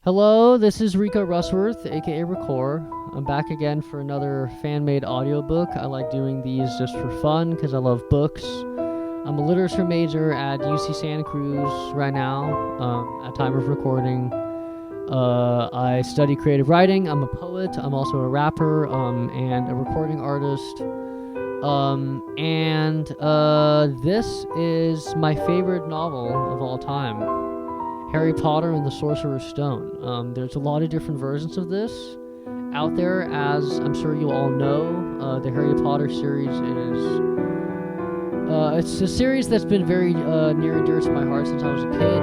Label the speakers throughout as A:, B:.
A: Hello, this is Rico Russworth, aka Record. I'm back again for another fan-made audiobook. I like doing these just for fun because I love books. I'm a literature major at UC Santa Cruz right now, at time of recording. I study creative writing. I'm a poet. I'm also a rapper and a recording artist. This is my favorite novel of all time. Harry Potter and the Sorcerer's Stone. There's a lot of different versions of this out there, as I'm sure you all know. The Harry Potter series is it's a series that's been very near and dear to my heart since I was a kid.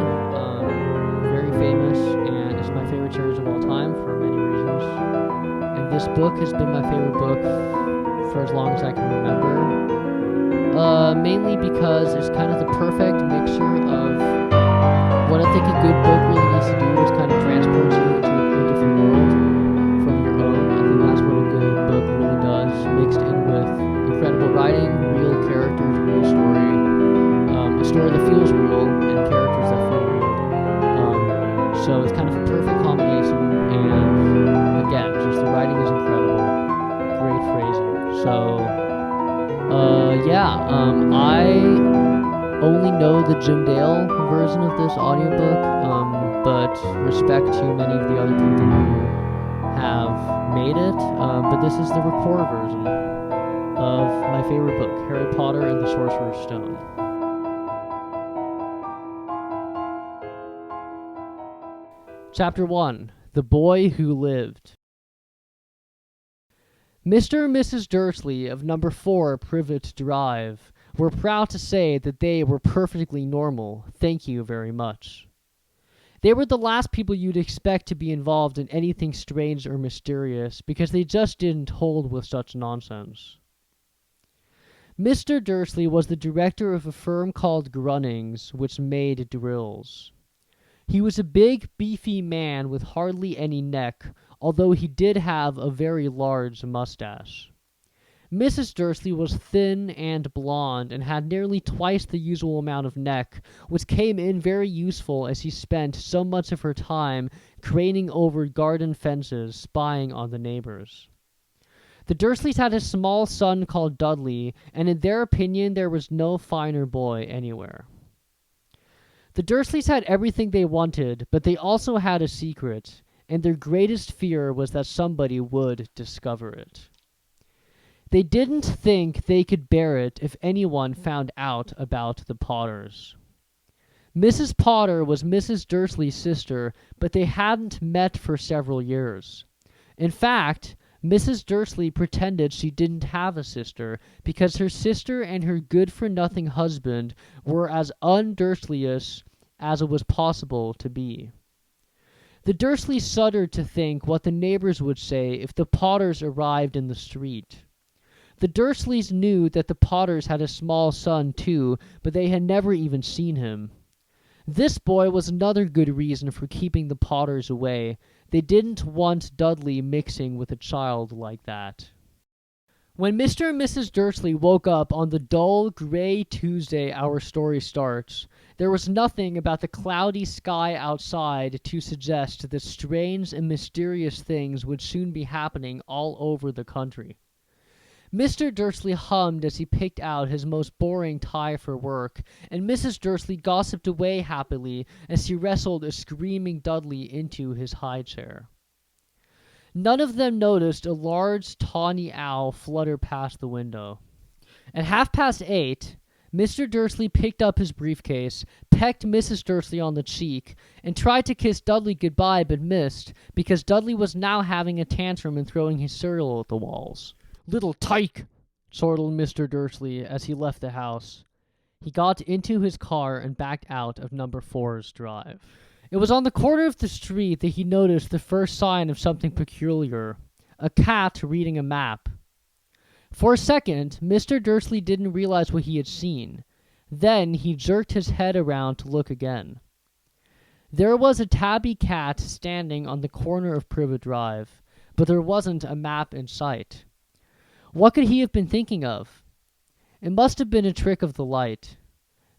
A: Very famous, and it's my favorite series of all time for many reasons. And this book has been my favorite book for as long as I can remember. Mainly because it's kind of the perfect mixture of what I think a good book really needs to do is kind of transport you into a different world from your own. I think that's what a good book really does, mixed in with incredible writing, real characters, real story, a story that feels real, and characters that feel real. So it's kind of a perfect combination, and again, just the writing is incredible, great phrasing. So, I only know the Jim Dale version of this audiobook, but respect to many of the other people who have made it. But this is the record version of my favorite book, Harry Potter and the Sorcerer's Stone. Chapter 1. The Boy Who Lived. Mr. and Mrs. Dursley of number 4 Privet Drive were proud to say that they were perfectly normal, thank you very much. They were the last people you'd expect to be involved in anything strange or mysterious, because they just didn't hold with such nonsense. Mr. Dursley was the director of a firm called Grunnings, which made drills. He was a big, beefy man with hardly any neck, although he did have a very large mustache. Mrs. Dursley was thin and blonde and had nearly twice the usual amount of neck, which came in very useful as she spent so much of her time craning over garden fences, spying on the neighbors. The Dursleys had a small son called Dudley, and in their opinion there was no finer boy anywhere. The Dursleys had everything they wanted, but they also had a secret, and their greatest fear was that somebody would discover it. They didn't think they could bear it if anyone found out about the Potters. Mrs. Potter was Mrs. Dursley's sister, but they hadn't met for several years. In fact, Mrs. Dursley pretended she didn't have a sister because her sister and her good-for-nothing husband were as un-Dursleyish as it was possible to be. The Dursleys shuddered to think what the neighbors would say if the Potters arrived in the street. The Dursleys knew that the Potters had a small son, too, but they had never even seen him. This boy was another good reason for keeping the Potters away. They didn't want Dudley mixing with a child like that. When Mr. and Mrs. Dursley woke up on the dull, gray Tuesday our story starts, there was nothing about the cloudy sky outside to suggest that strange and mysterious things would soon be happening all over the country. Mr. Dursley hummed as he picked out his most boring tie for work, and Mrs. Dursley gossiped away happily as she wrestled a screaming Dudley into his high chair. None of them noticed a large tawny owl flutter past the window. At 8:30, Mr. Dursley picked up his briefcase, pecked Mrs. Dursley on the cheek, and tried to kiss Dudley goodbye but missed, because Dudley was now having a tantrum and throwing his cereal at the walls. "Little tyke!" chortled Mr. Dursley as he left the house. He got into his car and backed out of number 4's drive. It was on the corner of the street that he noticed the first sign of something peculiar: a cat reading a map. For a second, Mr. Dursley didn't realize what he had seen. Then he jerked his head around to look again. There was a tabby cat standing on the corner of Privet Drive, but there wasn't a map in sight. What could he have been thinking of? It must have been a trick of the light.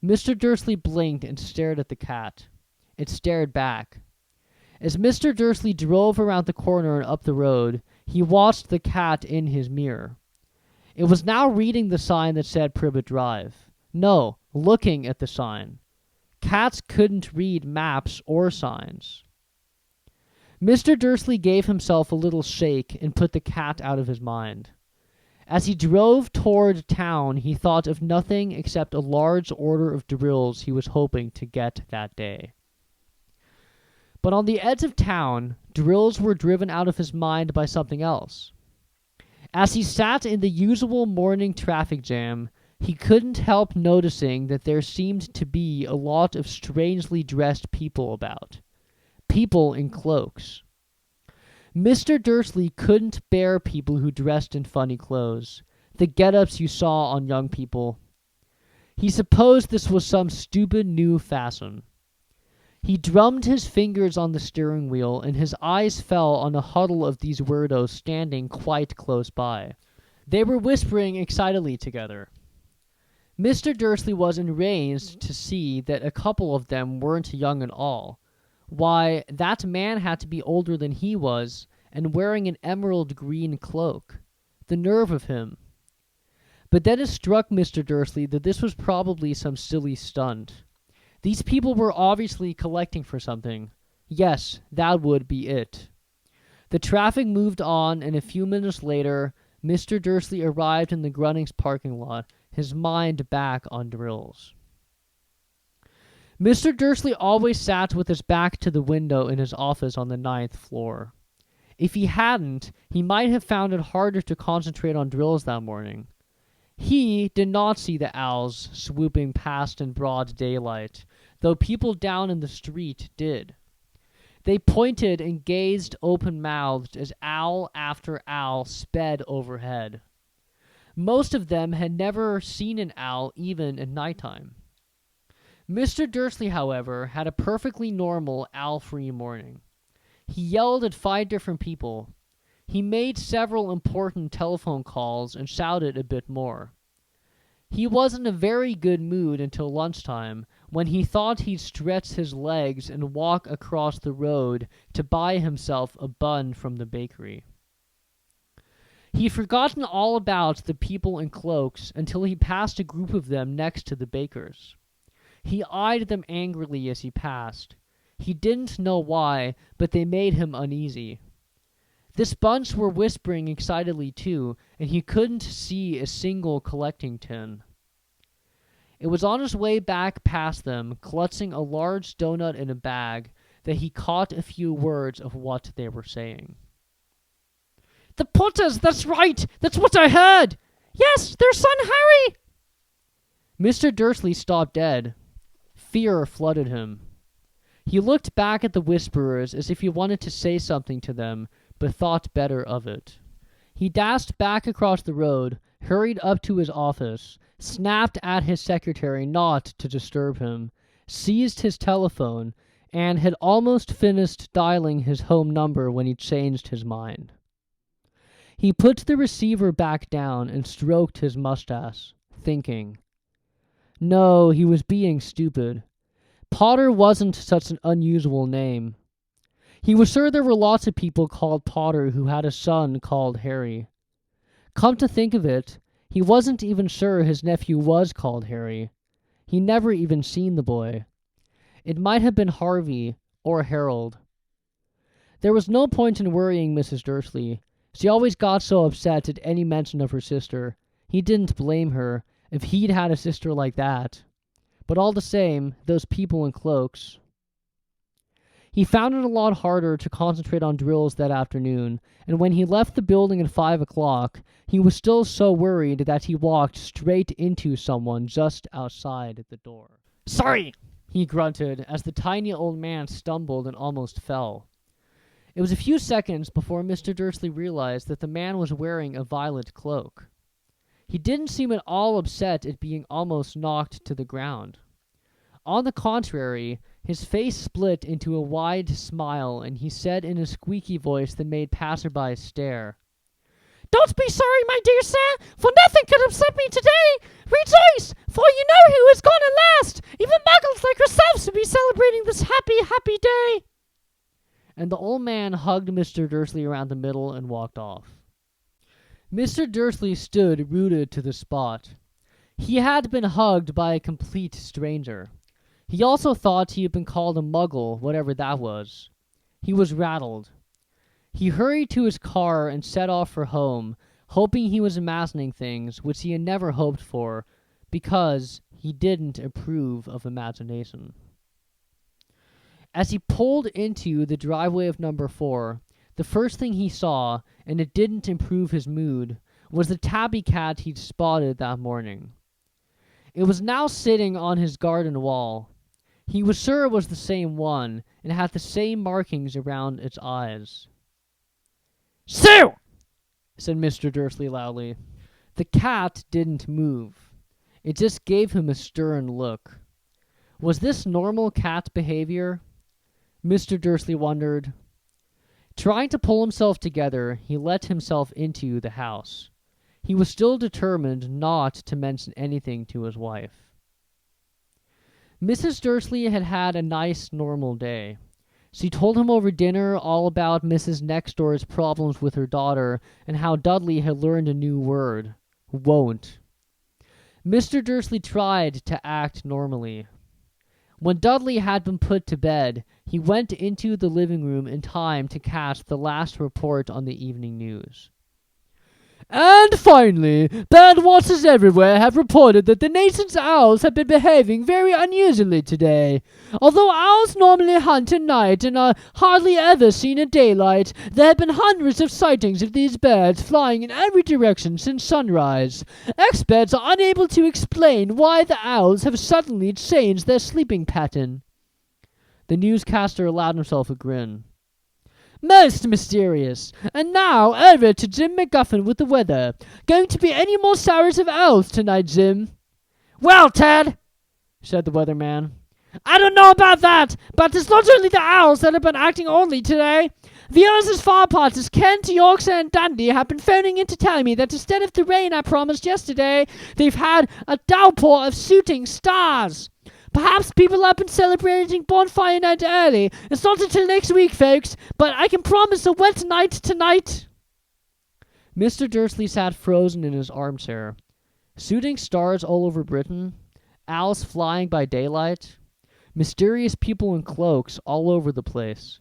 A: Mr. Dursley blinked and stared at the cat. It stared back. As Mr. Dursley drove around the corner and up the road, he watched the cat in his mirror. It was now reading the sign that said Privet Drive. No, looking at the sign. Cats couldn't read maps or signs. Mr. Dursley gave himself a little shake and put the cat out of his mind. As he drove toward town, he thought of nothing except a large order of drills he was hoping to get that day. But on the edge of town, drills were driven out of his mind by something else. As he sat in the usual morning traffic jam, he couldn't help noticing that there seemed to be a lot of strangely dressed people about. People in cloaks. Mr. Dursley couldn't bear people who dressed in funny clothes, the get-ups you saw on young people. He supposed this was some stupid new fashion. He drummed his fingers on the steering wheel, and his eyes fell on a huddle of these weirdos standing quite close by. They were whispering excitedly together. Mr. Dursley was enraged to see that a couple of them weren't young at all. Why, that man had to be older than he was, and wearing an emerald green cloak. The nerve of him. But then it struck Mr. Dursley that this was probably some silly stunt. These people were obviously collecting for something. Yes, that would be it. The traffic moved on, and a few minutes later, Mr. Dursley arrived in the Grunnings parking lot, his mind back on drills. Mr. Dursley always sat with his back to the window in his office on the 9th floor. If he hadn't, he might have found it harder to concentrate on drills that morning. He did not see the owls swooping past in broad daylight, though people down in the street did. They pointed and gazed open-mouthed as owl after owl sped overhead. Most of them had never seen an owl even at nighttime. Mr. Dursley, however, had a perfectly normal owl-free morning. He yelled at 5 different people. He made several important telephone calls and shouted a bit more. He was in a very good mood until lunchtime, when he thought he'd stretch his legs and walk across the road to buy himself a bun from the bakery. He'd forgotten all about the people in cloaks until he passed a group of them next to the baker's. He eyed them angrily as he passed. He didn't know why, but they made him uneasy. This bunch were whispering excitedly too, and he couldn't see a single collecting tin. It was on his way back past them, clutching a large donut in a bag, that he caught a few words of what they were saying. "The Potters, that's right! That's what I heard! Yes, their son Harry!" Mr. Dursley stopped dead. Fear flooded him. He looked back at the whisperers as if he wanted to say something to them, but thought better of it. He dashed back across the road, hurried up to his office, snapped at his secretary not to disturb him, seized his telephone, and had almost finished dialing his home number when he changed his mind. He put the receiver back down and stroked his mustache, thinking. No, he was being stupid. Potter wasn't such an unusual name. He was sure there were lots of people called Potter who had a son called Harry. Come to think of it, he wasn't even sure his nephew was called Harry. He never even seen the boy. It might have been Harvey or Harold. There was no point in worrying Mrs. Dursley. She always got so upset at any mention of her sister. He didn't blame her if he'd had a sister like that. But all the same, those people in cloaks. He found it a lot harder to concentrate on drills that afternoon, and when he left the building at 5 o'clock, he was still so worried that he walked straight into someone just outside the door. "Sorry," he grunted as the tiny old man stumbled and almost fell. It was a few seconds before Mr. Dursley realized that the man was wearing a violet cloak. He didn't seem at all upset at being almost knocked to the ground. On the contrary, his face split into a wide smile, and he said in a squeaky voice that made passersby stare, "Don't be sorry, my dear sir, for nothing could upset me today. Rejoice, for you know who is gone at last. Even muggles like yourselves should be celebrating this happy, happy day." and the old man hugged Mr. Dursley around the middle and walked off. Mr. Dursley stood rooted to the spot. He had been hugged by a complete stranger. He also thought he had been called a muggle, whatever that was. He was rattled. He hurried to his car and set off for home, hoping he was imagining things which he had never hoped for, because he didn't approve of imagination. As he pulled into the driveway of number 4, the first thing he saw, and it didn't improve his mood, was the tabby cat he'd spotted that morning. It was now sitting on his garden wall. He was sure it was the same one, and had the same markings around its eyes. "Sue!" said Mr. Dursley loudly. The cat didn't move. It just gave him a stern look. Was this normal cat behavior? Mr. Dursley wondered. Trying to pull himself together, he let himself into the house. He was still determined not to mention anything to his wife. Mrs. Dursley had had a nice, normal day. She told him over dinner all about Mrs. Nextdoor's problems with her daughter and how Dudley had learned a new word, won't. Mr. Dursley tried to act normally. When Dudley had been put to bed, he went into the living room in time to catch the last report on the evening news. "And finally, bird watchers everywhere have reported that the nation's owls have been behaving very unusually today. Although owls normally hunt at night and are hardly ever seen at daylight, there have been hundreds of sightings of these birds flying in every direction since sunrise. Experts are unable to explain why the owls have suddenly changed their sleeping pattern." The newscaster allowed himself a grin. "Most mysterious. And now over to Jim McGuffin with the weather. Going to be any more showers of owls tonight, Jim?" "Well, Ted," said the weatherman, "I don't know about that, but it's not only the owls that have been acting oddly today. The others as far apart as Kent, Yorkshire, and Dundee have been phoning in to tell me that instead of the rain I promised yesterday, they've had a downpour of shooting stars. Perhaps people have been celebrating Bonfire Night early. It's not until next week, folks, but I can promise a wet night tonight." Mr. Dursley sat frozen in his armchair. Shooting stars all over Britain, owls flying by daylight, mysterious people in cloaks all over the place,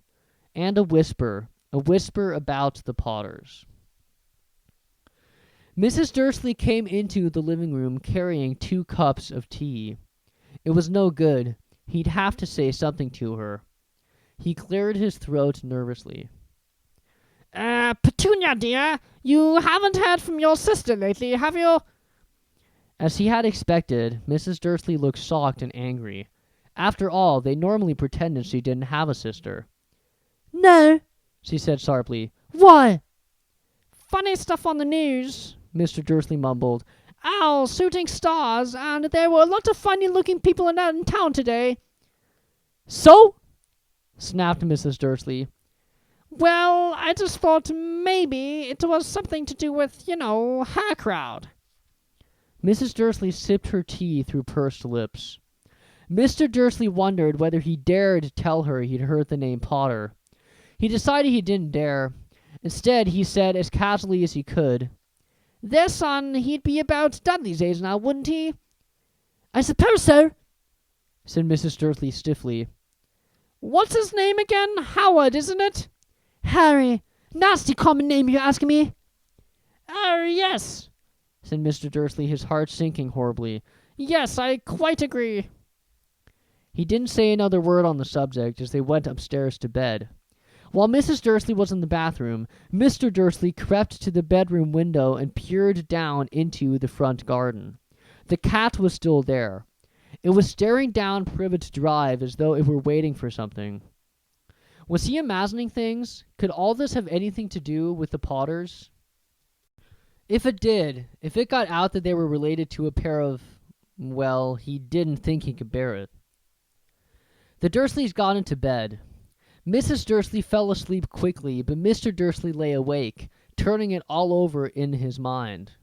A: and a whisper about the Potters. Mrs. Dursley came into the living room carrying 2 cups of tea. It was no good. He'd have to say something to her. He cleared his throat nervously. "Petunia, dear, you haven't heard from your sister lately, have you?" As he had expected, Mrs. Dursley looked shocked and angry. After all, they normally pretended she didn't have a sister. "No," she said sharply. "Why?" "Funny stuff on the news," Mr. Dursley mumbled. "Owls shooting stars, and there were a lot of funny-looking people in town today." "So?" snapped Mrs. Dursley. "Well, I just thought maybe it was something to do with, her crowd." Mrs. Dursley sipped her tea through pursed lips. Mr. Dursley wondered whether he dared tell her he'd heard the name Potter. He decided he didn't dare. Instead, he said as casually as he could, "Their son, he'd be about Dudley's age now, wouldn't he?" "I suppose so," said Mrs. Dursley stiffly. "What's his name again? Howard, isn't it?" "Harry. Nasty common name, you're asking me." "Oh, yes," said Mr. Dursley, his heart sinking horribly. "Yes, I quite agree." He didn't say another word on the subject as they went upstairs to bed. While Mrs. Dursley was in the bathroom, Mr. Dursley crept to the bedroom window and peered down into the front garden. The cat was still there. It was staring down Privet Drive as though it were waiting for something. Was he imagining things? Could all this have anything to do with the Potters? If it did, if it got out that they were related to a pair of, well, he didn't think he could bear it. The Dursleys got into bed. Mrs. Dursley fell asleep quickly, but Mr. Dursley lay awake, turning it all over in his mind.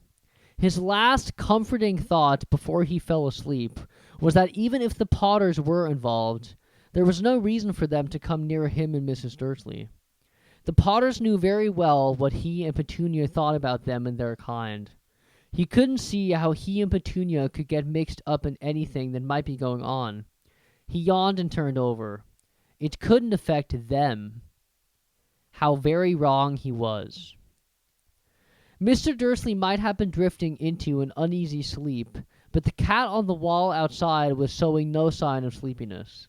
A: His last comforting thought before he fell asleep was that even if the Potters were involved, there was no reason for them to come near him and Mrs. Dursley. The Potters knew very well what he and Petunia thought about them and their kind. He couldn't see how he and Petunia could get mixed up in anything that might be going on. He yawned and turned over. It couldn't affect them. How very wrong he was. Mr. Dursley might have been drifting into an uneasy sleep, but the cat on the wall outside was showing no sign of sleepiness.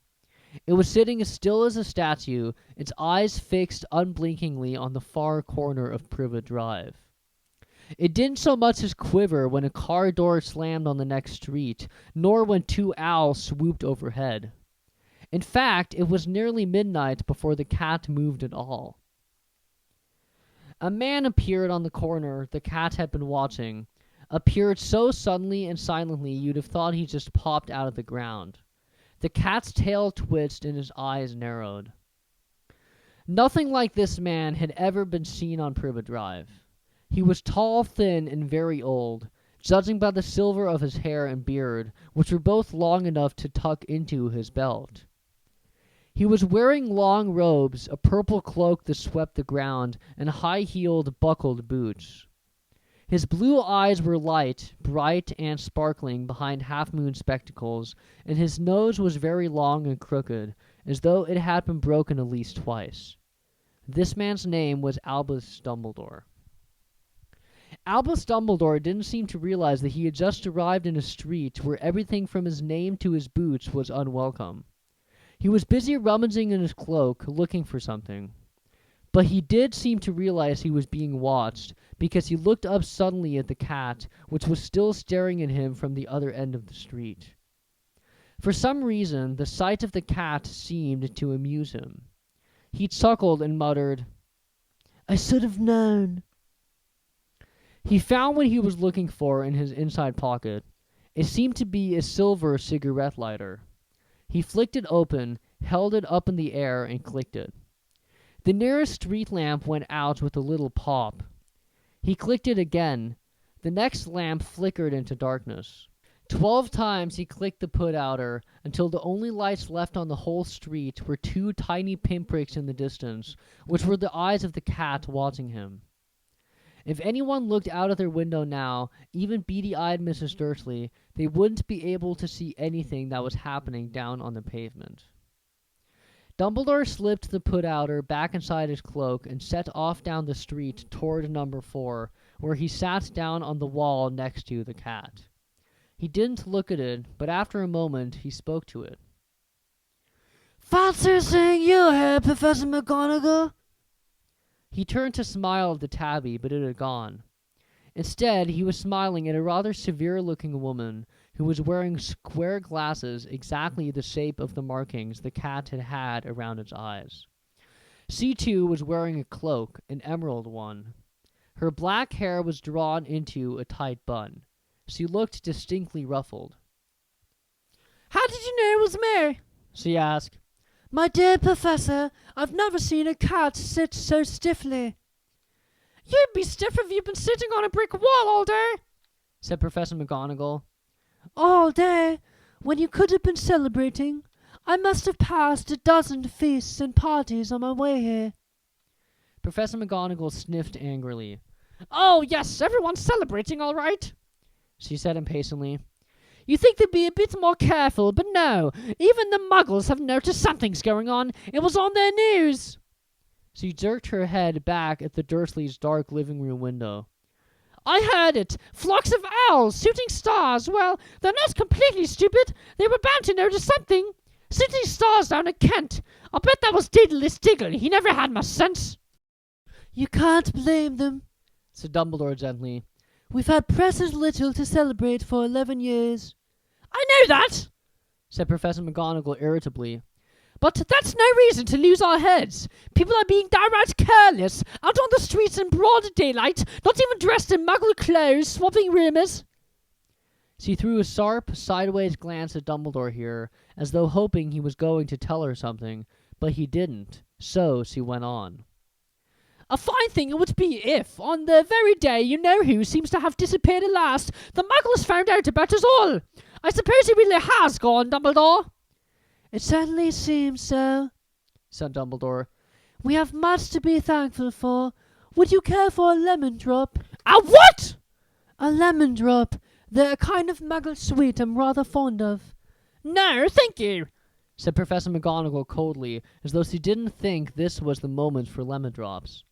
A: It was sitting as still as a statue, its eyes fixed unblinkingly on the far corner of Privet Drive. It didn't so much as quiver when a car door slammed on the next street, nor when two owls swooped overhead. In fact, it was nearly midnight before the cat moved at all. A man appeared on the corner the cat had been watching, appeared so suddenly and silently you'd have thought he just popped out of the ground. The cat's tail twitched and his eyes narrowed. Nothing like this man had ever been seen on Privet Drive. He was tall, thin, and very old, judging by the silver of his hair and beard, which were both long enough to tuck into his belt. He was wearing long robes, a purple cloak that swept the ground, and high-heeled, buckled boots. His blue eyes were light, bright, and sparkling behind half-moon spectacles, and his nose was very long and crooked, as though it had been broken at least twice. This man's name was Albus Dumbledore. Albus Dumbledore didn't seem to realize that he had just arrived in a street where everything from his name to his boots was unwelcome. He was busy rummaging in his cloak, looking for something. But he did seem to realize he was being watched, because he looked up suddenly at the cat, which was still staring at him from the other end of the street. For some reason, the sight of the cat seemed to amuse him. He chuckled and muttered, "I should have known." He found what he was looking for in his inside pocket. It seemed to be a silver cigarette lighter. He flicked it open, held it up in the air, and clicked it. The nearest street lamp went out with a little pop. He clicked it again. The next lamp flickered into darkness. 12 times he clicked the put-outer, until the only lights left on the whole street were two tiny pinpricks in the distance, which were the eyes of the cat watching him. If anyone looked out of their window now, even beady-eyed Mrs. Dursley, they wouldn't be able to see anything that was happening down on the pavement. Dumbledore slipped the put-outer back inside his cloak and set off down the street toward number 4, where he sat down on the wall next to the cat. He didn't look at it, but after a moment he spoke to it. "Fancy seeing you here, Professor McGonagall." He turned to smile at the tabby, but it had gone. Instead, he was smiling at a rather severe-looking woman who was wearing square glasses exactly the shape of the markings the cat had had around its eyes. She, too, was wearing a cloak, an emerald one. Her black hair was drawn into a tight bun. She looked distinctly ruffled. "How did you know it was me?" she asked. "My dear Professor, I've never seen a cat sit so stiffly." "You'd be stiff if you'd been sitting on a brick wall all day," said Professor McGonagall. "All day, when you could have been celebrating. I must have passed a dozen feasts and parties on my way here." Professor McGonagall sniffed angrily. "Oh, yes, everyone's celebrating all right," she said impatiently. "You think they'd be a bit more careful, but no, even the Muggles have noticed something's going on. It was on their news." She jerked her head back at the Dursleys' dark living room window. "I heard it. Flocks of owls, shooting stars. Well, they're not completely stupid. They were bound to notice something. Shooting stars down at Kent. I'll bet that was Daedalus Diggle. He never had much sense." "You can't blame them," said Dumbledore gently. "We've had precious little to celebrate for 11 years. "I know that," said Professor McGonagall irritably. "But that's no reason to lose our heads. People are being downright careless, out on the streets in broad daylight, not even dressed in Muggle clothes, swapping rumours." She threw a sharp, sideways glance at Dumbledore here, as though hoping he was going to tell her something, but he didn't, so she went on. "A fine thing it would be if, on the very day you-know-who seems to have disappeared at last, the Muggles found out about us all. I suppose he really has gone, Dumbledore." "It certainly seems so," said Dumbledore. We have much to be thankful for. Would you care for a lemon drop? A what? A lemon drop. They're a kind of muggle sweet I'm rather fond of. No, thank you, said Professor McGonagall coldly, as though she didn't think this was the moment for lemon drops.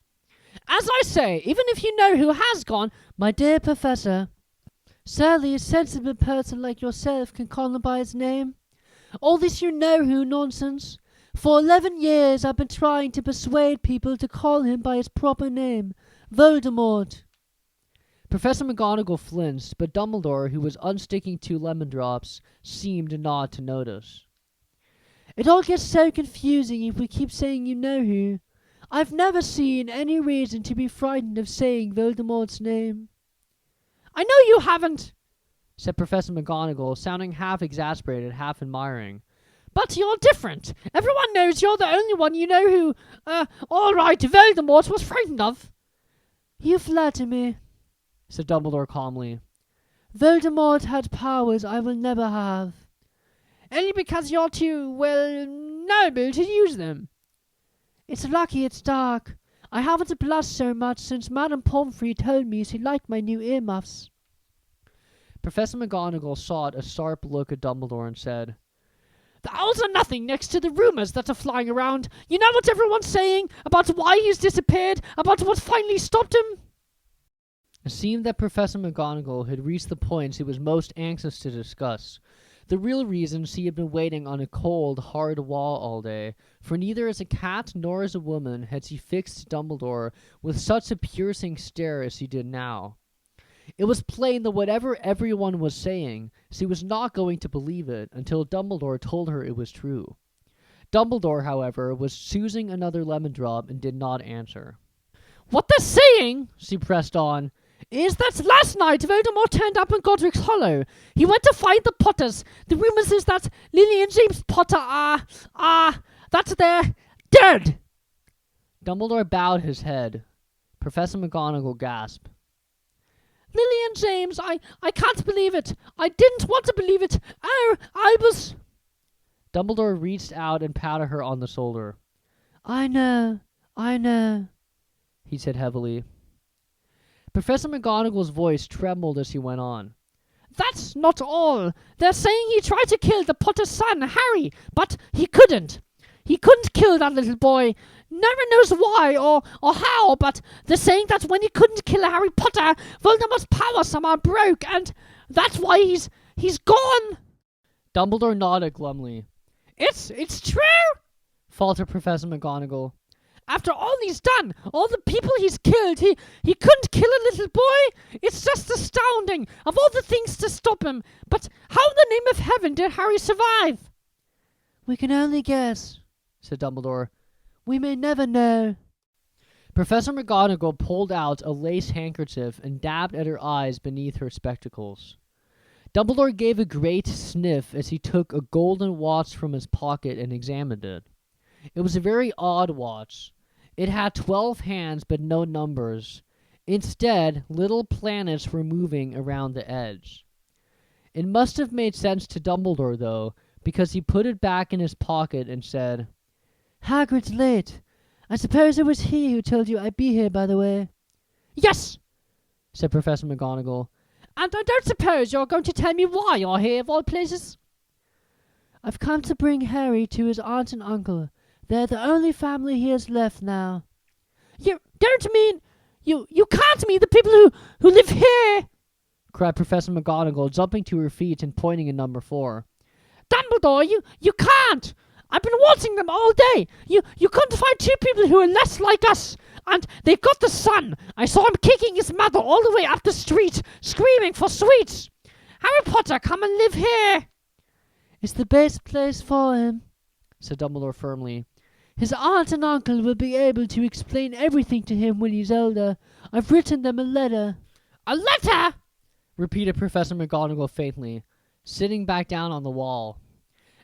A: As I say, even if you know who has gone, my dear Professor, surely a sensible person like yourself can call him by his name. All this you know who nonsense. For 11 years I've been trying to persuade people to call him by his proper name, Voldemort. Professor McGonagall flinched, but Dumbledore, who was unsticking 2 lemon drops, seemed not to notice. It all gets so confusing if we keep saying you know who. I've never seen any reason to be frightened of saying Voldemort's name. I know you haven't, said Professor McGonagall, sounding half exasperated, half admiring. But you're different. Everyone knows you're the only one you know who, all right, Voldemort was frightened of. You flatter me, said Dumbledore calmly. Voldemort had powers I will never have. Only because you're too, well, noble to use them. It's lucky it's dark. I haven't blushed so much since Madame Pomfrey told me she liked my new earmuffs. Professor McGonagall shot a sharp look at Dumbledore and said, The owls are nothing next to the rumors that are flying around. You know what everyone's saying about why he's disappeared, about what finally stopped him? It seemed that Professor McGonagall had reached the point she was most anxious to discuss. The real reason she had been waiting on a cold, hard wall all day, for neither as a cat nor as a woman had she fixed Dumbledore with such a piercing stare as she did now. It was plain that whatever everyone was saying, she was not going to believe it until Dumbledore told her it was true. Dumbledore, however, was choosing another lemon drop and did not answer. What they're saying, she pressed on, is that last night Voldemort turned up in Godric's Hollow. He went to find the Potters. The rumors is that Lily and James Potter that they're dead. Dumbledore bowed his head. Professor McGonagall gasped. Lily and James, I can't believe it. I didn't want to believe it. Oh, I was... Dumbledore reached out and patted her on the shoulder. I know, he said heavily. Professor McGonagall's voice trembled as he went on. That's not all. They're saying he tried to kill the Potter's son, Harry, but he couldn't. He couldn't kill that little boy. No one knows why or how, but they're saying that when he couldn't kill Harry Potter, Voldemort's power somehow broke, and that's why he's gone. Dumbledore nodded glumly. It's true, faltered Professor McGonagall. After all he's done, all the people he's killed, he couldn't kill a little boy? It's just astounding, of all the things to stop him. But how in the name of heaven did Harry survive? We can only guess, said Dumbledore. We may never know. Professor McGonagall pulled out a lace handkerchief and dabbed at her eyes beneath her spectacles. Dumbledore gave a great sniff as he took a golden watch from his pocket and examined it. It was a very odd watch. It had 12 hands but no numbers. Instead, little planets were moving around the edge. It must have made sense to Dumbledore, though, because he put it back in his pocket and said, Hagrid's late. I suppose it was he who told you I'd be here, by the way. Yes, said Professor McGonagall. And I don't suppose you're going to tell me why you're here, of all places? I've come to bring Harry to his aunt and uncle. They're the only family he has left now. You don't mean... You can't mean the people who live here! Cried Professor McGonagall, jumping to her feet and pointing at number 4. Dumbledore, you can't! I've been watching them all day. You couldn't find 2 people who are less like us. And they've got the son. I saw him kicking his mother all the way up the street, screaming for sweets. Harry Potter, come and live here. It's the best place for him, said Dumbledore firmly. His aunt and uncle will be able to explain everything to him when he's older. I've written them a letter. A letter? Repeated Professor McGonagall faintly, sitting back down on the wall.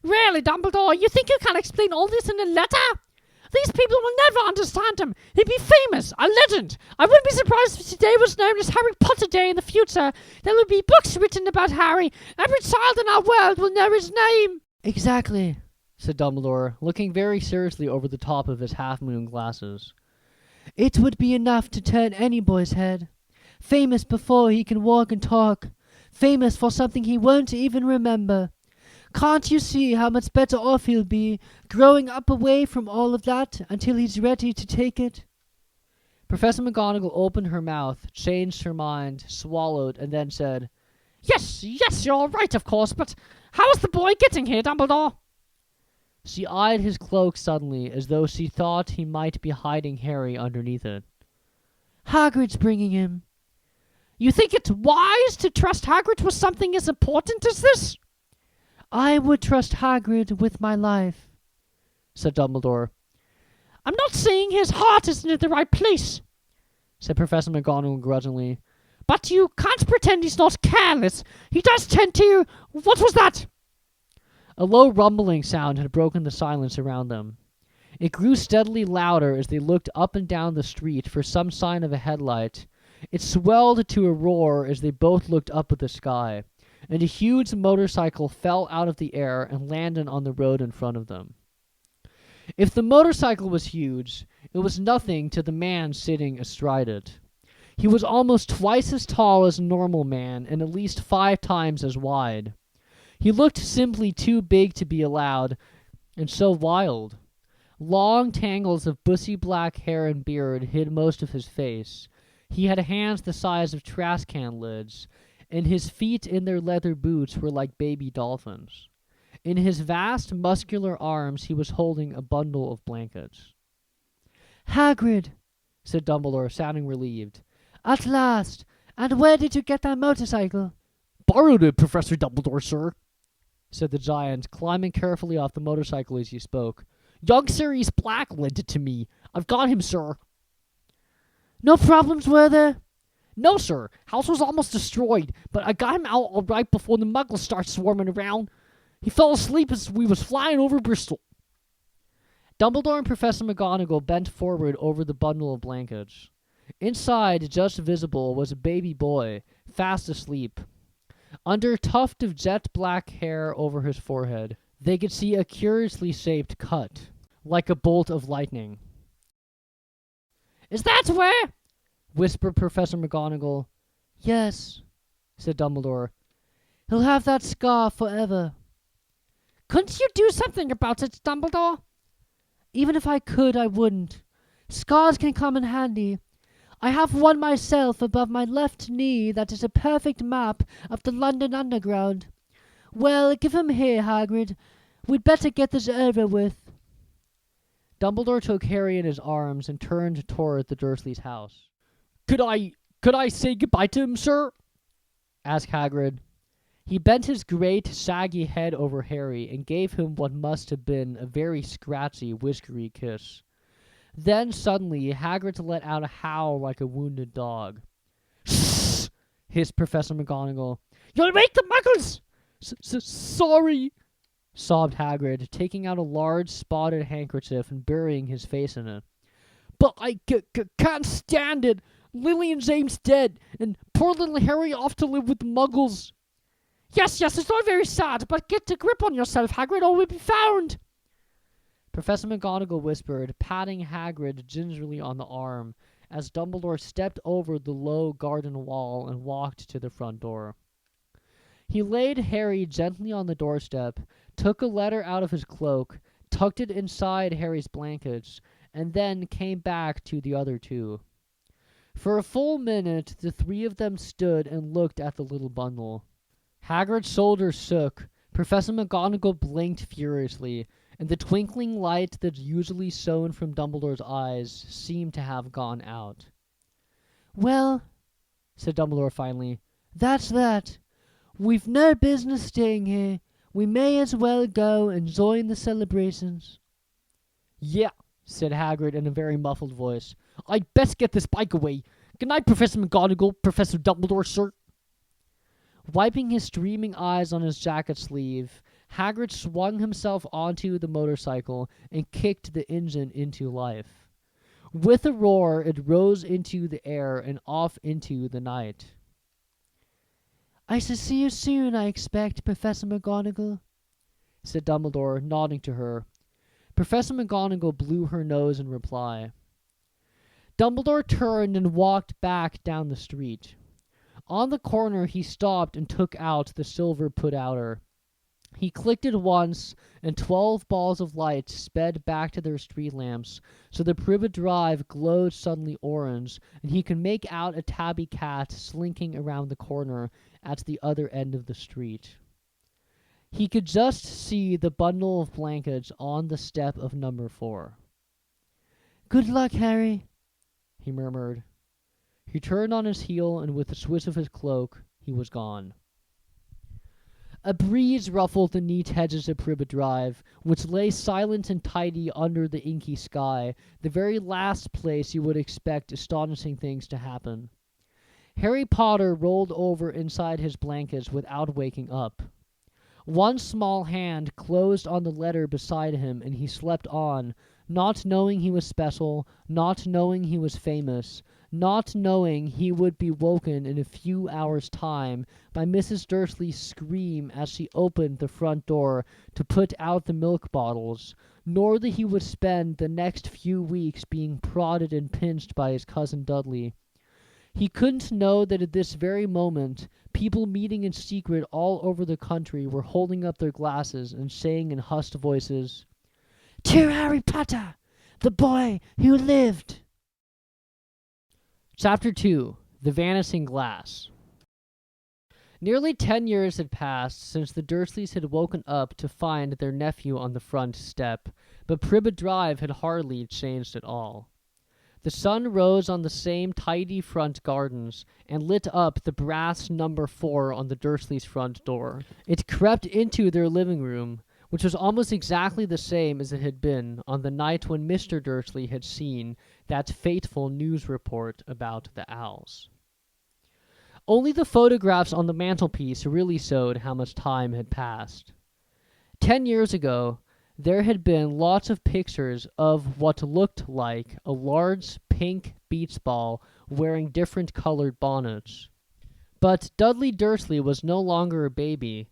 A: Really, Dumbledore, you think you can explain all this in a letter? These people will never understand him. He'd be famous, a legend. I wouldn't be surprised if today was known as Harry Potter Day in the future. There will be books written about Harry. Every child in our world will know his name. Exactly, said Dumbledore, looking very seriously over the top of his half-moon glasses. "It would be enough to turn any boy's head. Famous before he can walk and talk. Famous for something he won't even remember. Can't you see how much better off he'll be, growing up away from all of that until he's ready to take it?" Professor McGonagall opened her mouth, changed her mind, swallowed, and then said, Yes, you're right, of course, but how is the boy getting here, Dumbledore?" She eyed his cloak suddenly, as though she thought he might be hiding Harry underneath it. "Hagrid's bringing him." "You think it's wise to trust Hagrid with something as important as this?" "I would trust Hagrid with my life," said Dumbledore. "I'm not saying his heart isn't in the right place," said Professor McGonagall grudgingly. "But you can't pretend he's not careless. He does tend to... What was that?" A low rumbling sound had broken the silence around them. It grew steadily louder as they looked up and down the street for some sign of a headlight. It swelled to a roar as they both looked up at the sky, and a huge motorcycle fell out of the air and landed on the road in front of them. If the motorcycle was huge, it was nothing to the man sitting astride it. He was almost twice as tall as a normal man and at least 5 times as wide. He looked simply too big to be allowed, and so wild. Long tangles of bushy black hair and beard hid most of his face. He had hands the size of trash can lids, and his feet in their leather boots were like baby dolphins. In his vast, muscular arms he was holding a bundle of blankets. "Hagrid," said Dumbledore, sounding relieved. "At last! And where did you get that motorcycle?"
B: "Borrowed it, Professor Dumbledore, sir,"
A: said the giant, climbing carefully off the motorcycle as he spoke.
B: "Young Sirius Black lent it to me. I've got him, sir."
A: "No problems, were there?"
B: "No, sir. House was almost destroyed, but I got him out all right before the muggles started swarming around. He fell asleep as we was flying over Bristol."
A: Dumbledore and Professor McGonagall bent forward over the bundle of blankets. Inside, just visible, was a baby boy, fast asleep. Under a tuft of jet black hair over his forehead, they could see a curiously shaped cut, like a bolt of lightning.
B: "Is that where?"
A: whispered Professor McGonagall. "Yes," said Dumbledore. "He'll have that scar forever."
B: "Couldn't you do something about it, Dumbledore?"
A: "Even if I could, I wouldn't. Scars can come in handy. I have one myself above my left knee that is a perfect map of the London Underground. Well, give him here, Hagrid. We'd better get this over with." Dumbledore took Harry in his arms and turned toward the Dursleys' house.
B: Could I say goodbye to him, sir?"
A: asked Hagrid. He bent his great, shaggy head over Harry and gave him what must have been a very scratchy, whiskery kiss. Then, suddenly, Hagrid let out a howl like a wounded dog.
B: "Shh!"
A: hissed Professor McGonagall.
B: "You'll wake the muggles!"
A: Sorry," sobbed Hagrid, taking out a large spotted handkerchief and burying his face in it.
B: "But I can't stand it. Lily and James dead, and poor little Harry off to live with the muggles." Yes, it's all very sad, but get a grip on yourself, Hagrid, or we'll be found."
A: Professor McGonagall whispered, patting Hagrid gingerly on the arm, as Dumbledore stepped over the low garden wall and walked to the front door. He laid Harry gently on the doorstep, took a letter out of his cloak, tucked it inside Harry's blankets, and then came back to the other two. For a full minute, the 3 of them stood and looked at the little bundle. Hagrid's shoulders shook, Professor McGonagall blinked furiously, and the twinkling light that usually shone from Dumbledore's eyes seemed to have gone out. "Well," said Dumbledore finally, "that's that. We've no business staying here. We may as well go and join the celebrations."
B: "Yeah," said Hagrid in a very muffled voice. "I'd best get this bike away. Good night, Professor McGonagall, Professor Dumbledore, sir."
A: Wiping his streaming eyes on his jacket sleeve, Hagrid swung himself onto the motorcycle and kicked the engine into life. With a roar, it rose into the air and off into the night. "I shall see you soon, I expect, Professor McGonagall," said Dumbledore, nodding to her. Professor McGonagall blew her nose in reply. Dumbledore turned and walked back down the street. On the corner, he stopped and took out the silver put-outer. He clicked it once, and 12 balls of light sped back to their street lamps, so the Privet Drive glowed suddenly orange, and he could make out a tabby cat slinking around the corner at the other end of the street. He could just see the bundle of blankets on the step of number 4. "Good luck, Harry," he murmured. He turned on his heel, and with a swish of his cloak, he was gone. A breeze ruffled the neat hedges of Privet Drive, which lay silent and tidy under the inky sky, the very last place you would expect astonishing things to happen. Harry Potter rolled over inside his blankets without waking up. One small hand closed on the letter beside him, and he slept on, not knowing he was special, not knowing he was famous, not knowing he would be woken in a few hours' time by Mrs. Dursley's scream as she opened the front door to put out the milk bottles, nor that he would spend the next few weeks being prodded and pinched by his cousin Dudley. He couldn't know that at this very moment, people meeting in secret all over the country were holding up their glasses and saying in hushed voices, "To Harry Potter, the boy who lived." Chapter 2. The Vanishing Glass. Nearly 10 years had passed since the Dursleys had woken up to find their nephew on the front step, but Privet Drive had hardly changed at all. The sun rose on the same tidy front gardens and lit up the brass number 4 on the Dursleys' front door. It crept into their living room, which was almost exactly the same as it had been on the night when Mr. Dursley had seen that fateful news report about the owls. Only the photographs on the mantelpiece really showed how much time had passed. 10 years ago, there had been lots of pictures of what looked like a large pink beach ball wearing different colored bonnets. But Dudley Dursley was no longer a baby,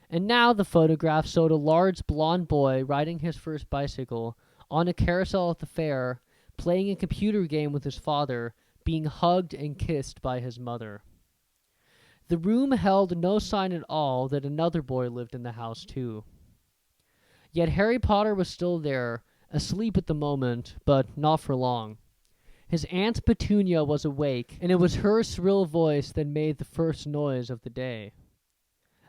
A: and now the photograph showed a large blond boy riding his first bicycle, on a carousel at the fair, playing a computer game with his father, being hugged and kissed by his mother. The room held no sign at all that another boy lived in the house too. Yet Harry Potter was still there, asleep at the moment, but not for long. His Aunt Petunia was awake, and it was her shrill voice that made the first noise of the day.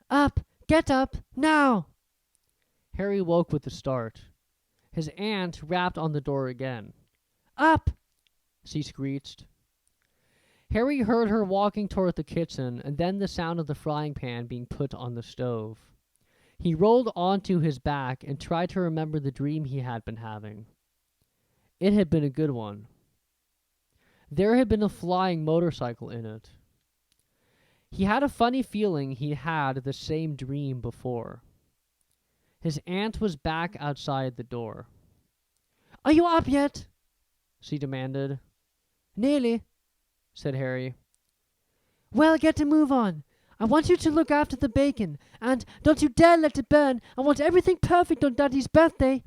A: "Up! Get up! Now!" Harry woke with a start. His aunt rapped on the door again. "Up!" she screeched. Harry heard her walking toward the kitchen, and then the sound of the frying pan being put on the stove. He rolled onto his back and tried to remember the dream he had been having. It had been a good one. There had been a flying motorcycle in it. He had a funny feeling he had the same dream before. His aunt was back outside the door. "Are you up yet?" she demanded. "Nearly," said Harry. "Well, get a move on. I want you to look after the bacon, and don't you dare let it burn. I want everything perfect on Daddy's birthday."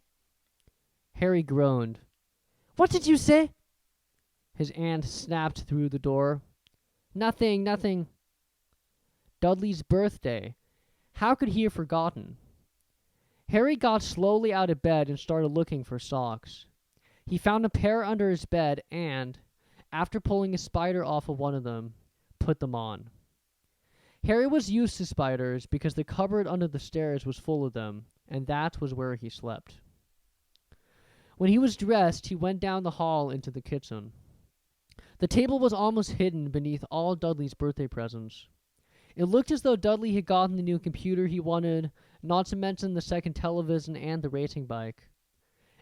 A: Harry groaned. "What did you say?" His aunt snapped through the door. "Nothing, nothing." Dudley's birthday. How could he have forgotten? Harry got slowly out of bed and started looking for socks. He found a pair under his bed and, after pulling a spider off of one of them, put them on. Harry was used to spiders because the cupboard under the stairs was full of them, and that was where he slept. When he was dressed, he went down the hall into the kitchen. The table was almost hidden beneath all Dudley's birthday presents. It looked as though Dudley had gotten the new computer he wanted, not to mention the second television and the racing bike.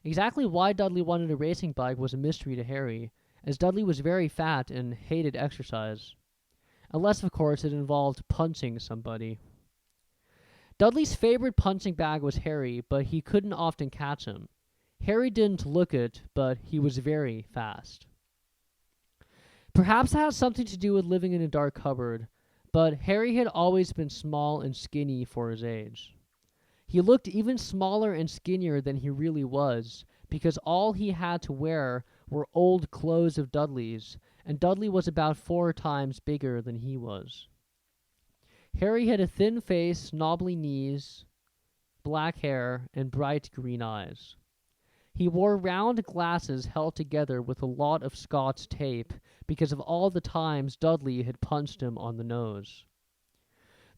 A: Exactly why Dudley wanted a racing bike was a mystery to Harry, as Dudley was very fat and hated exercise. Unless, of course, it involved punching somebody. Dudley's favorite punching bag was Harry, but he couldn't often catch him. Harry didn't look it, but he was very fast. Perhaps it had something to do with living in a dark cupboard, but Harry had always been small and skinny for his age. He looked even smaller and skinnier than he really was, because all he had to wear were old clothes of Dudley's, and Dudley was about 4 times bigger than he was. Harry had a thin face, knobbly knees, black hair, and bright green eyes. He wore round glasses held together with a lot of Scotch tape because of all the times Dudley had punched him on the nose.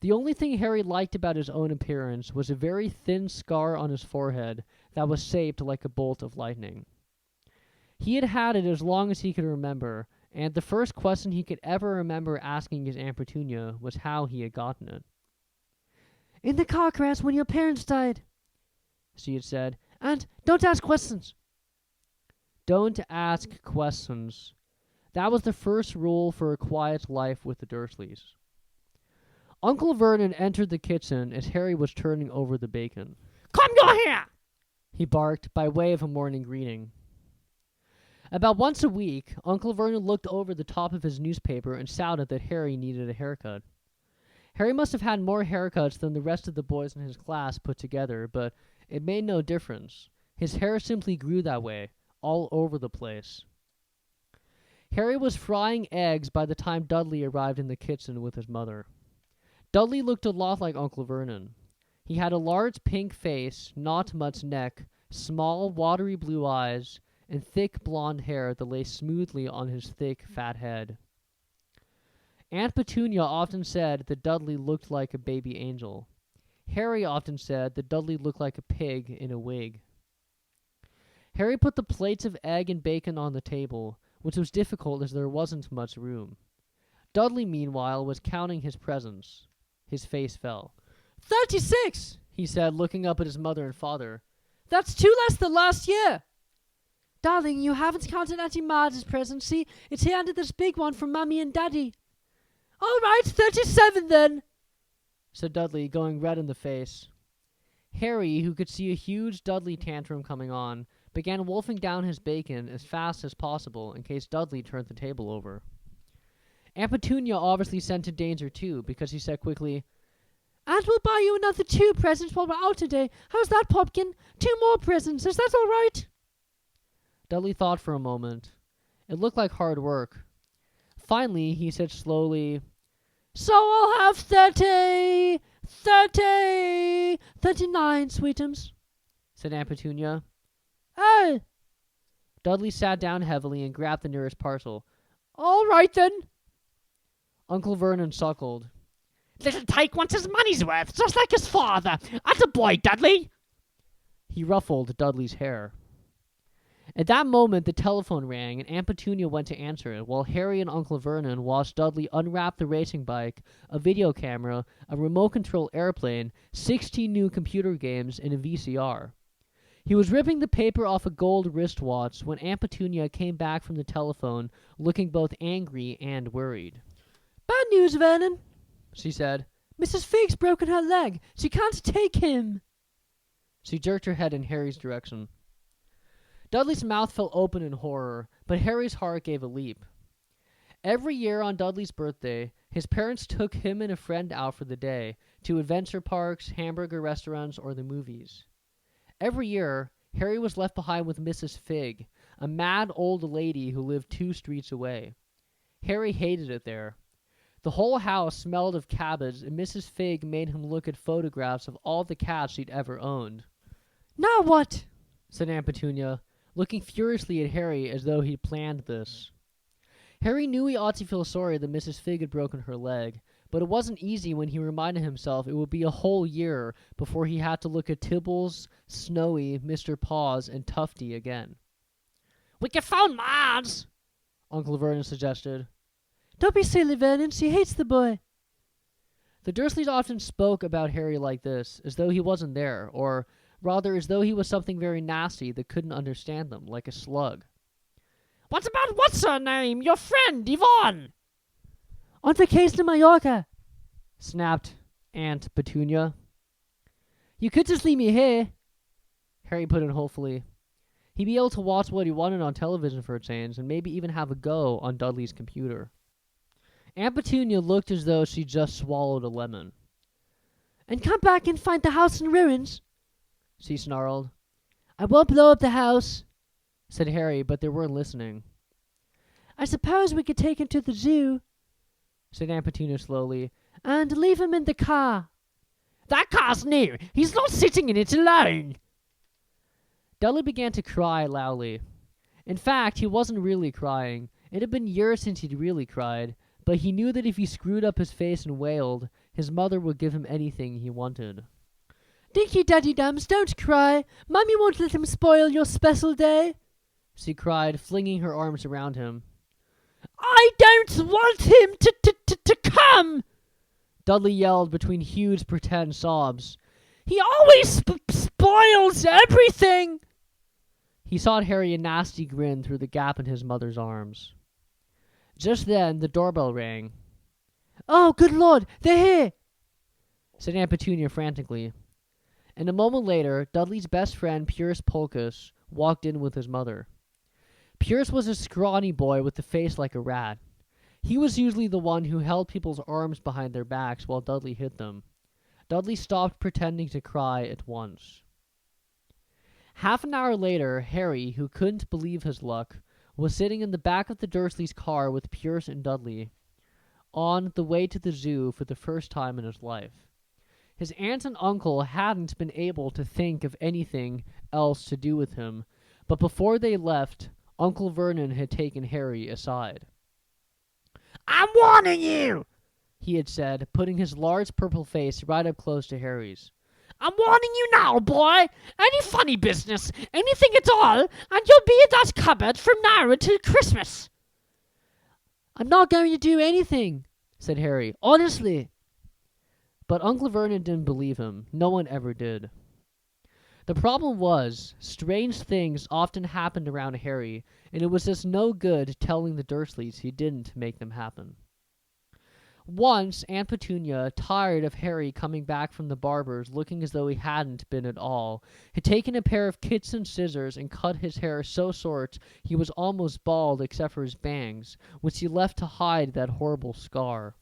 A: The only thing Harry liked about his own appearance was a very thin scar on his forehead that was shaped like a bolt of lightning. He had had it as long as he could remember, and the first question he could ever remember asking his Aunt Petunia was how he had gotten it.
B: "In the car crash when your parents died," she had said. "And don't ask questions."
A: Don't ask questions. That was the first rule for a quiet life with the Dursleys. Uncle Vernon entered the kitchen as Harry was turning over the bacon.
B: "Come your here!"
A: he barked by way of a morning greeting. About once a week, Uncle Vernon looked over the top of his newspaper and shouted that Harry needed a haircut. Harry must have had more haircuts than the rest of the boys in his class put together, but it made no difference. His hair simply grew that way, all over the place. Harry was frying eggs by the time Dudley arrived in the kitchen with his mother. Dudley looked a lot like Uncle Vernon. He had a large pink face, not much neck, small watery blue eyes, and thick blonde hair that lay smoothly on his thick, fat head. Aunt Petunia often said that Dudley looked like a baby angel. Harry often said that Dudley looked like a pig in a wig. Harry put the plates of egg and bacon on the table, which was difficult as there wasn't much room. Dudley, meanwhile, was counting his presents. His face fell.
B: 36,
A: he said, looking up at his mother and father.
B: "That's 2 less than last year." "Darling, you haven't counted Auntie Marge's present. See, it's here under this big one from Mummy and Daddy." "All right, 37 then,"
A: said Dudley, going red in the face. Harry, who could see a huge Dudley tantrum coming on, began wolfing down his bacon as fast as possible in case Dudley turned the table over. Aunt Petunia obviously scented danger too, because he said quickly,
B: "Aunt will buy you another 2 presents while we're out today. How's that, Pumpkin? 2 more presents. Is that all right?"
A: Dudley thought for a moment. It looked like hard work. Finally, he said slowly,
B: "So I'll have 39, sweetums,"
A: said Aunt Petunia.
B: "Oh."
A: Dudley sat down heavily and grabbed the nearest parcel.
B: "All right then."
A: Uncle Vernon chuckled.
B: "Little Tyke wants his money's worth, just like his father. Attaboy, Dudley."
A: He ruffled Dudley's hair. At that moment, the telephone rang, and Aunt Petunia went to answer it, while Harry and Uncle Vernon watched Dudley unwrap the racing bike, a video camera, a remote-control airplane, 16 new computer games, and a VCR. He was ripping the paper off a gold wristwatch when Aunt Petunia came back from the telephone, looking both angry and worried.
B: "Bad news, Vernon,"
A: she said.
B: "Mrs. Fig's broken her leg. She can't take him."
A: She jerked her head in Harry's direction. Dudley's mouth fell open in horror, but Harry's heart gave a leap. Every year on Dudley's birthday, his parents took him and a friend out for the day, to adventure parks, hamburger restaurants, or the movies. Every year, Harry was left behind with Mrs. Fig, a mad old lady who lived 2 streets away. Harry hated it there. The whole house smelled of cabbage, and Mrs. Fig made him look at photographs of all the cats she'd ever owned.
B: "Now what?"
A: said Aunt Petunia, looking furiously at Harry as though he'd planned this. Harry knew he ought to feel sorry that Mrs. Fig had broken her leg, but it wasn't easy when he reminded himself it would be a whole year before he had to look at Tibbles, Snowy, Mr. Paws, and Tufty again.
B: "We can phone Marge,"
A: Uncle Vernon suggested.
B: "Don't be silly, Vernon. She hates the boy."
A: The Dursleys often spoke about Harry like this, as though he wasn't there, or rather as though he was something very nasty that couldn't understand them, like a slug.
B: "What about what's-her-name, your friend, Yvonne?"
A: "On vacation in Mallorca," snapped Aunt Petunia. "You could just leave me here," Harry put in hopefully. He'd be able to watch what he wanted on television for a change, and maybe even have a go on Dudley's computer. Aunt Petunia looked as though she just swallowed a lemon.
B: And come back and find the house in ruins, she snarled. I won't blow up the house, said Harry, but they weren't listening. I suppose we could take him to the zoo, said Aunt Petunia slowly, and leave him in the car. That car's new. He's not sitting in it alone. Dudley began to cry loudly. In fact, he wasn't really crying. It had been years since he'd really cried, but he knew that if he screwed up his face and wailed, his mother would give him anything he wanted. Dinky Daddy Dums, don't cry. Mummy won't let him spoil your special day, she cried, flinging her arms around him. I don't want him to come, Dudley yelled between huge pretend sobs. He always spoils everything. He saw Harry a nasty grin through the gap in his mother's arms. Just then, the doorbell rang. Oh, good Lord, they're here, said Aunt Petunia frantically. And a moment later, Dudley's best friend, Pyrrhus Polkus, walked in with his mother. Pyrrhus was a scrawny boy with a face like a rat. He was usually the one who held people's arms behind their backs while Dudley hit them. Dudley stopped pretending to cry at once. Half an hour later, Harry, who couldn't believe his luck, was sitting in the back of the Dursleys' car with Pyrrhus and Dudley, on the way to the zoo for the first time in his life. His aunt and uncle hadn't been able to think of anything else to do with him, but before they left, Uncle Vernon had taken Harry aside. I'm warning you, he had said, putting his large purple face right up close to Harry's. I'm warning you now, boy. Any funny business, anything at all, and you'll be in that cupboard from now until Christmas. I'm not going to do anything, said Harry. Honestly. But Uncle Vernon didn't believe him. No one ever did. The problem was, strange things often happened around Harry, and it was just no good telling the Dursleys he didn't make them happen. Once, Aunt Petunia, tired of Harry coming back from the barber's looking as though he hadn't been at all, had taken a pair of kits and scissors and cut his hair so short he was almost bald except for his bangs, which he left to hide that horrible scar.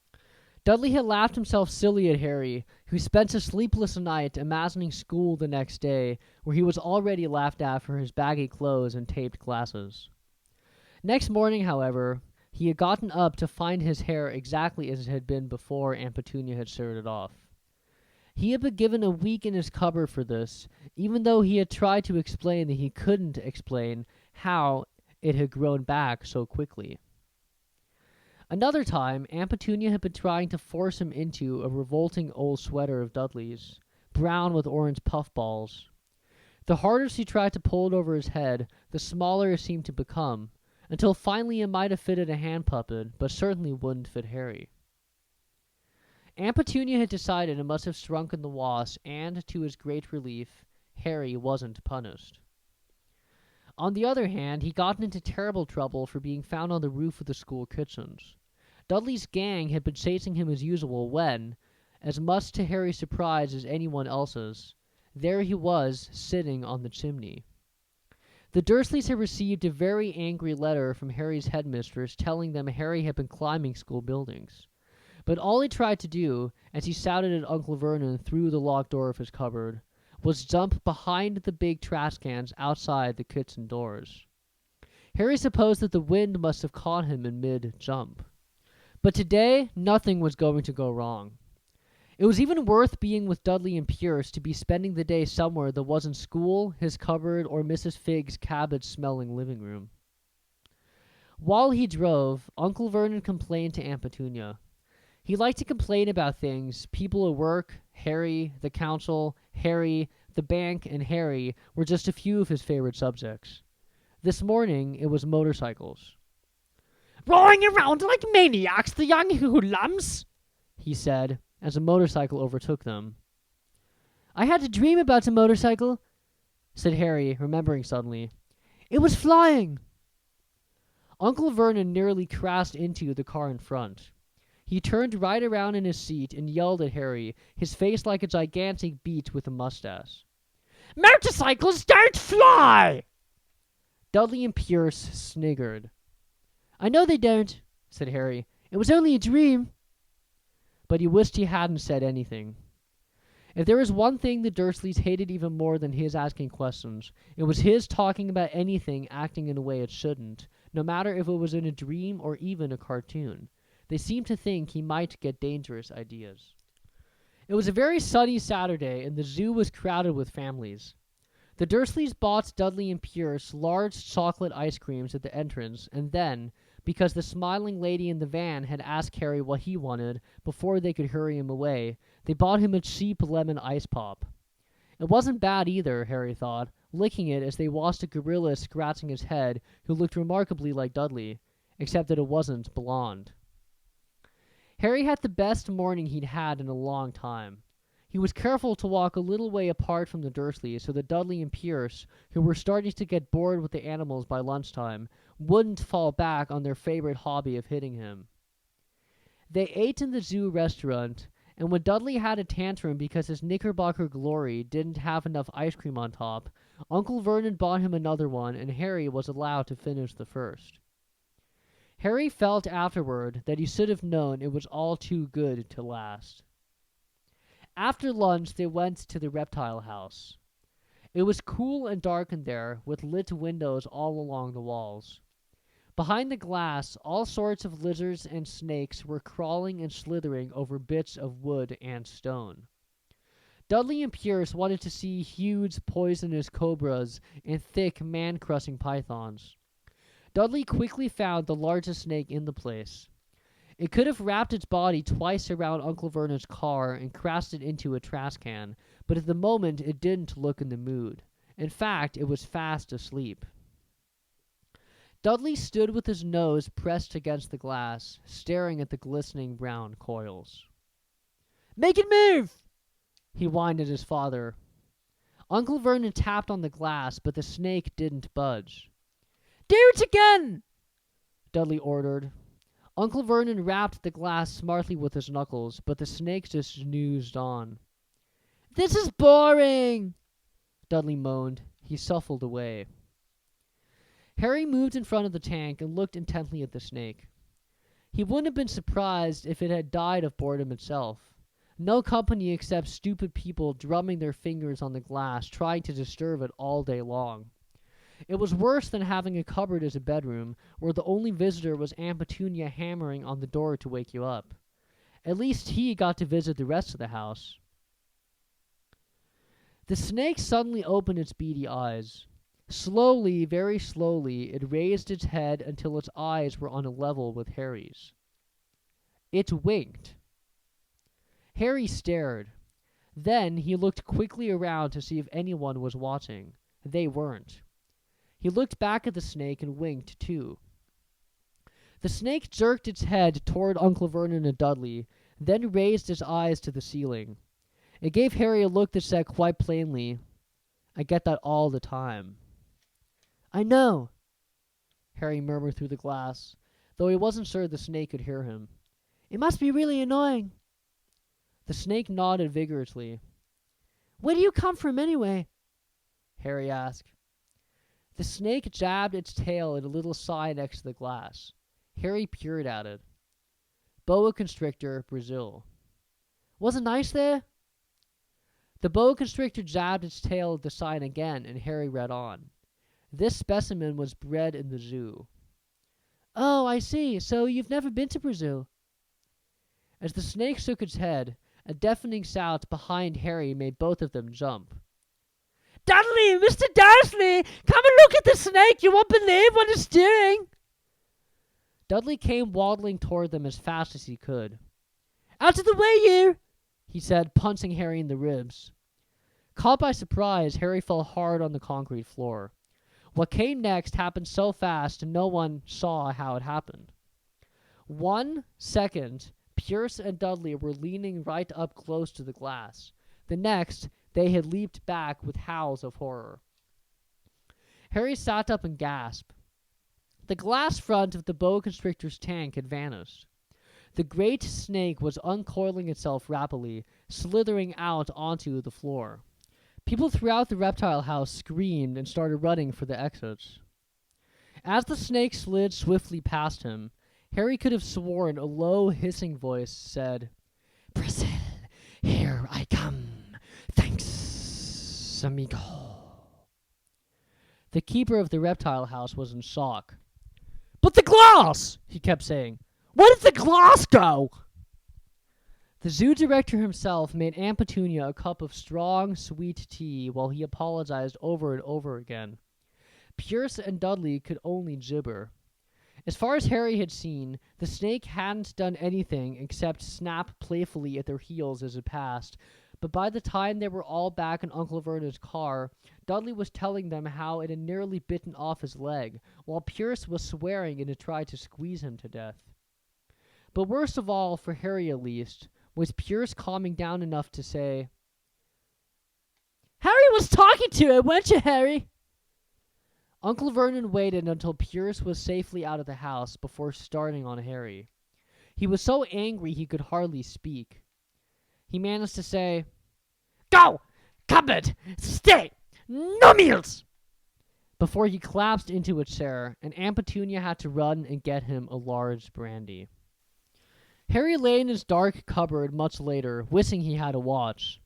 B: Dudley had laughed himself silly at Harry, who spent a sleepless night imagining school the next day, where he was already laughed at for his baggy clothes and taped glasses. Next morning, however, he had gotten up to find his hair exactly as it had been before Aunt Petunia had sheared it off. He had been given a week in his cupboard for this, even though he had tried to explain that he couldn't explain how it had grown back so quickly. Another time, Aunt Petunia had been trying to force him into a revolting old sweater of Dudley's, brown with orange puffballs. The harder she tried to pull it over his head, the smaller it seemed to become, until finally it might have fitted a hand puppet, but certainly wouldn't fit Harry. Aunt Petunia had decided it must have shrunken the wash, and, to his great relief, Harry wasn't punished. On the other hand, he got into terrible trouble for being found on the roof of the school kitchens. Dudley's gang had been chasing him as usual when, as much to Harry's surprise as anyone else's, there he was, sitting on the chimney. The Dursleys had received a very angry letter from Harry's headmistress telling them Harry had been climbing school buildings. But all he tried to do, as he shouted at Uncle Vernon through the locked door of his cupboard, was jump behind the big trash cans outside the kitchen doors. Harry supposed that the wind must have caught him in mid-jump. But today, nothing was going to go wrong. It was even worth being with Dudley and Pyrrhus to be spending the day somewhere that wasn't school, his cupboard, or Mrs. Figg's cabbage-smelling living room. While he drove, Uncle Vernon complained to Aunt Petunia. He liked to complain about things. People at work, Harry, the council, Harry, the bank, and Harry were just a few of his favorite subjects. This morning, it was motorcycles. Roaring around like maniacs, the young hoodlums, he said, as a motorcycle overtook them. I had a dream about a motorcycle, said Harry, remembering suddenly. It was flying. Uncle Vernon nearly crashed into the car in front. He turned right around in his seat and yelled at Harry, his face like a gigantic beet with a mustache. Motorcycles don't fly! Dudley and Pyrrhus sniggered. I know they don't, said Harry. It was only a dream. But he wished he hadn't said anything.
A: If there was one thing the Dursleys hated even more than his asking questions, it was his talking about anything acting in a way it shouldn't, no matter if it was in a dream or even a cartoon. They seemed to think he might get dangerous ideas. It was a very sunny Saturday, and the zoo was crowded with families. The Dursleys bought Dudley and Pierce large chocolate ice creams at the entrance, and then, because the smiling lady in the van had asked Harry what he wanted before they could hurry him away, they bought him a cheap lemon ice pop. It wasn't bad either, Harry thought, licking it as they watched a gorilla scratching his head who looked remarkably like Dudley, except that it wasn't blonde. Harry had the best morning he'd had in a long time. He was careful to walk a little way apart from the Dursleys so that Dudley and Pierce, who were starting to get bored with the animals by lunchtime, wouldn't fall back on their favorite hobby of hitting him. They ate in the zoo restaurant, and when Dudley had a tantrum because his Knickerbocker Glory didn't have enough ice cream on top, Uncle Vernon bought him another one, and Harry was allowed to finish the first. Harry felt afterward that he should have known it was all too good to last. After lunch, they went to the reptile house. It was cool and dark in there, with lit windows all along the walls. Behind the glass, all sorts of lizards and snakes were crawling and slithering over bits of wood and stone. Dudley and Pierce wanted to see huge, poisonous cobras and thick, man-crushing pythons. Dudley quickly found the largest snake in the place. It could have wrapped its body twice around Uncle Vernon's car and crashed it into a trash can, but at the moment it didn't look in the mood. In fact, it was fast asleep. Dudley stood with his nose pressed against the glass, staring at the glistening brown coils.
B: "Make it move!"
A: he whined at his father. Uncle Vernon tapped on the glass, but the snake didn't budge.
B: "Do it again!"
A: Dudley ordered. Uncle Vernon rapped the glass smartly with his knuckles, but the snake just snoozed on.
B: "This is boring!"
A: Dudley moaned. He shuffled away. Harry moved in front of the tank and looked intently at the snake. He wouldn't have been surprised if it had died of boredom itself. No company except stupid people drumming their fingers on the glass, trying to disturb it all day long. It was worse than having a cupboard as a bedroom, where the only visitor was Aunt Petunia hammering on the door to wake you up. At least he got to visit the rest of the house. The snake suddenly opened its beady eyes. Slowly, very slowly, it raised its head until its eyes were on a level with Harry's. It winked. Harry stared. Then he looked quickly around to see if anyone was watching. They weren't. He looked back at the snake and winked, too. The snake jerked its head toward Uncle Vernon and Dudley, then raised its eyes to the ceiling. It gave Harry a look that said quite plainly, "I get that all the time."
B: "I know,"
A: Harry murmured through the glass, though he wasn't sure the snake could hear him.
B: "It must be really annoying."
A: The snake nodded vigorously.
B: "Where do you come from, anyway?"
A: Harry asked. The snake jabbed its tail at a little sign next to the glass. Harry peered at it. Boa constrictor, Brazil.
B: "Was it nice there?"
A: The boa constrictor jabbed its tail at the sign again, and Harry read on. This specimen was bred in the zoo.
B: "Oh, I see. So you've never been to Brazil?"
A: As the snake shook its head, a deafening sound behind Harry made both of them jump.
B: "Dudley! Mr. Dursley! Come and look at the snake! You won't believe what it's doing!"
A: Dudley came waddling toward them as fast as he could.
B: "Out of the way, you!"
A: he said, punching Harry in the ribs. Caught by surprise, Harry fell hard on the concrete floor. What came next happened so fast no one saw how it happened. 1 second, Pierce and Dudley were leaning right up close to the glass. The next, they had leaped back with howls of horror. Harry sat up and gasped. The glass front of the boa constrictor's tank had vanished. The great snake was uncoiling itself rapidly, slithering out onto the floor. People throughout the reptile house screamed and started running for the exits. As the snake slid swiftly past him, Harry could have sworn a low, hissing voice said, "Brazil, here I come. amigo. The keeper of the reptile house was in shock.
B: But the glass! He kept saying. Where did the glass go?
A: The zoo director himself made Aunt Petunia a cup of strong, sweet tea while he apologized over and over again. Pierce and Dudley could only gibber. As far as Harry had seen, the snake hadn't done anything except snap playfully at their heels as it passed, but by the time they were all back in Uncle Vernon's car, Dudley was telling them how it had nearly bitten off his leg, while Pierce was swearing it had tried to squeeze him to death. But worst of all, for Harry at least, was Pierce calming down enough to say,
B: Harry was talking to it, weren't you, Harry?
A: Uncle Vernon waited until Pierce was safely out of the house before starting on Harry. He was so angry he could hardly speak. He managed to say,
B: Go! Cupboard! Stay! No meals!
A: Before he collapsed into a chair, and Aunt Petunia had to run and get him a large brandy. Harry lay in his dark cupboard much later, wishing he had a watch.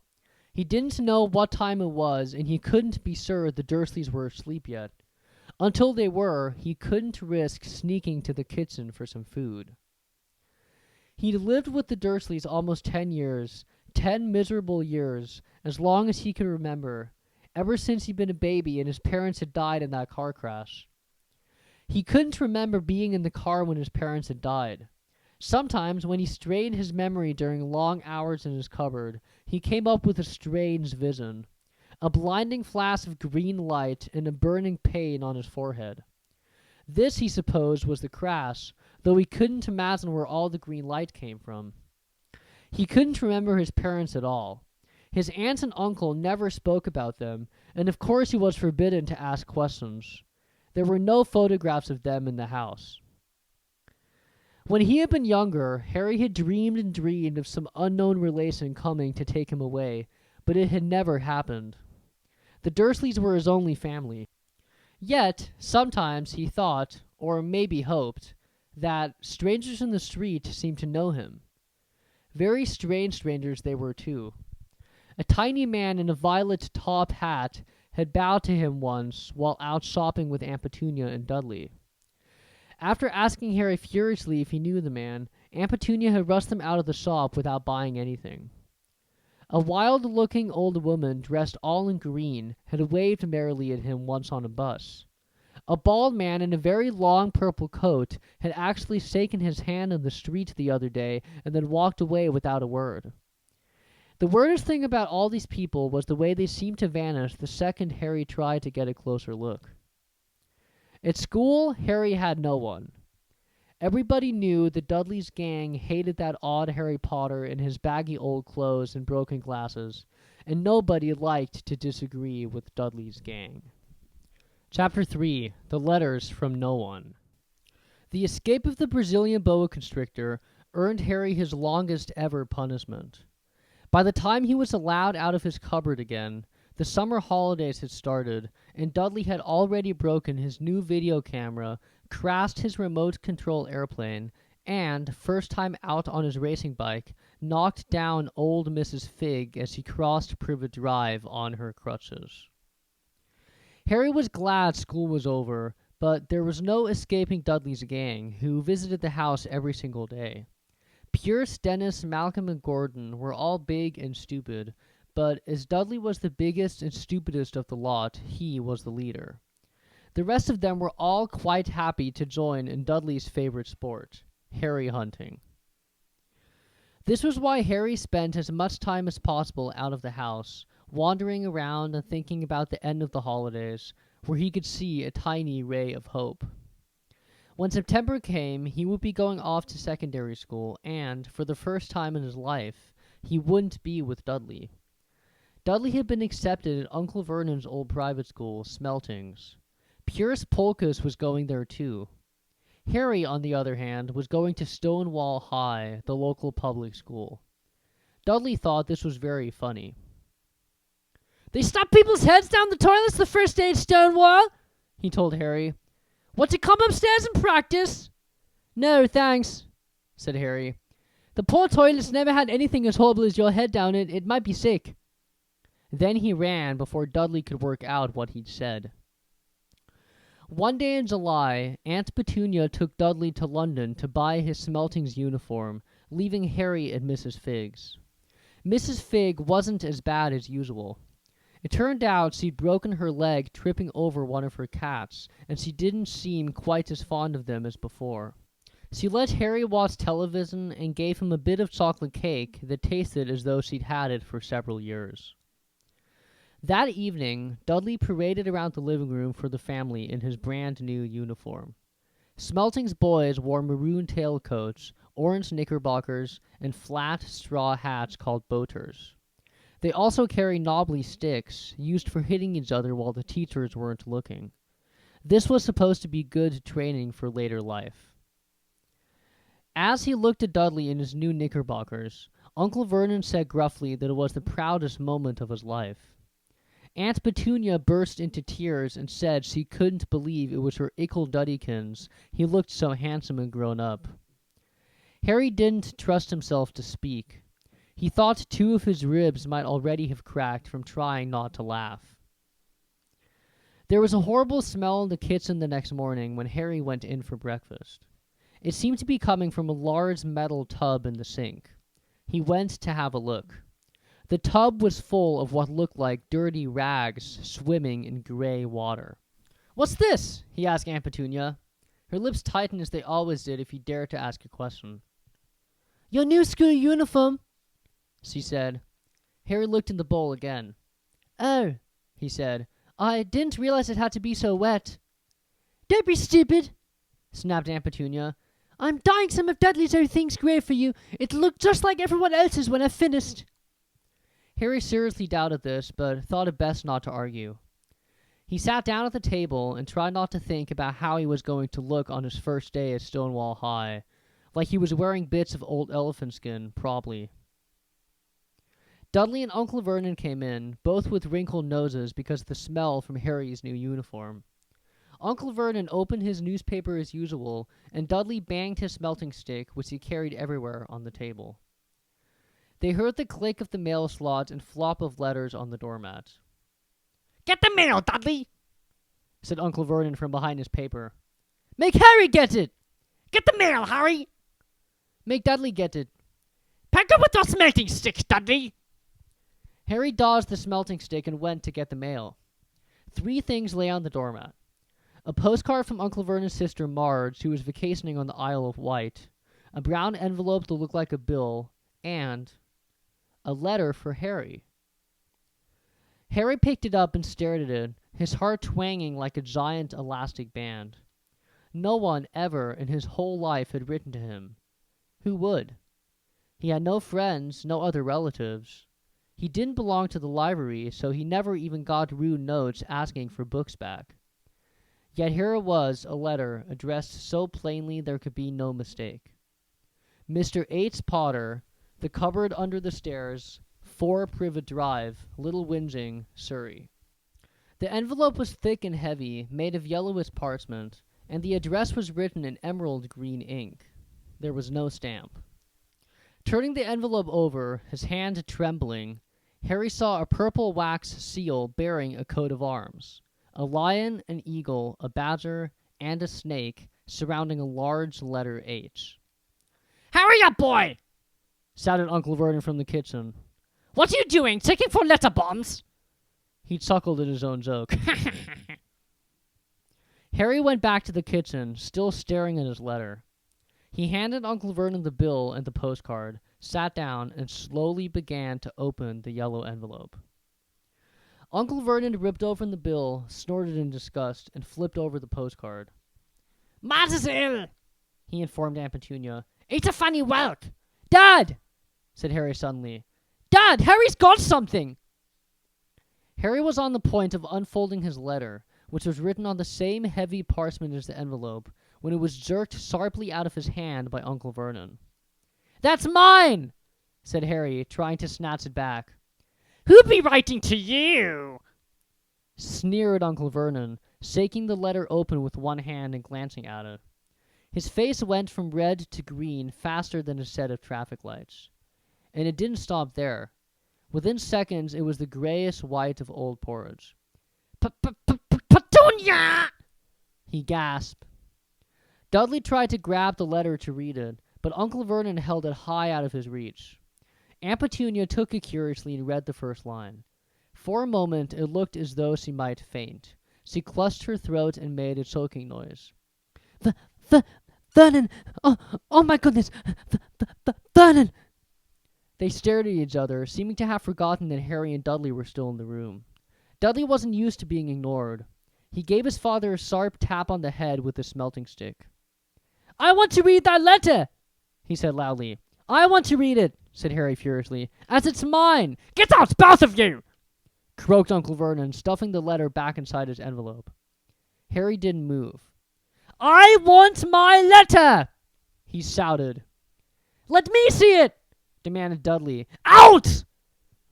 A: He didn't know what time it was, and he couldn't be sure the Dursleys were asleep yet. Until they were, he couldn't risk sneaking to the kitchen for some food. He'd lived with the Dursleys almost 10 years, 10 miserable years, as long as he could remember, ever since he'd been a baby and his parents had died in that car crash. He couldn't remember being in the car when his parents had died. Sometimes, when he strained his memory during long hours in his cupboard, he came up with a strange vision. A blinding flash of green light and a burning pain on his forehead. This, he supposed, was the crash, though he couldn't imagine where all the green light came from. He couldn't remember his parents at all. His aunt and uncle never spoke about them, and of course he was forbidden to ask questions. There were no photographs of them in the house. When he had been younger, Harry had dreamed and dreamed of some unknown relation coming to take him away, but it had never happened. The Dursleys were his only family. Yet, sometimes he thought, or maybe hoped, that strangers in the street seemed to know him. Very strange strangers they were, too. A tiny man in a violet top hat had bowed to him once while out shopping with Aunt Petunia and Dudley. After asking Harry furiously if he knew the man, Aunt Petunia had rushed him out of the shop without buying anything. A wild-looking old woman dressed all in green had waved merrily at him once on a bus. A bald man in a very long purple coat had actually shaken his hand in the street the other day and then walked away without a word. The weirdest thing about all these people was the way they seemed to vanish the second Harry tried to get a closer look. At school, Harry had no one. Everybody knew the Dudley's gang hated that odd Harry Potter in his baggy old clothes and broken glasses, and nobody liked to disagree with Dudley's gang. Chapter 3. The Letters from No One. The escape of the Brazilian boa constrictor earned Harry his longest ever punishment. By the time he was allowed out of his cupboard again, the summer holidays had started, and Dudley had already broken his new video camera, crashed his remote control airplane, and, first time out on his racing bike, knocked down old Mrs. Figg as she crossed Privet Drive on her crutches. Harry was glad school was over, but there was no escaping Dudley's gang, who visited the house every single day. Pierce, Dennis, Malcolm, and Gordon were all big and stupid, but as Dudley was the biggest and stupidest of the lot, he was the leader. The rest of them were all quite happy to join in Dudley's favorite sport, Harry hunting. This was why Harry spent as much time as possible out of the house, wandering around and thinking about the end of the holidays, where he could see a tiny ray of hope. When September came, he would be going off to secondary school, and, for the first time in his life, he wouldn't be with Dudley. Dudley had been accepted at Uncle Vernon's old private school, Smeltings. Pierce Polkus was going there too. Harry, on the other hand, was going to Stonewall High, the local public school. Dudley thought this was very funny.
B: They stuff people's heads down the toilets the first day at Stonewall, he told Harry. Want to come upstairs and practice?
A: No, thanks, said Harry. The poor toilet's never had anything as horrible as your head down it. It might be sick. Then he ran before Dudley could work out what he'd said. One day in July, Aunt Petunia took Dudley to London to buy his Smeltings uniform, leaving Harry at Mrs. Figg's. Mrs. Figg wasn't as bad as usual. It turned out she'd broken her leg tripping over one of her cats, and she didn't seem quite as fond of them as before. She let Harry watch television and gave him a bit of chocolate cake that tasted as though she'd had it for several years. That evening, Dudley paraded around the living room for the family in his brand-new uniform. Smelting's boys wore maroon tailcoats, orange knickerbockers, and flat straw hats called boaters. They also carry knobbly sticks, used for hitting each other while the teachers weren't looking. This was supposed to be good training for later life. As he looked at Dudley in his new knickerbockers, Uncle Vernon said gruffly that it was the proudest moment of his life. Aunt Petunia burst into tears and said she couldn't believe it was her Ickle Duddykins. He looked so handsome and grown up. Harry didn't trust himself to speak. He thought 2 of his ribs might already have cracked from trying not to laugh. There was a horrible smell in the kitchen the next morning when Harry went in for breakfast. It seemed to be coming from a large metal tub in the sink. He went to have a look. The tub was full of what looked like dirty rags swimming in gray water. "What's this?" he asked Aunt Petunia. Her lips tightened as they always did if he dared to ask a question. "Your new school uniform," she said. Harry looked in the bowl again. "Oh," he said. "I didn't realize it had to be so wet." "Don't be stupid," snapped Aunt Petunia. "I'm dyeing some of Dudley's old things grey for you. It'll look just like everyone else's when I've finished." Harry seriously doubted this, but thought it best not to argue. He sat down at the table and tried not to think about how he was going to look on his first day at Stonewall High, like he was wearing bits of old elephant skin, probably. Dudley and Uncle Vernon came in, both with wrinkled noses because of the smell from Harry's new uniform. Uncle Vernon opened his newspaper as usual, and Dudley banged his smelting stick, which he carried everywhere, on the table. They heard the click of the mail slot and flop of letters on the doormat. "Get the mail, Dudley," said Uncle Vernon from behind his paper. "Make Harry get it." "Get the mail, Harry." "Make Dudley get it." "Pack up with your smelting sticks, Dudley." Harry dodged the smelting stick and went to get the mail. 3 things lay on the doormat. A postcard from Uncle Vernon's sister Marge, who was vacationing on the Isle of Wight, a brown envelope that looked like a bill, and a letter for Harry. Harry picked it up and stared at it, his heart twanging like a giant elastic band. No one ever in his whole life had written to him. Who would? He had no friends, no other relatives. He didn't belong to the library, so he never even got rude notes asking for books back. Yet here it was, a letter, addressed so plainly there could be no mistake. Mr. H. Potter, The Cupboard Under the Stairs, 4 Privet Drive, Little Whinging, Surrey. The envelope was thick and heavy, made of yellowish parchment, and the address was written in emerald green ink. There was no stamp. Turning the envelope over, his hand trembling, Harry saw a purple wax seal bearing a coat of arms. A lion, an eagle, a badger, and a snake surrounding a large letter H. "Hurry up, boy!" shouted Uncle Vernon from the kitchen. "What are you doing, checking for letter bombs?" He chuckled at his own joke. Harry went back to the kitchen, still staring at his letter. He handed Uncle Vernon the bill and the postcard, sat down, and slowly began to open the yellow envelope. Uncle Vernon ripped open the bill, snorted in disgust, and flipped over the postcard. "Matt is ill," he informed Aunt Petunia. "It's a funny whelk." "Dad!" said Harry suddenly. "Dad, Harry's got something!" Harry was on the point of unfolding his letter, which was written on the same heavy parchment as the envelope, when it was jerked sharply out of his hand by Uncle Vernon. "That's mine!" said Harry, trying to snatch it back. "Who'd be writing to you?" sneered Uncle Vernon, shaking the letter open with one hand and glancing at it. His face went from red to green faster than a set of traffic lights. And it didn't stop there. Within seconds, it was the grayish white of old porridge.
B: Petunia!
A: He gasped. Dudley tried to grab the letter to read it, but Uncle Vernon held it high out of his reach. Aunt Petunia took it curiously and read the first line. For a moment, it looked as though she might faint. She clutched her throat and made a choking noise.
B: Vernon! Oh my goodness! Vernon!
A: They stared at each other, seeming to have forgotten that Harry and Dudley were still in the room. Dudley wasn't used to being ignored. He gave his father a sharp tap on the head with a smelting stick.
B: I want to read that letter!
A: He said loudly. I want to read it, said Harry furiously, as it's mine.
B: Get out, both of you!
A: Croaked Uncle Vernon, stuffing the letter back inside his envelope. Harry didn't move.
B: I want my letter!
A: He shouted.
B: Let me see it!
A: Demanded Dudley.
B: Out!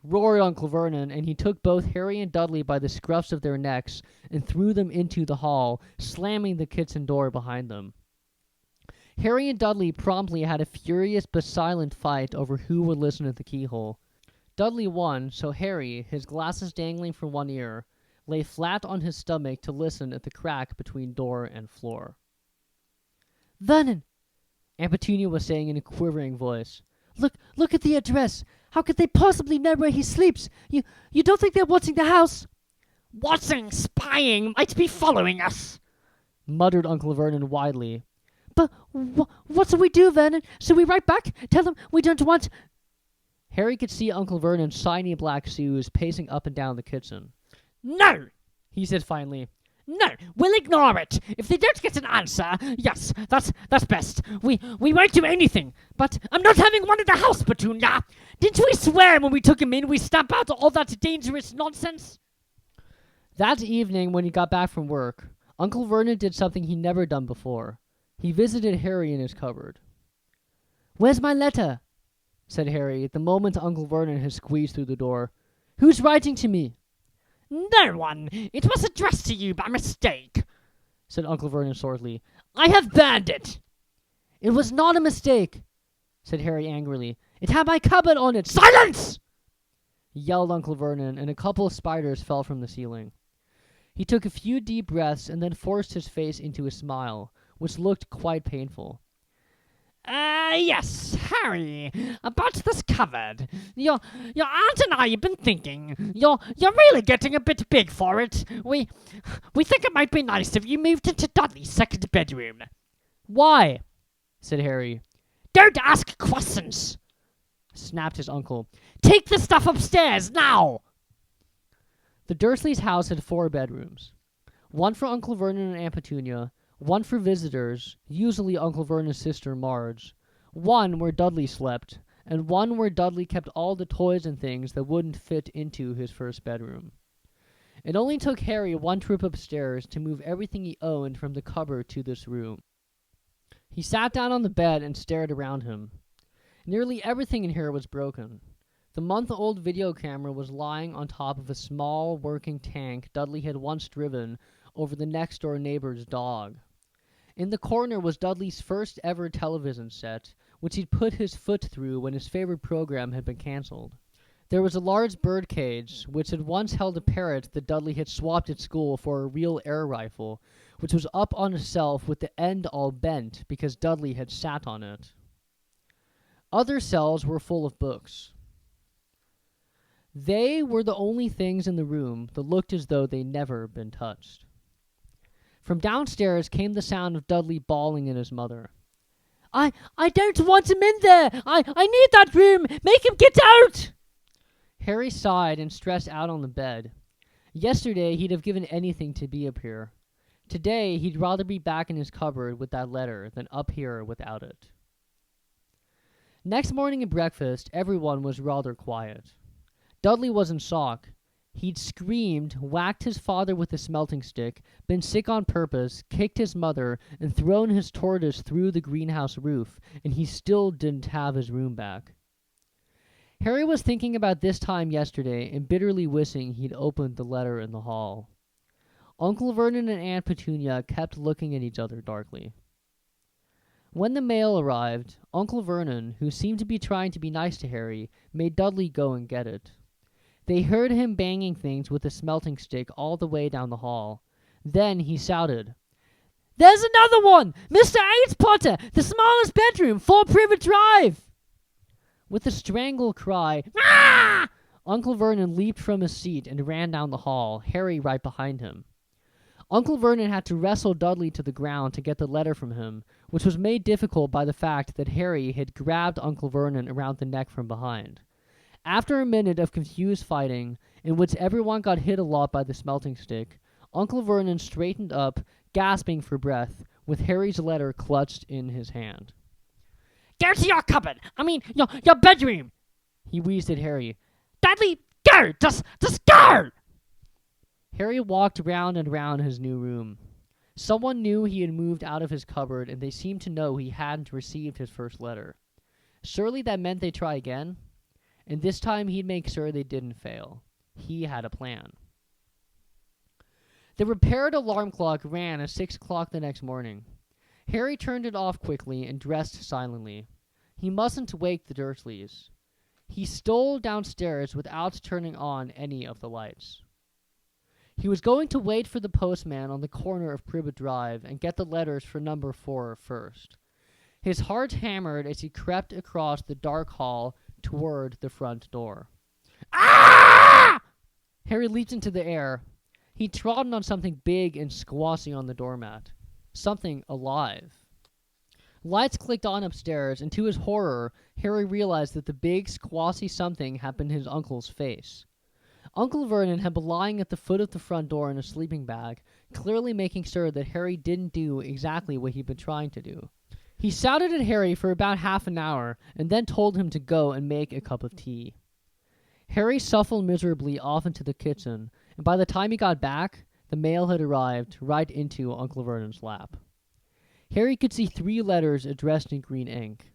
A: Roared Uncle Vernon, and he took both Harry and Dudley by the scruffs of their necks and threw them into the hall, slamming the kitchen door behind them. Harry and Dudley promptly had a furious but silent fight over who would listen at the keyhole. Dudley won, so Harry, his glasses dangling from one ear, lay flat on his stomach to listen at the crack between door and floor.
B: Vernon,
A: Aunt Petunia was saying in a quivering voice.
B: Look at the address. How could they possibly know where he sleeps? You don't think they're watching the house? Watching, spying, might be following us,
A: muttered Uncle Vernon widely.
B: But what shall we do, Vernon? Shall we write back? Tell them we don't want...
A: Harry could see Uncle Vernon's shiny black shoes pacing up and down the kitchen.
B: No,
A: he said finally.
B: No, we'll ignore it. If they don't get an answer, yes, that's best. We won't do anything. But I'm not having one in the house, Petunia. Didn't we swear when we took him in we stamp out all that dangerous nonsense?
A: That evening, when he got back from work, Uncle Vernon did something he'd never done before. He visited Harry in his cupboard.
B: Where's my letter?
A: Said Harry, the moment Uncle Vernon had squeezed through the door. Who's writing to me?
B: No one. It was addressed to you by mistake,
A: said Uncle Vernon shortly.
B: I have burned it.
A: It was not a mistake, said Harry angrily. It had my cupboard on it.
B: Silence!
A: Yelled Uncle Vernon, and a couple of spiders fell from the ceiling. He took a few deep breaths and then forced his face into a smile, which looked quite painful.
B: Yes, Harry, about this cupboard. Your aunt and I have been thinking. You're really getting a bit big for it. We think it might be nice if you moved into Dudley's second bedroom.
A: Why? Said Harry.
B: Don't ask questions,
A: snapped his uncle.
B: Take the stuff upstairs, now!
A: The Dursleys' house had 4 bedrooms. One for Uncle Vernon and Aunt Petunia, one for visitors, usually Uncle Vernon's sister Marge, one where Dudley slept, and one where Dudley kept all the toys and things that wouldn't fit into his first bedroom. It only took Harry one trip upstairs to move everything he owned from the cupboard to this room. He sat down on the bed and stared around him. Nearly everything in here was broken. The month-old video camera was lying on top of a small working tank Dudley had once driven over the next-door neighbor's dog. In the corner was Dudley's first ever television set, which he'd put his foot through when his favorite program had been cancelled. There was a large bird cage, which had once held a parrot that Dudley had swapped at school for a real air rifle, which was up on a shelf with the end all bent because Dudley had sat on it. Other shelves were full of books. They were the only things in the room that looked as though they'd never been touched. From downstairs came the sound of Dudley bawling at his mother.
B: I don't want him in there! I need that room! Make him get out!
A: Harry sighed and stretched out on the bed. Yesterday he'd have given anything to be up here. Today he'd rather be back in his cupboard with that letter than up here without it. Next morning at breakfast, everyone was rather quiet. Dudley was in shock. He'd screamed, whacked his father with a smelting stick, been sick on purpose, kicked his mother, and thrown his tortoise through the greenhouse roof, and he still didn't have his room back. Harry was thinking about this time yesterday and bitterly wishing he'd opened the letter in the hall. Uncle Vernon and Aunt Petunia kept looking at each other darkly. When the mail arrived, Uncle Vernon, who seemed to be trying to be nice to Harry, made Dudley go and get it. They heard him banging things with a smelting stick all the way down the hall. Then he shouted, "There's another one! Mr. Aids Potter! The smallest bedroom, 4 Privet Drive!" With a strangled cry, "Ah!" Uncle Vernon leaped from his seat and ran down the hall, Harry right behind him. Uncle Vernon had to wrestle Dudley to the ground to get the letter from him, which was made difficult by the fact that Harry had grabbed Uncle Vernon around the neck from behind. After a minute of confused fighting, in which everyone got hit a lot by the smelting stick, Uncle Vernon straightened up, gasping for breath, with Harry's letter clutched in his hand.
B: "Go to your cupboard! Your bedroom!"
A: he wheezed at Harry.
B: "Dudley, go! Just go!"
A: Harry walked round and round his new room. Someone knew he had moved out of his cupboard, and they seemed to know he hadn't received his first letter. Surely that meant they'd try again? And this time he'd make sure they didn't fail. He had a plan. The repaired alarm clock ran at 6 o'clock the next morning. Harry turned it off quickly and dressed silently. He mustn't wake the Dursleys. He stole downstairs without turning on any of the lights. He was going to wait for the postman on the corner of Privet Drive and get the letters for number 4 first. His heart hammered as he crept across the dark hall toward the front door.
B: Ah!
A: Harry leaped into the air. He trodden on something big and squashy on the doormat. Something alive. Lights clicked on upstairs, and to his horror, Harry realized that the big, squashy something had been his uncle's face. Uncle Vernon had been lying at the foot of the front door in a sleeping bag, clearly making sure that Harry didn't do exactly what he'd been trying to do. He shouted at Harry for about half an hour, and then told him to go and make a cup of tea. Harry shuffled miserably off into the kitchen, and by the time he got back, the mail had arrived right into Uncle Vernon's lap. Harry could see 3 letters addressed in green ink.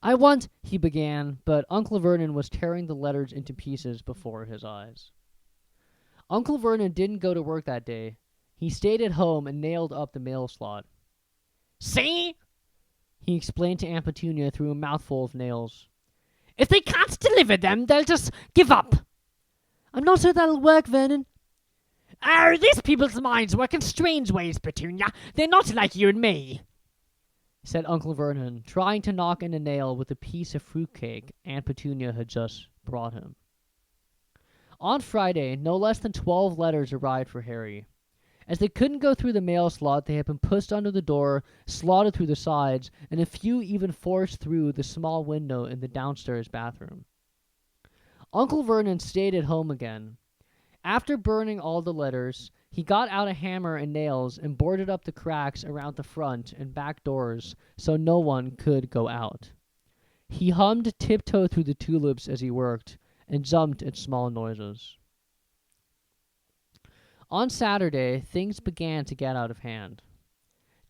A: "I want," he began, but Uncle Vernon was tearing the letters into pieces before his eyes. Uncle Vernon didn't go to work that day. He stayed at home and nailed up the mail slot.
B: "See?"
A: he explained to Aunt Petunia through a mouthful of nails.
B: "If they can't deliver them, they'll just give up."
A: "I'm not sure that'll work, Vernon."
B: "Oh, these people's minds work in strange ways, Petunia. They're not like you and me,"
A: said Uncle Vernon, trying to knock in a nail with a piece of fruitcake Aunt Petunia had just brought him. On Friday, no less than 12 letters arrived for Harry. As they couldn't go through the mail slot, they had been pushed under the door, slotted through the sides, and a few even forced through the small window in the downstairs bathroom. Uncle Vernon stayed at home again. After burning all the letters, he got out a hammer and nails and boarded up the cracks around the front and back doors so no one could go out. He hummed Tiptoe Through the Tulips as he worked and jumped at small noises. On Saturday, things began to get out of hand.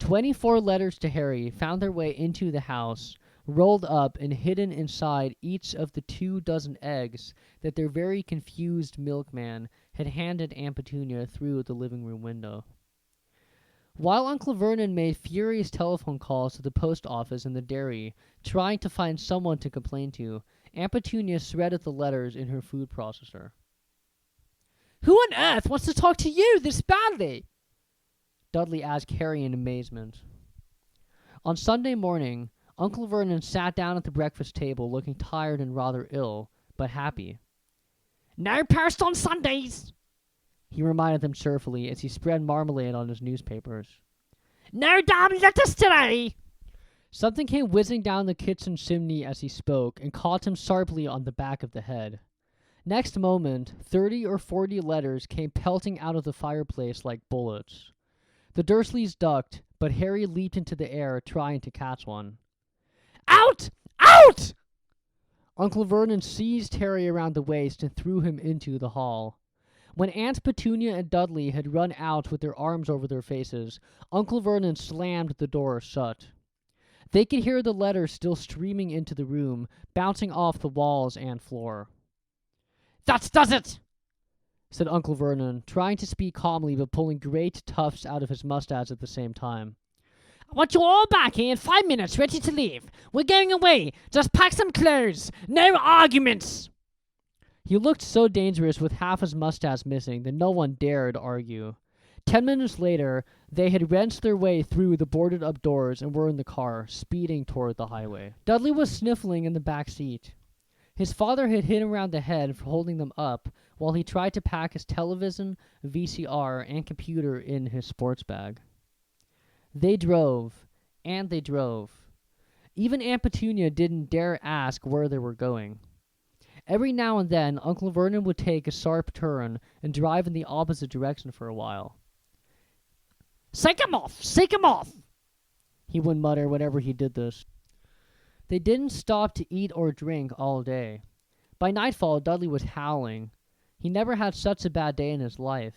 A: 24 letters to Harry found their way into the house, rolled up and hidden inside each of the 24 eggs that their very confused milkman had handed Aunt Petunia through the living room window. While Uncle Vernon made furious telephone calls to the post office and the dairy, trying to find someone to complain to, Aunt Petunia shredded the letters in her food processor.
B: "Who on earth wants to talk to you this badly?"
A: Dudley asked Harry in amazement. On Sunday morning, Uncle Vernon sat down at the breakfast table looking tired and rather ill, but happy.
B: "No post on Sundays,"
A: he reminded them cheerfully as he spread marmalade on his newspapers.
B: "No damn letters today."
A: Something came whizzing down the kitchen chimney as he spoke and caught him sharply on the back of the head. Next moment, 30 or 40 letters came pelting out of the fireplace like bullets. The Dursleys ducked, but Harry leaped into the air trying to catch one.
B: "Out! Out!"
A: Uncle Vernon seized Harry around the waist and threw him into the hall. When Aunts Petunia and Dudley had run out with their arms over their faces, Uncle Vernon slammed the door shut. They could hear the letters still streaming into the room, bouncing off the walls and floor.
B: "That does it,"
A: said Uncle Vernon, trying to speak calmly but pulling great tufts out of his mustache at the same time.
B: "I want you all back here in 5 minutes, ready to leave. We're going away. Just pack some clothes. No arguments."
A: He looked so dangerous with half his mustache missing that no one dared argue. 10 minutes later, they had wrenched their way through the boarded-up doors and were in the car, speeding toward the highway. Dudley was sniffling in the back seat. His father had hit him around the head for holding them up while he tried to pack his television, VCR, and computer in his sports bag. They drove, and they drove. Even Aunt Petunia didn't dare ask where they were going. Every now and then, Uncle Vernon would take a sharp turn and drive in the opposite direction for a while.
B: "Shake him off! Shake him off!"
A: he would mutter whenever he did this. They didn't stop to eat or drink all day. By nightfall, Dudley was howling. He never had such a bad day in his life.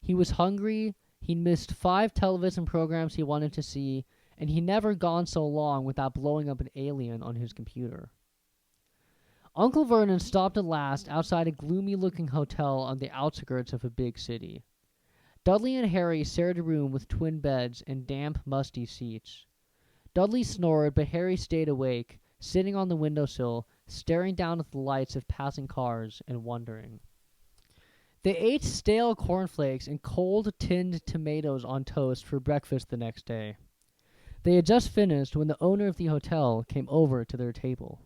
A: He was hungry, he'd missed 5 television programs he wanted to see, and he'd never gone so long without blowing up an alien on his computer. Uncle Vernon stopped at last outside a gloomy-looking hotel on the outskirts of a big city. Dudley and Harry shared a room with twin beds and damp, musty seats. Dudley snored, but Harry stayed awake, sitting on the windowsill, staring down at the lights of passing cars and wondering. They ate stale cornflakes and cold tinned tomatoes on toast for breakfast the next day. They had just finished when the owner of the hotel came over to their table.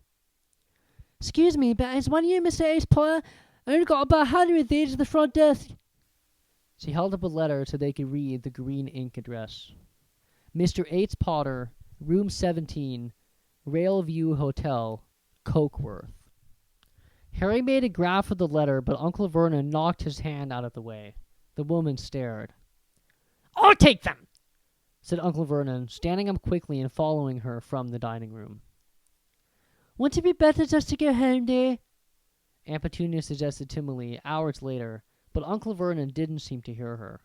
B: "Excuse me, but is one of you Mr. Ace Potter? I only got about 100 of these at the front desk."
A: She held up a letter so they could read the green ink address. Mr. H. Potter, Room 17, Railview Hotel, Cokeworth. Harry made a grab for the letter, but Uncle Vernon knocked his hand out of the way. The woman stared.
B: "I'll take them,"
A: said Uncle Vernon, standing up quickly and following her from the dining room.
B: "Wouldn't it be better just to go home, dear?"
A: Aunt Petunia suggested timidly, hours later, but Uncle Vernon didn't seem to hear her.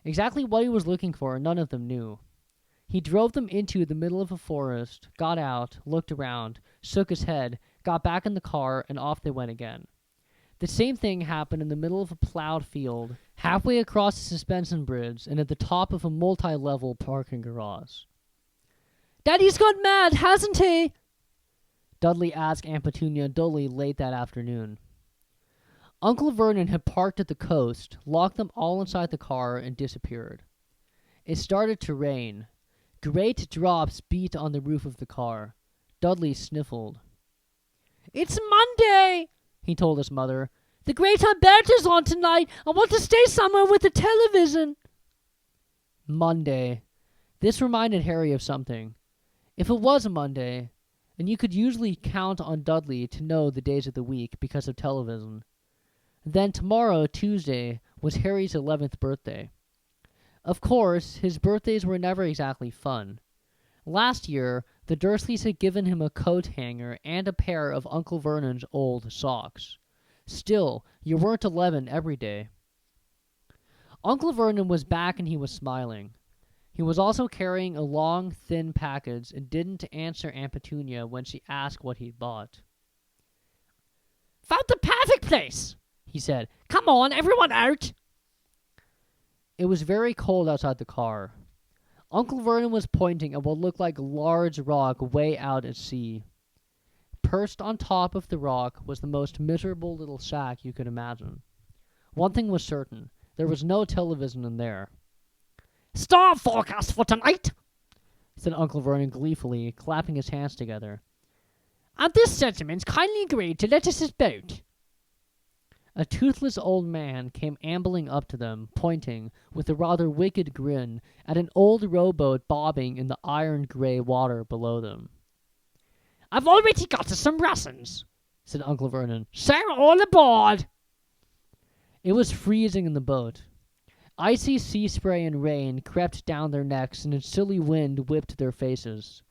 A: Exactly what he was looking for, none of them knew. He drove them into the middle of a forest, got out, looked around, shook his head, got back in the car, and off they went again. The same thing happened in the middle of a plowed field, halfway across a suspension bridge, and at the top of a multi-level parking garage.
B: "Daddy's gone mad, hasn't he?"
A: Dudley asked Aunt Petunia dully late that afternoon. Uncle Vernon had parked at the coast, locked them all inside the car, and disappeared. It started to rain. Great drops beat on the roof of the car. Dudley sniffled.
B: "It's Monday," he told his mother. "The Great Unbear's on tonight. I want to stay somewhere with the television."
A: Monday. This reminded Harry of something. If it was a Monday, and you could usually count on Dudley to know the days of the week because of television, then tomorrow, Tuesday, was Harry's 11th birthday. Of course, his birthdays were never exactly fun. Last year, the Dursleys had given him a coat hanger and a pair of Uncle Vernon's old socks. Still, you weren't 11 every day. Uncle Vernon was back and he was smiling. He was also carrying a long, thin package and didn't answer Aunt Petunia when she asked what he'd bought.
B: "Found the perfect place," he said. "Come on, everyone out."
A: It was very cold outside the car. Uncle Vernon was pointing at what looked like a large rock way out at sea. Perched on top of the rock was the most miserable little shack you could imagine. One thing was certain. There was no television in there.
B: "Star forecast for tonight,"
A: said Uncle Vernon gleefully, clapping his hands together.
B: "And this gentleman's kindly agreed to let us his boat."
A: A toothless old man came ambling up to them, pointing, with a rather wicked grin, at an old rowboat bobbing in the iron-gray water below them.
B: "I've already got us some rations," said Uncle Vernon. "So all aboard."
A: It was freezing in the boat. Icy sea spray and rain crept down their necks, and a chilly wind whipped their faces.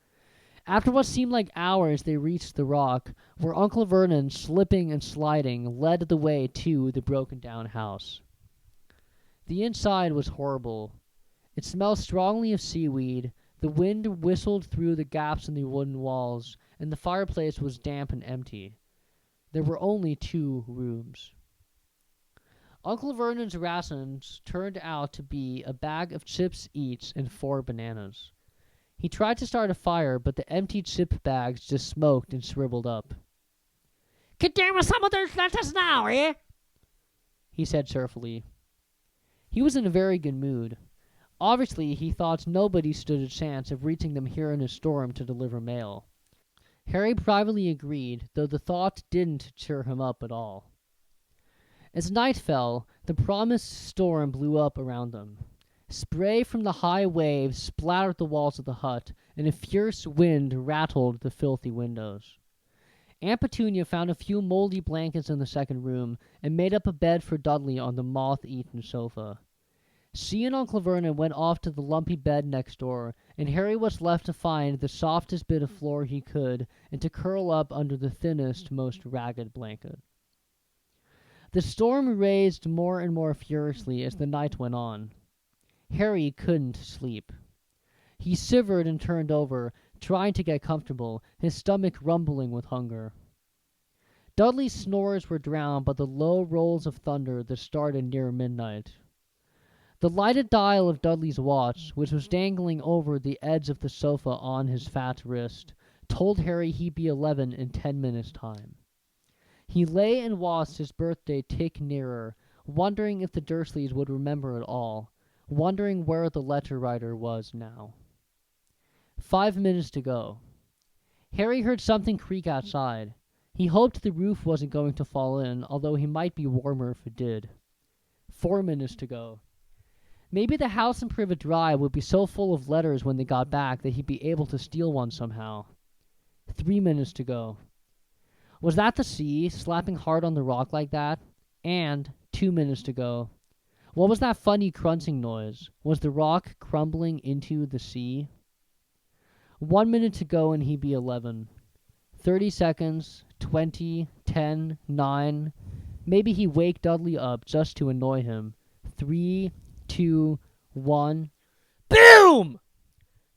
A: After what seemed like hours, they reached the rock, where Uncle Vernon, slipping and sliding, led the way to the broken-down house. The inside was horrible. It smelled strongly of seaweed, the wind whistled through the gaps in the wooden walls, and the fireplace was damp and empty. There were only 2 rooms. Uncle Vernon's rations turned out to be a bag of chips each and 4 bananas. He tried to start a fire, but the empty chip bags just smoked and shriveled up.
B: Get down with some of those letters now, eh?
A: He said cheerfully. He was in a very good mood. Obviously, he thought nobody stood a chance of reaching them here in a storm to deliver mail. Harry privately agreed, though the thought didn't cheer him up at all. As night fell, the promised storm blew up around them. Spray from the high waves splattered the walls of the hut, and a fierce wind rattled the filthy windows. Aunt Petunia found a few moldy blankets in the second room and made up a bed for Dudley on the moth-eaten sofa. She and Uncle Vernon went off to the lumpy bed next door, and Harry was left to find the softest bit of floor he could and to curl up under the thinnest, most ragged blanket. The storm raged more and more furiously as the night went on. Harry couldn't sleep. He shivered and turned over, trying to get comfortable, his stomach rumbling with hunger. Dudley's snores were drowned by the low rolls of thunder that started near midnight. The lighted dial of Dudley's watch, which was dangling over the edge of the sofa on his fat wrist, told Harry he'd be 11 in 10 minutes' time. He lay and watched his birthday tick nearer, wondering if the Dursleys would remember it all, wondering where the letter writer was now. 5 minutes to go. Harry heard something creak outside. He hoped the roof wasn't going to fall in, although he might be warmer if it did. 4 minutes to go. Maybe the house in Privet Drive would be so full of letters when they got back that he'd be able to steal one somehow. 3 minutes to go. Was that the sea, slapping hard on the rock like that? And 2 minutes to go. What was that funny crunching noise? Was the rock crumbling into the sea? 1 minute to go and he'd be 11. 30 seconds, 20, 10, 9. Maybe he'd wake Dudley up just to annoy him. 3, 2, 1. BOOM!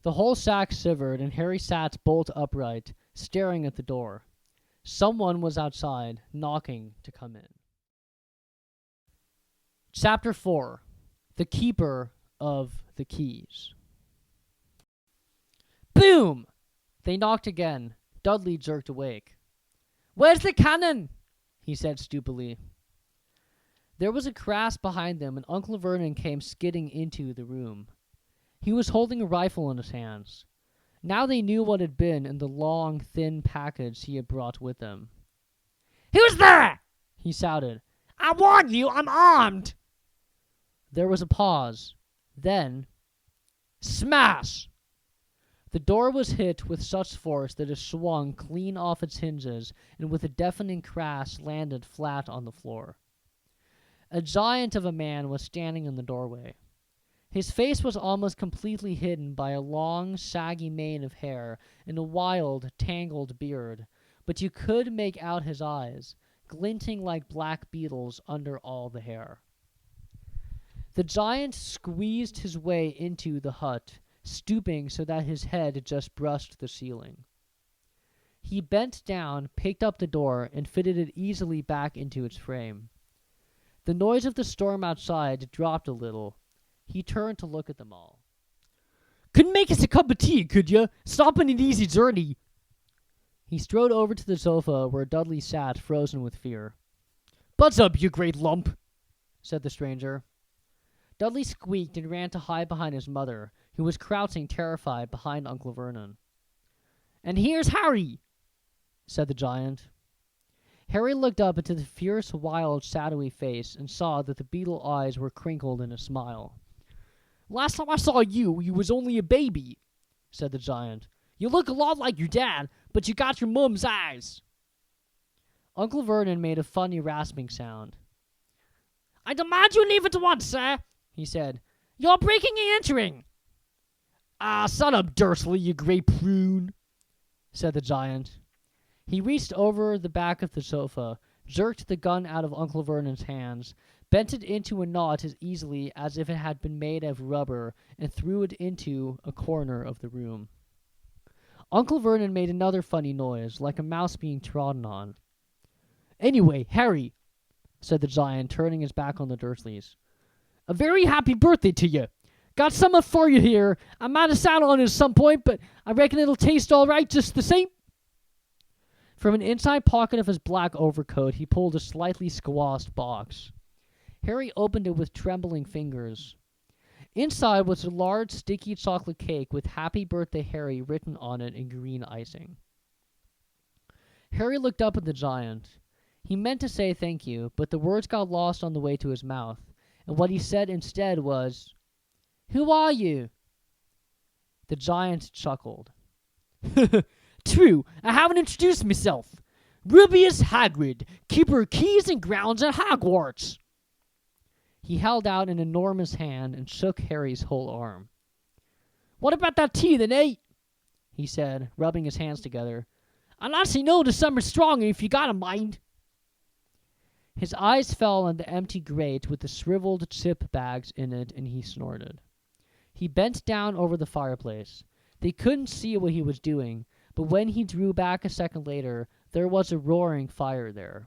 A: The whole sack shivered, and Harry sat bolt upright, staring at the door. Someone was outside, knocking to come in. Chapter 4. The Keeper of the Keys. Boom! They knocked again. Dudley jerked awake. "Where's the cannon?" he said stupidly. There was a crash behind them, and Uncle Vernon came skidding into the room. He was holding a rifle in his hands. Now they knew what had been in the long, thin package he had brought with him.
B: "Who's there?"
A: he shouted.
B: "I warn you, I'm armed."
A: There was a pause. Then, smash! The door was hit with such force that it swung clean off its hinges and with a deafening crash landed flat on the floor. A giant of a man was standing in the doorway. His face was almost completely hidden by a long, shaggy mane of hair and a wild, tangled beard, but you could make out his eyes, glinting like black beetles under all the hair. The giant squeezed his way into the hut, stooping so that his head just brushed the ceiling. He bent down, picked up the door, and fitted it easily back into its frame. The noise of the storm outside dropped a little. He turned to look at them all.
B: "Couldn't make us a cup of tea, could you? Stopping an easy journey."
A: He strode over to the sofa where Dudley sat, frozen with fear.
B: "Buzz up, you great lump,"
A: said the stranger. Dudley squeaked and ran to hide behind his mother, who was crouching terrified behind Uncle Vernon.
B: "And here's Harry,"
A: said the giant. Harry looked up into the fierce, wild, shadowy face and saw that the beetle eyes were crinkled in a smile.
B: "Last time I saw you, you was only a baby," said the giant. "You look a lot like your dad, but you got your mum's eyes."
A: Uncle Vernon made a funny rasping sound.
B: "I demand you leave at once, sir," he said. "You're breaking and entering." "Ah, shut up, Dursley, you great prune,"
A: said the giant. He reached over the back of the sofa, jerked the gun out of Uncle Vernon's hands, bent it into a knot as easily as if it had been made of rubber, and threw it into a corner of the room. Uncle Vernon made another funny noise, like a mouse being trodden on. "Anyway, Harry," said the giant, turning his back on the Dursleys,
B: "a very happy birthday to you. Got some for you here. I might have sat on it at some point, but I reckon it'll taste all right just the same."
A: From an inside pocket of his black overcoat, he pulled a slightly squashed box. Harry opened it with trembling fingers. Inside was a large, sticky chocolate cake with Happy Birthday Harry written on it in green icing. Harry looked up at the giant. He meant to say thank you, but the words got lost on the way to his mouth, and what he said instead was, "Who are you?" The giant chuckled.
B: True, I haven't introduced myself. Rubius Hagrid, keeper of keys and grounds at Hogwarts.
A: He held out an enormous hand and shook Harry's whole arm.
B: What about that tea then, eh?
A: He said, rubbing his hands together.
B: I'll actually know the summer stronger if you got a mind.
A: His eyes fell on the empty grate with the shriveled chip bags in it, and he snorted. He bent down over the fireplace. They couldn't see what he was doing, but when he drew back a second later, there was a roaring fire there.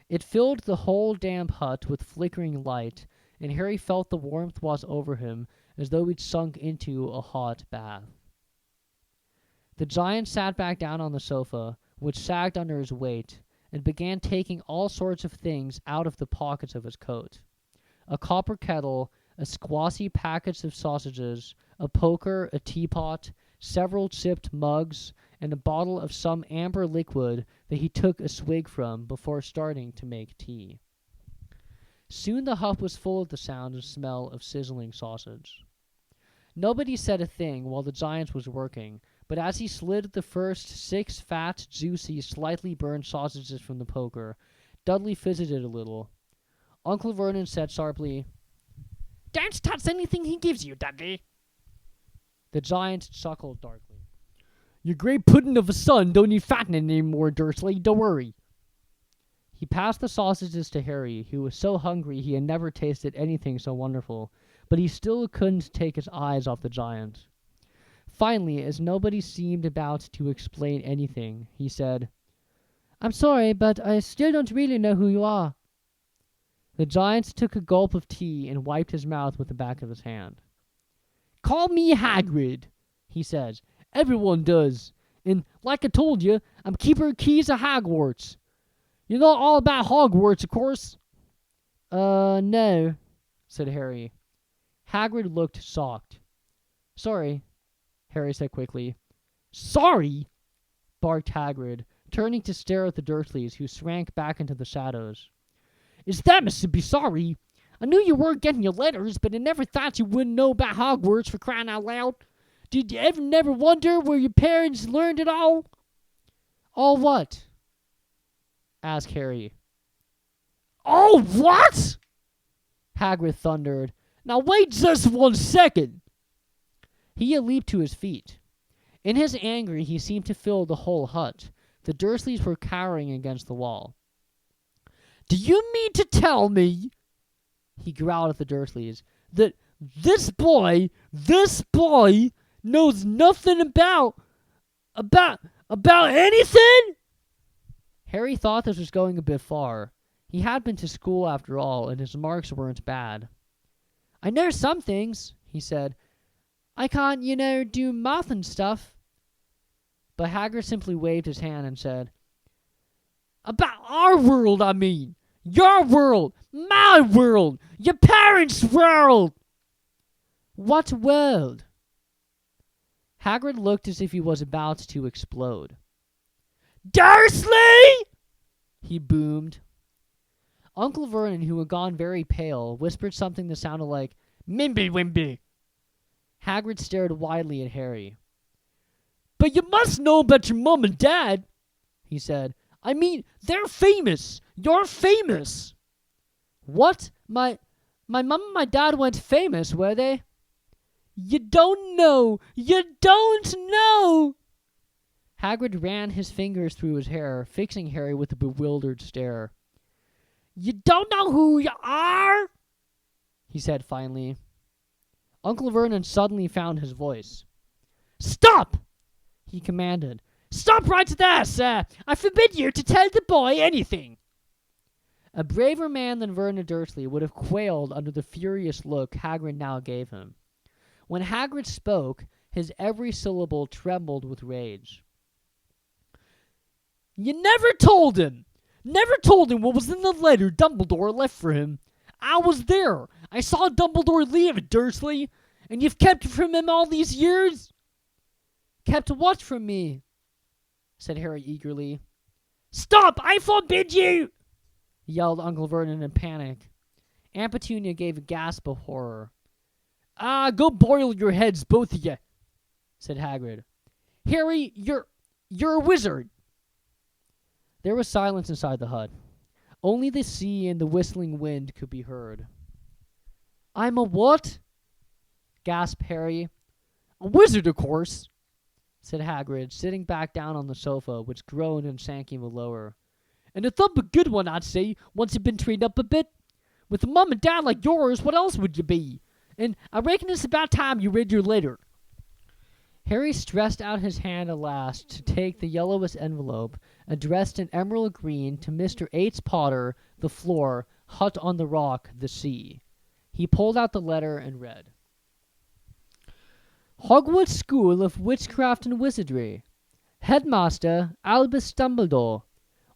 A: It filled the whole damp hut with flickering light, and Harry felt the warmth wash over him as though he'd sunk into a hot bath. The giant sat back down on the sofa, which sagged under his weight, and began taking all sorts of things out of the pockets of his coat. A copper kettle, a squashy package of sausages, a poker, a teapot, several chipped mugs, and a bottle of some amber liquid that he took a swig from before starting to make tea. Soon the hut was full of the sound and smell of sizzling sausage. Nobody said a thing while the giant was working, but as he slid the first 6 fat, juicy, slightly burned sausages from the poker, Dudley fidgeted a little. Uncle Vernon said sharply,
B: "Don't touch anything he gives you, Dudley."
A: The giant chuckled darkly.
B: Your great puddin' of a son don't need fattening anymore, Dursley. Don't worry.
A: He passed the sausages to Harry, who was so hungry he had never tasted anything so wonderful, but he still couldn't take his eyes off the giant. Finally, as nobody seemed about to explain anything, he said, "I'm sorry, but I still don't really know who you are." The giant took a gulp of tea and wiped his mouth with the back of his hand.
B: "Call me Hagrid," he says. "Everyone does. And like I told you, I'm keeper of keys of Hogwarts. You know all about Hogwarts, of course."
A: No," said Harry. Hagrid looked shocked. "Sorry," Harry said quickly.
B: "Sorry?"
A: barked Hagrid, turning to stare at the Dursleys, who shrank back into the shadows.
B: "Is that Mr. Be sorry? I knew you weren't getting your letters, but I never thought you wouldn't know about Hogwarts, for crying out loud. Did you ever never wonder where your parents learned it all?"
A: "All what?" asked Harry.
B: "All what?"
A: Hagrid thundered.
B: "Now wait just 1 second."
A: He had leaped to his feet. In his anger, he seemed to fill the whole hut. The Dursleys were cowering against the wall.
B: "Do you mean to tell me,"
A: he growled at the Dursleys,
B: "that this boy knows nothing about anything?"
A: Harry thought this was going a bit far. He had been to school after all, and his marks weren't bad. "I know some things," he said. "I can't, do math and stuff." But Hagrid simply waved his hand and said,
B: "About our world, I mean. Your world, my world, your parents' world."
A: "What world?" Hagrid looked as if he was about to explode.
B: "Dursley!"
A: he boomed. Uncle Vernon, who had gone very pale, whispered something that sounded like,
B: "Mimby Wimby."
A: Hagrid stared widely at Harry.
B: "But you must know about your mom and dad," he said. "I mean, they're famous. You're famous."
A: "What? My mom and my dad weren't famous, were they?"
B: You don't know. You don't know."
A: Hagrid ran his fingers through his hair, fixing Harry with a bewildered stare.
B: "You don't know who you are?"
A: he said finally. Uncle Vernon suddenly found his voice.
B: "Stop!"
A: he commanded.
B: "Stop right there, sir. I forbid you to tell the boy anything."
A: A braver man than Vernon Dursley would have quailed under the furious look Hagrid now gave him. When Hagrid spoke, his every syllable trembled with rage.
B: You never told him! Never told him what was in the letter Dumbledore left for him. I was there. I saw Dumbledore leave it, Dursley. And you've kept it from him all these years? Kept what from me? Said Harry eagerly. Stop! I forbid you! Yelled Uncle Vernon in panic. Aunt Petunia gave a gasp of horror. Go boil your heads, both of you, said Hagrid. Harry, you're a wizard. There was silence inside the hut. Only the sea and the whistling wind could be heard. I'm a what? Gasped Harry. A wizard, of course, said Hagrid, sitting back down on the sofa, which groaned and sank even lower. And a thump a good one, I'd say, once you've been trained up a bit. With a mum and dad like yours, what else would you be? And I reckon it's about time you read your letter. Harry stretched out his hand at last to take the yellowest envelope, addressed in emerald green to Mr. H. Potter, the floor, hut on the rock, the sea. He pulled out the letter and read. Hogwarts School of Witchcraft and Wizardry. Headmaster Albus Dumbledore.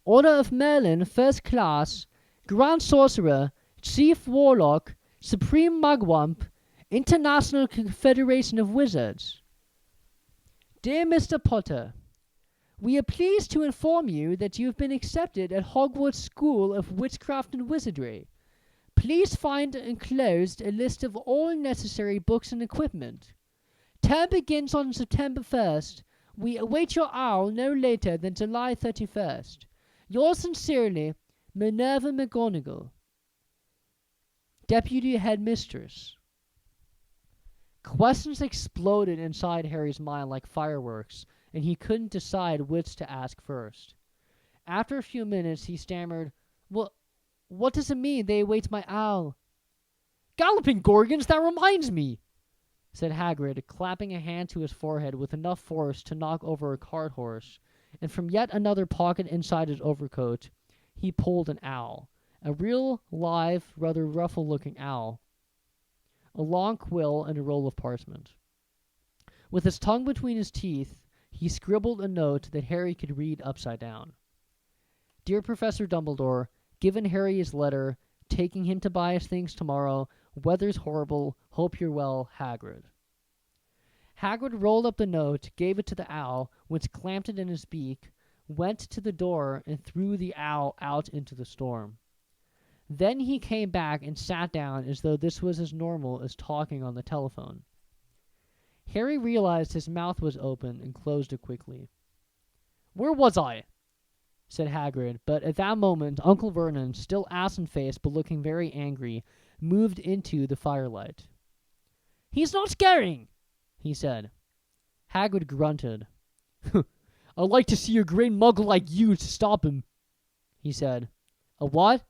B: Order of Merlin, First Class. Grand Sorcerer. Chief Warlock. Supreme Mugwump. International Confederation of Wizards. Dear Mr. Potter, we are pleased to inform you that you have been accepted at Hogwarts School of Witchcraft and Wizardry. Please find enclosed a list of all necessary books and equipment. Term begins on September 1st. We await your owl no later than July 31st. Yours sincerely, Minerva McGonagall. Deputy Headmistress. Questions exploded inside Harry's mind like fireworks, and he couldn't decide which to ask first. After a few minutes, he stammered, What does it mean they await my owl? Galloping Gorgons, that reminds me, said Hagrid, clapping a hand to his forehead with enough force to knock over a cart horse, and from yet another pocket inside his overcoat, he pulled an owl, a real, live, rather ruffle-looking owl, a long quill, and a roll of parchment. With his tongue between his teeth, he scribbled a note that Harry could read upside down. Dear Professor Dumbledore, given Harry his letter, taking him to buy his things tomorrow, weather's horrible, hope you're well, Hagrid. Hagrid rolled up the note, gave it to the owl, which clamped it in his beak, went to the door, and threw the owl out into the storm. Then he came back and sat down as though this was as normal as talking on the telephone. Harry realized his mouth was open and closed it quickly. Where was I? Said Hagrid, but at that moment Uncle Vernon, still ashen-faced but looking very angry, moved into the firelight. He's not scaring, he said. Hagrid grunted. I'd like to see a great muggle like you to stop him, he said. A what?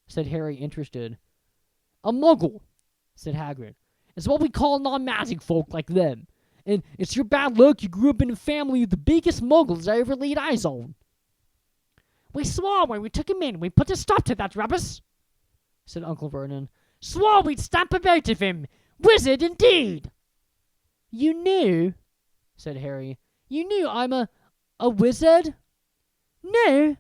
B: Said Harry, interested. A muggle, said Hagrid. It's what we call non-magic folk like them. And it's your bad luck you grew up in a family of the biggest muggles I ever laid eyes on. We swore when we took him in we'd put a stop to that rubbish, said Uncle Vernon. Swore we'd stamp him out of him. Wizard indeed. You knew, said Harry. You knew I'm a wizard? No,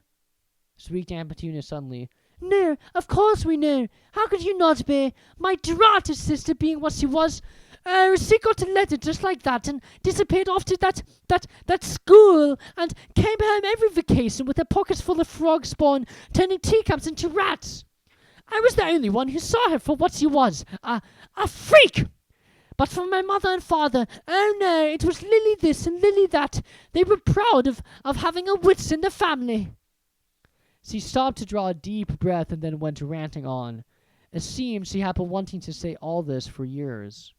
B: shrieked Aunt Petunia suddenly. No, of course we know. How could you not be? My draughted sister being what she was. She got a letter just like that and disappeared off to that school and came home every vacation with her pockets full of frog spawn, turning teacups into rats. I was the only one who saw her for what she was, a freak. But for my mother and father, oh no, it was Lily this and Lily that. They were proud of having a witch in the family. She stopped to draw a deep breath and then went ranting on. It seemed she had been wanting to say all this for years.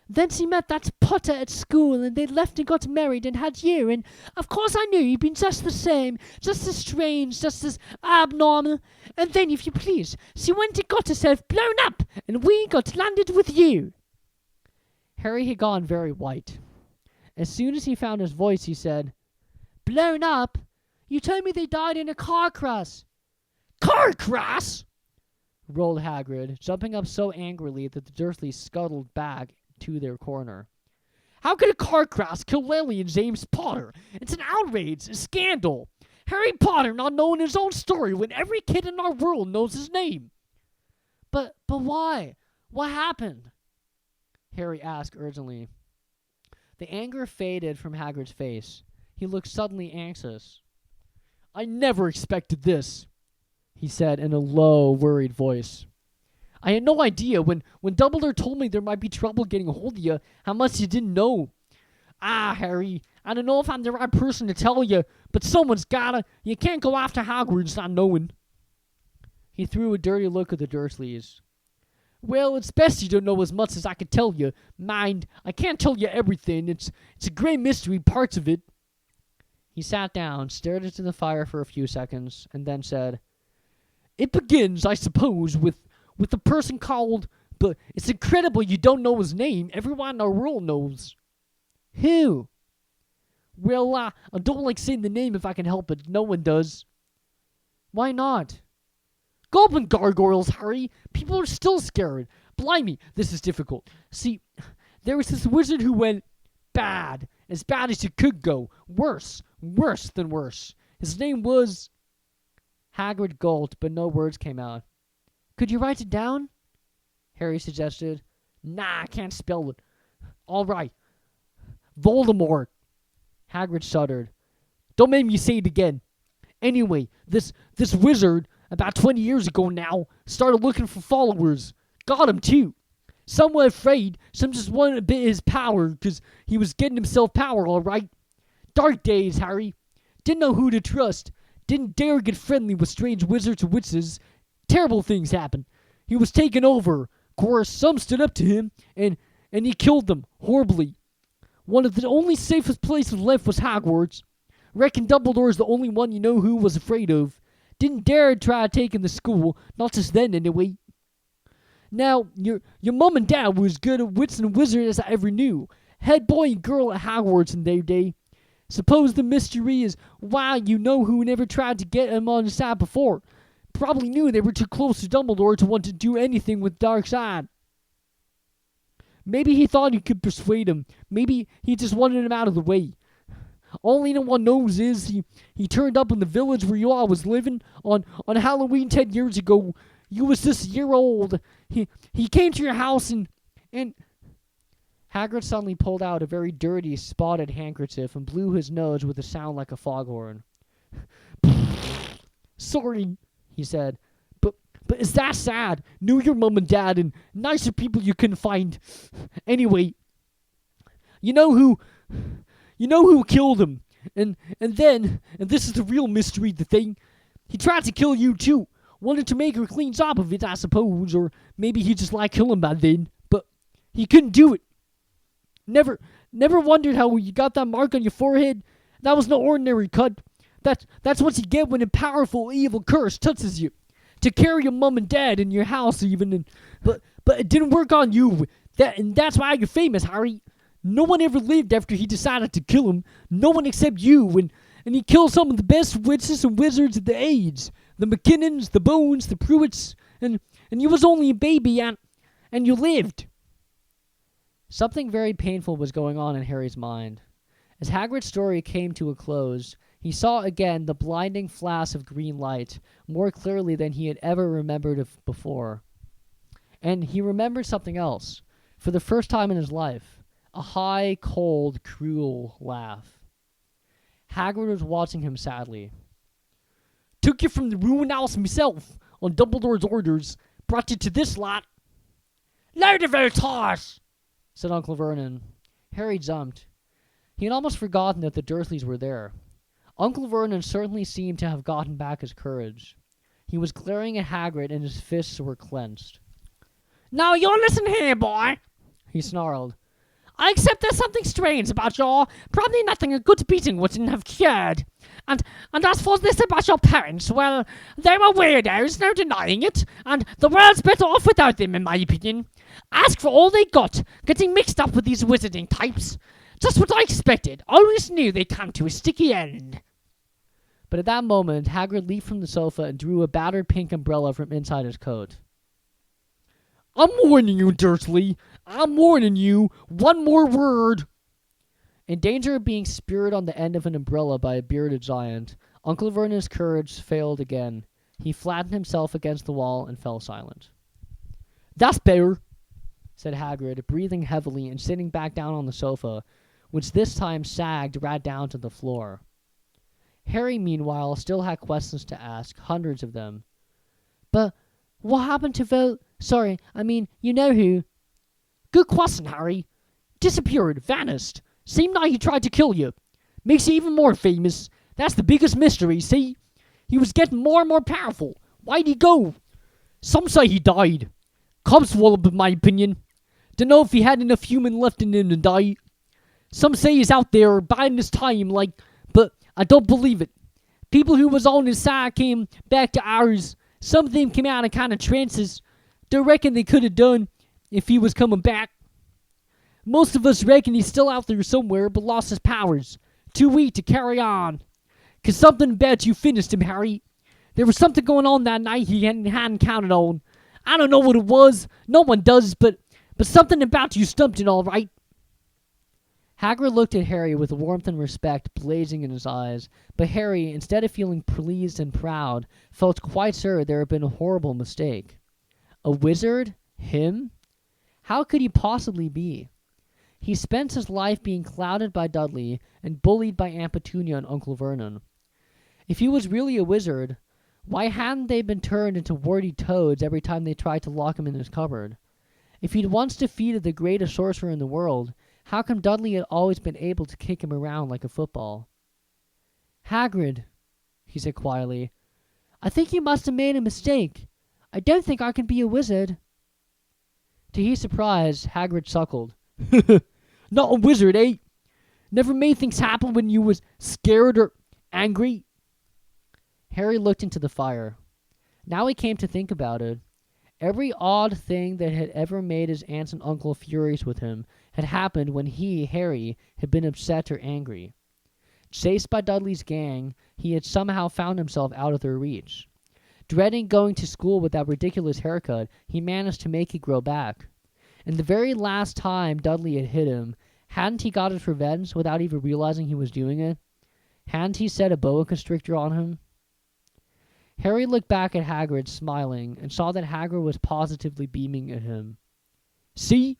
B: Then she met that Potter at school, and they left and got married and had you, and of course I knew you'd been just the same, just as strange, just as abnormal. And then, if you please, she went and got herself blown up, and we got landed with you. Harry had gone very white. As soon as he found his voice, he said, Blown up? You told me they died in a car crash. Car crash? Rolled Hagrid, jumping up so angrily that the Dursleys scuttled back to their corner. How could a car crash kill Lily and James Potter? It's an outrage, a scandal. Harry Potter not knowing his own story when every kid in our world knows his name.
A: But why? What happened? Harry asked urgently. The anger faded from Hagrid's face. He looked suddenly anxious.
B: I never expected this, he said in a low, worried voice. I had no idea when Dumbledore told me there might be trouble getting a hold of you, how much you didn't know. Harry, I don't know if I'm the right person to tell you, but someone's gotta. You can't go after Hogwarts not knowing.
A: He threw a dirty look at the Dursleys.
B: Well, it's best you don't know as much as I can tell you. Mind, I can't tell you everything. It's a great mystery, parts of it.
A: He sat down, stared into the fire for a few seconds, and then said,
B: It begins, I suppose, with a person called... But it's incredible you don't know his name. Everyone in our world knows.
A: Who?
B: Well, I don't like saying the name if I can help it. No one does.
A: Why not?
B: Goblin gargoyles, Harry. People are still scared. Blimey, this is difficult. See, there was this wizard who went bad. As bad as you could go. Worse than worse. His name was...
A: Hagrid gulped, but no words came out. Could you write it down? Harry suggested.
B: Nah, I can't spell it. All right. Voldemort.
A: Hagrid shuddered.
B: Don't make me say it again. Anyway, this wizard, about 20 years ago now, started looking for followers. Got him, too. Some were afraid, some just wanted a bit of his power, because he was getting himself power, all right. Dark days, Harry. Didn't know who to trust. Didn't dare get friendly with strange wizards or witches. Terrible things happened. He was taken over. Of course, some stood up to him, and he killed them, horribly. One of the only safest places left was Hogwarts. Reckon Dumbledore's the only one you know who was afraid of. Didn't dare try to take him to school, not just then anyway. Now, your mom and dad were as good at wits and wizards as I ever knew. Head boy and girl at Hogwarts in their day. Suppose the mystery is why you know who never tried to get him on his side before. Probably knew they were too close to Dumbledore to want to do anything with dark side. Maybe he thought he could persuade him. Maybe he just wanted him out of the way. All anyone knows is he turned up in the village where you all was living on Halloween 10 years ago. You was just a year old. He came to your house and...
A: Hagrid suddenly pulled out a very dirty, spotted handkerchief and blew his nose with a sound like a foghorn.
B: Sorry, he said. But is that sad? Knew your mom and dad and nicer people you couldn't find. Anyway, you know who killed him. And then, and this is the real mystery, the thing, he tried to kill you too. Wanted to make a clean job of it, I suppose, or maybe he just liked killing by then. But he couldn't do it. Never wondered how you got that mark on your forehead? That was no ordinary cut. That's what you get when a powerful evil curse touches you. To carry your mom and dad in your house even, but it didn't work on you. That's why you're famous, Harry. No one ever lived after he decided to kill him. No one except you, and he killed some of the best witches and wizards of the age. The McKinnons, the Bones, the Pruitts, and you was only a baby, and you lived.
A: Something very painful was going on in Harry's mind. As Hagrid's story came to a close, he saw again the blinding flash of green light more clearly than he had ever remembered of before. And he remembered something else, for the first time in his life, a high, cold, cruel laugh. Hagrid was watching him sadly.
B: Took you from the ruined house myself, on Dumbledore's orders, brought you to this lot. Lauderveltars!
A: Said Uncle Vernon. Harry jumped. He had almost forgotten that the Dursleys were there. Uncle Vernon certainly seemed to have gotten back his courage. He was glaring at Hagrid and his fists were clenched.
B: Now you listen here, boy,
A: he snarled.
B: I accept there's something strange about y'all. Probably nothing a good beating wouldn't have cured. And as for this about your parents, well, they were weirdos, no denying it, and the world's better off without them, in my opinion. Ask for all they got, getting mixed up with these wizarding types. Just what I expected. Always knew they'd come to a sticky end.
A: But at that moment, Hagrid leaped from the sofa and drew a battered pink umbrella from inside his coat.
B: I'm warning you, Dursley. I'm warning you. One more word.
A: In danger of being speared on the end of an umbrella by a bearded giant, Uncle Vernon's courage failed again. He flattened himself against the wall and fell silent.
B: "That's better,"
A: said Hagrid, breathing heavily and sitting back down on the sofa, which this time sagged right down to the floor. Harry, meanwhile, still had questions to ask, hundreds of them.
B: "But what happened to Sorry, I mean, you know who." "Good question, Harry. Disappeared, vanished. Seemed like he tried to kill you. Makes you even more famous. That's the biggest mystery, see? He was getting more and more powerful. Why'd he go? Some say he died. Cub swallowed, in my opinion. Dunno if he had enough human left in him to die. Some say he's out there biding his time, but I don't believe it. People who was on his side came back to ours. Some of them came out in kind of trances. Don't reckon they could have done if he was coming back. Most of us reckon he's still out there somewhere, but lost his powers. Too weak to carry on. 'Cause something about you finished him, Harry. There was something going on that night he hadn't counted on. I don't know what it was. No one does, but something about you stumped it all right."
A: Hagrid looked at Harry with warmth and respect blazing in his eyes, but Harry, instead of feeling pleased and proud, felt quite sure there had been a horrible mistake. A wizard? Him? How could he possibly be? He spent his life being clouded by Dudley and bullied by Aunt Petunia and Uncle Vernon. If he was really a wizard, why hadn't they been turned into warty toads every time they tried to lock him in his cupboard? If he'd once defeated the greatest sorcerer in the world, how come Dudley had always been able to kick him around like a football? "Hagrid," he said quietly, "I think you must have made a mistake. I don't think I can be a wizard." To his surprise, Hagrid chuckled.
B: "Not a wizard, eh? Never made things happen when you was scared or angry?"
A: Harry looked into the fire. Now he came to think about it. Every odd thing that had ever made his aunts and uncle furious with him had happened when he, Harry, had been upset or angry. Chased by Dudley's gang, he had somehow found himself out of their reach. Dreading going to school with that ridiculous haircut, he managed to make it grow back. And the very last time Dudley had hit him, hadn't he got his revenge without even realizing he was doing it? Hadn't he set a boa constrictor on him? Harry looked back at Hagrid, smiling, and saw that Hagrid was positively beaming at him.
B: "See?"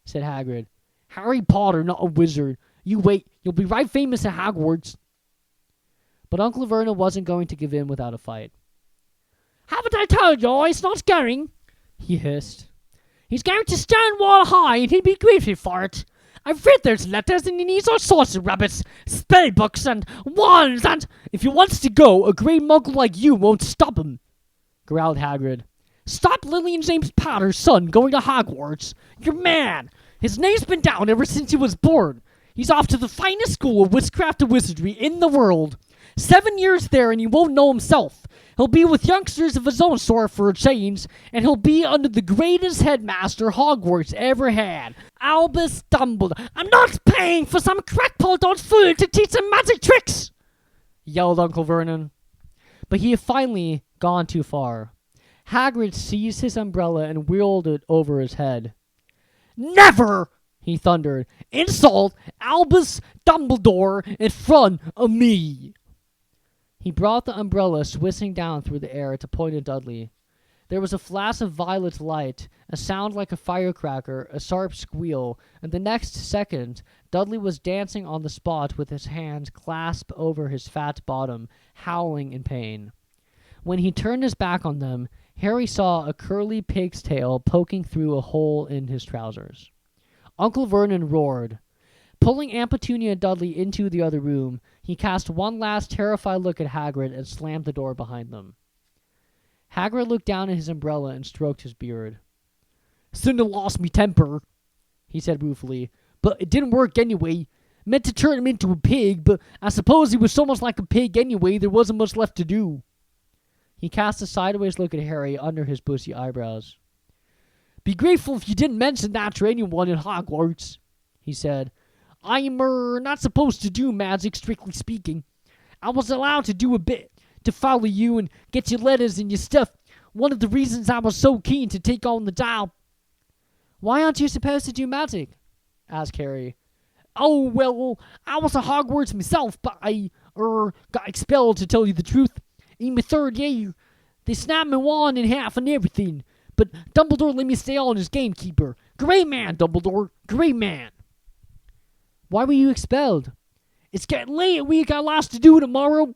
B: said Hagrid. "Harry Potter, not a wizard. You wait, you'll be right famous at Hogwarts."
A: But Uncle Vernon wasn't going to give in without a fight.
B: "Haven't I told you he's not going?" he hissed. "He's going to Stonewall High, and he'll be grateful for it. I've read those letters, and he needs all sorts of rabbits, spell books, and wands, and if he wants to go, a grey muggle like you won't stop him," growled Hagrid. "Stop Lily and James Potter's son going to Hogwarts. You're mad. His name's been down ever since he was born. He's off to the finest school of witchcraft and wizardry in the world. 7 years there, and he won't know himself. He'll be with youngsters of his own sort for a change, and he'll be under the greatest headmaster Hogwarts ever had, Albus Dumbledore. I'm not paying for some crackpot old fool to teach him magic tricks," yelled Uncle Vernon.
A: But he had finally gone too far. Hagrid seized his umbrella and wheeled it over his head.
B: "Never," he thundered, "insult Albus Dumbledore in front of me."
A: He brought the umbrella swishing down through the air to point at Dudley. There was a flash of violet light, a sound like a firecracker, a sharp squeal, and the next second, Dudley was dancing on the spot with his hands clasped over his fat bottom, howling in pain. When he turned his back on them, Harry saw a curly pig's tail poking through a hole in his trousers. Uncle Vernon roared. Pulling Aunt Petunia and Dudley into the other room, he cast one last terrified look at Hagrid and slammed the door behind them. Hagrid looked down at his umbrella and stroked his beard.
B: "Shouldn't have lost me temper," he said ruefully, "but it didn't work anyway. Meant to turn him into a pig, but I suppose he was so much like a pig anyway there wasn't much left to do."
A: He cast a sideways look at Harry under his bushy eyebrows.
B: "Be grateful if you didn't mention that to anyone in Hogwarts," he said. "I'm not supposed to do magic, strictly speaking. I was allowed to do a bit, to follow you and get your letters and your stuff. One of the reasons I was so keen to take on the job."
A: "Why aren't you supposed to do magic?" asked Harry.
B: Oh, well, I was at Hogwarts myself, but I got expelled, to tell you the truth. In my third year, they snapped my wand in half and everything. But Dumbledore let me stay on as gamekeeper. Great man, Dumbledore. Great man.
A: Why were you expelled?
B: It's getting late. We got lots to do tomorrow,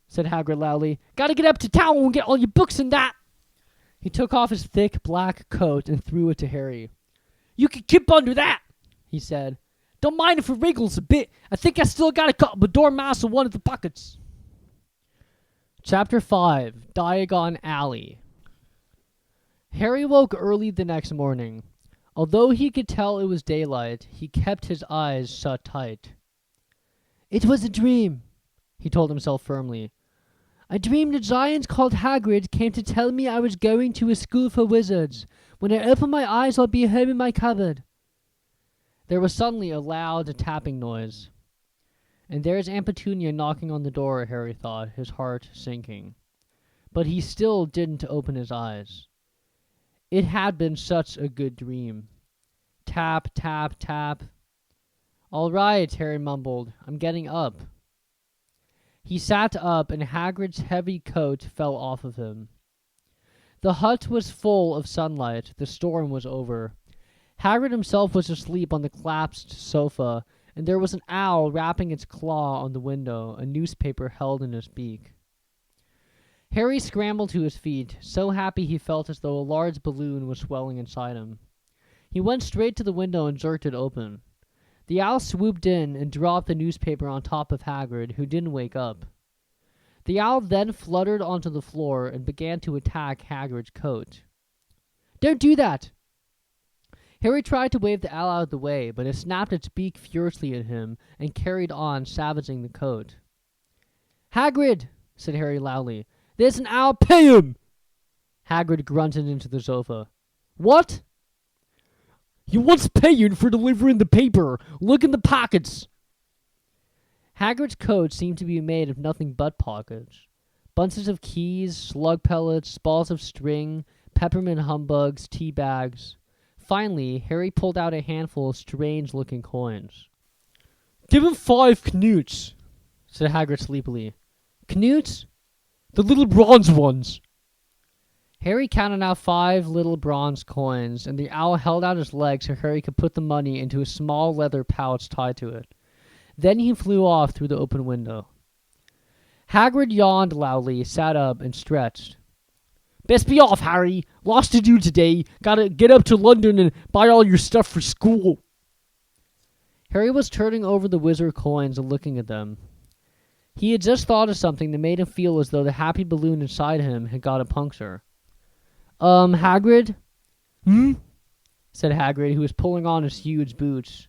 B: said Hagrid loudly. Gotta get up to town and get all your books and that.
A: He took off his thick black coat and threw it to Harry.
B: You can keep under that,
A: he said.
B: Don't mind if it wriggles a bit. I think I still got a couple of dormouse in one of the pockets.
A: Chapter 5, Diagon Alley. Harry woke early the next morning. Although he could tell it was daylight, he kept his eyes shut tight. It was a dream, he told himself firmly. I dreamed a giant called Hagrid came to tell me I was going to a school for wizards. When I open my eyes, I'll be home in my cupboard. There was suddenly a loud tapping noise. And there's Aunt Petunia knocking on the door, Harry thought, his heart sinking. But he still didn't open his eyes. It had been such a good dream. Tap, tap, tap. All right, Harry mumbled. I'm getting up. He sat up, and Hagrid's heavy coat fell off of him. The hut was full of sunlight. The storm was over. Hagrid himself was asleep on the collapsed sofa, and there was an owl rapping its claw on the window, a newspaper held in his beak. Harry scrambled to his feet, so happy he felt as though a large balloon was swelling inside him. He went straight to the window and jerked it open. The owl swooped in and dropped the newspaper on top of Hagrid, who didn't wake up. The owl then fluttered onto the floor and began to attack Hagrid's coat. Don't do that! Harry tried to wave the owl out of the way, but it snapped its beak furiously at him and carried on, savaging the coat. Hagrid, said Harry loudly, there's an owl, pay him! Hagrid grunted into the sofa. What?
B: He wants paying for delivering the paper. Look in the pockets.
A: Hagrid's coat seemed to be made of nothing but pockets. Bunches of keys, slug pellets, balls of string, peppermint humbugs, tea bags. Finally, Harry pulled out a handful of strange-looking coins.
B: Give him 5 knuts,
A: said Hagrid sleepily. Knuts?
B: The little bronze ones.
A: Harry counted out 5 little bronze coins, and the owl held out his leg so Harry could put the money into a small leather pouch tied to it. Then he flew off through the open window. Hagrid yawned loudly, sat up, and stretched.
B: Best be off, Harry. Lots to do today. Gotta get up to London and buy all your stuff for school.
A: Harry was turning over the wizard coins and looking at them. He had just thought of something that made him feel as though the happy balloon inside him had got a puncture. Hagrid? Said Hagrid, who was pulling on his huge boots.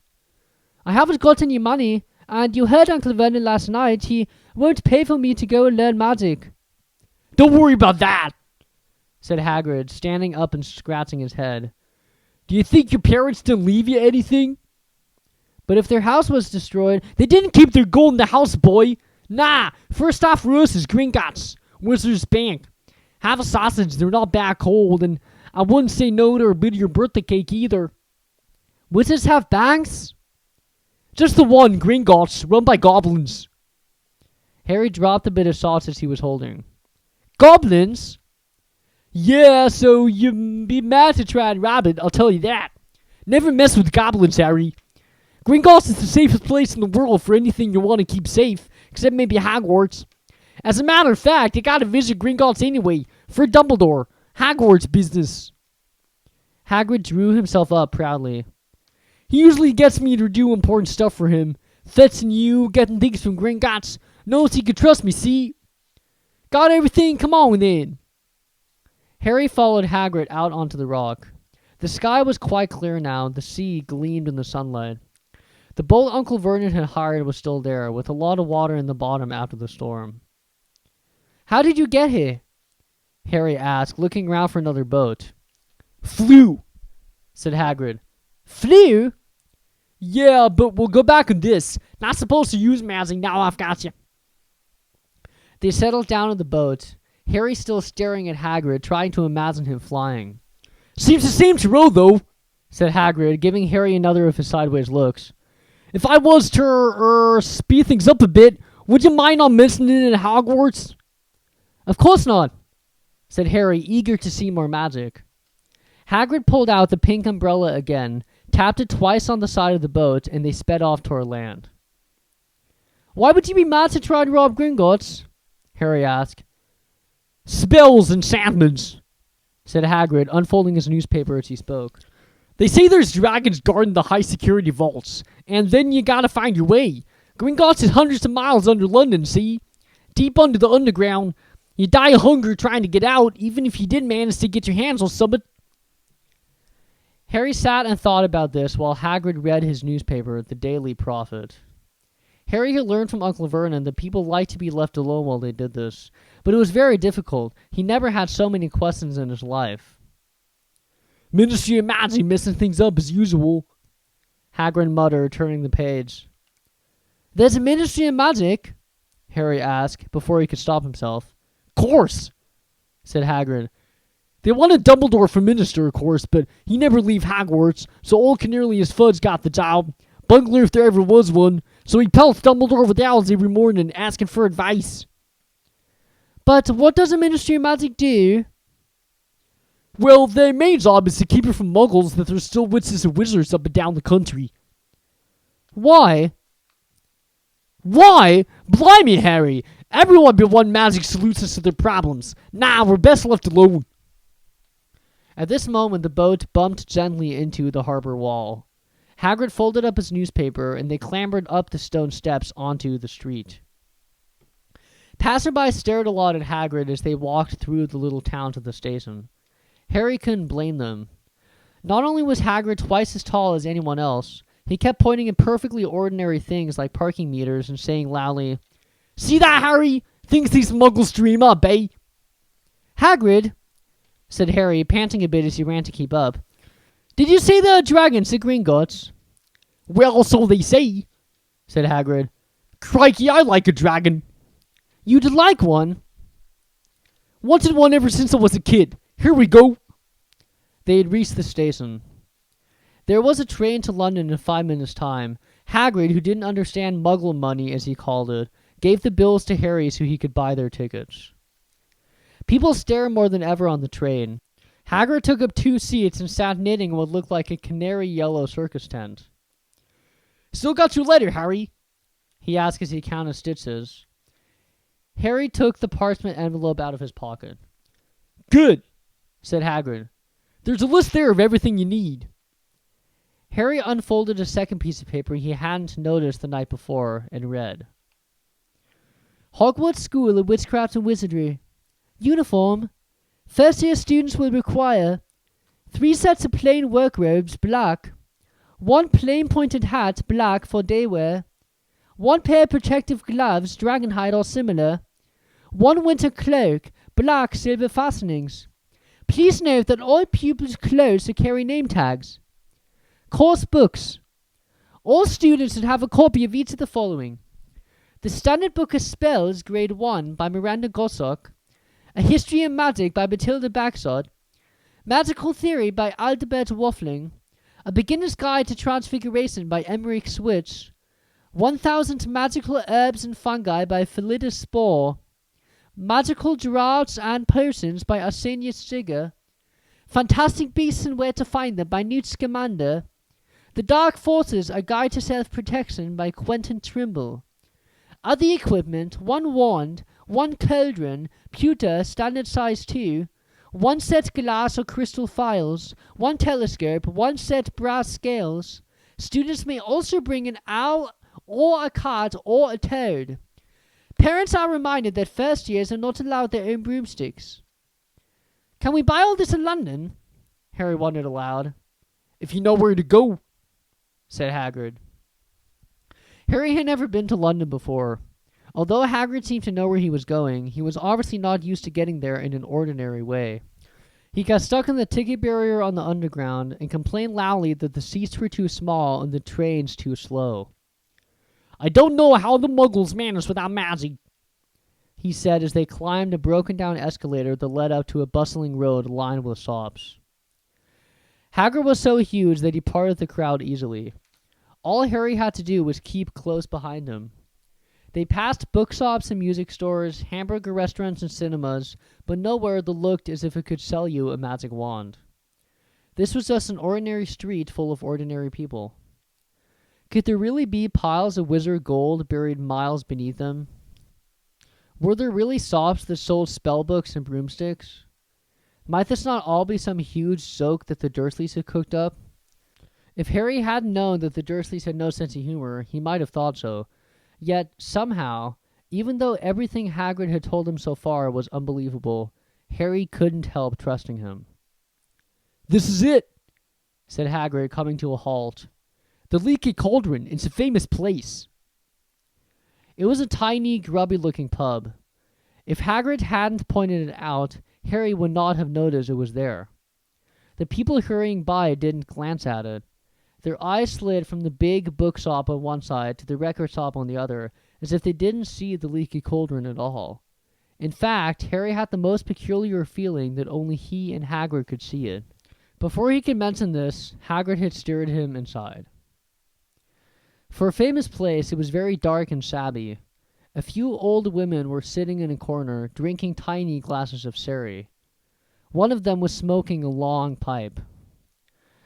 A: I haven't got any money, and you heard Uncle Vernon last night. He won't pay for me to go and learn magic.
B: Don't worry about that,
A: said Hagrid, standing up and scratching his head.
B: Do you think your parents didn't leave you anything?
A: But if their house was destroyed...
B: They didn't keep their gold in the house, boy. Nah, first off for us is Gringotts, Wizard's Bank. Have a sausage, they're not that cold, and I wouldn't say no to a bit of your birthday cake either.
A: Wizards have banks?
B: Just the one, Gringotts, run by goblins.
A: Harry dropped the bit of sausage he was holding.
B: Goblins? Yeah, so you'd be mad to try and rob it, I'll tell you that. Never mess with goblins, Harry. Gringotts is the safest place in the world for anything you want to keep safe, except maybe Hogwarts. As a matter of fact, you gotta visit Gringotts anyway, for Dumbledore. Hogwarts business.
A: Hagrid drew himself up proudly.
B: He usually gets me to do important stuff for him. Fetching you, getting things from Gringotts. Knows he can trust me, see? Got everything? Come on then.
A: Harry followed Hagrid out onto the rock. The sky was quite clear now, and the sea gleamed in the sunlight. The boat Uncle Vernon had hired was still there, with a lot of water in the bottom after the storm. How did you get here? Harry asked, looking around for another boat.
B: Flew,
A: said Hagrid.
B: Flew? Yeah, but we'll go back on this. Not supposed to use magic, now I've got you.
A: They settled down in the boat, Harry still staring at Hagrid, trying to imagine him flying.
B: Seems the same to row, though,
A: said Hagrid, giving Harry another of his sideways looks.
B: If I was to, speed things up a bit, would you mind not mentioning it in Hogwarts?
A: Of course not, said Harry, eager to see more magic. Hagrid pulled out the pink umbrella again, tapped it twice on the side of the boat, and they sped off toward land.
B: Why would you be mad to try to rob Gringotts?
A: Harry asked.
B: Spells, enchantments,
A: said Hagrid, unfolding his newspaper as he spoke.
B: They say there's dragons guarding the high-security vaults, and then you gotta find your way. Gringotts is hundreds of miles under London, see? Deep under the underground. You die of hunger trying to get out, even if you did manage to get your hands on something.
A: Harry sat and thought about this while Hagrid read his newspaper, The Daily Prophet. Harry had learned from Uncle Vernon that people liked to be left alone while they did this, but it was very difficult. He never had so many questions in his life.
B: Ministry of Magic messing things up as usual,
A: Hagrid muttered, turning the page.
B: There's a Ministry of Magic?
A: Harry asked, before he could stop himself.
B: Course,
A: said Hagrid.
B: They wanted Dumbledore for minister, of course, but he never leave Hogwarts, so old Cornelius Fudge got the job. Bungler if there ever was one, so he pelts Dumbledore with owls every morning, asking for advice.
A: But what does the Ministry of Magic do?
B: Well, their main job is to keep it from muggles that there's still witches and wizards up and down the country.
A: Why?
B: Why? Blimey, Harry! Everyone but one magic solutions to their problems. Nah, we're best left alone.
A: At this moment, the boat bumped gently into the harbor wall. Hagrid folded up his newspaper, and they clambered up the stone steps onto the street. Passersby stared a lot at Hagrid as they walked through the little town to the station. Harry couldn't blame them. Not only was Hagrid twice as tall as anyone else, he kept pointing at perfectly ordinary things like parking meters and saying loudly, "See that, Harry? Thinks these muggles dream up, eh?" "Hagrid," said Harry, panting a bit as he ran to keep up. "Did you see the dragons at Gringotts?"
B: "Well, so they say,"
A: said Hagrid.
B: "Crikey, I like a dragon."
A: "You'd like one?"
B: "Wanted one ever since I was a kid. Here we go."
A: They had reached the station. There was a train to London in 5 minutes' time. Hagrid, who didn't understand muggle money, as he called it, gave the bills to Harry so he could buy their tickets. People stared more than ever on the train. Hagrid took up 2 seats and sat knitting in what looked like a canary yellow circus tent.
B: "Still got your letter, Harry?"
A: he asked as he counted stitches. Harry took the parchment envelope out of his pocket.
B: "Good,"
A: said Hagrid.
B: "There's a list there of everything you need."
A: Harry unfolded a second piece of paper he hadn't noticed the night before and read. Hogwarts School of Witchcraft and Wizardry. Uniform. First-year students will require 3 sets of plain work robes, black. 1 plain pointed hat, black, for day wear. 1 pair of protective gloves, dragonhide or similar. 1 winter cloak, black, silver fastenings. Please note that all pupils' clothes should carry name tags. Course books. All students should have a copy of each of the following: The Standard Book of Spells, Grade 1, by Miranda Gossock. A History of Magic by Matilda Baxod. Magical Theory by Aldebert Waffling. A Beginner's Guide to Transfiguration by Emmerich Switch. 1000 Magical Herbs and Fungi by Philidas Spore. Magical Draughts and Potions by Arsenius Jigger. Fantastic Beasts and Where to Find Them by Newt Scamander. The Dark Forces, A Guide to Self-Protection by Quentin Trimble. Other equipment: 1 wand, 1 cauldron, pewter, standard size 2, 1 set glass or crystal files, 1 telescope, 1 set brass scales. Students may also bring an owl or a cat or a toad. Parents are reminded that first years are not allowed their own broomsticks. Can we buy all this in London? Harry wondered aloud.
B: "If you know where to go,"
A: said Hagrid. Harry had never been to London before. Although Hagrid seemed to know where he was going, he was obviously not used to getting there in an ordinary way. He got stuck in the ticket barrier on the underground and complained loudly that the seats were too small and the trains too slow.
B: "I don't know how the muggles manage without magic,"
A: he said as they climbed a broken-down escalator that led up to a bustling road lined with shops. Hagrid was so huge that he parted the crowd easily. All Harry had to do was keep close behind him. They passed bookshops and music stores, hamburger restaurants and cinemas, but nowhere that looked as if it could sell you a magic wand. This was just an ordinary street full of ordinary people. Could there really be piles of wizard gold buried miles beneath them? Were there really shops that sold spellbooks and broomsticks? Might this not all be some huge joke that the Dursleys had cooked up? If Harry hadn't known that the Dursleys had no sense of humor, he might have thought so. Yet, somehow, even though everything Hagrid had told him so far was unbelievable, Harry couldn't help trusting him.
B: "This is it,"
A: said Hagrid, coming to a halt.
B: "The Leaky Cauldron. It's a famous place."
A: It was a tiny, grubby-looking pub. If Hagrid hadn't pointed it out, Harry would not have noticed it was there. The people hurrying by didn't glance at it. Their eyes slid from the big bookshop on one side to the record shop on the other, as if they didn't see the Leaky Cauldron at all. In fact, Harry had the most peculiar feeling that only he and Hagrid could see it. Before he could mention this, Hagrid had steered him inside. For a famous place, it was very dark and shabby. A few old women were sitting in a corner, drinking tiny glasses of sherry. One of them was smoking a long pipe.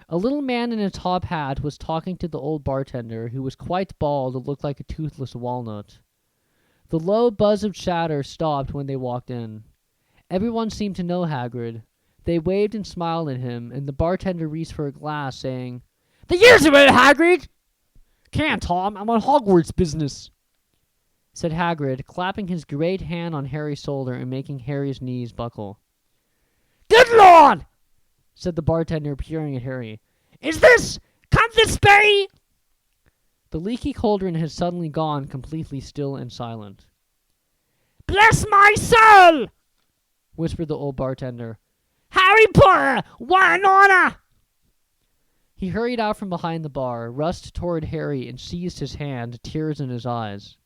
A: A little man in a top hat was talking to the old bartender, who was quite bald and looked like a toothless walnut. The low buzz of chatter stopped when they walked in. Everyone seemed to know Hagrid. They waved and smiled at him, and the bartender reached for a glass, saying,
B: "The years of it, Hagrid!" "Can't, Tom. I'm on Hogwarts business,"
A: said Hagrid, clapping his great hand on Harry's shoulder and making Harry's knees buckle.
B: "Good Lord!"
A: said the bartender, peering at Harry.
B: Can this be?"
A: The Leaky Cauldron had suddenly gone completely still and silent.
B: "Bless my soul!"
A: whispered the old bartender.
B: "Harry Potter, what an honor!"
A: He hurried out from behind the bar, rushed toward Harry, and seized his hand, tears in his eyes.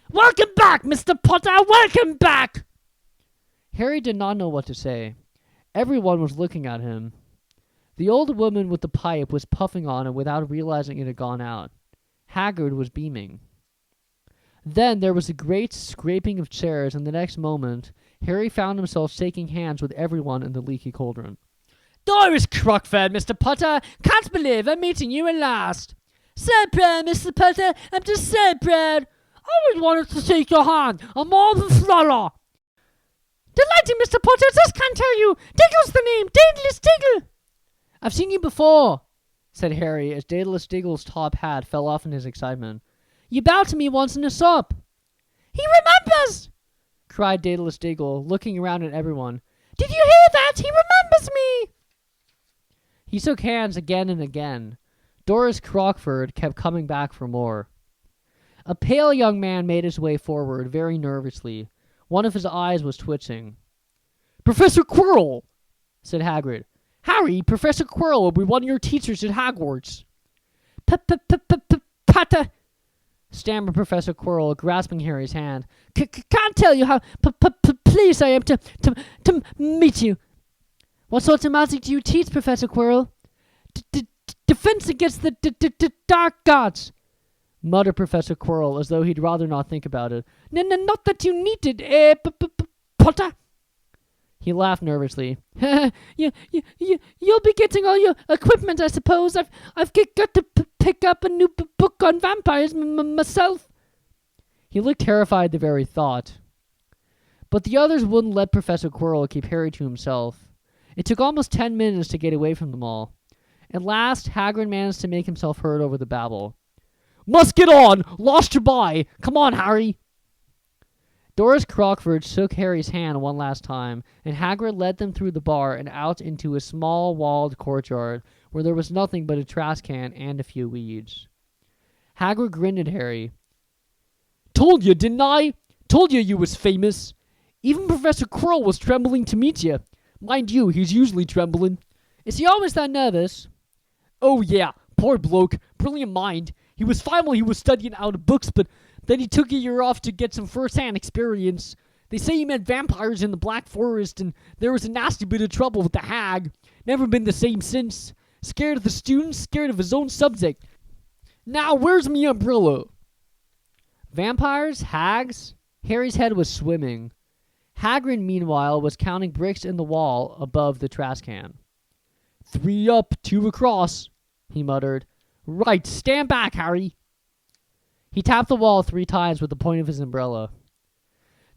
B: "Welcome back, Mr. Potter! Welcome back!"
A: Harry did not know what to say. Everyone was looking at him. The old woman with the pipe was puffing on it without realizing it had gone out. Hagrid was beaming. Then there was a great scraping of chairs, and the next moment, Harry found himself shaking hands with everyone in the Leaky Cauldron.
B: "Doris Crockford, Mr. Potter! Can't believe I'm meeting you at last!" "So proud, Mr. Potter! I'm just so proud! I always wanted to shake your hand! I'm all the flutter!" "Delighted, Mr. Potter! Just can't tell you! Diggle's the name! Daedalus Diggle!"
A: "I've seen you before," said Harry, as Daedalus Diggle's top hat fell off in his excitement. "You bowed to me once in a shop."
B: "He remembers!"
A: cried Daedalus Diggle, looking around at everyone.
B: "Did you hear that? He remembers me!"
A: He shook hands again and again. Doris Crockford kept coming back for more. A pale young man made his way forward, very nervously. One of his eyes was twitching.
B: "Professor Quirrell,"
A: said Hagrid.
B: "Harry, Professor Quirrell will be one of your teachers at Hogwarts." "Potter,"
A: stammered Professor Quirrell, grasping Harry's hand.
B: "Can't tell you how pleased I am to meet you."
A: "What sorts of magic do you teach, Professor Quirrell?"
B: Defense against the dark gods,"
A: muttered Professor Quirrell, as though he'd rather not think about it.
B: Not that you need it, Potter."
A: He laughed nervously.
B: You'll be getting all your equipment, I suppose. I've got to pick up a new book on vampires myself."
A: He looked terrified at the very thought. But the others wouldn't let Professor Quirrell keep Harry to himself. It took almost 10 minutes to get away from them all. At last, Hagrid managed to make himself heard over the babble.
B: "Must get on! Lost your bye! Come on, Harry!"
A: Doris Crockford shook Harry's hand one last time, and Hagrid led them through the bar and out into a small walled courtyard where there was nothing but a trash can and a few weeds. Hagrid grinned at Harry.
B: "Told you, didn't I? Told you was famous. Even Professor Quirrell was trembling to meet you. Mind you, he's usually trembling."
A: "Is he always that nervous?"
B: "Oh yeah, poor bloke. Brilliant mind. He was fine while he was studying out of books, but then he took a year off to get some first-hand experience. They say he met vampires in the Black Forest, and there was a nasty bit of trouble with the hag. Never been the same since. Scared of the students, scared of his own subject. Now, where's me umbrella?
A: Vampires? Hags? Harry's head was swimming. Hagrid, meanwhile, was counting bricks in the wall above the trash can.
B: 3 up, 2 across,
A: he muttered.
B: Right, stand back, Harry.
A: He tapped the wall 3 times with the point of his umbrella.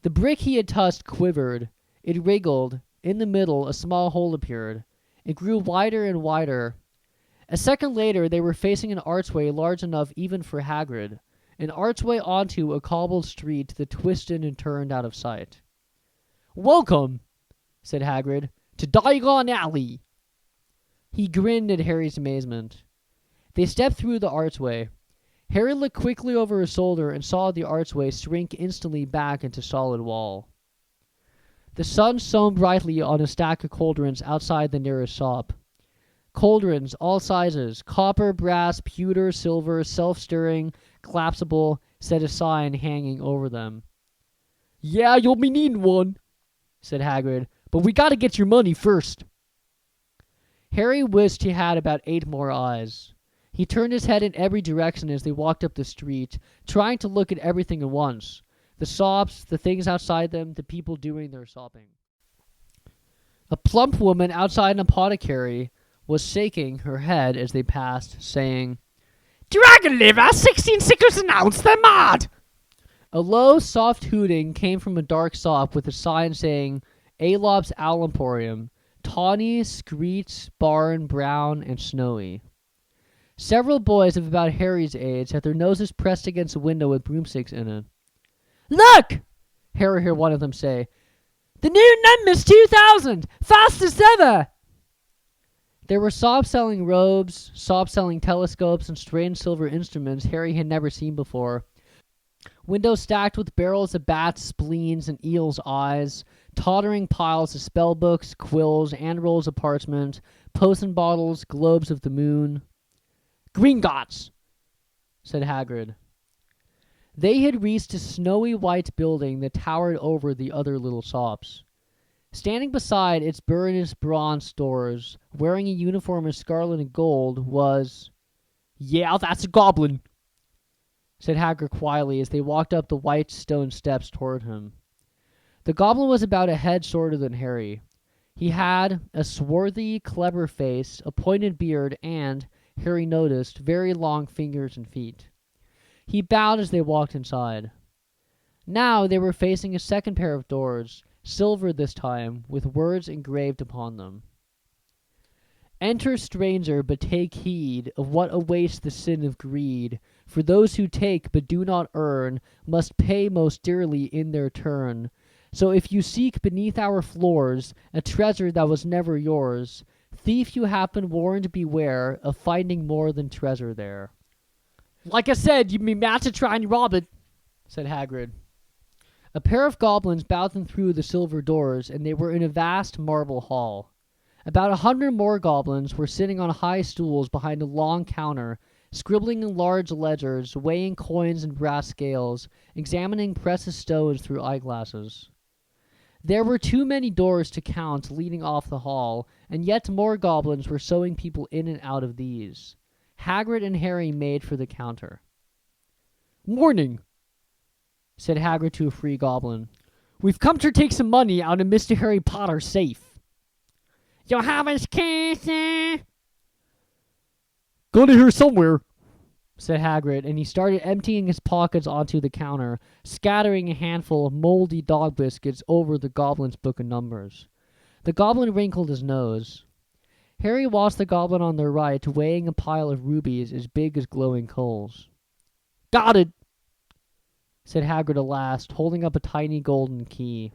A: The brick he had touched quivered. It wriggled. In the middle, a small hole appeared. It grew wider and wider. A second later, they were facing an archway large enough even for Hagrid. An archway onto a cobbled street that twisted and turned out of sight.
B: Welcome,
A: said Hagrid,
B: to Diagon Alley.
A: He grinned at Harry's amazement. They stepped through the archway. Harry looked quickly over his shoulder and saw the archway shrink instantly back into solid wall. The sun shone brightly on a stack of cauldrons outside the nearest shop. Cauldrons, all sizes, copper, brass, pewter, silver, self-stirring, collapsible, set a sign hanging over them.
B: Yeah, you'll be needing one,
A: said Hagrid,
B: but we gotta get your money first.
A: Harry wished he had about 8 more eyes. He turned his head in every direction as they walked up the street, trying to look at everything at once. The shops, the things outside them, the people doing their shopping. A plump woman outside an apothecary was shaking her head as they passed, saying,
B: Dragon liver, 16 sickles an ounce, they're mad!
A: A low, soft hooting came from a dark shop with a sign saying, Alop's Owl Emporium, tawny, screech, barn, brown, and snowy. Several boys of about Harry's age had their noses pressed against a window with broomsticks in it.
B: Look!
A: Harry heard one of them say,
B: The new number's 2000! Fastest ever!
A: There were shops selling robes, shops selling telescopes and strange silver instruments Harry had never seen before. Windows stacked with barrels of bats' spleens and eels' eyes, tottering piles of spellbooks, quills, and rolls of parchment, potion bottles, globes of the moon.
B: Gringotts,
A: said Hagrid. They had reached a snowy white building that towered over the other little shops. Standing beside its burnished bronze doors, wearing a uniform of scarlet and gold, was...
B: Yeah, that's a goblin,
A: said Hagrid quietly as they walked up the white stone steps toward him. The goblin was about a head shorter than Harry. He had a swarthy, clever face, a pointed beard, and, Harry noticed, very long fingers and feet. He bowed as they walked inside. Now they were facing a second pair of doors, silver this time, with words engraved upon them. Enter, stranger, but take heed of what awaits the sin of greed. For those who take but do not earn must pay most dearly in their turn. So if you seek beneath our floors a treasure that was never yours, thief, you have been warned beware of finding more than treasure there.
B: Like I said, you'd be mad to try and rob it,
A: said Hagrid. A pair of goblins bowed them through the silver doors, and they were in a vast marble hall. About 100 more goblins were sitting on high stools behind a long counter, scribbling in large ledgers, weighing coins in brass scales, examining precious stones through eyeglasses. There were too many doors to count leading off the hall, and yet more goblins were showing people in and out of these. Hagrid and Harry made for the counter.
B: Morning,
A: said Hagrid to a free goblin.
B: We've come to take some money out of Mr. Harry Potter's safe. You have his cash,
A: Got it here somewhere, said Hagrid, and he started emptying his pockets onto the counter, scattering a handful of moldy dog biscuits over the goblin's book of numbers. The goblin wrinkled his nose. Harry watched the goblin on their right weighing a pile of rubies as big as glowing coals.
B: Got it,
A: said Hagrid at last, holding up a tiny golden key.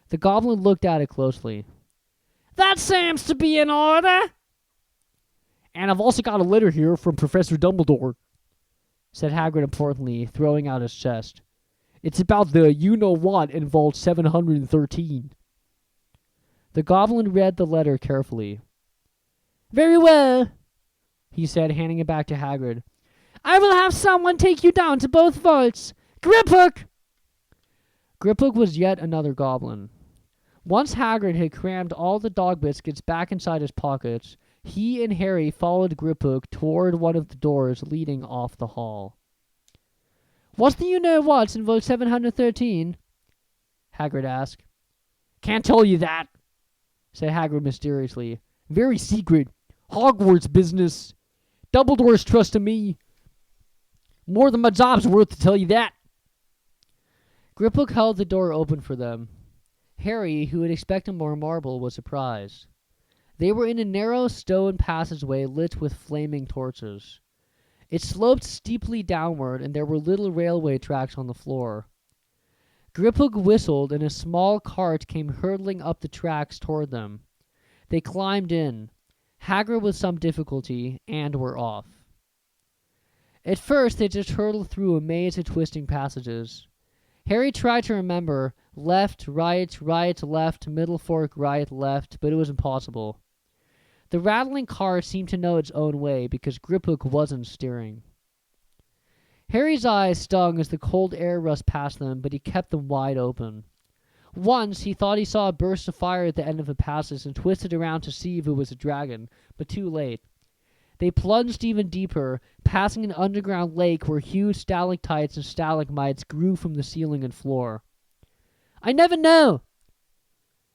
A: The goblin looked at it closely.
B: That seems to be in order.
A: And I've also got a letter here from Professor Dumbledore, said Hagrid importantly, throwing out his chest. It's about the you-know-what in Vault 713. The goblin read the letter carefully.
B: Very well,
A: he said, handing it back to Hagrid.
B: I will have someone take you down to both vaults. Griphook!
A: Griphook was yet another goblin. Once Hagrid had crammed all the dog biscuits back inside his pockets, He and Harry followed Griphook toward one of the doors leading off the hall.
B: "What's the you-know-what's in Vault 713?
A: Hagrid asked.
B: "Can't tell you that,"
A: said Hagrid mysteriously.
B: "Very secret. Hogwarts business. Dumbledore's trusting me. More than my job's worth to tell you that."
A: Griphook held the door open for them. Harry, who had expected more marble, was surprised. They were in a narrow stone passageway lit with flaming torches. It sloped steeply downward, and there were little railway tracks on the floor. Griphook whistled, and a small cart came hurtling up the tracks toward them. They climbed in, Hagrid with some difficulty, and were off. At first, they just hurtled through a maze of twisting passages. Harry tried to remember left, right, right, left, middle fork, right, left, but it was impossible. The rattling car seemed to know its own way because Griphook wasn't steering. Harry's eyes stung as the cold air rushed past them, but he kept them wide open. Once, he thought he saw a burst of fire at the end of a passage and twisted around to see if it was a dragon, but too late. They plunged even deeper, passing an underground lake where huge stalactites and stalagmites grew from the ceiling and floor.
B: "I never know,"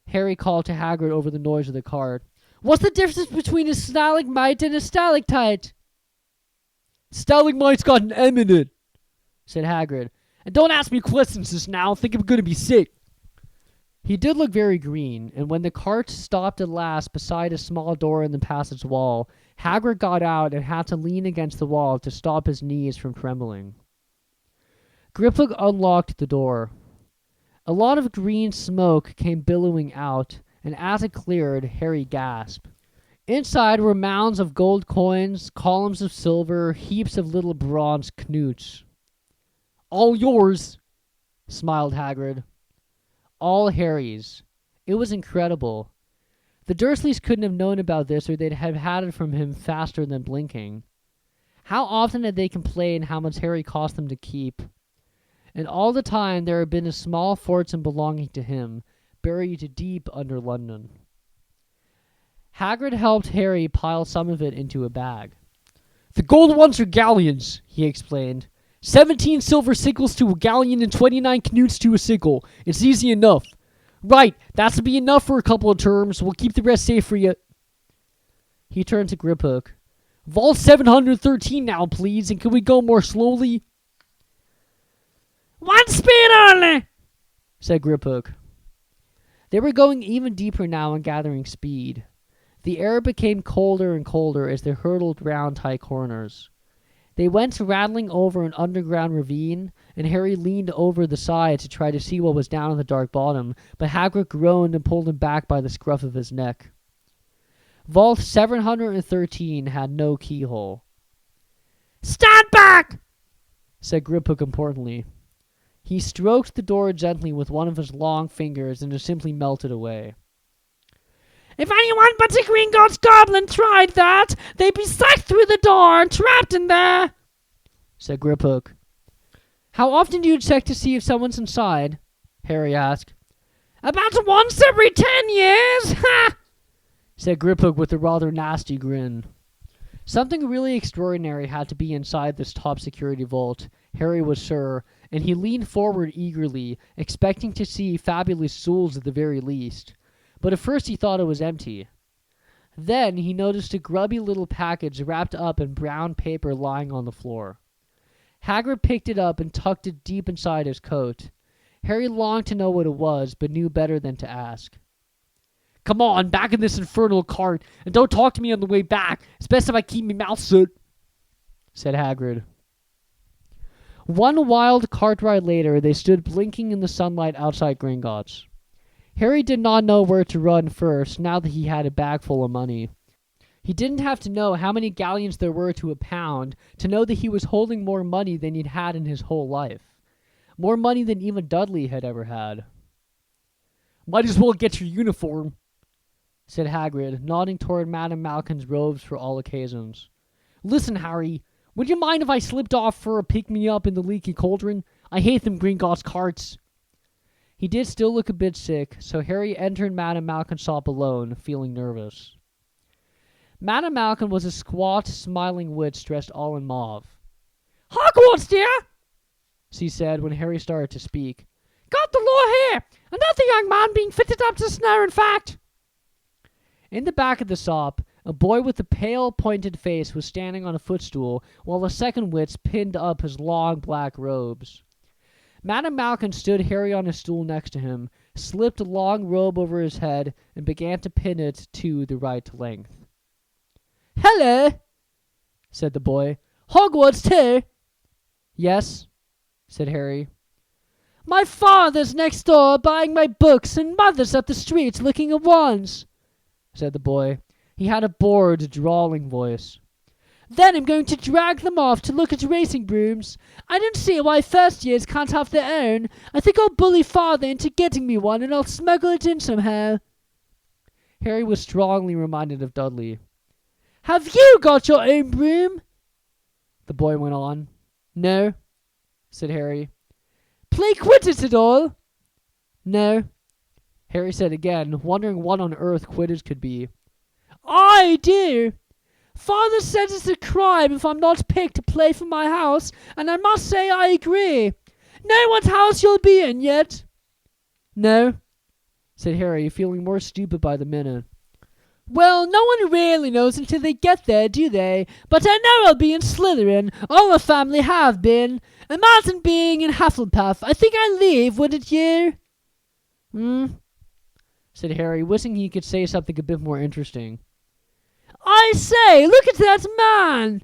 A: Harry called to Hagrid over the noise of the cart.
B: "What's the difference between a stalagmite and a stalactite?"
A: "Stalagmite's got an M in it," said Hagrid.
B: "And don't ask me questions just now. Think I'm going to be sick."
A: He did look very green, and when the cart stopped at last beside a small door in the passage wall, Hagrid got out and had to lean against the wall to stop his knees from trembling. Griphook unlocked the door. A lot of green smoke came billowing out, and as it cleared, Harry gasped. Inside were mounds of gold coins, columns of silver, heaps of little bronze knoots.
B: "All yours,"
A: smiled Hagrid. All Harry's. It was incredible. The Dursleys couldn't have known about this, or they'd have had it from him faster than blinking. How often had they complained how much Harry cost them to keep? And all the time there had been a small fortune belonging to him, buried deep under London. Hagrid helped Harry pile some of it into a bag.
B: "The gold ones are galleons," he explained. 17 silver sickles to a galleon and 29 knoots to a sickle. It's easy enough. Right, that'll be enough for a couple of terms. We'll keep the rest safe for you.
A: He turned to Griphook.
B: "Vault 713 now, please, and can we go more slowly?"
C: "One speed only,"
A: said Griphook. They were going even deeper now and gathering speed. The air became colder and colder as they hurtled round tight corners. They went rattling over an underground ravine, and Harry leaned over the side to try to see what was down at the dark bottom, but Hagrid groaned and pulled him back by the scruff of his neck. Vault 713 had no keyhole.
C: "Stand back,"
A: said Griphook importantly. He stroked the door gently with one of his long fingers, and it simply melted away.
C: "If anyone but the Gringotts goblin tried that, they'd be sucked through the door and trapped in there,"
A: said Griphook. "How often do you check to see if someone's inside?" Harry asked.
C: "About once every 10 years, ha!"
A: said Griphook with a rather nasty grin. Something really extraordinary had to be inside this top security vault, Harry was sure, and he leaned forward eagerly, expecting to see fabulous jewels at the very least. But at first he thought it was empty. Then he noticed a grubby little package wrapped up in brown paper lying on the floor. Hagrid picked it up and tucked it deep inside his coat. Harry longed to know what it was, but knew better than to ask.
B: "Come on, back in this infernal cart, and don't talk to me on the way back. It's best if I keep my mouth shut,"
A: said Hagrid. One wild cart ride later, they stood blinking in the sunlight outside Gringotts. Harry did not know where to run first, now that he had a bag full of money. He didn't have to know how many galleons there were to a pound to know that he was holding more money than he'd had in his whole life. More money than even Dudley had ever had.
B: "Might as well get your uniform,"
A: said Hagrid, nodding toward Madame Malkin's robes for all occasions.
B: "Listen, Harry, would you mind if I slipped off for a pick-me-up in the leaky cauldron? I hate them Gringotts carts."
A: He did still look a bit sick, so Harry entered Madame Malkin's shop alone, feeling nervous. Madame Malkin was a squat, smiling witch dressed all in mauve.
B: Hogwarts, dear,
A: she said when Harry started to speak.
B: got the law here. Another young man being fitted up to snare, in fact.
A: In the back of the shop, a boy with a pale, pointed face was standing on a footstool while a second witch pinned up his long black robes. Madame Malkin stood Harry on a stool next to him, slipped a long robe over his head, and began to pin it to the right length.
B: Hello,
A: said the boy.
B: Hogwarts too?
A: Yes, said Harry.
B: My father's next door buying my books, and mother's up the street looking at wands,
A: said the boy. He had a bored, drawling voice.
B: Then I'm going to drag them off to look at racing brooms. I don't see why first years can't have their own. I think I'll bully father into getting me one, and I'll smuggle it in somehow.
A: Harry was strongly reminded of Dudley.
B: Have you got your own broom?
A: The boy went on. No, said Harry.
B: Play Quidditch at all?
A: No, Harry said again, wondering what on earth Quidditch could be.
B: I do. Father says it's a crime if I'm not picked to play for my house, and I must say I agree. Know what house you'll be in yet?
A: No, said Harry, feeling more stupid by the minute.
B: Well, no one really knows until they get there, do they? But I know I'll be in Slytherin. All the family have been. Imagine being in Hufflepuff. I think I'd leave, wouldn't you?
A: Said Harry, wishing he could say something a bit more interesting.
B: I say, look at that man,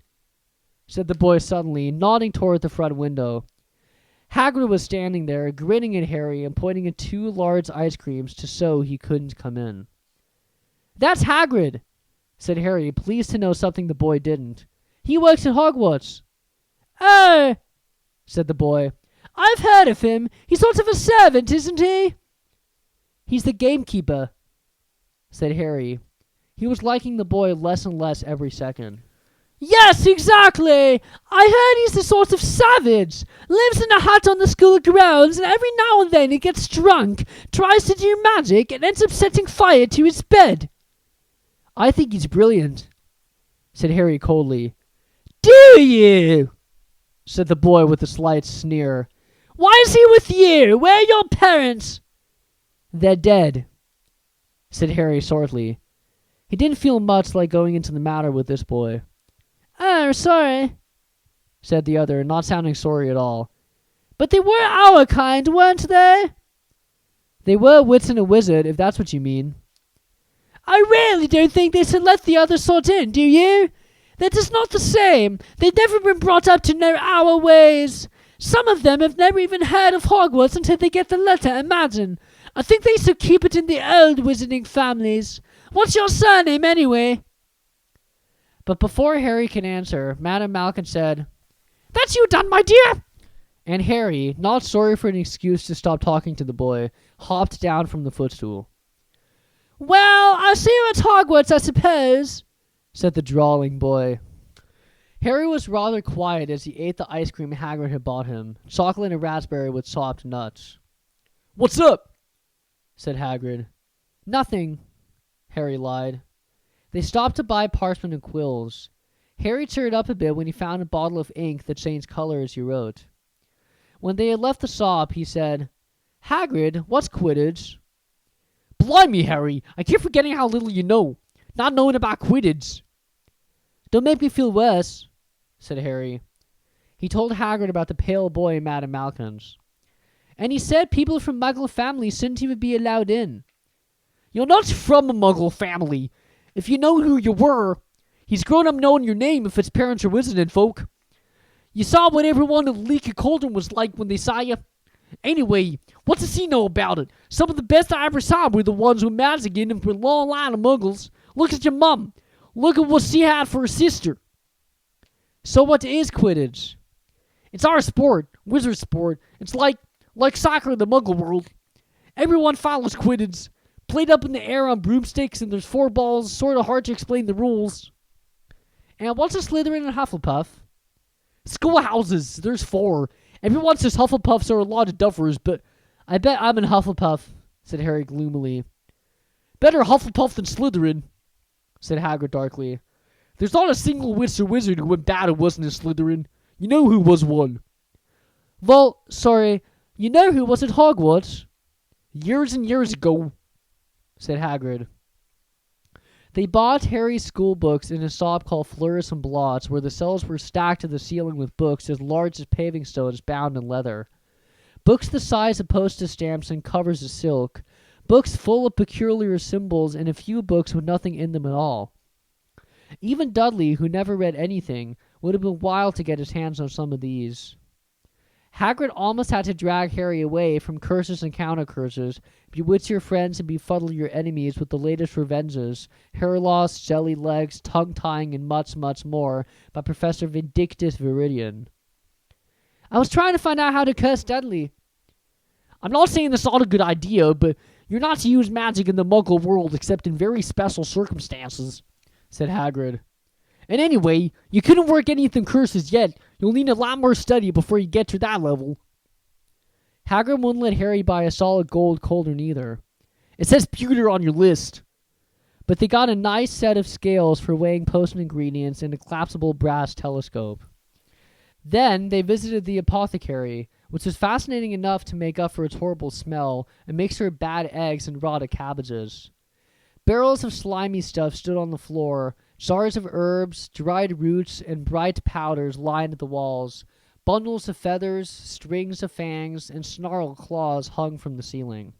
A: said the boy suddenly, nodding toward the front window. Hagrid was standing there, grinning at Harry and pointing at 2 large ice creams to show he couldn't come in. That's Hagrid, said Harry, pleased to know something the boy didn't. He works at Hogwarts.
B: Oh,
A: said the boy.
B: I've heard of him. He's sort of a servant, isn't he?
A: He's the gamekeeper, said Harry. He was liking the boy less and less every second.
B: Yes, exactly. I heard he's the sort of savage. Lives in a hut on the school grounds, and every now and then he gets drunk, tries to do magic, and ends up setting fire to his bed.
A: I think he's brilliant, said Harry coldly.
B: Do you?
A: Said the boy with a slight sneer.
B: Why is he with you? Where are your parents?
A: They're dead, said Harry shortly. He didn't feel much like going into the matter with this boy.
B: Oh, sorry,
A: said the other, not sounding sorry at all.
B: But they were our kind, weren't they?
A: They were wits and a wizard, if that's what you mean.
B: I really don't think they should let the other sort in, do you? They're just not the same. They've never been brought up to know our ways. Some of them have never even heard of Hogwarts until they get the letter, imagine. I think they should keep it in the old wizarding families. What's your surname, anyway?
A: But before Harry could answer, Madame Malkin said,
B: That's you done, my dear.
A: And Harry, not sorry for an excuse to stop talking to the boy, hopped down from the footstool.
B: Well, I'll see you at Hogwarts, I suppose,
A: said the drawling boy. Harry was rather quiet as he ate the ice cream Hagrid had bought him, chocolate and raspberry with chopped nuts.
B: What's up?
A: Said Hagrid. Nothing, Harry lied. They stopped to buy parchment and quills. Harry cheered up a bit when he found a bottle of ink that changed color as he wrote. When they had left the shop, he said, Hagrid, what's Quidditch?
B: Blimey, Harry, I keep forgetting how little you know. Not knowing about Quidditch.
A: Don't make me feel worse, said Harry. He told Hagrid about the pale boy in Madame Malkin's. And he said people from Muggle families shouldn't even be allowed in.
B: You're not from a Muggle family. If you know who you were, he's grown up knowing your name if its parents are wizarding folk. You saw what everyone in Leaky Cauldron was like when they saw you. Anyway, what does he know about it? Some of the best I ever saw were the ones with magic in them for a long line of Muggles. Look at your mum. Look at what she had for a sister.
A: So what is Quidditch?
B: It's our sport, wizard sport. It's like soccer in the Muggle world. Everyone follows Quidditch. Played up in the air on broomsticks, and there's 4 balls. Sort of hard to explain the rules.
A: And what's a Slytherin and Hufflepuff?
B: Schoolhouses. There's 4. Everyone says Hufflepuffs are a lot of duffers, but
A: I bet I'm in Hufflepuff, said Harry gloomily.
B: Better Hufflepuff than Slytherin,
A: said Hagrid darkly.
B: There's not a single witch or wizard who went bad who wasn't a Slytherin. You know who was one.
A: Well, sorry, you know who was at Hogwarts?
B: Years and years ago,
A: said Hagrid. They bought Harry's school books in a shop called Fleurs and Blots, where the cells were stacked to the ceiling with books as large as paving stones bound in leather. Books the size of postage stamps and covers of silk. Books full of peculiar symbols and a few books with nothing in them at all. Even Dudley, who never read anything, would have been wild to get his hands on some of these. Hagrid almost had to drag Harry away from curses and counter-curses, bewitch your friends and befuddle your enemies with the latest revenges, hair loss, jelly legs, tongue-tying, and much, much more by Professor Vindictus Viridian. I was trying to find out how to curse Dudley.
B: I'm not saying this is not a good idea, but you're not to use magic in the Muggle world except in very special circumstances, said Hagrid. And anyway, you couldn't work any of them curses yet. You'll need a lot more study before you get to that level.
A: Hagrid wouldn't let Harry buy a solid gold cauldron either.
B: It says pewter on your list.
A: But they got a nice set of scales for weighing potion ingredients and a collapsible brass telescope. Then they visited the apothecary, which was fascinating enough to make up for its horrible smell and mixture of bad eggs and rotted cabbages. Barrels of slimy stuff stood on the floor. Jars of herbs, dried roots, and bright powders lined the walls. Bundles of feathers, strings of fangs, and snarled claws hung from the ceiling.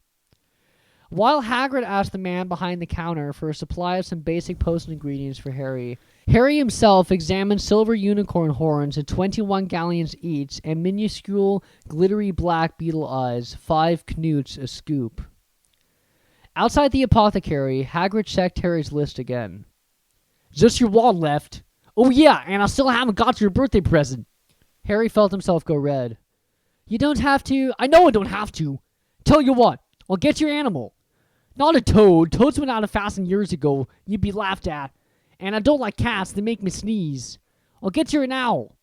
A: While Hagrid asked the man behind the counter for a supply of some basic potion ingredients for Harry, Harry himself examined silver unicorn horns at 21 galleons each and minuscule, glittery black beetle eyes, 5 knuts a scoop. Outside the apothecary, Hagrid checked Harry's list again.
B: Just your wand left. Oh yeah, and I still haven't got your birthday present.
A: Harry felt himself go red.
B: You don't have to. I know I don't have to. Tell you what, I'll get your animal. Not a toad. Toads went out of fashion years ago. You'd be laughed at. And I don't like cats. They make me sneeze. I'll get you an owl.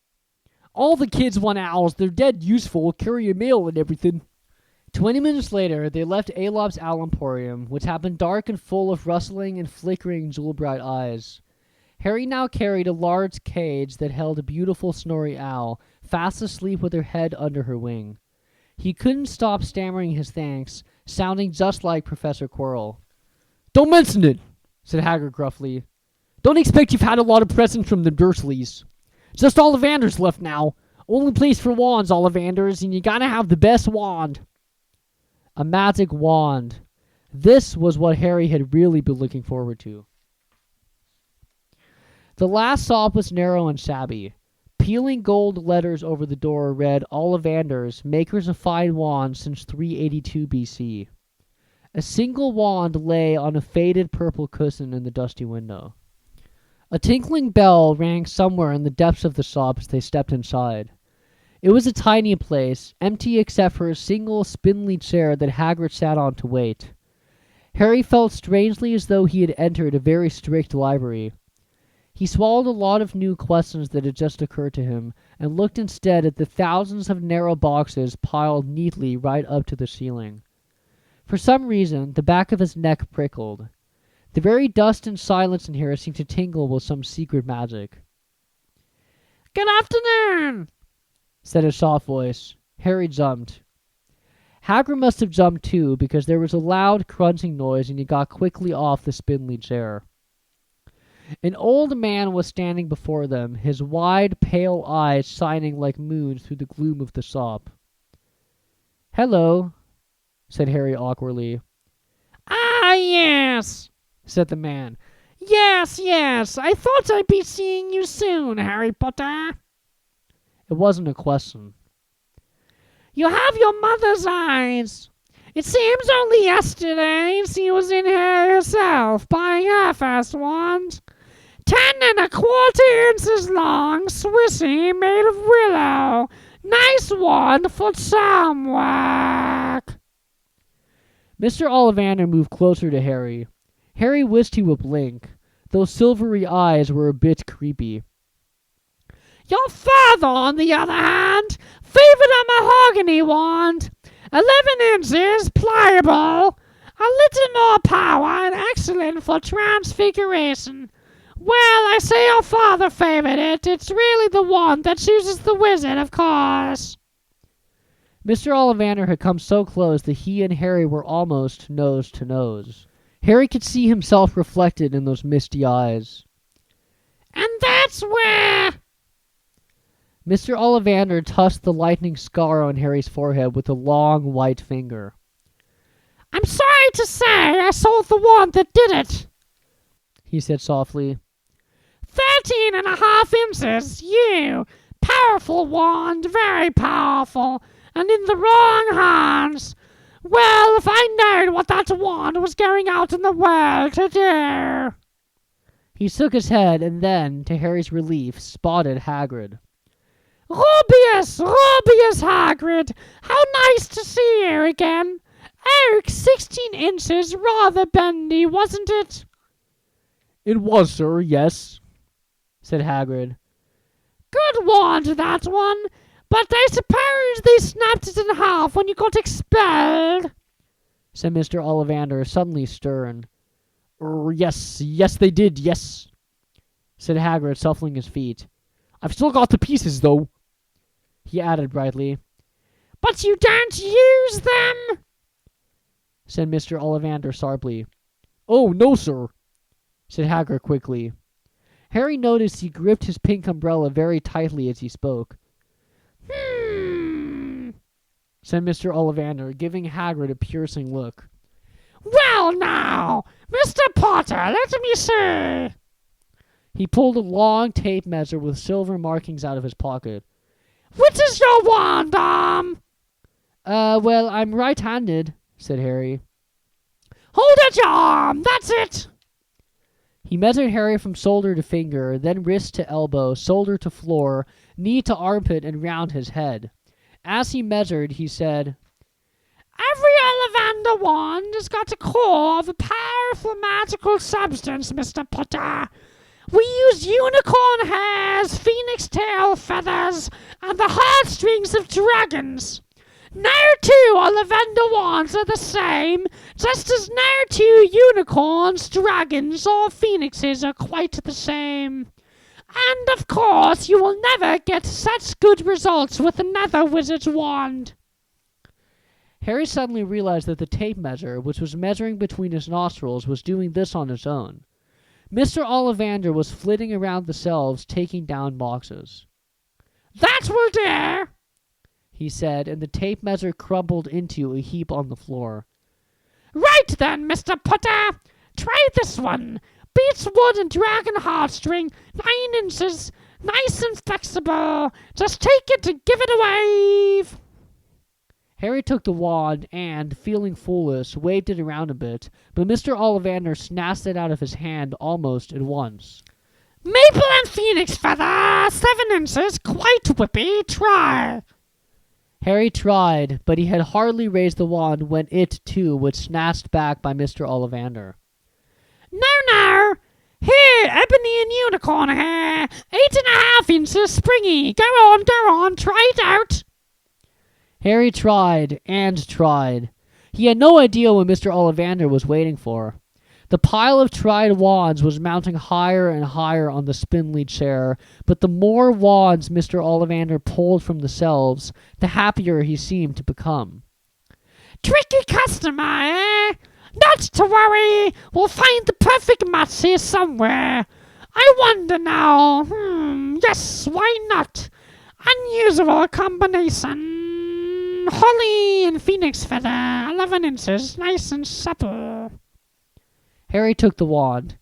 B: All the kids want owls. They're dead useful. Carry your mail and everything.
A: 20 minutes later, they left Alob's Owl Emporium, which had been dark and full of rustling and flickering jewel-bright eyes. Harry now carried a large cage that held a beautiful snory owl, fast asleep with her head under her wing. He couldn't stop stammering his thanks, sounding just like Professor Quirrell.
B: Don't mention it, said Hagrid gruffly. Don't expect you've had a lot of presents from the Dursleys. Just Ollivander's left now. Only place for wands, Ollivanders, and you gotta have the best wand.
A: A magic wand. This was what Harry had really been looking forward to. The last shop was narrow and shabby. Peeling gold letters over the door read Ollivanders, makers of fine wands since 382 BC. A single wand lay on a faded purple cushion in the dusty window. A tinkling bell rang somewhere in the depths of the shop as they stepped inside. It was a tiny place, empty except for a single spindly chair that Hagrid sat on to wait. Harry felt strangely as though he had entered a very strict library. He swallowed a lot of new questions that had just occurred to him, and looked instead at the thousands of narrow boxes piled neatly right up to the ceiling. For some reason, the back of his neck prickled. The very dust and silence in here seemed to tingle with some secret magic.
C: Good afternoon,
A: said a soft voice. Harry jumped. Hagrid must have jumped too, because there was a loud crunching noise and he got quickly off the spindly chair. An old man was standing before them, his wide, pale eyes shining like moons through the gloom of the shop. "Hello," said Harry awkwardly.
C: Ah, yes,
A: said the man.
C: Yes, I thought I'd be seeing you soon, Harry Potter.
A: It wasn't a question.
C: You have your mother's eyes. It seems only yesterday she was in here herself, buying her first wand. 10 1/4 inches long, Swissy, made of willow. Nice wand for charm work.
A: Mr. Ollivander moved closer to Harry. Harry wished he would blink. Those silvery eyes were a bit creepy.
C: Your father, on the other hand, favored a mahogany wand. 11 inches, pliable. A little more power and excellent for transfiguration. Well, I say your father favored it. It's really the wand that chooses the wizard, of course.
A: Mr. Ollivander had come so close that he and Harry were almost nose to nose. Harry could see himself reflected in those misty eyes.
C: And that's where...
A: Mr. Ollivander touched the lightning scar on Harry's forehead with a long white finger.
C: I'm sorry to say I sold the wand that did it,
A: he said softly.
C: 13.5 inches, you. Powerful wand, very powerful, and in the wrong hands. Well, if I knowed what that wand was going out in the world to do.
A: He shook his head and then, to Harry's relief, spotted Hagrid.
C: Rubius Hagrid, how nice to see you again. Oh, 16 inches, rather bendy, wasn't it?
A: It was, sir, yes, said Hagrid.
C: Good wand, that one, but I suppose they snapped it in half when you got expelled,
A: said Mr. Ollivander, suddenly stern. Yes, they did, yes, said Hagrid, shuffling his feet. I've still got the pieces, though, he added brightly.
C: But you don't use them,
A: said Mr. Ollivander sharply. Oh, no, sir, said Hagrid quickly. Harry noticed he gripped his pink umbrella very tightly as he spoke. Said Mr. Ollivander, giving Hagrid a piercing look.
C: Well now, Mr. Potter, let me see.
A: He pulled a long tape measure with silver markings out of his pocket.
C: Which is your wand,
A: Well, I'm right-handed, said Harry.
C: Hold at your arm, that's it.
A: He measured Harry from shoulder to finger, then wrist to elbow, shoulder to floor, knee to armpit, and round his head. As he measured, he said,
C: Every Ollivander wand has got a core of a powerful magical substance, Mr. Potter. We use unicorn hairs, phoenix tail feathers, and the heartstrings of dragons. No two Ollivander wands are the same, just as no two unicorns, dragons, or phoenixes are quite the same. And of course, you will never get such good results with another wizard's wand.
A: Harry suddenly realized that the tape measure, which was measuring between his nostrils, was doing this on its own. Mr. Ollivander was flitting around the shelves, taking down boxes.
C: That will do,
A: he said, and the tape measure crumbled into a heap on the floor.
C: Right then, Mr. Potter. Try this one. Beech wood and dragon heartstring, 9 inches, nice and flexible. Just take it and give it a wave.
A: Harry took the wand and, feeling foolish, waved it around a bit, but Mr. Ollivander snatched it out of his hand almost at once.
C: Maple and phoenix feather, 7 inches, quite whippy. Try.
A: Harry tried, but he had hardly raised the wand when it, too, was snatched back by Mr. Ollivander.
C: No. Here, ebony and unicorn hair, 8.5 inches, springy. Go on, try it out.
A: Harry tried and tried. He had no idea what Mr. Ollivander was waiting for. The pile of tried wands was mounting higher and higher on the spindly chair, but the more wands Mr. Ollivander pulled from the shelves, the happier he seemed to become.
C: Tricky customer, eh? Not to worry, we'll find the perfect match here somewhere. I wonder now, yes, why not? Unusual combination. Holly and phoenix feather, 11 inches, nice and supple.
A: Harry took the wand.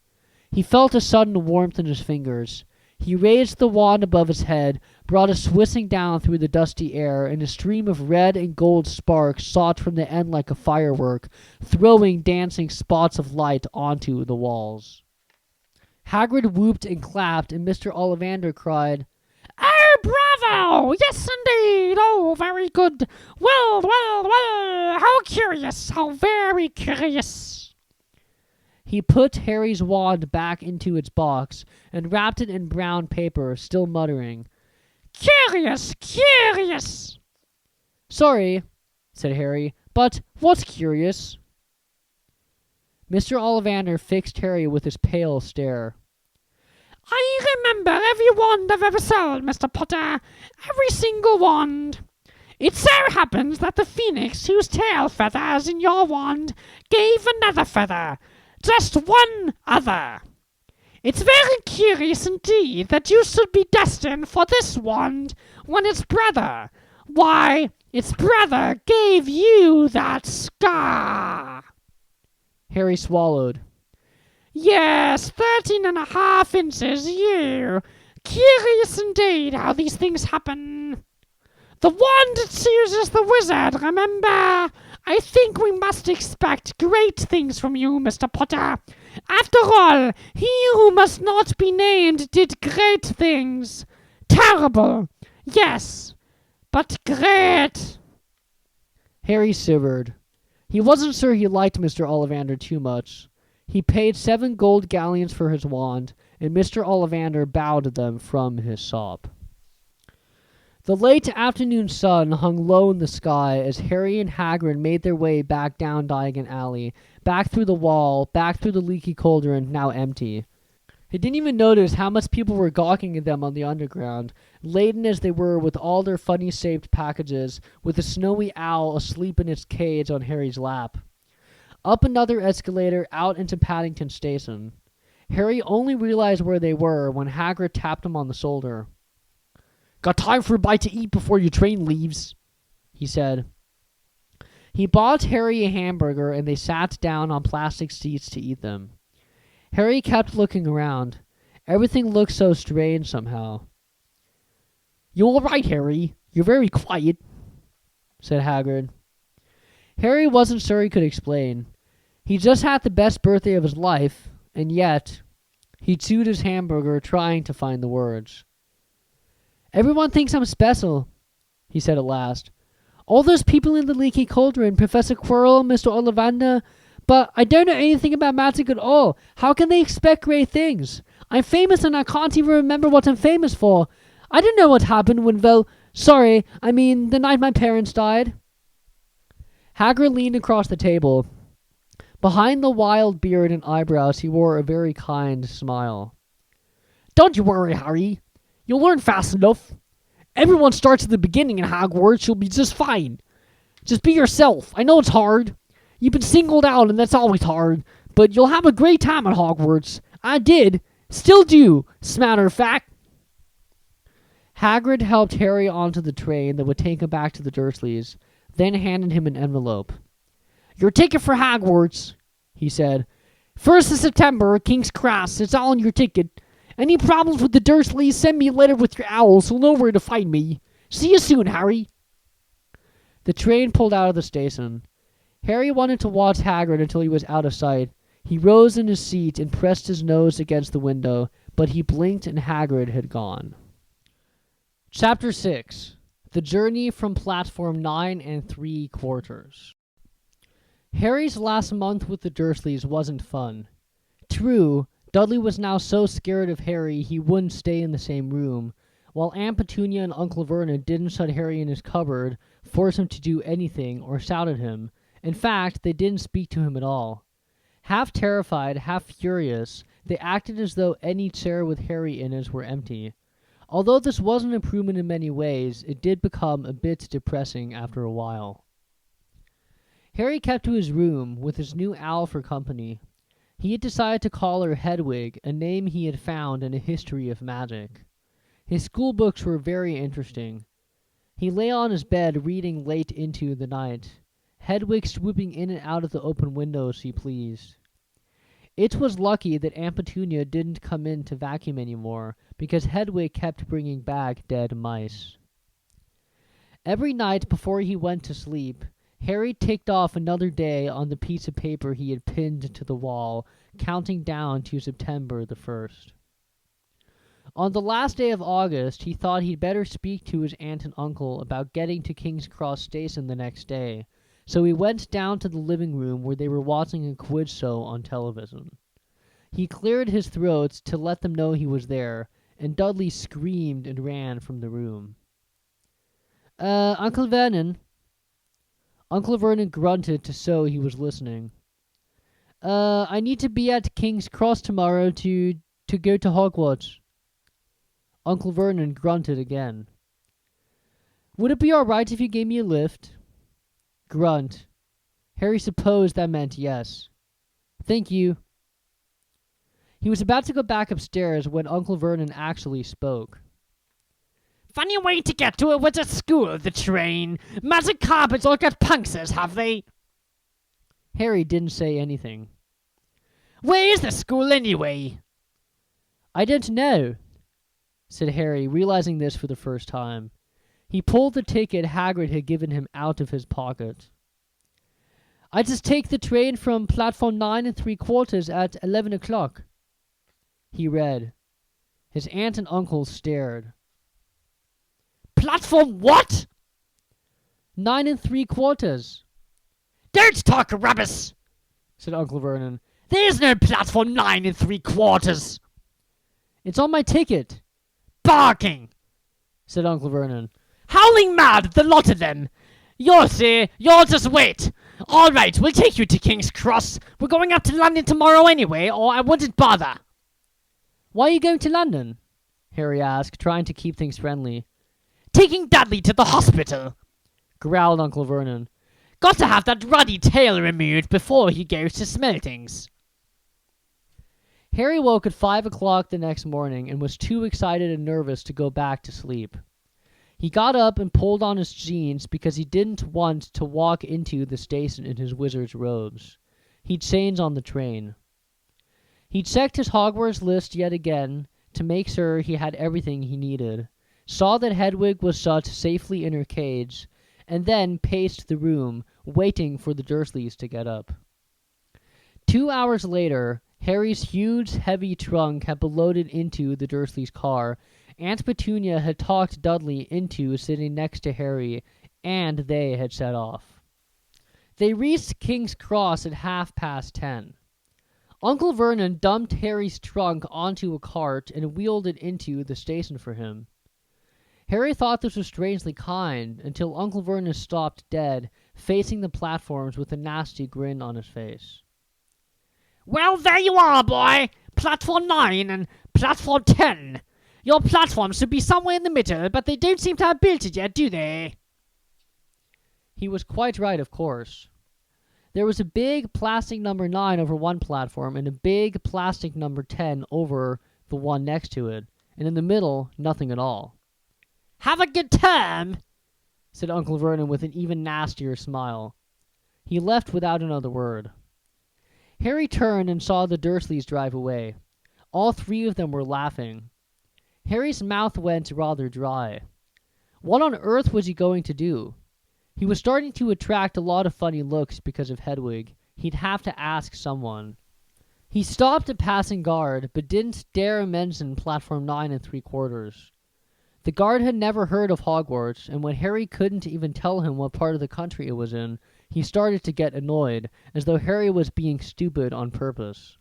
A: He felt a sudden warmth in his fingers. He raised the wand above his head, brought it whizzing down through the dusty air, and a stream of red and gold sparks shot from the end like a firework, throwing dancing spots of light onto the walls. Hagrid whooped and clapped, and Mr. Ollivander cried,
C: Oh, bravo! Yes, indeed! Oh, very good! Well! How curious! How very curious!
A: He put Harry's wand back into its box and wrapped it in brown paper, still muttering,
C: Curious!
A: Sorry, said Harry, but what's curious? Mr. Ollivander fixed Harry with his pale stare.
C: I remember every wand I've ever sold, Mr. Potter. Every single wand. It so happens that the phoenix whose tail feathers in your wand gave another feather. Just one other. It's very curious indeed that you should be destined for this wand when its brother, why, its brother gave you that scar.
A: Harry swallowed.
C: Yes, 13.5 inches, you. Curious indeed how these things happen. The wand chooses the wizard, remember? I think we must expect great things from you, Mr. Potter. After all, he who must not be named did great things. Terrible, yes, but great.
A: Harry shivered. He wasn't sure he liked Mr. Ollivander too much. He paid 7 gold galleons for his wand, and Mr. Ollivander bowed to them from his shop. The late afternoon sun hung low in the sky as Harry and Hagrid made their way back down Diagon Alley, back through the wall, back through the leaky cauldron, now empty. They didn't even notice how much people were gawking at them on the underground, laden as they were with all their funny-shaped packages, with a snowy owl asleep in its cage on Harry's lap. Up another escalator out into Paddington Station. Harry only realized where they were when Hagrid tapped him on the shoulder. "Got time for a bite to eat before your train leaves," he said. He bought Harry a hamburger and they sat down on plastic seats to eat them. Harry kept looking around. Everything looked so strange somehow. "You all right, Harry? You're very quiet," said Hagrid. Harry wasn't sure he could explain. He just had the best birthday of his life, and yet he chewed his hamburger trying to find the words. "Everyone thinks I'm special," he said at last. "All those people in the leaky cauldron, Professor Quirrell, Mr. Ollivander, but I don't know anything about magic at all. How can they expect great things? I'm famous and I can't even remember what I'm famous for. I don't know what happened when, the night my parents died." Hagrid leaned across the table. Behind the wild beard and eyebrows, he wore a very kind smile. "Don't you worry, Harry. You'll learn fast enough. Everyone starts at the beginning in Hogwarts. You'll be just fine. Just be yourself. I know it's hard. You've been singled out, and that's always hard. But you'll have a great time at Hogwarts. I did. Still do, as a matter of fact." Hagrid helped Harry onto the train that would take him back to the Dursleys, then handed him an envelope. "Your ticket for Hogwarts," he said. "1st of September, King's Cross. It's all on your ticket. Any problems with the Dursleys, send me a letter with your owl so you'll know where to find me. See you soon, Harry." The train pulled out of the station. Harry wanted to watch Hagrid until he was out of sight. He rose in his seat and pressed his nose against the window, but he blinked and Hagrid had gone. Chapter 6. The Journey from Platform 9 3/4. Harry's last month with the Dursleys wasn't fun. True, Dudley was now so scared of Harry he wouldn't stay in the same room, while Aunt Petunia and Uncle Vernon didn't shut Harry in his cupboard, force him to do anything, or shout at him. In fact, they didn't speak to him at all. Half terrified, half furious, they acted as though any chair with Harry in it were empty. Although this was an improvement in many ways, it did become a bit depressing after a while. Harry kept to his room, with his new owl for company. He had decided to call her Hedwig, a name he had found in a history of magic. His school books were very interesting. He lay on his bed reading late into the night, Hedwig swooping in and out of the open window as she pleased. It was lucky that Aunt Petunia didn't come in to vacuum anymore, because Hedwig kept bringing back dead mice. Every night before he went to sleep, Harry ticked off another day on the piece of paper he had pinned to the wall, counting down to September the 1st. On the last day of August, he thought he'd better speak to his aunt and uncle about getting to King's Cross Station the next day, so he went down to the living room where they were watching a quiz show on television. He cleared his throat to let them know he was there, and Dudley screamed and ran from the room. Uncle Vernon." Uncle Vernon grunted to show he was listening. I need to be at King's Cross tomorrow to To go to Hogwarts. Uncle Vernon grunted again. Would it be alright if you gave me a lift? Grunt. Harry supposed that meant yes. Thank you. He was about to go back upstairs when Uncle Vernon actually spoke.
C: Funny way to get to it was at school, the train. Magic carpets all got punctures, have they?
A: Harry didn't say anything.
C: Where is the school anyway?
A: I don't know, said Harry, realizing this for the first time. He pulled the ticket Hagrid had given him out of his pocket. I just take the train from platform 9 3/4 at 11 o'clock. He read. His aunt and uncle stared.
C: Platform what?
A: 9 3/4.
C: Don't talk rubbish,
A: said Uncle Vernon.
C: There's no platform 9 3/4.
A: It's on my ticket,
C: Barking,
A: said Uncle Vernon.
C: howling mad, the lot of them. You'll see, you'll just wait. All right, we'll take you to King's Cross. We're going up to London tomorrow anyway, or I wouldn't bother.
A: Why are you going to London? Harry asked, trying to keep things friendly.
C: Taking Dudley to the hospital,
A: Growled Uncle Vernon.
C: Got to have that ruddy tail removed before he goes to Smeltings.
A: Harry woke at 5 o'clock the next morning and was too excited and nervous to go back to sleep. He got up and pulled on his jeans because he didn't want to walk into the station in his wizard's robes. He'd change on the train. He checked his Hogwarts list yet again to make sure he had everything he needed, saw that Hedwig was shut safely in her cage, and then paced the room, waiting for the Dursleys to get up. 2 hours later, Harry's huge, heavy trunk had been loaded into the Dursleys' car. Aunt Petunia had talked Dudley into sitting next to Harry, and they had set off. They reached King's Cross at 10:30. Uncle Vernon dumped Harry's trunk onto a cart and wheeled it into the station for him. Harry thought this was strangely kind until Uncle Vernon stopped dead, facing the platforms with a nasty grin on his face.
C: Well, there you are, boy. Platform 9 and platform 10. Your platform should be somewhere in the middle, but they don't seem to have built it yet, do they?
A: He was quite right, of course. There was a big plastic number 9 over one platform and a big plastic number 10 over the one next to it, and in the middle, nothing at all.
C: Have a good time,
A: said Uncle Vernon with an even nastier smile. He left without another word. Harry turned and saw the Dursleys drive away. All three of them were laughing. Harry's mouth went rather dry. What on earth was he going to do? He was starting to attract a lot of funny looks because of Hedwig. He'd have to ask someone. He stopped a passing guard, but didn't dare mention platform 9 3/4. The guard had never heard of Hogwarts, and when Harry couldn't even tell him what part of the country it was in, he started to get annoyed, as though Harry was being stupid on purpose.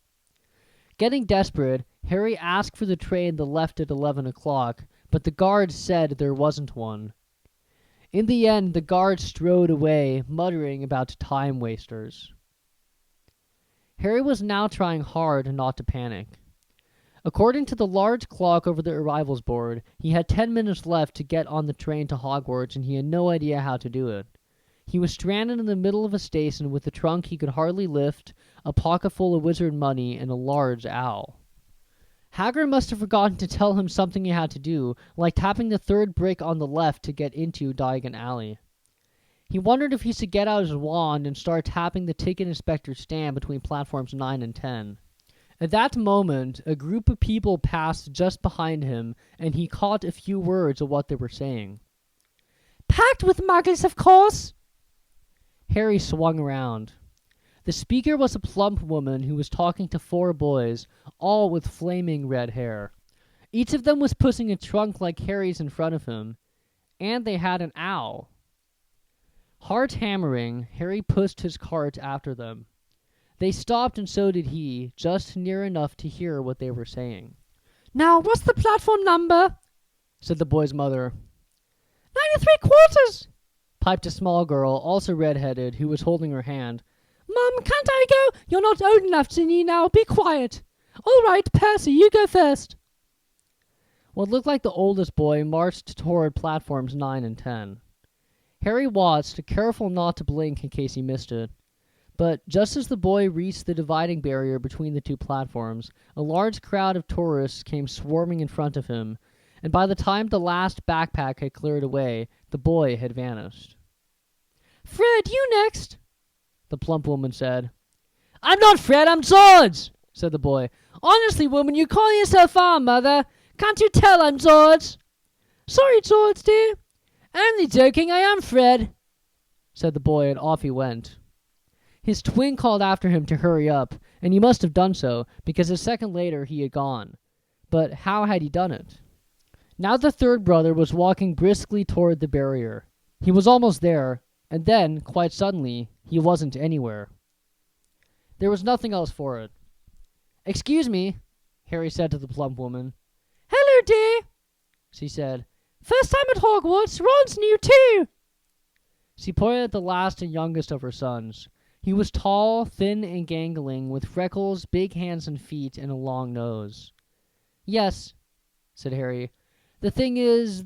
A: Getting desperate, Harry asked for the train that left at 11 o'clock, but the guard said there wasn't one. In the end, the guard strode away, muttering about time wasters. Harry was now trying hard not to panic. According to the large clock over the arrivals board, he had 10 minutes left to get on the train to Hogwarts, and he had no idea how to do it. He was stranded in the middle of a station with a trunk he could hardly lift, a pocket full of wizard money, and a large owl. Hagrid must have forgotten to tell him something he had to do, like tapping the third brick on the left to get into Diagon Alley. He wondered if he should get out his wand and start tapping the ticket inspector's stand between platforms 9 and 10. At that moment, a group of people passed just behind him, and he caught a few words of what they were saying.
B: Packed with muggles, of course.
A: Harry swung around. The speaker was a plump woman who was talking to 4 boys, all with flaming red hair. Each of them was pushing a trunk like Harry's in front of him, and they had an owl. Heart hammering, Harry pushed his cart after them. They stopped, and so did he, just near enough to hear what they were saying.
B: Now, what's the platform number?
A: Said the boy's mother.
B: 9 3/4.
A: Piped a small girl, also red-headed, who was holding her hand.
B: Mum, can't I go? You're not old enough to knee now. Be quiet.
A: All right, Percy, you go first. What looked like the oldest boy marched toward platforms 9 and 10. Harry watched, careful not to blink in case he missed it. But just as the boy reached the dividing barrier between the two platforms, a large crowd of tourists came swarming in front of him, and by the time the last backpack had cleared away, the boy had vanished. Fred, you next, the plump woman said. I'm not Fred, I'm George, said the boy. Honestly, woman, you call yourself our mother. Can't you tell I'm George? Sorry, George, dear. Only joking, I am Fred, said the boy, and off he went. His twin called after him to hurry up, and he must have done so, because a second later he had gone. But how had he done it? Now the third brother was walking briskly toward the barrier. He was almost there, and then, quite suddenly, he wasn't anywhere. There was nothing else for it. Excuse me, Harry said to the plump woman.
B: Hello, dear,
A: she said.
B: First time at Hogwarts. Ron's new too.
A: She pointed at the last and youngest of her sons. He was tall, thin, and gangling, with freckles, big hands and feet, and a long nose. Yes, said Harry. The thing is,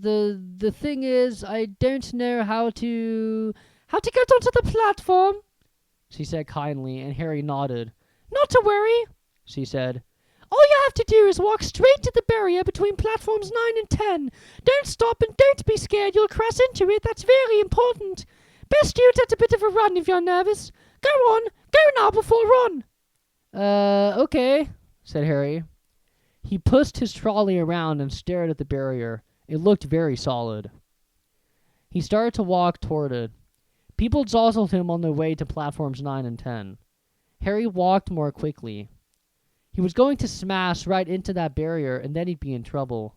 A: I don't know how to
B: get onto the platform,
A: she said kindly, and Harry nodded.
B: Not to worry,
A: she said.
B: All you have to do is walk straight to the barrier between platforms 9 and 10. Don't stop and don't be scared you'll crash into it. That's very important. Best you take a bit of a run if you're nervous. Go on. Go now before run.
A: Okay, said Harry. He pushed his trolley around and stared at the barrier. It looked very solid. He started to walk toward it. People jostled him on their way to platforms 9 and 10. Harry walked more quickly. He was going to smash right into that barrier, and then he'd be in trouble.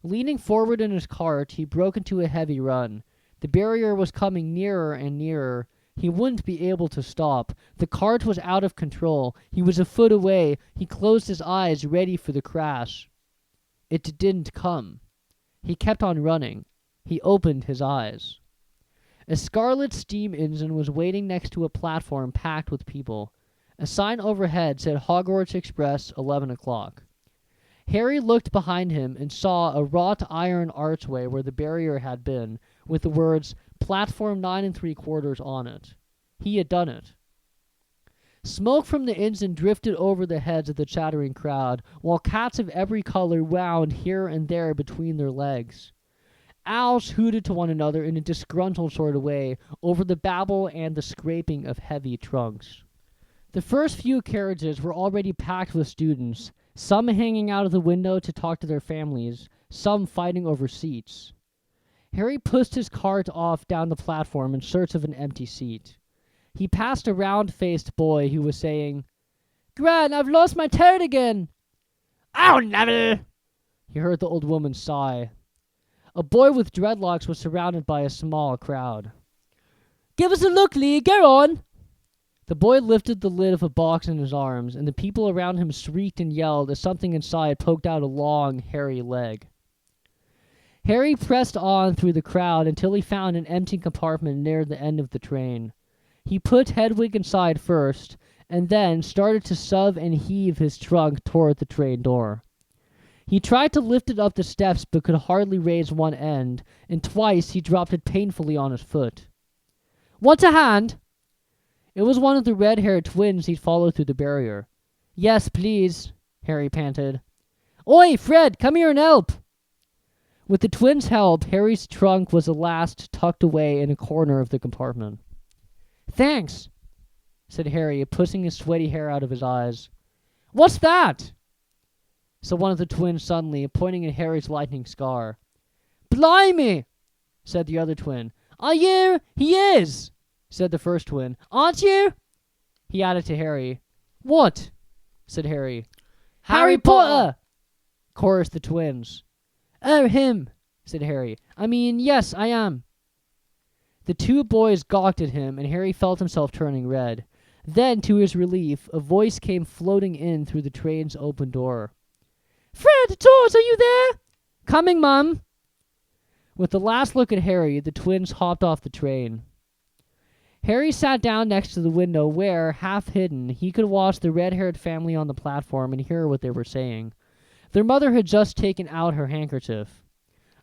A: Leaning forward in his cart, he broke into a heavy run. The barrier was coming nearer and nearer. He wouldn't be able to stop. The cart was out of control. He was a foot away. He closed his eyes, ready for the crash. It didn't come. He kept on running. He opened his eyes. A scarlet steam engine was waiting next to a platform packed with people. A sign overhead said Hogwarts Express, 11 o'clock. Harry looked behind him and saw a wrought iron archway where the barrier had been, with the words, Platform 9 3/4 on it. He had done it. Smoke from the engine drifted over the heads of the chattering crowd, while cats of every color wound here and there between their legs. Owls hooted to one another in a disgruntled sort of way over the babble and the scraping of heavy trunks. The first few carriages were already packed with students, some hanging out of the window to talk to their families, some fighting over seats. Harry pushed his cart off down the platform in search of an empty seat. He passed a round-faced boy who was saying, Gran, I've lost my turret again.
B: Oh, never!
A: He heard the old woman sigh. A boy with dreadlocks was surrounded by a small crowd. Give us a look, Lee, go on! The boy lifted the lid of a box in his arms, and the people around him shrieked and yelled as something inside poked out a long, hairy leg. Harry pressed on through the crowd until he found an empty compartment near the end of the train. He put Hedwig inside first, and then started to shove and heave his trunk toward the train door. He tried to lift it up the steps but could hardly raise one end, and twice he dropped it painfully on his foot. Want a hand? It was one of the red-haired twins he'd followed through the barrier. Yes, please, Harry panted. Oi, Fred, come here and help! With the twins' help, Harry's trunk was at last tucked away in a corner of the compartment. Thanks, said Harry, pushing his sweaty hair out of his eyes. What's that? Said one of the twins suddenly, pointing at Harry's lightning scar. Blimey, said the other twin. Are you? He is, said the first twin. Aren't you? He added to Harry. What? Said Harry. Harry Potter! Chorused the twins. Oh, him, said Harry. I mean, yes, I am. The two boys gawked at him, and Harry felt himself turning red. Then, to his relief, a voice came floating in through the train's open door. Fred, George, are you there? Coming, Mum. With the last look at Harry, the twins hopped off the train. Harry sat down next to the window where, half hidden, he could watch the red-haired family on the platform and hear what they were saying. Their mother had just taken out her handkerchief.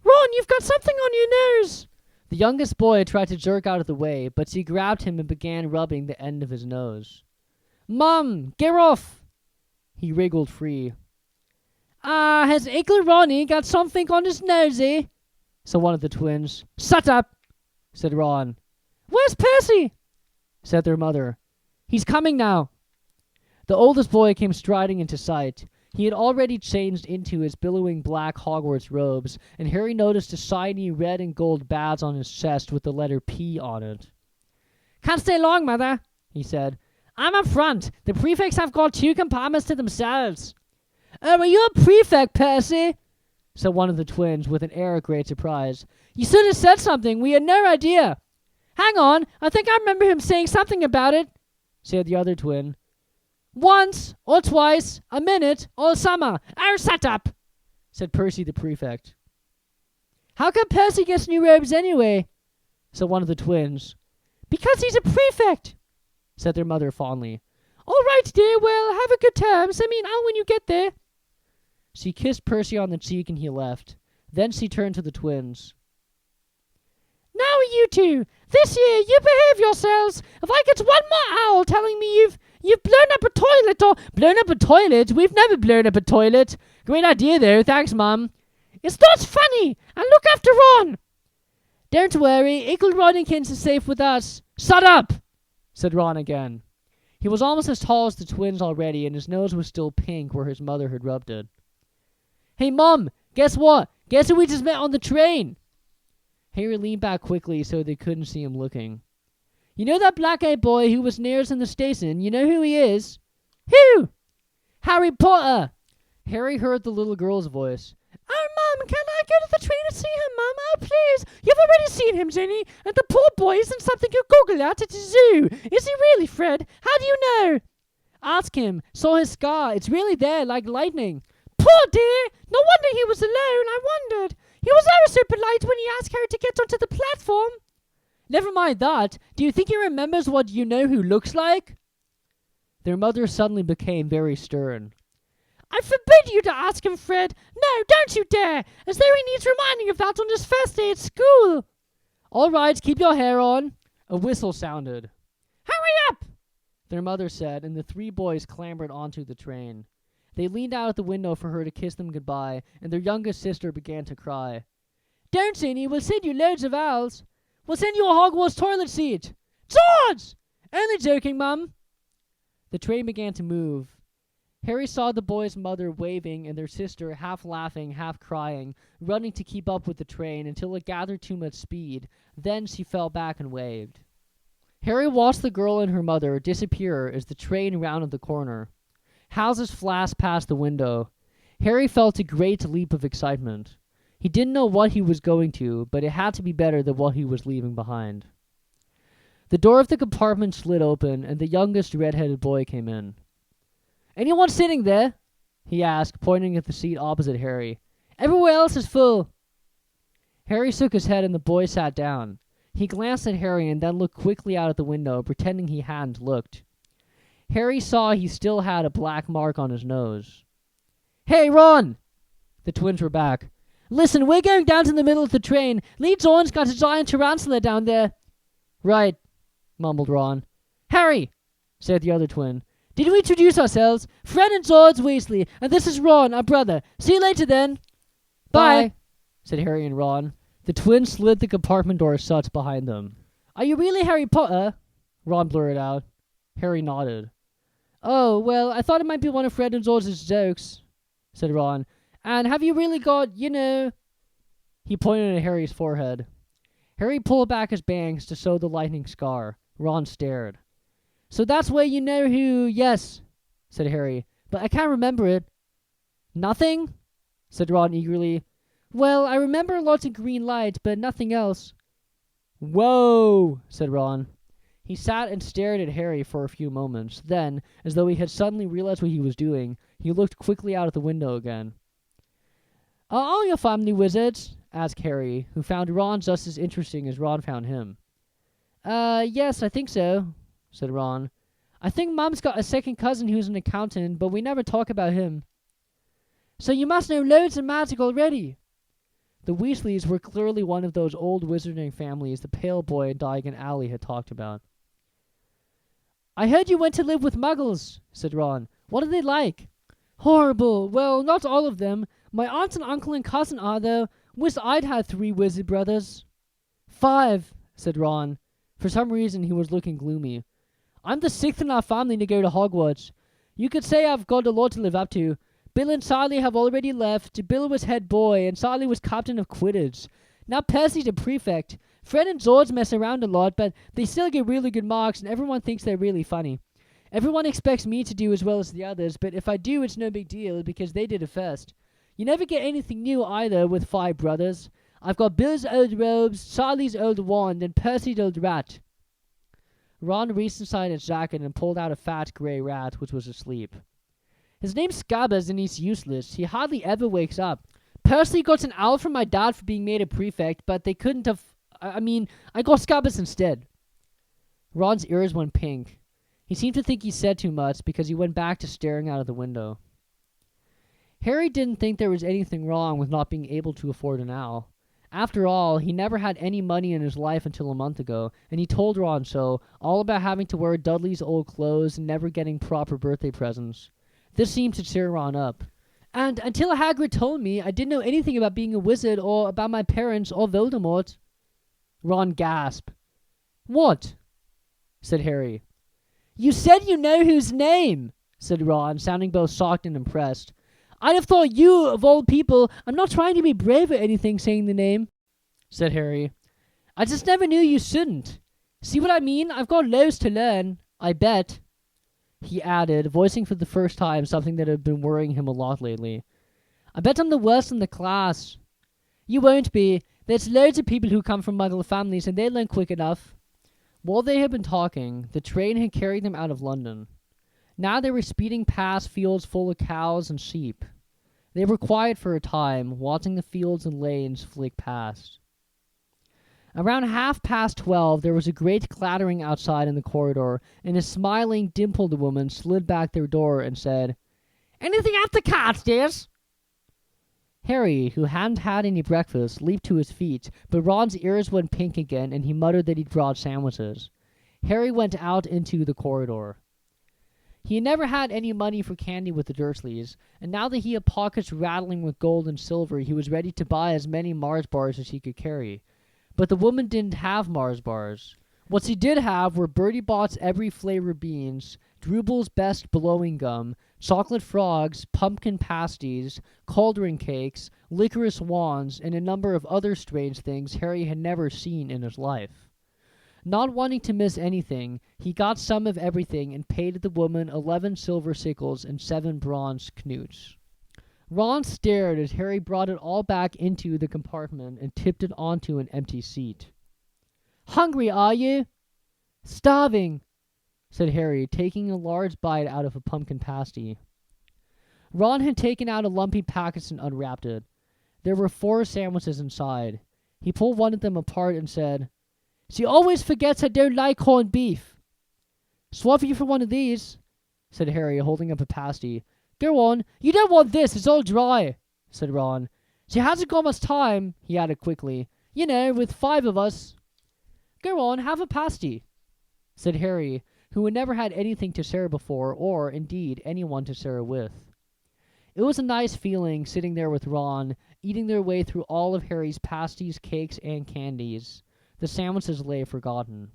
B: Ron, you've got something on your nose!
A: The youngest boy tried to jerk out of the way, but she grabbed him and began rubbing the end of his nose. Mum, get off! He wriggled free.
B: Has Uncle Ronnie got something on his nosy?
A: Said one of the twins.
B: Shut up,
A: Said Ron.
B: Where's Percy?
A: Said their mother. He's coming now. The oldest boy came striding into sight. He had already changed into his billowing black Hogwarts robes, and Harry noticed a shiny red and gold badge on his chest with the letter P on it.
B: Can't stay long, Mother, he said. I'm up front. The prefects have got 2 compartments to themselves. Oh, are you a prefect, Percy?
A: Said one of the twins with an air of great surprise.
B: You should have said something. We had no idea. Hang on. I think I remember him saying something about it,
A: said the other twin.
B: Once, or twice, a minute, or a summer. Oh, shut up,
A: said Percy the prefect.
B: How come Percy gets new robes anyway?
A: Said one of the twins.
B: Because he's a prefect,
A: said their mother fondly.
B: All right, dear. Well, have a good time. Send me out when you get there.
A: She kissed Percy on the cheek and he left. Then she turned to the twins.
B: Now you two, this year you behave yourselves. If I get one more owl telling me you've blown up a toilet or blown up a toilet, we've never blown up a toilet. Great idea though, thanks, Mum. It's not funny, and look after Ron.
A: Don't worry, Uncle Ronikins is safe with us. Shut up, said Ron again. He was almost as tall as the twins already, and his nose was still pink where his mother had rubbed it. Hey, Mum, guess what? Guess who we just met on the train? Harry leaned back quickly so they couldn't see him looking. You know that black-eyed boy who was near us in the station? You know who he is?
B: Who?
A: Harry Potter. Harry heard the little girl's voice.
B: Oh, Mum, can I go to the train and see him, Mum? Oh, please. You've already seen him, Jenny. And the poor boy isn't something you Google at the zoo. Is he really, Fred? How do you know?
A: Ask him. Saw his scar. It's really there, like lightning.
B: Poor dear. No wonder he was alone. I wondered. He was ever so polite when he asked Harry to get onto the platform.
A: Never mind that. Do you think he remembers what you know who looks like? Their mother suddenly became very stern.
B: I forbid you to ask him, Fred. No, don't you dare. As though he needs reminding of that on his first day at school.
A: All right, keep your hair on. A whistle sounded.
B: Hurry up,
A: their mother said, and the 3 boys clambered onto the train. They leaned out at the window for her to kiss them goodbye, and their youngest sister began to cry. Don't, Zinny, we'll send you loads of owls. We'll send you a Hogwarts toilet seat.
B: George!
A: Only joking, Mum. The train began to move. Harry saw the boys' mother waving and their sister half laughing, half crying, running to keep up with the train until it gathered too much speed. Then she fell back and waved. Harry watched the girl and her mother disappear as the train rounded the corner. Houses flashed past the window. Harry felt a great leap of excitement. He didn't know what he was going to, but it had to be better than what he was leaving behind. The door of the compartment slid open, and the youngest red-headed boy came in. Anyone sitting there? He asked, pointing at the seat opposite Harry. Everywhere else is full. Harry shook his head, and the boy sat down. He glanced at Harry and then looked quickly out at the window, pretending he hadn't looked. Harry saw he still had a black mark on his nose. Hey, Ron! The twins were back. Listen, we're going down to the middle of the train. Lee Zorn's got a giant tarantula down there. Right, mumbled Ron. Harry, said the other twin. Did we introduce ourselves? Fred and George Weasley, and this is Ron, our brother. See you later then. Bye, said Harry and Ron. The twins slid the compartment door shut behind them. Are you really Harry Potter? Ron blurted out. Harry nodded. Oh, well, I thought it might be one of Fred and George's jokes, said Ron. And have you really got, you know... He pointed at Harry's forehead. Harry pulled back his bangs to show the lightning scar. Ron stared. So that's where you know who... Yes, said Harry. But I can't remember it. Nothing? Said Ron eagerly. Well, I remember lots of green lights, but nothing else. Whoa, said Ron. He sat and stared at Harry for a few moments. Then, as though he had suddenly realized what he was doing, he looked quickly out at the window again. Are all your family wizards? Asked Harry, who found Ron just as interesting as Ron found him. Yes, I think so, said Ron. I think Mom's got a second cousin who's an accountant, but we never talk about him. So you must know loads of magic already. The Weasleys were clearly one of those old wizarding families the pale boy in Diagon Alley had talked about. I heard you went to live with Muggles, said Ron. What are they like? Horrible. Well, not all of them. My aunt and uncle and cousin are, though. Wish I'd had 3 wizard brothers. 5, said Ron. For some reason, he was looking gloomy. I'm the 6th in our family to go to Hogwarts. You could say I've got a lot to live up to. Bill and Charlie have already left. Bill was head boy, and Charlie was captain of Quidditch. Now Percy's a prefect. Fred and George mess around a lot, but they still get really good marks, and everyone thinks they're really funny. Everyone expects me to do as well as the others, but if I do, it's no big deal, because they did it first. You never get anything new either with 5 brothers. I've got Bill's old robes, Charlie's old wand, and Percy's old rat. Ron reached inside his jacket and pulled out a fat grey rat, which was asleep. His name's Scabbers, and he's useless. He hardly ever wakes up. Percy got an owl from my dad for being made a prefect, but they couldn't have... I got Scabbers instead. Ron's ears went pink. He seemed to think he said too much because he went back to staring out of the window. Harry didn't think there was anything wrong with not being able to afford an owl. After all, he never had any money in his life until a month ago, and he told Ron so, all about having to wear Dudley's old clothes and never getting proper birthday presents. This seemed to cheer Ron up. And until Hagrid told me, I didn't know anything about being a wizard or about my parents or Voldemort. Ron gasped. What? Said Harry. You said you know whose name, said Ron, sounding both shocked and impressed. I'd have thought you, of all people, I'm not trying to be brave or anything saying the name, said Harry. I just never knew you shouldn't. See what I mean? I've got loads to learn, I bet, he added, voicing for the first time something that had been worrying him a lot lately. I bet I'm the worst in the class. You won't be. There's loads of people who come from Muggle families, and they learn quick enough. While they had been talking, the train had carried them out of London. Now they were speeding past fields full of cows and sheep. They were quiet for a time, watching the fields and lanes flick past. Around 12:30, there was a great clattering outside in the corridor, and a smiling, dimpled woman slid back their door and said, Anything after cards, dears? Harry, who hadn't had any breakfast, leaped to his feet, but Ron's ears went pink again, and he muttered that he'd brought sandwiches. Harry went out into the corridor. He had never had any money for candy with the Dursleys, and now that he had pockets rattling with gold and silver, he was ready to buy as many Mars bars as he could carry. But the woman didn't have Mars bars. What she did have were Bertie Bott's every flavor beans, Drubel's best blowing gum, chocolate frogs, pumpkin pasties, cauldron cakes, licorice wands, and a number of other strange things Harry had never seen in his life. Not wanting to miss anything, he got some of everything and paid the woman 11 silver sickles and 7 bronze knuts. Ron stared as Harry brought it all back into the compartment and tipped it onto an empty seat. Hungry, are you? Starving, said Harry, taking a large bite out of a pumpkin pasty. Ron had taken out a lumpy package and unwrapped it. There were 4 sandwiches inside. He pulled one of them apart and said, She always forgets I don't like corned beef. Swap you for one of these, said Harry, holding up a pasty. Go on, you don't want this, it's all dry, said Ron. She hasn't got much time, he added quickly. You know, with 5 of us. Go on, have a pasty, said Harry, who had never had anything to share before, or, indeed, anyone to share with. It was a nice feeling sitting there with Ron, eating their way through all of Harry's pasties, cakes, and candies. The sandwiches lay forgotten.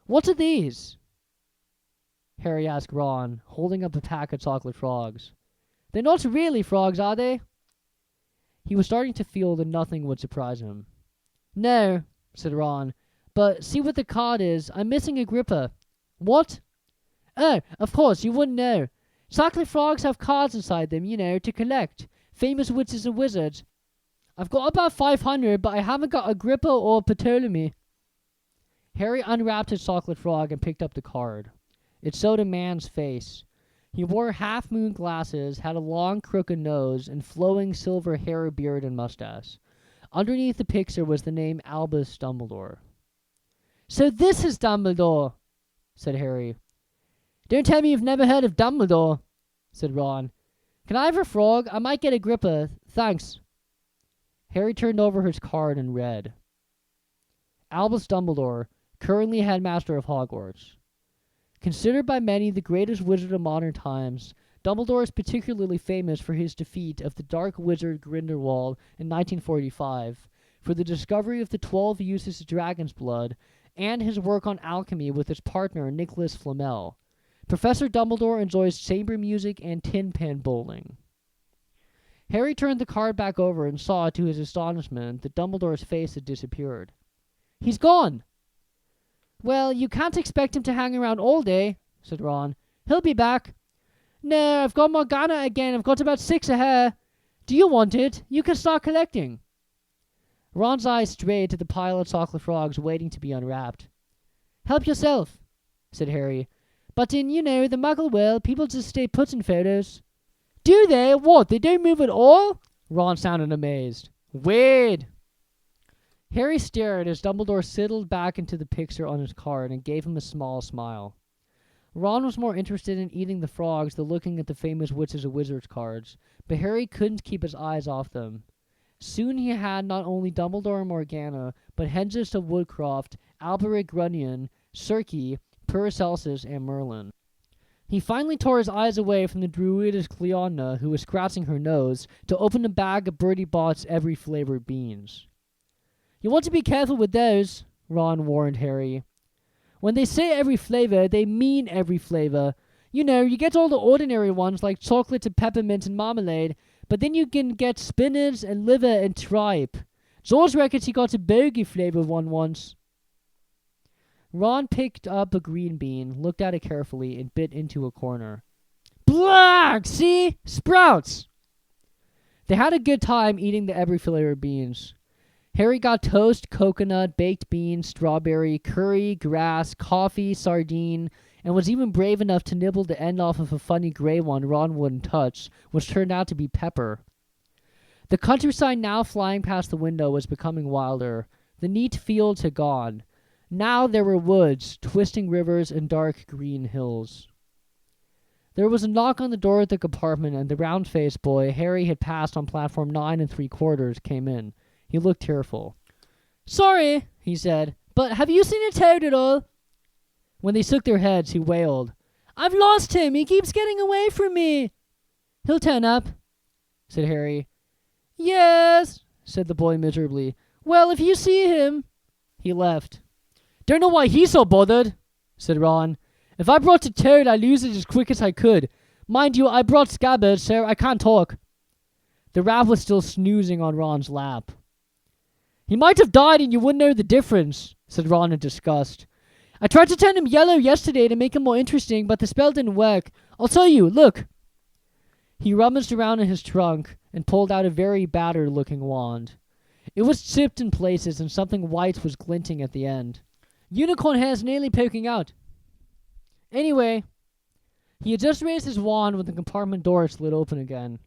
A: What are these? Harry asked Ron, holding up a pack of chocolate frogs. They're not really frogs, are they? He was starting to feel that nothing would surprise him. No, said Ron, but see what the card is. I'm missing a gripper. What? Oh, of course, you wouldn't know. Chocolate frogs have cards inside them, you know, to collect. Famous witches and wizards. I've got about 500, but I haven't got a gripper or Ptolemy. Harry unwrapped his chocolate frog and picked up the card. It showed a man's face. He wore half-moon glasses, had a long, crooked nose, and flowing silver hair, beard, and mustache. Underneath the picture was the name Albus Dumbledore. So this is Dumbledore, said Harry. Don't tell me you've never heard of Dumbledore, said Ron. Can I have a frog? I might get a gripper. Thanks. Harry turned over his card and read. Albus Dumbledore, currently headmaster of Hogwarts. Considered by many the greatest wizard of modern times, Dumbledore is particularly famous for his defeat of the Dark Wizard Grindelwald in 1945, for the discovery of the 12 uses of dragon's blood, and his work on alchemy with his partner Nicolas Flamel. Professor Dumbledore enjoys chamber music and tin pan bowling. Harry turned the card back over and saw, to his astonishment, that Dumbledore's face had disappeared. He's gone! Well, you can't expect him to hang around all day, said Ron. He'll be back. No, I've got Morgana again. I've got about 6 of her. Do you want it? You can start collecting. Ron's eyes strayed to the pile of chocolate frogs waiting to be unwrapped. Help yourself, said Harry. But in, the Muggle world, people just stay put in photos. Do they? What, they don't move at all? Ron sounded amazed. Weird. Harry stared as Dumbledore sidled back into the picture on his card and gave him a small smile. Ron was more interested in eating the frogs than looking at the famous Witches and Wizards cards, but Harry couldn't keep his eyes off them. Soon he had not only Dumbledore and Morgana, but Hengist of Woodcroft, Alberic Grunion, Circe, Paracelsus, and Merlin. He finally tore his eyes away from the druidess Cleona, who was scratching her nose, to open a bag of Bertie Bott's every flavored beans. You want to be careful with those, Ron warned Harry. When they say every flavor, they mean every flavor. You get all the ordinary ones like chocolate and peppermint and marmalade, but then you can get spinach and liver and tripe. George reckons he got a bogey flavored one once. Ron picked up a green bean, looked at it carefully, and bit into a corner. Black! See? Sprouts! They had a good time eating the every flavored beans. Harry got toast, coconut, baked beans, strawberry, curry, grass, coffee, sardine, and was even brave enough to nibble the end off of a funny gray one Ron wouldn't touch, which turned out to be pepper. The countryside now flying past the window was becoming wilder. The neat fields had gone. Now there were woods, twisting rivers, and dark green hills. There was a knock on the door of the compartment, and the round-faced boy Harry had passed on platform 9 3/4 came in. He looked tearful. Sorry, he said, but have you seen a toad at all? When they shook their heads, he wailed. I've lost him. He keeps getting away from me. He'll turn up, said Harry. Yes, said the boy miserably. Well, if you see him. He left. Don't know why he's so bothered, said Ron. If I brought a toad, I'd lose it as quick as I could. Mind you, I brought Scabbard, so I can't talk. The rat was still snoozing on Ron's lap. He might have died and you wouldn't know the difference, said Ron in disgust. I tried to turn him yellow yesterday to make him more interesting, but the spell didn't work. I'll tell you, look. He rummaged around in his trunk and pulled out a very battered-looking wand. It was chipped in places and something white was glinting at the end. Unicorn hair's nearly poking out. Anyway, he had just raised his wand when the compartment door slid open again.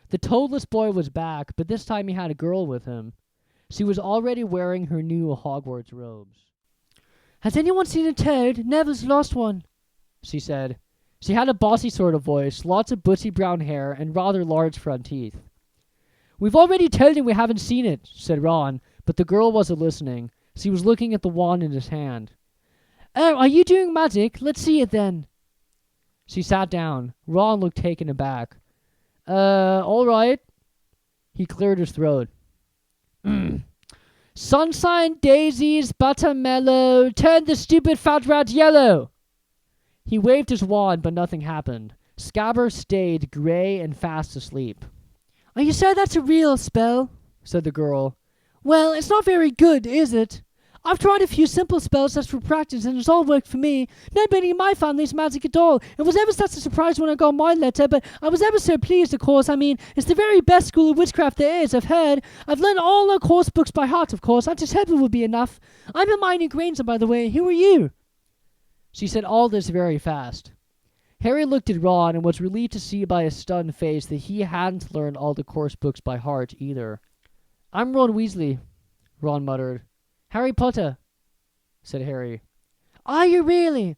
A: The toadless boy was back, but this time he had a girl with him. She was already wearing her new Hogwarts robes. Has anyone seen a toad? Neville's lost one, she said. She had a bossy sort of voice, lots of bushy brown hair, and rather large front teeth. We've already told him we haven't seen it, said Ron, but the girl wasn't listening. She was looking at the wand in his hand. Oh, are you doing magic? Let's see it then. She sat down. Ron looked taken aback. All right. He cleared his throat. Sunshine, daisies, buttermellow, turn the stupid fat rat yellow. He waved his wand, but nothing happened. Scabbard stayed grey and fast asleep. Are you sure that's a real spell? Said the girl. Well, it's not very good, is it? I've tried a few simple spells just for practice, and it's all worked for me. Nobody in my family's magic at all. It was ever such a surprise when I got my letter, but I was ever so pleased, of course. I mean, it's the very best school of witchcraft there is, I've heard. I've learned all the course books by heart, of course. I just hope it will be enough. I'm Hermione Granger, by the way. Who are you? She said all this very fast. Harry looked at Ron and was relieved to see by his stunned face that he hadn't learned all the course books by heart either. I'm Ron Weasley, Ron muttered. Harry Potter. said Harry.
B: Are you really?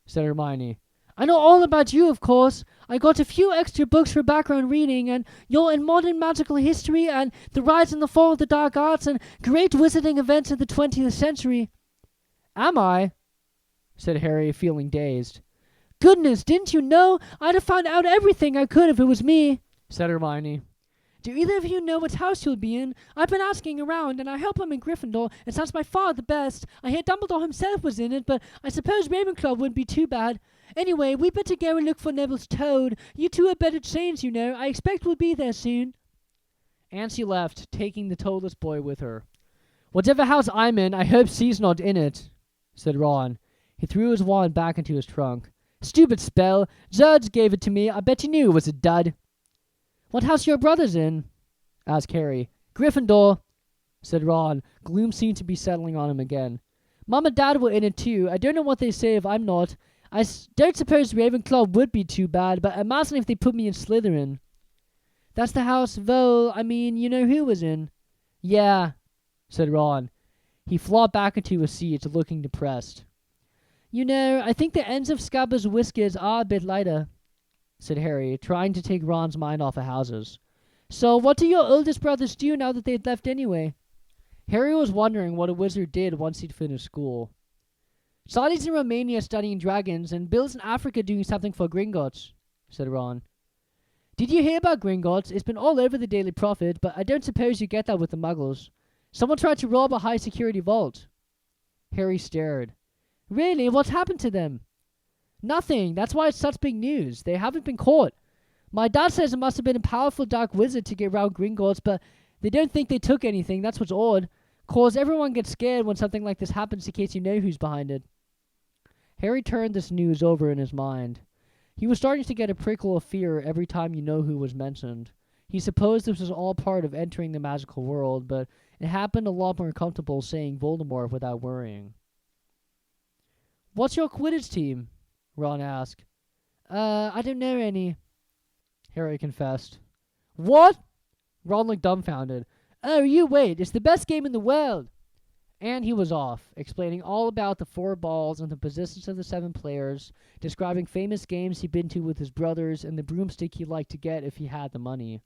A: Said Hermione.
B: I know all about you, of course. I got a few extra books for background reading, and you're in modern magical history and the rise and the fall of the dark arts and great wizarding events of the 20th century.
A: Am I? Said Harry, feeling dazed.
B: Goodness, didn't you know? I'd have found out everything I could if it was me.
A: Said Hermione.
B: Do either of you know what house you'll be in? I've been asking around, and I hope I'm in Gryffindor. It sounds by far the best. I hear Dumbledore himself was in it, but I suppose Ravenclaw wouldn't be too bad. Anyway, we better go and look for Neville's toad. You two are better trained, you know. I expect we'll be there soon.
A: And she left, taking the toadless boy with her. Whatever house I'm in, I hope she's not in it, said Ron. He threw his wand back into his trunk. Stupid spell. Judge gave it to me. I bet you knew it was a dud.
B: What house are your brothers in?
A: Asked Harry. Gryffindor, said Ron. Gloom seemed to be settling on him again.
B: Mom and Dad were in it too. I don't know what they say if I'm not. I don't suppose Ravenclaw would be too bad, but imagine if they put me in Slytherin. That's the house you know who was in.
A: Yeah, said Ron. He flopped back into his seat, looking depressed.
B: You know, I think the ends of Scabbers' whiskers are a bit lighter,
A: said Harry, trying to take Ron's mind off of houses.
B: So what do your oldest brothers do now that they've left anyway?
A: Harry was wondering what a wizard did once he'd finished school.
B: Sally's in Romania studying dragons, and Bill's in Africa doing something for Gringotts, said Ron.
A: Did you hear about Gringotts? It's been all over the Daily Prophet, but I don't suppose you get that with the Muggles. Someone tried to rob a high-security vault. Harry stared.
B: Really? What's happened to them?
A: Nothing. That's why it's such big news. They haven't been caught. My dad says it must have been a powerful dark wizard to get around Gringotts, but they don't think they took anything. That's what's odd. 'Cause everyone gets scared when something like this happens in case you know who's behind it. Harry turned this news over in his mind. He was starting to get a prickle of fear every time you know who was mentioned. He supposed this was all part of entering the magical world, but it happened a lot more comfortable saying Voldemort without worrying. What's your Quidditch team? Ron asked.
B: I don't know any,
A: Harry confessed. What? Ron looked dumbfounded.
B: Oh, you wait. It's the best game in the world.
A: And he was off, explaining all about the 4 balls and the positions of the 7 players, describing famous games he'd been to with his brothers and the broomstick he'd like to get if he had the money.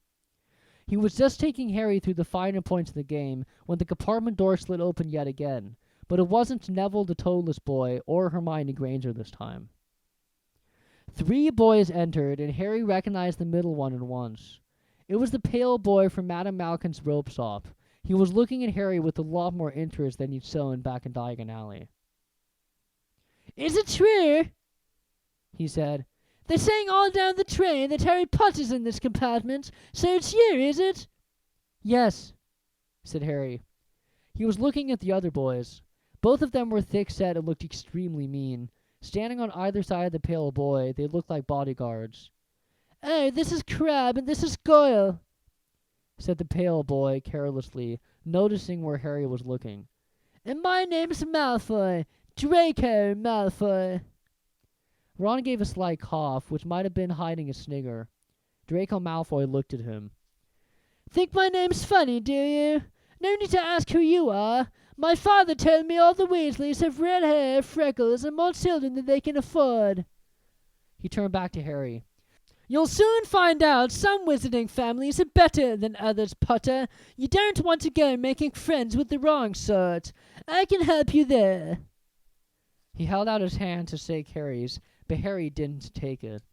A: He was just taking Harry through the finer points of the game when the compartment door slid open yet again, but it wasn't Neville the Toadless Boy or Hermione Granger this time. 3 boys entered, and Harry recognized the middle one at once. It was the pale boy from Madame Malkin's rope shop. He was looking at Harry with a lot more interest than he'd shown back in Diagon Alley.
B: Is it true? He said. They're saying all down the train that Harry Potter's in this compartment, so it's you, is it?
A: Yes, said Harry. He was looking at the other boys. Both of them were thick-set and looked extremely mean. Standing on either side of the pale boy, they looked like bodyguards.
B: Oh, this is Crabbe and this is Goyle,
A: said the pale boy carelessly, noticing where Harry was looking.
B: And my name's Malfoy, Draco Malfoy.
A: Ron gave a slight cough, which might have been hiding a snigger. Draco Malfoy looked at him.
B: Think my name's funny, do you? No need to ask who you are. My father told me all the Weasleys have red hair, freckles, and more children than they can afford.
A: He turned back to Harry.
B: You'll soon find out some wizarding families are better than others, Potter. You don't want to go making friends with the wrong sort. I can help you there.
A: He held out his hand to shake Harry's, but Harry didn't take it.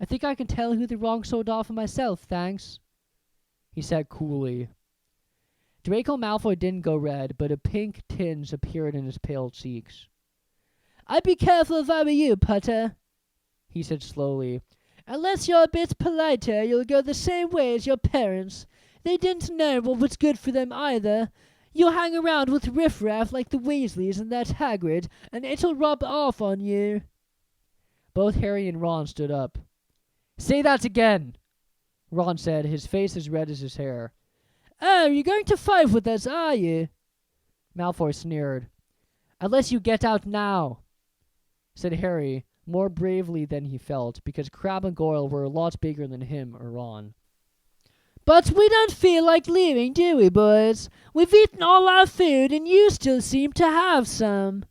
B: I think I can tell who the wrong sort are for myself, thanks,
A: he said coolly. Draco Malfoy didn't go red, but a pink tinge appeared in his pale cheeks.
B: I'd be careful if I were you, Potter,
A: he said slowly.
B: Unless you're a bit politer, you'll go the same way as your parents. They didn't know what was good for them either. You'll hang around with riffraff like the Weasleys and that Hagrid, and it'll rub off on you.
A: Both Harry and Ron stood up. Say that again, Ron said, his face as red as his hair.
B: Oh, you're going to fight with us, are you?
A: Malfoy sneered. Unless you get out now, said Harry, more bravely than he felt, because Crabbe and Goyle were a lot bigger than him or Ron.
B: But we don't feel like leaving, do we, boys? We've eaten all our food, and you still seem to have some.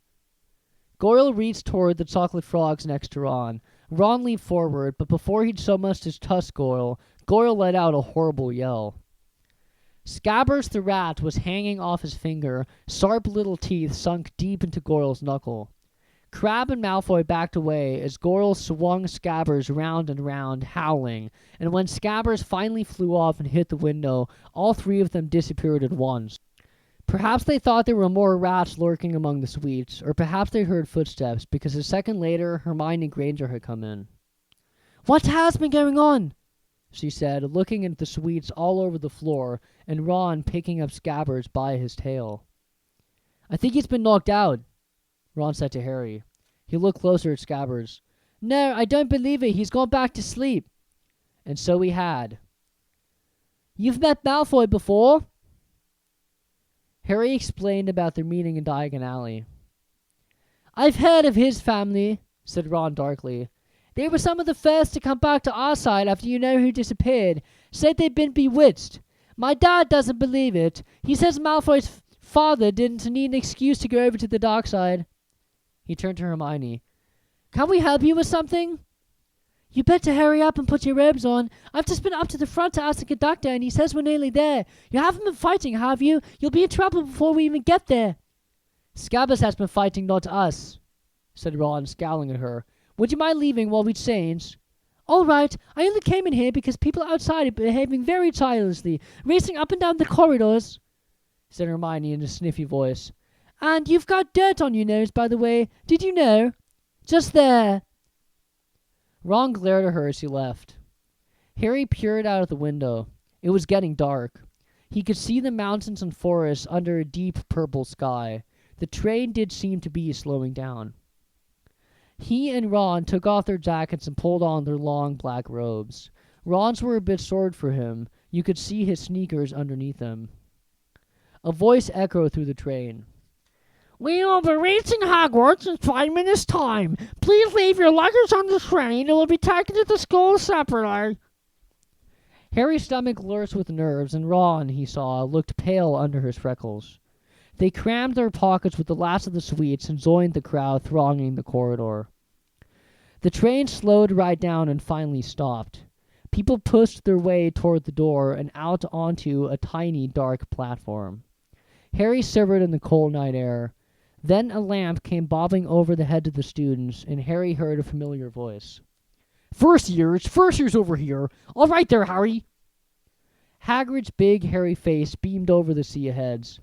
A: Goyle reached toward the chocolate frogs next to Ron. Ron leaned forward, but before he'd so much as touched Goyle, Goyle let out a horrible yell. Scabbers the rat was hanging off his finger, sharp little teeth sunk deep into Goyle's knuckle. Crabbe and Malfoy backed away as Goyle swung Scabbers round and round, howling, and when Scabbers finally flew off and hit the window, all three of them disappeared at once. Perhaps they thought there were more rats lurking among the suites, or perhaps they heard footsteps, because a second later Hermione Granger had come in.
B: "What has been going on?"
A: she said, looking at the suites all over the floor, and Ron picking up Scabbers by his tail.
B: "I think he's been knocked out,"
A: Ron said to Harry. He looked closer at Scabbers.
B: "No, I don't believe it. He's gone back to sleep."
A: And so he had.
B: "You've met Malfoy before?"
A: Harry explained about their meeting in Diagon Alley.
B: "I've heard of his family," said Ron darkly. "They were some of the first to come back to our side after you know who disappeared. Said they'd been bewitched. My dad doesn't believe it. He says Malfoy's father didn't need an excuse to go over to the dark side."
A: He turned to Hermione.
B: "Can we help you with something?" "You better hurry up and put your robes on. I've just been up to the front to ask the conductor, and he says we're nearly there. You haven't been fighting, have you? You'll be in trouble before we even get there."
A: "Scabbers has been fighting, not us," said Ron, scowling at her. "Would you mind leaving while we change?"
B: "All right. I only came in here because people outside are behaving very childishly, racing up and down the corridors,"
A: said Hermione in a sniffy voice.
B: "And you've got dirt on your nose, by the way. Did you know? Just there."
A: Ron glared at her as he left. Harry peered out of the window. It was getting dark. He could see the mountains and forests under a deep purple sky. The train did seem to be slowing down. He and Ron took off their jackets and pulled on their long black robes. Ron's were a bit short for him. You could see his sneakers underneath them. A voice echoed through the train.
C: "We will be reaching Hogwarts in 5 minutes' time. Please leave your luggage on the train. It will be taken to the school separately."
A: Harry's stomach lurched with nerves, and Ron, he saw, looked pale under his freckles. They crammed their pockets with the last of the sweets and joined the crowd thronging the corridor. The train slowed right down and finally stopped. People pushed their way toward the door and out onto a tiny, dark platform. Harry shivered in the cold night air. Then a lamp came bobbing over the heads of the students, and Harry heard a familiar voice.
B: First years over here. All right there, Harry."
A: Hagrid's big, hairy face beamed over the sea of heads.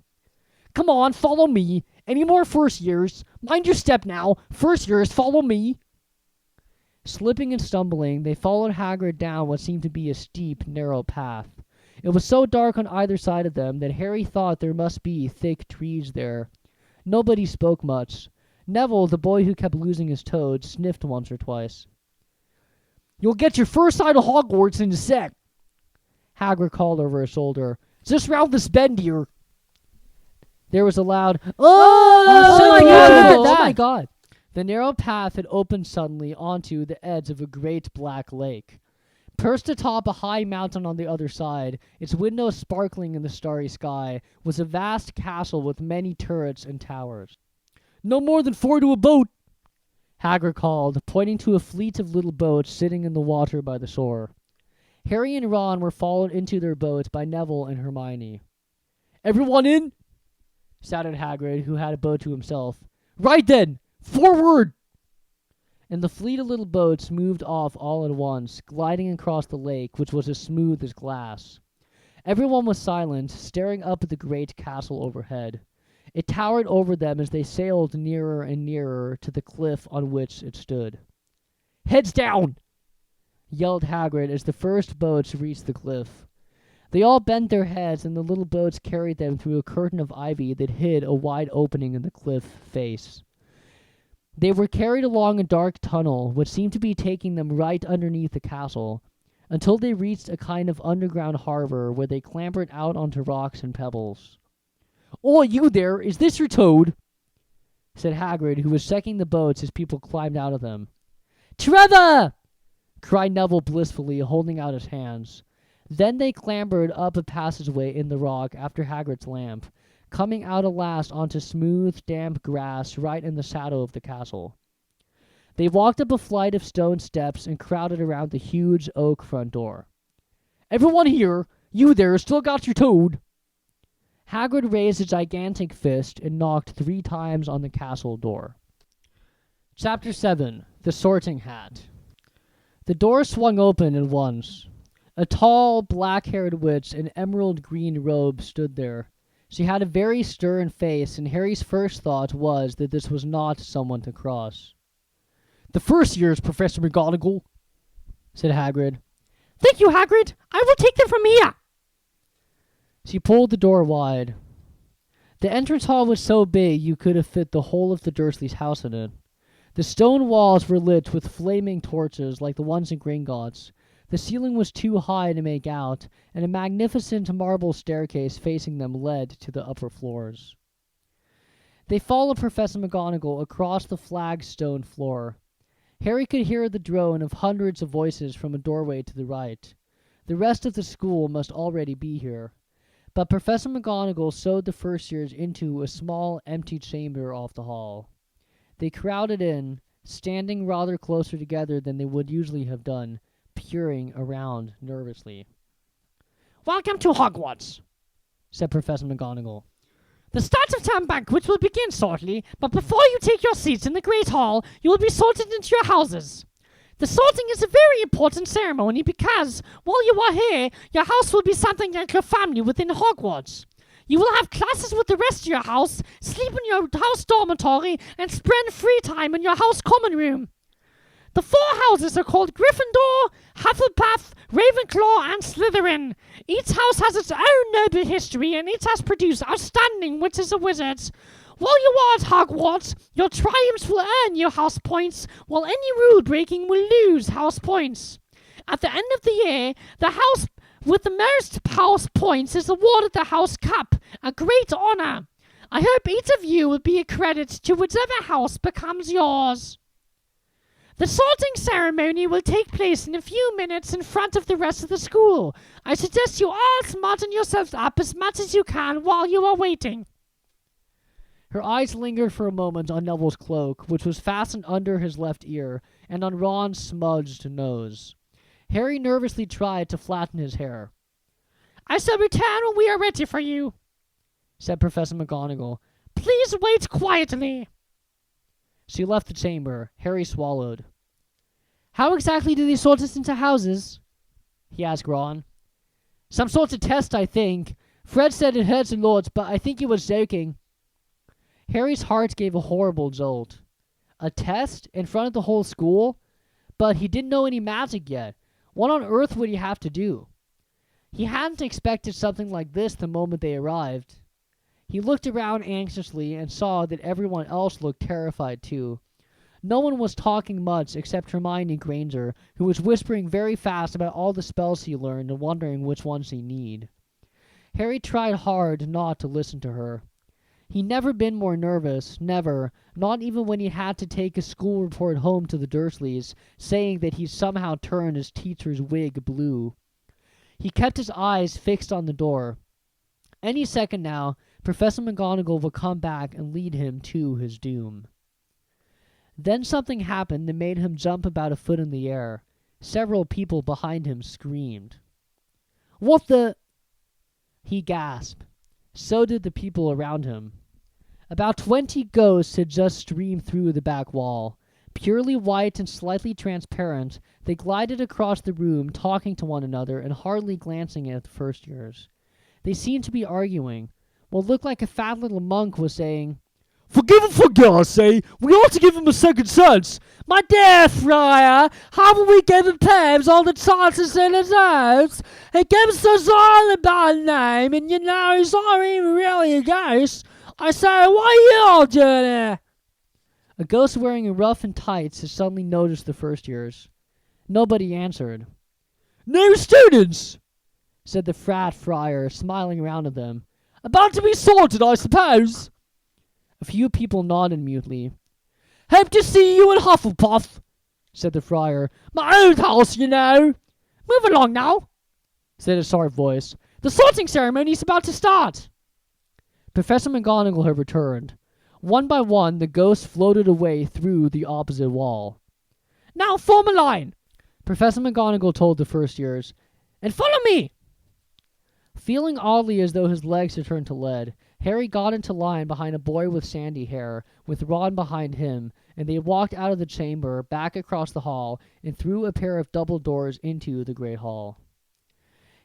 B: "Come on, follow me. Any more first years? Mind your step now. First years, follow me."
A: Slipping and stumbling, they followed Hagrid down what seemed to be a steep, narrow path. It was so dark on either side of them that Harry thought there must be thick trees there. Nobody spoke much. Neville, the boy who kept losing his toad, sniffed once or twice.
B: "You'll get your first sight of Hogwarts in a sec,"
A: Hagrid called over his shoulder.
B: "Just round this bend here."
A: There was a loud,
B: Oh
A: my God! The narrow path had opened suddenly onto the edge of a great black lake. Perched atop a high mountain on the other side, its windows sparkling in the starry sky, was a vast castle with many turrets and towers.
B: "No more than 4 to a boat,"
A: Hagrid called, pointing to a fleet of little boats sitting in the water by the shore. Harry and Ron were followed into their boats by Neville and Hermione.
B: "Everyone in?"
A: shouted Hagrid, who had a boat to himself.
B: "Right then, forward!"
A: And the fleet of little boats moved off all at once, gliding across the lake, which was as smooth as glass. Everyone was silent, staring up at the great castle overhead. It towered over them as they sailed nearer and nearer to the cliff on which it stood.
B: "Heads down!"
A: yelled Hagrid as the first boats reached the cliff. They all bent their heads, and the little boats carried them through a curtain of ivy that hid a wide opening in the cliff face. They were carried along a dark tunnel, which seemed to be taking them right underneath the castle, until they reached a kind of underground harbor where they clambered out onto rocks and pebbles.
B: "Oh, you there, is this your toad?"
A: said Hagrid, who was checking the boats as people climbed out of them.
B: "Trevor!"
A: cried Neville blissfully, holding out his hands. Then they clambered up a passageway in the rock after Hagrid's lamp, coming out at last onto smooth, damp grass right in the shadow of the castle. They walked up a flight of stone steps and crowded around the huge oak front door.
B: Everyone here, you there, still got your toad.
A: Hagrid raised a gigantic fist and knocked 3 times on the castle door. Chapter 7. The Sorting Hat. The door swung open at once. A tall, black-haired witch in emerald-green robe stood there. She had a very stern face, and Harry's first thought was that this was not someone to cross.
B: The first years, Professor McGonagall,
A: said Hagrid.
C: Thank you, Hagrid. I will take them from here.
A: She pulled the door wide. The entrance hall was so big you could have fit the whole of the Dursleys' house in it. The stone walls were lit with flaming torches like the ones in Gringotts. The ceiling was too high to make out, and a magnificent marble staircase facing them led to the upper floors. They followed Professor McGonagall across the flagstone floor. Harry could hear the drone of hundreds of voices from a doorway to the right. The rest of the school must already be here. But Professor McGonagall showed the first years into a small, empty chamber off the hall. They crowded in, standing rather closer together than they would usually have done, peering around nervously.
C: Welcome to Hogwarts,
A: said Professor McGonagall.
C: The start of term banquet will begin shortly, but before you take your seats in the Great Hall, you will be sorted into your houses. The sorting is a very important ceremony because, while you are here, your house will be something like your family within Hogwarts. You will have classes with the rest of your house, sleep in your house dormitory, and spend free time in your house common room. The 4 houses are called Gryffindor, Hufflepuff, Ravenclaw, and Slytherin. Each house has its own noble history, and each has produced outstanding witches and wizards. While you are at Hogwarts, your triumphs will earn you house points, while any rule breaking will lose house points. At the end of the year, the house with the most house points is awarded the House Cup, a great honor. I hope each of you will be a credit to whichever house becomes yours. The sorting ceremony will take place in a few minutes in front of the rest of the school. I suggest you all smarten yourselves up as much as you can while you are waiting.
A: Her eyes lingered for a moment on Neville's cloak, which was fastened under his left ear, and on Ron's smudged nose. Harry nervously tried to flatten his hair.
C: I shall return when we are ready for you,
A: said Professor McGonagall.
C: Please wait quietly.
A: She left the chamber. Harry swallowed. How exactly do they sort us into houses? He asked Ron. Some sort of test, I think. Fred said it hurts a lot, but I think he was joking. Harry's heart gave a horrible jolt. A test in front of the whole school? But he didn't know any magic yet. What on earth would he have to do? He hadn't expected something like this the moment they arrived. He looked around anxiously and saw that everyone else looked terrified too. No one was talking much except Hermione Granger, who was whispering very fast about all the spells he learned and wondering which ones he need. Harry tried hard not to listen to her. He'd never been more nervous, never, not even when he had to take a school report home to the Dursleys, saying that he'd somehow turned his teacher's wig blue. He kept his eyes fixed on the door. Any second now, Professor McGonagall would come back and lead him to his doom. Then something happened that made him jump about a foot in the air. Several people behind him screamed. "What the—" he gasped. So did the people around him. About 20 ghosts had just streamed through the back wall. Purely white and slightly transparent, they glided across the room, talking to one another and hardly glancing at the first years. They seemed to be arguing. What looked like a fat little monk was saying,
B: Forgive and forget, I say. We ought to give him a second chance.
C: My dear friar, haven't we given Pebs all the chances he deserves? He gives us all a bad name, and you know he's not even really a ghost. I say, what are you all doing here?
A: A ghost wearing a ruff and tights had suddenly noticed the first years. Nobody answered.
B: "No students,"
A: said the frat friar, smiling around at them.
B: "About to be sorted, I suppose."
A: A few people nodded mutely.
B: "Hope to see you in Hufflepuff," said the friar. "My old house, you know."
C: Move along now,
A: said a sharp voice.
B: The sorting ceremony is about to start.
A: Professor McGonagall had returned. One by one, the ghosts floated away through the opposite wall.
B: Now form a line,
A: Professor McGonagall told the first years,
B: and follow me.
A: Feeling oddly as though his legs had turned to lead, Harry got into line behind a boy with sandy hair, with Ron behind him, and they walked out of the chamber, back across the hall, and through a pair of double doors into the Great Hall.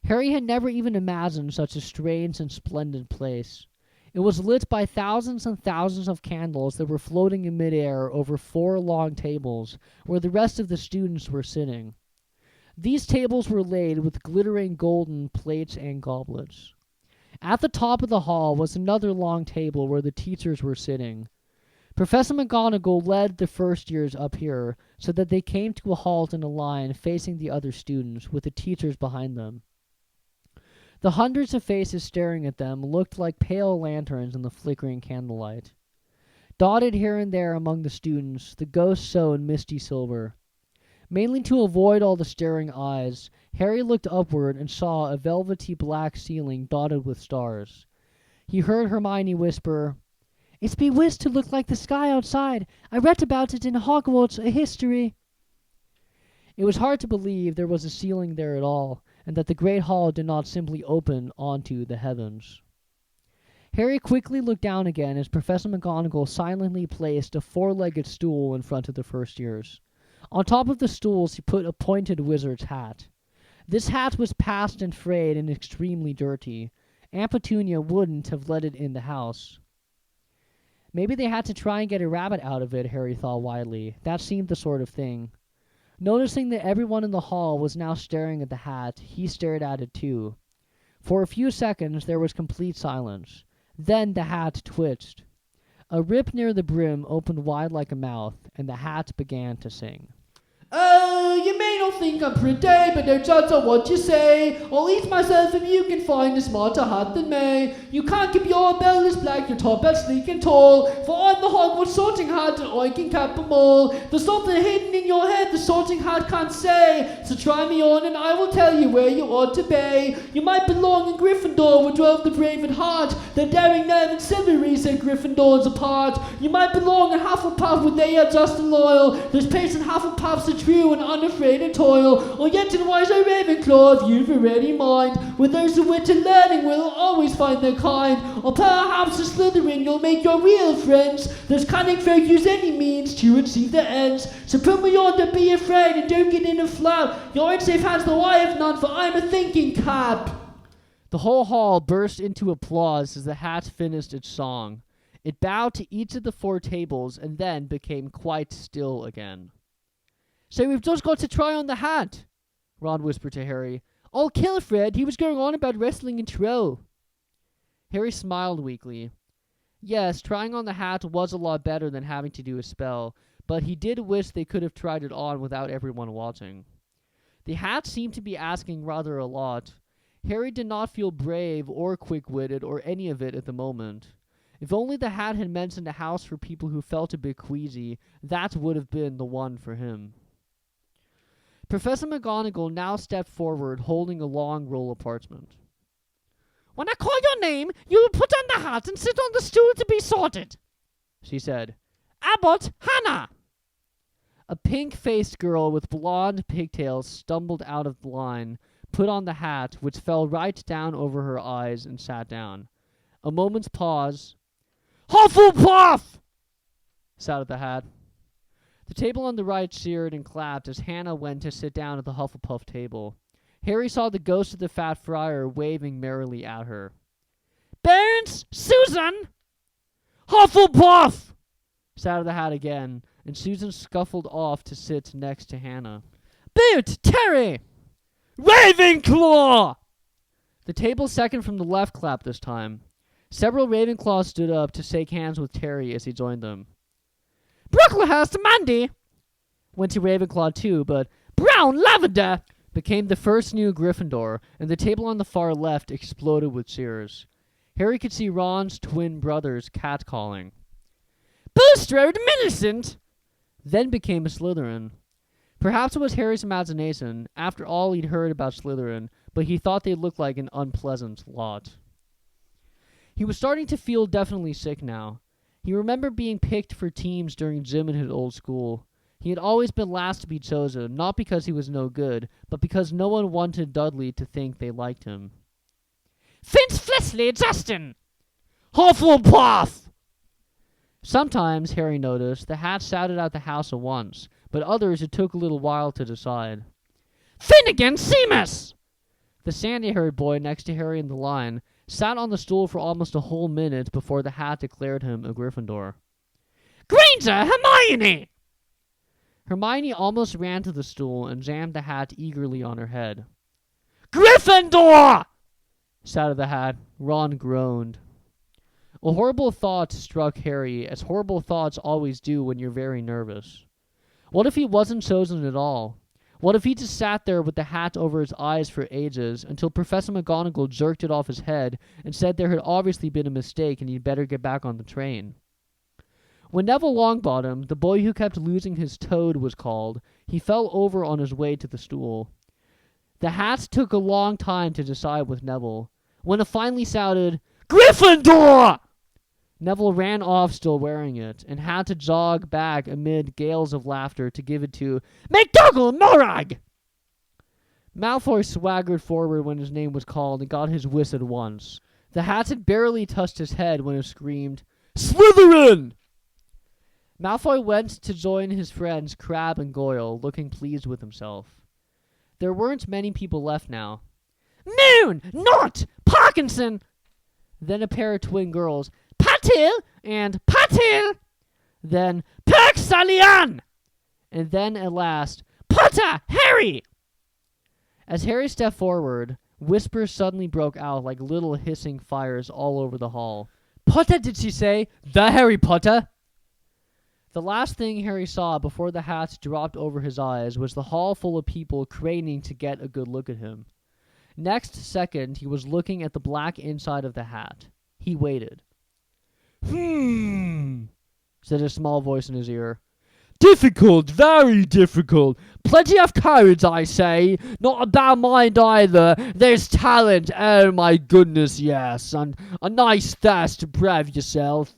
A: Harry had never even imagined such a strange and splendid place. It was lit by thousands and thousands of candles that were floating in midair over 4 long tables, where the rest of the students were sitting. These tables were laid with glittering golden plates and goblets. At the top of the hall was another long table where the teachers were sitting. Professor McGonagall led the first years up here so that they came to a halt in a line facing the other students, with the teachers behind them. The hundreds of faces staring at them looked like pale lanterns in the flickering candlelight. Dotted here and there among the students, the ghosts shone misty silver. Mainly to avoid all the staring eyes, Harry looked upward and saw a velvety black ceiling dotted with stars. He heard Hermione whisper,
B: It's bewitched to look like the sky outside. I read about it in Hogwarts, a history.
A: It was hard to believe there was a ceiling there at all, and that the Great Hall did not simply open onto the heavens. Harry quickly looked down again as Professor McGonagall silently placed a 4-legged stool in front of the first years. On top of the stools he put a pointed wizard's hat. This hat was patched and frayed and extremely dirty. Aunt Petunia wouldn't have let it in the house. Maybe they had to try and get a rabbit out of it, Harry thought widely. That seemed the sort of thing. Noticing that everyone in the hall was now staring at the hat, he stared at it too. For a few seconds there was complete silence. Then the hat twitched. A rip near the brim opened wide like a mouth, and the hat began to sing.
D: Oh, you may not think I'm pretty, but don't judge on what you say. I'll eat myself if you can find a smarter hat than me. You can't keep your bell as black, your top hat sleek and tall. For I'm the Hogwarts sorting hat, and I can cap 'em all. There's something hidden in your head the sorting hat can't say. So try me on and I will tell you where you ought to be. You might belong in Gryffindor, where dwell the brave at heart. The daring nerve and chivalry set Gryffindors apart. You might belong in Hufflepuff, where they are just and loyal. There's pace in Hufflepuff's true and unafraid of toil, or yet in wise Ravenclaw if you've a ready mind, where those who went to learning will always find their kind, or perhaps a Slytherin you'll make your real friends. Those cunning folk use any means to achieve their ends, so put me on, don't be afraid and don't get in a flout. You're in safe hands though I have none, for I'm a thinking cap.
A: The whole hall burst into applause as the hat finished its song. It bowed to each of the 4 tables and then became quite still again.
B: So we've just got to try on the hat,
A: Ron whispered to Harry.
B: I'll kill Fred. He was going on about wrestling and troll.
A: Harry smiled weakly. Yes, trying on the hat was a lot better than having to do a spell, but he did wish they could have tried it on without everyone watching. The hat seemed to be asking rather a lot. Harry did not feel brave or quick-witted or any of it at the moment. If only the hat had mentioned a house for people who felt a bit queasy, that would have been the one for him. Professor McGonagall now stepped forward, holding a long roll of parchment.
C: When I call your name, you will put on the hat and sit on the stool to be sorted,
A: she said.
C: Abbott Hannah.
A: A pink-faced girl with blonde pigtails stumbled out of the line, put on the hat, which fell right down over her eyes, and sat down. A moment's pause.
C: Hufflepuff!
A: shouted the hat. The table on the right cheered and clapped as Hannah went to sit down at the Hufflepuff table. Harry saw the ghost of the fat friar waving merrily at her.
C: Bones, Susan!
A: Hufflepuff! shouted the hat again, and Susan scuffled off to sit next to Hannah.
B: Boot, Terry!
C: Ravenclaw!
A: The table second from the left clapped this time. Several Ravenclaws stood up to shake hands with Terry as he joined them.
C: Brooklehurst Mandy
A: went to Ravenclaw too, but
C: Brown Lavender
A: became the first new Gryffindor, and the table on the far left exploded with cheers. Harry could see Ron's twin brothers catcalling.
C: Bulstrode Millicent
A: then became a Slytherin. Perhaps it was Harry's imagination. After all he'd heard about Slytherin, but he thought they looked like an unpleasant lot. He was starting to feel definitely sick now. He remembered being picked for teams during gym in his old school. He had always been last to be chosen, not because he was no good, but because no one wanted Dudley to think they liked him.
C: Finch Flesley, Justin!
B: Hufflepuff!
A: Sometimes, Harry noticed, the hats shouted out the house at once, but others it took a little while to decide.
C: Finnegan Seamus!
A: The sandy-haired boy next to Harry in the line sat on the stool for almost a whole minute before the hat declared him a Gryffindor.
C: Granger Hermione!
A: Hermione almost ran to the stool and jammed the hat eagerly on her head.
B: Gryffindor!
A: Shouted the hat. Ron groaned. A horrible thought struck Harry, as horrible thoughts always do when you're very nervous. What if he wasn't chosen at all? What if he just sat there with the hat over his eyes for ages until Professor McGonagall jerked it off his head and said there had obviously been a mistake and he'd better get back on the train? When Neville Longbottom, the boy who kept losing his toad, was called, he fell over on his way to the stool. The hats took a long time to decide with Neville. When it finally shouted,
B: Gryffindor!
A: Neville ran off still wearing it, and had to jog back amid gales of laughter to give it to
B: McDougal Morag!
A: Malfoy swaggered forward when his name was called and got his wish at once. The hats had barely touched his head when it screamed,
B: Slytherin!
A: Malfoy went to join his friends Crabbe and Goyle, looking pleased with himself. There weren't many people left now.
C: Moon! Not! Parkinson!
A: Then a pair of twin girls,
C: Patil! And Patil!
A: then,
B: Paxalian!
A: and then at last,
C: Potter! Harry!
A: as Harry stepped forward, whispers suddenly broke out like little hissing fires all over the hall.
B: Potter, did she say? The Harry Potter?
A: The last thing Harry saw before the hats dropped over his eyes was the hall full of people craning to get a good look at him. Next second, he was looking at the black inside of the hat. He waited.
B: Said
A: a small voice in his ear.
B: Difficult, very difficult. Plenty of courage, I say. Not a bad mind either. There's talent, oh my goodness, yes. And a nice thirst to prove yourself.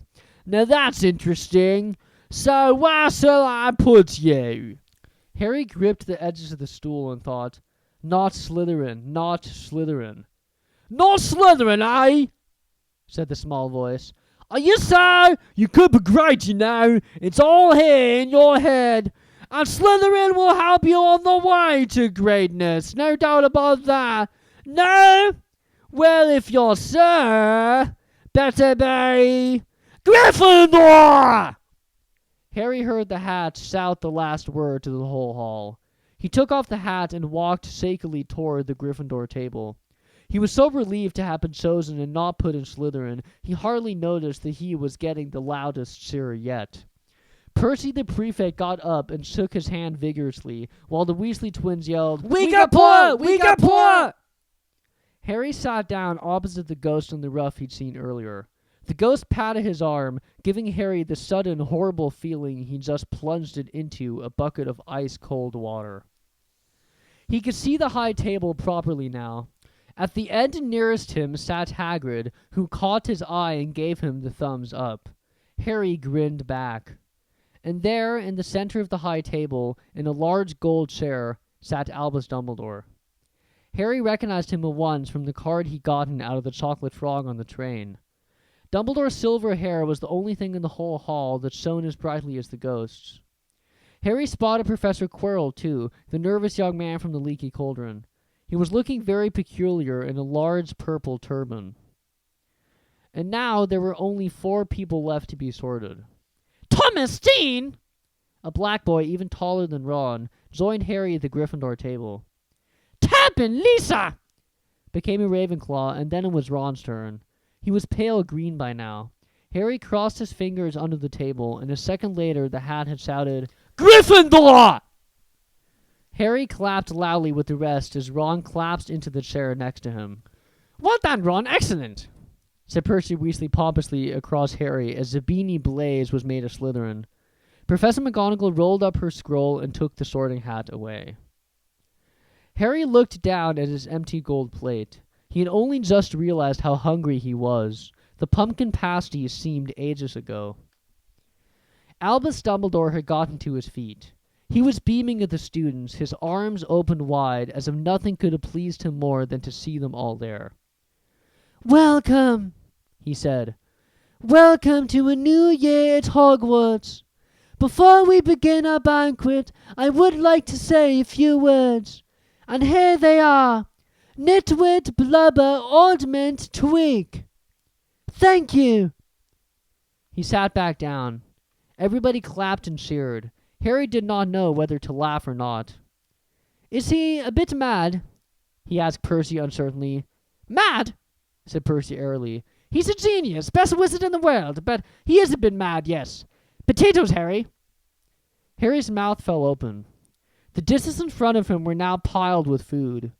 B: Now that's interesting. So where shall I put you?
A: Harry gripped the edges of the stool and thought, not Slytherin, not Slytherin.
B: Not Slytherin, eh?
A: Said the small voice.
B: Are you so? You could be great, you know. It's all here in your head. And Slytherin will help you on the way to greatness. No doubt about that. No? Well, if you're sir, better be Gryffindor!
A: Harry heard the hat shout the last word to the whole hall. He took off the hat and walked shakily toward the Gryffindor table. He was so relieved to have been chosen and not put in Slytherin, he hardly noticed that he was getting the loudest cheer yet. Percy the prefect got up and shook his hand vigorously, while the Weasley twins yelled,
B: We got poor! We got poor!
A: Harry sat down opposite the ghost on the roof he'd seen earlier. The ghost patted his arm, giving Harry the sudden, horrible feeling he just plunged it into a bucket of ice-cold water. He could see the high table properly now. At the end nearest him sat Hagrid, who caught his eye and gave him the thumbs up. Harry grinned back. And there, in the center of the high table, in a large gold chair, sat Albus Dumbledore. Harry recognized him at once from the card he'd gotten out of the chocolate frog on the train. Dumbledore's silver hair was the only thing in the whole hall that shone as brightly as the ghost's. Harry spotted Professor Quirrell, too, the nervous young man from the Leaky Cauldron. He was looking very peculiar in a large purple turban. And now there were only 4 people left to be sorted.
C: Thomas Dean!
A: A black boy, even taller than Ron, joined Harry at the Gryffindor table.
C: Tappin Lisa!
A: Became a Ravenclaw, and then it was Ron's turn. He was pale green by now. Harry crossed his fingers under the table, and a second later the hat had shouted,
B: Gryffindor!
A: Harry clapped loudly with the rest as Ron collapsed into the chair next to him.
C: Well done, Ron. Excellent,
A: said Percy Weasley pompously across Harry as Zabini Blaze was made a Slytherin. Professor McGonagall rolled up her scroll and took the sorting hat away. Harry looked down at his empty gold plate. He had only just realized how hungry he was. The pumpkin pasties seemed ages ago. Albus Dumbledore had gotten to his feet. He was beaming at the students, his arms opened wide, as if nothing could have pleased him more than to see them all there.
B: "Welcome," he said. "Welcome to a new year at Hogwarts. Before we begin our banquet, I would like to say a few words. And here they are. Nitwit, Blubber, Oddment, Twig. Thank you."
A: He sat back down. Everybody clapped and cheered. Harry did not know whether to laugh or not. "Is he a bit mad?" he asked Percy uncertainly.
B: "Mad?"
A: said Percy airily.
B: "He's a genius, best wizard in the world, but he is a bit mad, yes. Potatoes, Harry."
A: Harry's mouth fell open. The dishes in front of him were now piled with food.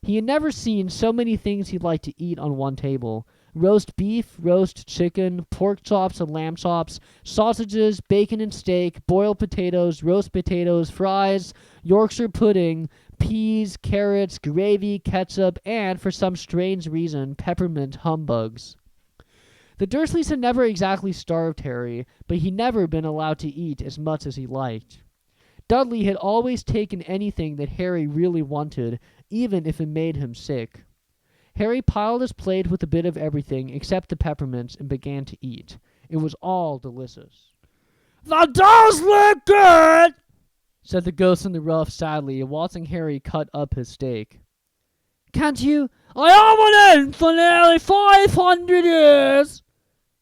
A: He had never seen so many things he'd like to eat on one table. Roast beef, roast chicken, pork chops and lamb chops, sausages, bacon and steak, boiled potatoes, roast potatoes, fries, Yorkshire pudding, peas, carrots, gravy, ketchup, and, for some strange reason, peppermint humbugs. The Dursleys had never exactly starved Harry, but he'd never been allowed to eat as much as he liked. Dudley had always taken anything that Harry really wanted, even if it made him sick. Harry piled his plate with a bit of everything except the peppermints and began to eat. It was all delicious.
B: "That does look good,"
A: said the ghost in the rough sadly, watching Harry cut up his steak.
B: "Can't you?"
C: "I haven't eaten for nearly 500 years,"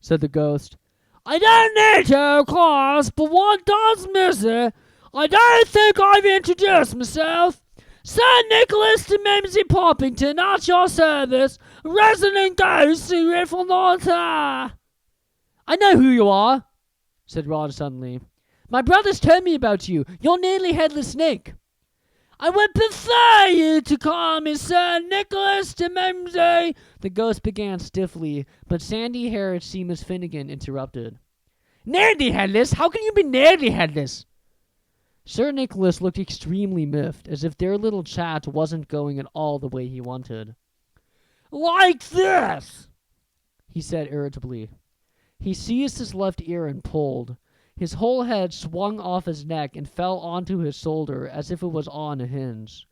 A: said the ghost.
C: "I don't need to, of course, but what does miss it? I don't think I've introduced myself. Sir Nicholas de Mimsy Poppington, at your service, resident ghost in Gryffindor."
A: "I know who you are," said Ron suddenly. "My brothers told me about you. You're nearly headless snake."
C: "I would prefer you to call me Sir Nicholas de Mimsy,"
A: the ghost began stiffly, but sandy-haired Seamus Finnegan interrupted.
B: "Nearly headless? How can you be nearly headless?"
A: Sir Nicholas looked extremely miffed, as if their little chat wasn't going at all the way he wanted.
C: "Like this,"
A: he said irritably. He seized his left ear and pulled. His whole head swung off his neck and fell onto his shoulder as if it was on a hinge.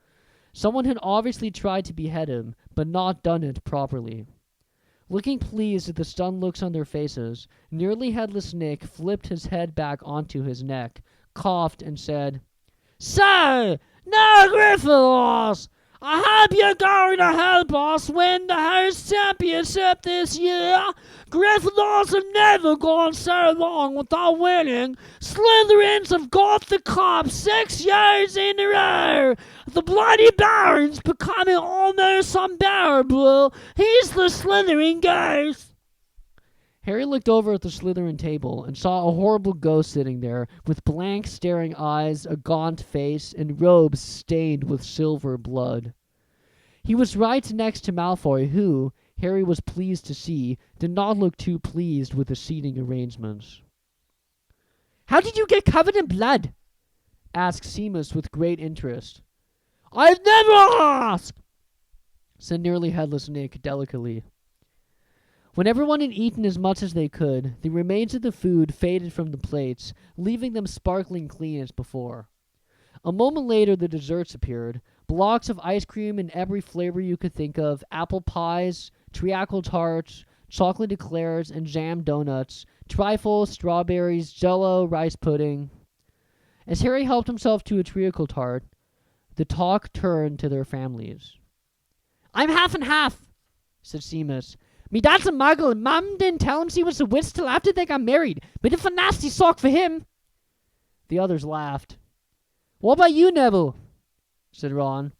A: Someone had obviously tried to behead him, but not done it properly. Looking pleased at the stunned looks on their faces, nearly headless Nick flipped his head back onto his neck, coughed, and said,
C: "So, no Gryffindors! I hope you're going to help us win the host championship this year. Gryffindors have never gone so long without winning. Slytherins have got the cup 6 years in a row. The Bloody Baron's becoming almost unbearable. He's the Slytherin ghost."
A: Harry looked over at the Slytherin table and saw a horrible ghost sitting there, with blank staring eyes, a gaunt face, and robes stained with silver blood. He was right next to Malfoy, who, Harry was pleased to see, did not look too pleased with the seating arrangements.
B: "How did you get covered in blood?"
A: asked Seamus with great interest.
C: "I've never asked,"
A: said nearly headless Nick delicately. When everyone had eaten as much as they could, the remains of the food faded from the plates, leaving them sparkling clean as before. A moment later the desserts appeared, blocks of ice cream in every flavor you could think of, apple pies, treacle tarts, chocolate eclairs, and jam donuts, trifles, strawberries, jello, rice pudding. As Harry helped himself to a treacle tart, the talk turned to their families.
B: "I'm half and half," said Seamus. "Me dad's a muggle, and Mum didn't tell him she was a witch till after they got married. Bit of a nasty sock for him."
A: The others laughed. "What about you, Neville?" said Ron.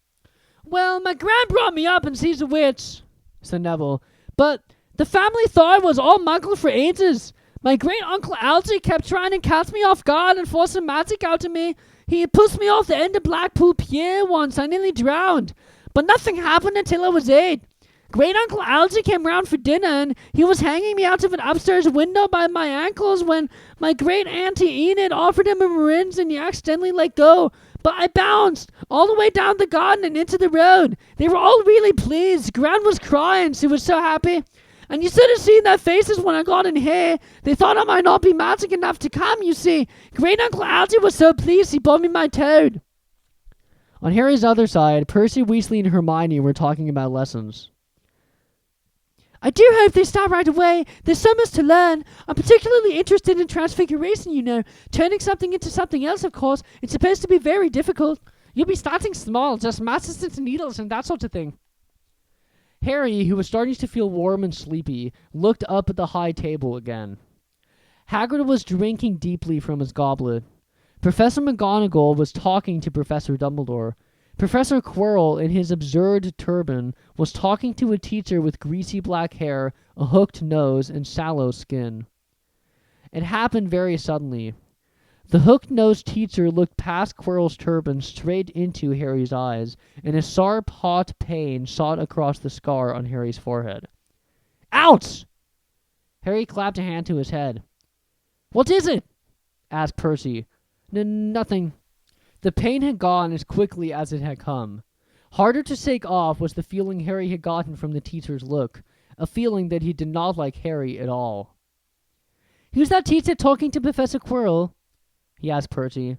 C: "Well, my gran brought me up and she's a witch,"
A: said Neville.
C: "but the family thought I was all muggle for ages. My great-uncle Algy kept trying to catch me off guard and force some magic out of me. He pushed me off the end of Blackpool Pier once. I nearly drowned. But nothing happened until I was 8. Great-uncle Algy came round for dinner, and he was hanging me out of an upstairs window by my ankles when my great-auntie Enid offered him a marin's and he accidentally let go.
B: But I bounced all the way down the garden and into the road. They were all really pleased. Gran was crying. She was so happy. And you should have seen their faces when I got in here. They thought I might not be magic enough to come, you see. Great Uncle Algy was so pleased he bought me my toad.
A: On Harry's other side, Percy, Weasley, and Hermione were talking about lessons.
B: I do hope they start right away. There's so much to learn. I'm particularly interested in transfiguration, you know. Turning something into something else, of course. It's supposed to be very difficult.
A: You'll be starting small, just matches and needles and that sort of thing. Harry, who was starting to feel warm and sleepy, looked up at the high table again. Hagrid was drinking deeply from his goblet. Professor McGonagall was talking to Professor Dumbledore. Professor Quirrell, in his absurd turban, was talking to a teacher with greasy black hair, a hooked nose, and sallow skin. It happened very suddenly. The hooked-nosed teacher looked past Quirrell's turban straight into Harry's eyes, and a sharp, hot pain shot across the scar on Harry's forehead. Ouch! Harry clapped a hand to his head. What is it? Asked Percy. Nothing. The pain had gone as quickly as it had come. Harder to shake off was the feeling Harry had gotten from the teacher's look, a feeling that he did not like Harry at all. Who's that teacher talking to Professor Quirrell? He asked Percy.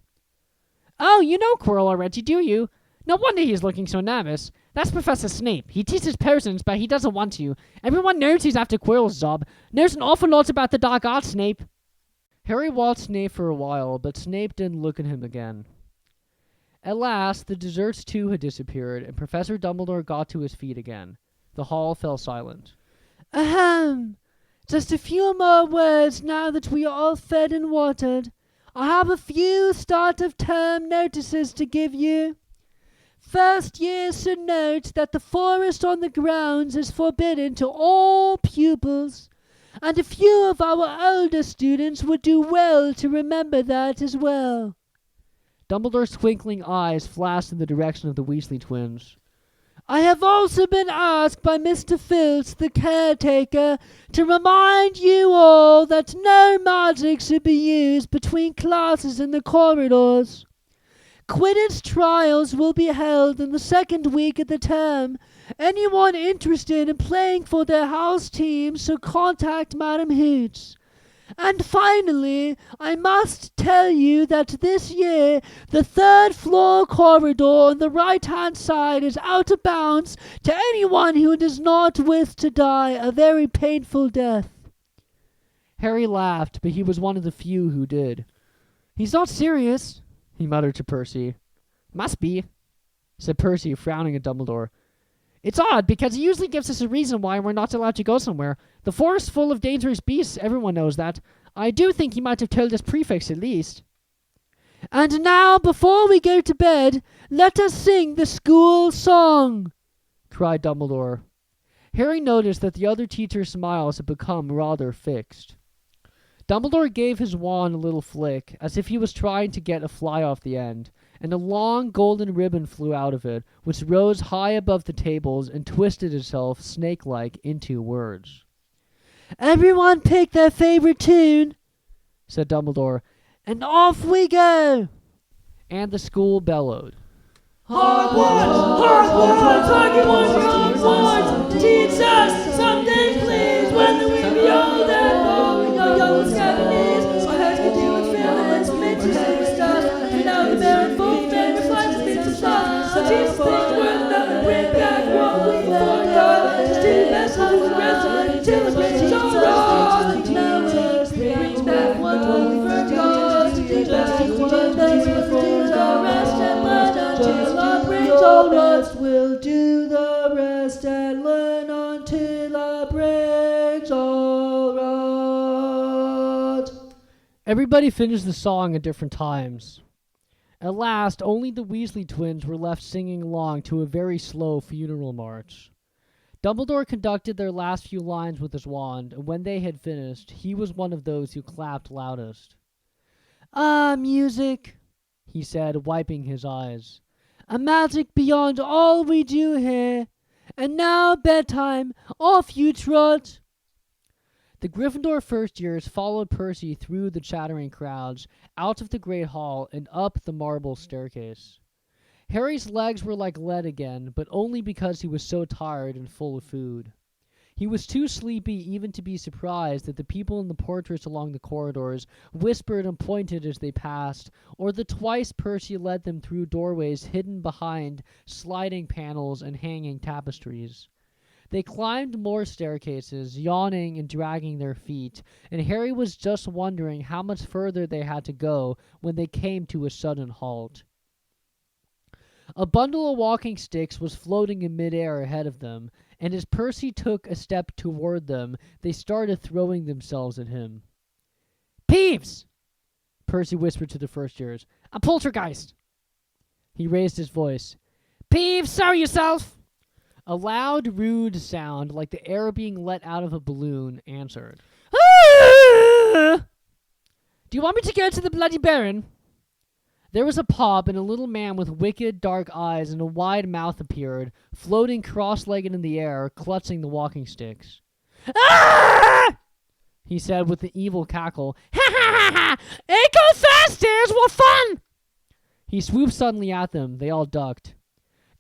A: Oh, you know Quirrell already, do you? No wonder he's looking so nervous. That's Professor Snape. He teaches potions, but he doesn't want to. Everyone knows he's after Quirrell's job. Knows an awful lot about the dark arts, Snape. Harry watched Snape for a while, but Snape didn't look at him again. At last, the desserts too had disappeared, and Professor Dumbledore got to his feet again. The hall fell silent.
B: Ahem. Just a few more words now that we are all fed and watered. I have a few start-of-term notices to give you. First year should note that the forest on the grounds is forbidden to all pupils, and a few of our older students would do well to remember that as well.
A: Dumbledore's twinkling eyes flashed in the direction of the Weasley twins.
B: I have also been asked by Mr. Filch, the caretaker, to remind you all that no magic should be used between classes in the corridors. Quidditch trials will be held in the second week of the term. Anyone interested in playing for their house team should contact Madam Hooch. And finally, I must tell you that this year, the third floor corridor on the right-hand side is out of bounds to anyone who does not wish to die a very painful death.
A: Harry laughed, but he was one of the few who did.
B: He's not serious,
A: he muttered to Percy. Must be, said Percy, frowning at Dumbledore. It's odd, because he usually gives us a reason why we're not allowed to go somewhere. The forest's full of dangerous beasts, everyone knows that. I do think he might have told us prefects at least.
B: And now, before we go to bed, let us sing the school song,
A: cried Dumbledore. Harry noticed that the other teacher's smiles had become rather fixed. Dumbledore gave his wand a little flick, as if he was trying to get a fly off the end, and a long golden ribbon flew out of it, which rose high above the tables and twisted itself snake-like into words.
B: Everyone pick their favorite tune, said Dumbledore, and off we go.
A: And the school bellowed.
E: Hogwarts! Hogwarts! Hogwarts! Teach us something, please, when the wind beyond that ball, your young scaveners, our heads can do with feelings, meant to say stuff, and now the barren full fan reflects the bits of stuff. So teach us things worth nothing, bring back what we forgot, just do the best of the rest of it, till the bridge all wrong. Brings back what we forgot, do the best of the rest and learn until our brains all rot.
B: We'll do the rest and learn until our brains all rot.
A: Everybody finished the song at different times. At last, only the Weasley twins were left singing along to a very slow funeral march. Dumbledore conducted their last few lines with his wand, and when they had finished, he was one of those who clapped loudest.
B: Ah, music, he said, wiping his eyes. A magic beyond all we do here. And now bedtime, off you trot.
A: The Gryffindor first-years followed Percy through the chattering crowds, out of the great hall, and up the marble staircase. Harry's legs were like lead again, but only because he was so tired and full of food. He was too sleepy even to be surprised that the people in the portraits along the corridors whispered and pointed as they passed, or that twice Percy led them through doorways hidden behind sliding panels and hanging tapestries. They climbed more staircases, yawning and dragging their feet, and Harry was just wondering how much further they had to go when they came to a sudden halt. A bundle of walking sticks was floating in midair ahead of them, and as Percy took a step toward them, they started throwing themselves at him.
B: Peeves!
A: Percy whispered to the first-years.
B: A poltergeist!
A: He raised his voice.
B: Peeves, show yourself!
A: A loud, rude sound, like the air being let out of a balloon, answered.
B: Do you want me to go to the Bloody Baron?
A: There was a pop, and a little man with wicked, dark eyes and a wide mouth appeared, floating cross-legged in the air, clutching the walking sticks.
B: Ah!
A: He said with an evil cackle.
B: Ha ha ha ha! It goes fast, stairs! What fun!
A: He swooped suddenly at them. They all ducked.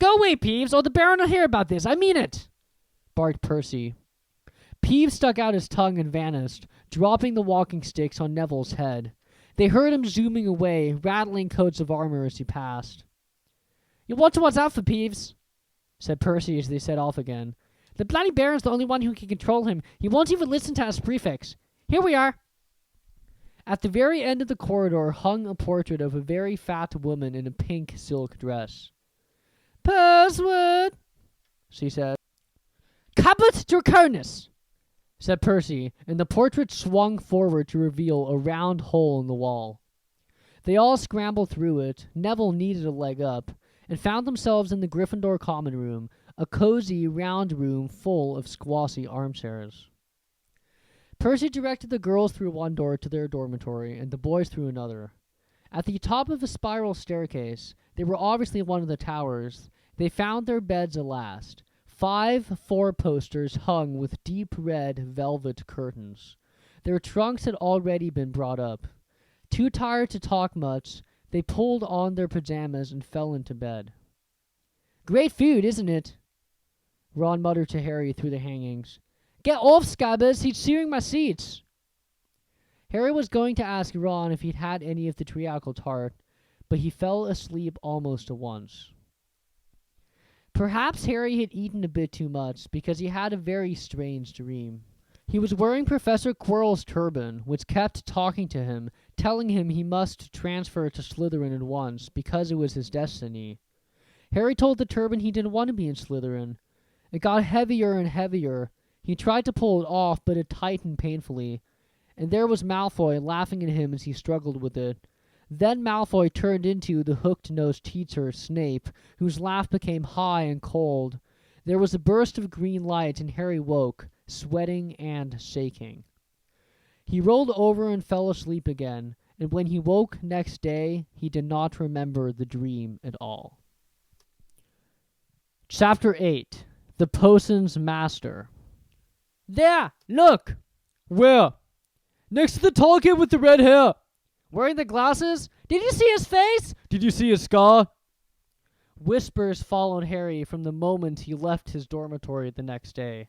B: Go away, Peeves, or the Baron will hear about this. I mean it!
A: Barked Percy. Peeves stuck out his tongue and vanished, dropping the walking sticks on Neville's head. They heard him zooming away, rattling coats of armor as he passed.
B: You want to watch out for Peeves,
A: said Percy as they set off again.
B: The Bloody Baron's the only one who can control him. He won't even listen to us prefects. Here we are.
A: At the very end of the corridor hung a portrait of a very fat woman in a pink silk dress.
B: Password,
A: she said.
B: Cupboard Draconis,
A: said Percy, and the portrait swung forward to reveal a round hole in the wall. They all scrambled through it. Neville needed a leg up, and found themselves in the Gryffindor common room, a cozy, round room full of squashy armchairs. Percy directed the girls through one door to their dormitory, and the boys through another. At the top of a spiral staircase, they were obviously one of the towers. They found their beds at last. 5 four-posters hung with deep red velvet curtains. Their trunks had already been brought up. Too tired to talk much, they pulled on their pajamas and fell into bed.
B: Great food, isn't it?
A: Ron muttered to Harry through the hangings.
B: Get off, Scabbers, he's shearing my seats.
A: Harry was going to ask Ron if he'd had any of the treacle tart, but he fell asleep almost at once. Perhaps Harry had eaten a bit too much, because he had a very strange dream. He was wearing Professor Quirrell's turban, which kept talking to him, telling him he must transfer to Slytherin at once, because it was his destiny. Harry told the turban he didn't want to be in Slytherin. It got heavier and heavier. He tried to pull it off, but it tightened painfully. And there was Malfoy laughing at him as he struggled with it. Then Malfoy turned into the hooked-nosed teacher, Snape, whose laugh became high and cold. There was a burst of green light, and Harry woke, sweating and shaking. He rolled over and fell asleep again, and when he woke next day, he did not remember the dream at all. Chapter 8. The Potion's Master.
B: There, look!
A: Where?
B: Next to the tall kid with the red hair.
A: Wearing the glasses?
B: Did you see his face?
A: Did you see his scar? Whispers followed Harry from the moment he left his dormitory the next day.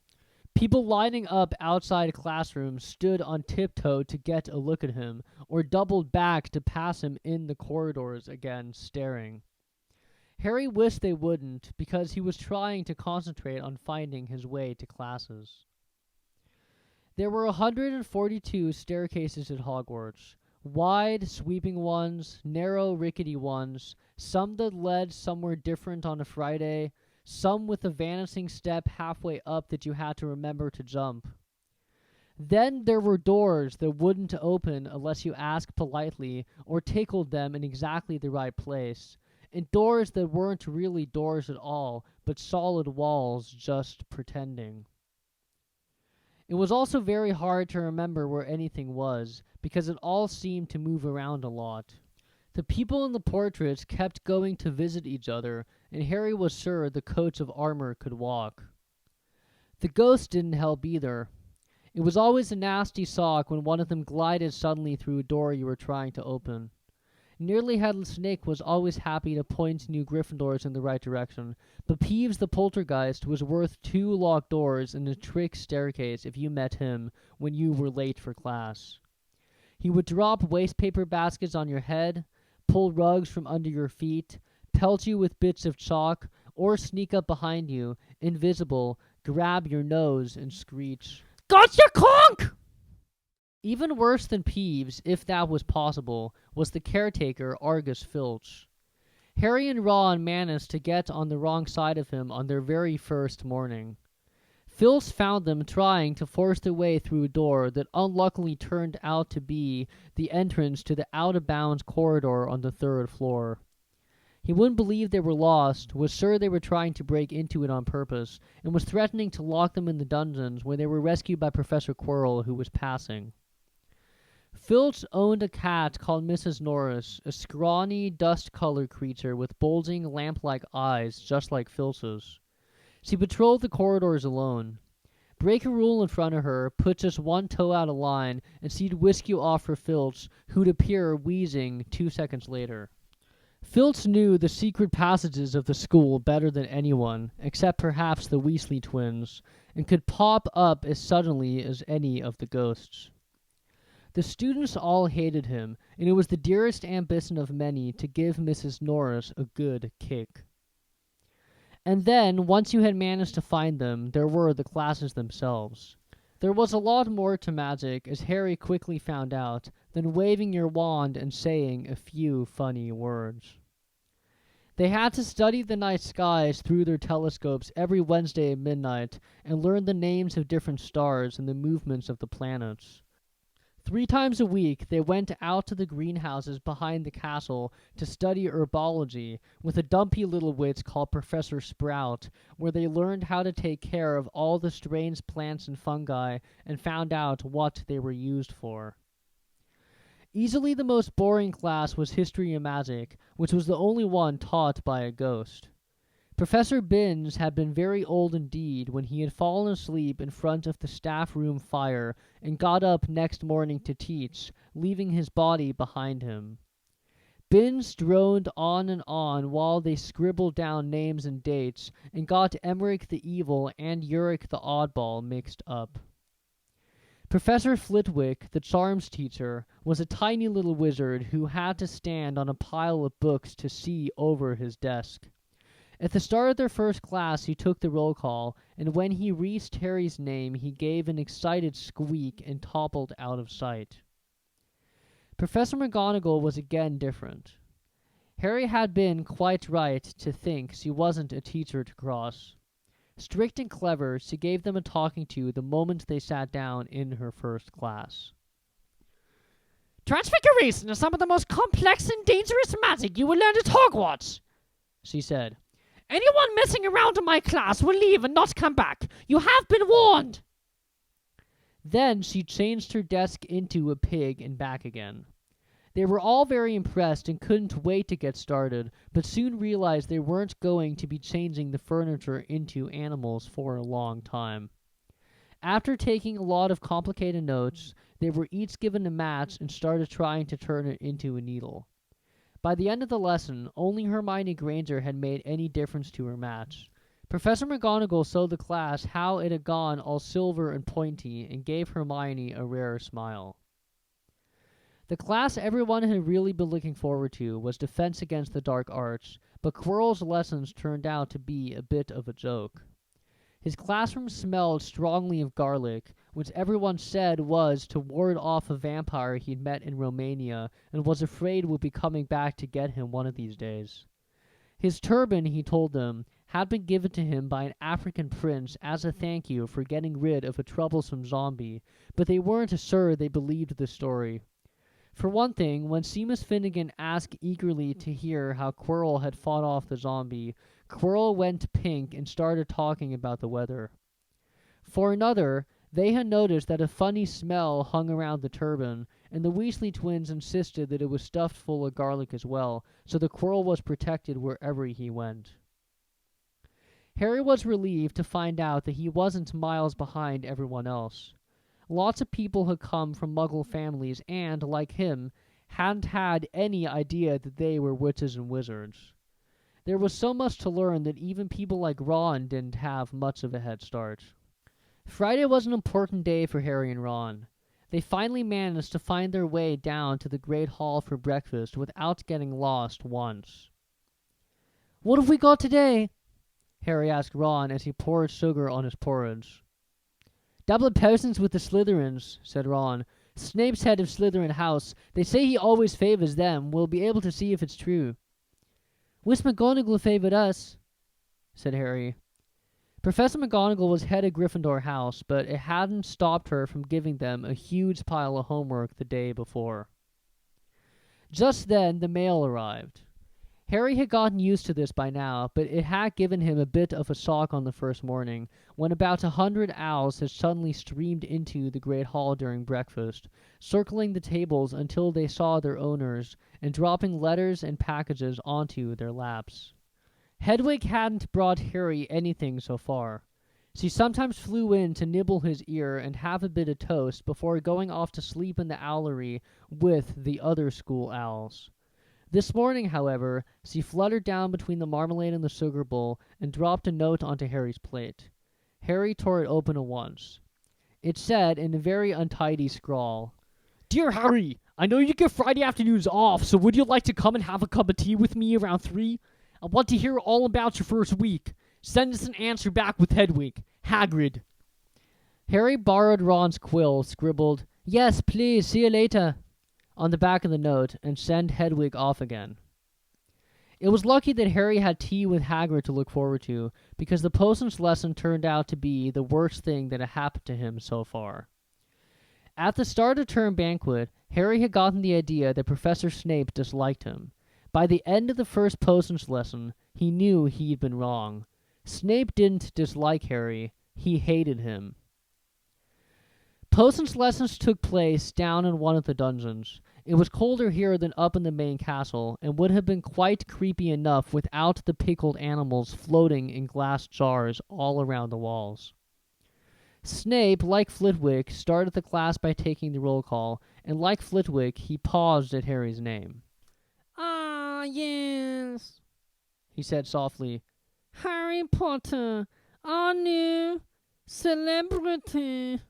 A: People lining up outside classrooms stood on tiptoe to get a look at him, or doubled back to pass him in the corridors again, staring. Harry wished they wouldn't, because he was trying to concentrate on finding his way to classes. There were 142 staircases at Hogwarts. Wide, sweeping ones, narrow, rickety ones, some that led somewhere different on a Friday, some with a vanishing step halfway up that you had to remember to jump. Then there were doors that wouldn't open unless you asked politely or tickled them in exactly the right place, and doors that weren't really doors at all, but solid walls just pretending. It was also very hard to remember where anything was, because it all seemed to move around a lot. The people in the portraits kept going to visit each other, and Harry was sure the coats of armor could walk. The ghosts didn't help either. It was always a nasty sock when one of them glided suddenly through a door you were trying to open. Nearly Headless Nick was always happy to point new Gryffindors in the right direction, but Peeves the Poltergeist was worth 2 locked doors and a trick staircase if you met him when you were late for class. He would drop wastepaper baskets on your head, pull rugs from under your feet, pelt you with bits of chalk, or sneak up behind you, invisible, grab your nose, and screech,
C: "Gotcha, conk!"
A: Even worse than Peeves, if that was possible, was the caretaker, Argus Filch. Harry and Ron managed to get on the wrong side of him on their very first morning. Filch found them trying to force their way through a door that unluckily turned out to be the entrance to the out-of-bounds corridor on the 3rd floor. He wouldn't believe they were lost, was sure they were trying to break into it on purpose, and was threatening to lock them in the dungeons when they were rescued by Professor Quirrell, who was passing. Filch owned a cat called Mrs. Norris, a scrawny, dust-colored creature with bulging, lamp-like eyes just like Filch's. She patrolled the corridors alone. Break a rule in front of her, put just one toe out of line, and she'd whisk you off for Filch, who'd appear wheezing 2 seconds later. Filch knew the secret passages of the school better than anyone, except perhaps the Weasley twins, and could pop up as suddenly as any of the ghosts. The students all hated him, and it was the dearest ambition of many to give Mrs. Norris a good kick. And then, once you had managed to find them, there were the classes themselves. There was a lot more to magic, as Harry quickly found out, than waving your wand and saying a few funny words. They had to study the night skies through their telescopes every Wednesday at midnight and learn the names of different stars and the movements of the planets. 3 times a week, they went out to the greenhouses behind the castle to study herbology with a dumpy little witch called Professor Sprout, where they learned how to take care of all the strange plants and fungi and found out what they were used for. Easily the most boring class was History and Magic, which was the only one taught by a ghost. Professor Binns had been very old indeed when he had fallen asleep in front of the staff room fire and got up next morning to teach, leaving his body behind him. Binns droned on while they scribbled down names and dates and got Emmerich the Evil and Uric the Oddball mixed up. Professor Flitwick, the charms teacher, was a tiny little wizard who had to stand on a pile of books to see over his desk. At the start of their first class, he took the roll call, and when he reached Harry's name, he gave an excited squeak and toppled out of sight. Professor McGonagall was again different. Harry had been quite right to think she wasn't a teacher to cross. Strict and clever, she gave them a talking to the moment they sat down in her first class.
C: "Transfiguration is some of the most complex and dangerous magic you will learn at Hogwarts," she said. "Anyone messing around in my class will leave and not come back. You have been warned."
A: Then she changed her desk into a pig and back again. They were all very impressed and couldn't wait to get started, but soon realized they weren't going to be changing the furniture into animals for a long time. After taking a lot of complicated notes, they were each given a match and started trying to turn it into a needle. By the end of the lesson, only Hermione Granger had made any difference to her match. Professor McGonagall showed the class how it had gone all silver and pointy and gave Hermione a rare smile. The class everyone had really been looking forward to was Defense Against the Dark Arts, but Quirrell's lessons turned out to be a bit of a joke. His classroom smelled strongly of garlic, which everyone said was to ward off a vampire he'd met in Romania and was afraid would be coming back to get him one of these days. His turban, he told them, had been given to him by an African prince as a thank you for getting rid of a troublesome zombie, but they weren't sure they believed the story. For one thing, when Seamus Finnegan asked eagerly to hear how Quirrell had fought off the zombie, Quirrell went pink and started talking about the weather. For another, they had noticed that a funny smell hung around the turban, and the Weasley twins insisted that it was stuffed full of garlic as well, so the Quirrell was protected wherever he went. Harry was relieved to find out that he wasn't miles behind everyone else. Lots of people had come from Muggle families and, like him, hadn't had any idea that they were witches and wizards. There was so much to learn that even people like Ron didn't have much of a head start. Friday was an important day for Harry and Ron. They finally managed to find their way down to the Great Hall for breakfast without getting lost once.
B: What have we got today?
A: Harry asked Ron as he poured sugar on his porridge.
B: Double potions with the Slytherins, said Ron. Snape's head of Slytherin House. They say he always favors them. We'll be able to see if it's true. Wish McGonagall favored us, said Harry. Professor McGonagall was head of Gryffindor House, but it hadn't stopped her from giving them a huge pile of homework the day before. Just then, the mail arrived. Harry had gotten used to this by now, but it had given him a bit of a shock on the first morning, when about 100 owls had suddenly streamed into the Great Hall during breakfast, circling the tables until they saw their owners, and dropping letters and packages onto their laps. Hedwig hadn't brought Harry anything so far. She sometimes flew in to nibble his ear and have a bit of toast before going off to sleep in the owlery with the other school owls. This morning, however, she fluttered down between the marmalade and the sugar bowl and dropped a note onto Harry's plate. Harry tore it open at once. It said, in a very untidy scrawl,
C: Dear Harry, I know you get Friday afternoons off, so would you like to come and have a cup of tea with me around 3? I want to hear all about your first week. Send us an answer back with Hedwig. Hagrid.
A: Harry borrowed Ron's quill, scribbled, "Yes, please, see you later," on the back of the note, and sent Hedwig off again. It was lucky that Harry had tea with Hagrid to look forward to, because the potions lesson turned out to be the worst thing that had happened to him so far. At the start of term banquet, Harry had gotten the idea that Professor Snape disliked him. By the end of the first potions lesson, he knew he'd been wrong. Snape didn't dislike Harry, he hated him. Potions lessons took place down in one of the dungeons. It was colder here than up in the main castle, and would have been quite creepy enough without the pickled animals floating in glass jars all around the walls. Snape, like Flitwick, started the class by taking the roll call, and like Flitwick, he paused at Harry's name.
B: Ah, yes,
A: he said softly.
B: Harry Potter, our new celebrity.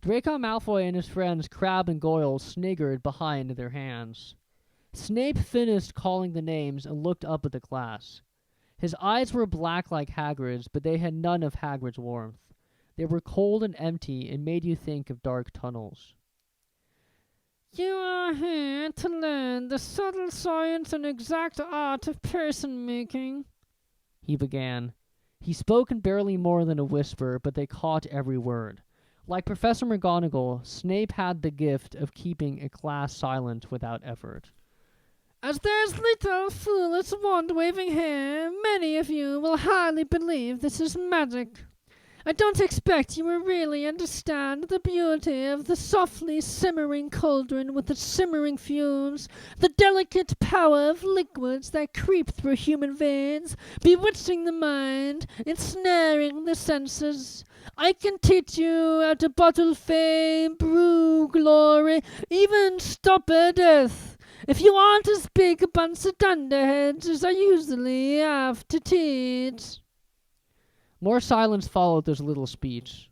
A: Draco Malfoy and his friends Crabbe and Goyle sniggered behind their hands. Snape finished calling the names and looked up at the class. His eyes were black like Hagrid's, but they had none of Hagrid's warmth. They were cold and empty and made you think of dark tunnels.
B: You are here to learn the subtle science and exact art of person-making,
A: he began. He spoke in barely more than a whisper, but they caught every word. Like Professor McGonagall, Snape had the gift of keeping a class silent without effort.
B: As there's little foolish wand-waving here, many of you will hardly believe this is magic. I don't expect you will really understand the beauty of the softly simmering cauldron with its simmering fumes, the delicate power of liquids that creep through human veins, bewitching the mind, ensnaring the senses. I can teach you how to bottle fame, brew glory, even stopper death, if you aren't as big a bunch of dunderheads as I usually have to teach.
A: More silence followed this little speech.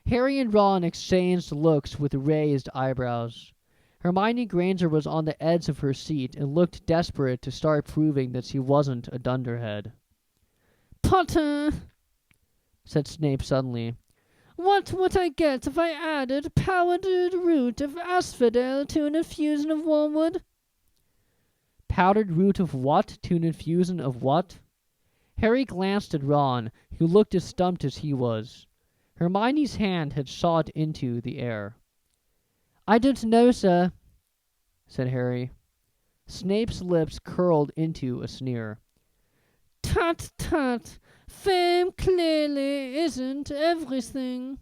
A: Harry and Ron exchanged looks with raised eyebrows. Hermione Granger was on the edge of her seat and looked desperate to start proving that she wasn't a dunderhead.
B: Potter,
A: said Snape suddenly.
B: What would I get if I added powdered root of asphodel to an infusion of wormwood?
A: Powdered root of what to an infusion of what? Harry glanced at Ron, who looked as stumped as he was. Hermione's hand had shot into the air.
B: I don't know, sir,
A: said Harry. Snape's lips curled into a sneer.
B: Tut, tut. Fame clearly isn't everything.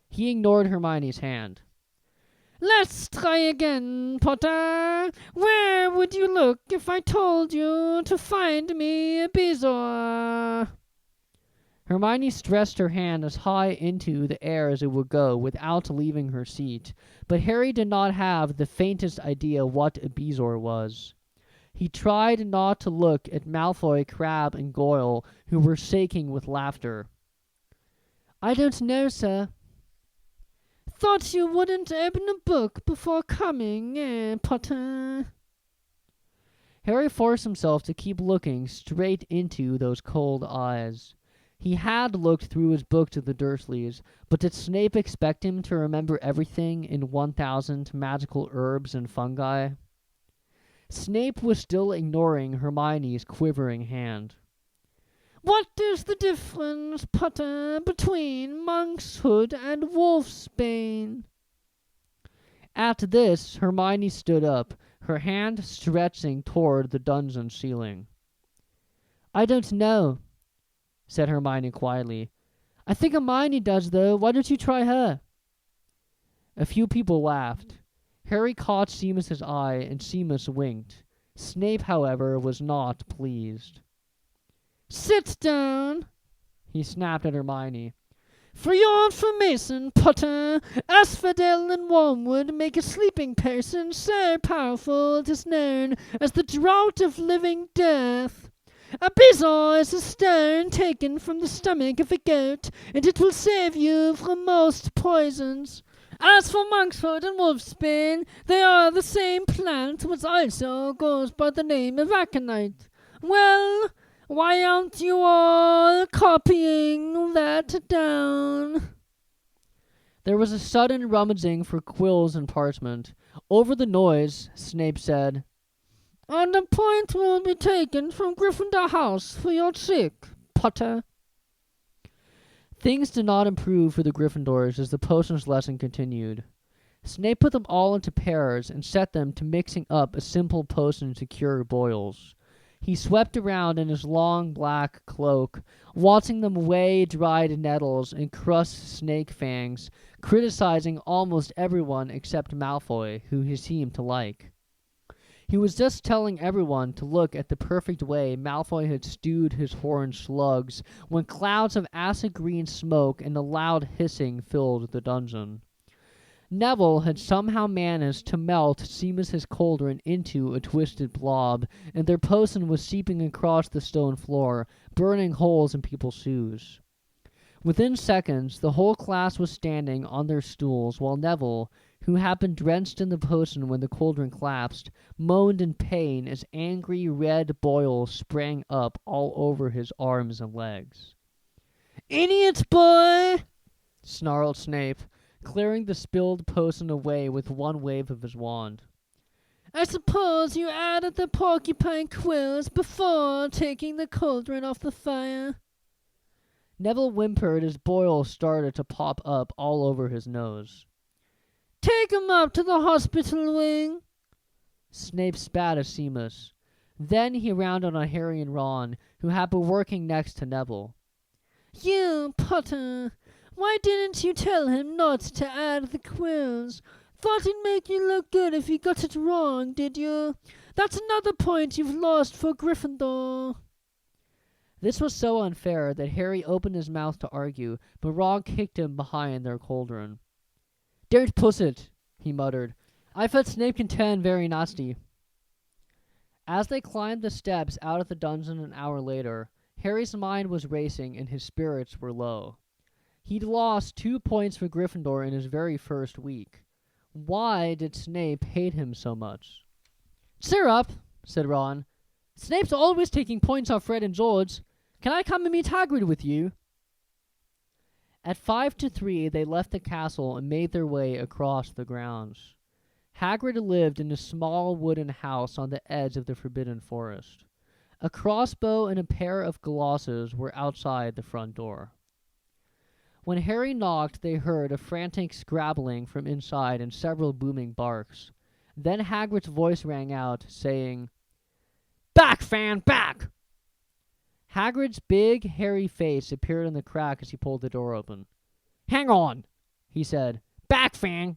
A: He ignored Hermione's hand.
B: Let's try again, Potter. Where would you look if I told you to find me a bezoar?
A: Hermione stretched her hand as high into the air as it would go without leaving her seat, but Harry did not have the faintest idea what a bezoar was. He tried not to look at Malfoy, Crabbe, and Goyle, who were shaking with laughter.
B: I don't know, sir. Thought you wouldn't open a book before coming, Potter?
A: Harry forced himself to keep looking straight into those cold eyes. He had looked through his book to the Dursleys, but did Snape expect him to remember everything in 1,000 magical herbs and fungi? Snape was still ignoring Hermione's quivering hand.
B: What is the difference, Potter, between monkshood and wolfsbane?
A: At this, Hermione stood up, her hand stretching toward the dungeon ceiling.
B: I don't know, said Hermione quietly. I think Hermione does, though. Why don't you try her?
A: A few people laughed. Harry caught Seamus's eye, and Seamus winked. Snape, however, was not pleased.
B: Sit down,
A: he snapped at Hermione.
B: For your information, Potter, asphodel and wormwood make a sleeping person so powerful it is known as the draught of living death. A bezoar is a stone taken from the stomach of a goat, and it will save you from most poisons. As for monkshood and wolfsbane, they are the same plant, which also goes by the name of aconite. Well, why aren't you all copying that down?
A: There was a sudden rummaging for quills and parchment. Over the noise, Snape said,
B: And a point will be taken from Gryffindor House for your sake, Potter.
A: Things did not improve for the Gryffindors as the potions lesson continued. Snape put them all into pairs and set them to mixing up a simple potion to cure boils. He swept around in his long black cloak, watching them weigh dried nettles and crush snake fangs, criticizing almost everyone except Malfoy, who he seemed to like. He was just telling everyone to look at the perfect way Malfoy had stewed his horned slugs when clouds of acid-green smoke and a loud hissing filled the dungeon. Neville had somehow managed to melt Seamus's cauldron into a twisted blob, and their potion was seeping across the stone floor, burning holes in people's shoes. Within seconds, the whole class was standing on their stools, while Neville, who had been drenched in the potion when the cauldron collapsed, moaned in pain as angry red boils sprang up all over his arms and legs.
B: "Idiot boy!"
A: snarled Snape, clearing the spilled potion away with one wave of his wand.
B: "I suppose you added the porcupine quills before taking the cauldron off the fire."
A: Neville whimpered as boils started to pop up all over his nose.
B: "Take him up to the hospital wing."
A: Snape spat at Seamus. Then he rounded on Harry and Ron, who had been working next to Neville.
B: "You, Potter, why didn't you tell him not to add the quills? Thought it'd make you look good if you got it wrong, did you? That's another point you've lost for Gryffindor."
A: This was so unfair that Harry opened his mouth to argue, but Ron kicked him behind their cauldron. "Don't push it," he muttered. "I thought Snape can turn very nasty." As they climbed the steps out of the dungeon an hour later, Harry's mind was racing and his spirits were low. He'd lost 2 points for Gryffindor in his very first week. Why did Snape hate him so much? "Cheer up," said Ron. "Snape's always taking points off Fred and George. Can I come and meet Hagrid with you?" At 5 to 3, they left the castle and made their way across the grounds. Hagrid lived in a small wooden house on the edge of the Forbidden Forest. A crossbow and a pair of galosses were outside the front door. When Harry knocked, they heard a frantic scrabbling from inside and several booming barks. Then Hagrid's voice rang out, saying, "Back, Fan, back!" Hagrid's big, hairy face appeared in the crack as he pulled the door open. "Hang on," he said. "Back, Fan!"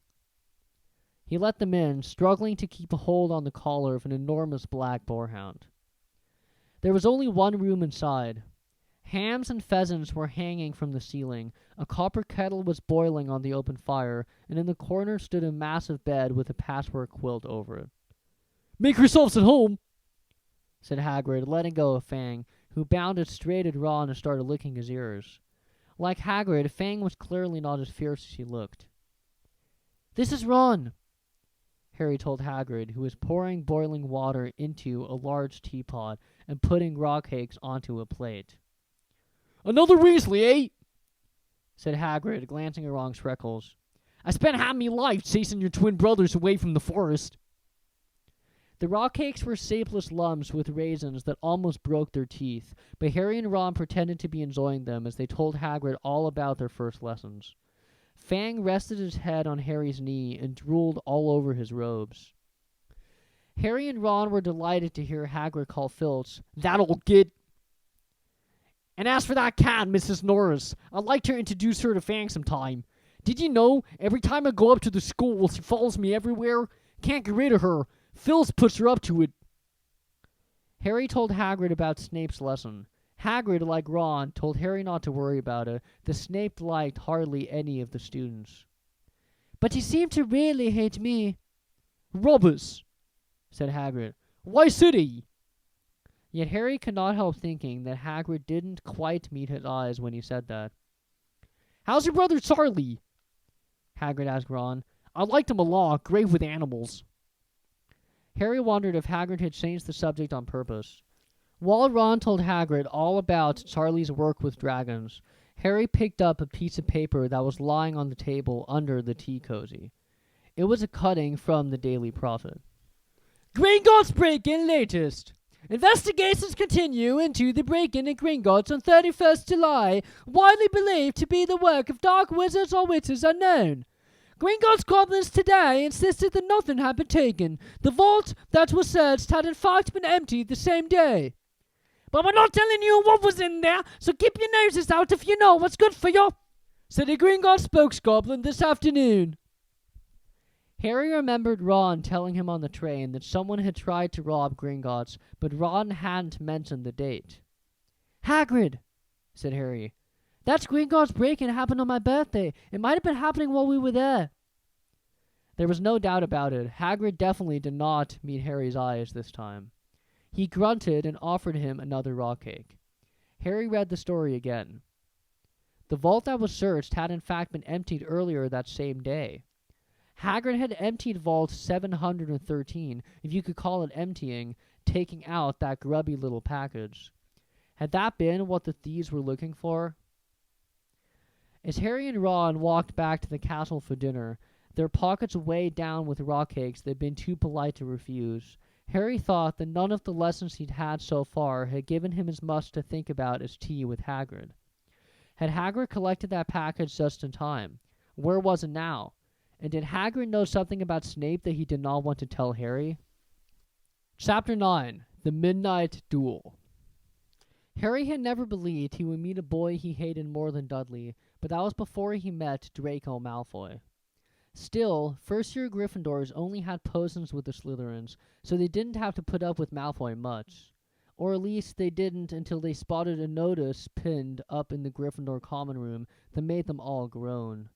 A: He let them in, struggling to keep a hold on the collar of an enormous black boarhound. There was only one room inside. Hams and pheasants were hanging from the ceiling. A copper kettle was boiling on the open fire, and in the corner stood a massive bed with a patchwork quilt over it.
B: Make yourselves at home,
A: said Hagrid, letting go of Fang, who bounded straight at Ron and started licking his ears. Like Hagrid, Fang was clearly not as fierce as he looked.
B: This is Ron,
A: Harry told Hagrid, who was pouring boiling water into a large teapot and putting raw cakes onto a plate.
B: Another Weasley, eh?
A: Said Hagrid, glancing at Ron's freckles.
B: I spent half me life chasing your twin brothers away from the forest.
A: The raw cakes were shapeless lumps with raisins that almost broke their teeth, but Harry and Ron pretended to be enjoying them as they told Hagrid all about their first lessons. Fang rested his head on Harry's knee and drooled all over his robes. Harry and Ron were delighted to hear Hagrid call Filch,
B: "That old git." And as for that cat, Mrs. Norris, I'd like to introduce her to Fang sometime. Did you know, every time I go up to the school, she follows me everywhere? Can't get rid of her. Phil's puts her up to it.
A: Harry told Hagrid about Snape's lesson. Hagrid, like Ron, told Harry not to worry about it, that Snape liked hardly any of the students.
B: But he seemed to really hate me. Robbers, said Hagrid. Why should he?
A: Yet Harry could not help thinking that Hagrid didn't quite meet his eyes when he said that.
B: How's your brother Charlie?
A: Hagrid asked Ron.
B: I liked him a lot, great with animals.
A: Harry wondered if Hagrid had changed the subject on purpose. While Ron told Hagrid all about Charlie's work with dragons, Harry picked up a piece of paper that was lying on the table under the tea cozy. It was a cutting from the Daily Prophet.
B: Gringotts break-in latest. Investigations continue into the break-in at Gringotts on 31st July, widely believed to be the work of dark wizards or witches unknown. Gringotts goblins today insisted that nothing had been taken. The vault that was searched had in fact been emptied the same day. But we're not telling you what was in there, so keep your noses out if you know what's good for you, said a Gringotts spokesgoblin this afternoon.
A: Harry remembered Ron telling him on the train that someone had tried to rob Gringotts, but Ron hadn't mentioned the date.
B: Hagrid,
A: said Harry.
B: That's Gringotts break-in happened on my birthday. It might have been happening while we were there.
A: There was no doubt about it. Hagrid definitely did not meet Harry's eyes this time. He grunted and offered him another raw cake. Harry read the story again. The vault that was searched had in fact been emptied earlier that same day. Hagrid had emptied Vault 713, if you could call it emptying, taking out that grubby little package. Had that been what the thieves were looking for? As Harry and Ron walked back to the castle for dinner, their pockets weighed down with raw cakes they'd been too polite to refuse, Harry thought that none of the lessons he'd had so far had given him as much to think about as tea with Hagrid. Had Hagrid collected that package just in time? Where was it now? And did Hagrid know something about Snape that he did not want to tell Harry? Chapter 9. The Midnight Duel. Harry had never believed he would meet a boy he hated more than Dudley, but that was before he met Draco Malfoy. Still, first-year Gryffindors only had potions with the Slytherins, so they didn't have to put up with Malfoy much. Or at least they didn't until they spotted a notice pinned up in the Gryffindor common room that made them all groan.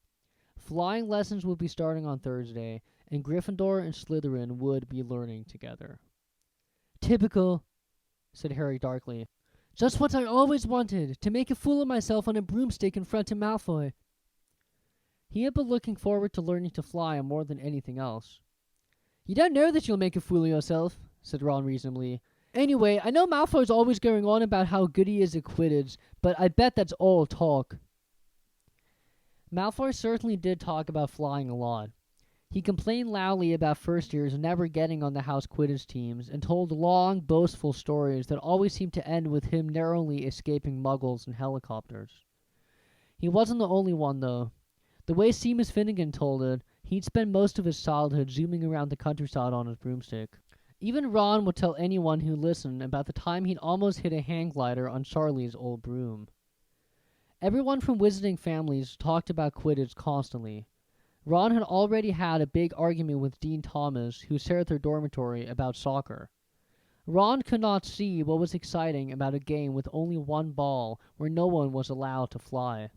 A: Flying lessons would be starting on Thursday, and Gryffindor and Slytherin would be learning together.
B: Typical, said Harry darkly. Just what I always wanted, to make a fool of myself on a broomstick in front of Malfoy.
A: He had been looking forward to learning to fly more than anything else.
B: You don't know that you'll make a fool of yourself, said Ron reasonably. Anyway, I know Malfoy's always going on about how good he is at Quidditch, but I bet that's all talk.
A: Malfoy certainly did talk about flying a lot. He complained loudly about first-years never getting on the house Quidditch teams and told long, boastful stories that always seemed to end with him narrowly escaping muggles and helicopters. He wasn't the only one, though. The way Seamus Finnegan told it, he'd spent most of his childhood zooming around the countryside on his broomstick. Even Ron would tell anyone who listened about the time he'd almost hit a hang glider on Charlie's old broom. Everyone from visiting families talked about Quidditch constantly. Ron had already had a big argument with Dean Thomas, who shared their dormitory, about soccer. Ron could not see what was exciting about a game with only one ball where no one was allowed to fly.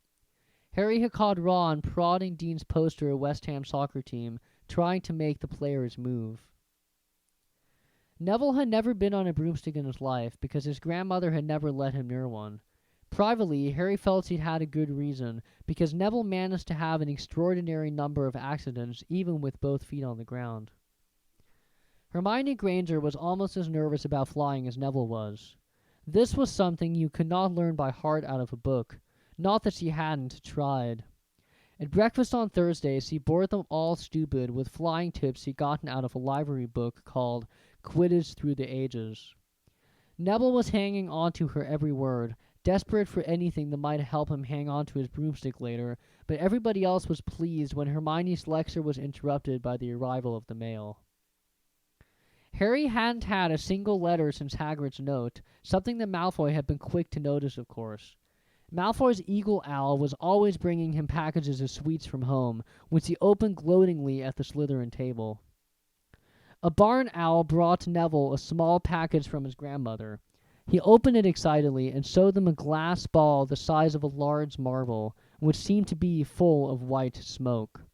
A: Harry had caught Ron prodding Dean's poster of West Ham soccer team, trying to make the players move. Neville had never been on a broomstick in his life because his grandmother had never let him near one. Privately, Harry felt he'd had a good reason, because Neville managed to have an extraordinary number of accidents even with both feet on the ground. Hermione Granger was almost as nervous about flying as Neville was. This was something you could not learn by heart out of a book, not that she hadn't tried. At breakfast on Thursdays, he bored them all stupid with flying tips he'd gotten out of a library book called Quidditch Through the Ages. Neville was hanging on to her every word, desperate for anything that might help him hang on to his broomstick later, but everybody else was pleased when Hermione's lecture was interrupted by the arrival of the mail. Harry hadn't had a single letter since Hagrid's note, something that Malfoy had been quick to notice, of course. Malfoy's eagle owl was always bringing him packages of sweets from home, which he opened gloatingly at the Slytherin table. A barn owl brought Neville a small package from his grandmother. He opened it excitedly and showed them a glass ball the size of a large marble, which seemed to be full of white smoke.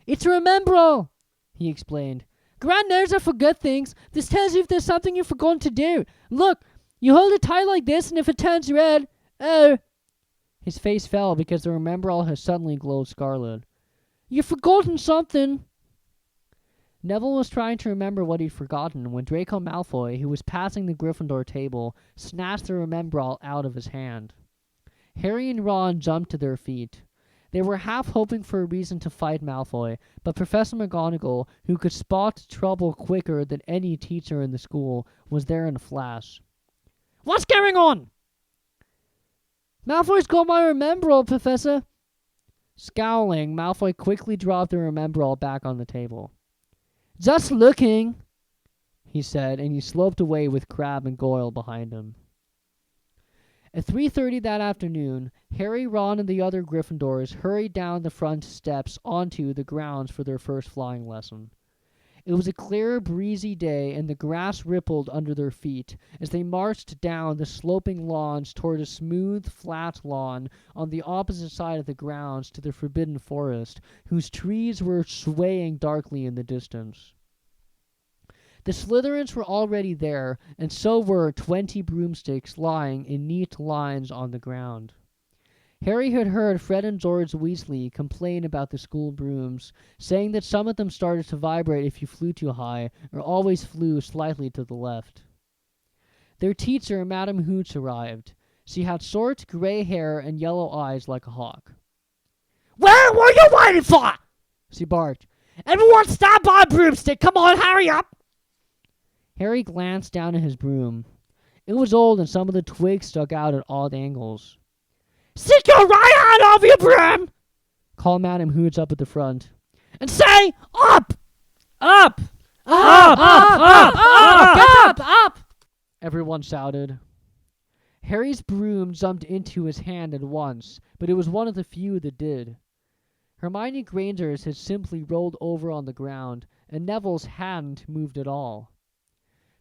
B: "It's a remembrall," he explained. "Grand knows I forget things. This tells you if there's something you've forgotten to do. Look, you hold it tight like this, and if it turns red, oh."
A: His face fell because the remembrall had suddenly glowed scarlet.
B: "You've forgotten something."
A: Neville was trying to remember what he'd forgotten when Draco Malfoy, who was passing the Gryffindor table, snatched the remembrall out of his hand. Harry and Ron jumped to their feet. They were half hoping for a reason to fight Malfoy, but Professor McGonagall, who could spot trouble quicker than any teacher in the school, was there in a flash.
B: "What's going on?"
A: "Malfoy's got my remembrall, Professor." Scowling, Malfoy quickly dropped the remembrall back on the table.
B: "Just looking,"
A: he said, and he sloped away with Crabbe and Goyle behind him. At 3:30 that afternoon, Harry, Ron, and the other Gryffindors hurried down the front steps onto the grounds for their first flying lesson. It was a clear, breezy day, and the grass rippled under their feet as they marched down the sloping lawns toward a smooth, flat lawn on the opposite side of the grounds to the Forbidden Forest, whose trees were swaying darkly in the distance. The Slytherins were already there, and so were 20 broomsticks lying in neat lines on the ground. Harry had heard Fred and George Weasley complain about the school brooms, saying that some of them started to vibrate if you flew too high, or always flew slightly to the left. Their teacher, Madame Hooch, arrived. She had short, gray hair and yellow eyes like a hawk.
B: "What are you waiting for?"
A: She barked.
B: "Everyone stand by a broomstick. Come on, hurry up."
A: Harry glanced down at his broom. It was old and some of the twigs stuck out at odd angles.
B: "Stick your right hand over your broom,"
A: called Madame Hooch up at the front.
B: "and say, up,
A: Up!
B: up, up, up."
A: Everyone shouted. Harry's broom jumped into his hand at once, but it was one of the few that did. Hermione Granger's had simply rolled over on the ground, and Neville's hadn't moved at all.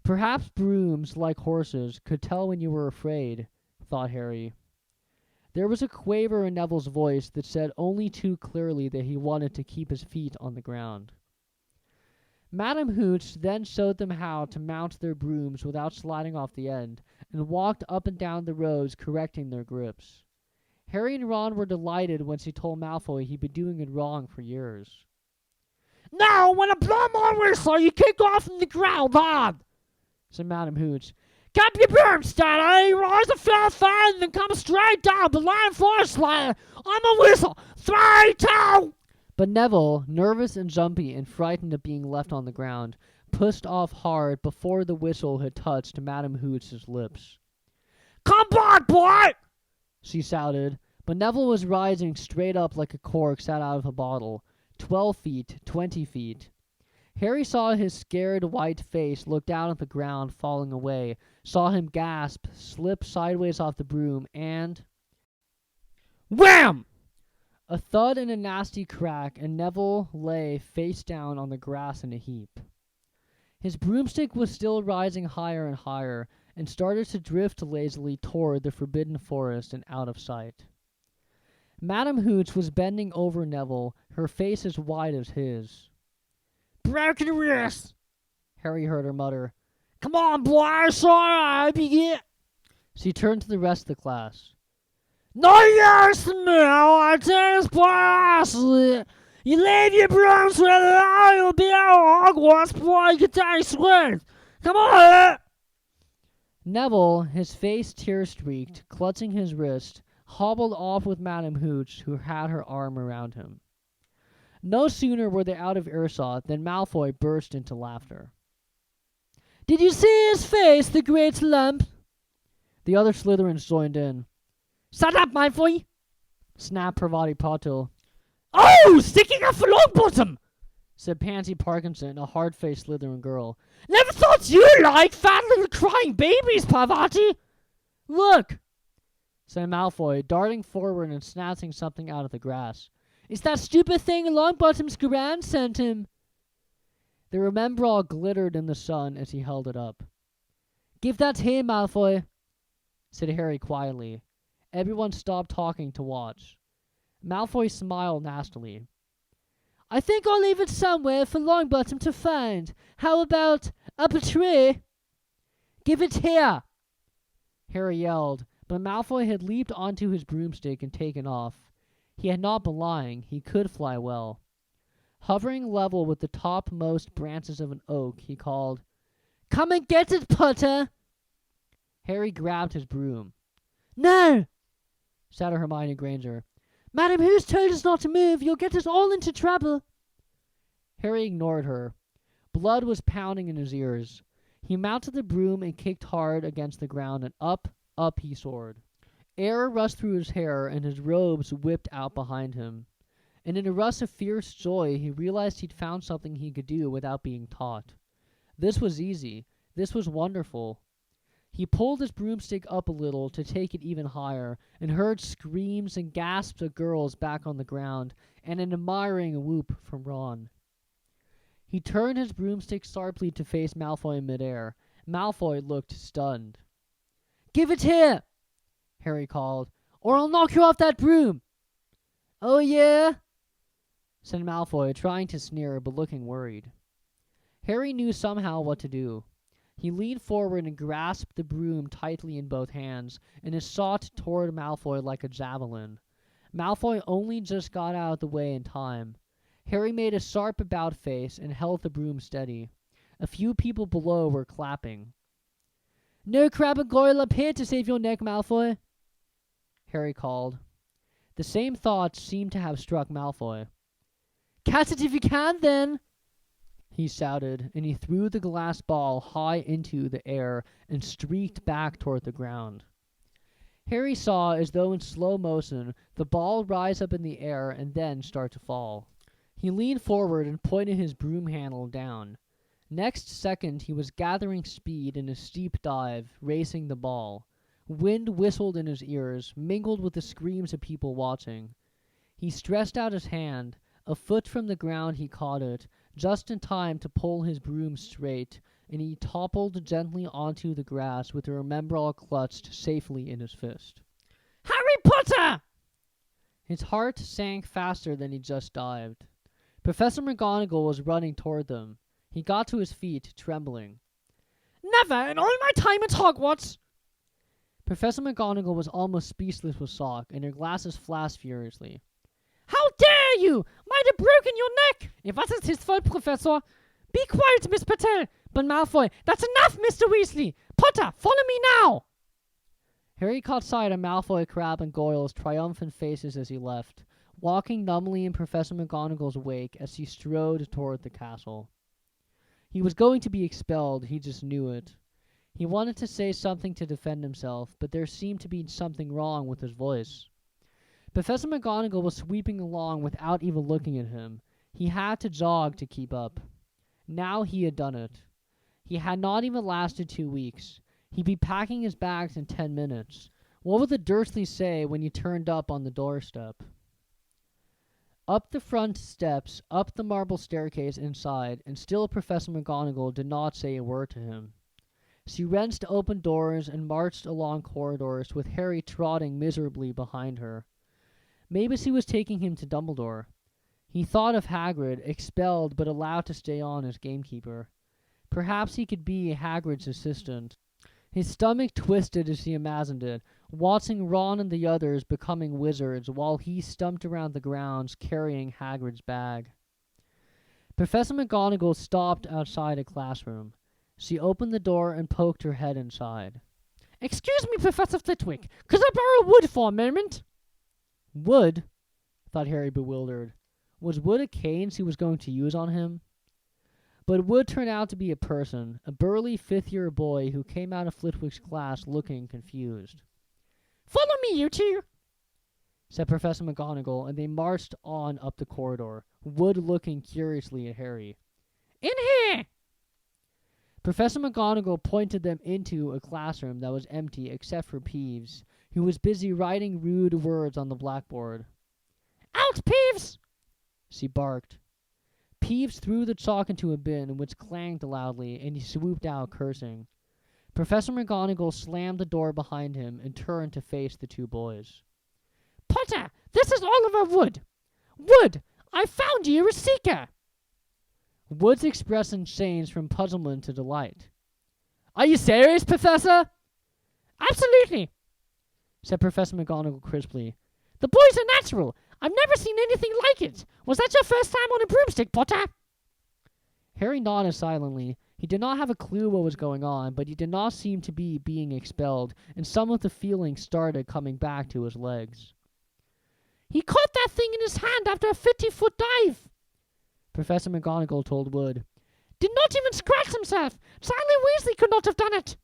A: Perhaps brooms, like horses, could tell when you were afraid, thought Harry. There was a quaver in Neville's voice that said only too clearly that he wanted to keep his feet on the ground. Madame Hooch then showed them how to mount their brooms without sliding off the end, and walked up and down the rows correcting their grips. Harry and Ron were delighted when she told Malfoy he'd been doing it wrong for years.
B: "Now, when I blow my whistle, you kick off from the ground hard,"
A: said Madame Hooch.
B: "Keep your broom steady, rise a fair fan, then come straight down the line for a slayer. On the whistle, 3, 2.
A: But Neville, nervous and jumpy and frightened of being left on the ground, pushed off hard before the whistle had touched Madame Hooch's lips.
B: "Come back, boy!"
A: she shouted, but Neville was rising straight up like a cork sat out of a bottle. 12 feet, 20 feet. Harry saw his scared white face look down at the ground falling away, saw him gasp, slip sideways off the broom, and...
B: Wham!
A: A thud and a nasty crack, and Neville lay face down on the grass in a heap. His broomstick was still rising higher and higher, and started to drift lazily toward the forbidden forest and out of sight. Madam Hooch was bending over Neville, her face as wide as his.
B: Broken wrist.
A: Harry heard her mutter.
B: Come on, boys, alright, begin.
A: She turned to the rest of the class.
B: No use now, I tell you honestly. You leave your brooms where they are, you'll be at Hogwarts before you get down swing. Come on!
A: Neville, his face tear-streaked, clutching his wrist, hobbled off with Madam Hooch, who had her arm around him. No sooner were they out of earshot than Malfoy burst into laughter.
B: Did you see his face, the great lump?
A: The other Slytherins joined in.
B: Shut up, Malfoy!
A: Snapped Parvati Patil,
B: Oh, sticking up for Longbottom!
A: said Pansy Parkinson, a hard-faced Slytherin girl.
B: Never thought you liked fat little crying babies, Parvati!
A: Look, said Malfoy, darting forward and snatching something out of the grass.
B: It's that stupid thing Longbottom's grand sent him.
A: The Remembrall glittered in the sun as he held it up.
B: Give that to him, Malfoy,
A: said Harry quietly. Everyone stopped talking to watch. Malfoy smiled nastily.
B: I think I'll leave it somewhere for Longbottom to find. How about up a tree? Give it here.
A: Harry yelled, but Malfoy had leaped onto his broomstick and taken off. He had not been lying. He could fly well. Hovering level with the topmost branches of an oak, he called,
B: Come and get it, Potter!
A: Harry grabbed his broom.
B: No!
A: shouted Hermione Granger.
B: Madam Who's told us not to move. You'll get us all into trouble.
A: Harry ignored her. Blood was pounding in his ears. He mounted the broom and kicked hard against the ground, and up he soared. Air rushed through his hair, and his robes whipped out behind him. And in a rush of fierce joy, he realized he'd found something he could do without being taught. This was easy. This was wonderful. He pulled his broomstick up a little to take it even higher, and heard screams and gasps of girls back on the ground, and an admiring whoop from Ron. He turned his broomstick sharply to face Malfoy in midair. Malfoy looked stunned.
B: Give it here,
A: Harry called,
B: or I'll knock you off that broom.
A: Oh, yeah? said Malfoy, trying to sneer, but looking worried. Harry knew somehow what to do. He leaned forward and grasped the broom tightly in both hands, and it shot toward Malfoy like a javelin. Malfoy only just got out of the way in time. Harry made a sharp about-face and held the broom steady. A few people below were clapping.
B: No crab and goyle up here to save your neck, Malfoy,
A: Harry called. The same thoughts seemed to have struck Malfoy.
B: Catch it if you can, then,
A: he shouted, and he threw the glass ball high into the air and streaked back toward the ground. Harry saw, as though in slow motion, the ball rise up in the air and then start to fall. He leaned forward and pointed his broom handle down. Next second, he was gathering speed in a steep dive, racing the ball. Wind whistled in his ears, mingled with the screams of people watching. He stretched out his hand. A foot from the ground he caught it, just in time to pull his broom straight, and he toppled gently onto the grass with the Remembrall clutched safely in his fist.
B: Harry Potter!
A: His heart sank faster than he just dived. Professor McGonagall was running toward them. He got to his feet, trembling.
B: Never in all my time at Hogwarts!
A: Professor McGonagall was almost speechless with shock, and her glasses flashed furiously.
B: How dare you! Might have broken your neck! If that is his fault, Professor. Be quiet, Miss Patel. But Malfoy, that's enough, Mr. Weasley. Potter, follow me now!
A: Harry caught sight of Malfoy, Crabbe, and Goyle's triumphant faces as he left, walking numbly in Professor McGonagall's wake as he strode toward the castle. He was going to be expelled, he just knew it. He wanted to say something to defend himself, but there seemed to be something wrong with his voice. Professor McGonagall was sweeping along without even looking at him. He had to jog to keep up. Now he had done it. He had not even lasted 2 weeks. He'd be packing his bags in 10 minutes. What would the Dursleys say when he turned up on the doorstep? Up the front steps, up the marble staircase inside, and still Professor McGonagall did not say a word to him. She wrenched open doors and marched along corridors with Harry trotting miserably behind her. Maybe she was taking him to Dumbledore. He thought of Hagrid, expelled but allowed to stay on as gamekeeper. Perhaps he could be Hagrid's assistant. His stomach twisted as he imagined it, watching Ron and the others becoming wizards while he stumped around the grounds carrying Hagrid's bag. Professor McGonagall stopped outside a classroom. She opened the door and poked her head inside.
B: Excuse me, Professor Flitwick. Could I borrow wood for a moment?
A: Wood? Thought Harry, bewildered. Was wood a cane she was going to use on him? But Wood turned out to be a person, a burly fifth-year boy who came out of Flitwick's class looking confused.
B: Follow me, you two,
A: said Professor McGonagall, and they marched on up the corridor, Wood looking curiously at Harry.
B: In here!
A: Professor McGonagall pointed them into a classroom that was empty except for Peeves, who was busy writing rude words on the blackboard.
B: Out, Peeves!
A: She barked. Peeves threw the chalk into a bin, which clanged loudly, and he swooped out, cursing. Professor McGonagall slammed the door behind him and turned to face the two boys.
B: Potter, this is Oliver Wood. Wood, I found you a seeker.
A: Wood's expression changed from puzzlement to delight. Are you serious, Professor?
B: Absolutely,
A: said Professor McGonagall crisply.
B: The boy's a natural. I've never seen anything like it. Was that your first time on a broomstick, Potter?
A: Harry nodded silently. He did not have a clue what was going on, but he did not seem to be being expelled, and some of the feeling started coming back to his legs.
B: He caught that thing in his hand after a 50-foot dive,
A: Professor McGonagall told Wood.
B: Did not even scratch himself. Sally Weasley could not have done it.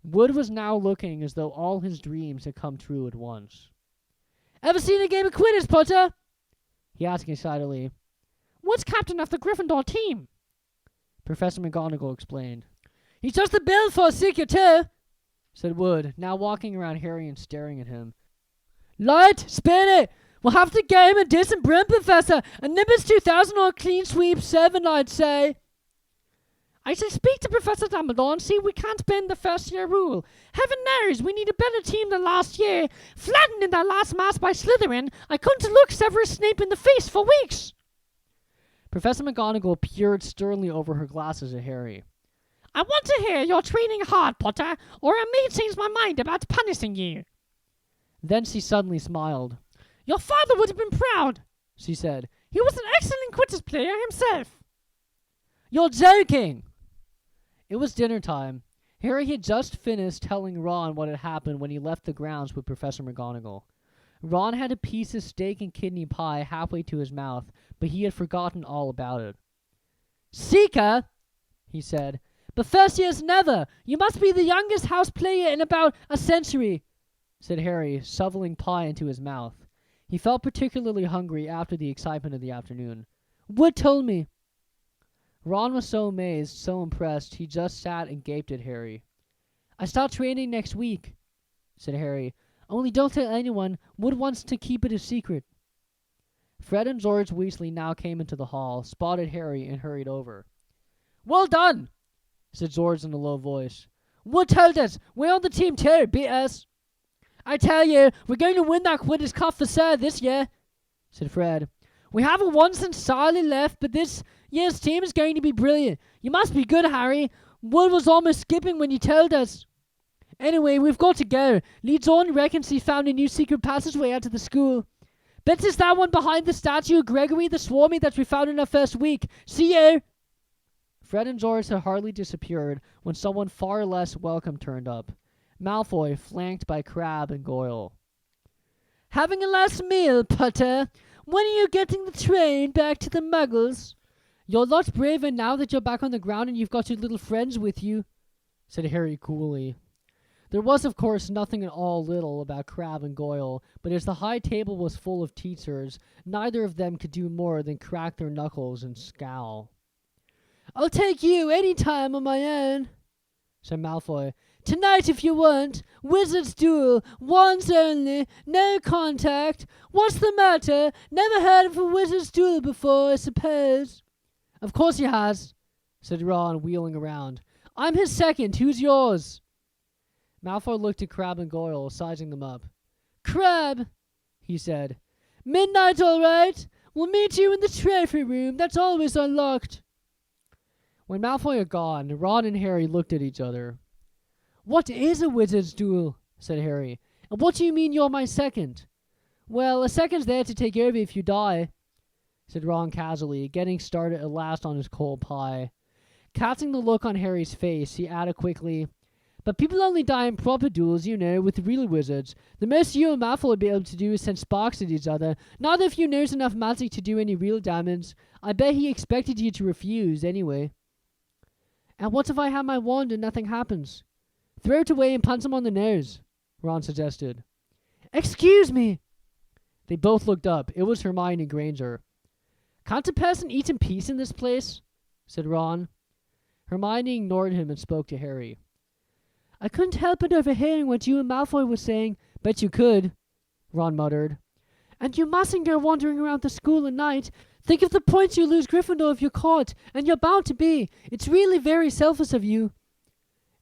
A: Wood was now looking as though all his dreams had come true at once.
B: Ever seen a game of Quidditch, Potter?
A: He asked excitedly.
B: Wood's captain of the Gryffindor team,
A: Professor McGonagall explained.
B: He's just the bill for a seeker too,
A: said Wood, now walking around Harry and staring at him.
B: Light, spin it. We'll have the game and diss and brim, Professor. A Nimbus 2000 or a clean sweep 7, I'd say. I shall speak to Professor Dumbledore and see if we can't bend the first-year rule. Heaven knows we need a better team than last year. Flattened in that last match by Slytherin, I couldn't look Severus Snape in the face for weeks.
A: Professor McGonagall peered sternly over her glasses at Harry.
B: I want to hear you're training hard, Potter, or I may change my mind about punishing you.
A: Then she suddenly smiled.
B: Your father would have been proud,
A: she said.
B: He was an excellent Quidditch player himself.
A: You're joking! It was dinner time. Harry had just finished telling Ron what had happened when he left the grounds with Professor McGonagall. Ron had a piece of steak and kidney pie halfway to his mouth, but he had forgotten all about it.
B: Seeker,
A: he said.
B: But first years never. You must be the youngest house player in about a century,
A: said Harry, shoveling pie into his mouth. He felt particularly hungry after the excitement of the afternoon.
B: Wood told me.
A: Ron was so amazed, so impressed, he just sat and gaped at Harry.
B: I start training next week,
A: said Harry.
B: Only don't tell anyone. Wood wants to keep it a secret.
A: Fred and George Weasley now came into the hall, spotted Harry, and hurried over.
B: Well done,
A: said George in a low voice.
B: Wood told us. We're on the team too. Beat us. I tell you, we're going to win that Quidditch Cup for Sir this year,
A: said Fred.
B: We haven't won since Charlie left, but this year's team is going to be brilliant. You must be good, Harry. Wood was almost skipping when you told us. Anyway, we've got to go. Leeds on reckons he found a new secret passageway out of the school. Bet it's that one behind the statue of Gregory the Swarmy that we found in our first week. See you!
A: Fred and George had hardly disappeared when someone far less welcome turned up. Malfoy, flanked by Crabbe and Goyle.
B: Having a last meal, Potter? When are you getting the train back to the Muggles?
A: You're lots braver now that you're back on the ground and you've got your little friends with you, said Harry coolly. There was, of course, nothing at all little about Crabbe and Goyle, but as the high table was full of teachers, neither of them could do more than crack their knuckles and scowl.
B: I'll take you any time on my own,
A: said Malfoy.
B: Tonight if you want. Wizard's duel. Wands only. No contact. What's the matter? Never heard of a wizard's duel before, I suppose.
A: Of course he has, said Ron, wheeling around. I'm his second. Who's yours? Malfoy looked at Crabbe and Goyle, sizing them up.
B: Crabbe,
A: he said.
B: Midnight, all right. We'll meet you in the trophy room. That's always unlocked.
A: When Malfoy had gone, Ron and Harry looked at each other.
B: What is a wizard's duel?
A: Said Harry.
B: And what do you mean you're my second?
A: Well, a second's there to take over if you die, said Ron casually, getting started at last on his cold pie. Catching the look on Harry's face, he added quickly, But people only die in proper duels, you know, with real wizards. The most you and Malfoy would be able to do is send sparks at each other. Not if you knows enough magic to do any real damage. I bet he expected you to refuse, anyway.
B: And what if I have my wand and nothing happens?
A: Throw it away and punch him on the nose, Ron suggested.
B: Excuse me!
A: They both looked up. It was Hermione Granger. Can't a person eat in peace in this place? Said Ron. Hermione ignored him and spoke to Harry.
B: I couldn't help but overhearing what you and Malfoy were saying.
A: Bet you could, Ron muttered.
B: And you mustn't go wandering around the school at night. Think of the points you lose Gryffindor if you're caught, and you're bound to be. It's really very selfish of you.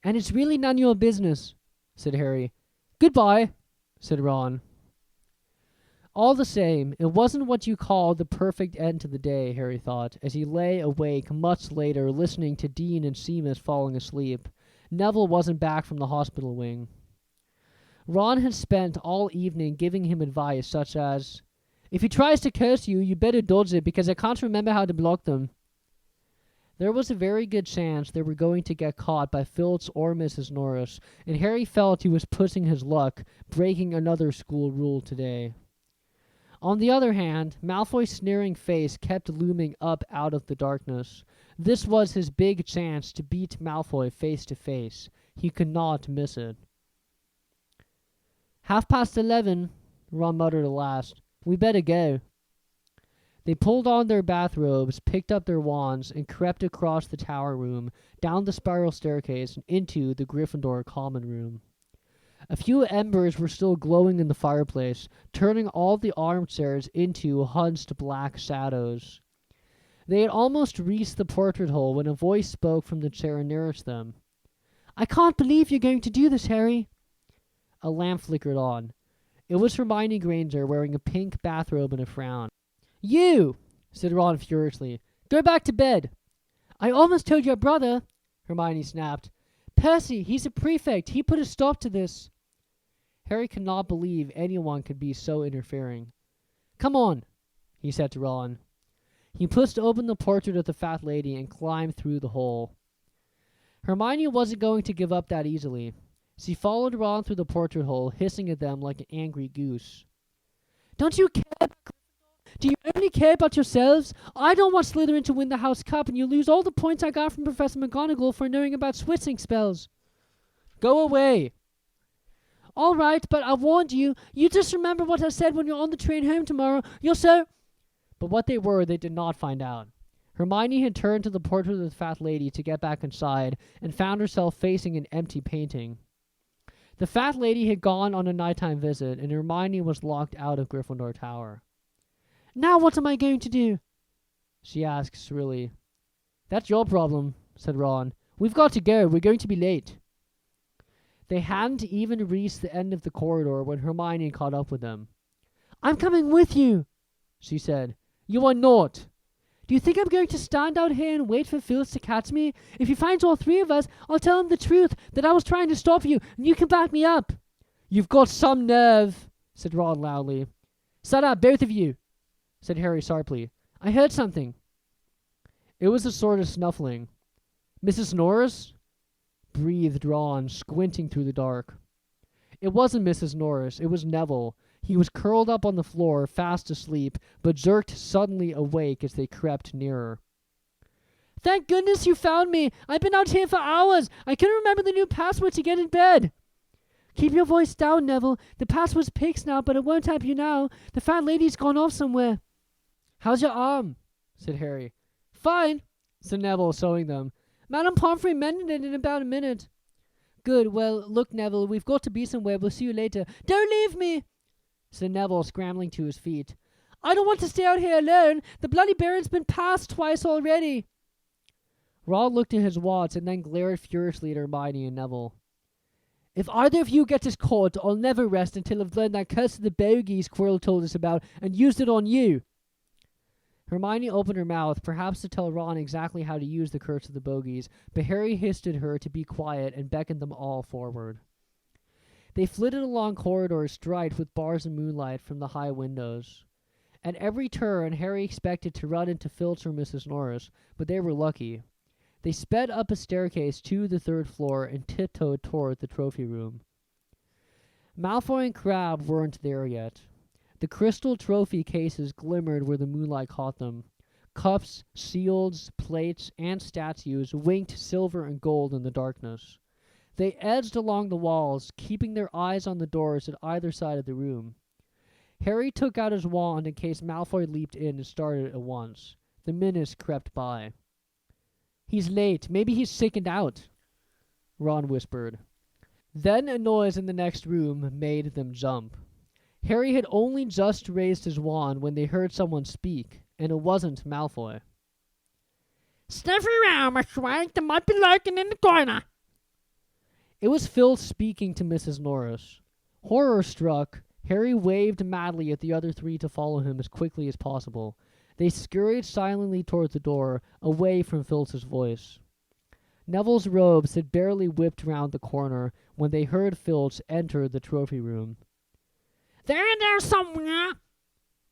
A: And it's really none of your business, said Harry. Goodbye, said Ron. All the same, it wasn't what you call the perfect end to the day, Harry thought, as he lay awake much later listening to Dean and Seamus falling asleep. Neville wasn't back from the hospital wing. Ron had spent all evening giving him advice such as, If he tries to curse you, you better dodge it because I can't remember how to block them. There was a very good chance they were going to get caught by Phillips or Mrs. Norris, and Harry felt he was pushing his luck, breaking another school rule today. On the other hand, Malfoy's sneering face kept looming up out of the darkness. This was his big chance to beat Malfoy face to face. He could not miss it. 11:30, Ron muttered at last. We better go. They pulled on their bathrobes, picked up their wands, and crept across the tower room, down the spiral staircase, and into the Gryffindor common room. A few embers were still glowing in the fireplace, turning all the armchairs into hunched black shadows. They had almost reached the portrait hole when a voice spoke from the chair nearest them.
B: I can't believe you're going to do this, Harry.
A: A lamp flickered on. It was Hermione Granger wearing a pink bathrobe and a frown. You, said Ron furiously. Go back to bed.
B: I almost told your brother,
A: Hermione snapped.
B: Percy, he's a prefect. He put a stop to this.
A: Harry could not believe anyone could be so interfering. Come on, he said to Ron. He pushed open the portrait of the fat lady and climbed through the hole. Hermione wasn't going to give up that easily. She followed Ron through the portrait hole, hissing at them like an angry goose.
B: Don't you care about Gryffindor? Do you only care about yourselves? I don't want Slytherin to win the House Cup, and you lose all the points I got from Professor McGonagall for knowing about switching spells.
A: Go away.
B: All right, but I warned you. You just remember what I said when you're on the train home tomorrow. You're so...
A: But what they were, they did not find out. Hermione had turned to the portrait of the fat lady to get back inside and found herself facing an empty painting. The fat lady had gone on a nighttime visit, and Hermione was locked out of Gryffindor Tower.
B: Now what am I going to do?
A: She asked shrilly. That's your problem, said Ron. We've got to go. We're going to be late. They hadn't even reached the end of the corridor when Hermione caught up with them.
B: I'm coming with you,
A: she said. You are not.
B: Do you think I'm going to stand out here and wait for Phyllis to catch me? If he finds all three of us, I'll tell him the truth, that I was trying to stop you, and you can back me up.
A: You've got some nerve, said Ron loudly. Shut up, both of you, said Harry sharply. I heard something. It was a sort of snuffling. Mrs. Norris? Breathed Ron, squinting through the dark. It wasn't Mrs. Norris, it was Neville. He was curled up on the floor, fast asleep, but jerked suddenly awake as they crept nearer.
B: Thank goodness you found me. I've been out here for hours. I couldn't remember the new password to get in bed. Keep your voice down, Neville. The password's Pix now, but it won't help you now. The fat lady's gone off somewhere.
A: How's your arm? Said Harry.
B: Fine,
A: said Neville, showing them.
B: Madame Pomfrey mended it in about a minute.
A: good. Well, look, Neville, we've got to be somewhere. We'll see you later. Don't leave me, said Neville, scrambling to his feet.
B: I don't want to stay out here alone. The bloody Baron's been passed twice already.
A: Ron looked at his watch and then glared furiously at Hermione and Neville. If either of you gets us caught, I'll never rest until I've learned that curse of the bogies Quirrell told us about and used it on you. Hermione opened her mouth, perhaps to tell Ron exactly how to use the curse of the bogies, but Harry hissed at her to be quiet and beckoned them all forward. They flitted along corridors striped with bars of moonlight from the high windows. At every turn, Harry expected to run into Filch or Mrs. Norris, but they were lucky. They sped up a staircase to the third floor and tiptoed toward the trophy room. Malfoy and Crabbe weren't there yet. The crystal trophy cases glimmered where the moonlight caught them. Cups, shields, plates, and statues winked silver and gold in the darkness. They edged along the walls, keeping their eyes on the doors at either side of the room. Harry took out his wand in case Malfoy leaped in and started at once. The minutes crept by. He's late. Maybe he's sickened out, Ron whispered. Then a noise in the next room made them jump. Harry had only just raised his wand when they heard someone speak, and it wasn't Malfoy.
C: Sniff around, Mr. White. There might be lurking in the corner.
A: It was Filch speaking to Mrs. Norris. Horror-struck, Harry waved madly at the other three to follow him as quickly as possible. They scurried silently toward the door, away from Filch's voice. Neville's robes had barely whipped round the corner when they heard Filch enter the trophy room.
C: They're in there somewhere,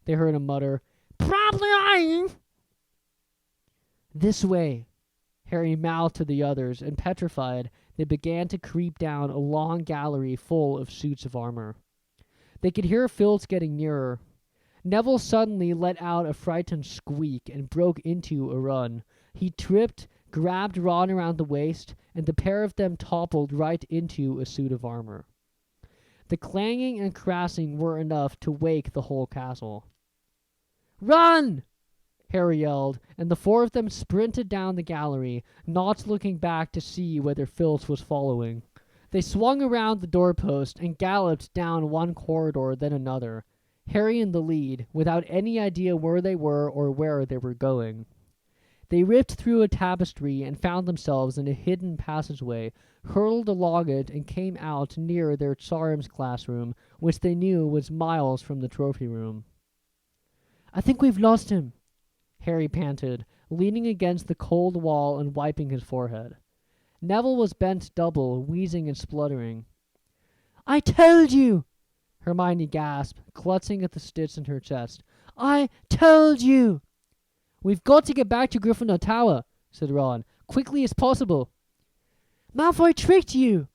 A: they heard him mutter.
C: Probably eyeing.
A: This way, Harry mouthed to the others, and petrified, they began to creep down a long gallery full of suits of armor. They could hear Filch getting nearer. Neville suddenly let out a frightened squeak and broke into a run. He tripped, grabbed Ron around the waist, and the pair of them toppled right into a suit of armor. The clanging and crashing were enough to wake the whole castle. "Run!" Harry yelled, and the four of them sprinted down the gallery, not looking back to see whether Filch was following. They swung around the doorpost and galloped down one corridor, then another, Harry in the lead, without any idea where they were or where they were going. They ripped through a tapestry and found themselves in a hidden passageway, hurtled along it, and came out near their charms classroom, which they knew was miles from the trophy room. "I think we've lost him," Harry panted, leaning against the cold wall and wiping his forehead. Neville was bent double, wheezing and spluttering. "I told you!" Hermione gasped, clutching at the stitch in her chest. "I told you!" "We've got to get back to Gryffindor Tower," said Ron, "quickly as possible." "Malfoy tricked you,"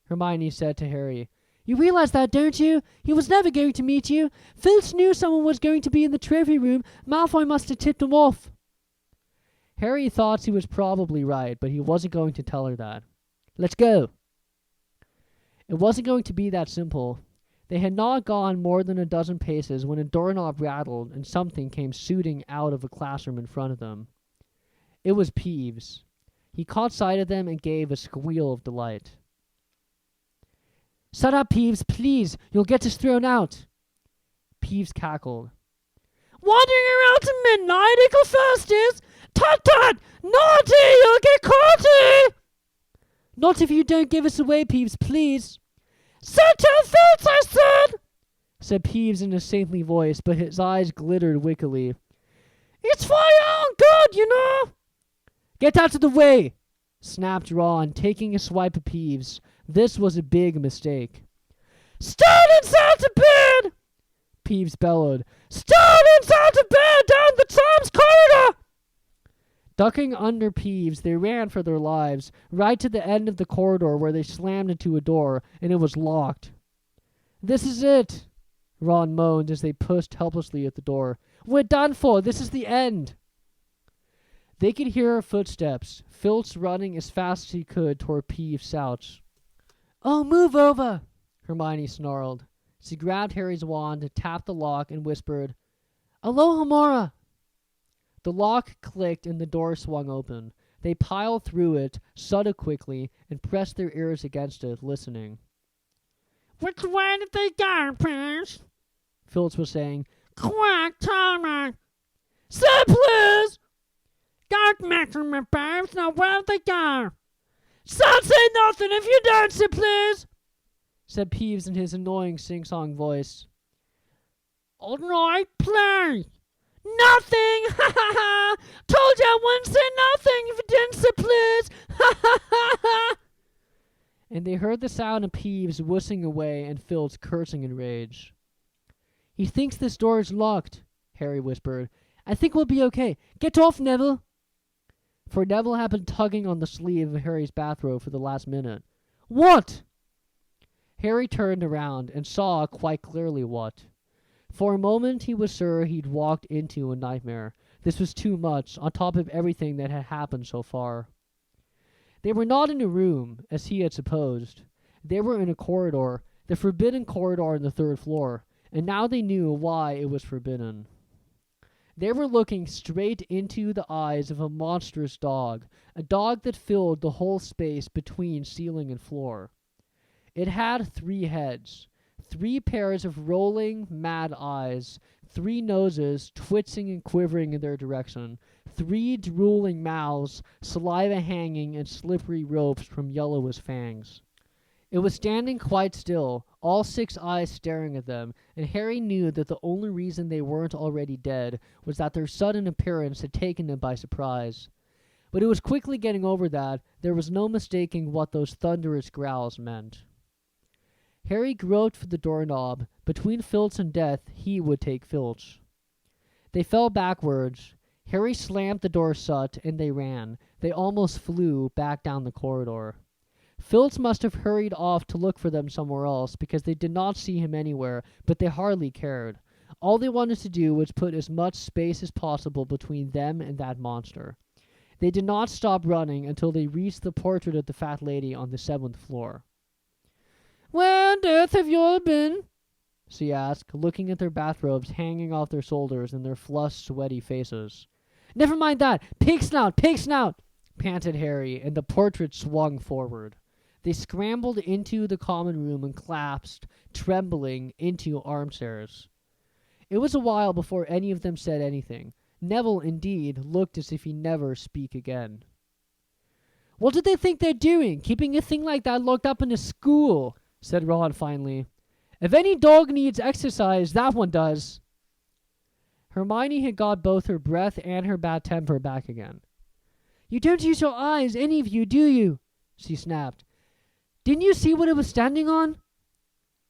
A: Hermione said to Harry. "You realize that, don't you? He was never going to meet you. Filch knew someone was going to be in the trophy room. Malfoy must have tipped him off." Harry thought she was probably right, but he wasn't going to tell her that. "Let's go." It wasn't going to be that simple. They had not gone more than a dozen paces when a doorknob rattled and something came shooting out of a classroom in front of them. It was Peeves. He caught sight of them and gave a squeal of delight. "Shut up, Peeves, please. You'll get us thrown out." Peeves cackled.
C: "Wandering around till midnight, Ickle first is. Tut tut! Naughty! You'll get caughty!"
A: "Not if you don't give us away, Peeves, please."
C: "So tell Filch, I
A: said Peeves in a saintly voice, but his eyes glittered wickedly.
C: "It's for your own good, you know."
A: "Get out of the way!" snapped Ron, taking a swipe at Peeves. This was a big mistake.
C: "Stand inside the bed!"
A: Peeves bellowed.
C: "Stand inside the bed down the Tom's corridor!"
A: Ducking under Peeves, they ran for their lives, right to the end of the corridor where they slammed into a door, and it was locked. "This is it," Ron moaned as they pushed helplessly at the door. "We're done for. This is the end." They could hear her footsteps, Filch running as fast as he could toward Peeves' couch. "Oh, move over," Hermione snarled. She grabbed Harry's wand, tapped the lock, and whispered, "Alohomora." The lock clicked and the door swung open. They piled through it, shuddered quickly, and pressed their ears against it, listening.
C: Which way did they go, please?
A: Phillips was saying.
C: Quick, tell me. Say, please! Don't matter, my babes. Now, where'd they go? Don't say nothing if you don't, say, please!
A: Said Peeves in his annoying sing-song voice.
C: All right, play. Nothing! Ha ha ha! Told you I wouldn't say nothing if you didn't say please! Ha ha ha ha!
A: And they heard the sound of Peeves whistling away and Phillips cursing in rage. He thinks this door is locked, Harry whispered. I think we'll be okay. Get off, Neville! For Neville had been tugging on the sleeve of Harry's bathrobe for the last minute. What? Harry turned around and saw quite clearly what. For a moment he was sure he'd walked into a nightmare. This was too much, on top of everything that had happened so far. They were not in a room, as he had supposed. They were in a corridor, the forbidden corridor on the 3rd floor, and now they knew why it was forbidden. They were looking straight into the eyes of a monstrous dog, a dog that filled the whole space between ceiling and floor. It had 3 heads. 3 pairs of rolling, mad eyes, 3 noses twitching and quivering in their direction, 3 drooling mouths, saliva hanging in slippery ropes from yellowish fangs. It was standing quite still, all 6 eyes staring at them, and Harry knew that the only reason they weren't already dead was that their sudden appearance had taken them by surprise. But it was quickly getting over that. There was no mistaking what those thunderous growls meant. Harry groped for the doorknob. Between Filch and death, he would take Filch. They fell backwards. Harry slammed the door shut, and they ran. They almost flew back down the corridor. Filch must have hurried off to look for them somewhere else, because they did not see him anywhere, but they hardly cared. All they wanted to do was put as much space as possible between them and that monster. They did not stop running until they reached the portrait of the fat lady on the 7th floor.
B: Where on earth have you all been?
A: She asked, looking at their bathrobes hanging off their shoulders and their flushed, sweaty faces.
B: Never mind that! Pig snout! Pig snout!
A: Panted Harry, and the portrait swung forward. They scrambled into the common room and collapsed, trembling, into armchairs. It was a while before any of them said anything. Neville, indeed, looked as if he'd never speak again.
B: What do they think they're doing, keeping a thing like that locked up in a school?
A: Said Ron finally.
B: If any dog needs exercise, that one does.
A: Hermione had got both her breath and her bad temper back again.
B: You don't use your eyes, any of you, do you? She snapped. Didn't you see what it was standing on?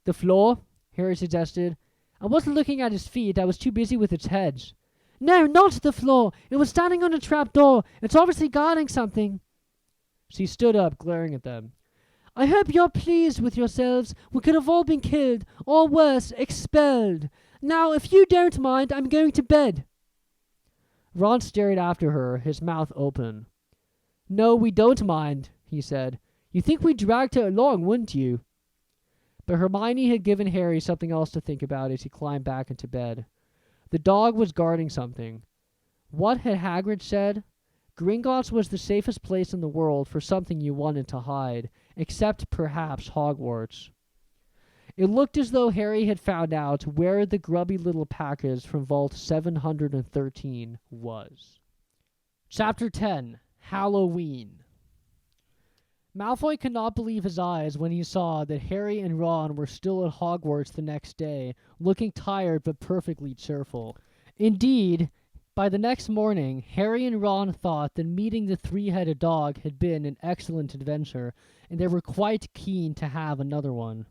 A: The floor, Harry suggested.
B: I wasn't looking at its feet. I was too busy with its heads. No, not the floor. It was standing on a trapdoor. It's obviously guarding something.
A: She stood up, glaring at them.
B: I hope you're pleased with yourselves. We could have all been killed, or worse, expelled. Now, if you don't mind, I'm going to bed.
A: Ron stared after her, his mouth open. No, we don't mind, he said. You think we dragged her along, wouldn't you? But Hermione had given Harry something else to think about as he climbed back into bed. The dog was guarding something. What had Hagrid said? Gringotts was the safest place in the world for something you wanted to hide, except perhaps Hogwarts. It looked as though Harry had found out where the grubby little package from Vault 713 was. Chapter 10. Halloween. Malfoy could not believe his eyes when he saw that Harry and Ron were still at Hogwarts the next day, looking tired but perfectly cheerful. Indeed, by the next morning, Harry and Ron thought that meeting the 3-headed dog had been an excellent adventure, and they were quite keen to have another one.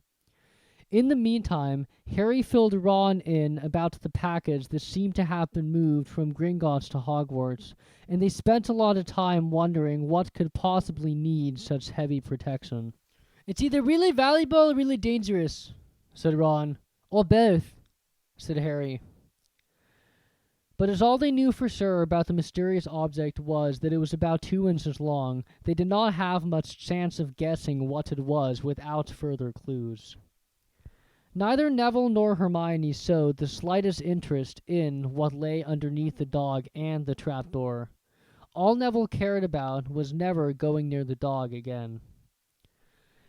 A: In the meantime, Harry filled Ron in about the package that seemed to have been moved from Gringotts to Hogwarts, and they spent a lot of time wondering what could possibly need such heavy protection.
B: It's either really valuable or really dangerous,
A: said Ron.
B: Or both,
A: said Harry. But as all they knew for sure about the mysterious object was that it was about 2 inches long, they did not have much chance of guessing what it was without further clues. Neither Neville nor Hermione showed the slightest interest in what lay underneath the dog and the trapdoor. All Neville cared about was never going near the dog again.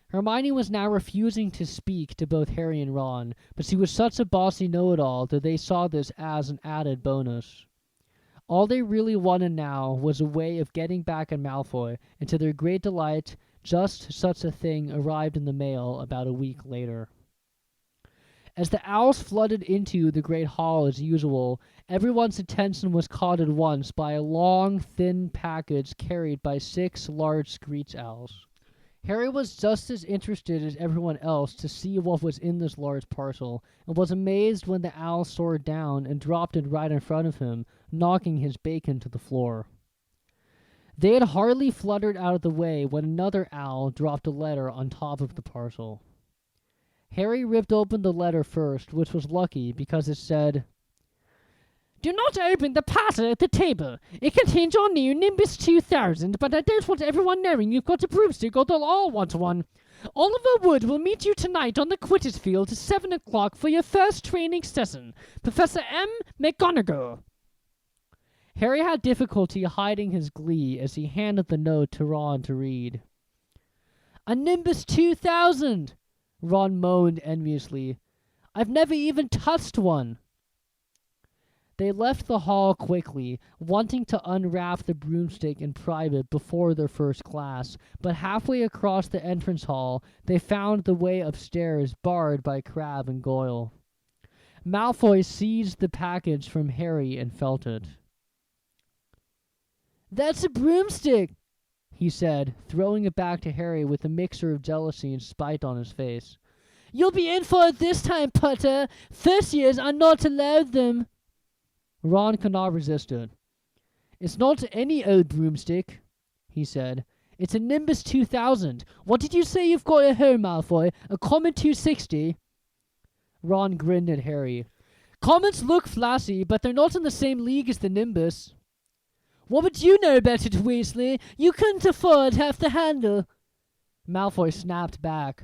A: Hermione was now refusing to speak to both Harry and Ron, but she was such a bossy know-it-all that they saw this as an added bonus. All they really wanted now was a way of getting back at Malfoy, and to their great delight, just such a thing arrived in the mail about a week later. As the owls flooded into the great hall as usual, everyone's attention was caught at once by a long, thin package carried by 6 large screech owls. Harry was just as interested as everyone else to see what was in this large parcel, and was amazed when the owl soared down and dropped it right in front of him, knocking his bacon to the floor. They had hardly fluttered out of the way when another owl dropped a letter on top of the parcel. Harry ripped open the letter first, which was lucky because it said,
B: Do not open the parcel at the table. It contains your new Nimbus 2000, but I don't want everyone knowing you've got a broomstick or they'll all want one. Oliver Wood will meet you tonight on the Quidditch field at 7 o'clock for your first training session. Professor M. McGonagall.
A: Harry had difficulty hiding his glee as he handed the note to Ron to read.
B: A Nimbus 2000!
A: Ron moaned enviously. I've never even touched one. They left the hall quickly, wanting to unwrap the broomstick in private before their first class, but halfway across the entrance hall, they found the way upstairs barred by Crabbe and Goyle. Malfoy seized the package from Harry and felt it.
B: That's a broomstick,
A: he said, throwing it back to Harry with a mixture of jealousy and spite on his face.
B: You'll be in for it this time, Potter. First years are not allowed them.
A: Ron could not resist it.
B: It's not any old broomstick, he said. It's a Nimbus 2000. What did you say you've got at home, Malfoy? A Comet 260?
A: Ron grinned at Harry.
B: Comets look flashy, but they're not in the same league as the Nimbus. What would you know about it, Weasley? You couldn't afford half the handle.
A: Malfoy snapped back.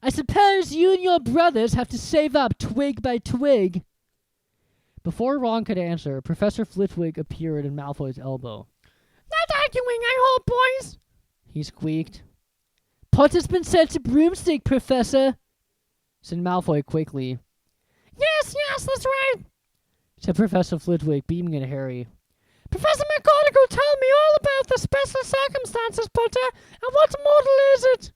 B: I suppose you and your brothers have to save up twig by twig.
A: Before Ron could answer, Professor Flitwick appeared at Malfoy's elbow.
C: Not arguing, I hope, boys,
A: he squeaked.
B: Potter's been sent to broomstick, Professor,
A: said Malfoy quickly.
C: Yes, that's right,
A: said Professor Flitwick, beaming at Harry.
C: Professor McGonagall told me all about the special circumstances, Potter, and what model is it?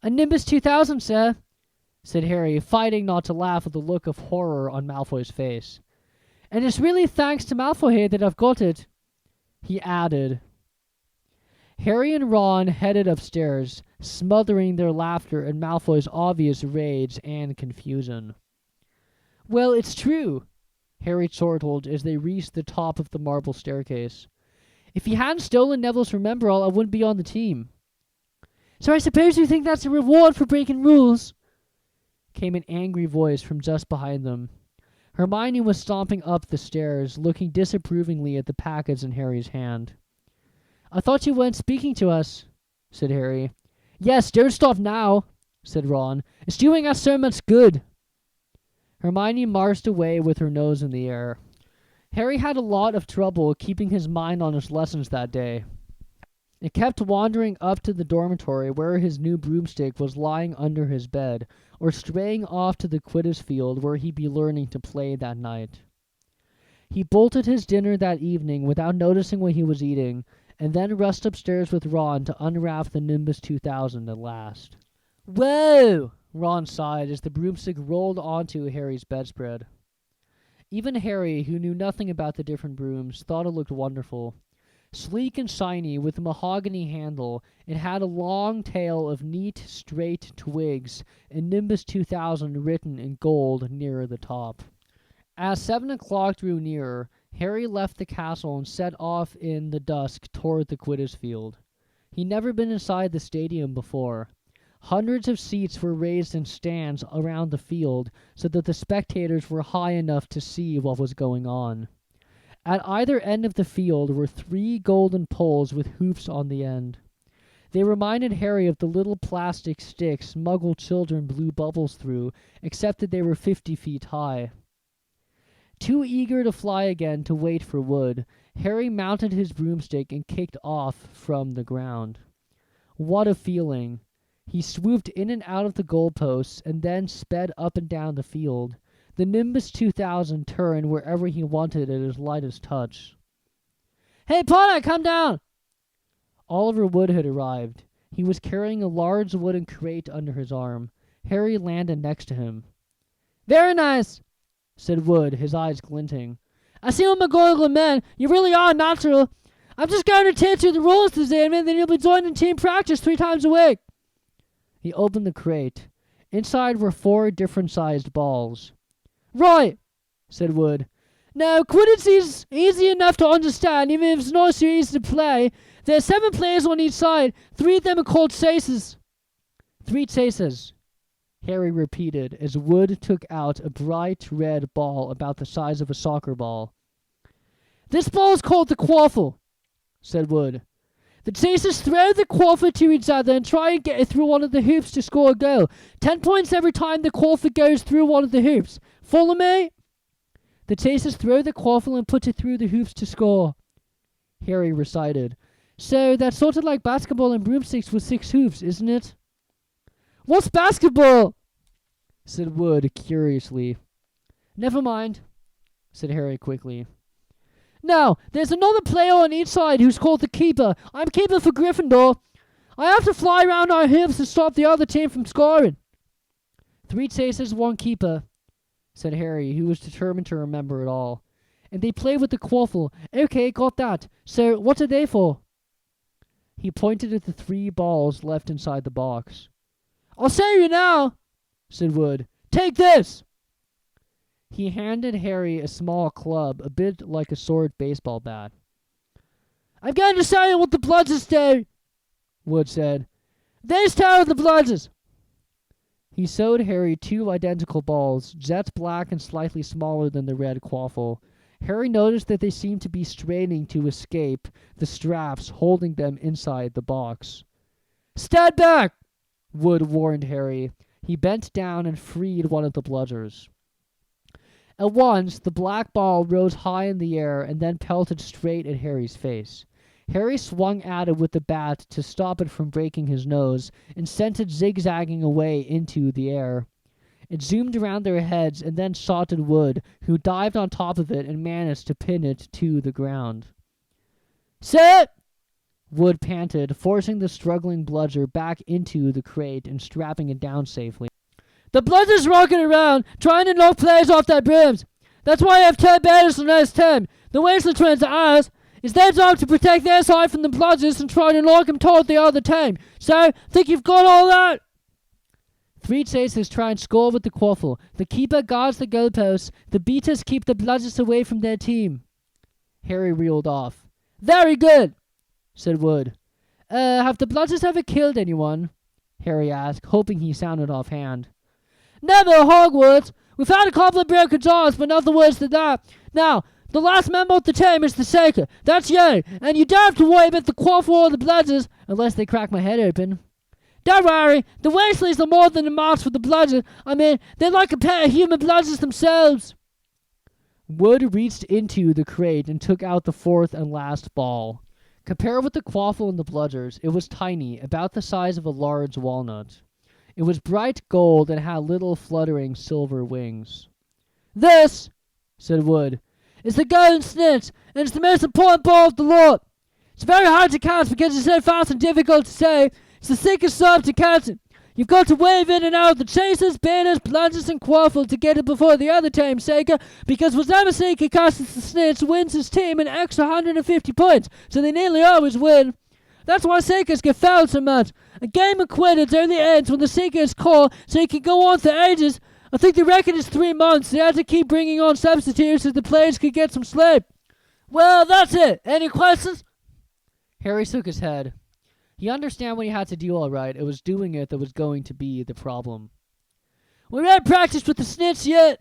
A: A Nimbus 2000, sir, said Harry, fighting not to laugh at the look of horror on Malfoy's face. And it's really thanks to Malfoy that I've got it, he added. Harry and Ron headed upstairs, smothering their laughter at Malfoy's obvious rage and confusion. Well, it's true, Harry chortled as they reached the top of the marble staircase. If he hadn't stolen Neville's Remembrall, I wouldn't be on the team.
B: So I suppose you think that's a reward for breaking rules?
A: Came an angry voice from just behind them. Hermione was stomping up the stairs, looking disapprovingly at the package in Harry's hand. I thought you weren't speaking to us, said Harry. Yes, don't stop now, said Ron. It's doing us so much good. Hermione marched away with her nose in the air. Harry had a lot of trouble keeping his mind on his lessons that day. It kept wandering up to the dormitory where his new broomstick was lying under his bed, or straying off to the Quidditch field where he'd be learning to play that night. He bolted his dinner that evening without noticing what he was eating, and then rushed upstairs with Ron to unwrap the Nimbus 2000 at last.
B: Whoa!
A: Ron sighed as the broomstick rolled onto Harry's bedspread. Even Harry, who knew nothing about the different brooms, thought it looked wonderful. Sleek and shiny, with a mahogany handle, it had a long tail of neat, straight twigs, and Nimbus 2000 written in gold near the top. As 7 o'clock drew nearer, Harry left the castle and set off in the dusk toward the Quidditch field. He'd never been inside the stadium before. Hundreds of seats were raised in stands around the field so that the spectators were high enough to see what was going on. At either end of the field were 3 golden poles with hoofs on the end. They reminded Harry of the little plastic sticks Muggle children blew bubbles through, except that they were 50 feet high. Too eager to fly again to wait for Wood, Harry mounted his broomstick and kicked off from the ground. What a feeling! He swooped in and out of the goalposts and then sped up and down the field. The Nimbus 2000 turned wherever he wanted at his lightest touch. "Hey, Potter, come down!" Oliver Wood had arrived. He was carrying a large wooden crate under his arm. Harry landed next to him.
B: Very nice,
A: said Wood, his eyes glinting.
B: I see what McGonagall meant. You really are natural. I'm just going to teach you the rules this evening, then you'll be joining team practice 3 times a week.
A: He opened the crate. Inside were 4 different-sized balls.
B: Right,
A: said Wood.
B: Now, Quidditch is easy enough to understand, even if it's not so easy to play. There are 7 players on each side. 3 of them are called chases.
A: 3 chases, Harry repeated as Wood took out a bright red ball about the size of a soccer ball.
B: This ball is called the quaffle, said Wood. The chasers throw the quaffle to each other and try and get it through one of the hoops to score a goal. 10 points every time the quaffle goes through one of the hoops. Follow me?
A: The chasers throw the quaffle and put it through the hoops to score, Harry recited. So that's sort of like basketball and broomsticks with 6 hoops, isn't it?
B: What's basketball?
A: Said Wood curiously. Never mind, said Harry quickly.
B: Now, there's another player on each side who's called the keeper. I'm keeper for Gryffindor. I have to fly around our hoops to stop the other team from scoring.
A: 3 chasers, 1 keeper, said Harry, who was determined to remember it all. And they play with the quaffle. Okay, got that. So, what are they for? He pointed at the 3 balls left inside the box.
B: I'll show you now,
A: said Wood.
B: Take this.
A: He handed Harry a small club, a bit like a sword baseball bat.
B: I'm going to show you what the bludgers do,
A: Wood said.
B: These 2 are the bludgers.
A: He showed Harry 2 identical balls, jet black and slightly smaller than the red quaffle. Harry noticed that they seemed to be straining to escape the straps holding them inside the box.
B: Stand back,
A: Wood warned Harry. He bent down and freed one of the bludgers. At once, the black ball rose high in the air and then pelted straight at Harry's face. Harry swung at it with the bat to stop it from breaking his nose and sent it zigzagging away into the air. It zoomed around their heads and then shot at Wood, who dived on top of it and managed to pin it to the ground.
B: Sit!
A: Wood panted, forcing the struggling bludger back into the crate and strapping it down safely.
B: The bludger's rocking around, trying to knock players off their brooms. That's why I have 10 batters on this team. The Weasley twins are ours. It's their job to protect their side from the bludgers and try to knock them toward the other team. So, think you've got all that?
A: 3 chasers try and score with the quaffle. The keeper guards the goalposts. The beaters keep the bludgers away from their team. Harry reeled off.
B: Very good,
A: said Wood. Have the bludgers ever killed anyone? Harry asked, hoping he sounded offhand.
B: Never at Hogwarts. We've had a couple of broken jaws, but nothing worse than that. Now, the last member of the team is the Shaker. That's you, and you don't have to worry about the quaffle or the bludgers,
A: unless they crack my head open.
B: Don't worry, the Weasleys are more than a match for the bludgers. I mean, they're like a pair of human bludgers themselves.
A: Wood reached into the crate and took out the 4th and last ball. Compared with the quaffle and the bludgers, it was tiny, about the size of a large walnut. It was bright gold and had little fluttering silver wings.
B: This,
A: said Wood,
B: is the golden snitch, and it's the most important ball of the lot. It's very hard to catch because it's so fast and difficult to say. It's the thickest job to catch it. You've got to wave in and out the chasers, baiters, bludgers, and quaffle to get it before the other team, Shaker, because whatever Shaker catches the snitch wins his team an extra 150 points, so they nearly always win. That's why Shakers get fouled so much. A game of Quidditch only ends when the Shaker is called, so he can go on for ages. I think the record is 3 months. They had to keep bringing on substitutes so the players could get some sleep. Well, that's it. Any questions?
A: Harry shook his head. He understood what he had to do all right. It was doing it that was going to be the problem.
B: We haven't practiced with the snitch yet,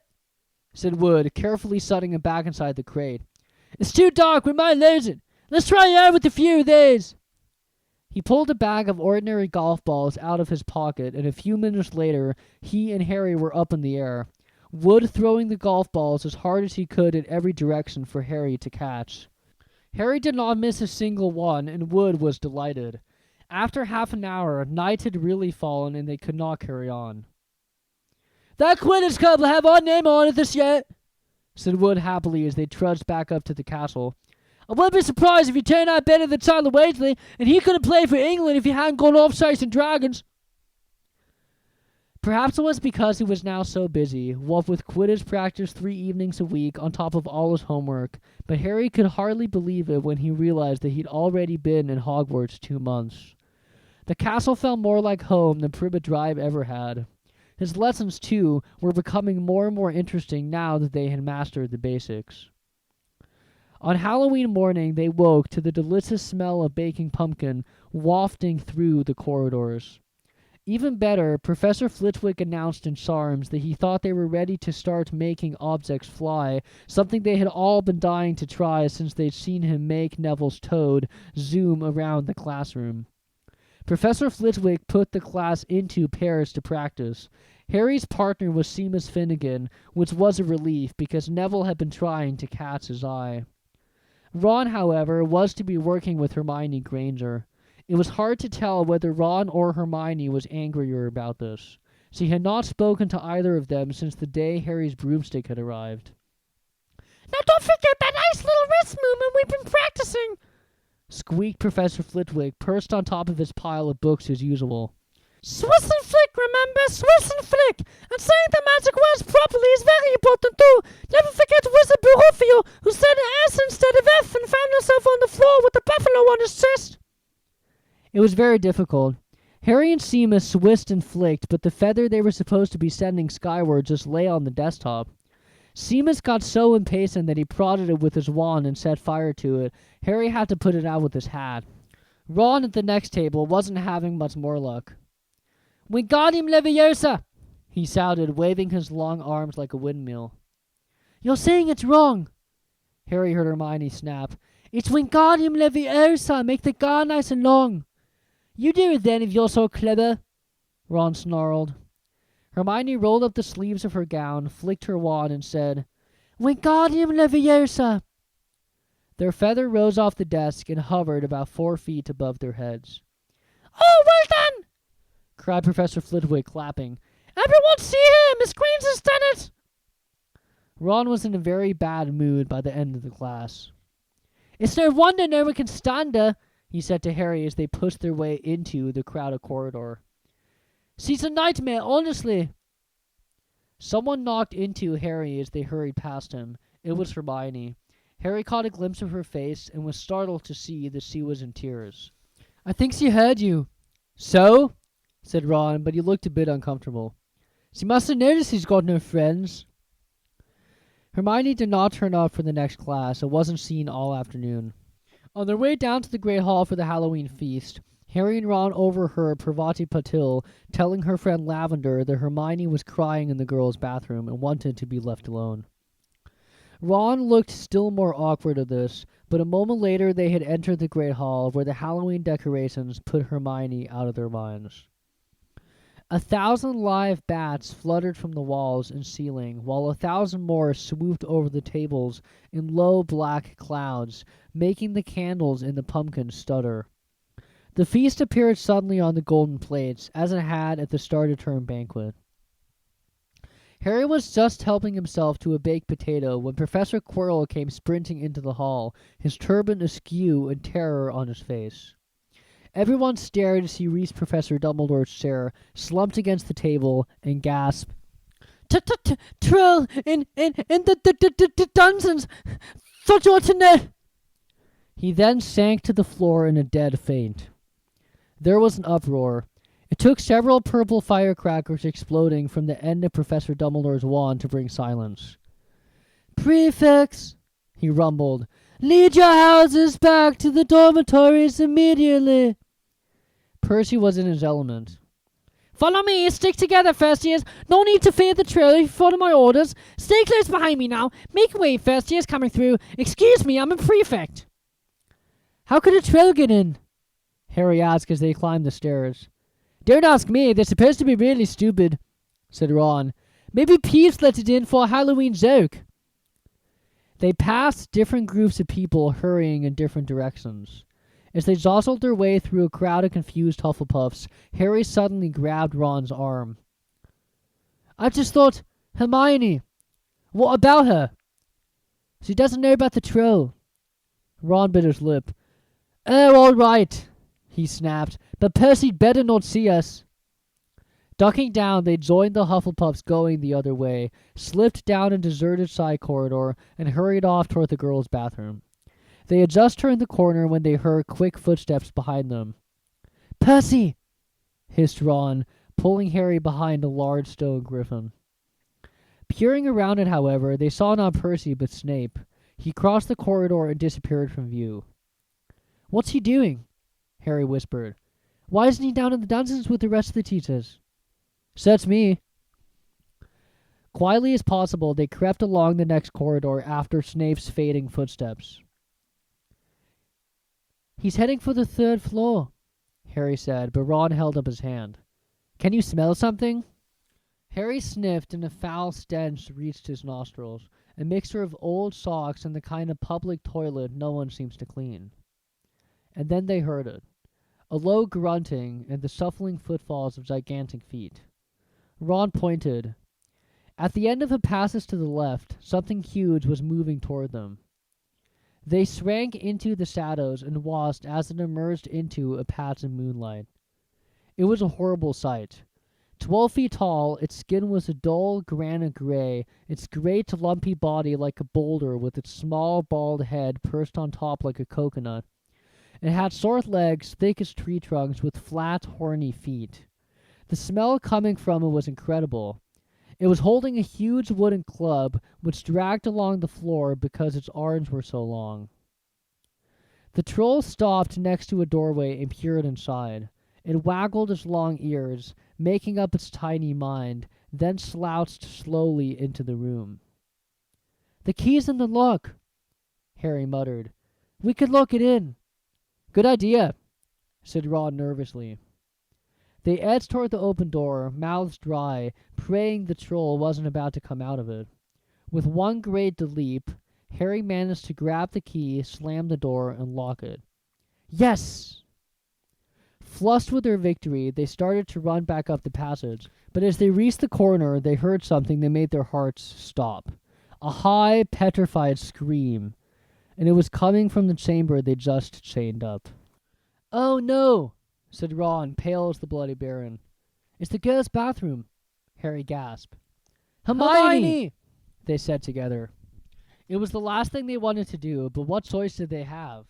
A: said Wood, carefully setting him back inside the crate.
B: It's too dark. We might lose it. Let's try it out with a few of these.
A: He pulled a bag of ordinary golf balls out of his pocket, and a few minutes later, he and Harry were up in the air, Wood throwing the golf balls as hard as he could in every direction for Harry to catch. Harry did not miss a single one, and Wood was delighted. After half an hour, night had really fallen, and they could not carry on.
B: "That Quidditch Club will have our name on it this year,"
A: said Wood happily as they trudged back up to the castle.
B: "I wouldn't be surprised if you turned out better than Tyler Waitley, and he could have played for England if he hadn't gone off chasing dragons."
A: Perhaps it was because he was now so busy, what with Quidditch practice 3 evenings a week on top of all his homework, but Harry could hardly believe it when he realized that he'd already been in Hogwarts 2 months. The castle felt more like home than Privet Drive ever had. His lessons, too, were becoming more and more interesting now that they had mastered the basics. On Halloween morning, they woke to the delicious smell of baking pumpkin wafting through the corridors. Even better, Professor Flitwick announced in charms that he thought they were ready to start making objects fly, something they had all been dying to try since they'd seen him make Neville's toad zoom around the classroom. Professor Flitwick put the class into pairs to practice. Harry's partner was Seamus Finnegan, which was a relief because Neville had been trying to catch his eye. Ron, however, was to be working with Hermione Granger. It was hard to tell whether Ron or Hermione was angrier about this. She had not spoken to either of them since the day Harry's broomstick had arrived.
C: "Now don't forget that nice little wrist movement we've been practicing,"
A: squeaked Professor Flitwick, perched on top of his pile of books as usual.
C: "Swiss and flick, remember? Swiss and flick. And saying the magic words properly is very important too. Never forget Wizard Berufio, who said S instead of F and found himself on the floor with a buffalo on his chest."
A: It was very difficult. Harry and Seamus swissed and flicked, but the feather they were supposed to be sending skyward just lay on the desktop. Seamus got so impatient that he prodded it with his wand and set fire to it. Harry had to put it out with his hat. Ron at the next table wasn't having much more luck.
B: "Wingardium Leviosa!"
A: he shouted, waving his long arms like a windmill.
B: "You're saying it's wrong."
A: Harry heard Hermione snap.
B: "It's Wingardium Leviosa. Make the gar nice and long." "You do it then if you're so clever,"
A: Ron snarled. Hermione rolled up the sleeves of her gown, flicked her wand, and said,
B: "Wingardium Leviosa."
A: Their feather rose off the desk and hovered about 4 feet above their heads.
C: "Oh, well done!"
A: cried Professor Flitwick, clapping.
C: "Everyone see here! Miss Granger has done it!"
A: Ron was in a very bad mood by the end of the class.
B: "It's no wonder no one can stand her,"
A: he said to Harry as they pushed their way into the crowded corridor.
B: "She's a nightmare, honestly."
A: Someone knocked into Harry as they hurried past him. It was Hermione. Harry caught a glimpse of her face and was startled to see that she was in tears.
B: "I think she heard you."
A: "So?" said Ron, but he looked a bit uncomfortable.
B: "She must have noticed he's got no friends."
A: Hermione did not turn up for the next class and wasn't seen all afternoon. On their way down to the Great Hall for the Halloween feast, Harry and Ron overheard Parvati Patil telling her friend Lavender that Hermione was crying in the girls' bathroom and wanted to be left alone. Ron looked still more awkward at this, but a moment later they had entered the Great Hall where the Halloween decorations put Hermione out of their minds. 1,000 live bats fluttered from the walls and ceiling, while 1,000 more swooped over the tables in low black clouds, making the candles in the pumpkins stutter. The feast appeared suddenly on the golden plates, as it had at the start-of-term banquet. Harry was just helping himself to a baked potato when Professor Quirrell came sprinting into the hall, his turban askew and terror on his face. Everyone stared as he reached Professor Dumbledore's chair, slumped against the table, and gasped,
B: "Trill in the dungeons. Thought you ought to know."
A: He then sank to the floor in a dead faint. There was an uproar. It took several purple firecrackers exploding from the end of Professor Dumbledore's wand to bring silence.
B: "Prefects," he rumbled, "lead your houses back to the dormitories immediately."
A: Percy was in his element.
C: "Follow me, stick together, first years. No need to fear the trail if you follow my orders. Stay close behind me now. Make way, first years coming through. Excuse me, I'm a prefect."
B: "How could a trail get in?"
A: Harry asked as they climbed the stairs.
B: "Don't ask me. They're supposed to be really stupid,"
A: said Ron.
B: "Maybe Peeves let it in for a Halloween joke."
A: They passed different groups of people hurrying in different directions. As they jostled their way through a crowd of confused Hufflepuffs, Harry suddenly grabbed Ron's arm. "I just thought, Hermione, what about her?" "She doesn't know about the troll." Ron bit his lip. "Oh, all right," he snapped, "but Percy'd better not see us." Ducking down, they joined the Hufflepuffs going the other way, slipped down a deserted side corridor, and hurried off toward the girls' bathroom. They had just turned the corner when they heard quick footsteps behind them. "Percy!" hissed Ron, pulling Harry behind a large stone griffin. Peering around it, however, they saw not Percy but Snape. He crossed the corridor and disappeared from view. "What's he doing?" Harry whispered. "Why isn't he down in the dungeons with the rest of the teachers?" "That's me." Quietly as possible, they crept along the next corridor after Snape's fading footsteps. "He's heading for the 3rd floor," Harry said, but Ron held up his hand. "Can you smell something?" Harry sniffed, and a foul stench reached his nostrils, a mixture of old socks and the kind of public toilet no one seems to clean. And then they heard it, a low grunting and the shuffling footfalls of gigantic feet. Ron pointed. At the end of a passage to the left, something huge was moving toward them. They shrank into the shadows and watched as it emerged into a patch of moonlight. It was a horrible sight. 12 feet tall, its skin was a dull granite gray, its great lumpy body like a boulder with its small bald head perched on top like a coconut. It had short legs, thick as tree trunks, with flat, horny feet. The smell coming from it was incredible. It was holding a huge wooden club, which dragged along the floor because its arms were so long. The troll stopped next to a doorway and peered inside. It waggled its long ears, making up its tiny mind, then slouched slowly into the room. "The key's in the lock," Harry muttered. "We could lock it in." "Good idea," said Ron nervously. They edged toward the open door, mouths dry, praying the troll wasn't about to come out of it. With one great leap, Harry managed to grab the key, slam the door, and lock it. Yes! Flushed with their victory, they started to run back up the passage, but as they reached the corner, they heard something that made their hearts stop. A high, petrified scream, and it was coming from the chamber they just chained up. "Oh no!" said Ron, pale as the Bloody Baron. "It's the girls' bathroom," Harry gasped. "Hermione!" they said together. It was the last thing they wanted to do, but what choice did they have?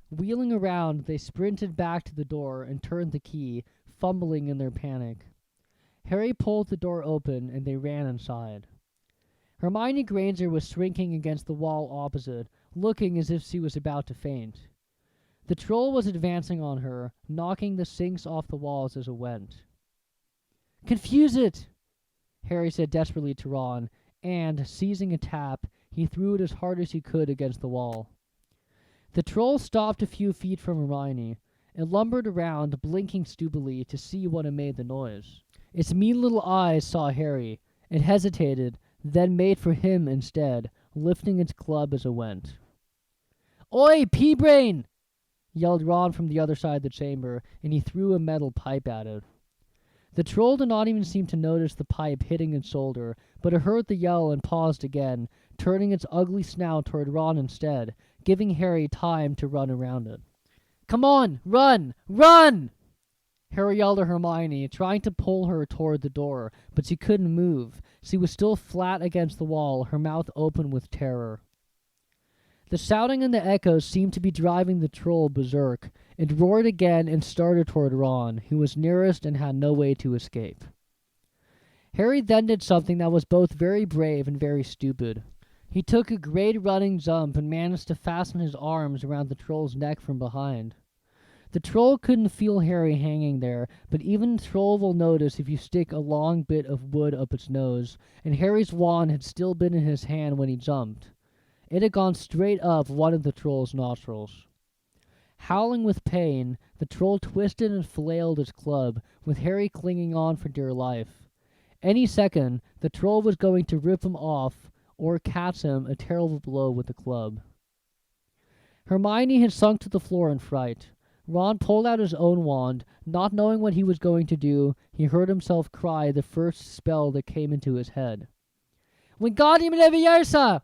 A: Wheeling around, they sprinted back to the door and turned the key, fumbling in their panic. Harry pulled the door open, and they ran inside. Hermione Granger was shrinking against the wall opposite, looking as if she was about to faint. The troll was advancing on her, knocking the sinks off the walls as it went. "Confuse it!" Harry said desperately to Ron, and, seizing a tap, he threw it as hard as he could against the wall. The troll stopped a few feet from Hermione. It lumbered around, blinking stupidly to see what had made the noise. Its mean little eyes saw Harry. It hesitated, then made for him instead, lifting its club as it went. "Oi, pea-brain!" yelled Ron from the other side of the chamber, and he threw a metal pipe at it. The troll did not even seem to notice the pipe hitting its shoulder, but it heard the yell and paused again, turning its ugly snout toward Ron instead, giving Harry time to run around it. "Come on, run! Run!" Harry yelled at Hermione, trying to pull her toward the door, but she couldn't move. She was still flat against the wall, her mouth open with terror. The shouting and the echoes seemed to be driving the troll berserk. It roared again and started toward Ron, who was nearest and had no way to escape. Harry then did something that was both very brave and very stupid. He took a great running jump and managed to fasten his arms around the troll's neck from behind. The troll couldn't feel Harry hanging there, but even the troll will notice if you stick a long bit of wood up its nose, and Harry's wand had still been in his hand when he jumped. It had gone straight up one of the troll's nostrils. Howling with pain, the troll twisted and flailed its club, with Harry clinging on for dear life. Any second, the troll was going to rip him off, or catch him a terrible blow with the club. Hermione had sunk to the floor in fright. Ron pulled out his own wand. Not knowing what he was going to do, he heard himself cry the first spell that came into his head. Wingardium Leviosa!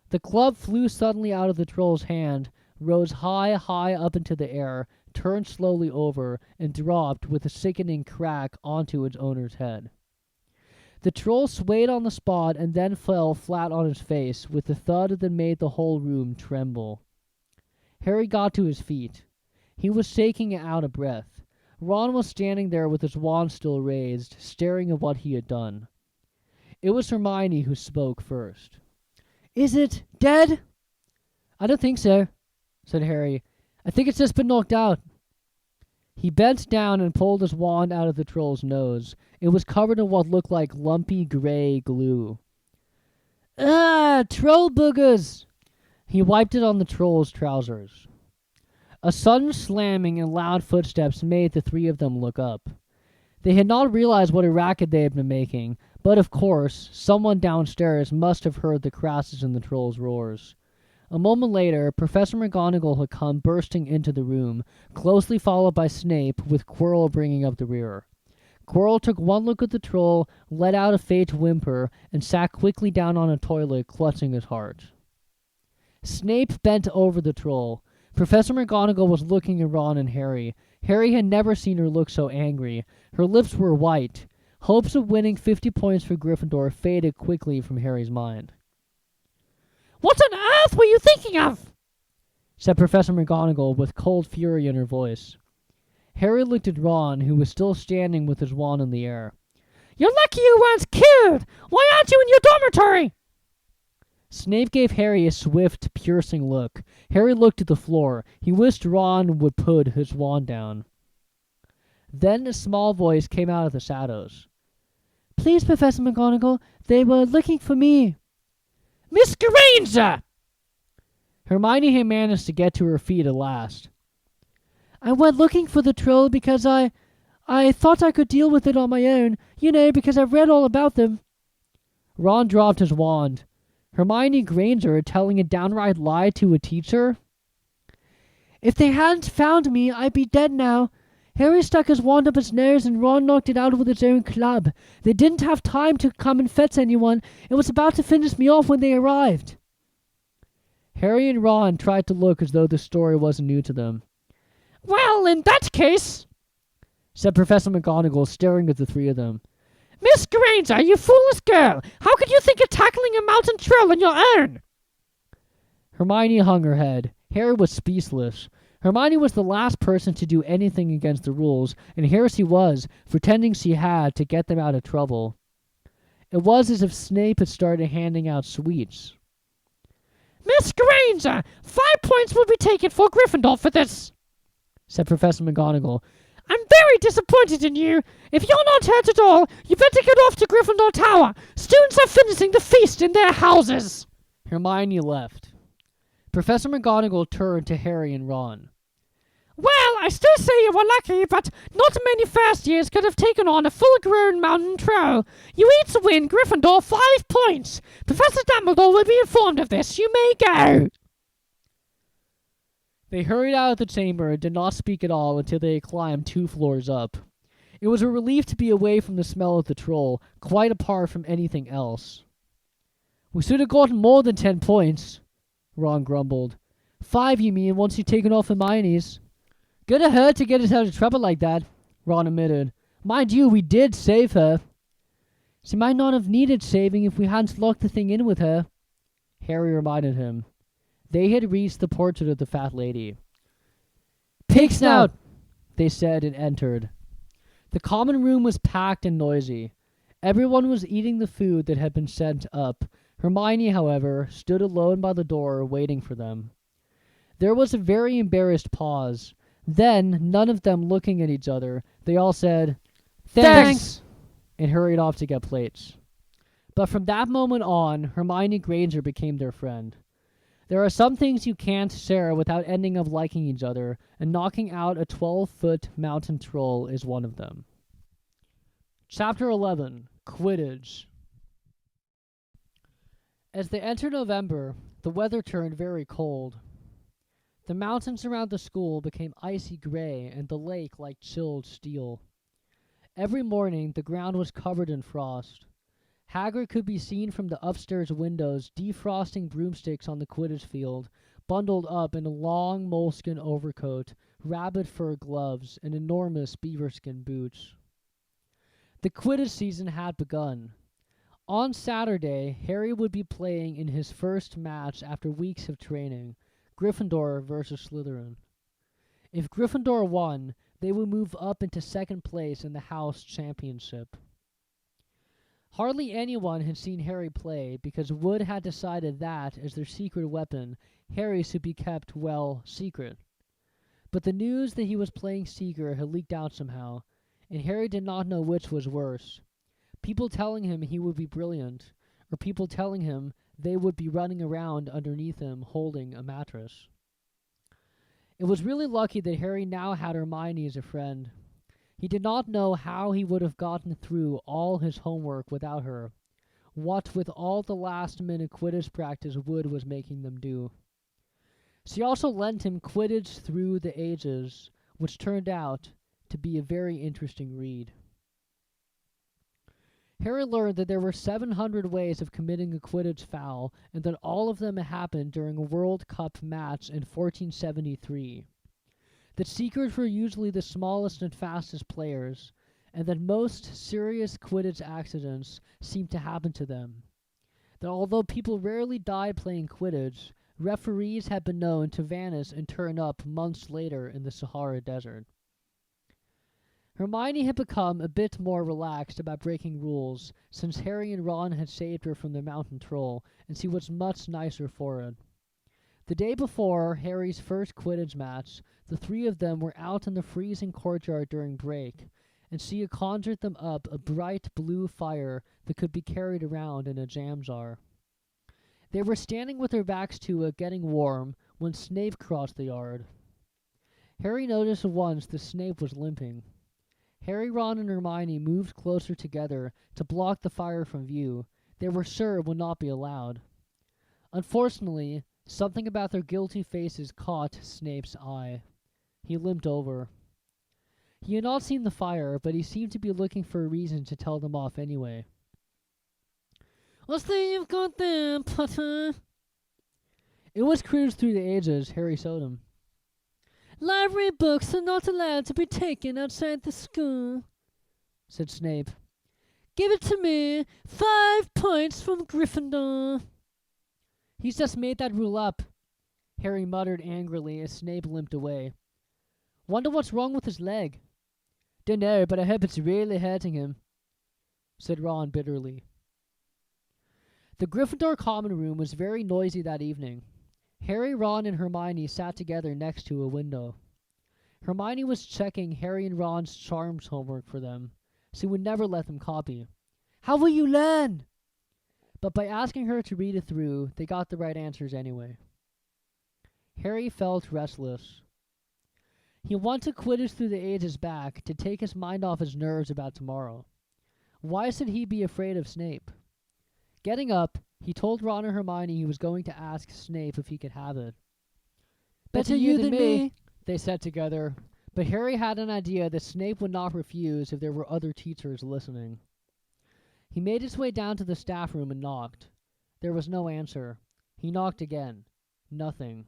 A: The club flew suddenly out of the troll's hand, rose high, high up into the air, turned slowly over, and dropped with a sickening crack onto its owner's head. The troll swayed on the spot and then fell flat on his face with a thud that made the whole room tremble. Harry got to his feet. He was shaking out of breath. Ron was standing there with his wand still raised, staring at what he had done. It was Hermione who spoke first. Is it dead? I don't think so, said Harry. I think it's just been knocked out. He bent down and pulled his wand out of the troll's nose. It was covered in what looked like lumpy gray glue. Ah, troll boogers! He wiped it on the troll's trousers. A sudden slamming and loud footsteps made the three of them look up. They had not realized what a racket they had been making, but of course, someone downstairs must have heard the crashes in the troll's roars. A moment later, Professor McGonagall had come bursting into the room, closely followed by Snape, with Quirrell bringing up the rear. Quirrell took one look at the troll, let out a faint whimper, and sat quickly down on a toilet, clutching his heart. Snape bent over the troll. Professor McGonagall was looking at Ron and Harry. Harry had never seen her look so angry. Her lips were white. Hopes of winning 50 points for Gryffindor faded quickly from Harry's mind.
C: What on earth were you thinking of?
A: Said Professor McGonagall with cold fury in her voice. Harry looked at Ron, who was still standing with his wand in the air.
C: You're lucky you weren't killed! Why aren't you in your dormitory?
A: Snape gave Harry a swift, piercing look. Harry looked at the floor. He wished Ron would put his wand down. Then a small voice came out of the shadows. Please, Professor McGonagall, they were looking for me.
C: Miss Granger!
A: Hermione had managed to get to her feet at last. I went looking for the troll because I thought I could deal with it on my own, because I've read all about them. Ron dropped his wand. Hermione Granger telling a downright lie to a teacher? If they hadn't found me, I'd be dead now. Harry stuck his wand up his nose and Ron knocked it out with his own club. They didn't have time to come and fetch anyone and was about to finish me off when they arrived. Harry and Ron tried to look as though the story wasn't new to them.
C: Well, in that case,
A: said Professor McGonagall, staring at the three of them.
C: Miss Granger, you foolish girl! How could you think of tackling a mountain troll on your own?
A: Hermione hung her head. Harry was speechless. Hermione was the last person to do anything against the rules, and here she was, pretending she had to get them out of trouble. It was as if Snape had started handing out sweets.
C: Miss Granger, 5 points will be taken for Gryffindor for this,
A: said Professor McGonagall.
C: I'm very disappointed in you. If you're not hurt at all, you better get off to Gryffindor Tower. Students are finishing the feast in their houses.
A: Hermione left. Professor McGonagall turned to Harry and Ron.
C: Well, I still say you were lucky, but not many first years could have taken on a full-grown mountain troll. You each win Gryffindor 5 points. Professor Dumbledore will be informed of this. You may go.
A: They hurried out of the chamber and did not speak at all until they had climbed 2 floors up. It was a relief to be away from the smell of the troll, quite apart from anything else. We should have gotten more than 10 points, Ron grumbled. 5, you mean, once you'd taken off Hermione's. Good of her to get us out of trouble like that, Ron admitted. Mind you, we did save her. She might not have needed saving if we hadn't locked the thing in with her, Harry reminded him. They had reached the portrait of the fat lady. Pig snout, they said and entered. The common room was packed and noisy. Everyone was eating the food that had been sent up. Hermione, however, stood alone by the door waiting for them. There was a very embarrassed pause. Then, none of them looking at each other, they all said, Thanks! And hurried off to get plates. But from that moment on, Hermione Granger became their friend. There are some things you can't share without ending up liking each other, and knocking out a 12-foot mountain troll is one of them. Chapter 11, Quidditch. As they entered November, the weather turned very cold. The mountains around the school became icy gray and the lake like chilled steel. Every morning, the ground was covered in frost. Hagrid could be seen from the upstairs windows defrosting broomsticks on the Quidditch field, bundled up in a long moleskin overcoat, rabbit fur gloves, and enormous beaverskin boots. The Quidditch season had begun. On Saturday, Harry would be playing in his first match after weeks of training, Gryffindor versus Slytherin. If Gryffindor won, they would move up into second place in the house championship. Hardly anyone had seen Harry play because Wood had decided that, as their secret weapon, Harry should be kept, well, secret. But the news that he was playing Seeker had leaked out somehow, and Harry did not know which was worse. People telling him he would be brilliant, or people telling him they would be running around underneath him holding a mattress. It was really lucky that Harry now had Hermione as a friend. He did not know how he would have gotten through all his homework without her, what with all the last-minute Quidditch practice Wood was making them do. She also lent him Quidditch Through the Ages, which turned out to be a very interesting read. Harry learned that there were 700 ways of committing a Quidditch foul, and that all of them happened during a World Cup match in 1473. That Seekers were usually the smallest and fastest players, and that most serious Quidditch accidents seemed to happen to them. That although people rarely died playing Quidditch, referees had been known to vanish and turn up months later in the Sahara Desert. Hermione had become a bit more relaxed about breaking rules since Harry and Ron had saved her from the mountain troll, and she was much nicer for it. The day before Harry's first Quidditch match, the three of them were out in the freezing courtyard during break, and she had conjured them up a bright blue fire that could be carried around in a jam jar. They were standing with their backs to it, getting warm, when Snape crossed the yard. Harry noticed at once that Snape was limping. Harry, Ron, and Hermione moved closer together to block the fire from view. They were sure it would not be allowed. Unfortunately, something about their guilty faces caught Snape's eye. He limped over. He had not seen the fire, but he seemed to be looking for a reason to tell them off anyway.
B: What's that you've got there, Potter?
A: It was Quidditch Through the Ages, Harry showed him.
B: Library books are not allowed to be taken outside the school,
A: said Snape.
B: Give it to me. 5 points from Gryffindor.
A: He's just made that rule up, Harry muttered angrily as Snape limped away. Wonder what's wrong with his leg. Dunno, but I hope it's really hurting him, said Ron bitterly. The Gryffindor common room was very noisy that evening. Harry, Ron, and Hermione sat together next to a window. Hermione was checking Harry and Ron's charms homework for them. She would never let them copy. How will you learn? But by asking her to read it through, they got the right answers anyway. Harry felt restless. He wanted Quidditch Through the Ages back to take his mind off his nerves about tomorrow. Why should he be afraid of Snape? Getting up, he told Ron and Hermione he was going to ask Snape if he could have it.
B: Better you than me,
A: they said together, but Harry had an idea that Snape would not refuse if there were other teachers listening. He made his way down to the staff room and knocked. There was no answer. He knocked again. Nothing.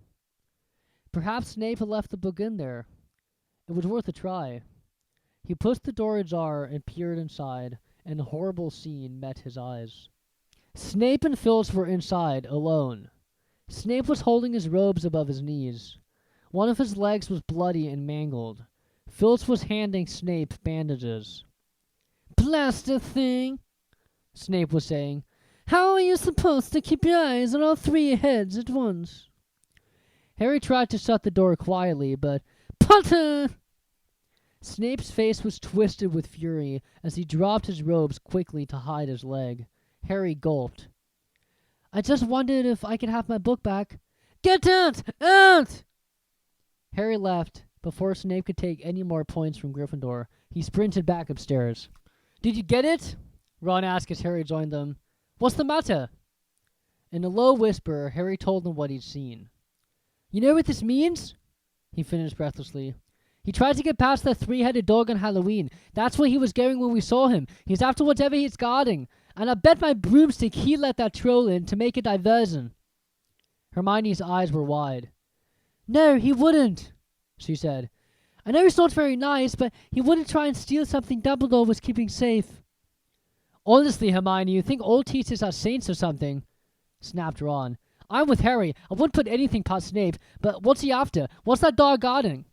A: Perhaps Snape had left the book in there. It was worth a try. He pushed the door ajar and peered inside, and a horrible scene met his eyes. Snape and Filch were inside, alone. Snape was holding his robes above his knees. One of his legs was bloody and mangled. Filch was handing Snape bandages.
B: Blaster thing,
A: Snape was saying.
B: How are you supposed to keep your eyes on all 3 heads at once?
A: Harry tried to shut the door quietly, but
B: Potter!
A: Snape's face was twisted with fury as he dropped his robes quickly to hide his leg. Harry gulped. I just wondered if I could have my book back.
B: Get out! Out!
A: Harry left. Before Snape could take any more points from Gryffindor, he sprinted back upstairs. Did you get it? Ron asked as Harry joined them. What's the matter? In a low whisper, Harry told them what he'd seen. "You know what this means?" he finished breathlessly. "He tried to get past that three-headed dog on Halloween. That's where he was going when we saw him. He's after whatever he's guarding. And I bet my broomstick he let that troll in to make a diversion." Hermione's eyes were wide. "No, he wouldn't," she said. "I know he's not very nice, but he wouldn't try and steal something Dumbledore was keeping safe." "Honestly, Hermione, you think all teachers are saints or something?" snapped Ron. "I'm with Harry. I wouldn't put anything past Snape, but what's he after? What's that dog guarding?"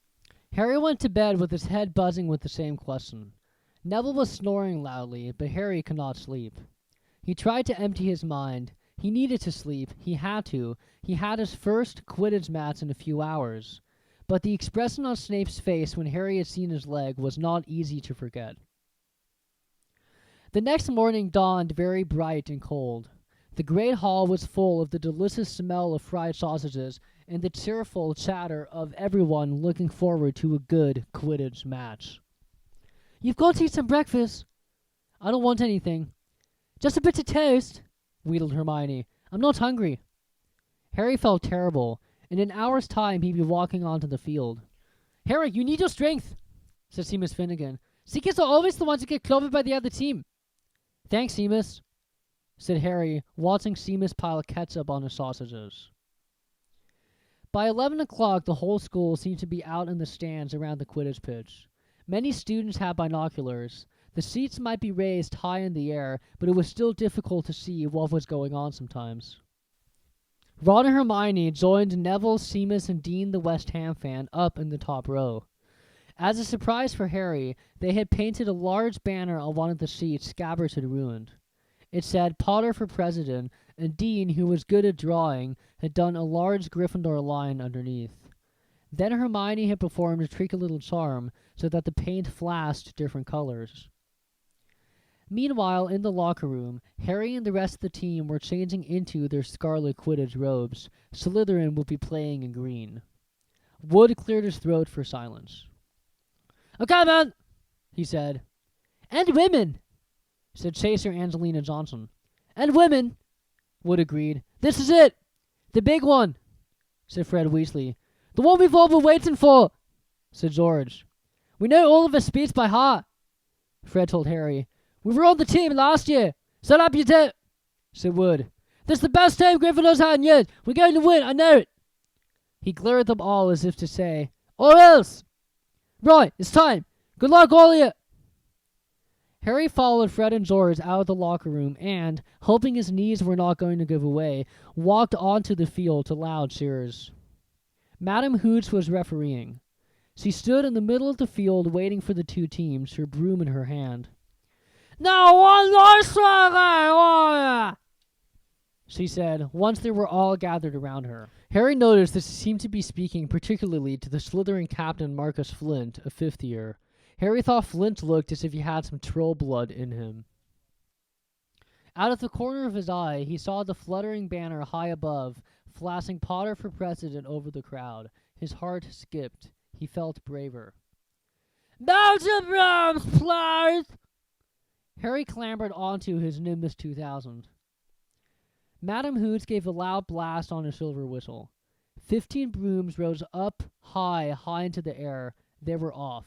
A: Harry went to bed with his head buzzing with the same question. Neville was snoring loudly, but Harry could not sleep. He tried to empty his mind. He needed to sleep. He had to. He had his first Quidditch match in a few hours. But the expression on Snape's face when Harry had seen his leg was not easy to forget. The next morning dawned very bright and cold. The great hall was full of the delicious smell of fried sausages and the cheerful chatter of everyone looking forward to a good Quidditch match. "You've got to eat some breakfast." "I don't want anything." "Just a bit of toast," wheedled Hermione. "I'm not hungry." Harry felt terrible. In an hour's time, he'd be walking onto the field. "Harry, you need your strength," said Seamus Finnegan. "Seekers are always the ones who get clobbered by the other team." "Thanks, Seamus," said Harry, watching Seamus pile ketchup on his sausages. By 11 o'clock, the whole school seemed to be out in the stands around the Quidditch pitch. Many students had binoculars. The seats might be raised high in the air, but it was still difficult to see what was going on sometimes. Ron and Hermione joined Neville, Seamus, and Dean the West Ham fan up in the top row. As a surprise for Harry, they had painted a large banner on one of the seats Scabbers had ruined. It said Potter for President, and Dean, who was good at drawing, had done a large Gryffindor line underneath. Then Hermione had performed a tricky little charm so that the paint flashed different colors. Meanwhile, in the locker room, Harry and the rest of the team were changing into their scarlet Quidditch robes. Slytherin would be playing in green. Wood cleared his throat for silence. "Okay, man," he said. "And women," said Chaser Angelina Johnson. "And women," Wood agreed. "This is it. The big one," said Fred Weasley. "The one we've all been waiting for," said George. "We know all of his speech by heart," Fred told Harry. "We were on the team last year. Set up your tape," said Wood. "This is the best team Gryffindor's had in years. We're going to win, I know it." He glared at them all as if to say, "Or else." "Right, it's time. Good luck, all of you." Harry followed Fred and George out of the locker room and, hoping his knees were not going to give away, walked onto the field to loud cheers. Madame Hoots was refereeing. She stood in the middle of the field waiting for the two teams, her broom in her hand.
C: "Now one more struggle,"
A: she said, once they were all gathered around her. Harry noticed that she seemed to be speaking particularly to the Slytherin captain Marcus Flint, a fifth year. Harry thought Flint looked as if he had some troll blood in him. Out of the corner of his eye, he saw the fluttering banner high above, flashing Potter for President over the crowd. His heart skipped. He felt braver.
C: "Now to brooms, please."
A: Harry clambered onto his Nimbus 2000. Madame Hoots gave a loud blast on a silver whistle. 15 brooms rose up high into the air. They were off.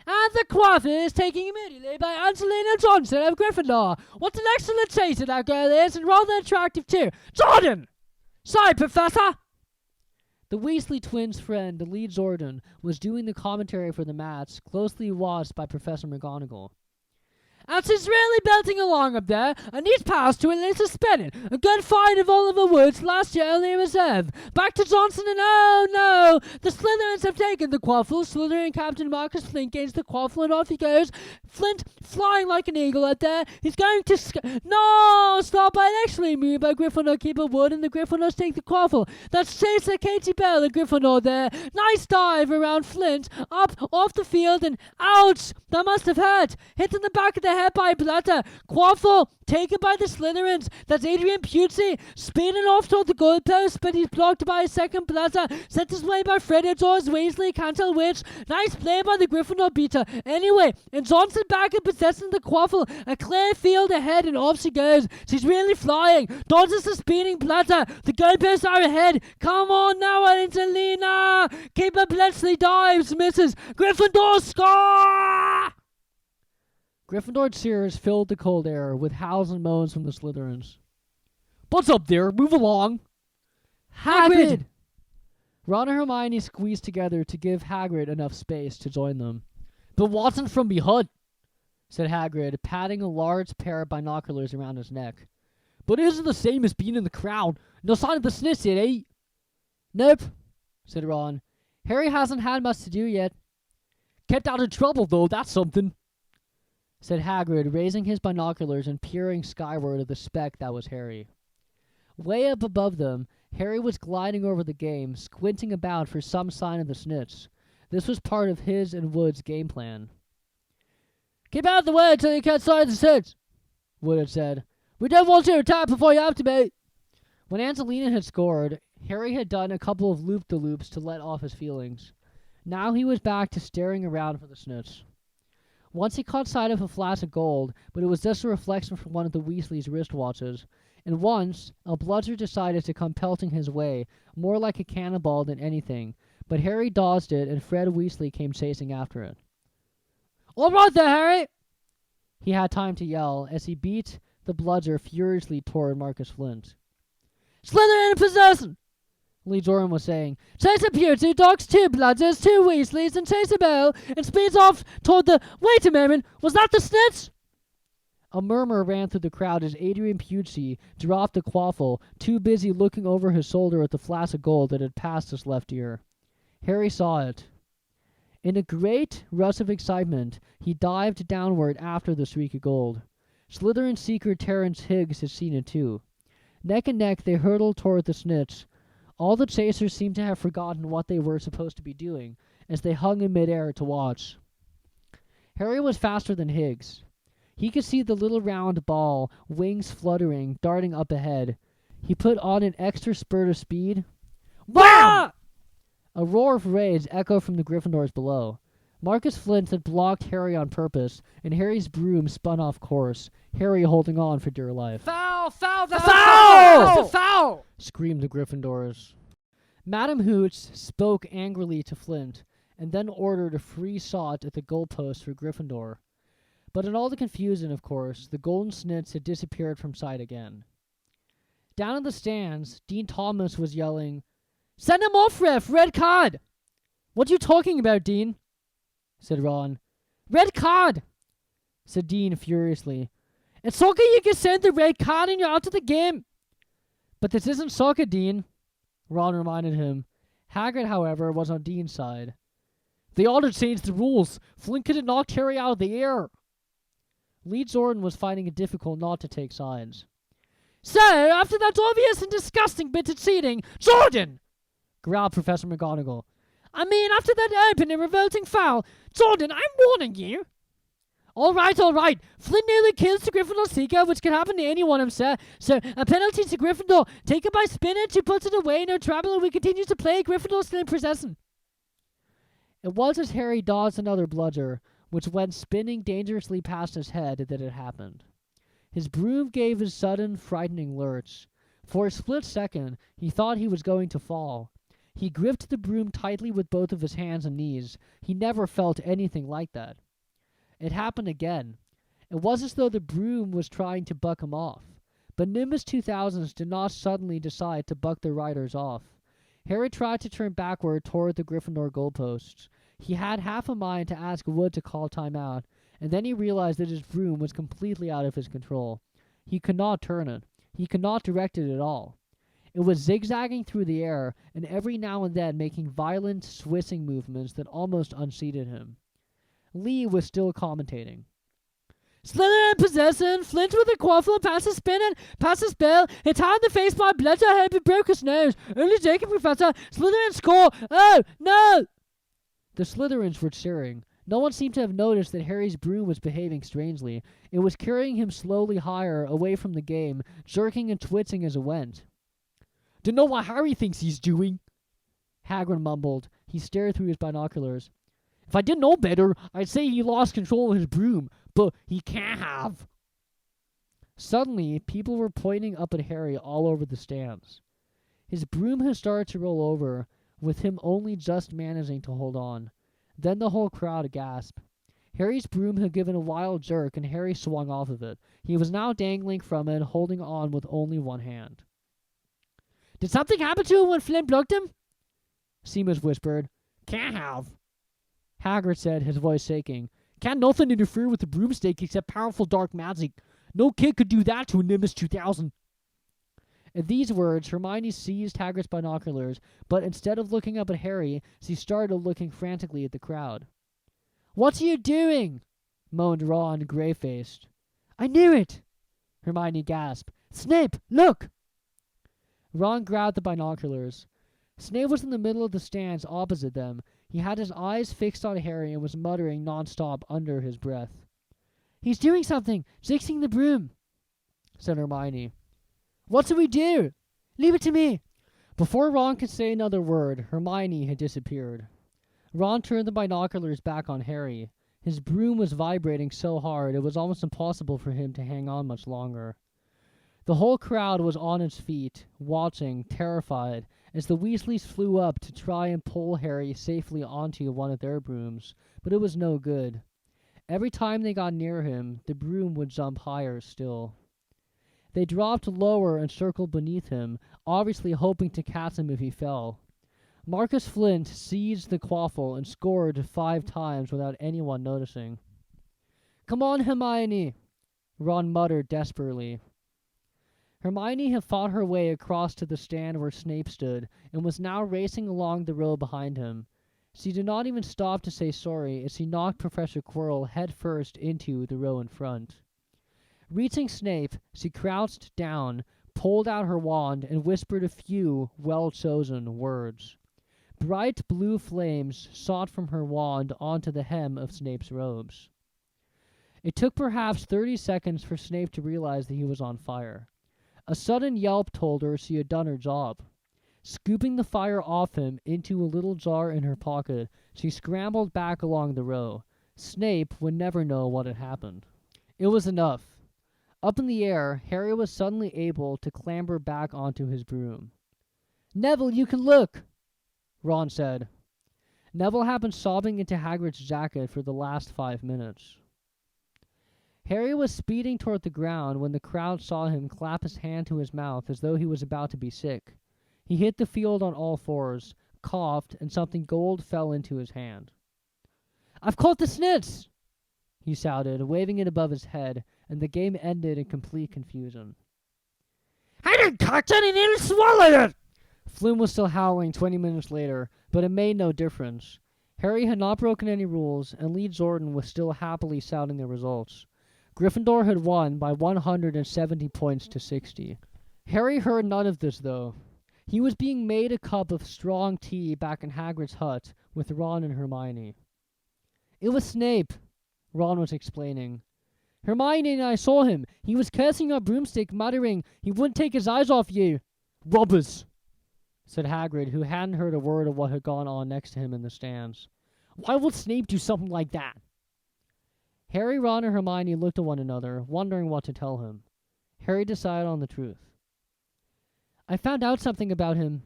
C: "And the coiffure is taken immediately by Angelina Johnson of Gryffindor. What an excellent chaser that girl is, and rather attractive too. Jordan! Sorry, Professor!"
A: The Weasley twins' friend, Lee Jordan, was doing the commentary for the match, closely watched by Professor McGonagall.
C: "And she's really belting along up there, and needs pass to Elizabeth Bennet. A good fight of Oliver Woods last year only in reserve. Back to Johnson, and oh no! The Slytherins have taken the quaffle. Slytherin Captain Marcus Flint gains the quaffle, and off he goes. Flint flying like an eagle out there. He's going to No! Stop by an excellent move by Gryffindor keeper Wood, and the Gryffindors take the quaffle. That's Chaser Katie Bell, the Gryffindor there. Nice dive around Flint, up off the field, and ouch! That must have hurt. Hit in the back of the head.
B: ahead by Blutter. Quaffle taken by the Slytherins. That's Adrian Pusey spinning off toward the goalpost, but he's blocked by a second Blutter. Sent his way by Fred Edwards, Weasley can't tell which. Nice play by the Gryffindor beater. Anyway, and Johnson back and possessing the Quaffle. A clear field ahead and off she goes. She's really flying. Dodges the spinning Blutter. The goalposts are ahead. Come on now, Angelina. Keeper Bletchley dives, misses. Gryffindor score!
A: Gryffindor cheers filled the cold air with howls and moans from the Slytherins.
B: What's up there? Move along.
A: Hagrid! Ron and Hermione squeezed together to give Hagrid enough space to join them.
B: But Watson from behind,
A: said Hagrid, patting a large pair of binoculars around his neck.
B: But it isn't the same as being in the crowd. No sign of the snitch yet, eh?
A: Nope, said Ron. Harry hasn't had much to do yet.
B: Kept out of trouble, though, that's something,
A: said Hagrid, raising his binoculars and peering skyward at the speck that was Harry. Way up above them, Harry was gliding over the game, squinting about for some sign of the snitch. This was part of his and Wood's game plan.
B: Keep out of the way until you catch sight of the snitch, Wood had said. We don't want you to attack before you activate.
A: When Angelina had scored, Harry had done a couple of loop-de-loops to let off his feelings. Now he was back to staring around for the snitch. Once he caught sight of a flash of gold, but it was just a reflection from one of the Weasleys' wristwatches. And once, a bludger decided to come pelting his way, more like a cannonball than anything. But Harry dodged it, and Fred Weasley came chasing after it.
B: All right there, Harry!
A: He had time to yell as he beat the bludger furiously toward Marcus Flint.
B: Slytherin in possession!
A: Lee Jordan was saying,
B: Chase a Pewsey, docks 2 bludgers, 2 Weasleys, and chase a Bell, and speeds off toward the... Wait a moment, was that the snitch?
A: A murmur ran through the crowd as Adrian Pusey dropped the quaffle, too busy looking over his shoulder at the flash of gold that had passed his left ear. Harry saw it. In a great rush of excitement, he dived downward after the streak of gold. Slytherin seeker Terrence Higgs had seen it too. Neck and neck, they hurtled toward the snitch. All the chasers seemed to have forgotten what they were supposed to be doing, as they hung in midair to watch. Harry was faster than Higgs. He could see the little round ball, wings fluttering, darting up ahead. He put on an extra spurt of speed.
B: Wham!
A: A roar of rage echoed from the Gryffindors below. Marcus Flint had blocked Harry on purpose, and Harry's broom spun off course, Harry holding on for dear life.
B: Foul! Foul!
A: That's
B: a foul!
A: Screamed the Gryffindors. Madam Hooch spoke angrily to Flint, and then ordered a free shot at the goalpost for Gryffindor. But in all the confusion, of course, the golden snitch had disappeared from sight again. Down in the stands, Dean Thomas was yelling,
B: Send him off, ref! Red card!
A: What are you talking about, Dean? Said Ron.
B: Red card!
A: Said Dean furiously.
B: In soccer, you can send the red card and you're out of the game.
A: But this isn't soccer, Dean, Ron reminded him. Hagrid, however, was on Dean's side.
B: They ought to change the rules. Flint could have knocked Harry out of the air.
A: Lee Jordan was finding it difficult not to take sides.
B: So, after that obvious and disgusting bit of cheating, Jordan!
A: Growled Professor McGonagall.
B: I mean, after that open and revolting foul, Jordan, I'm warning you. All right. Flint nearly kills the Gryffindor Seeker, which can happen to anyone, I'm sure. So, a penalty to Gryffindor. Taken by Spinach, who puts it away. No trouble, and we continue to play. Gryffindor still in possession.
A: It was as Harry dodged another bludger, which went spinning dangerously past his head, that it happened. His broom gave a sudden, frightening lurch. For a split second, he thought he was going to fall. He gripped the broom tightly with both of his hands and knees. He never felt anything like that. It happened again. It was as though the broom was trying to buck him off. But Nimbus 2000s did not suddenly decide to buck their riders off. Harry tried to turn backward toward the Gryffindor goalposts. He had half a mind to ask Wood to call timeout, and then he realized that his broom was completely out of his control. He could not turn it. He could not direct it at all. It was zigzagging through the air, and every now and then making violent, swishing movements that almost unseated him. Lee was still commentating.
B: Slytherin in possession, Flint with a quaffle, passes spinning, passes Bell, hits hard in the face by Bledger, Herbie broke his nose. Only Jacob Professor, Slytherin score, oh, no!
A: The Slytherins were cheering. No one seemed to have noticed that Harry's broom was behaving strangely. It was carrying him slowly higher, away from the game, jerking and twisting as it went.
B: Dunno what Harry thinks he's doing,
A: Hagrid mumbled. He stared through his binoculars.
B: If I didn't know better, I'd say he lost control of his broom, but he can't have.
A: Suddenly, people were pointing up at Harry all over the stands. His broom had started to roll over, with him only just managing to hold on. Then the whole crowd gasped. Harry's broom had given a wild jerk, and Harry swung off of it. He was now dangling from it, holding on with only one hand.
B: Did something happen to him when Flynn plucked him?
A: Seamus whispered.
B: Can't have.
A: Hagrid said, his voice shaking.
B: Can't nothing interfere with the broomstick except powerful dark magic. No kid could do that to a Nimbus 2000.
A: At these words, Hermione seized Hagrid's binoculars, but instead of looking up at Harry, she started looking frantically at the crowd.
B: What are you doing?
A: Moaned Ron, grey-faced.
B: I knew it!
A: Hermione gasped.
B: Snape, look!
A: Ron grabbed the binoculars. Snape was in the middle of the stands opposite them. He had his eyes fixed on Harry and was muttering non-stop under his breath.
B: He's doing something, jinxing the broom,
A: said Hermione.
B: What do we do? Leave it to me.
A: Before Ron could say another word, Hermione had disappeared. Ron turned the binoculars back on Harry. His broom was vibrating so hard it was almost impossible for him to hang on much longer. The whole crowd was on its feet, watching, terrified, as the Weasleys flew up to try and pull Harry safely onto one of their brooms, but it was no good. Every time they got near him, the broom would jump higher still. They dropped lower and circled beneath him, obviously hoping to catch him if he fell. Marcus Flint seized the quaffle and scored 5 times without anyone noticing. "Come on, Hermione," Ron muttered desperately. Hermione had fought her way across to the stand where Snape stood, and was now racing along the row behind him. She did not even stop to say sorry as she knocked Professor Quirrell headfirst into the row in front. Reaching Snape, she crouched down, pulled out her wand, and whispered a few well-chosen words. Bright blue flames shot from her wand onto the hem of Snape's robes. It took perhaps 30 seconds for Snape to realize that he was on fire. A sudden yelp told her she had done her job. Scooping the fire off him into a little jar in her pocket, she scrambled back along the row. Snape would never know what had happened. It was enough. Up in the air, Harry was suddenly able to clamber back onto his broom. "Neville, you can look!" Ron said. Neville had been sobbing into Hagrid's jacket for the last 5 minutes. Harry was speeding toward the ground when the crowd saw him clap his hand to his mouth as though he was about to be sick. He hit the field on all fours, coughed, and something gold fell into his hand. "I've caught the snitch!" he shouted, waving it above his head, and the game ended in complete confusion.
C: I didn't catch it and he swallowed it!
A: Flynn was still howling 20 minutes later, but it made no difference. Harry had not broken any rules, and Lee Jordan was still happily shouting the results. Gryffindor had won by 170 points to 60. Harry heard none of this, though. He was being made a cup of strong tea back in Hagrid's hut with Ron and Hermione. "It was Snape," Ron was explaining. "Hermione and I saw him. He was cursing our broomstick, muttering he wouldn't take his eyes off you." "Robbers," said Hagrid, who hadn't heard a word of what had gone on next to him in the stands.
B: Why would Snape do something like that?
A: Harry, Ron, and Hermione looked at one another, wondering what to tell him. Harry decided on the truth. "I found out something about him,"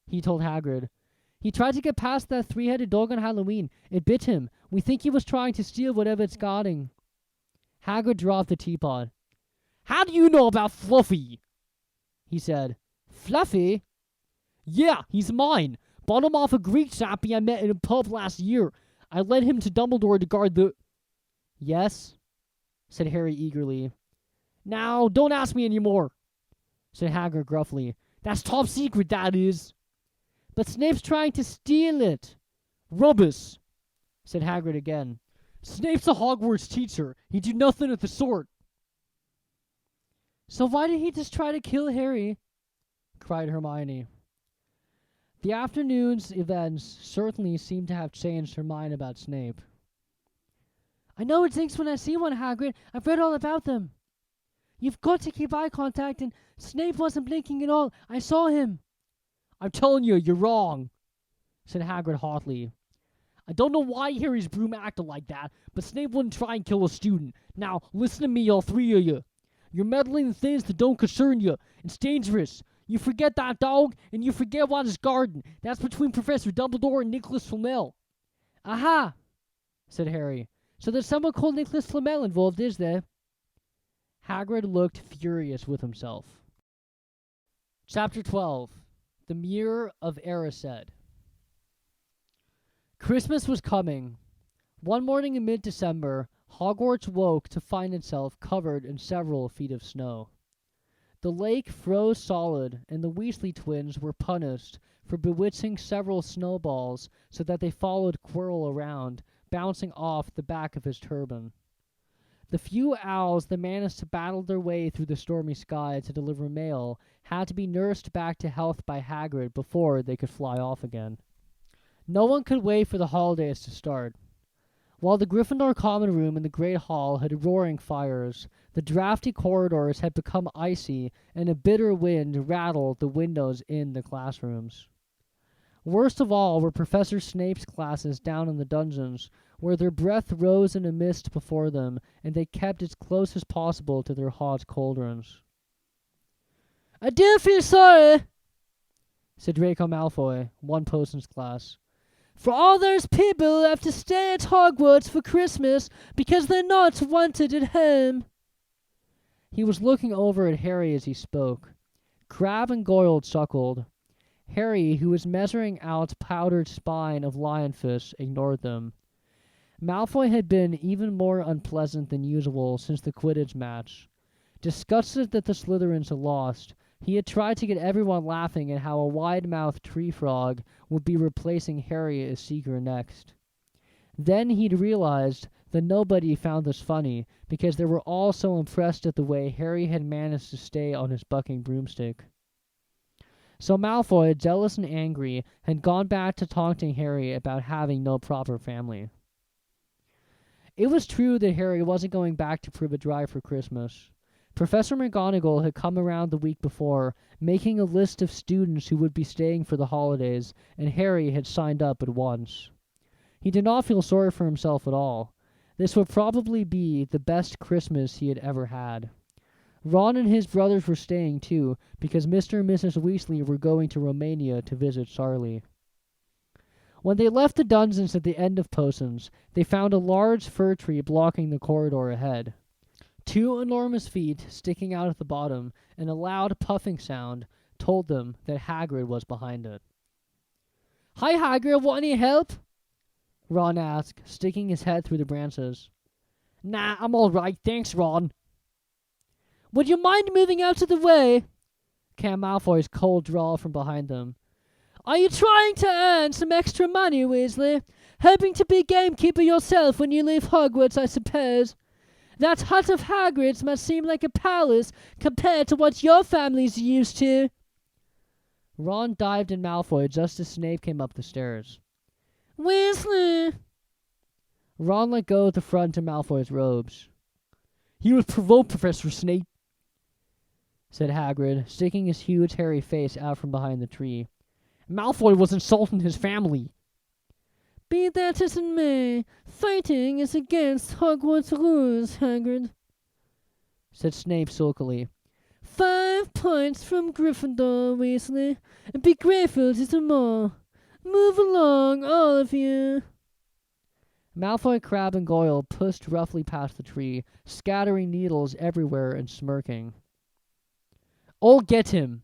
A: he told Hagrid. "He tried to get past that 3-headed dog on Halloween. It bit him. We think he was trying to steal whatever it's guarding." Hagrid dropped the teapot.
B: How do you know about Fluffy?
A: He said. "Fluffy?"
B: Yeah, he's mine. Bought him off a Greek chappie I met in a pub last year. I led him to Dumbledore to guard the...
A: "Yes?" said Harry eagerly.
B: "Now, don't ask me any more,"
A: said Hagrid gruffly.
B: "That's top secret, that is."
A: "But Snape's trying to steal it."
B: "Rubbish,"
A: said Hagrid again.
B: "Snape's a Hogwarts teacher. He'd do nothing of the sort."
A: "So why did he just try to kill Harry?" cried Hermione. The afternoon's events certainly seemed to have changed her mind about Snape.
B: I know it stinks when I see one, Hagrid. I've read all about them. You've got to keep eye contact, and Snape wasn't blinking at all. I saw him.
A: I'm telling you, you're wrong, said Hagrid hotly. I don't know why Harry's broom acted like that, but Snape wouldn't try and kill a student. Now, listen to me, all three of you. You're meddling in things that don't concern you. It's dangerous. You forget that dog, and you forget Waters Garden. That's between Professor Dumbledore and Nicolas Flamel.
B: Aha,
A: said Harry.
B: So there's someone called Nicolas Flamel involved, is there?
A: Hagrid looked furious with himself. Chapter 12. The Mirror of Erised. Christmas was coming. One morning in mid-December, Hogwarts woke to find itself covered in several feet of snow. The lake froze solid, and the Weasley twins were punished for bewitching several snowballs so that they followed Quirrell around, bouncing off the back of his turban. The few owls that managed to battle their way through the stormy sky to deliver mail had to be nursed back to health by Hagrid before they could fly off again. No one could wait for the holidays to start. While the Gryffindor common room and the Great Hall had roaring fires, the drafty corridors had become icy, and a bitter wind rattled the windows in the classrooms. Worst of all were Professor Snape's classes down in the dungeons, where their breath rose in a mist before them, and they kept as close as possible to their hot cauldrons.
B: I do feel sorry,
A: said Draco Malfoy, one potion's class,
B: for all those people who have to stay at Hogwarts for Christmas because they're not wanted at home.
A: He was looking over at Harry as he spoke. Crabbe and Goyle chuckled. Harry, who was measuring out powdered spine of lionfish, ignored them. Malfoy had been even more unpleasant than usual since the Quidditch match. Disgusted that the Slytherins had lost, he had tried to get everyone laughing at how a wide-mouthed tree frog would be replacing Harry as Seeker next. Then he'd realized that nobody found this funny, because they were all so impressed at the way Harry had managed to stay on his bucking broomstick. So Malfoy, jealous and angry, had gone back to taunting Harry about having no proper family. It was true that Harry wasn't going back to Privet Drive for Christmas. Professor McGonagall had come around the week before, making a list of students who would be staying for the holidays, and Harry had signed up at once. He did not feel sorry for himself at all. This would probably be the best Christmas he had ever had. Ron and his brothers were staying too, because Mr. and Mrs. Weasley were going to Romania to visit Charlie. When they left the dungeons at the end of Potions, they found a large fir tree blocking the corridor ahead. Two enormous feet sticking out at the bottom, and a loud puffing sound told them that Hagrid was behind it.
B: Hi, Hagrid, want any help?
A: Ron asked, sticking his head through the branches.
B: Nah, I'm all right, thanks, Ron. Would you mind moving out of the way?
A: Came Malfoy's cold drawl from behind them.
B: Are you trying to earn some extra money, Weasley? Hoping to be gamekeeper yourself when you leave Hogwarts, I suppose. That hut of Hagrid's must seem like a palace compared to what your family's used to.
A: Ron dived in Malfoy just as Snape came up the stairs.
B: Weasley!
A: Ron let go of the front of Malfoy's robes.
B: He was provoked, Professor Snape,
A: said Hagrid, sticking his huge hairy face out from behind the tree.
B: Malfoy was insulting his family.
C: Be that as it may, fighting is against Hogwarts rules, Hagrid,
A: said Snape sulkily.
C: 5 points from Gryffindor, Weasley, and be grateful to them all. Move along, all of you.
A: Malfoy, Crabbe, and Goyle pushed roughly past the tree, scattering needles everywhere and smirking.
B: I'll get him,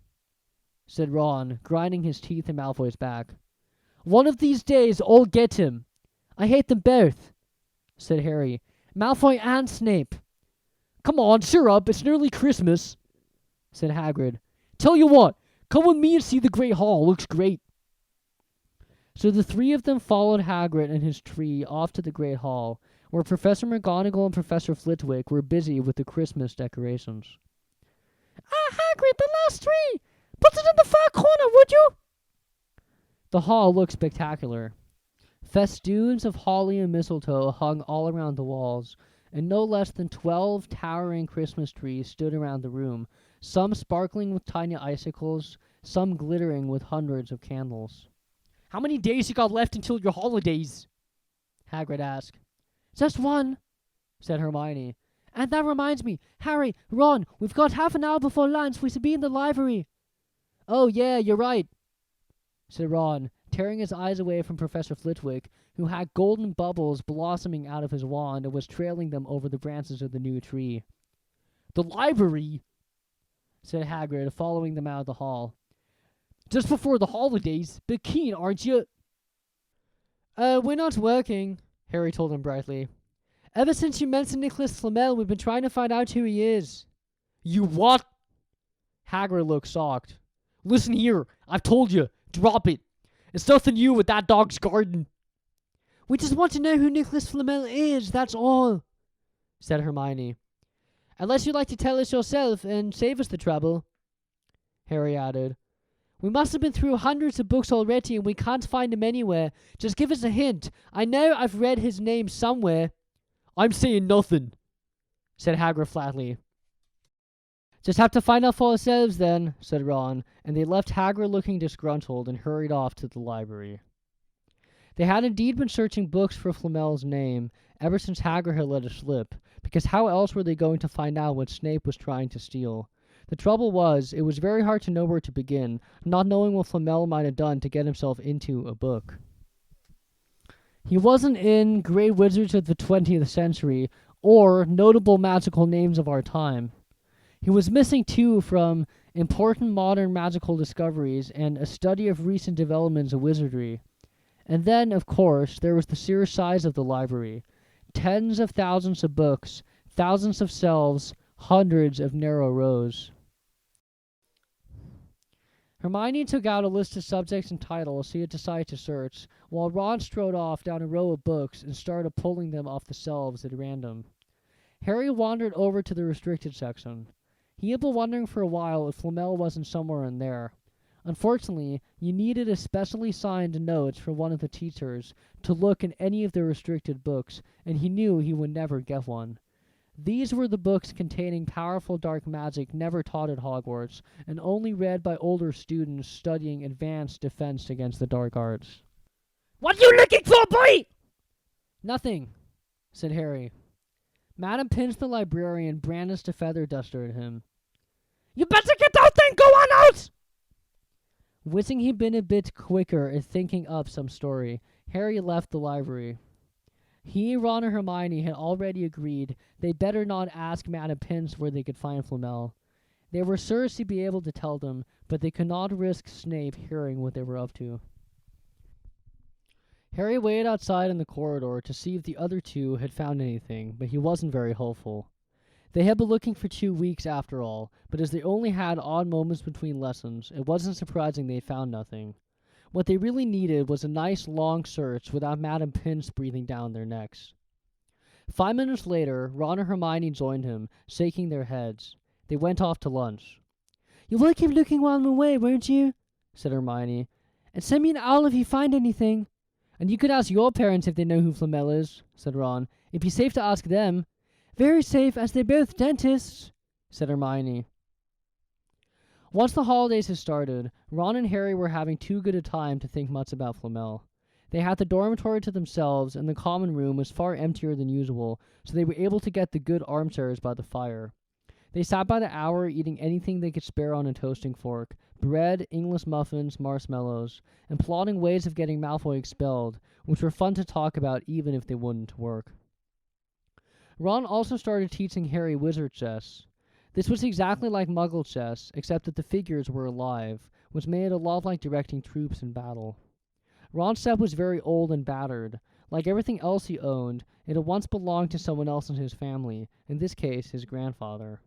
A: said Ron, grinding his teeth in Malfoy's back.
B: One of these days, I'll get him. I hate them both,
A: said Harry.
B: Malfoy and Snape. Come on, cheer up, it's nearly Christmas,
A: said Hagrid.
B: Tell you what, come with me and see the Great Hall, looks great.
A: So the three of them followed Hagrid and his tree off to the Great Hall, where Professor McGonagall and Professor Flitwick were busy with the Christmas decorations.
C: Hagrid, the last tree! Put it in the far corner, would you?
A: The hall looked spectacular. Festoons of holly and mistletoe hung all around the walls, and no less than 12 towering Christmas trees stood around the room, some sparkling with tiny icicles, some glittering with hundreds of candles.
B: How many days you got left until your holidays?
A: Hagrid asked.
B: Just one,
A: said Hermione.
B: And that reminds me, Harry, Ron, we've got half an hour before lunch. We should be in the library.
A: Oh, yeah, you're right, said Ron, tearing his eyes away from Professor Flitwick, who had golden bubbles blossoming out of his wand and was trailing them over the branches of the new tree.
B: The library,
A: said Hagrid, following them out of the hall.
B: Just before the holidays. Bit keen, aren't you?
A: We're not working, Harry told him brightly.
B: Ever since you mentioned Nicolas Flamel, we've been trying to find out who he is.
A: You what? Hagrid looked shocked.
B: Listen here, I've told you. Drop it. It's nothing new with that dog's garden.
C: We just want to know who Nicolas Flamel is, that's all,
A: said Hermione.
C: Unless you'd like to tell us yourself and save us the trouble,
A: Harry added.
C: We must have been through hundreds of books already and we can't find him anywhere. Just give us a hint. I know I've read his name somewhere.
B: I'm saying nothing,
A: said Hagrid flatly.
C: Just have to find out for ourselves then,
A: said Ron, and they left Hagrid looking disgruntled and hurried off to the library. They had indeed been searching books for Flamel's name ever since Hagrid had let it slip, because how else were they going to find out what Snape was trying to steal? The trouble was, it was very hard to know where to begin, not knowing what Flamel might have done to get himself into a book. He wasn't in Great Wizards of the 20th Century, or Notable Magical Names of Our Time. He was missing, too, from Important Modern Magical Discoveries and A Study of Recent Developments of Wizardry. And then, of course, there was the sheer size of the library. Tens of thousands of books, thousands of shelves, hundreds of narrow rows. Hermione took out a list of subjects and titles she had decided to search, while Ron strode off down a row of books and started pulling them off the shelves at random. Harry wandered over to the restricted section. He had been wondering for a while if Flamel wasn't somewhere in there. Unfortunately, you needed a specially signed note from one of the teachers to look in any of the restricted books, and he knew he would never get one. These were the books containing powerful dark magic never taught at Hogwarts, and only read by older students studying advanced defense against the dark arts.
B: What are you looking for, boy?
A: Nothing, said Harry. Madam Pinch the librarian brandished a feather duster at him.
B: You better get out then, go on out!
A: Wishing he'd been a bit quicker at thinking up some story, Harry left the library. He, Ron, and Hermione had already agreed they'd better not ask Madam Pinch where they could find Flamel. They were sure she'd be able to tell them, but they could not risk Snape hearing what they were up to. Harry waited outside in the corridor to see if the other two had found anything, but he wasn't very hopeful. They had been looking for 2 weeks after all, but as they only had odd moments between lessons, it wasn't surprising they found nothing. What they really needed was a nice long search without Madam Pinch breathing down their necks. 5 minutes later, Ron and Hermione joined him, shaking their heads. They went off to lunch.
C: You will keep looking while I'm away, won't you? Said Hermione. And send me an owl if you find anything.
A: And you could ask your parents if they know who Flamel is, said Ron. It'd be safe to ask them.
C: Very safe, as they're both dentists,
A: said Hermione. Once the holidays had started, Ron and Harry were having too good a time to think much about Flamel. They had the dormitory to themselves, and the common room was far emptier than usual, so they were able to get the good armchairs by the fire. They sat by the hour eating anything they could spare on a toasting fork, bread, English muffins, marshmallows, and plotting ways of getting Malfoy expelled, which were fun to talk about even if they wouldn't work. Ron also started teaching Harry wizard chess. This was exactly like Muggle chess, except that the figures were alive, which made it a lot like directing troops in battle. Ron's set was very old and battered. Like everything else he owned, it had once belonged to someone else in his family, in this case his grandfather.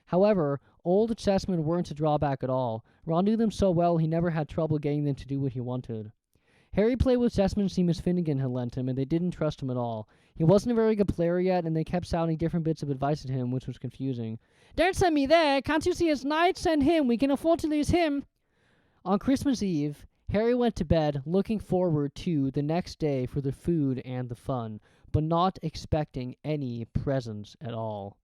A: However, old chessmen weren't a drawback at all. Ron knew them so well he never had trouble getting them to do what he wanted. Harry played with chessmen Seamus Finnegan had lent him, and they didn't trust him at all. He wasn't a very good player yet, and they kept sounding different bits of advice at him, which was confusing.
C: Don't send me there. Can't you see his knight? Send him. We can afford to lose him.
A: On Christmas Eve, Harry went to bed, looking forward to the next day for the food and the fun, but not expecting any presents at all.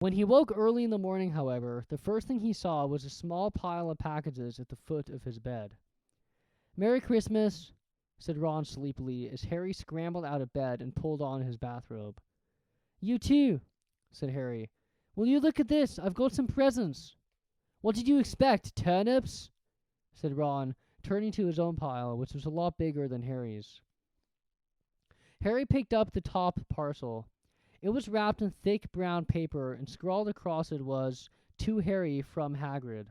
A: When he woke early in the morning, however, the first thing he saw was a small pile of packages at the foot of his bed. "Merry Christmas," said Ron sleepily as Harry scrambled out of bed and pulled on his bathrobe. "You too," said Harry. "Will you look at this? I've got some presents." "What did you expect, turnips?" said Ron, turning to his own pile, which was a lot bigger than Harry's. Harry picked up the top parcel. It was wrapped in thick brown paper, and scrawled across it was, "To Harry from Hagrid."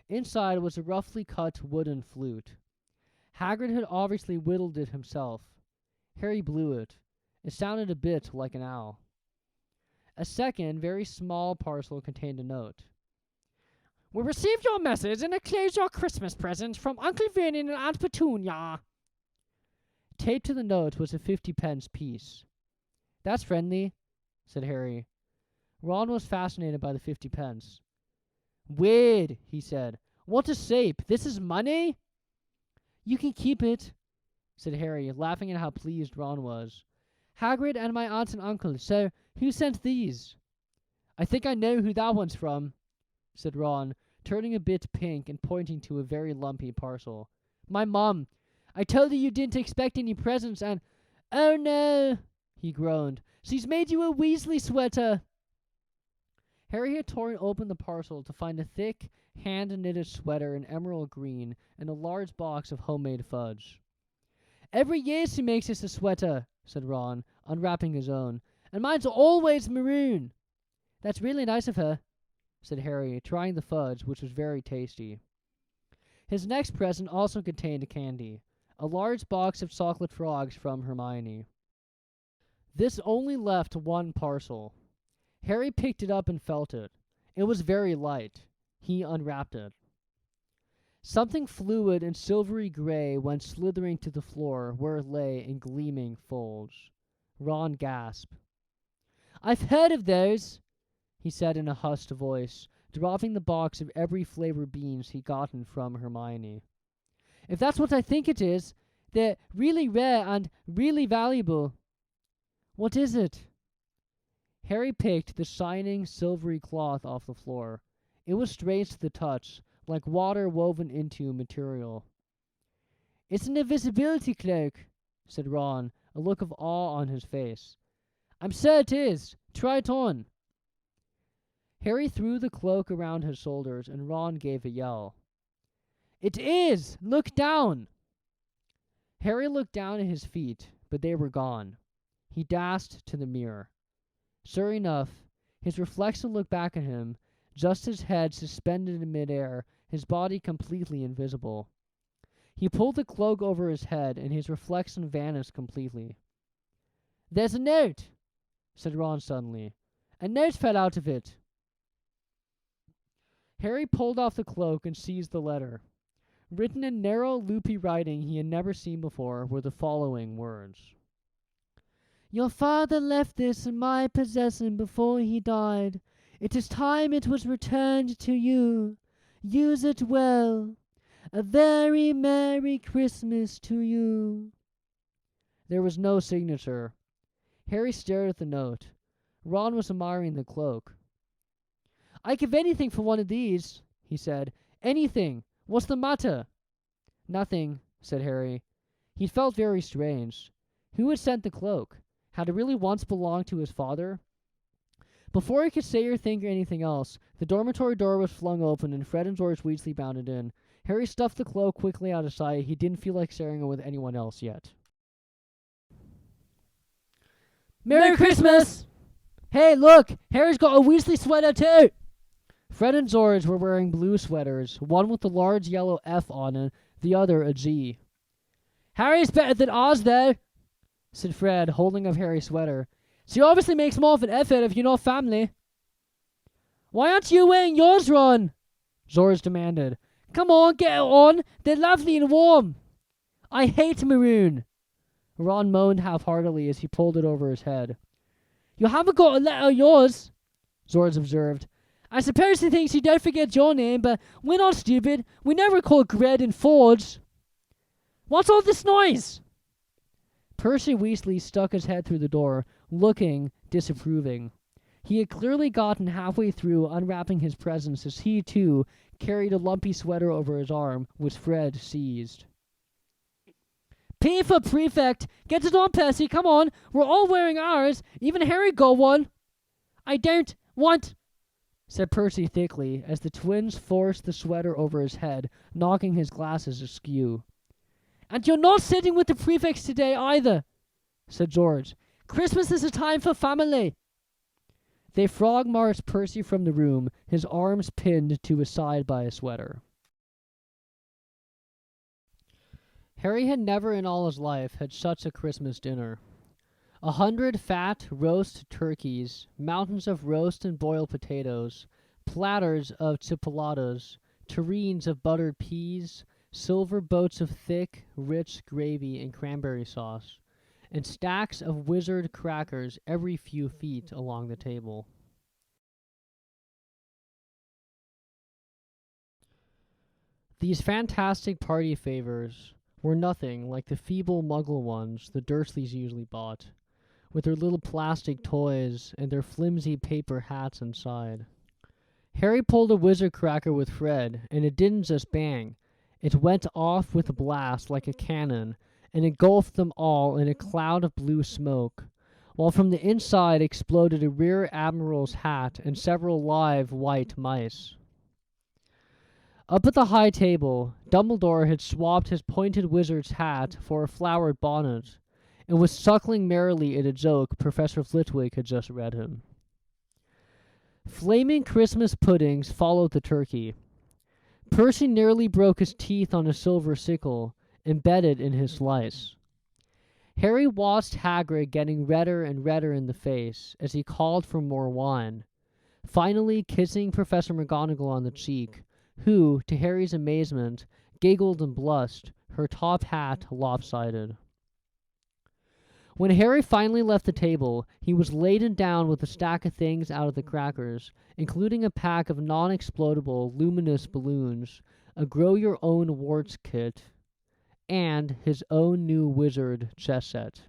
A: Inside was a roughly cut wooden flute. Hagrid had obviously whittled it himself. Harry blew it. It sounded a bit like an owl. A second, very small parcel contained a note.
B: "We received your message and enclose your Christmas presents from Uncle Vernon and Aunt Petunia."
A: Taped to the note was a 50-pence piece. "That's friendly," said Harry. Ron was fascinated by the 50 pence. "Weird," he said. "What a shape! This is money?" "You can keep it," said Harry, laughing at how pleased Ron was. "Hagrid and my aunt and uncle, so who sent these?" "I think I know who that one's from," said Ron, turning a bit pink and pointing to a very lumpy parcel. "My mom. I told her you didn't expect any presents and—" "Oh no," he groaned. "She's made you a Weasley sweater." Harry had torn open the parcel to find a thick, hand-knitted sweater in emerald green and a large box of homemade fudge. "Every year she makes us a sweater," said Ron, unwrapping his own, "and mine's always maroon." "That's really nice of her," said Harry, trying the fudge, which was very tasty. His next present also contained candy, a large box of chocolate frogs from Hermione. This only left one parcel. Harry picked it up and felt it. It was very light. He unwrapped it. Something fluid and silvery gray went slithering to the floor where it lay in gleaming folds. Ron gasped. "I've heard of those," he said in a hushed voice, dropping the box of every flavor beans he'd gotten from Hermione. "If that's what I think it is, they're really rare and really valuable." "What is it?" Harry picked the shining, silvery cloth off the floor. It was strange to the touch, like water woven into material. "It's an invisibility cloak," said Ron, a look of awe on his face. "I'm sure it is. Try it on." Harry threw the cloak around his shoulders, and Ron gave a yell. "It is! Look down!" Harry looked down at his feet, but they were gone. He dashed to the mirror. Sure enough, his reflection looked back at him, just his head suspended in midair, his body completely invisible. He pulled the cloak over his head, and his reflection vanished completely. "There's a note," said Ron suddenly. "A note fell out of it." Harry pulled off the cloak and seized the letter. Written in narrow, loopy writing he had never seen before were the following words. "Your father left this in my possession before he died. It is time it was returned to you. Use it well. A very Merry Christmas to you." There was no signature. Harry stared at the note. Ron was admiring the cloak. "I'd give anything for one of these," he said. "Anything. What's the matter?" "Nothing," said Harry. He felt very strange. Who had sent the cloak? Had it really once belonged to his father? Before he could say or think anything else, the dormitory door was flung open and Fred and George Weasley bounded in. Harry stuffed the cloak quickly out of sight. He didn't feel like sharing it with anyone else yet. "Merry Christmas!" "Hey, look! Harry's got a Weasley sweater too!" Fred and George were wearing blue sweaters, one with a large yellow F on it, the other a G. "Harry's better than Oz, though," said Fred, holding up Harry's sweater. "She obviously makes more of an effort if you're not family." "Why aren't you wearing yours, Ron?" George demanded. "Come on, get it on. They're lovely and warm." "I hate maroon," Ron moaned half-heartedly as he pulled it over his head. "You haven't got a letter of yours," George observed.
B: I suppose he thinks you don't forget your name, but we're not stupid. We never call Gred and Forge. What's all this noise? Percy Weasley stuck his head through the door, looking disapproving. He had clearly gotten halfway through unwrapping his presents as he, too, carried a lumpy sweater over his arm, which Fred seized. P for prefect! Get it on, Percy, come on! We're all wearing ours! Even Harry got one! I don't want... said Percy thickly, as the twins forced the sweater over his head, knocking his glasses askew. And you're not sitting with the prefects today either, said George. Christmas is a time for family. They frog-marched Percy from the room, his arms pinned to his side by a sweater. Harry had never in all his life had such a Christmas dinner. 100 fat roast turkeys, mountains of roast and boiled potatoes, platters of chipolatas, tureens of buttered peas, silver boats of thick, rich gravy and cranberry sauce, and stacks of wizard crackers every few feet along the table. These fantastic party favors were nothing like the feeble muggle ones the Dursleys usually bought, with their little plastic toys and their flimsy paper hats inside. Harry pulled a wizard cracker with Fred, and it didn't just bang. It went off with a blast like a cannon, and engulfed them all in a cloud of blue smoke, while from the inside exploded a rear admiral's hat and several live white mice. Up at the high table, Dumbledore had swapped his pointed wizard's hat for a flowered bonnet, and was suckling merrily at a joke Professor Flitwick had just read him. Flaming Christmas puddings followed the turkey. Percy nearly broke his teeth on a silver sickle, embedded in his slice. Harry watched Hagrid getting redder and redder in the face as he called for more wine, finally kissing Professor McGonagall on the cheek, who, to Harry's amazement, giggled and blushed, her top hat lopsided. When Harry finally left the table, he was laden down with a stack of things out of the crackers, including a pack of non-explodable luminous balloons, a grow-your-own-warts kit, and his own new wizard chess set.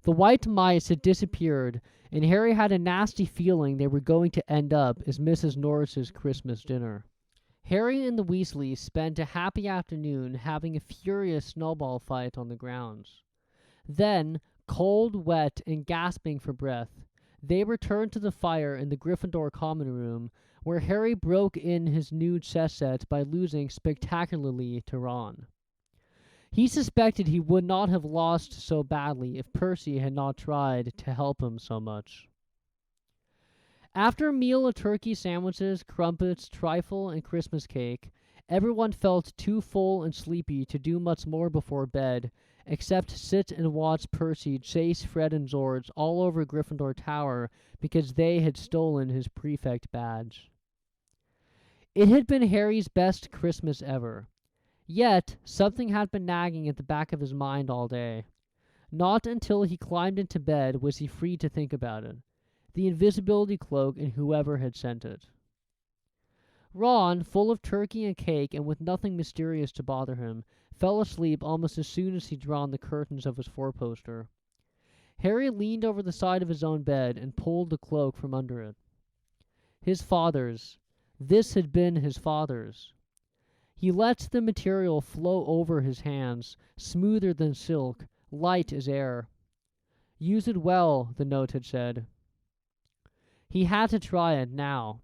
B: The white mice had disappeared, and Harry had a nasty feeling they were going to end up as Mrs. Norris's Christmas dinner. Harry and the Weasleys spent a happy afternoon having a furious snowball fight on the grounds. Then, cold, wet, and gasping for breath, they returned to the fire in the Gryffindor common room, where Harry broke in his new chess set by losing spectacularly to Ron. He suspected he would not have lost so badly if Percy had not tried to help him so much. After a meal of turkey sandwiches, crumpets, trifle, and Christmas cake, everyone felt too full and sleepy to do much more before bed, except sit and watch Percy chase Fred and George all over Gryffindor Tower because they had stolen his prefect badge. It had been Harry's best Christmas ever. Yet, something had been nagging at the back of his mind all day. Not until he climbed into bed was he free to think about it. The invisibility cloak and whoever had sent it. Ron, full of turkey and cake and with nothing mysterious to bother him, fell asleep almost as soon as he'd drawn the curtains of his four-poster. Harry leaned over the side of his own bed and pulled the cloak from under it. His father's. This had been his father's. He let the material flow over his hands, smoother than silk, light as air. Use it well, the note had said. He had to try it now.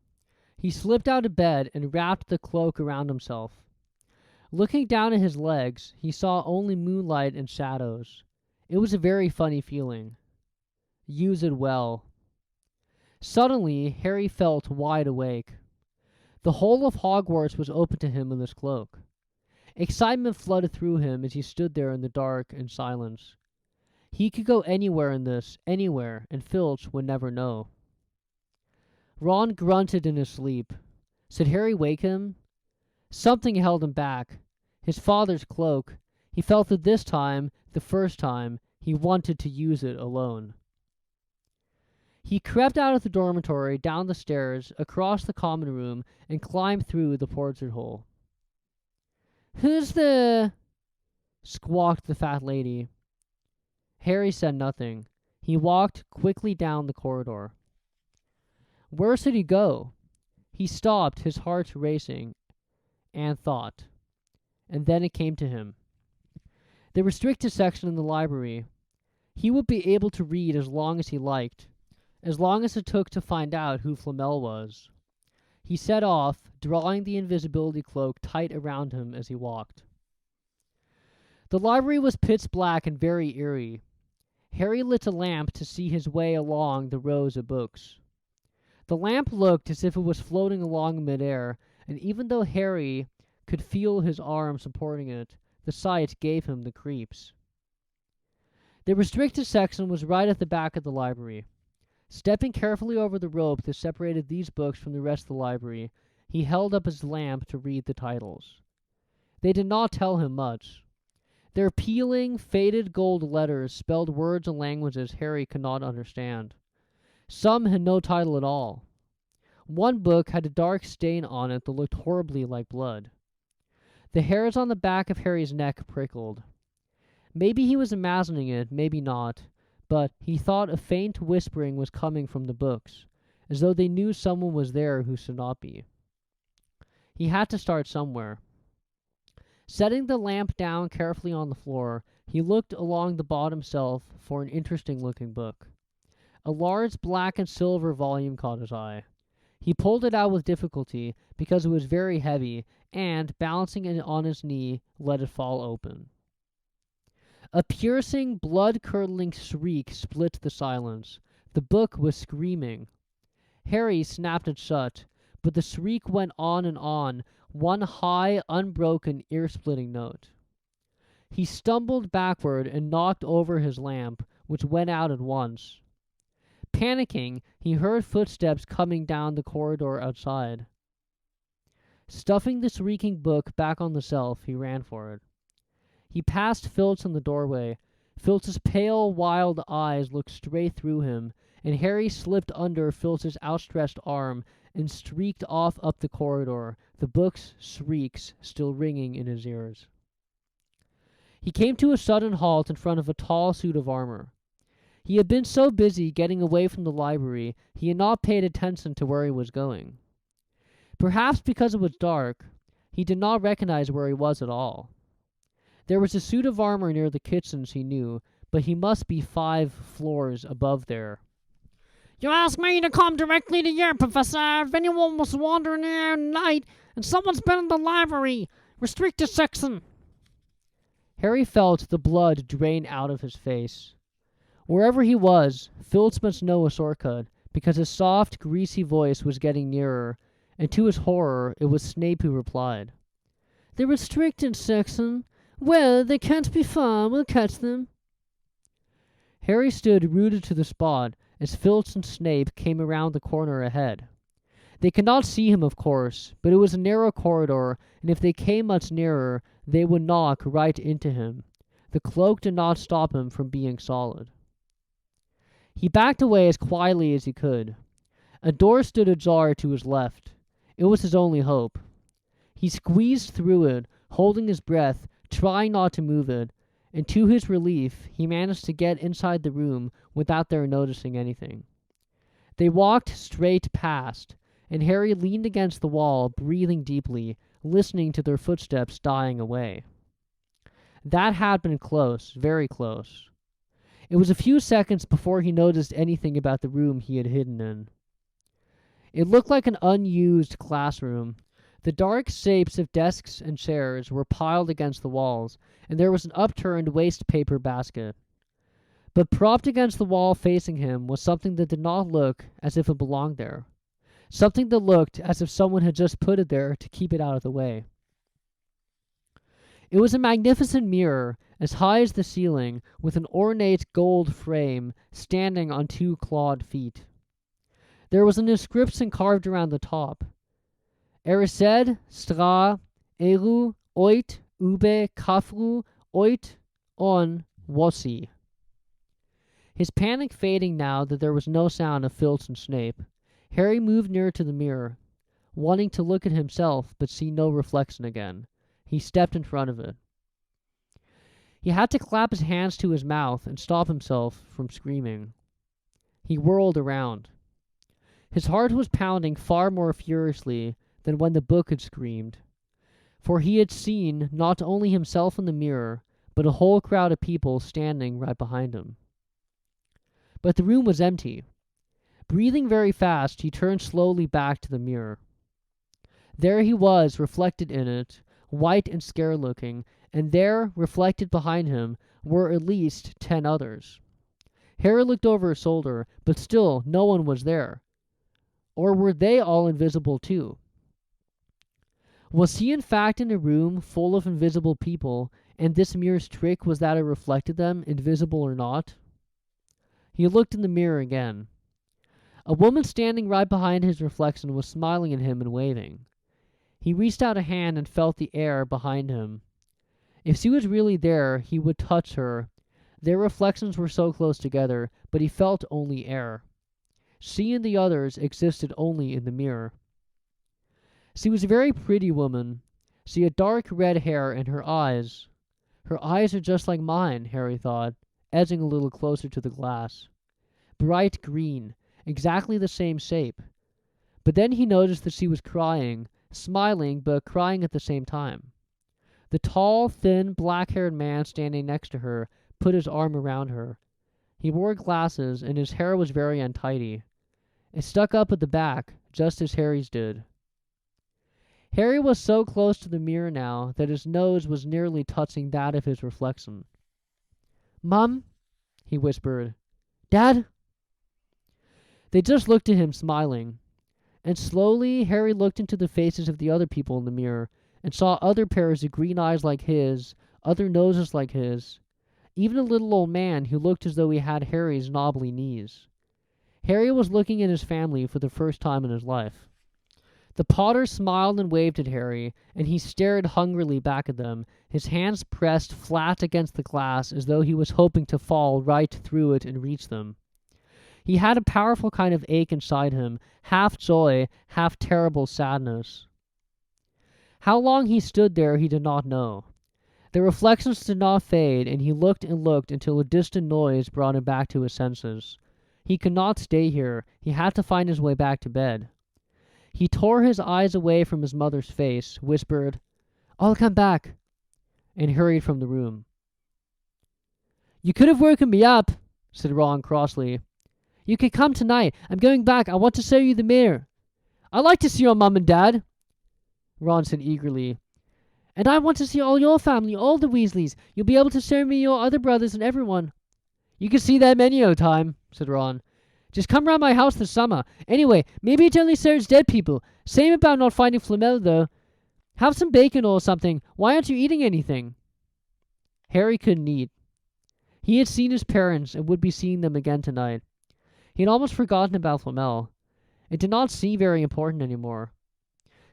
B: He slipped out of bed and wrapped the cloak around himself. Looking down at his legs, he saw only moonlight and shadows. It was a very funny feeling. Use it well. Suddenly, Harry felt wide awake. The whole of Hogwarts was open to him in this cloak. Excitement flooded through him as he stood there in the dark and silence. He could go anywhere in this, anywhere, and Filch would never know. Ron grunted in his sleep. Should Harry wake him? Something held him back. His father's cloak. He felt that this time, the first time, he wanted to use it alone.
A: He crept out of the dormitory, down the stairs, across the common room, and climbed through the portrait hole. "Who's the—" squawked the fat lady. Harry said nothing. He walked quickly down the corridor. Where should he go? He stopped, his heart racing, and thought. And then it came to him. The restricted section in the library. He would be able to read as long as he liked, as long as it took to find out who Flamel was. He set off, drawing the invisibility cloak tight around him as he walked. The library was pitch black and very eerie. Harry lit a lamp to see his way along the rows of books. The lamp looked as if it was floating along midair, and even though Harry could feel his arm supporting it, the sight gave him the creeps. The restricted section was right at the back of the library. Stepping carefully over the rope that separated these books from the rest of the library, he held up his lamp to read the titles. They did not tell him much. Their peeling, faded gold letters spelled words and languages Harry could not understand. Some had no title at all. One book had a dark stain on it that looked horribly like blood. The hairs on the back of Harry's neck prickled. Maybe he was imagining it, maybe not, but he thought a faint whispering was coming from the books, as though they knew someone was there who should not be. He had to start somewhere. Setting the lamp down carefully on the floor, he looked along the bottom shelf for an interesting-looking book. A large black and silver volume caught his eye. He pulled it out with difficulty because it was very heavy, and, balancing it on his knee, let it fall open. A piercing, blood-curdling shriek split the silence. The book was screaming. Harry snapped it shut, but the shriek went on, one high, unbroken, ear-splitting note. He stumbled backward and knocked over his lamp, which went out at once. Panicking, he heard footsteps coming down the corridor outside. Stuffing the shrieking book back on the shelf, he ran for it. He passed Filch in the doorway. Filch's pale, wild eyes looked straight through him, and Harry slipped under Filch's outstretched arm and streaked off up the corridor, the book's shrieks still ringing in his ears. He came to a sudden halt in front of a tall suit of armor. He had been so busy getting away from the library, he had not paid attention to where he was going. Perhaps because it was dark, he did not recognize where he was at all. There was a suit of armor near the kitchens, he knew, but he must be 5 floors above there.
C: You asked me to come directly to here, Professor. If anyone was wandering here at night, and someone's been in the library, restricted section.
A: Harry felt the blood drain out of his face. Wherever he was, Filch must know a shortcut, because his soft, greasy voice was getting nearer, and to his horror, it was Snape who replied.
B: The restricted section? Well, they can't be far. We'll catch them.
A: Harry stood rooted to the spot as Filch and Snape came around the corner ahead. They could not see him, of course, but it was a narrow corridor, and if they came much nearer, they would knock right into him. The cloak did not stop him from being solid. He backed away as quietly as he could. A door stood ajar to his left. It was his only hope. He squeezed through it, holding his breath, trying not to move it, and to his relief, he managed to get inside the room without their noticing anything. They walked straight past, and Harry leaned against the wall, breathing deeply, listening to their footsteps dying away. That had been close, very close. It was a few seconds before he noticed anything about the room he had hidden in. It looked like an unused classroom. The dark shapes of desks and chairs were piled against the walls, and there was an upturned waste paper basket. But propped against the wall facing him was something that did not look as if it belonged there. Something that looked as if someone had just put it there to keep it out of the way. It was a magnificent mirror, as high as the ceiling, with an ornate gold frame standing on 2 clawed feet. There was an inscription carved around the top. Erised, stra, eru, oit, ube, kafru, oit, on, wasi. His panic fading now that there was no sound of Filch and Snape, Harry moved nearer to the mirror, wanting to look at himself but see no reflection again. He stepped in front of it. He had to clap his hands to his mouth and stop himself from screaming. He whirled around. His heart was pounding far more furiously than when the book had screamed, for he had seen not only himself in the mirror, but a whole crowd of people standing right behind him. But the room was empty. Breathing very fast, he turned slowly back to the mirror. There he was, reflected in it, white and scared-looking, and there, reflected behind him, were at least 10 others. Harry looked over his shoulder, but still no one was there. Or were they all invisible too? Was he in fact in a room full of invisible people, and this mirror's trick was that it reflected them, invisible or not? He looked in the mirror again. A woman standing right behind his reflection was smiling at him and waving. He reached out a hand and felt the air behind him. If she was really there, he would touch her. Their reflections were so close together, but he felt only air. She and the others existed only in the mirror. She was a very pretty woman. She had dark red hair and her eyes. Her eyes are just like mine, Harry thought, edging a little closer to the glass. Bright green, exactly the same shape. But then he noticed that she was crying, smiling but crying at the same time. The tall, thin, black-haired man standing next to her put his arm around her. He wore glasses and his hair was very untidy. It stuck up at the back, just as Harry's did. Harry was so close to the mirror now that his nose was nearly touching that of his reflection. "Mum?" he whispered. "Dad?" They just looked at him, smiling. And slowly Harry looked into the faces of the other people in the mirror and saw other pairs of green eyes like his, other noses like his, even a little old man who looked as though he had Harry's knobbly knees. Harry was looking at his family for the first time in his life. The Potter smiled and waved at Harry, and he stared hungrily back at them, his hands pressed flat against the glass as though he was hoping to fall right through it and reach them. He had a powerful kind of ache inside him, half joy, half terrible sadness. How long he stood there he did not know. The reflections did not fade, and he looked and looked until a distant noise brought him back to his senses. He could not stay here. He had to find his way back to bed. He tore his eyes away from his mother's face, whispered, "I'll come back," and hurried from the room. "You could have woken me up," said Ron crossly. "You can come tonight. I'm going back. I want to show you the mirror." "I'd like to see your mum and dad," Ron said eagerly. "And I want to see all your family, all the Weasleys. You'll be able to show me your other brothers and everyone." "You can see them any old time," said Ron. "Just come round my house this summer. Anyway, maybe it only serves dead people. Same about not finding Flamel, though. Have some bacon or something. Why aren't you eating anything?" Harry couldn't eat. He had seen his parents and would be seeing them again tonight. He had almost forgotten about Flamel. It did not seem very important anymore.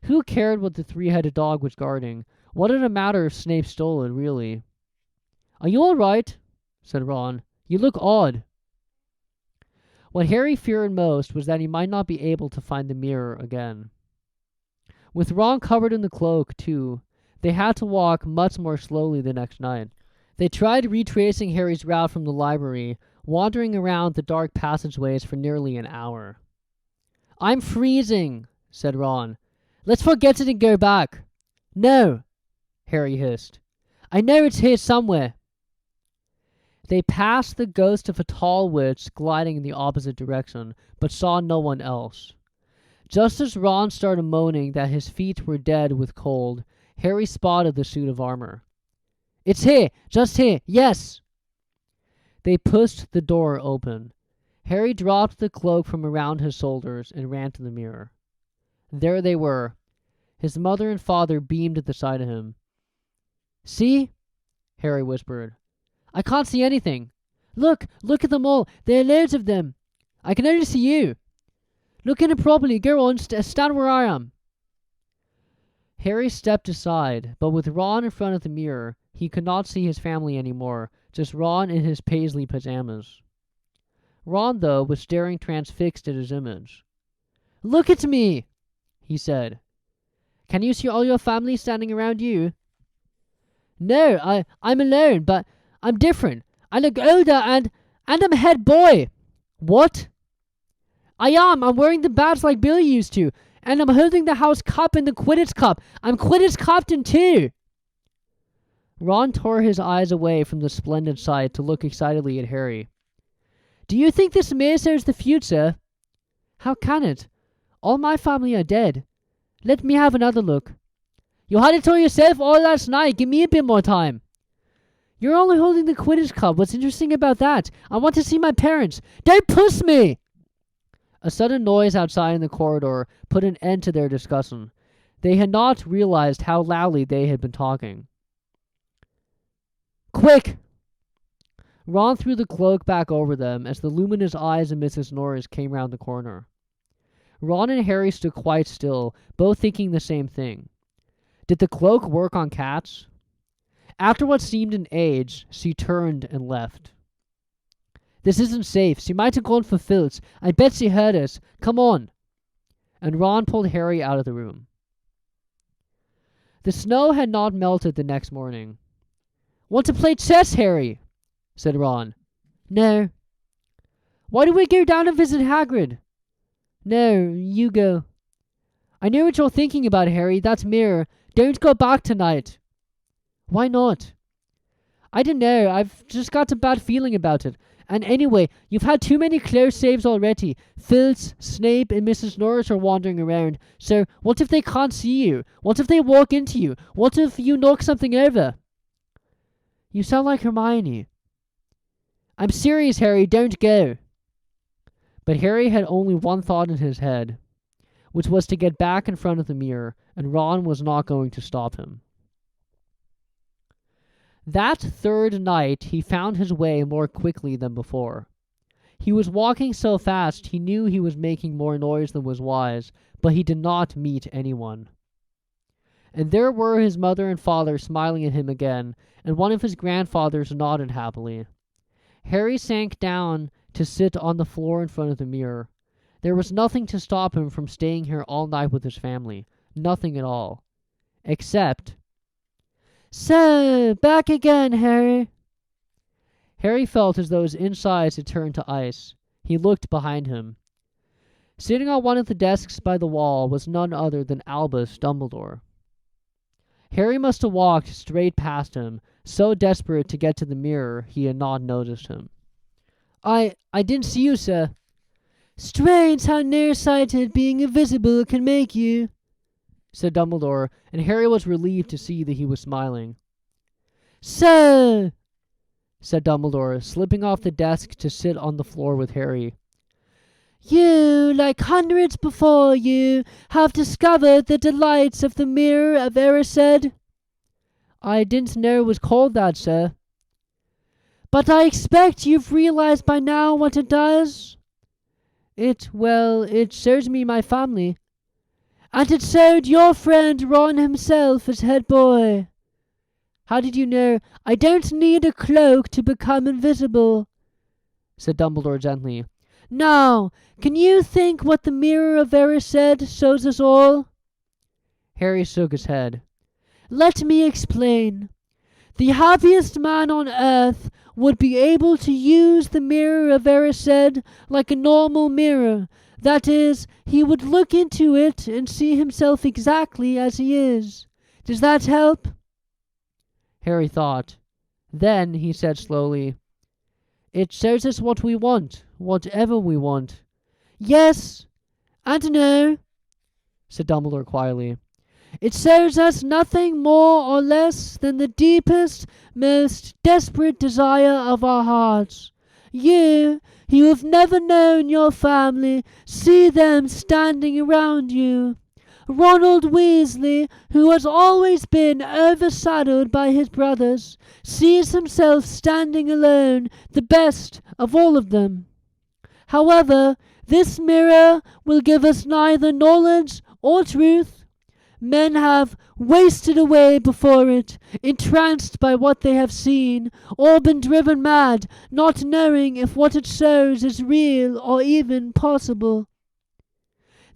A: Who cared what the three-headed dog was guarding? What did it matter if Snape stole it, really? "Are you all right?" said Ron. "You look odd." What Harry feared most was that he might not be able to find the mirror again. With Ron covered in the cloak, too, they had to walk much more slowly the next night. They tried retracing Harry's route from the library, wandering around the dark passageways for nearly an hour. "I'm freezing," said Ron. "Let's forget it and go back." "No," Harry hissed. "I know it's here somewhere." They passed the ghost of a tall witch gliding in the opposite direction, but saw no one else. Just as Ron started moaning that his feet were dead with cold, Harry spotted the suit of armor. "It's here! Just here! Yes!" They pushed the door open. Harry dropped the cloak from around his shoulders and ran to the mirror. There they were. His mother and father beamed at the sight of him. "See?" Harry whispered. "I can't see anything." Look at them all. There are loads of them." "I can only see you." "Look in it properly. Go on, stand where I am." Harry stepped aside, but with Ron in front of the mirror, he could not see his family anymore, just Ron in his paisley pajamas. Ron, though, was staring transfixed at his image. "Look at me," he said. "Can you see all your family standing around you?" "No, I'm alone, but I'm different. I look older and I'm a head boy." "What?" "I am. I'm wearing the badge like Billy used to, and I'm holding the house cup and the Quidditch cup. I'm Quidditch captain too." Ron tore his eyes away from the splendid sight to look excitedly at Harry. "Do you think this mirror shows the future?" "How can it? All my family are dead. Let me have another look." "You had it all yourself all last night. Give me a bit more time." "You're only holding the Quidditch cup. What's interesting about that? I want to see my parents." "Don't push me!" A sudden noise outside in the corridor put an end to their discussion. They had not realized how loudly they had been talking. "Quick!" Ron threw the cloak back over them as the luminous eyes of Mrs. Norris came round the corner. Ron and Harry stood quite still, both thinking the same thing. Did the cloak work on cats? After what seemed an age, she turned and left. "This isn't safe. She might have gone for filth. I bet she heard us. Come on." And Ron pulled Harry out of the room. The snow had not melted the next morning. "Want to play chess, Harry?" said Ron. "No." "Why don't we go down and visit Hagrid?" "No, you go." "I know what you're thinking about, Harry. That's Mirror. Don't go back tonight." "Why not?" "I don't know. I've just got a bad feeling about it. And anyway, you've had too many close saves already. Filch, Snape, and Mrs. Norris are wandering around. So what if they can't see you? What if they walk into you? What if you knock something over?" "You sound like Hermione." "I'm serious, Harry. Don't go." But Harry had only one thought in his head, which was to get back in front of the mirror, and Ron was not going to stop him. That third night, he found his way more quickly than before. He was walking so fast he knew he was making more noise than was wise, but he did not meet anyone. And there were his mother and father smiling at him again, and one of his grandfathers nodded happily. Harry sank down to sit on the floor in front of the mirror. There was nothing to stop him from staying here all night with his family. Nothing at all. Except... "So, back again, Harry." Harry felt as though his insides had turned to ice. He looked behind him. Sitting on one of the desks by the wall was none other than Albus Dumbledore. Harry must have walked straight past him, so desperate to get to the mirror he had not noticed him. I didn't see you, sir." "Strange how nearsighted being invisible can make you," said Dumbledore, and Harry was relieved to see that he was smiling. "So," said Dumbledore, slipping off the desk to sit on the floor with Harry, "you, like hundreds before you, have discovered the delights of the Mirror of Erised." "I didn't know it was called that, sir." "But I expect you've realized by now what it does." It shows me my family." "And it showed your friend Ron himself as head boy." "How did you know?" "I don't need a cloak to become invisible," said Dumbledore gently. "Now, can you think what the Mirror of Erised shows us all?" Harry shook his head. "Let me explain. The happiest man on earth would be able to use the Mirror of Erised like a normal mirror. That is, he would look into it and see himself exactly as he is. Does that help?" Harry thought. Then he said slowly, "It shows us what we want, whatever we want." "Yes and no," said Dumbledore quietly. "It shows us nothing more or less than the deepest, most desperate desire of our hearts. You have never known your family, see them standing around you. Ronald Weasley, who has always been overshadowed by his brothers, sees himself standing alone, the best of all of them. However, this mirror will give us neither knowledge or truth,
B: Men have wasted away before it, entranced by what they have seen, or been driven mad, not knowing if what it shows is real or even possible.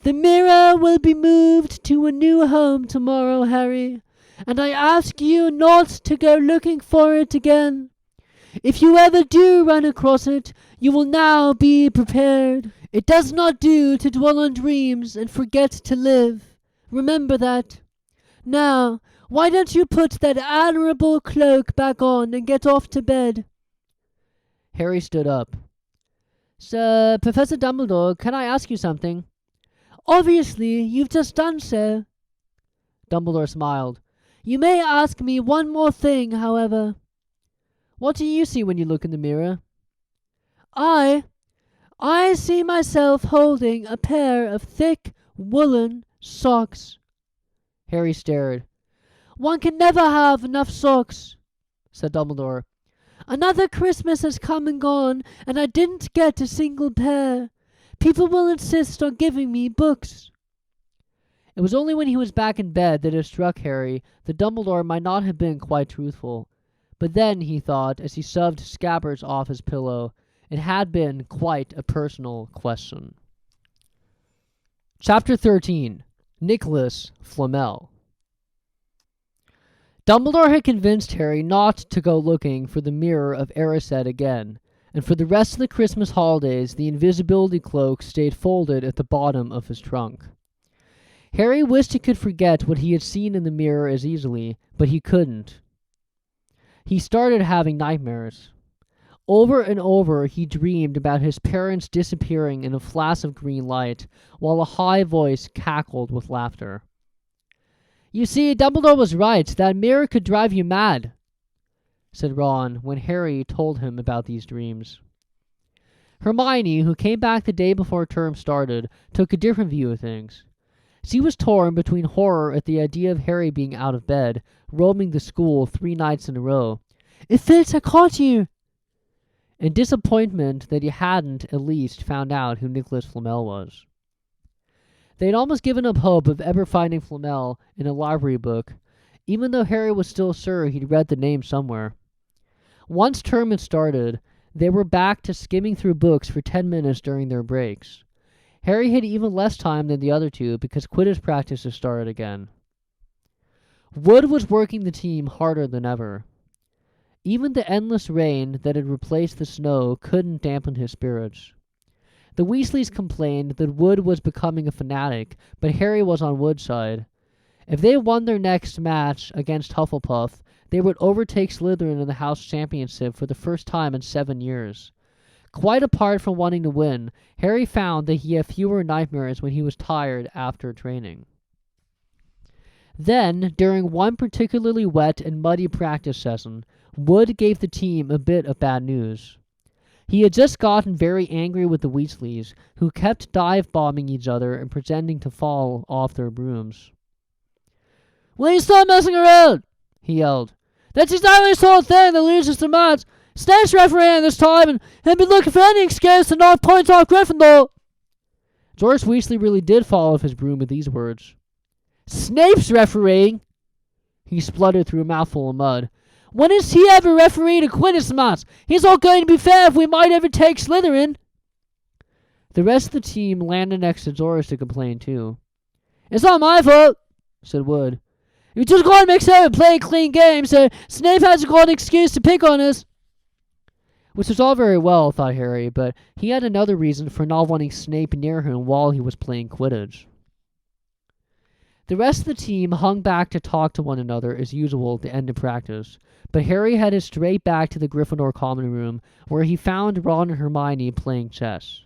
B: The mirror will be moved to a new home tomorrow, Harry, and I ask you not to go looking for it again. If you ever do run across it, you will now be prepared. It does not do to dwell on dreams and forget to live. Remember that. Now, why don't you put that admirable cloak back on and get off to bed?
A: Harry stood up. Sir, Professor Dumbledore, can I ask you something?
B: Obviously, you've just done so.
A: Dumbledore smiled.
B: You may ask me one more thing, however.
A: What do you see when you look in the mirror?
B: I see myself holding a pair of thick woolen socks.
A: Harry stared.
B: One can never have enough socks,
A: said Dumbledore.
B: Another Christmas has come and gone, and I didn't get a single pair. People will insist on giving me books.
A: It was only when he was back in bed that it struck Harry that Dumbledore might not have been quite truthful. But then, he thought, as he shoved Scabbers off his pillow, it had been quite a personal question. Chapter 13. Nicolas Flamel. Dumbledore had convinced Harry not to go looking for the Mirror of Erised again, and for the rest of the Christmas holidays the invisibility cloak stayed folded at the bottom of his trunk. Harry wished he could forget what he had seen in the mirror as easily, but he couldn't. He started having nightmares. Over and over he dreamed about his parents disappearing in a flash of green light, while a high voice cackled with laughter. "You see, Dumbledore was right. That mirror could drive you mad," said Ron when Harry told him about these dreams. Hermione, who came back the day before term started, took a different view of things. She was torn between horror at the idea of Harry being out of bed, roaming the school 3 nights in a row.
B: "It fits, I caught you!"
A: and disappointment that he hadn't, at least, found out who Nicolas Flamel was. They'd almost given up hope of ever finding Flamel in a library book, even though Harry was still sure he'd read the name somewhere. Once term had started, they were back to skimming through books for 10 minutes during their breaks. Harry had even less time than the other two because Quidditch practice had started again. Wood was working the team harder than ever. Even the endless rain that had replaced the snow couldn't dampen his spirits. The Weasleys complained that Wood was becoming a fanatic, but Harry was on Wood's side. If they won their next match against Hufflepuff, they would overtake Slytherin in the House Championship for the first time in 7 years. Quite apart from wanting to win, Harry found that he had fewer nightmares when he was tired after training. Then, during one particularly wet and muddy practice session, Wood gave the team a bit of bad news. He had just gotten very angry with the Weasleys, who kept dive-bombing each other and pretending to fall off their brooms.
B: "Will you stop messing around?" he yelled. "That's exactly the sort of thing that leads us to match. Snape's refereeing this time, and he'll be looking for any excuse to knock points off Gryffindor."
A: George Weasley really did fall off his broom with these words.
B: "Snape's refereeing?"
A: He spluttered through a mouthful of mud.
B: "When has he ever refereed a Quidditch match? He's not going to be fair if we might ever take Slytherin."
A: The rest of the team landed next to Doris to complain too.
B: "It's not my fault," said Wood. "You just gotta mix up and play a clean game, so Snape hasn't got an excuse to pick on us."
A: Which was all very well, thought Harry, but he had another reason for not wanting Snape near him while he was playing Quidditch. The rest of the team hung back to talk to one another as usual at the end of practice, but Harry headed straight back to the Gryffindor common room, where he found Ron and Hermione playing chess.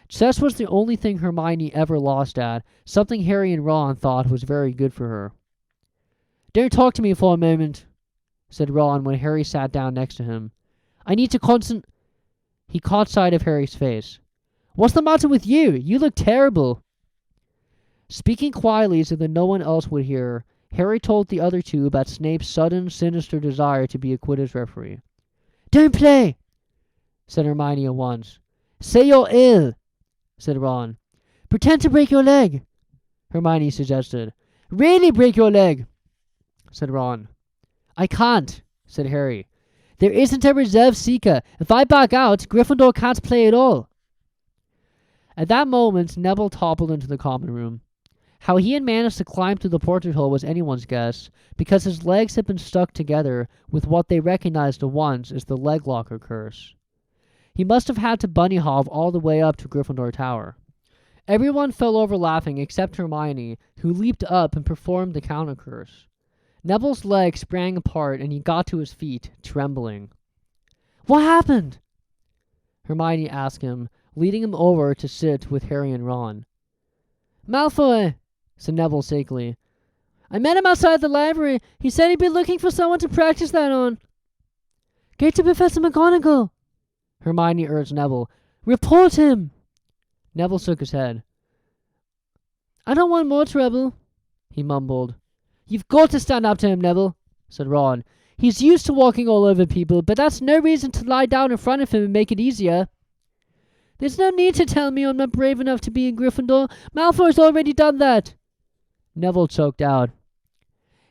A: Chess was the only thing Hermione ever lost at, something Harry and Ron thought was very good for her.
B: "Don't talk to me for a moment,"
A: said Ron when Harry sat down next to him. "I need to He caught sight of Harry's face. "What's the matter with you? You look terrible." Speaking quietly so that no one else would hear, Harry told the other two about Snape's sudden, sinister desire to be a Quidditch referee.
B: "Don't play,"
A: said Hermione at once.
B: "Say you're ill,"
A: said Ron.
B: "Pretend to break your leg,"
A: Hermione suggested. Really break your leg, said Ron. I can't, said Harry. There isn't a reserve seeker. If I back out, Gryffindor can't play at all. At that moment, Neville toppled into the common room. How he had managed to climb through the portrait hole was anyone's guess, because his legs had been stuck together with what they recognized at once as the leg locker curse. He must have had to bunny hop all the way up to Gryffindor Tower. Everyone fell over laughing except Hermione, who leaped up and performed the counter curse. Neville's leg sprang apart and he got to his feet, trembling. What happened? Hermione asked him, leading him over to sit with Harry and Ron. Malfoy, said Neville shakily. I met him outside the library. He said he'd be looking for someone to practice that on. Get to Professor McGonagall, Hermione urged Neville. Report him! Neville shook his head. I don't want more trouble, he mumbled. You've got to stand up to him, Neville, said Ron. He's used to walking all over people, but that's no reason to lie down in front of him and make it easier. There's no need to tell me I'm not brave enough to be in Gryffindor. Malfoy's already done that. Neville choked out.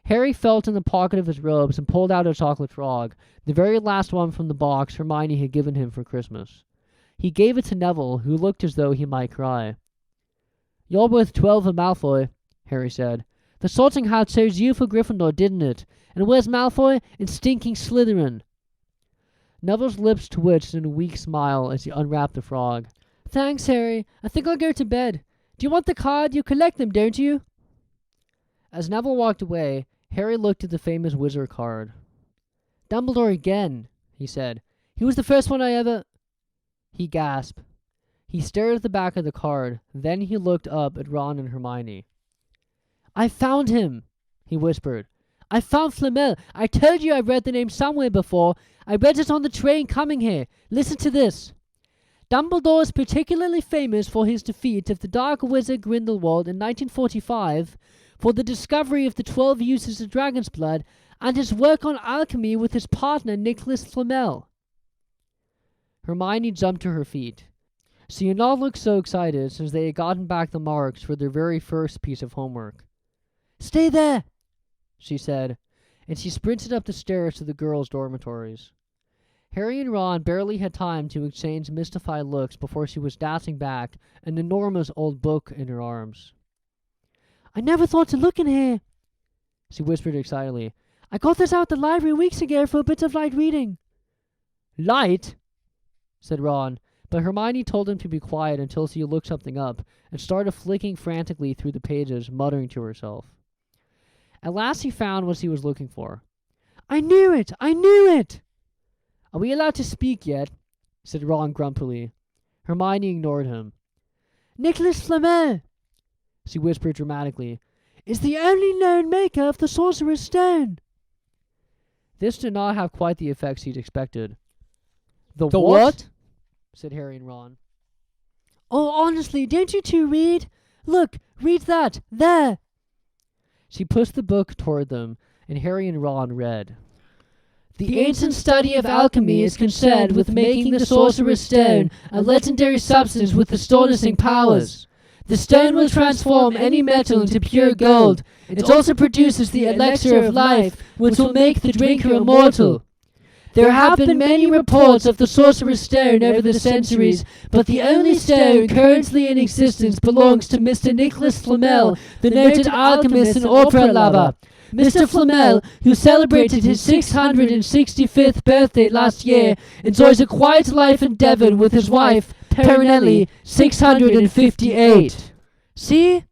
A: Harry felt in the pocket of his robes and pulled out a chocolate frog, the very last one from the box Hermione had given him for Christmas. He gave it to Neville, who looked as though he might cry. You're worth 12 of Malfoy, Harry said. The Sorting Hat chose you for Gryffindor, didn't it? And where's Malfoy? In stinking Slytherin. Neville's lips twitched in a weak smile as he unwrapped the frog. Thanks, Harry. I think I'll go to bed. Do you want the card? You collect them, don't you? As Neville walked away, Harry looked at the famous wizard card. Dumbledore again, he said. He was the first one I ever... He gasped. He stared at the back of the card. Then he looked up at Ron and Hermione. I found him, he whispered. I found Flamel. I told you I read the name somewhere before. I read it on the train coming here. Listen to this. Dumbledore is particularly famous for his defeat of the Dark Wizard Grindelwald in 1945, for the discovery of the 12 uses of dragon's blood, and his work on alchemy with his partner Nicolas Flamel. Hermione jumped to her feet. She had not looked so excited since they had gotten back the marks for their very first piece of homework. Stay there, she said, and she sprinted up the stairs to the girls' dormitories. Harry and Ron barely had time to exchange mystified looks before she was dashing back, an enormous old book in her arms. I never thought to look in here, she whispered excitedly. I got this out of the library weeks ago for a bit of light reading. Light? Said Ron, but Hermione told him to be quiet until she looked something up, and started flicking frantically through the pages, muttering to herself. At last he found what he was looking for. I knew it! I knew it! Are we allowed to speak yet? Said Ron grumpily. Hermione ignored him. Nicolas Flamel, she whispered dramatically, is the only known maker of the Sorcerer's Stone. This did not have quite the effects he'd expected. The what? Said Harry and Ron. Oh, honestly, don't you two read? Look, read that, there. She pushed the book toward them, and Harry and Ron read. The ancient study of alchemy is concerned with making the Sorcerer's Stone, a legendary substance with astonishing powers. The stone will transform any metal into pure gold. It also produces the elixir of life, which will make the drinker immortal. There have been many reports of the Sorcerer's Stone over the centuries, but the only stone currently in existence belongs to Mr. Nicolas Flamel, the noted alchemist and opera lover. Mr. Flamel, who celebrated his 665th birthday last year, enjoys a quiet life in Devon with his wife, Perinelli, 658. See?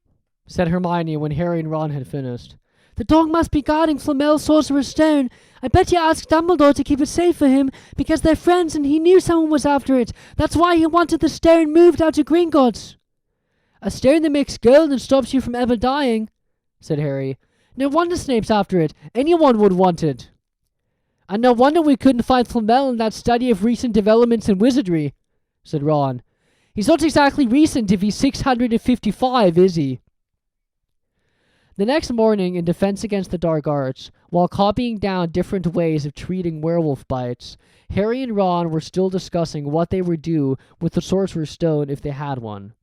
A: Said Hermione when Harry and Ron had finished. The dog must be guarding Flamel's Sorcerer's Stone. I bet he asked Dumbledore to keep it safe for him, because they're friends and he knew someone was after it. That's why he wanted the stone moved out to Gringotts. A stone that makes gold and stops you from ever dying, said Harry. No wonder Snape's after it. Anyone would want it. And no wonder we couldn't find Flamel in that study of recent developments in wizardry, said Ron. He's not exactly recent if he's 655, is he? The next morning, in defense against the dark arts, while copying down different ways of treating werewolf bites, Harry and Ron were still discussing what they would do with the Sorcerer's Stone if they had one.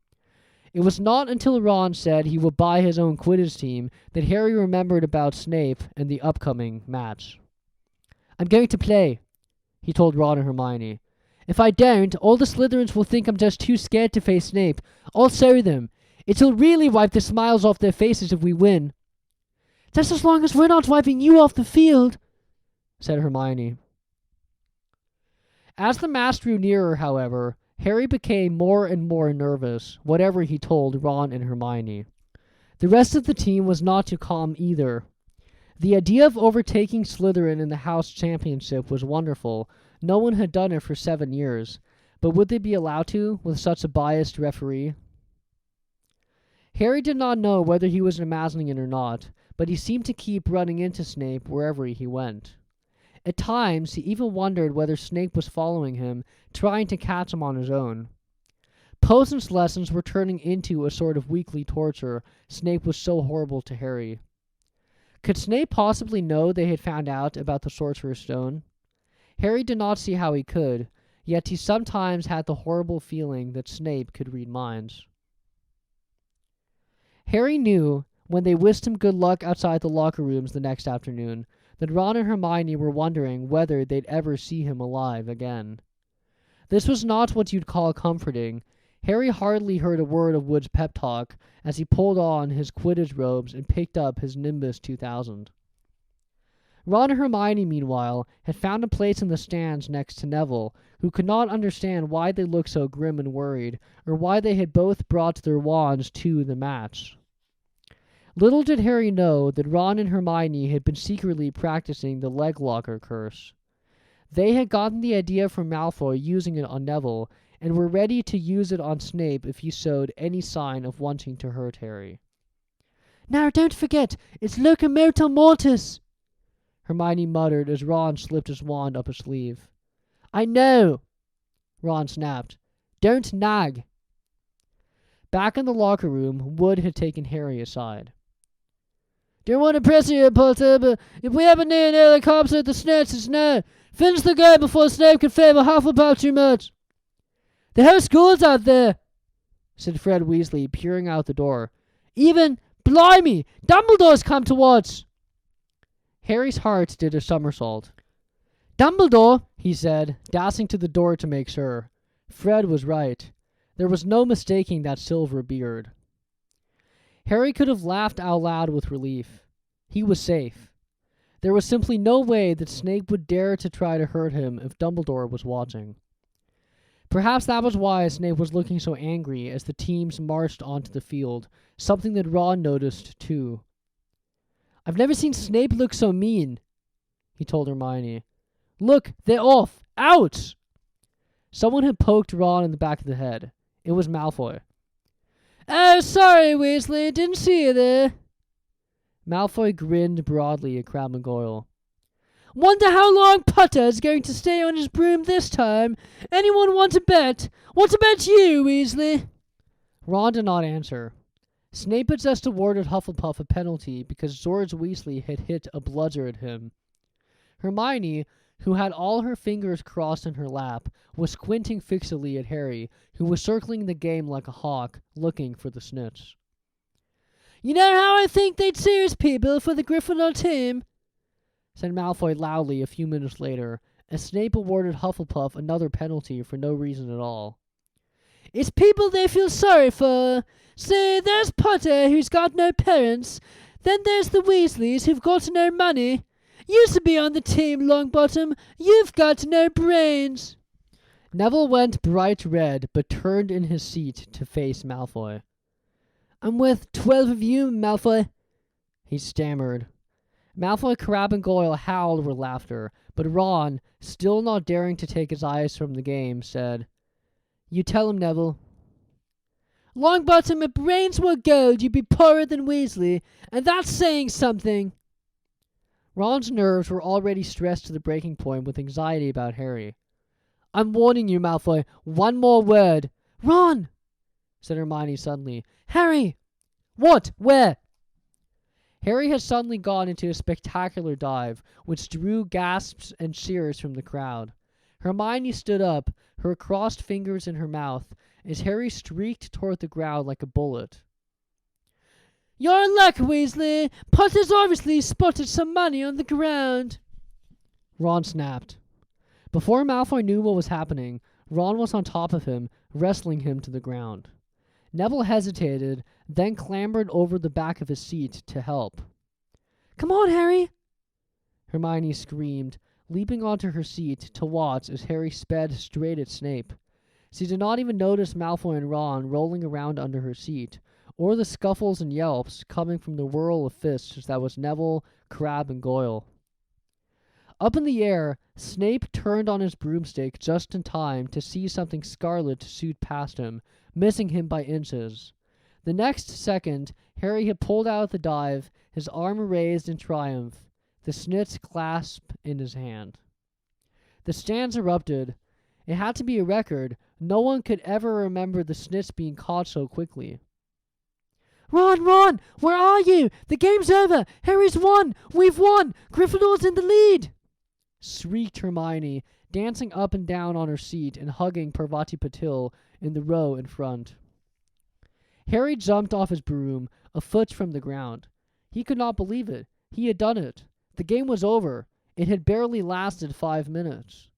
A: It was not until Ron said he would buy his own Quidditch team that Harry remembered about Snape and the upcoming match. "I'm going to play," he told Ron and Hermione. "If I don't, all the Slytherins will think I'm just too scared to face Snape. I'll show them. It'll really wipe the smiles off their faces if we win."
B: "Just as long as we're not wiping you off the field,"
A: said Hermione. As the match drew nearer, however, Harry became more and more nervous, whatever he told Ron and Hermione. The rest of the team was not too calm either. The idea of overtaking Slytherin in the House Championship was wonderful. No one had done it for 7 years, but would they be allowed to, with such a biased referee? Harry did not know whether he was imagining it or not, but he seemed to keep running into Snape wherever he went. At times, he even wondered whether Snape was following him, trying to catch him on his own. Potions lessons were turning into a sort of weekly torture. Snape was so horrible to Harry. Could Snape possibly know they had found out about the Sorcerer's Stone? Harry did not see how he could, yet he sometimes had the horrible feeling that Snape could read minds. Harry knew, when they wished him good luck outside the locker rooms the next afternoon, that Ron and Hermione were wondering whether they'd ever see him alive again. This was not what you'd call comforting. Harry hardly heard a word of Wood's pep talk as he pulled on his Quidditch robes and picked up his Nimbus 2000. Ron and Hermione, meanwhile, had found a place in the stands next to Neville, who could not understand why they looked so grim and worried, or why they had both brought their wands to the match. Little did Harry know that Ron and Hermione had been secretly practicing the leg locker curse. They had gotten the idea from Malfoy using it on Neville, and were ready to use it on Snape if he showed any sign of wanting to hurt Harry.
B: "Now don't forget, it's Locomotor Mortis,"
A: Hermione muttered as Ron slipped his wand up his sleeve.
B: "I know,"
A: Ron snapped. "Don't nag." Back in the locker room, Wood had taken Harry aside.
B: "Don't want to press you, Potter, but if we ever need any other cops at the snitch, it's now. Finish the game before Snape can favor Hufflepuff too much." "The whole school's out there,"
A: said Fred Weasley, peering out the door.
B: "Even, blimey, Dumbledore's come to watch."
A: Harry's heart did a somersault.
B: "Dumbledore,"
A: he said, dashing to the door to make sure. Fred was right. There was no mistaking that silver beard. Harry could have laughed out loud with relief. He was safe. There was simply no way that Snape would dare to try to hurt him if Dumbledore was watching. Perhaps that was why Snape was looking so angry as the teams marched onto the field, something that Ron noticed too.
B: "I've never seen Snape look so mean,"
A: he told Hermione.
B: "Look, they're off. Ouch!"
A: Someone had poked Ron in the back of the head. It was Malfoy.
B: "Oh, sorry, Weasley. Didn't see you there."
A: Malfoy grinned broadly at Crabbe and Goyle.
B: "Wonder how long Potter's going to stay on his broom this time. Anyone want to bet? What about you, Weasley?"
A: Ron did not answer. Snape had just awarded Hufflepuff a penalty because George Weasley had hit a bludger at him. Hermione, who had all her fingers crossed in her lap, was squinting fixedly at Harry, who was circling the game like a hawk, looking for the snitch.
B: "You know how I think they'd choose people for the Gryffindor team?"
A: said Malfoy loudly a few minutes later, as Snape awarded Hufflepuff another penalty for no reason at all.
B: "It's people they feel sorry for. See, there's Potter, who's got no parents. Then there's the Weasleys, who've got no money. Used to be on the team, Longbottom. You've got no brains."
A: Neville went bright red, but turned in his seat to face Malfoy.
B: "I'm worth 12 of you, Malfoy,"
A: he stammered. Malfoy, Crabbe, and Goyle howled with laughter, but Ron, still not daring to take his eyes from the game, said, "You tell him, Neville."
B: "Longbottom, if brains were gold, you'd be poorer than Weasley, and that's saying something."
A: Ron's nerves were already stressed to the breaking point with anxiety about Harry. "I'm warning you, Malfoy. One more word."
B: "Ron!"
A: said Hermione suddenly.
B: "Harry!"
A: "What? Where?" Harry had suddenly gone into a spectacular dive, which drew gasps and cheers from the crowd. Hermione stood up, her crossed fingers in her mouth, as Harry streaked toward the ground like a bullet.
B: You're in luck, Weasley. Potter's obviously spotted some money on the ground.
A: Ron snapped. Before Malfoy knew what was happening, Ron was on top of him, wrestling him to the ground. Neville hesitated, then clambered over the back of his seat to help.
B: Come on, Harry!
A: Hermione screamed, leaping onto her seat to watch as Harry sped straight at Snape. She did not even notice Malfoy and Ron rolling around under her seat, or the scuffles and yelps coming from the whirl of fists that was Neville, Crabbe, and Goyle. Up in the air, Snape turned on his broomstick just in time to see something scarlet shoot past him, missing him by inches. The next second, Harry had pulled out of the dive, his arm raised in triumph, the snitch clasp in his hand. The stands erupted. It had to be a record. No one could ever remember the snitch being caught so quickly.
B: Ron, where are you? The game's over. Harry's won. We've won. Gryffindor's in the lead.
A: Shrieked Hermione, dancing up and down on her seat and hugging Parvati Patil in the row in front. Harry jumped off his broom, a foot from the ground. He could not believe it. He had done it. The game was over. It had barely lasted 5 minutes.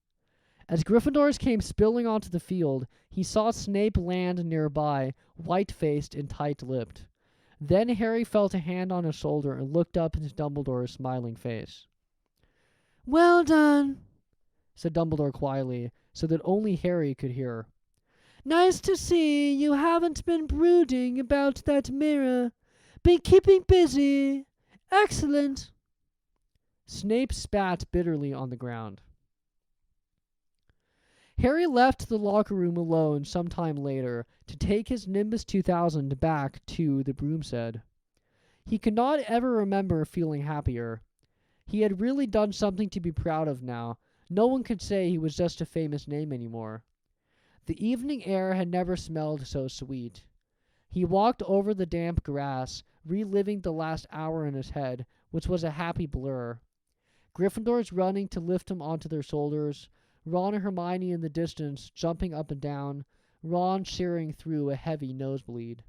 A: As Gryffindors came spilling onto the field, he saw Snape land nearby, white-faced and tight-lipped. Then Harry felt a hand on his shoulder and looked up into Dumbledore's smiling face.
B: Well done,
A: said Dumbledore quietly, so that only Harry could hear.
B: Nice to see you haven't been brooding about that mirror. Been keeping busy. Excellent.
A: Snape spat bitterly on the ground. Harry left the locker room alone some time later to take his Nimbus 2000 back to the Broomstead. He could not ever remember feeling happier. He had really done something to be proud of now. No one could say he was just a famous name anymore. The evening air had never smelled so sweet. He walked over the damp grass, reliving the last hour in his head, which was a happy blur. Gryffindors running to lift him onto their shoulders, Ron and Hermione in the distance, jumping up and down, Ron shearing through a heavy nosebleed.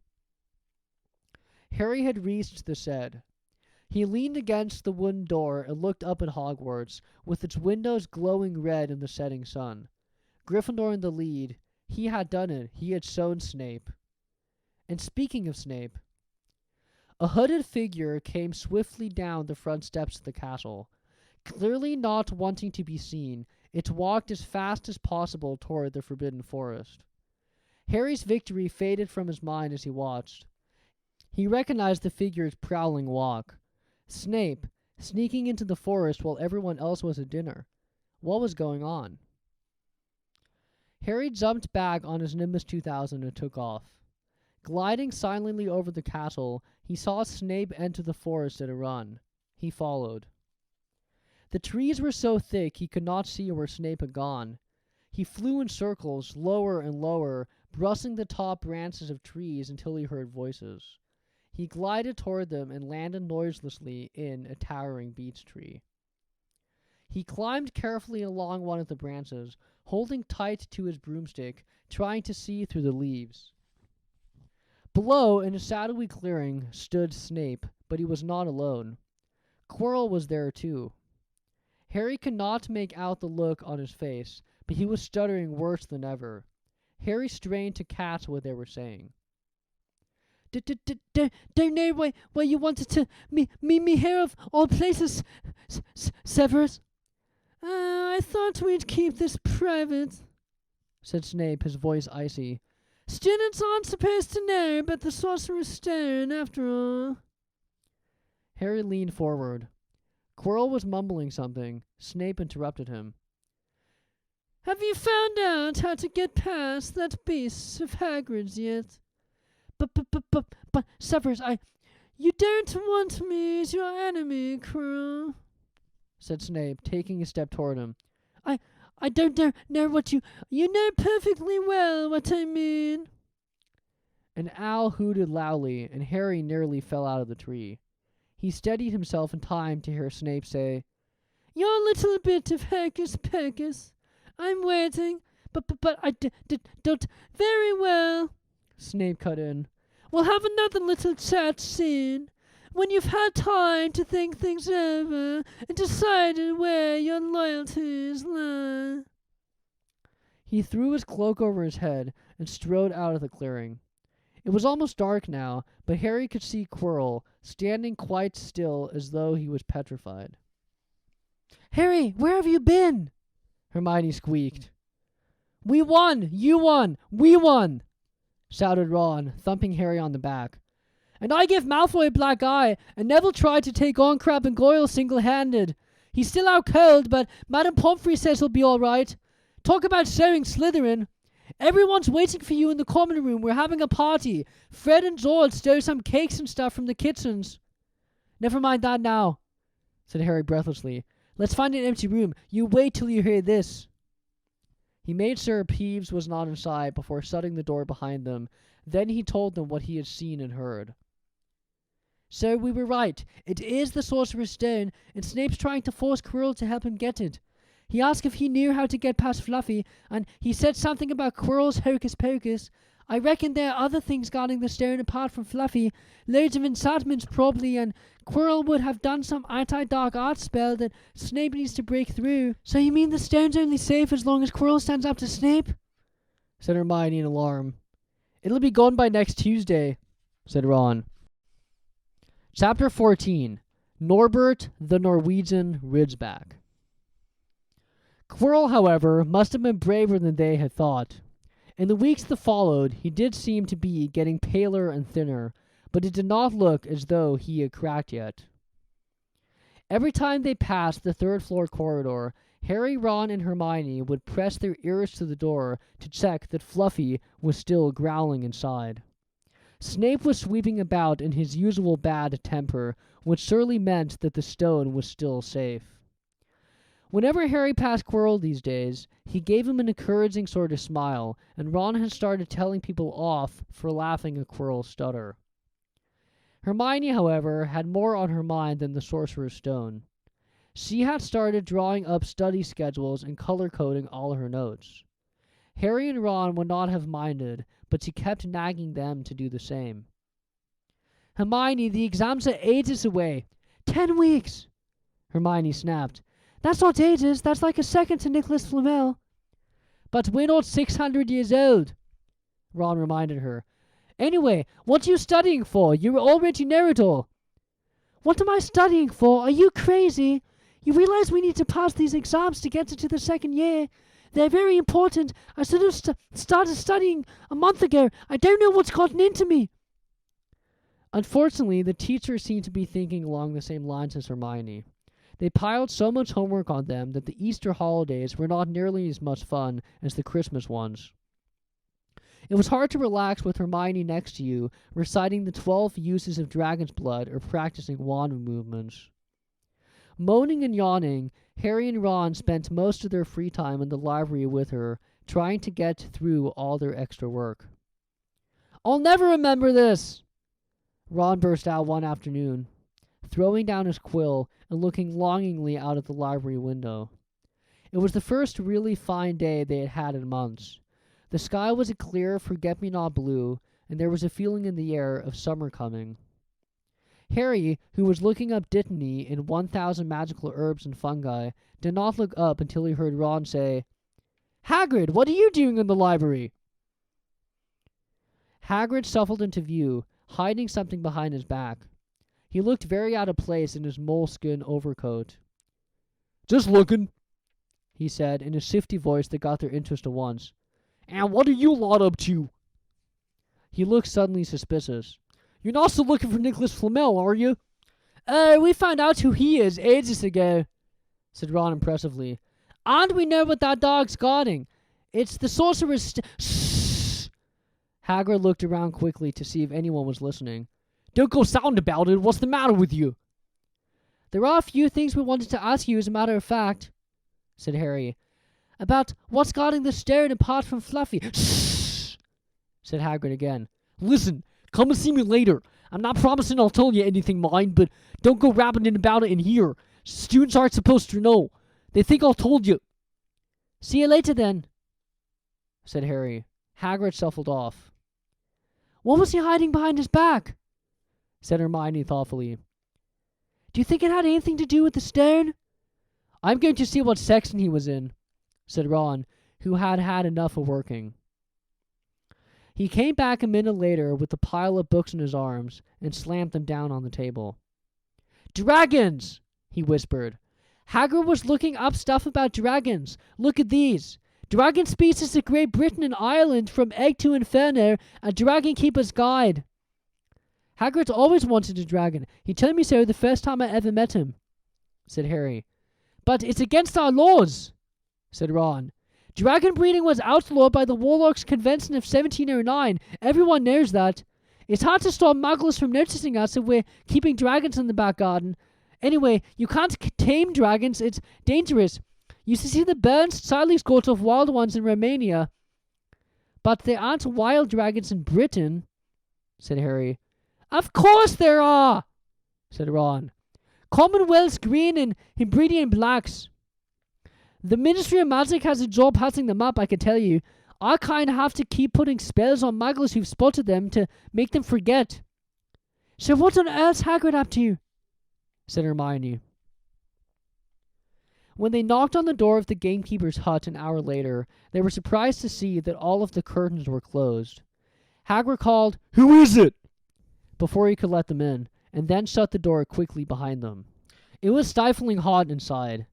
A: Harry had reached the shed. He leaned against the wooden door and looked up at Hogwarts, with its windows glowing red in the setting sun. Gryffindor in the lead. He had done it. He had shown Snape. And speaking of Snape, a hooded figure came swiftly down the front steps of the castle. Clearly not wanting to be seen, it walked as fast as possible toward the Forbidden Forest. Harry's victory faded from his mind as he watched. He recognized the figure's prowling walk. Snape, sneaking into the forest while everyone else was at dinner. What was going on? Harry jumped back on his Nimbus 2000 and took off. Gliding silently over the castle, he saw Snape enter the forest at a run. He followed. The trees were so thick he could not see where Snape had gone. He flew in circles, lower and lower, brushing the top branches of trees until he heard voices. He glided toward them and landed noiselessly in a towering beech tree. He climbed carefully along one of the branches, holding tight to his broomstick, trying to see through the leaves. Below, in a shadowy clearing, stood Snape, but he was not alone. Quirrell was there too. Harry could not make out the look on his face, but he was stuttering worse than ever. Harry strained to catch what they were saying.
B: Don't know why you wanted to meet me here of all places, Severus. I thought we'd keep this private,
A: said Snape, his voice icy.
B: Students aren't supposed to know about the Sorcerer's Stone, after all.
A: Harry leaned forward. Quirrell was mumbling something. Snape interrupted him.
B: Have you found out how to get past that beast of Hagrid's yet? But, Severus, you don't want me as your enemy, Quirrell,
A: said Snape, taking a step toward him.
B: I don't know what you know perfectly well what I mean.
A: An owl hooted loudly, and Harry nearly fell out of the tree. He steadied himself in time to hear Snape say,
B: Your little bit of hocus pocus. I'm waiting, But I don't. Very well,
A: Snape cut in.
B: we'll have another little chat soon. When you've had time to think things over and decided where your loyalties lie.
A: He threw his cloak over his head and strode out of the clearing. It was almost dark now, but Harry could see Quirrell standing quite still as though he was petrified.
B: Harry, where have you been?
A: Hermione squeaked. We won! You won! We won! Shouted Ron, thumping Harry on the back.
B: And I give Malfoy a black eye, and Neville tried to take on Crabbe and Goyle single-handed. He's still out cold, but Madame Pomfrey says he'll be all right. Talk about showing Slytherin. Everyone's waiting for you in the common room. We're having a party. Fred and George stole some cakes and stuff from the kitchens.
A: Never mind that now, said Harry breathlessly. Let's find an empty room. You wait till you hear this. He made sure Peeves was not inside before shutting the door behind them. Then he told them what he had seen and heard.
B: So we were right. It is the Sorcerer's Stone, and Snape's trying to force Quirrell to help him get it. He asked if he knew how to get past Fluffy, and he said something about Quirrell's hocus pocus. I reckon there are other things guarding the stone apart from Fluffy. Loads of enchantments probably, and Quirrell would have done some anti-dark art spell that Snape needs to break through. So you mean the stone's only safe as long as Quirrell stands up to Snape?
A: Said Hermione in alarm. It'll be gone by next Tuesday, said Ron. Chapter 14. Norbert the Norwegian Ridgeback. Quirrell, however, must have been braver than they had thought. In the weeks that followed, he did seem to be getting paler and thinner, but it did not look as though he had cracked yet. Every time they passed the third-floor corridor, Harry, Ron, and Hermione would press their ears to the door to check that Fluffy was still growling inside. Snape was sweeping about in his usual bad temper, which surely meant that the stone was still safe. Whenever Harry passed Quirrell these days, he gave him an encouraging sort of smile, and Ron had started telling people off for laughing at Quirrell's stutter. Hermione, however, had more on her mind than the Sorcerer's Stone. She had started drawing up study schedules and color-coding all her notes. Harry and Ron would not have minded, but she kept nagging them to do the same.
B: Hermione, the exams are ages away. 10 weeks, Hermione snapped. That's not ages, that's like a second to Nicolas Flamel.
A: But we're not 600 years old, Ron reminded her. Anyway, what are you studying for? You already know it all.
B: What am I studying for? Are you crazy? You realize we need to pass these exams to get into the second year? They're very important. I should have started studying a month ago. I don't know what's gotten into me.
A: Unfortunately, the teachers seemed to be thinking along the same lines as Hermione. They piled so much homework on them that the Easter holidays were not nearly as much fun as the Christmas ones. It was hard to relax with Hermione next to you, reciting the 12 uses of dragon's blood or practicing wand movements. Moaning and yawning, Harry and Ron spent most of their free time in the library with her, trying to get through all their extra work. I'll never remember this, Ron burst out one afternoon, throwing down his quill and looking longingly out of the library window. It was the first really fine day they had had in months. The sky was a clear forget-me-not blue, and there was a feeling in the air of summer coming. Harry, who was looking up Dittany in 1,000 Magical Herbs and Fungi, did not look up until he heard Ron say, Hagrid, what are you doing in the library? Hagrid shuffled into view, hiding something behind his back. He looked very out of place in his moleskin overcoat. Just looking, he said in a shifty voice that got their interest at once. And what are you lot up to? He looked suddenly suspicious. You're not still looking for Nicolas Flamel, are you?
B: We found out who he is ages ago, said Ron impressively. And we know what that dog's guarding. It's the Sorcerer's Shh!
A: Hagrid looked around quickly to see if anyone was listening. Don't go sound about it. What's the matter with you?
B: There are a few things we wanted to ask you, as a matter of fact, said Harry. About what's guarding the stone apart from Fluffy.
A: Shh! Said Hagrid again. Listen, come and see me later. I'm not promising I'll tell you anything, mind, but don't go rabbiting about it in here. Students aren't supposed to know. They think I told you.
B: See you later, then,
A: said Harry. Hagrid shuffled off.
B: What was he hiding behind his back?
A: Said Hermione thoughtfully.
B: Do you think it had anything to do with the stone?
A: I'm going to see what section he was in, said Ron, who had had enough of working. He came back a minute later with a pile of books in his arms and slammed them down on the table. Dragons! He whispered. Hagrid was looking up stuff about dragons. Look at these. Dragon species of Great Britain and Ireland from Egg to Inferno, a Dragon Keeper's Guide. Hagrid's always wanted a dragon. He told me so the first time I ever met him, said Harry. But it's against our laws, said Ron. Dragon breeding was outlawed by the Warlocks Convention of 1709. Everyone knows that. It's hard to stop Muggles from noticing us if we're keeping dragons in the back garden. Anyway, you can't tame dragons. It's dangerous. You see the burns sadly scored off wild ones in Romania. But there aren't wild dragons in Britain, said Harry. Of course there are, said Ron. Commonwealth's green and Hebridean blacks. The Ministry of Magic has a job passing them up, I can tell you. I kind of have to keep putting spells on Muggles who've spotted them to make them forget.
B: So what on earth's Hagrid up to?
A: Said Hermione. When they knocked on the door of the gamekeeper's hut an hour later, they were surprised to see that all of the curtains were closed. Hagrid called, "Who is it?" before he could let them in, and then shut the door quickly behind them. It was stifling hot inside.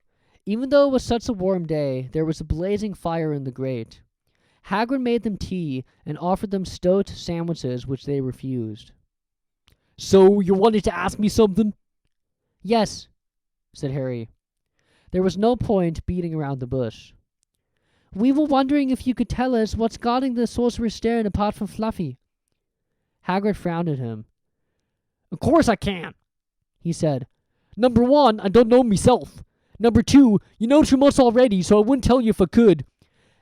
A: Even though it was such a warm day, there was a blazing fire in the grate. Hagrid made them tea and offered them stoat sandwiches, which they refused. "So, you wanted to ask me something?" "Yes," said Harry. There was no point beating around the bush. "We were wondering if you could tell us what's guarding the Sorcerer's Stone apart from Fluffy." Hagrid frowned at him. "Of course I can," he said. "Number 1, I don't know myself. Number 2, you know too much already, so I wouldn't tell you if I could.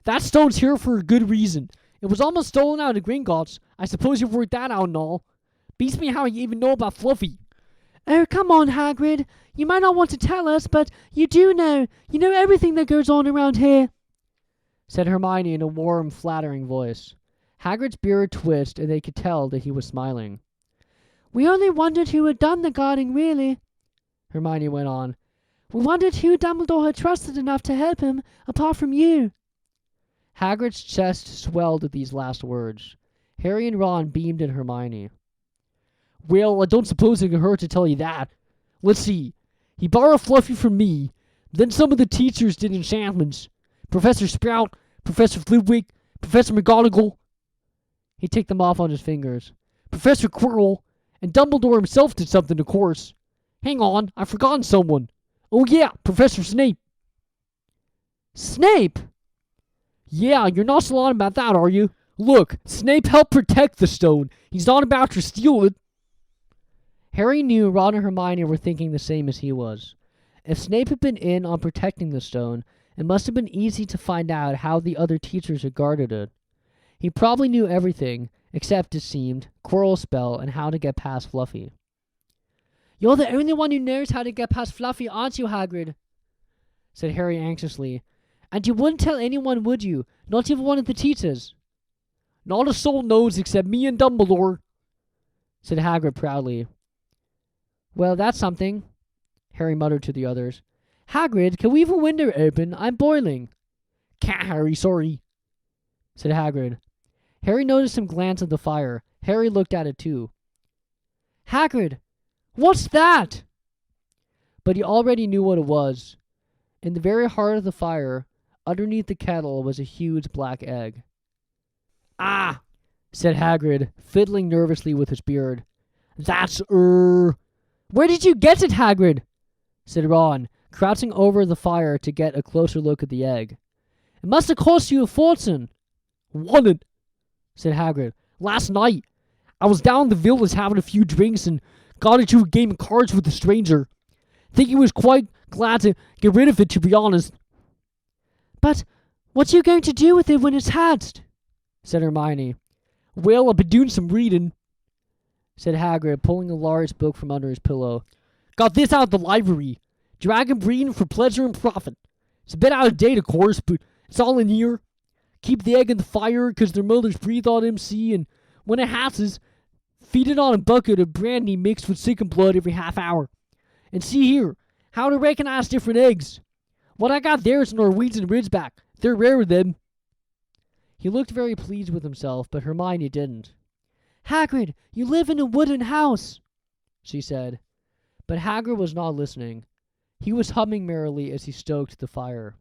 A: That stone's here for a good reason. It was almost stolen out of Gringotts. I suppose you've worked that out and all. Beats me how you even know about Fluffy."
B: Oh, come on, Hagrid. You might not want to tell us, but you do know. You know everything that goes on around here,
A: said Hermione in a warm, flattering voice. Hagrid's beard twitched, and they could tell that he was smiling.
B: "We only wondered who had done the guarding, really,"
A: Hermione went on.
B: "We wondered who Dumbledore had trusted enough to help him, apart from you."
A: Hagrid's chest swelled at these last words. Harry and Ron beamed at Hermione. "Well, I don't suppose it can hurt to tell you that. Let's see. He borrowed Fluffy from me. Then some of the teachers did enchantments. Professor Sprout, Professor Flitwick, Professor McGonagall." He ticked them off on his fingers. "Professor Quirrell, and Dumbledore himself did something, of course. Hang on, I've forgotten someone. Oh yeah, Professor Snape."
B: "Snape?"
A: "Yeah, you're not so on about that, are you? Look, Snape helped protect the stone. He's not about to steal it." Harry knew Ron and Hermione were thinking the same as he was. If Snape had been in on protecting the stone, it must have been easy to find out how the other teachers had guarded it. He probably knew everything, except, it seemed, Quirrell's spell and how to get past Fluffy.
B: "You're the only one who knows how to get past Fluffy, aren't you, Hagrid?"
A: said Harry anxiously. "And you wouldn't tell anyone, would you? Not even one of the teachers?" "Not a soul knows except me and Dumbledore," said Hagrid proudly. "Well, that's something," Harry muttered to the others. "Hagrid, can we have a window open? I'm boiling." "Can't, Harry, sorry," said Hagrid. Harry noticed him glance at the fire. Harry looked at it too. "Hagrid, what's that?" But he already knew what it was. In the very heart of the fire, underneath the kettle, was a huge black egg. "Ah," said Hagrid, fiddling nervously with his beard. "That's, Where did you get it, Hagrid?" said Ron, crouching over the fire to get a closer look at the egg. "It must have cost you a fortune." "Won it," said Hagrid. "Last night. I was down in the village having a few drinks and got into a game of cards with a stranger. Think he was quite glad to get rid of it, to be honest."
B: "But what are you going to do with it when it's hatched?"
A: said Hermione. "Well, I've been doing some reading," said Hagrid, pulling a large book from under his pillow. "Got this out of the library. Dragon Breeding for Pleasure and Profit. It's a bit out of date, of course, but it's all in here.
B: Keep the egg in the fire 'cause their mothers breathe on him, see? And when it hatches, feed it on a bucket of brandy mixed with chicken blood every half hour. And see here, how to recognize different eggs. What I got there is a Norwegian Ridgeback. They're rare with them. He looked very pleased with himself, but Hermione didn't.
C: Hagrid, you live in a wooden house,
A: she said. But Hagrid was not listening. He was humming merrily as he stoked the fire.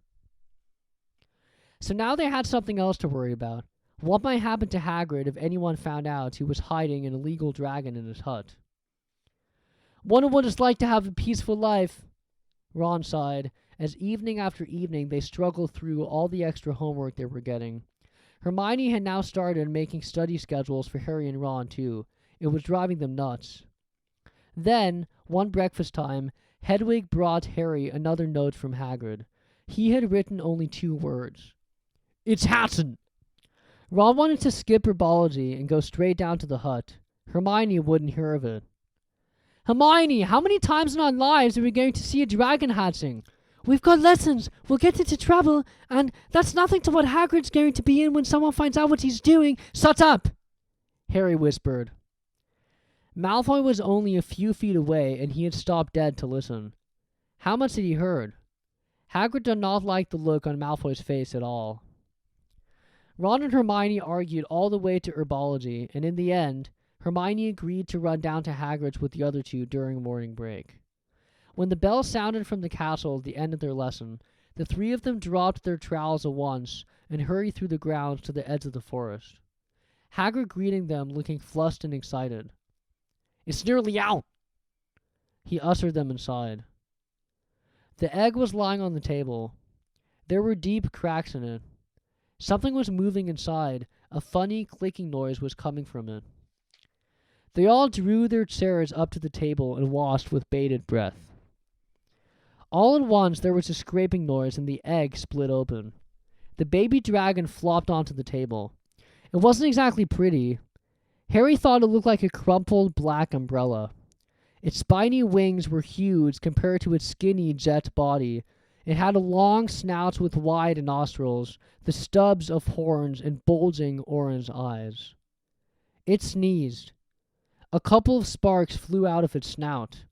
A: So now they had something else to worry about. What might happen to Hagrid if anyone found out he was hiding an illegal dragon in his hut?
C: Wonder what it's like to have a peaceful life,
A: Ron sighed, as evening after evening they struggled through all the extra homework they were getting. Hermione had now started making study schedules for Harry and Ron, too. It was driving them nuts. Then, one breakfast time, Hedwig brought Harry another note from Hagrid. He had written only 2 words.
B: It's Hatson.
A: Ron wanted to skip herbology and go straight down to the hut. Hermione wouldn't hear of it.
C: Hermione, how many times in our lives are we going to see a dragon hatching? We've got lessons, we'll get into trouble, and that's nothing to what Hagrid's going to be in when someone finds out what he's doing. Shut up!
A: Harry whispered. Malfoy was only a few feet away, and he had stopped dead to listen. How much had he heard? Hagrid did not like the look on Malfoy's face at all. Ron and Hermione argued all the way to herbology, and in the end, Hermione agreed to run down to Hagrid's with the other 2 during morning break. When the bell sounded from the castle at the end of their lesson, the 3 of them dropped their trowels at once and hurried through the grounds to the edge of the forest. Hagrid greeting them, looking flushed and excited.
B: It's nearly out.
A: He ushered them inside. The egg was lying on the table. There were deep cracks in it. Something was moving inside. A funny clicking noise was coming from it. They all drew their chairs up to the table and watched with bated breath. All at once there was a scraping noise and the egg split open. The baby dragon flopped onto the table. It wasn't exactly pretty. Harry thought it looked like a crumpled black umbrella. Its spiny wings were huge compared to its skinny jet body. It had a long snout with wide nostrils, the stubs of horns, and bulging orange eyes. It sneezed. A couple of sparks flew out of its snout.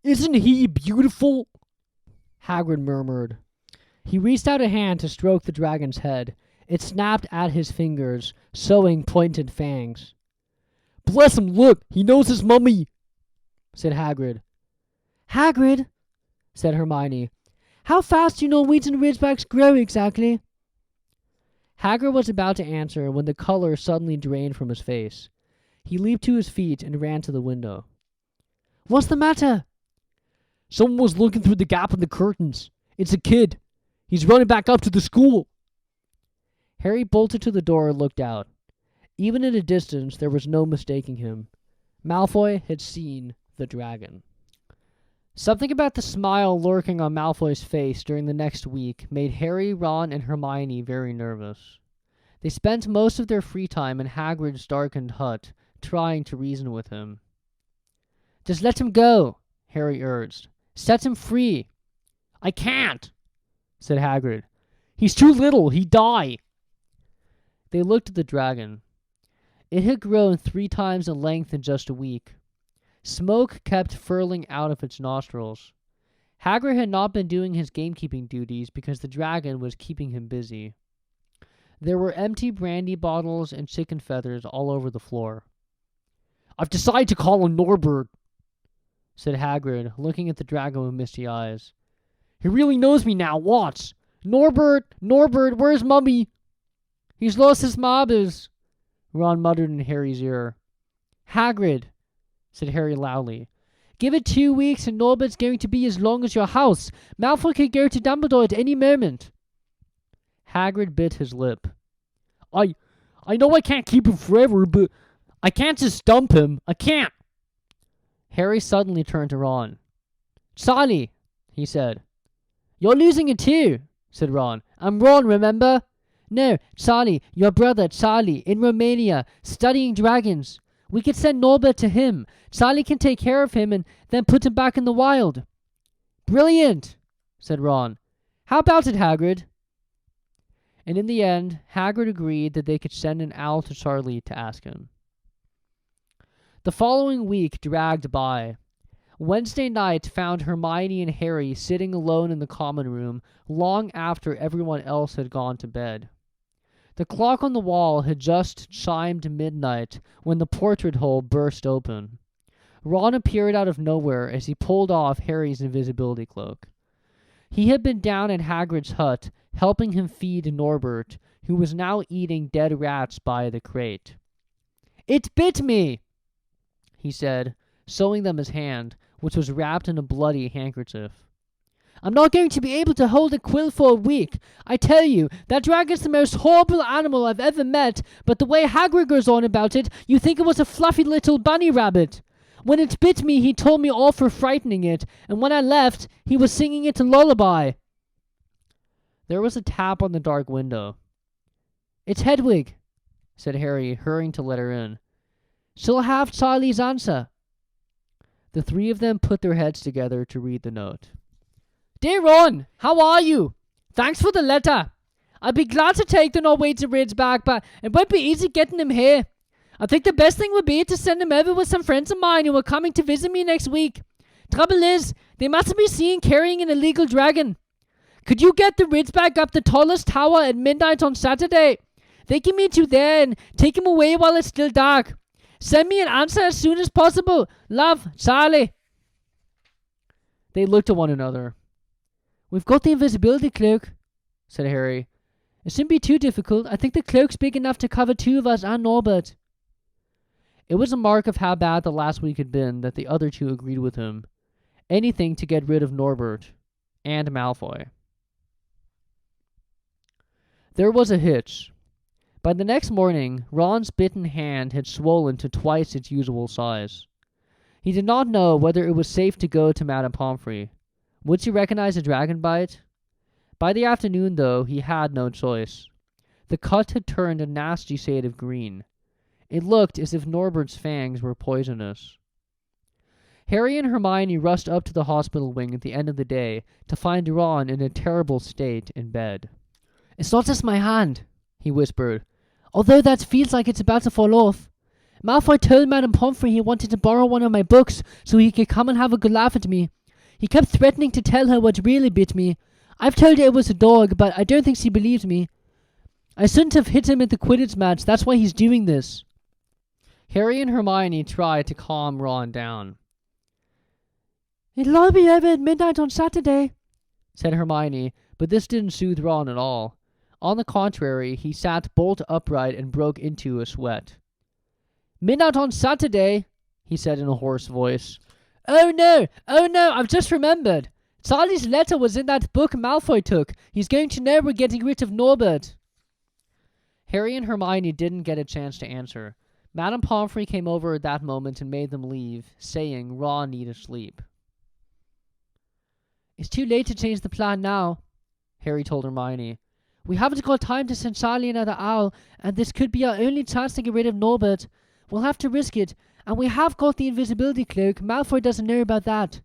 B: Isn't he beautiful?
A: Hagrid murmured. He reached out a hand to stroke the dragon's head. It snapped at his fingers, showing pointed fangs.
B: Bless him, look, he knows his mummy,
A: said Hagrid.
C: Hagrid,
A: said Hermione.
C: How fast do Norwegian Ridgebacks grow exactly?
A: Hagrid was about to answer when the color suddenly drained from his face. He leaped to his feet and ran to the window.
C: What's the matter?
B: Someone was looking through the gap in the curtains. It's a kid. He's running back up to the school.
A: Harry bolted to the door and looked out. Even at a distance, there was no mistaking him. Malfoy had seen the dragon. Something about the smile lurking on Malfoy's face during the next week made Harry, Ron, and Hermione very nervous. They spent most of their free time in Hagrid's darkened hut, trying to reason with him.
C: Just let him go, Harry urged. Set him free.
B: I can't,
A: said Hagrid.
B: He's too little. He'd die.
A: They looked at the dragon. It had grown 3 times in length in just a week. Smoke kept furling out of its nostrils. Hagrid had not been doing his gamekeeping duties because the dragon was keeping him busy. There were empty brandy bottles and chicken feathers all over the floor.
B: I've decided to call him Norbert,
A: said Hagrid, looking at the dragon with misty eyes.
B: He really knows me now, watch. Norbert, where's Mummy?
C: He's lost his marbles,
A: Ron muttered in Harry's ear.
C: Hagrid,
A: said Harry loudly.
C: Give it 2 weeks and Norbert's going to be as long as your house. Malfoy could go to Dumbledore at any moment.
A: Hagrid bit his lip.
B: I know I can't keep him forever, but I can't just dump him. I can't.
A: Harry suddenly turned to Ron.
C: Charlie,
A: he said.
C: You're losing it too, said Ron. I'm Ron, remember? No, Charlie, your brother, Charlie, in Romania, studying dragons. We could send Norbert to him. Charlie can take care of him and then put him back in the wild. Brilliant, said Ron. How about it, Hagrid?
A: and in the end, Hagrid agreed that they could send an owl to Charlie to ask him. The following week dragged by. Wednesday night found Hermione and Harry sitting alone in the common room long after everyone else had gone to bed. The clock on the wall had just chimed midnight when the portrait hole burst open. Ron appeared out of nowhere as he pulled off Harry's invisibility cloak. He had been down at Hagrid's hut, helping him feed Norbert, who was now eating dead rats by the crate. "It bit me," he said, showing them his hand, which was wrapped in a bloody handkerchief. "I'm not going to be able to hold a quill for a week. I tell you, that dragon's the most horrible animal I've ever met, but the way Hagrid goes on about it, you think it was a fluffy little bunny rabbit. When it bit me, he told me off for frightening it, and when I left, he was singing it a lullaby." There was a tap on the dark window. "It's Hedwig," said Harry, hurrying to let her in. "She'll have Charlie's answer." The three of them put their heads together to read the note. "Dear Ron, how are you? Thanks for the letter. I'd be glad to take the Norwegian Ridgeback, but it won't be easy getting him here. I think the best thing would be to send him over with some friends of mine who are coming to visit me next week. Trouble is, they mustn't be seen carrying an illegal dragon. Could you get the Ridgeback up the tallest tower at midnight on Saturday? They can meet you there and take him away while it's still dark. Send me an answer as soon as possible. Love, Charlie." They looked at one another. "We've got the invisibility cloak," said Harry. "It shouldn't be too difficult. I think the cloak's big enough to cover two of us and Norbert." It was a mark of how bad the last week had been that the other two agreed with him. Anything to get rid of Norbert and Malfoy. There was a hitch. By the next morning, Ron's bitten hand had swollen to twice its usual size. He did not know whether it was safe to go to Madame Pomfrey. Would she recognize a dragon bite? By the afternoon, though, he had no choice. The cut had turned a nasty shade of green. It looked as if Norbert's fangs were poisonous. Harry and Hermione rushed up to the hospital wing at the end of the day to find Ron in a terrible state in bed. "It's not just my hand," he whispered, "although that feels like it's about to fall off. Malfoy told Madame Pomfrey he wanted to borrow one of my books so he could come and have a good laugh at me. He kept threatening to tell her what really bit me. I've told her it was a dog, but I don't think she believes me. I shouldn't have hit him at the Quidditch match. That's why he's doing this." Harry and Hermione tried to calm Ron down. "It'll all be over at midnight on Saturday," said Hermione, but this didn't soothe Ron at all. On the contrary, he sat bolt upright and broke into a sweat. "Midnight on Saturday," he said in a hoarse voice. Oh no, I've just remembered. Charlie's letter was in that book Malfoy took. He's going to know we're getting rid of Norbert." Harry and Hermione didn't get a chance to answer. Madame Pomfrey came over at that moment and made them leave, saying Ron needed sleep. "It's too late to change the plan now," Harry told Hermione. "We haven't got time to send Charlie another owl, and this could be our only chance to get rid of Norbert. We'll have to risk it, and we have got the invisibility cloak. Malfoy doesn't know about that."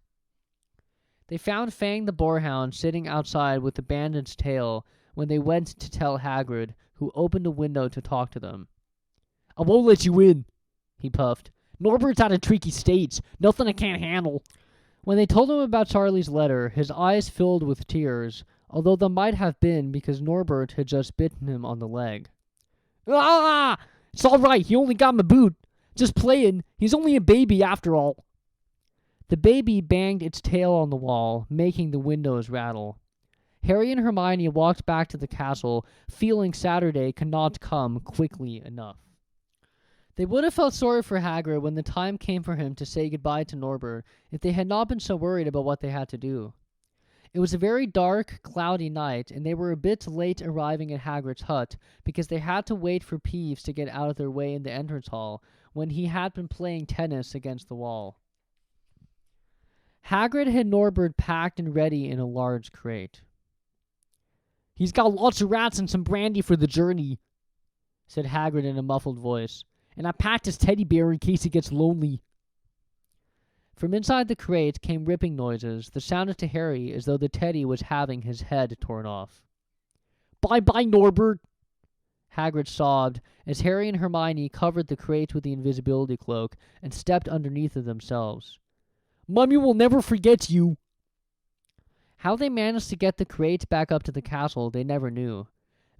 A: They found Fang the Boarhound sitting outside with the bandaged tail when they went to tell Hagrid, who opened a window to talk to them. "I won't let you in," he puffed. "Norbert's at a tricky state. Nothing I can't handle." When they told him about Charlie's letter, his eyes filled with tears, although they might have been because Norbert had just bitten him on the leg.
B: "Ah! It's all right. He only got my boot. Just playing. He's only a baby after all."
A: The baby banged its tail on the wall, making the windows rattle. Harry and Hermione walked back to the castle, feeling Saturday could not come quickly enough. They would have felt sorry for Hagrid when the time came for him to say goodbye to Norbert if they had not been so worried about what they had to do. It was a very dark, cloudy night, and they were a bit late arriving at Hagrid's hut because they had to wait for Peeves to get out of their way in the entrance hall when he had been playing tennis against the wall. Hagrid had Norbert packed and ready in a large crate.
B: "He's got lots of rats and some brandy for the journey,"
A: said Hagrid in a muffled voice.
B: "And I packed his teddy bear in case he gets lonely."
A: From inside the crate came ripping noises that sounded to Harry as though the teddy was having his head torn off. Bye-bye, Norbert. Hagrid sobbed as Harry and Hermione covered the crate with the invisibility cloak and stepped underneath it themselves. Mummy will never forget you. How they managed to get the crate back up to the castle they never knew.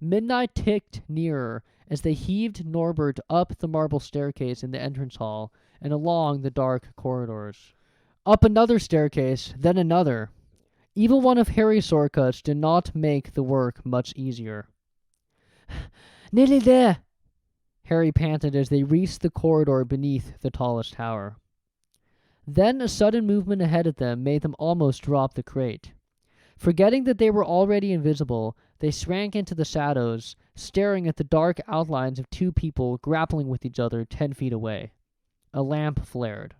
A: Midnight ticked nearer as they heaved Norbert up the marble staircase in the entrance hall and along the dark corridors. Up another staircase, then another. Even one of Harry's shortcuts did not make the work much easier. Nearly there, Harry panted as they reached the corridor beneath the tallest tower. Then a sudden movement ahead of them made them almost drop the crate. Forgetting that they were already invisible, they shrank into the shadows, staring at the dark outlines of two people grappling with each other 10 feet away. A lamp flared.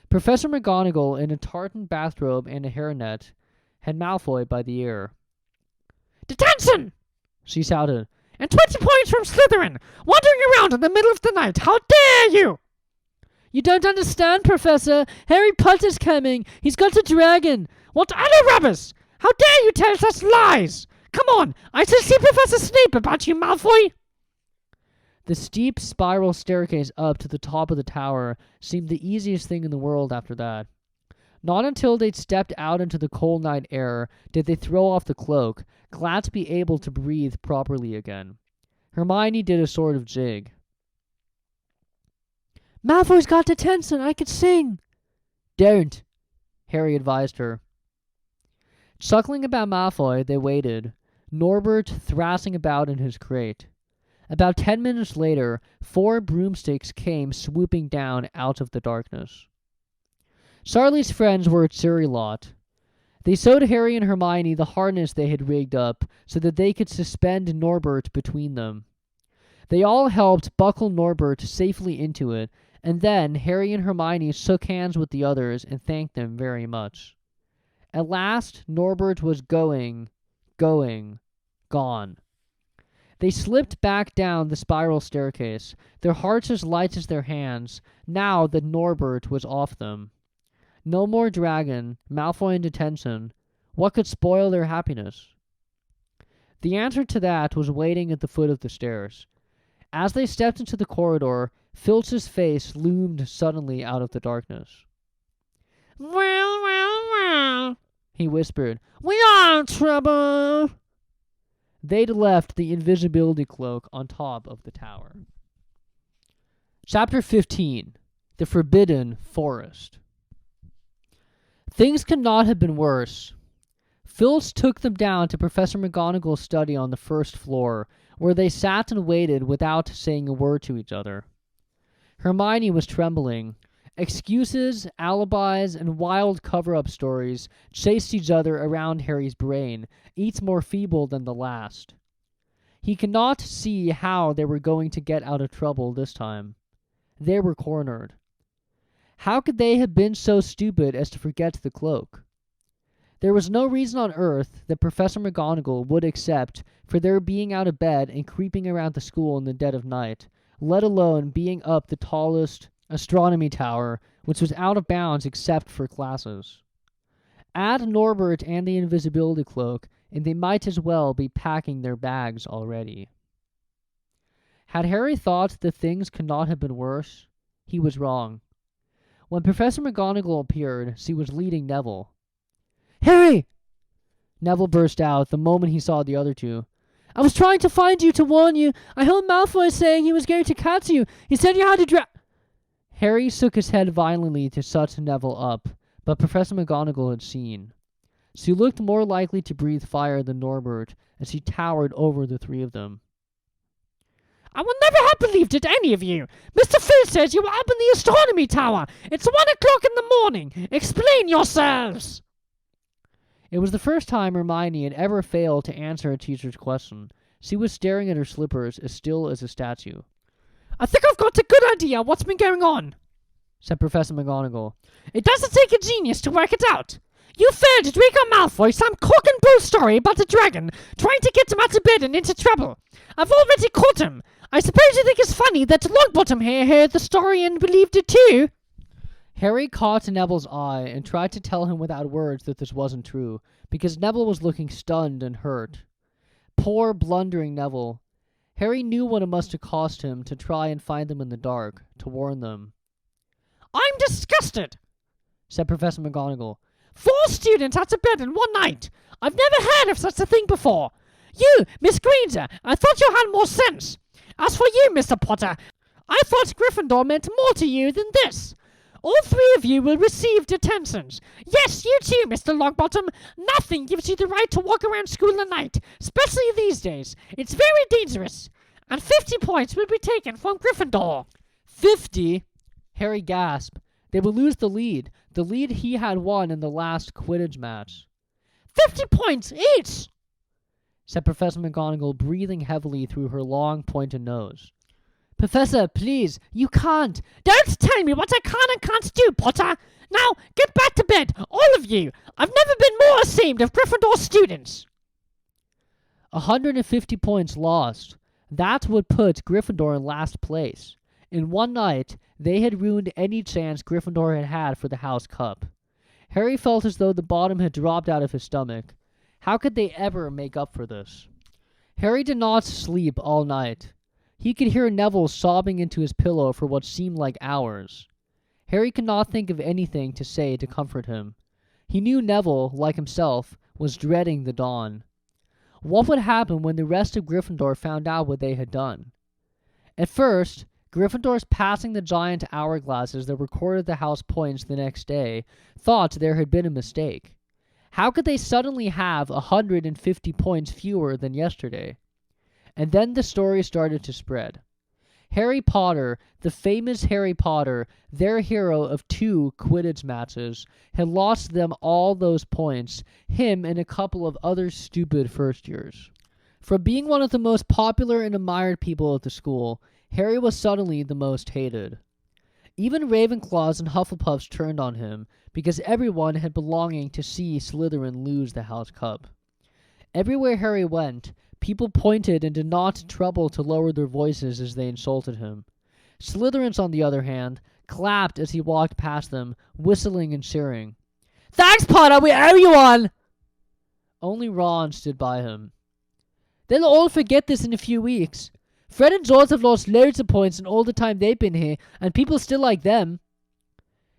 A: Professor McGonagall, in a tartan bathrobe and a hairnet, had Malfoy by the ear.
C: Detention!
A: She shouted.
C: And 20 points from Slytherin! Wandering around in the middle of the night! How dare you!
B: You don't understand, Professor. Harry Potter's coming. He's got a dragon.
C: What utter rubbish! How dare you tell such lies! Come on! I shall see Professor Snape about you, Malfoy!
A: The steep spiral staircase up to the top of the tower seemed the easiest thing in the world after that. Not until they'd stepped out into the cold night air did they throw off the cloak, glad to be able to breathe properly again. Hermione did a sort of jig.
B: Malfoy's got detention. I could sing.
A: Don't, Harry advised her. Chuckling about Malfoy, they waited, Norbert thrashing about in his crate. About 10 minutes later, 4 broomsticks came swooping down out of the darkness. Charlie's friends were a cheery lot. They showed Harry and Hermione the harness they had rigged up so that they could suspend Norbert between them. They all helped buckle Norbert safely into it, and then Harry and Hermione shook hands with the others and thanked them very much. At last, Norbert was gone. They slipped back down the spiral staircase, their hearts as light as their hands, now that Norbert was off them. No more dragon, Malfoy in detention. What could spoil their happiness? The answer to that was waiting at the foot of the stairs. As they stepped into the corridor, Filch's face loomed suddenly out of the darkness.
C: Well,
A: he whispered.
C: We are in trouble!
A: They'd left the invisibility cloak on top of the tower. Chapter 15. The Forbidden Forest. Things could not have been worse. Filch took them down to Professor McGonagall's study on the first floor, where they sat and waited without saying a word to each other. Hermione was trembling. Excuses, alibis, and wild cover-up stories chased each other around Harry's brain, each more feeble than the last. He could not see how they were going to get out of trouble this time. They were cornered. How could they have been so stupid as to forget the cloak? There was no reason on earth that Professor McGonagall would accept for their being out of bed and creeping around the school in the dead of night, let alone being up the tallest astronomy tower, which was out of bounds except for classes. Add Norbert and the invisibility cloak, and they might as well be packing their bags already. Had Harry thought that things could not have been worse, he was wrong. When Professor McGonagall appeared, she was leading Neville.
B: Harry!
A: Neville burst out the moment he saw the other two.
B: I was trying to find you to warn you. I heard Malfoy saying he was going to catch you. He said you had to
A: Harry shook his head violently to shut Neville up, but Professor McGonagall had seen. She looked more likely to breathe fire than Norbert, as she towered over the three of them.
C: I would never have believed it, any of you. Mr. Phil says you were up in the astronomy tower. It's 1 o'clock in the morning. Explain yourselves.
A: It was the first time Hermione had ever failed to answer a teacher's question. She was staring at her slippers as still as a statue.
C: I think I've got a good idea what's been going on,
A: said Professor McGonagall.
C: It doesn't take a genius to work it out. You fed Draco Malfoy some cock and bull story about the dragon, trying to get him out of bed and into trouble. I've already caught him. I suppose you think it's funny that Longbottom here heard the story and believed it too?
A: Harry caught Neville's eye and tried to tell him without words that this wasn't true, because Neville was looking stunned and hurt. Poor, blundering Neville. Harry knew what it must have cost him to try and find them in the dark, to warn them.
B: I'm disgusted, said Professor McGonagall. 4 students out to bed in one night. I've never heard of such a thing before. You, Miss Granger, I thought you had more sense. As for you, Mr. Potter, I thought Gryffindor meant more to you than this. All 3 of you will receive detentions. Yes, you too, Mr. Longbottom. Nothing gives you the right to walk around school at night, especially these days. It's very dangerous. And 50 points will be taken from Gryffindor.
A: 50? Harry gasped. They would lose the lead he had won in the last Quidditch match.
B: 50 points each,
A: said Professor McGonagall, breathing heavily through her long, pointed nose. Professor, please, you can't.
B: Don't tell me what I can and can't do, Potter. Now, get back to bed, all of you. I've never been more ashamed of Gryffindor students.
A: 150 points lost. That would put Gryffindor in last place. In one night, they had ruined any chance Gryffindor had had for the House Cup. Harry felt as though the bottom had dropped out of his stomach. How could they ever make up for this? Harry did not sleep all night. He could hear Neville sobbing into his pillow for what seemed like hours. Harry could not think of anything to say to comfort him. He knew Neville, like himself, was dreading the dawn. What would happen when the rest of Gryffindor found out what they had done? At first, Gryffindors passing the giant hourglasses that recorded the house points the next day thought there had been a mistake. How could they suddenly have 150 points fewer than yesterday? And then the story started to spread. Harry Potter, the famous Harry Potter, their hero of 2 Quidditch matches, had lost them all those points, him and a couple of other stupid first years. From being one of the most popular and admired people at the school, Harry was suddenly the most hated. Even Ravenclaws and Hufflepuffs turned on him, because everyone had been longing to see Slytherin lose the House Cup. Everywhere Harry went, people pointed and did not trouble to lower their voices as they insulted him. Slytherins, on the other hand, clapped as he walked past them, whistling and cheering.
B: Thanks, Potter, we owe you one!
A: Only Ron stood by him.
B: They'll all forget this in a few weeks. Fred and George have lost loads of points in all the time they've been here, and people still like them.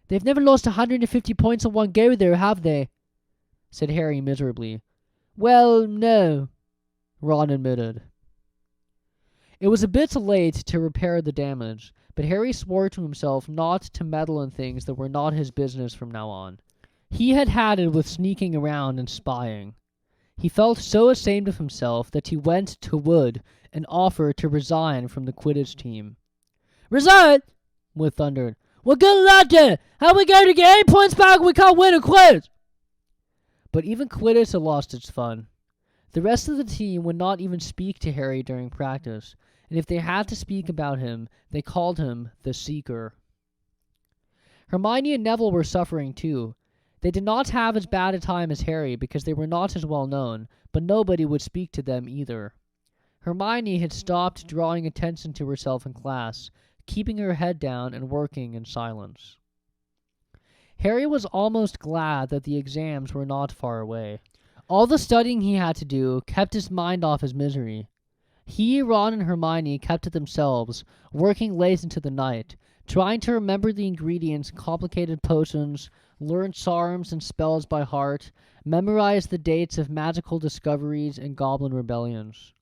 B: They've never lost 150 points in one go, though, have they?
A: Said Harry miserably.
B: Well, no,
A: Ron admitted. It was a bit late to repair the damage, but Harry swore to himself not to meddle in things that were not his business from now on. He had had it with sneaking around and spying. He felt so ashamed of himself that he went to Wood and offered to resign from the Quidditch team.
B: Resign?
A: Wood thundered.
B: What good of that do? How are we going to get 8 points back if we can't win a quiz?
A: But even Quidditch had lost its fun. The rest of the team would not even speak to Harry during practice, and if they had to speak about him, they called him the Seeker. Hermione and Neville were suffering too. They did not have as bad a time as Harry because they were not as well known, but nobody would speak to them either. Hermione had stopped drawing attention to herself in class, keeping her head down and working in silence. Harry was almost glad that the exams were not far away. All the studying he had to do kept his mind off his misery. He, Ron, and Hermione kept to themselves, working late into the night, trying to remember the ingredients in complicated potions, learn charms and spells by heart, memorize the dates of magical discoveries and goblin rebellions.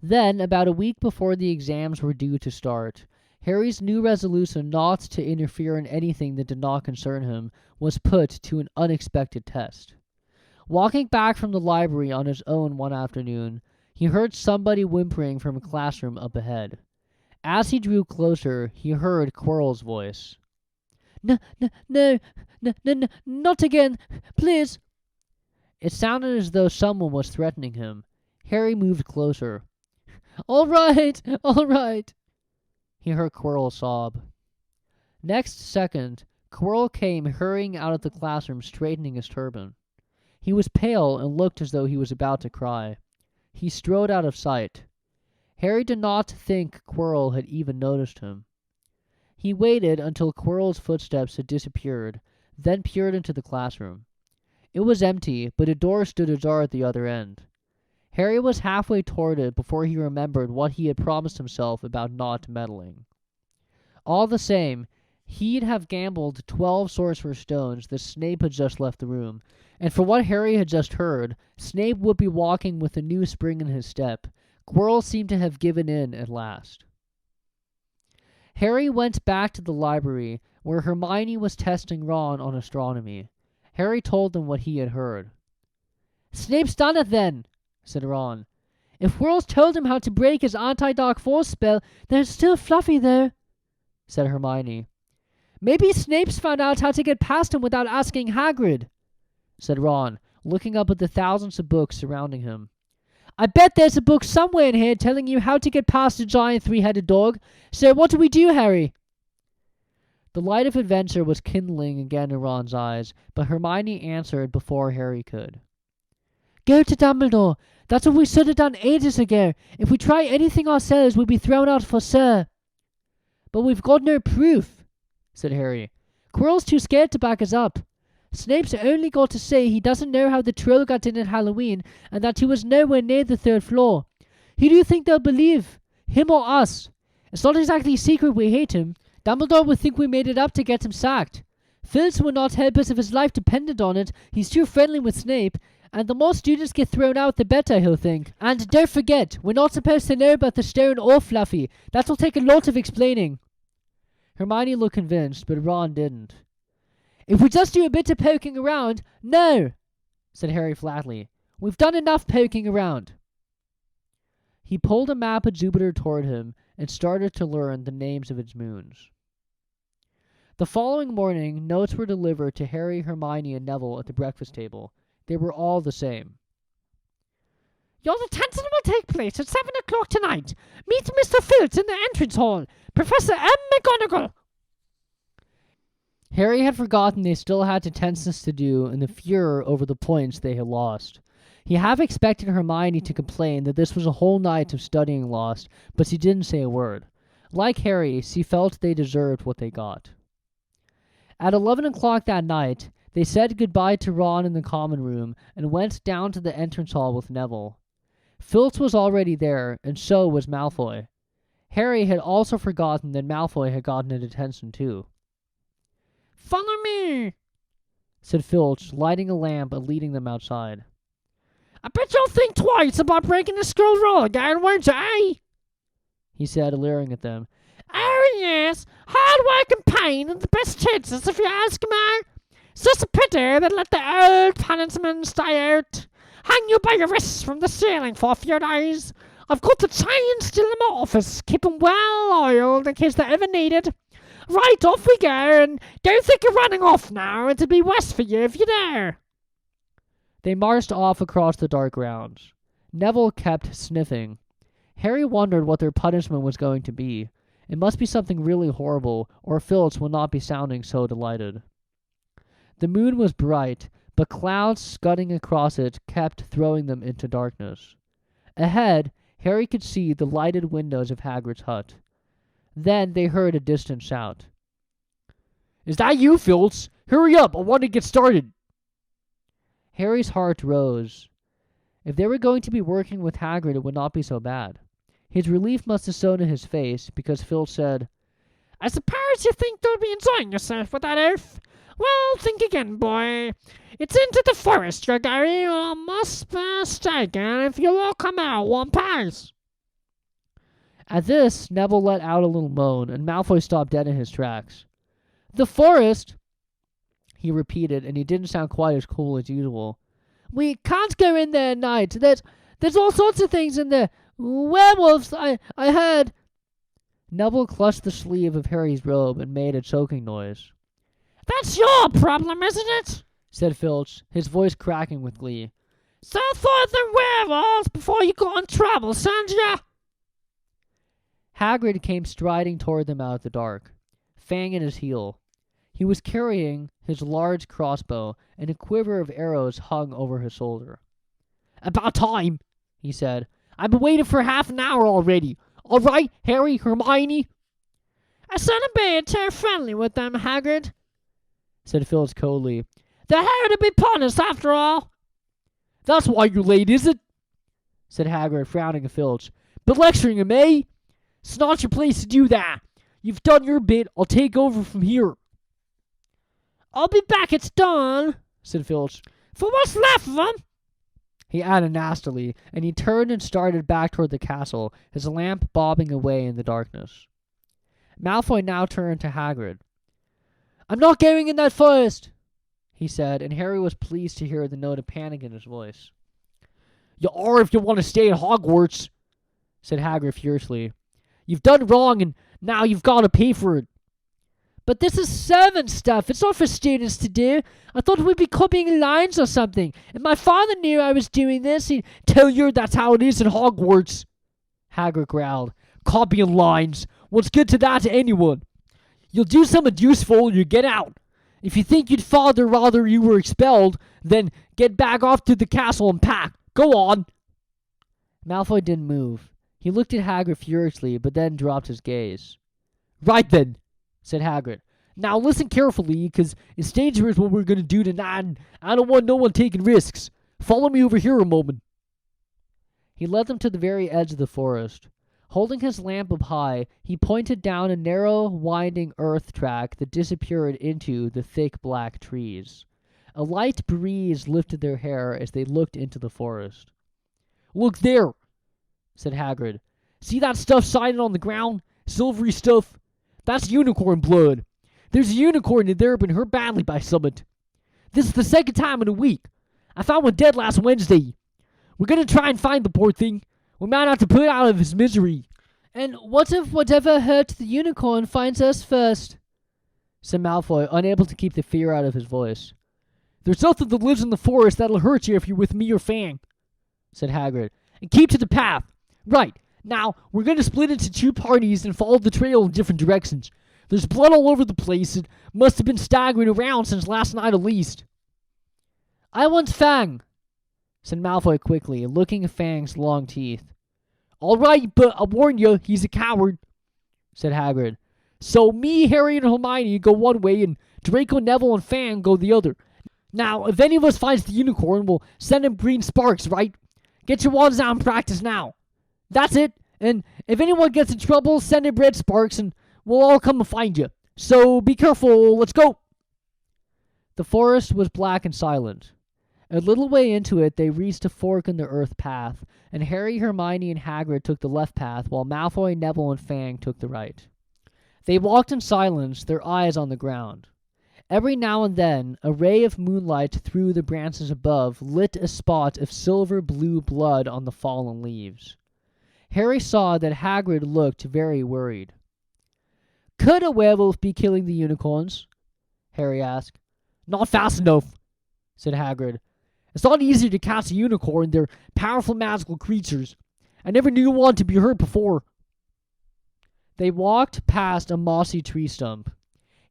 A: Then, about a week before the exams were due to start, Harry's new resolution not to interfere in anything that did not concern him was put to an unexpected test. Walking back from the library on his own one afternoon, he heard somebody whimpering from a classroom up ahead. As he drew closer, he heard Quirrell's voice.
B: No, not again, please.
A: It sounded as though someone was threatening him. Harry moved closer.
B: All right.
A: He heard Quirrell sob. Next second, Quirrell came hurrying out of the classroom, straightening his turban. He was pale and looked as though he was about to cry. He strode out of sight. Harry did not think Quirrell had even noticed him. He waited until Quirrell's footsteps had disappeared, then peered into the classroom. It was empty, but a door stood ajar at the other end. Harry was halfway toward it before he remembered what he had promised himself about not meddling. All the same, he'd have gambled 12 Sorcerer's Stones that Snape had just left the room, and for what Harry had just heard, Snape would be walking with a new spring in his step. Quirrell seemed to have given in at last. Harry went back to the library, where Hermione was testing Ron on astronomy. Harry told them what he had heard.
B: "Snape's done it then," said Ron. "If Quirrell's told him how to break his anti-dark force spell, there's still Fluffy there," said Hermione. "Maybe Snape's found out how to get past him without asking Hagrid," said Ron, looking up at the thousands of books surrounding him. "I bet there's a book somewhere in here telling you how to get past a giant three-headed dog. So what do we do, Harry?" The light of adventure was kindling again in Ron's eyes, but Hermione answered before Harry could. "Go to Dumbledore. That's what we should have done ages ago. If we try anything ourselves, we'll be thrown out for sure." "But we've got no proof," said Harry. "Quirrell's too scared to back us up. Snape's only got to say he doesn't know how the troll got in at Halloween and that he was nowhere near the 3rd floor. Who do you think they'll believe? Him or us? It's not exactly a secret we hate him. Dumbledore would think we made it up to get him sacked. Filch would not help us if his life depended on it. He's too friendly with Snape. And the more students get thrown out, the better, he'll think. And don't forget, we're not supposed to know about the stone or Fluffy. That'll take a lot of explaining." Hermione looked convinced, but Ron didn't. "If we just do a bit of poking around—" "No," said Harry flatly. "We've done enough poking around." He pulled a map of Jupiter toward him and started to learn the names of its moons. The following morning, notes were delivered to Harry, Hermione, and Neville at the breakfast table. They were all the same.
C: "Your detention will take place at 7 o'clock tonight. Meet Mr. Filch in the entrance hall. Professor M. McGonagall."
A: Harry had forgotten they still had detentions to do in the furor over the points they had lost. He half expected Hermione to complain that this was a whole night of studying lost, but she didn't say a word. Like Harry, she felt they deserved what they got. At 11 o'clock that night, they said goodbye to Ron in the common room and went down to the entrance hall with Neville. Filch was already there, and so was Malfoy. Harry had also forgotten that Malfoy had gotten a detention too.
C: "Follow me,"
A: said Filch, lighting a lamp and leading them outside.
C: "I bet you'll think twice about breaking the school rule again, won't you, eh?"
A: he said, leering at them.
C: "Oh, yes. Hard work and pain are the best chances, if you ask me. It's just a pity they let the old punishment stay out. Hang you by your wrists from the ceiling for a few days. I've got the chain still in my office. Keep 'em well oiled in case they're ever needed. Right, off we go, and don't think of running off now. It'll be worse for you if you dare."
A: They marched off across the dark grounds. Neville kept sniffing. Harry wondered what their punishment was going to be. It must be something really horrible, or Filch will not be sounding so delighted. The moon was bright, but clouds scudding across it kept throwing them into darkness. Ahead, Harry could see the lighted windows of Hagrid's hut. Then they heard a distant shout.
B: "Is that you, Filch? Hurry up, I want to get started."
A: Harry's heart rose. If they were going to be working with Hagrid, it would not be so bad. His relief must have shown in his face, because Filch said,
C: "I suppose you think you'll be enjoying yourself with that oath? Well, think again, boy. It's into the forest you're going, or I must be mistaken if you'll all come out one piece."
A: At this, Neville let out a little moan, and Malfoy stopped dead in his tracks.
B: "The forest?"
A: he repeated, and he didn't sound quite as cool as usual.
B: "We can't go in there at night. There's all sorts of things in there. Werewolves, I heard."
A: Neville clutched the sleeve of Harry's robe and made a choking noise.
C: "That's your problem, isn't it?"
A: said Filch, his voice cracking with glee.
C: "So thought the werewolves before you got in trouble, shan't ya?"
A: Hagrid came striding toward them out of the dark, Fang at his heel. He was carrying his large crossbow, and a quiver of arrows hung over his shoulder.
B: "About time," he said. "I've been waiting for half an hour already. All right, Harry, Hermione?"
C: "I shouldn't be too friendly with them, Hagrid,"
A: said Filch coldly.
C: "They're here to be punished, after all."
B: "That's why you're late, is it?"
A: said Hagrid, frowning at Filch. "But lecturing him, eh? It's not your place to do that. You've done your bit. I'll take over from here."
B: "I'll be back, it's done,"
A: said Filch.
B: "for what's left of 'em."
A: He added nastily, and he turned and started back toward the castle, his lamp bobbing away in the darkness. Malfoy now turned to Hagrid. "I'm not going in that forest," he said, and Harry was pleased to hear the note of panic in his voice.
B: "You are if you want to stay at Hogwarts,"
A: said Hagrid furiously.
B: "You've done wrong, and now you've got to pay for it." "But this is servant stuff. It's not for students to do. I thought we'd be copying lines or something. If my father knew I was doing this, he'd tell you that's how it is in Hogwarts."
A: Hagrid growled.
B: "Copying lines. What's good to that to anyone? You'll do something useful or you get out. If you think you'd father rather you were expelled, then get back off to the castle and pack. Go on."
A: Malfoy didn't move. He looked at Hagrid furiously, but then dropped his gaze.
B: "Right then,"
A: said Hagrid.
B: "Now listen carefully, 'cause it's dangerous what we're going to do tonight, and I don't want no one taking risks. Follow me over here a moment."
A: He led them to the very edge of the forest. Holding his lamp up high, he pointed down a narrow, winding earth track that disappeared into the thick black trees. A light breeze lifted their hair as they looked into the forest.
B: "Look there,"
A: said Hagrid.
B: "See that stuff shining on the ground? Silvery stuff? That's unicorn blood. There's a unicorn in there been hurt badly by something. This is the second time in a week. I found one dead last Wednesday. We're going to try and find the poor thing. We might have to put it out of his misery."
A: "And what if whatever hurt the unicorn finds us first?" said Malfoy, unable to keep the fear out of his voice.
B: "There's something that lives in the forest that'll hurt you if you're with me or Fang,"
A: said Hagrid.
B: "And keep to the path. Right, now we're going to split into two parties and follow the trail in different directions. There's blood all over the place. It must have been staggering around since last night at least."
A: "I want Fang," said Malfoy quickly, looking at Fang's long teeth.
B: "All right, but I warn you, he's a coward,"
A: said Hagrid.
B: "So me, Harry, and Hermione go one way, and Draco, Neville, and Fang go the other. Now, if any of us finds the unicorn, we'll send him green sparks, right? Get your wands out and practice now. That's it. And if anyone gets in trouble, send him red sparks, and we'll all come and find you. So be careful. Let's go."
A: The forest was black and silent. A little way into it, they reached a fork in the earth path, and Harry, Hermione, and Hagrid took the left path, while Malfoy, Neville, and Fang took the right. They walked in silence, their eyes on the ground. Every now and then, a ray of moonlight through the branches above lit a spot of silver-blue blood on the fallen leaves. Harry saw that Hagrid looked very worried.
B: "Could a werewolf be killing the unicorns?"
A: Harry asked.
B: "Not fast enough,"
A: said Hagrid.
B: "It's not easy to catch a unicorn. They're powerful magical creatures. I never knew one to be hurt before."
A: They walked past a mossy tree stump.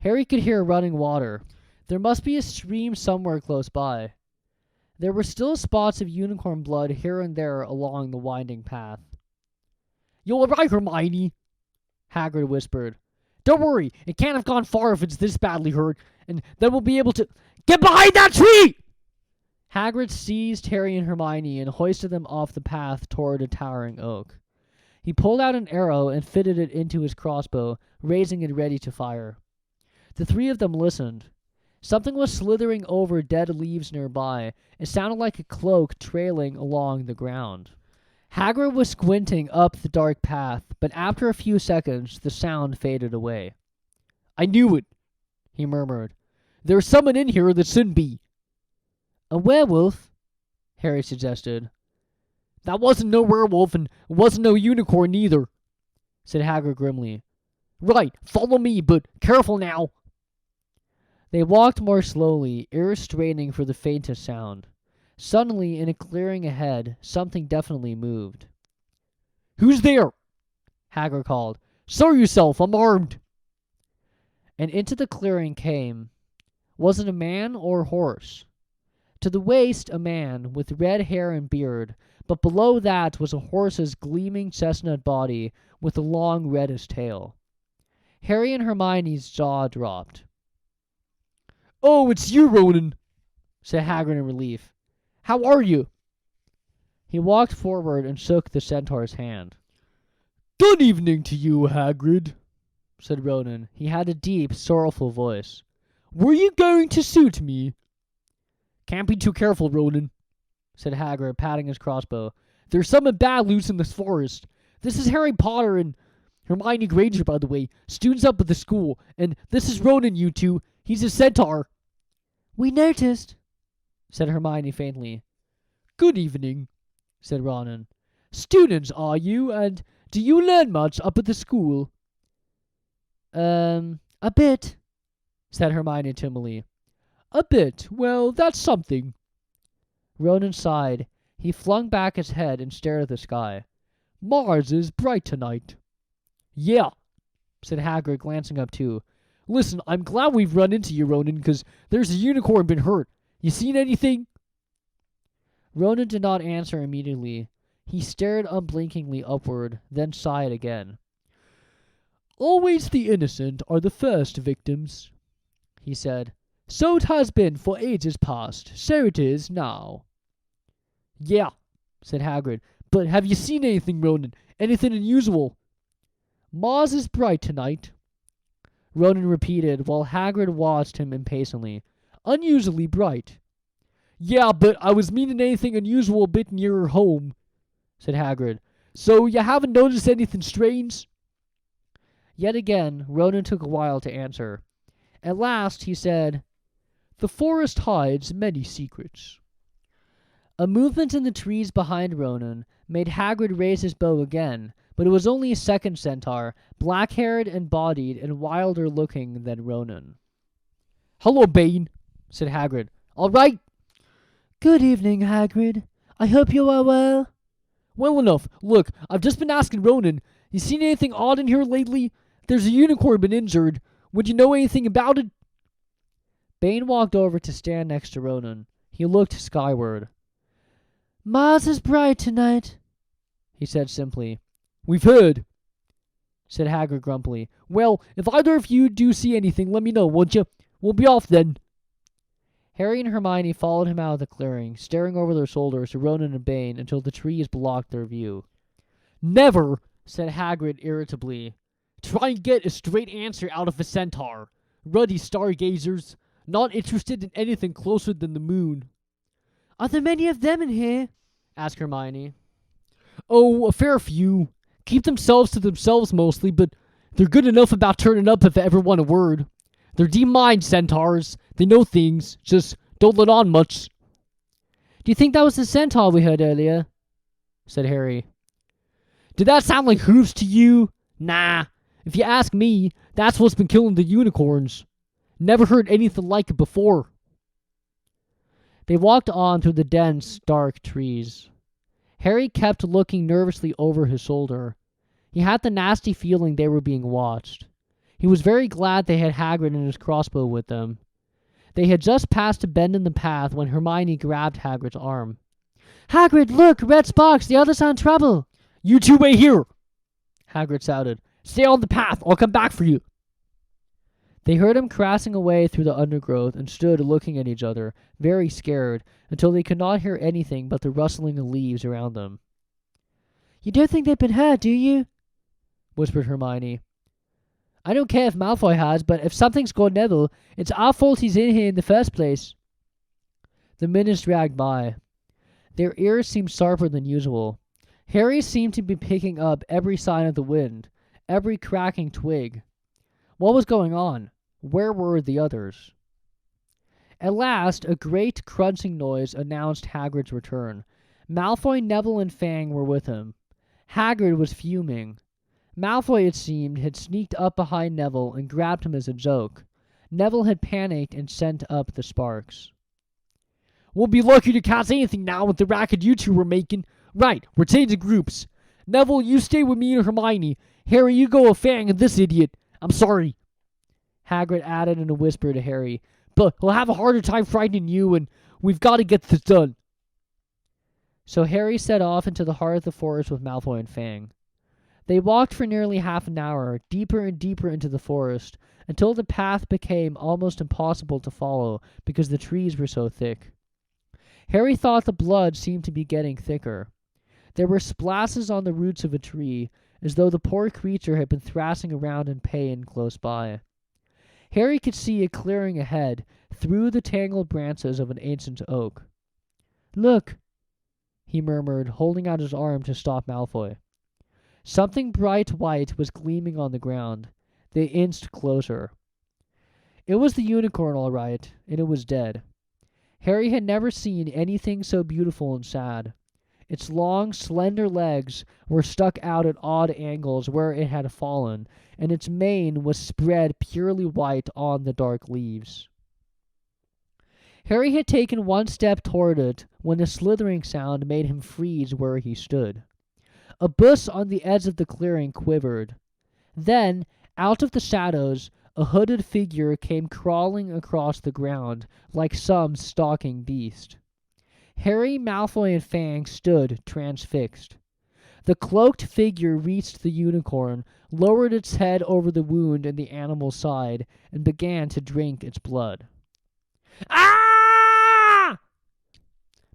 A: Harry could hear running water. There must be a stream somewhere close by. There were still spots of unicorn blood here and there along the winding path.
B: "You're right, Hermione,"
A: Hagrid whispered.
B: "Don't worry. It can't have gone far if it's this badly hurt, and then we'll be able to— Get behind that tree!"
A: Hagrid seized Harry and Hermione and hoisted them off the path toward a towering oak. He pulled out an arrow and fitted it into his crossbow, raising it ready to fire. The three of them listened. Something was slithering over dead leaves nearby. It sounded like a cloak trailing along the ground. Hagrid was squinting up the dark path, but after a few seconds, the sound faded away.
B: "I knew it,"
A: he murmured.
B: "There's someone in here that shouldn't be."
A: "A werewolf?" Harry suggested.
B: "That wasn't no werewolf, and it wasn't no unicorn either,"
A: said Hagrid grimly.
B: "Right, follow me, but careful now."
A: They walked more slowly, ears straining for the faintest sound. Suddenly, in a clearing ahead, something definitely moved.
B: "Who's there?"
A: Hagrid called.
B: "Show yourself, I'm armed."
A: And into the clearing came. Was it a man or a horse? To the waist, a man, with red hair and beard, but below that was a horse's gleaming chestnut body with a long reddish tail. Harry and Hermione's jaw dropped.
B: "Oh, it's you, Ronan,"
A: said Hagrid in relief.
B: "How are you?"
A: He walked forward and shook the centaur's hand.
B: Good evening to you, Hagrid,
A: said Ronan. He had a deep, sorrowful voice.
B: Were you going to suit me?
A: Can't be too careful, Ronan, said Hagrid, patting his crossbow.
B: There's something bad loose in this forest. This is Harry Potter and Hermione Granger, by the way, students up at the school. And this is Ronan, you two. He's a centaur.
A: We noticed, said Hermione faintly.
B: Good evening,
A: said Ronan.
B: Students, are you? And do you learn much up at the school?
A: A bit, said Hermione timidly.
B: A bit? Well, that's something.
A: Ronan sighed. He flung back his head and stared at the sky.
B: Mars is bright tonight.
A: Yeah, said Hagrid, glancing up too.
B: Listen, I'm glad we've run into you, Ronan, because there's a unicorn been hurt. You seen anything?
A: Ronan did not answer immediately. He stared unblinkingly upward, then sighed again.
B: Always the innocent are the first victims, he said. So it has been for ages past, so it is now.
A: Yeah, said Hagrid.
B: But have you seen anything, Ronan? Anything unusual? Mars is bright tonight,
A: Ronan repeated while Hagrid watched him impatiently.
B: Unusually bright. Yeah, but I was meaning anything unusual a bit nearer home, said Hagrid. So you haven't noticed anything strange?
A: Yet again, Ronan took a while to answer. At last he said,
B: The forest hides many secrets.
A: A movement in the trees behind Ronan made Hagrid raise his bow again, but it was only a second centaur, black-haired and bodied and wilder looking than Ronan.
B: Hello, Bane, said Hagrid. All right?
A: Good evening, Hagrid. I hope you are well.
B: Well enough. Look, I've just been asking Ronan. You seen anything odd in here lately? There's a unicorn been injured. Would you know anything about it?
A: Bane walked over to stand next to Ronan. He looked skyward. Mars is bright tonight, he said simply.
B: We've heard,
A: said Hagrid grumpily.
B: Well, if either of you do see anything, let me know, won't you? We'll be off then.
A: Harry and Hermione followed him out of the clearing, staring over their shoulders to Ronan and Bane until the trees blocked their view.
B: Never,
A: said Hagrid irritably,
B: try and get a straight answer out of a centaur. Ruddy stargazers, not interested in anything closer than the moon.
A: Are there many of them in here? Asked Hermione.
B: Oh, a fair few. Keep themselves to themselves mostly, but they're good enough about turning up if they ever want a word. They're deep-mind centaurs. They know things, just don't let on much.
A: Do you think that was the centaur we heard earlier? Said Harry.
B: Did that sound like hooves to you? Nah. If you ask me, that's what's been killing the unicorns. Never heard anything like it before.
A: They walked on through the dense, dark trees. Harry kept looking nervously over his shoulder. He had the nasty feeling they were being watched. He was very glad they had Hagrid and his crossbow with them. They had just passed a bend in the path when Hermione grabbed Hagrid's arm. Hagrid, look! Red's box! The others are in trouble!
B: You two wait here! Hagrid shouted. Stay on the path. I'll come back for you.
A: They heard him crashing away through the undergrowth and stood looking at each other, very scared, until they could not hear anything but the rustling of leaves around them. You don't think they've been hurt, do you? Whispered Hermione. I don't care if Malfoy has, but if something's gone Neville, it's our fault he's in here in the first place. The minutes dragged by. Their ears seemed sharper than usual. Harry seemed to be picking up every sign of the wind, every cracking twig. What was going on? Where were the others? At last, a great crunching noise announced Hagrid's return. Malfoy, Neville, and Fang were with him. Hagrid was fuming. Malfoy, it seemed, had sneaked up behind Neville and grabbed him as a joke. Neville had panicked and sent up the sparks.
B: We'll be lucky to catch anything now with the racket you two were making. Right, we're changing groups. Neville, you stay with me and Hermione. Harry, you go with Fang and this idiot. I'm sorry,
A: Hagrid added in a whisper to Harry.
B: But he'll have a harder time frightening you, and we've got to get this done.
A: So Harry set off into the heart of the forest with Malfoy and Fang. They walked for nearly half an hour, deeper and deeper into the forest, until the path became almost impossible to follow because the trees were so thick. Harry thought the blood seemed to be getting thicker. There were splashes on the roots of a tree, as though the poor creature had been thrashing around in pain close by. Harry could see a clearing ahead through the tangled branches of an ancient oak. "Look," he murmured, holding out his arm to stop Malfoy. Something bright white was gleaming on the ground. They inched closer. It was the unicorn, all right, and it was dead. Harry had never seen anything so beautiful and sad. Its long, slender legs were stuck out at odd angles where it had fallen, and its mane was spread purely white on the dark leaves. Harry had taken one step toward it when a slithering sound made him freeze where he stood. A bush on the edge of the clearing quivered. Then, out of the shadows, a hooded figure came crawling across the ground like some stalking beast. Harry, Malfoy, and Fang stood transfixed. The cloaked figure reached the unicorn, lowered its head over the wound in the animal's side, and began to drink its blood. "Ah!"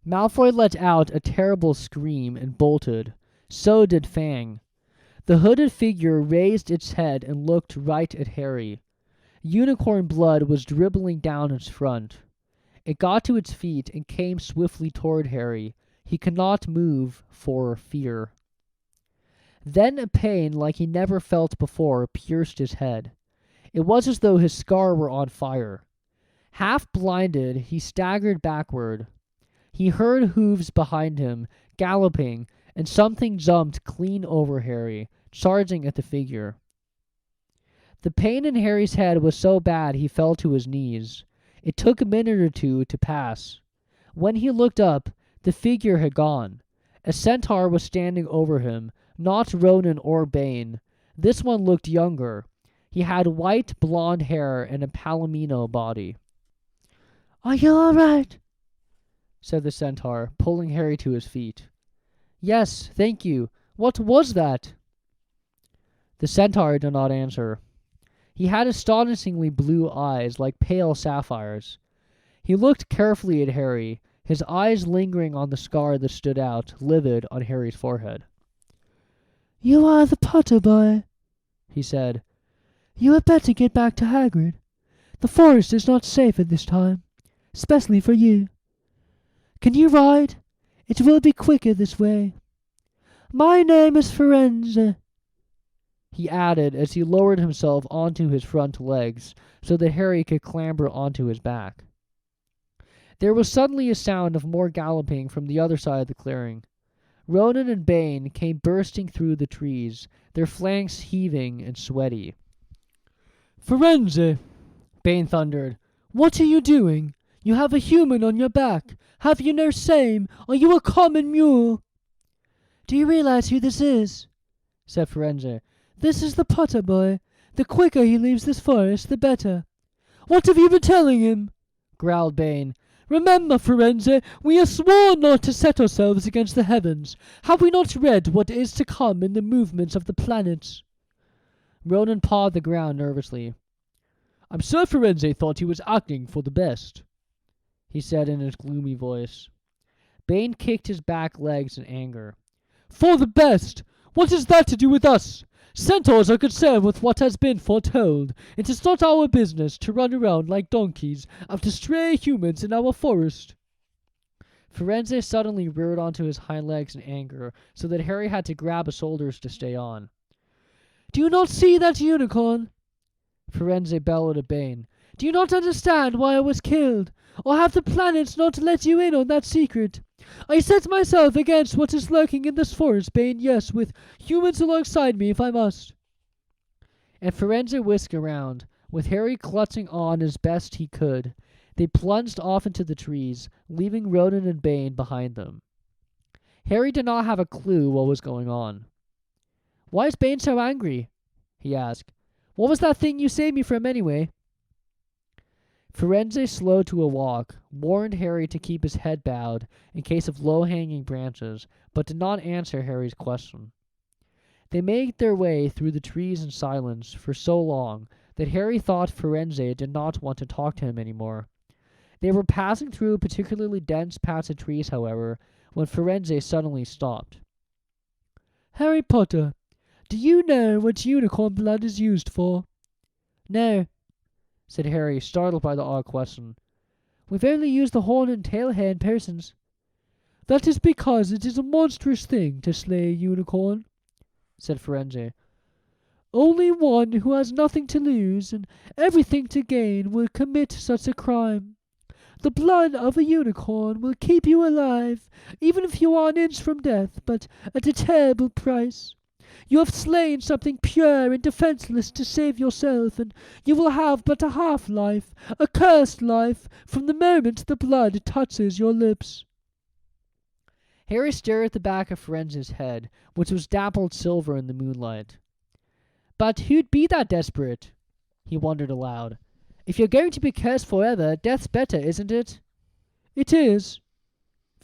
A: Malfoy let out a terrible scream and bolted. So did Fang. The hooded figure raised its head and looked right at Harry. Unicorn blood was dribbling down its front. It got to its feet and came swiftly toward Harry. He could not move for fear. Then a pain like he never felt before pierced his head. It was as though his scar were on fire. Half blinded, he staggered backward. He heard hooves behind him, galloping, and something jumped clean over Harry, charging at the figure. The pain in Harry's head was so bad he fell to his knees. It took a minute or two to pass. When he looked up, the figure had gone. A centaur was standing over him, not Ronan or Bane. This one looked younger. He had white blonde hair and a palomino body.
B: "Are you all right?"
A: said the centaur, pulling Harry to his feet. "Yes, thank you. What was that?" The centaur did not answer. He had astonishingly blue eyes, like pale sapphires. He looked carefully at Harry, his eyes lingering on the scar that stood out, livid, on Harry's forehead.
B: "You are the Potter boy,"
A: he said.
B: "You had better get back to Hagrid. The forest is not safe at this time, especially for you. Can you ride? It will be quicker this way. My name is Firenze," he added as he lowered himself onto his front legs so that Harry could clamber onto his back. There was suddenly a sound of more galloping from the other side of the clearing. Ronan and Bane came bursting through the trees, their flanks heaving and sweaty. "Firenze," Bane thundered, "what are you doing? You have a human on your back. Have you no shame? Are you a common mule?" "Do you realize who this is?" said Firenze. "This is the Potter boy. The quicker he leaves this forest, the better." "What have you been telling him?" growled Bane. "Remember, Firenze, we are sworn not to set ourselves against the heavens. Have we not read what is to come in the movements of the planets?" Ronan pawed the ground nervously. "I'm sure Firenze thought he was acting for the best," he said in his gloomy voice. Bane kicked his back legs in anger. "For the best? What has that to do with us? Centaurs are concerned with what has been foretold. It is not our business to run around like donkeys after stray humans in our forest." Firenze suddenly reared onto his hind legs in anger, so that Harry had to grab his shoulders to stay on. "Do you not see that unicorn?" Firenze bellowed at Bane. "Do you not understand why I was killed? Or have the planets not let you in on that secret? I set myself against what is lurking in this forest, Bane, yes, with humans alongside me if I must." And Firenze whisked around, with Harry clutching on as best he could. They plunged off into the trees, leaving Ronan and Bane behind them. Harry did not have a clue what was going on. "Why is Bane so angry?" he asked. "What was that thing you saved me from anyway?" Firenze slowed to a walk, warned Harry to keep his head bowed in case of low-hanging branches, but did not answer Harry's question. They made their way through the trees in silence for so long that Harry thought Firenze did not want to talk to him anymore. They were passing through a particularly dense patch of trees, however, when Firenze suddenly stopped. Harry Potter, do you know what unicorn blood is used for?
A: No, said Harry, startled by the odd question.
B: We've only used the horn and tail hair in persons. That is because it is a monstrous thing to slay a unicorn,
A: said Firenze.
B: Only one who has nothing to lose and everything to gain will commit such a crime. The blood of a unicorn will keep you alive, even if you are an inch from death, but at a terrible price. You have slain something pure and defenseless to save yourself, and you will have but a half-life, a cursed life, from the moment the blood touches your lips.
A: Harry stared at the back of Firenze's head, which was dappled silver in the moonlight. But who'd be that desperate? He wondered aloud. If you're going to be cursed forever, death's better, isn't it?
B: It is,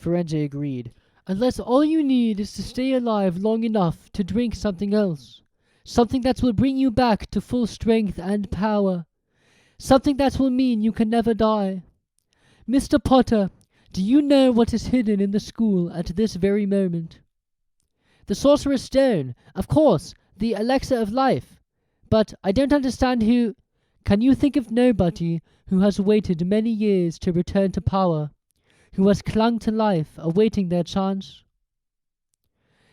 A: Firenze agreed.
B: Unless all you need is to stay alive long enough to drink something else. Something that will bring you back to full strength and power. Something that will mean you can never die. Mr. Potter, do you know what is hidden in the school at this very moment?
A: The Sorcerer's Stone, of course, the elixir of life. But I don't understand who...
B: Can you think of nobody who has waited many years to return to power, who has clung to life, awaiting their chance?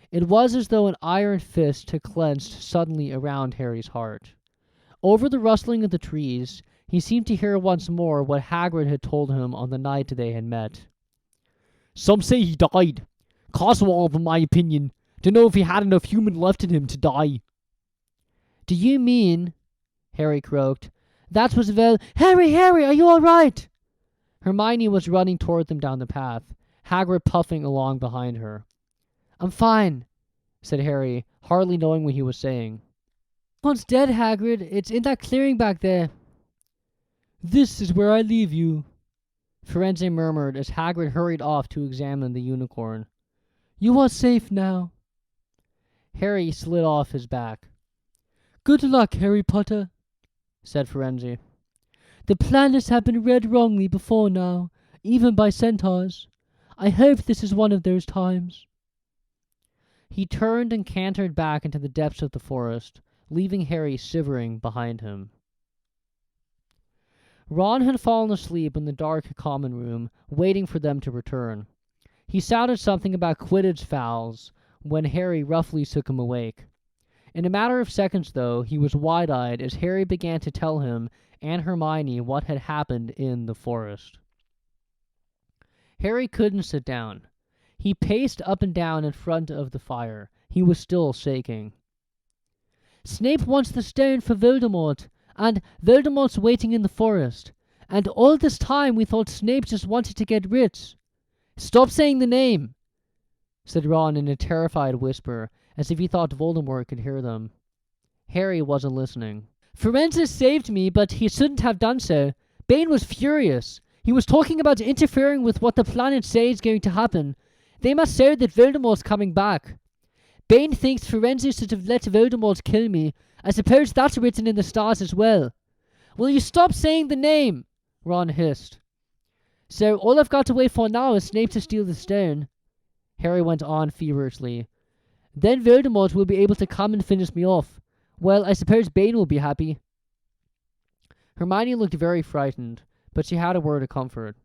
A: It was as though an iron fist had clenched suddenly around Harry's heart. Over the rustling of the trees, he seemed to hear once more what Hagrid had told him on the night they had met.
F: Some say he died. Coswall, in my opinion. Don't know if he had enough human left in him to die.
A: Do you mean... Harry croaked. That was Harry, are you all right? Hermione was running toward them down the path, Hagrid puffing along behind her. I'm fine, said Harry, hardly knowing what he was saying.
B: One's dead, Hagrid. It's in that clearing back there. This is where I leave you,
A: Firenze murmured as Hagrid hurried off to examine the unicorn.
B: You are safe now.
A: Harry slid off his back.
B: Good luck, Harry Potter, said Firenze. The planets have been read wrongly before now, even by centaurs. I hope this is one of those times.
A: He turned and cantered back into the depths of the forest, leaving Harry shivering behind him. Ron had fallen asleep in the dark common room, waiting for them to return. He shouted something about Quidditch fouls when Harry roughly shook him awake. In a matter of seconds, though, he was wide-eyed as Harry began to tell him and Hermione what had happened in the forest. Harry couldn't sit down. He paced up and down in front of the fire. He was still shaking.
B: Snape wants the stone for Voldemort, and Voldemort's waiting in the forest. And all this time we thought Snape just wanted to get rich.
A: Stop saying the name, said Ron in a terrified whisper, as if he thought Voldemort could hear them. Harry wasn't listening.
B: Firenze saved me, but he shouldn't have done so. Bane was furious. He was talking about interfering with what the planets say is going to happen. They must say that Voldemort's coming back. Bane thinks Firenze should have let Voldemort kill me. I suppose that's written in the stars as well.
A: Will you stop saying the name? Ron hissed.
B: So all I've got to wait for now is Snape to steal the stone,
A: Harry went on feverishly.
B: Then Voldemort will be able to come and finish me off. Well, I suppose Bane will be happy.
A: Hermione looked very frightened, but she had a word of comfort.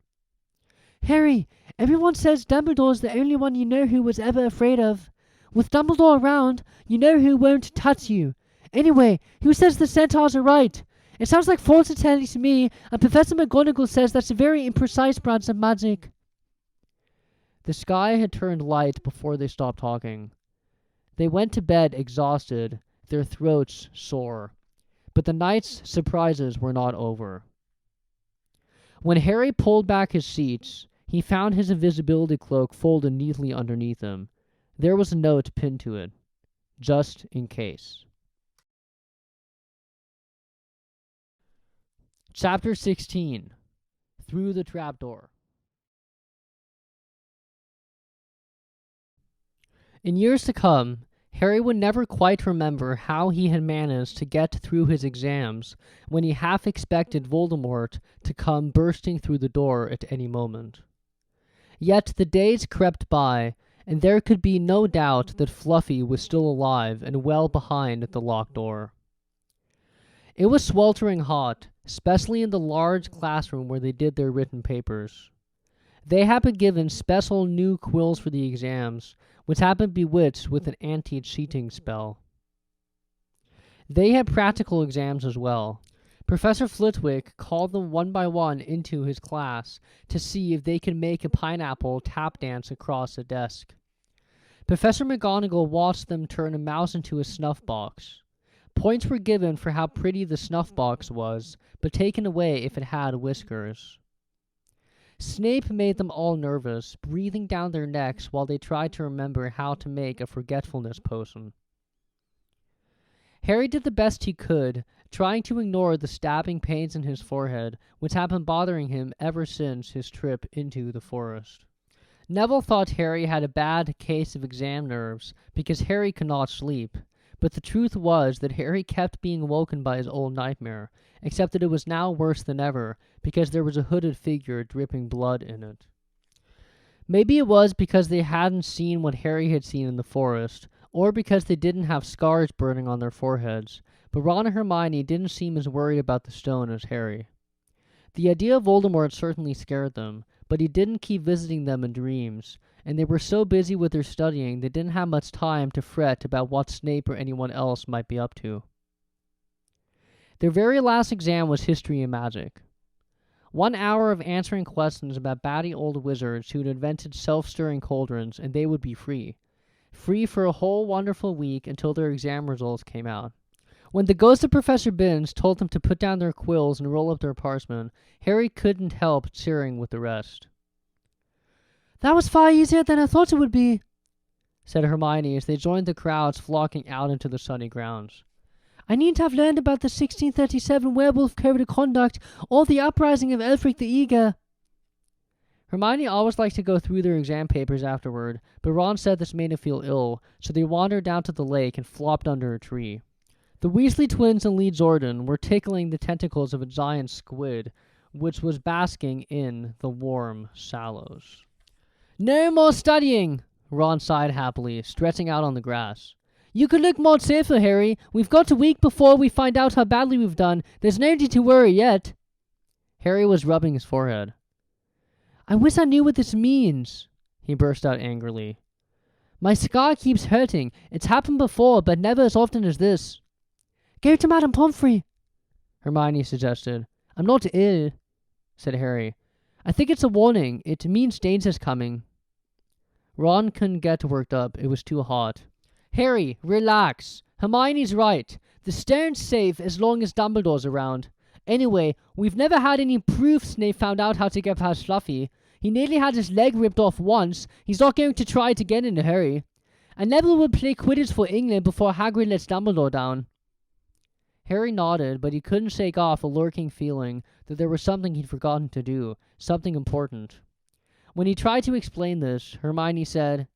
B: Harry, everyone says Dumbledore's the only one you know who was ever afraid of. With Dumbledore around, you know who won't touch you. Anyway, who says the centaurs are right? It sounds like fortune-telling to me, and Professor McGonagall says that's a very imprecise branch of magic.
A: The sky had turned light before they stopped talking. They went to bed exhausted, their throats sore. But the night's surprises were not over. When Harry pulled back his sheets, he found his invisibility cloak folded neatly underneath him. There was a note pinned to it, just in case. Chapter 16. Through the Trapdoor. In years to come, Harry would never quite remember how he had managed to get through his exams when he half expected Voldemort to come bursting through the door at any moment. Yet the days crept by, and there could be no doubt that Fluffy was still alive and well behind the locked door. It was sweltering hot, especially in the large classroom where they did their written papers. They had been given special new quills for the exams, which had been bewitched with an anti-cheating spell. They had practical exams as well. Professor Flitwick called them one by one into his class to see if they could make a pineapple tap dance across a desk. Professor McGonagall watched them turn a mouse into a snuff box. Points were given for how pretty the snuff box was, but taken away if it had whiskers. Snape made them all nervous, breathing down their necks while they tried to remember how to make a forgetfulness potion. Harry did the best he could, trying to ignore the stabbing pains in his forehead, which had been bothering him ever since his trip into the forest. Neville thought Harry had a bad case of exam nerves because Harry could not sleep, but the truth was that Harry kept being woken by his old nightmare, except that it was now worse than ever because there was a hooded figure dripping blood in it. Maybe it was because they hadn't seen what Harry had seen in the forest, or because they didn't have scars burning on their foreheads, but Ron and Hermione didn't seem as worried about the stone as Harry. The idea of Voldemort certainly scared them, but he didn't keep visiting them in dreams, and they were so busy with their studying they didn't have much time to fret about what Snape or anyone else might be up to. Their very last exam was History and Magic. 1 hour of answering questions about batty old wizards who had invented self-stirring cauldrons, and they would be free. Free for a whole wonderful week until their exam results came out. When the ghost of Professor Binns told them to put down their quills and roll up their parchment, Harry couldn't help cheering with the rest.
B: That was far easier than I thought it would be,
A: said Hermione as they joined the crowds flocking out into the sunny grounds.
B: I needn't have learned about the 1637 werewolf code of conduct or the uprising of Elfric the Eager.
A: Hermione always liked to go through their exam papers afterward, but Ron said this made him feel ill, so they wandered down to the lake and flopped under a tree. The Weasley twins and Lee Jordan were tickling the tentacles of a giant squid, which was basking in the warm shallows. No more studying, Ron sighed happily, stretching out on the grass.
B: You could look more safer, Harry. We've got a week before we find out how badly we've done. There's no need to worry yet.
A: Harry was rubbing his forehead.
B: I wish I knew what this means,
A: he burst out angrily.
B: My scar keeps hurting. It's happened before, but never as often as this. Go to Madame Pomfrey,
A: Hermione suggested. I'm not ill, said Harry. I think it's a warning. It means danger's coming. Ron couldn't get worked up. It was too hot. Harry, relax. Hermione's right. The stone's safe as long as Dumbledore's around. Anyway, we've never had any proof Snape found out how to get past Fluffy. He nearly had his leg ripped off once. He's not going to try it again in a hurry. And Neville will play Quidditch for England before Hagrid lets Dumbledore down. Harry nodded, but he couldn't shake off a lurking feeling that there was something he'd forgotten to do, something important. When he tried to explain this, Hermione said,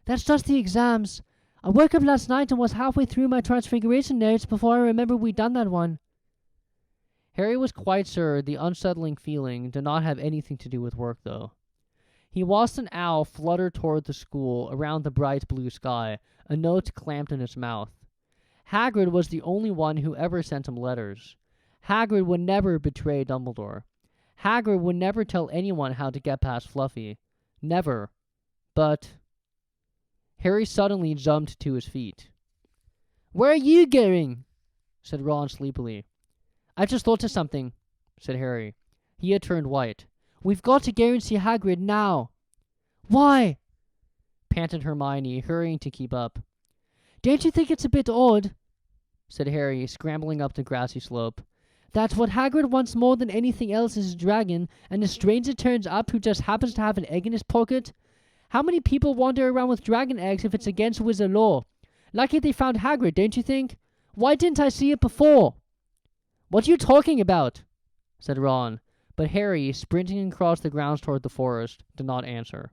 B: That's just the exams. I woke up last night and was halfway through my Transfiguration notes before I remembered we'd done that one.
A: Harry was quite sure the unsettling feeling did not have anything to do with work, though. He watched an owl flutter toward the school around the bright blue sky, a note clamped in its mouth. Hagrid was the only one who ever sent him letters. Hagrid would never betray Dumbledore. Hagrid would never tell anyone how to get past Fluffy. Never. But Harry suddenly jumped to his feet.
B: Where are you going?
A: Said Ron sleepily. I just thought of something, said Harry. He had turned white.
B: We've got to go and see Hagrid now. Why?
A: Panted Hermione, hurrying to keep up.
B: Don't you think it's a bit odd,
A: said Harry, scrambling up the grassy slope,
B: that what Hagrid wants more than anything else is a dragon, and a stranger turns up who just happens to have an egg in his pocket? How many people wander around with dragon eggs if it's against wizard law? Lucky they found Hagrid, don't you think? Why didn't I see it before?
A: What are you talking about? Said Ron, but Harry, sprinting across the grounds toward the forest, did not answer.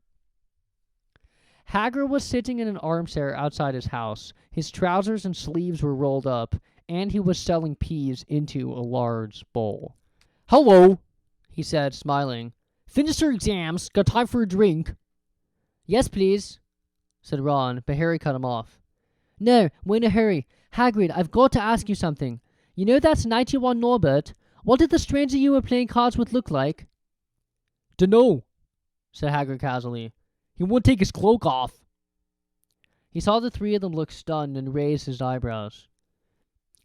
A: Hagrid was sitting in an armchair outside his house. His trousers and sleeves were rolled up, and he was selling peas into a large bowl.
F: Hello,
A: he said, smiling.
F: Finished your exams? Got time for a drink?
A: Yes, please, said Ron, but Harry cut him off. No, we're in a hurry. Hagrid, I've got to ask you something. You know that's 91 Norbert? What did the stranger you were playing cards with look like?
F: Dunno, said Hagrid casually. He won't take his cloak off.
A: He saw the three of them look stunned and raised his eyebrows.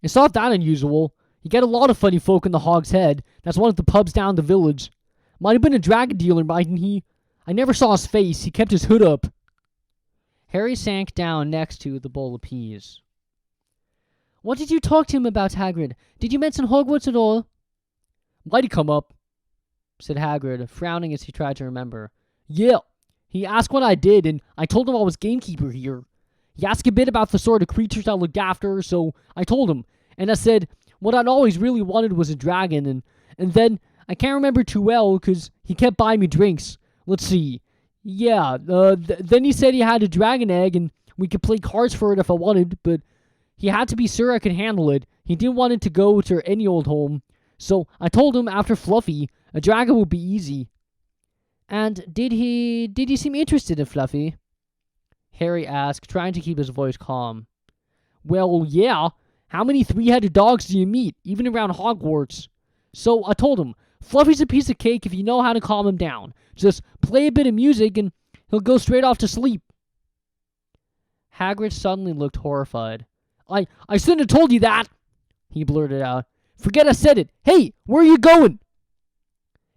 F: It's not that unusual. You get a lot of funny folk in the Hog's Head. That's one of the pubs down the village. Might have been a dragon dealer, mightn't he? I never saw his face. He kept his hood up.
A: Harry sank down next to the bowl of peas. What did you talk to him about, Hagrid? Did you mention Hogwarts at all?
F: Might he come up,
A: said Hagrid, frowning as he tried to remember.
F: Yeah. He asked what I did, and I told him I was gamekeeper here. He asked a bit about the sort of creatures I looked after, so I told him. And I said what I'd always really wanted was a dragon, and then I can't remember too well, because he kept buying me drinks. Let's see. Yeah, then he said he had a dragon egg, and we could play cards for it if I wanted, but he had to be sure I could handle it. He didn't want it to go to any old home. So I told him after Fluffy, a dragon would be easy.
A: And did he seem interested in Fluffy? Harry asked, trying to keep his voice calm.
F: Well, yeah. How many three-headed dogs do you meet, even around Hogwarts? So I told him, Fluffy's a piece of cake if you know how to calm him down. Just play a bit of music and he'll go straight off to sleep.
A: Hagrid suddenly looked horrified.
F: I shouldn't have told you that, he blurted out. Forget I said it. Hey, where are you going?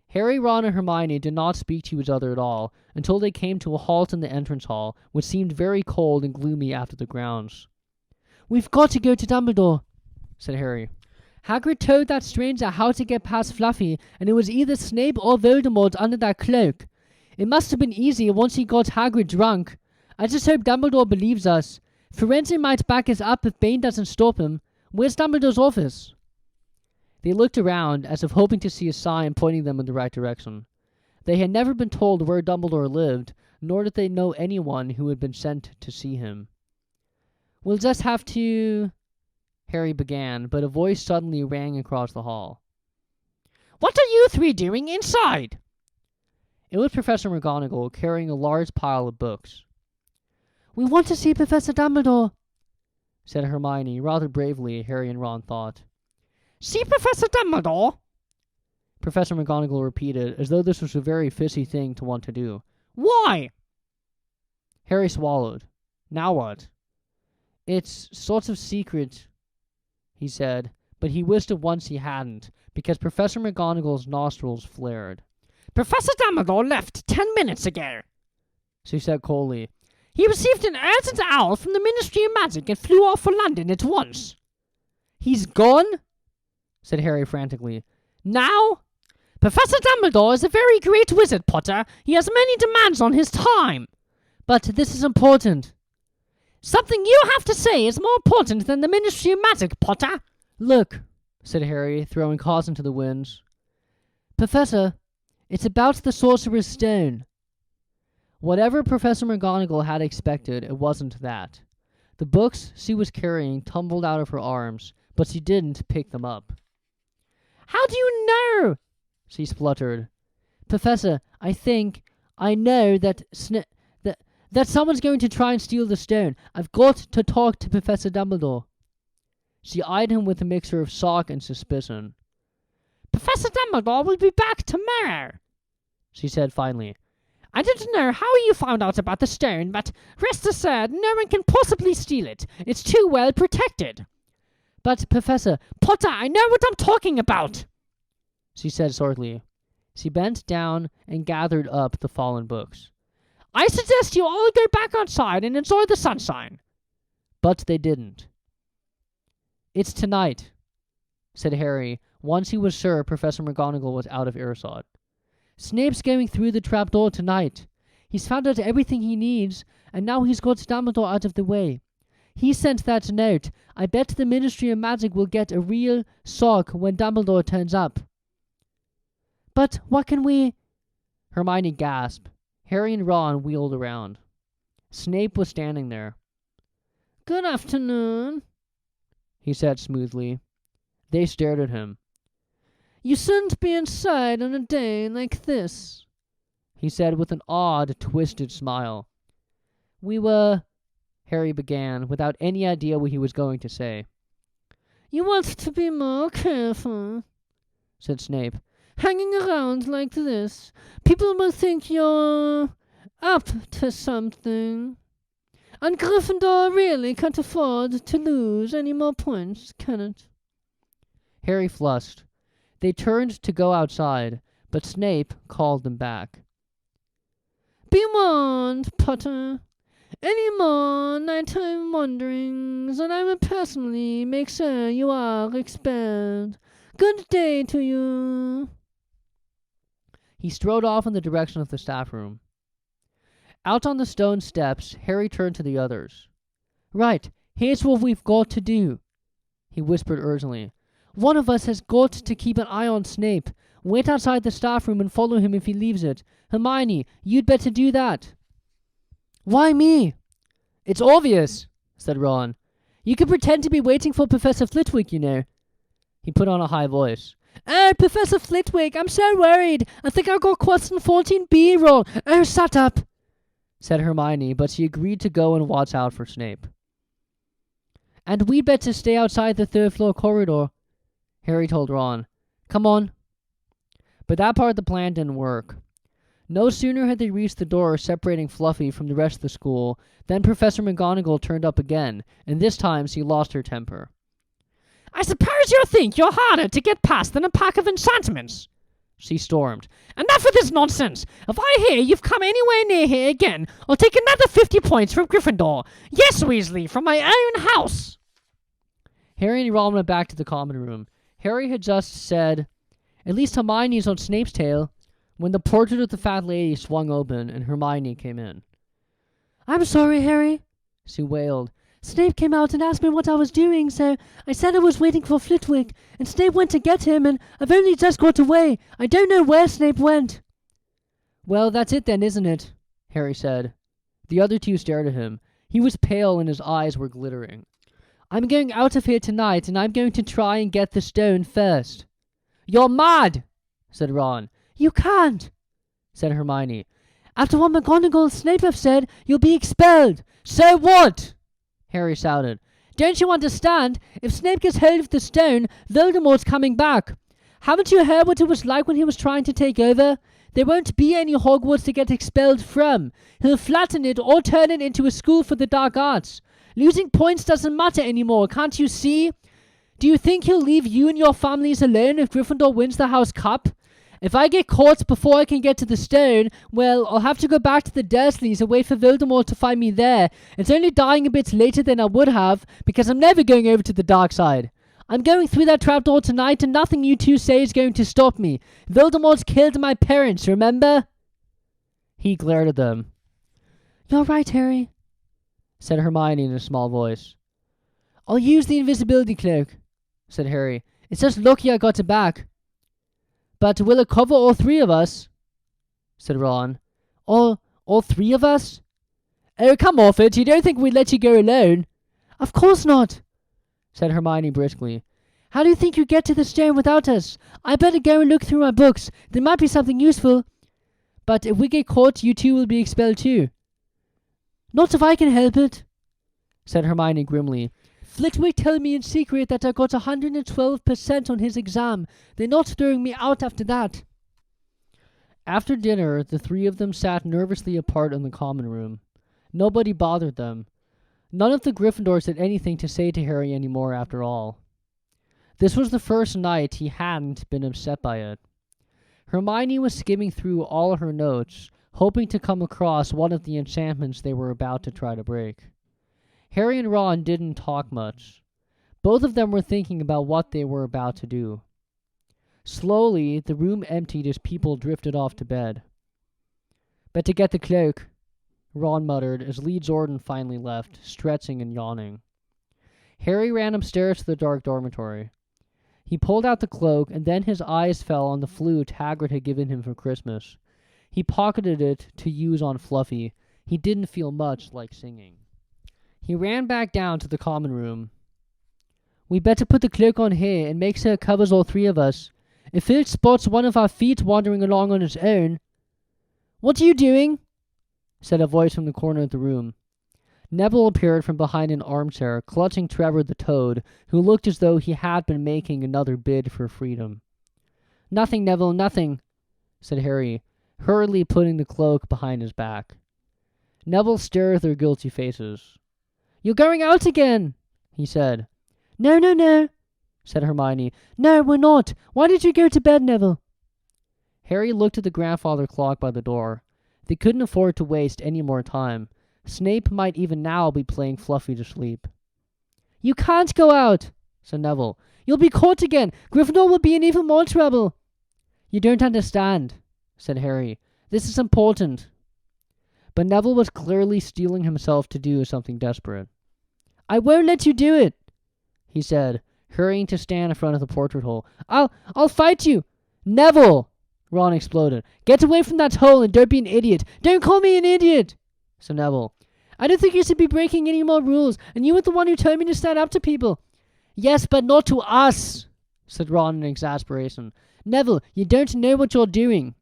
A: Harry, Ron, and Hermione did not speak to each other at all until they came to a halt in the entrance hall, which seemed very cold and gloomy after the grounds. We've got to go to Dumbledore, said Harry. Hagrid told that stranger how to get past Fluffy, and it was either Snape or Voldemort under that cloak. It must have been easy once he got Hagrid drunk. I just hope Dumbledore believes us. Firenze might back us up if Bane doesn't stop him. Where's Dumbledore's office? They looked around, as if hoping to see a sign pointing them in the right direction. They had never been told where Dumbledore lived, nor did they know anyone who had been sent to see him. We'll just have to... Harry began, but a voice suddenly rang across the hall.
C: What are you three doing inside?
A: It was Professor McGonagall carrying a large pile of books. We want to see Professor Dumbledore, said Hermione, rather bravely, Harry and Ron thought.
C: See Professor Dumbledore?
A: Professor McGonagall repeated, as though this was a very fishy thing to want to do.
C: Why?
A: Harry swallowed. Now what? It's sort of secret, he said, but he wished at once he hadn't, because Professor McGonagall's nostrils flared.
C: Professor Dumbledore left 10 minutes ago,
A: she said coldly.
C: He received an urgent owl from the Ministry of Magic and flew off for London at once.
A: He's gone? Said Harry frantically.
C: Now? Professor Dumbledore is a very great wizard, Potter. He has many demands on his time.
A: But this is important.
C: Something you have to say is more important than the Ministry of Magic, Potter.
A: Look, said Harry, throwing caution to the winds. Professor, it's about the Sorcerer's Stone. Whatever Professor McGonagall had expected, it wasn't that. The books she was carrying tumbled out of her arms, but she didn't pick them up.
C: How do you know?
A: She spluttered. Professor, I know that someone's going to try and steal the stone. I've got to talk to Professor Dumbledore. She eyed him with a mixture of shock and suspicion.
C: Professor Dumbledore will be back tomorrow,
A: she said finally.
C: I don't know how you found out about the stone, but rest assured no one can possibly steal it. It's too well protected.
A: But, Professor...
C: Potter, I know what I'm talking about,
A: she said shortly. She bent down and gathered up the fallen books.
C: I suggest you all go back outside and enjoy the sunshine.
A: But they didn't. It's tonight, said Harry, once he was sure Professor McGonagall was out of earshot. Snape's going through the trapdoor tonight. He's found out everything he needs, and now he's got Dumbledore out of the way. He sent that note. I bet the Ministry of Magic will get a real shock when Dumbledore turns up. But what can we... Hermione gasped. Harry and Ron wheeled around. Snape was standing there. Good afternoon, he said smoothly. They stared at him. You shouldn't be inside on a day like this, he said with an odd, twisted smile. We were, Harry began, without any idea what he was going to say.
B: You want to be more careful,
A: said Snape.
B: hanging around like this. People will think you're up to something. And Gryffindor really can't afford to lose any more points, can it?
A: Harry flushed. They turned to go outside, but Snape called them back.
B: Be warned, Potter. Any more nighttime wanderings, and I will personally make sure you are expelled. Good day to you.
A: He strode off in the direction of the staff room. Out on the stone steps, Harry turned to the others. Right, here's what we've got to do, he whispered urgently. One of us has got to keep an eye on Snape. Wait outside the staff room and follow him if he leaves it. Hermione, you'd better do that. Why me? It's obvious, said Ron. You could pretend to be waiting for Professor Flitwick, you know. He put on a high voice.
B: Oh, Professor Flitwick, I'm so worried. I think I got question 14B wrong. Oh, shut up,
A: said Hermione, but she agreed to go and watch out for Snape. And we'd better stay outside the third-floor corridor, Harry told Ron. Come on. But that part of the plan didn't work. No sooner had they reached the door separating Fluffy from the rest of the school than Professor McGonagall turned up again, and this time she lost her temper.
C: I suppose you think you're harder to get past than a pack of enchantments,
A: she stormed.
C: Enough of this nonsense. If I hear you've come anywhere near here again, I'll take another 50 points from Gryffindor. Yes, Weasley, from my own house.
A: Harry and Ron went back to the common room. Harry had just said, At least Hermione's on Snape's tail, when the portrait of the fat lady swung open and Hermione came in.
B: I'm sorry, Harry, she wailed. Snape came out and asked me what I was doing, so I said I was waiting for Flitwick, and Snape went to get him, and I've only just got away. I don't know where Snape went.
A: Well, that's it then, isn't it? Harry said. The other two stared at him. He was pale and his eyes were glittering. I'm going out of here tonight, and I'm going to try and get the stone first. You're mad, said Ron.
B: You can't,
A: said Hermione.
B: After what McGonagall and Snape have said, you'll be expelled.
A: So what? Harry shouted. Don't you understand? If Snape gets hold of the stone, Voldemort's coming back. Haven't you heard what it was like when he was trying to take over? There won't be any Hogwarts to get expelled from. He'll flatten it or turn it into a school for the dark arts. Losing points doesn't matter anymore, can't you see? Do you think he'll leave you and your families alone if Gryffindor wins the House Cup? If I get caught before I can get to the stone, well, I'll have to go back to the Dursleys and wait for Voldemort to find me there. It's only dying a bit later than I would have, because I'm never going over to the dark side. I'm going through that trapdoor tonight, and nothing you two say is going to stop me. Voldemort's killed my parents, remember? He glared at them.
B: You're right, Harry,
A: said Hermione in a small voice. I'll use the invisibility cloak, said Harry. It's just lucky I got it back. But will it cover all three of us? Said Ron. All three of us? Oh, come off it. You don't think we'd let you go alone?
B: Of course not,
A: said Hermione briskly.
B: How do you think you get to the stone without us? I better go and look through my books. There might be something useful.
A: But if we get caught, you two will be expelled too.
B: Not if I can help it,
A: said Hermione grimly.
B: Flitwick told me in secret that I got 112% on his exam. They're not throwing me out after that.
A: After dinner, the three of them sat nervously apart in the common room. Nobody bothered them. None of the Gryffindors had anything to say to Harry anymore after all. This was the first night he hadn't been upset by it. Hermione was skimming through all her notes, hoping to come across one of the enchantments they were about to try to break. Harry and Ron didn't talk much. Both of them were thinking about what they were about to do. Slowly, the room emptied as people drifted off to bed. Better get the cloak, Ron muttered as Lee Jordan finally left, stretching and yawning. Harry ran upstairs to the dark dormitory. He pulled out the cloak, and then his eyes fell on the flute Hagrid had given him for Christmas. He pocketed it to use on Fluffy. He didn't feel much like singing. He ran back down to the common room. We better put the cloak on here and make sure it covers all three of us. If Filch spots one of our feet wandering along on its own... What are you doing? Said a voice from the corner of the room.
F: Neville appeared from behind an armchair, clutching Trevor the Toad, who looked as though he had been making another bid for freedom. "Nothing, Neville, nothing," said Harry, hurriedly putting the cloak behind his back. Neville stared at their guilty faces. "You're going out again," he said.
B: No, no, no, said Hermione. "No, we're not. Why did you go to bed, Neville?"
F: Harry looked at the grandfather clock by the door. They couldn't afford to waste any more time. Snape might even now be playing Fluffy to sleep.
B: "You can't go out," said Neville. "You'll be caught again. Gryffindor will be in even more trouble."
F: "You don't understand," said Harry. "This is important." But Neville was clearly steeling himself to do something desperate.
B: "I won't let you do it,"
F: he said, hurrying to stand in front of the portrait hole.
B: I'll fight you."
F: "Neville!" Ron exploded.
B: "Get away from that hole and don't be an idiot." "Don't call me an idiot,"
F: said Neville.
B: "I don't think you should be breaking any more rules, and you were the one who told me to stand up to people."
F: "Yes, but not to us," said Ron in exasperation.
B: "Neville, you don't know what you're doing."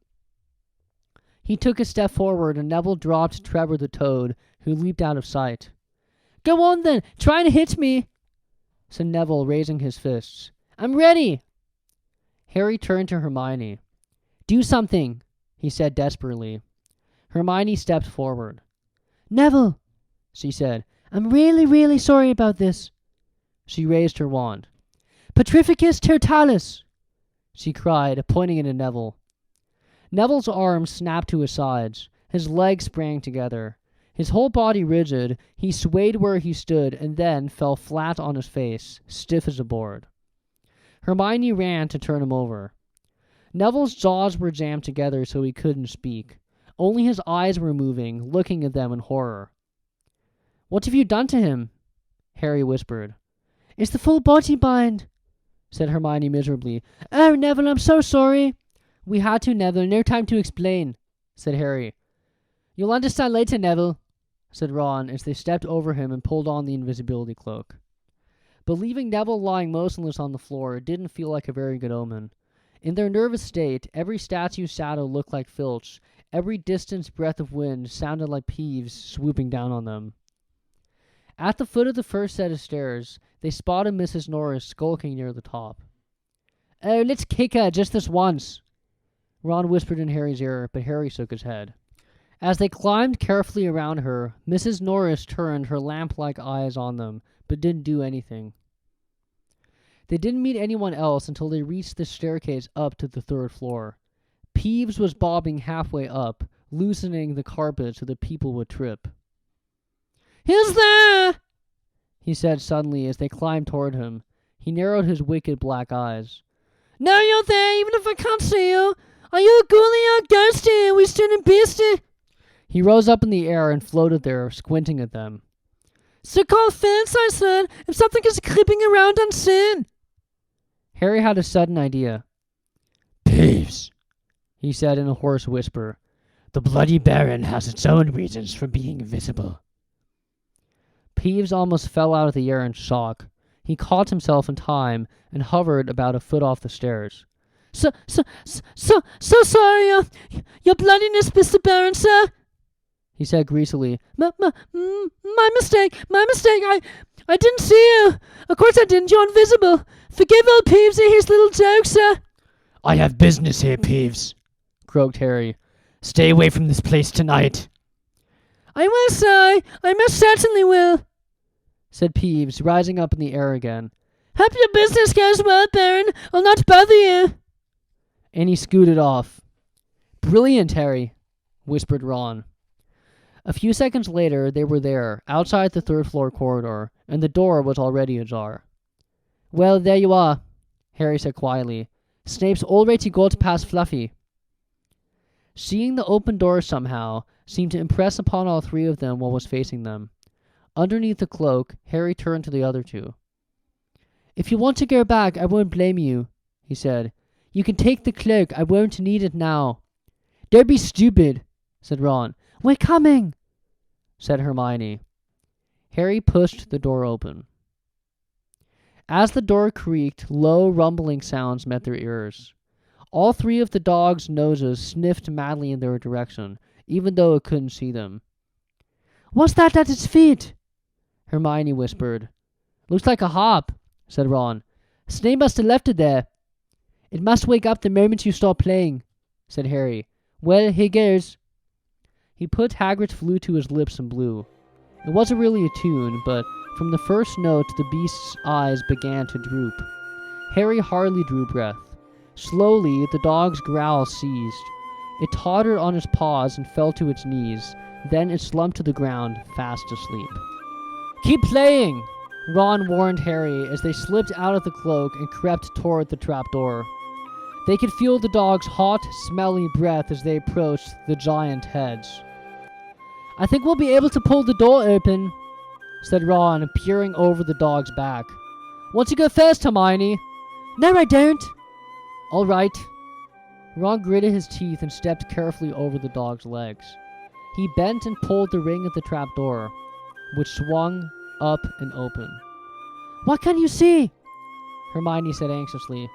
F: He took a step forward, and Neville dropped Trevor the Toad, who leaped out of sight.
B: "Go on then, try and hit me,"
F: said Neville, raising his fists.
B: "I'm ready."
F: Harry turned to Hermione. "Do something," he said desperately. Hermione stepped forward.
B: "Neville,"
F: she said.
B: "I'm really, really sorry about this."
F: She raised her wand.
B: "Petrificus totalis,"
F: she cried, pointing it at Neville. Neville's arms snapped to his sides. His legs sprang together. His whole body rigid, he swayed where he stood and then fell flat on his face, stiff as a board. Hermione ran to turn him over. Neville's jaws were jammed together so he couldn't speak. Only his eyes were moving, looking at them in horror. "What have you done to him?" Harry whispered.
B: "It's the full body bind,"
F: said Hermione miserably.
B: "Oh, Neville, I'm so sorry."
F: "We had to, Neville. No time to explain," said Harry.
B: "You'll understand later, Neville,"
F: said Ron as they stepped over him and pulled on the invisibility cloak. But leaving Neville lying motionless on the floor didn't feel like a very good omen. In their nervous state, every statue's shadow looked like Filch. Every distant breath of wind sounded like Peeves swooping down on them. At the foot of the first set of stairs, they spotted Mrs. Norris skulking near the top.
B: "Oh, let's kick her just this once,"
F: Ron whispered in Harry's ear, but Harry shook his head. As they climbed carefully around her, Mrs. Norris turned her lamp-like eyes on them, but didn't do anything. They didn't meet anyone else until they reached the staircase up to the third floor. Peeves was bobbing halfway up, loosening the carpet so that people would trip.
B: "Who's there?"
F: he said suddenly as they climbed toward him. He narrowed his wicked black eyes.
B: "No, you're there, even if I can't see you. Are you a ghoulie or a ghosty? Are we student beastie?"
F: He rose up in the air and floated there, squinting at them.
B: "So-called fence, I said, if something is creeping around unseen."
F: Harry had a sudden idea.
G: "Peeves,"
F: he said in a hoarse whisper.
G: "The Bloody Baron has its own reasons for being invisible."
F: Peeves almost fell out of the air in shock. He caught himself in time and hovered about a foot off the stairs.
B: So sorry, your bloodiness, Mr. Baron, sir,"
F: he said greasily.
B: My mistake. I didn't see you. Of course I didn't. You're invisible. Forgive old Peevesy his little joke, sir."
G: "I have business here, Peeves," croaked Harry. "Stay away from this place tonight."
B: "I will, sir. I most certainly will,"
F: said Peeves, rising up in the air again.
B: "Hope your business goes well, Baron. I'll not bother you."
F: And he scooted off. "Brilliant, Harry," whispered Ron. A few seconds later, they were there, outside the third-floor corridor, and the door was already ajar. "Well, there you are," Harry said quietly. "Snape's already got past Fluffy." Seeing the open door somehow seemed to impress upon all three of them what was facing them. Underneath the cloak, Harry turned to the other two.
B: "If you want to go back, I won't blame you," he said. "You can take the cloak. I won't need it now."
F: "Don't be stupid," said Ron.
B: "We're coming,"
F: said Hermione. Harry pushed the door open. As the door creaked, low rumbling sounds met their ears. All three of the dogs' noses sniffed madly in their direction, even though it couldn't see them. What's that at its feet? Hermione whispered. Looks like a harp, said Ron. Snape must have left it there. It must wake up the moment you stop playing, said Harry. Well, here goes. He put Hagrid's flute to his lips and blew. It wasn't really a tune, but from the first note the beast's eyes began to droop. Harry hardly drew breath. Slowly, the dog's growl ceased. It tottered on its paws and fell to its knees. Then it slumped to the ground, fast asleep. Keep playing, Ron warned Harry as they slipped out of the cloak and crept toward the trapdoor. They could feel the dog's hot, smelly breath as they approached the giant heads. I think we'll be able to pull the door open, said Ron, peering over the dog's back. Want to go first, Hermione? No, I don't. All right. Ron gritted his teeth and stepped carefully over the dog's legs. He bent and pulled the ring of the trapdoor, which swung up and open. What can you see? Hermione said anxiously.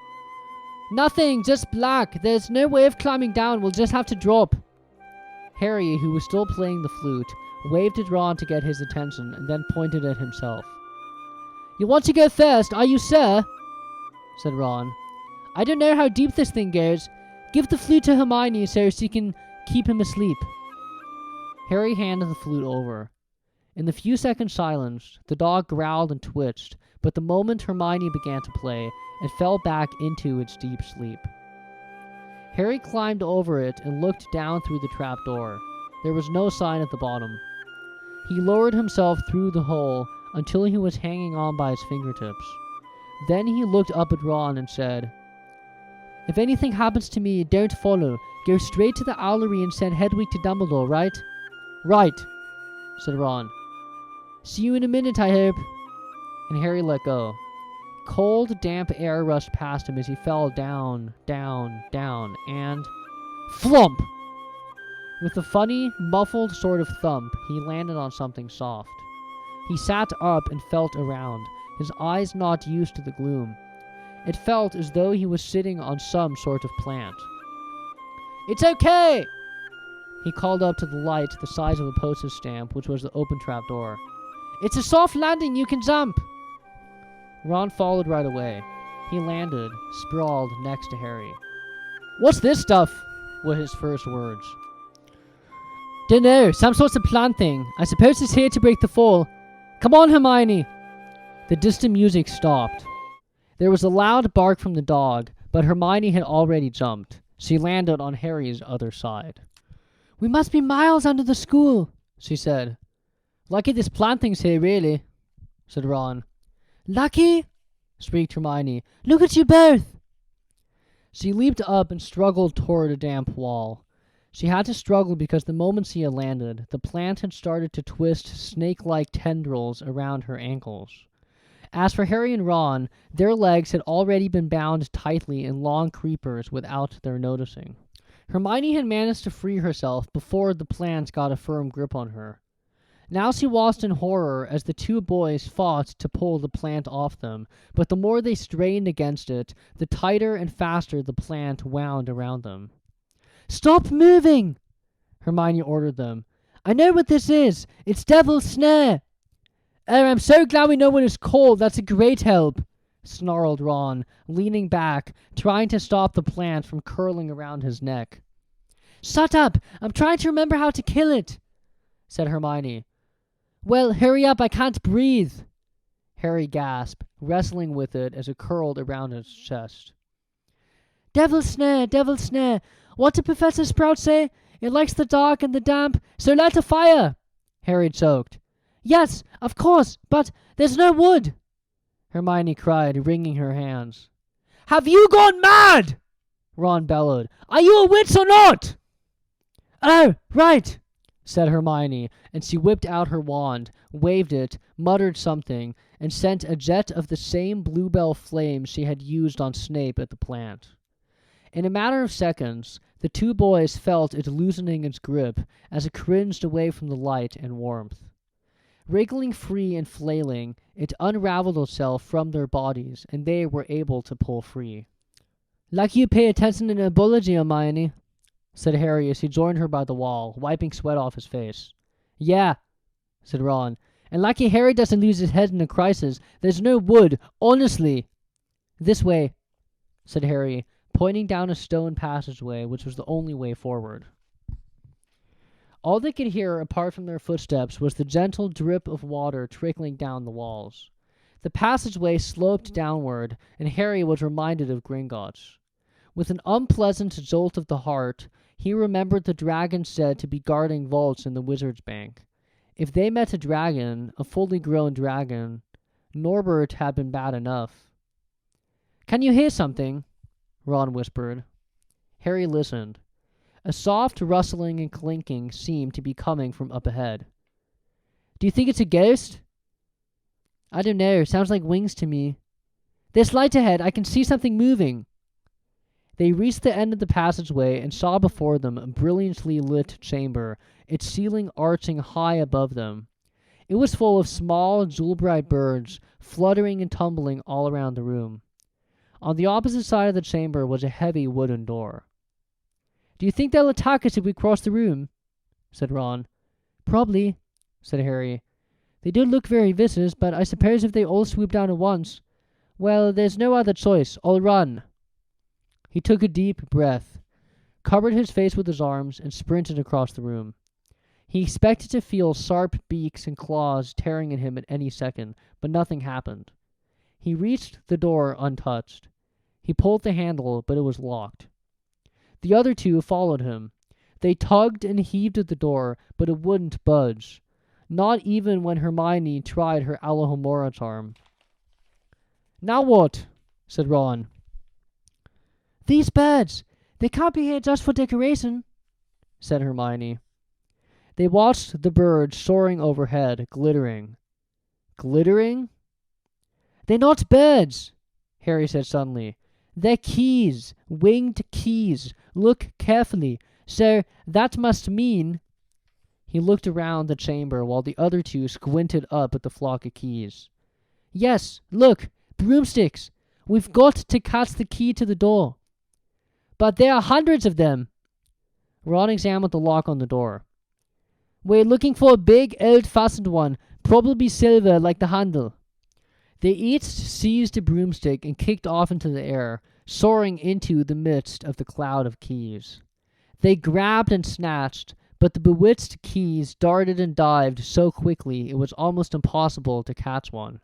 F: Nothing, just black. There's no way of climbing down. We'll just have to drop. Harry, who was still playing the flute, waved at Ron to get his attention and then pointed at himself. You want to go first, are you, sir? Said Ron. I don't know how deep this thing goes. Give the flute to Hermione so she can keep him asleep. Harry handed the flute over. In the few seconds' silence, the dog growled and twitched, but the moment Hermione began to play, it fell back into its deep sleep. Harry climbed over it and looked down through the trapdoor. There was no sign at the bottom. He lowered himself through the hole until he was hanging on by his fingertips. Then he looked up at Ron and said, If anything happens to me, don't follow. Go straight to the owlery and send Hedwig to Dumbledore, right? Right, said Ron. See you in a minute, I hope. And Harry let go. Cold, damp air rushed past him as he fell down, down, down, and... flump! With a funny, muffled sort of thump, he landed on something soft. He sat up and felt around, his eyes not used to the gloom. It felt as though he was sitting on some sort of plant. It's okay! He called up to the light the size of a postage stamp, which was the open trapdoor. It's a soft landing, you can jump! Ron followed right away. He landed, sprawled next to Harry. What's this stuff? Were his first words. Dunno, some sort of plant thing. I suppose it's here to break the fall. Come on, Hermione! The distant music stopped. There was a loud bark from the dog, but Hermione had already jumped. She landed on Harry's other side. We must be miles under the school, she said. Lucky this plant thing's here, really, said Ron. Lucky? Shrieked Hermione. Look at you both! She leaped up and struggled toward a damp wall. She had to struggle because the moment she had landed, the plant had started to twist snake-like tendrils around her ankles. As for Harry and Ron, their legs had already been bound tightly in long creepers without their noticing. Hermione had managed to free herself before the plant got a firm grip on her. Now she watched in horror as the two boys fought to pull the plant off them, but the more they strained against it, the tighter and faster the plant wound around them. Stop moving! Hermione ordered them. I know what this is. It's Devil's Snare. Oh, I'm so glad we know what it's called. That's a great help, snarled Ron, leaning back, trying to stop the plant from curling around his neck. Shut up! I'm trying to remember how to kill it, said Hermione. Well, hurry up, I can't breathe, Harry gasped, wrestling with it as it curled around his chest. Devil's Snare, what did Professor Sprout say? It likes the dark and the damp, so light a fire, Harry choked. Yes, of course, but there's no wood, Hermione cried, wringing her hands. Have you gone mad? Ron bellowed. Are you a witch or not? Oh, right, said Hermione, and she whipped out her wand, waved it, muttered something, and sent a jet of the same bluebell flame she had used on Snape at the plant. In a matter of seconds, the two boys felt it loosening its grip as it cringed away from the light and warmth. Wriggling free and flailing, it unraveled itself from their bodies, and they were able to pull free. Like you pay attention in herbology, Hermione, said Harry as he joined her by the wall, wiping sweat off his face. Yeah, said Ron. "And lucky Harry doesn't lose his head in a crisis. There's no wood, honestly." "This way," said Harry, pointing down a stone passageway which was the only way forward. All they could hear apart from their footsteps was the gentle drip of water trickling down the walls. The passageway sloped downward, and Harry was reminded of Gringotts. With an unpleasant jolt of the heart, he remembered the dragon said to be guarding vaults in the Wizard's Bank. If they met a dragon, a fully grown dragon, Norbert had been bad enough. "Can you hear something?" Ron whispered. Harry listened. A soft rustling and clinking seemed to be coming from up ahead. "Do you think it's a ghost?" "I don't know. Sounds like wings to me." "There's light ahead. I can see something moving." They reached the end of the passageway and saw before them a brilliantly lit chamber, its ceiling arching high above them. It was full of small, jewel-bright birds, fluttering and tumbling all around the room. On the opposite side of the chamber was a heavy wooden door. "Do you think they'll attack us if we cross the room?" said Ron. "Probably," said Harry. "They don't look very vicious, but I suppose if they all swoop down at once, well, there's no other choice. I'll run." He took a deep breath, covered his face with his arms, and sprinted across the room. He expected to feel sharp beaks and claws tearing at him at any second, but nothing happened. He reached the door untouched. He pulled the handle, but it was locked. The other two followed him. They tugged and heaved at the door, but it wouldn't budge, not even when Hermione tried her Alohomora charm. "Now what?" said Ron.
B: "These birds, they can't be here just for decoration,"
F: said Hermione. They watched the birds soaring overhead, glittering. Glittering?
B: "They're not birds,"
F: Harry said suddenly.
B: "they're keys, winged keys. Look carefully. So that must mean—"
F: He looked around the chamber while the other two squinted up at the flock of keys.
B: "Yes, look, broomsticks. We've got to catch the key to the door." "But there are hundreds of them."
F: Ron examined the lock on the door.
B: "We're looking for a big, old-fashioned one, probably silver like the handle."
F: They each seized a broomstick and kicked off into the air, soaring into the midst of the cloud of keys. They grabbed and snatched, but the bewitched keys darted and dived so quickly it was almost impossible to catch one.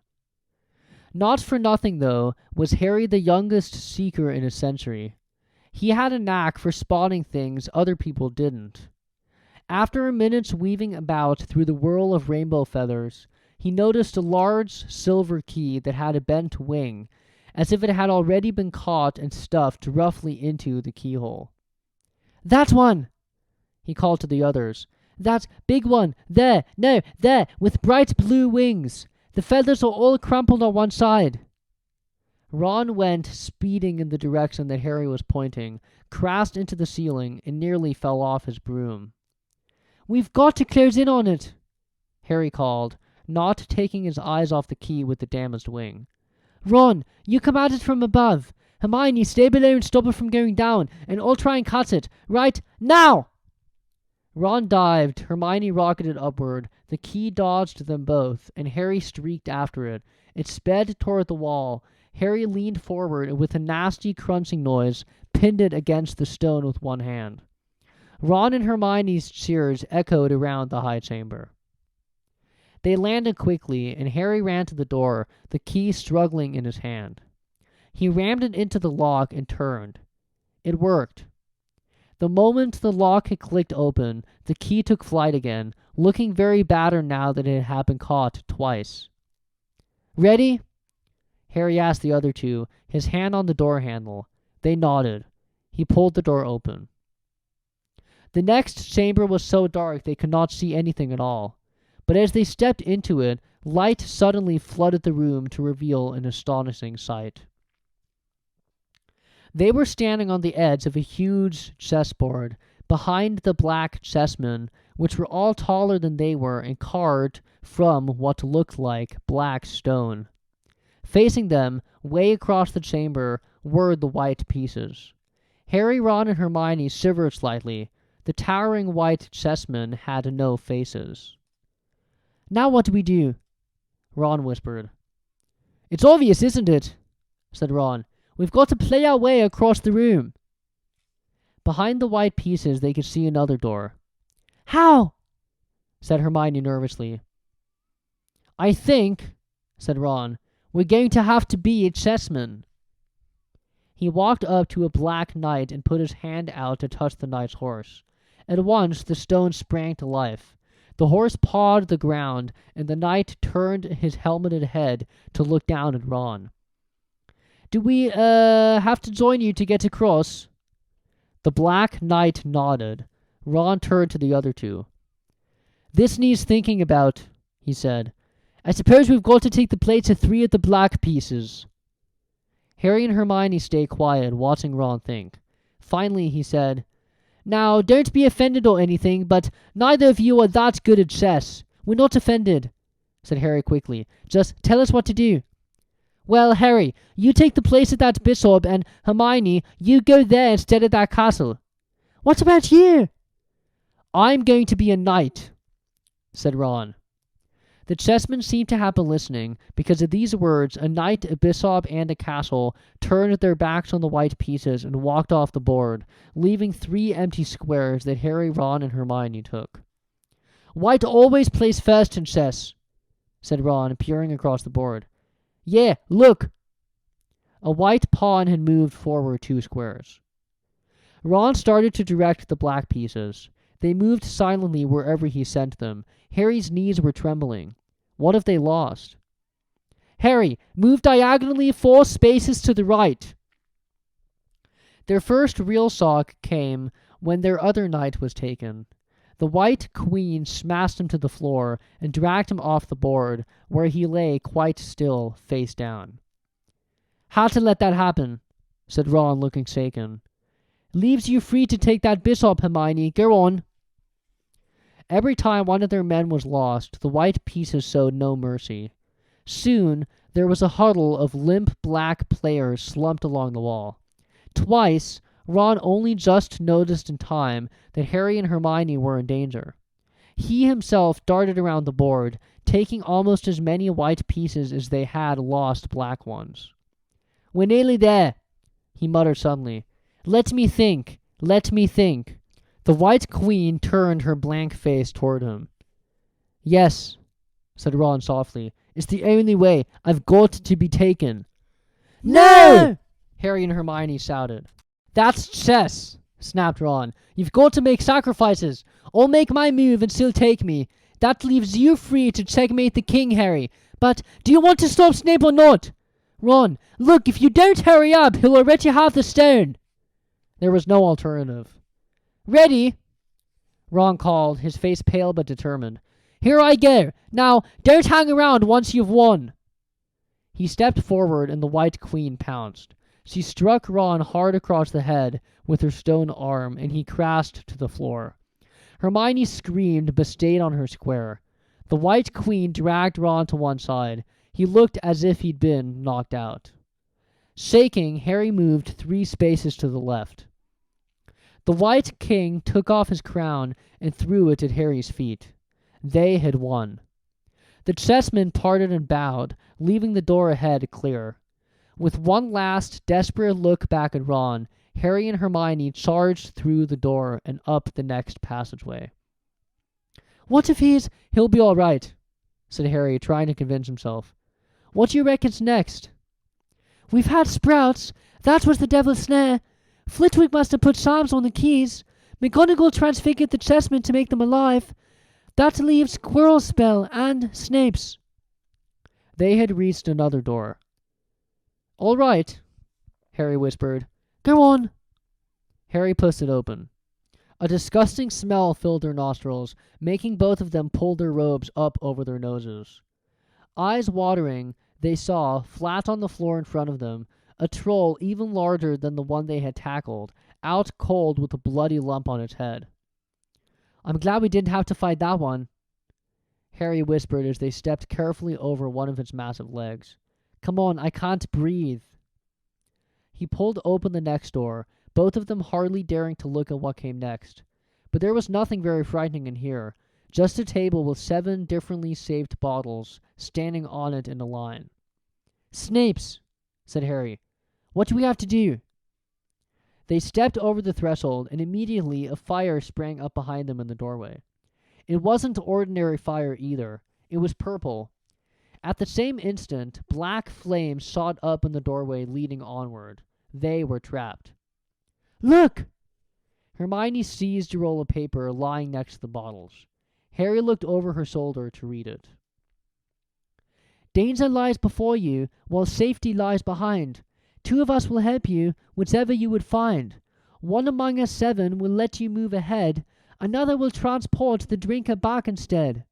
F: Not for nothing, though, was Harry the youngest seeker in a century. He had a knack for spotting things other people didn't. After a minute's weaving about through the whirl of rainbow feathers, he noticed a large silver key that had a bent wing, as if it had already been caught and stuffed roughly into the keyhole.
B: "That one!"
F: he called to the others.
B: "That big one! There! No, there! With bright blue wings! The feathers are all crumpled on one side."
F: Ron went speeding in the direction that Harry was pointing, crashed into the ceiling, and nearly fell off his broom.
B: "We've got to close in on it,"
F: Harry called, not taking his eyes off the key with the damaged wing.
B: "Ron, you come at it from above. Hermione, stay below and stop it from going down, and I'll try and catch it. Right now!"
F: Ron dived, Hermione rocketed upward, the key dodged them both, and Harry streaked after it. It sped toward the wall. Harry leaned forward and with a nasty crunching noise pinned it against the stone with one hand. Ron and Hermione's cheers echoed around the high chamber. They landed quickly, and Harry ran to the door, the key struggling in his hand. He rammed it into the lock and turned. It worked. The moment the lock had clicked open, the key took flight again, looking very battered now that it had been caught twice. "Ready?" Harry asked the other two, his hand on the door handle. They nodded. He pulled the door open. The next chamber was so dark they could not see anything at all. But as they stepped into it, light suddenly flooded the room to reveal an astonishing sight. They were standing on the edge of a huge chessboard, behind the black chessmen, which were all taller than they were and carved from what looked like black stone. Facing them, way across the chamber, were the white pieces. Harry, Ron, and Hermione shivered slightly. The towering white chessmen had no faces. Now what do we do? Ron whispered. It's obvious, isn't it? Said Ron. We've got to play our way across the room. Behind the white pieces, they could see another door. How? Said Hermione nervously. I think, said Ron, we're going to have to be a chessman. He walked up to a black knight and put his hand out to touch the knight's horse. At once, the stone sprang to life. The horse pawed the ground, and the knight turned his helmeted head to look down at Ron. Do we, have to join you to get across? The black knight nodded. Ron turned to the other two. This needs thinking about, he said. I suppose we've got to take the plates of 3 of the black pieces. Harry and Hermione stayed quiet, watching Ron think. Finally, he said, Now, don't be offended or anything, but neither of you are that good at chess. We're not offended, said Harry quickly. Just tell us what to do. Well, Harry, you take the place of that bishop, and Hermione, you go there instead of that castle. What about you? I'm going to be a knight, said Ron. The chessmen seemed to have been listening, because of these words, a knight, a bishop, and a castle turned their backs on the white pieces and walked off the board, leaving 3 empty squares that Harry, Ron, and Hermione took. White always plays first in chess, said Ron, peering across the board. Yeah, look! A white pawn had moved forward 2 squares. Ron started to direct the black pieces. They moved silently wherever he sent them. Harry's knees were trembling. What if they lost? Harry, move diagonally 4 spaces to the right. Their first real shock came when their other knight was taken. The white queen smashed him to the floor and dragged him off the board, where he lay quite still, face down. Had to let that happen, said Ron, looking shaken. Leaves you free to take that bishop, Hermione. Go on. Every time one of their men was lost, the white pieces showed no mercy. Soon, there was a huddle of limp black players slumped along the wall. Twice, Ron only just noticed in time that Harry and Hermione were in danger. He himself darted around the board, taking almost as many white pieces as they had lost black ones. We're nearly there, he muttered suddenly. Let me think. Let me think. The white queen turned her blank face toward him. Yes, said Ron softly. It's the only way. I've got to be taken. No! Harry and Hermione shouted. That's chess, snapped Ron. You've got to make sacrifices. I'll make my move and still take me. That leaves you free to checkmate the king, Harry. But do you want to stop Snape or not? Ron, look, if you don't hurry up, he'll already have the stone. There was no alternative. Ready? Ron called, his face pale but determined. Here I go. Now, don't hang around once you've won. He stepped forward and the white queen pounced. She struck Ron hard across the head with her stone arm, and he crashed to the floor. Hermione screamed but stayed on her square. The white queen dragged Ron to one side. He looked as if he'd been knocked out. Shaking, Harry moved 3 spaces to the left. The white king took off his crown and threw it at Harry's feet. They had won. The chessmen parted and bowed, leaving the door ahead clear. With one last, desperate look back at Ron, Harry and Hermione charged through the door and up the next passageway. What if he'll be all right, said Harry, trying to convince himself. What do you reckon's next? We've had sprouts. That was the devil's snare. Flitwick must have put charms on the keys. McGonagall transfigured the chessmen to make them alive. That leaves Quirrell's spell and Snape's. They had reached another door. All right, Harry whispered. Go on. Harry pushed it open. A disgusting smell filled their nostrils, making both of them pull their robes up over their noses. Eyes watering, they saw, flat on the floor in front of them, a troll even larger than the one they had tackled, out cold with a bloody lump on its head. I'm glad we didn't have to fight that one, Harry whispered as they stepped carefully over one of its massive legs. Come on, I can't breathe. He pulled open the next door, both of them hardly daring to look at what came next. But there was nothing very frightening in here,
A: Just a table with 7 differently shaped bottles standing on it in a line. "Snape's," said Harry. "What do we have to do?" They stepped over the threshold, and immediately a fire sprang up behind them in the doorway. It wasn't ordinary fire either. It was purple. At the same instant, black flames shot up in the doorway leading onward. They were trapped. "Look!" Hermione seized a roll of paper lying next to the bottles. Harry looked over her shoulder to read it. "Danger lies before you, while safety lies behind. 2 of us will help you, whichever you would find. 1 among us 7 will let you move ahead. Another will transport the drinker back instead.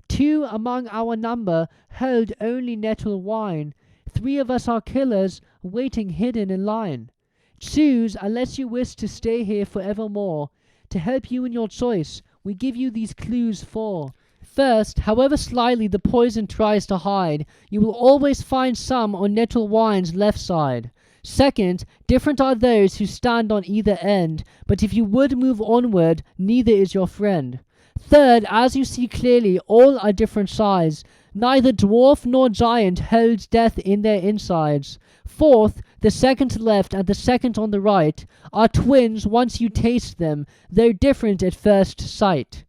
A: 2 among our number hold only natural wine. 3 of us are killers, waiting hidden in line. Choose unless you wish to stay here forevermore. To help you in your choice, we give you these clues 4. First, however slyly the poison tries to hide, you will always find some on natural wine's left side. Second, different are those who stand on either end, but if you would move onward, neither is your friend. Third, as you see clearly, all are different size. Neither dwarf nor giant holds death in their insides. Fourth, the second left and the second on the right are twins once you taste them, though different at first sight."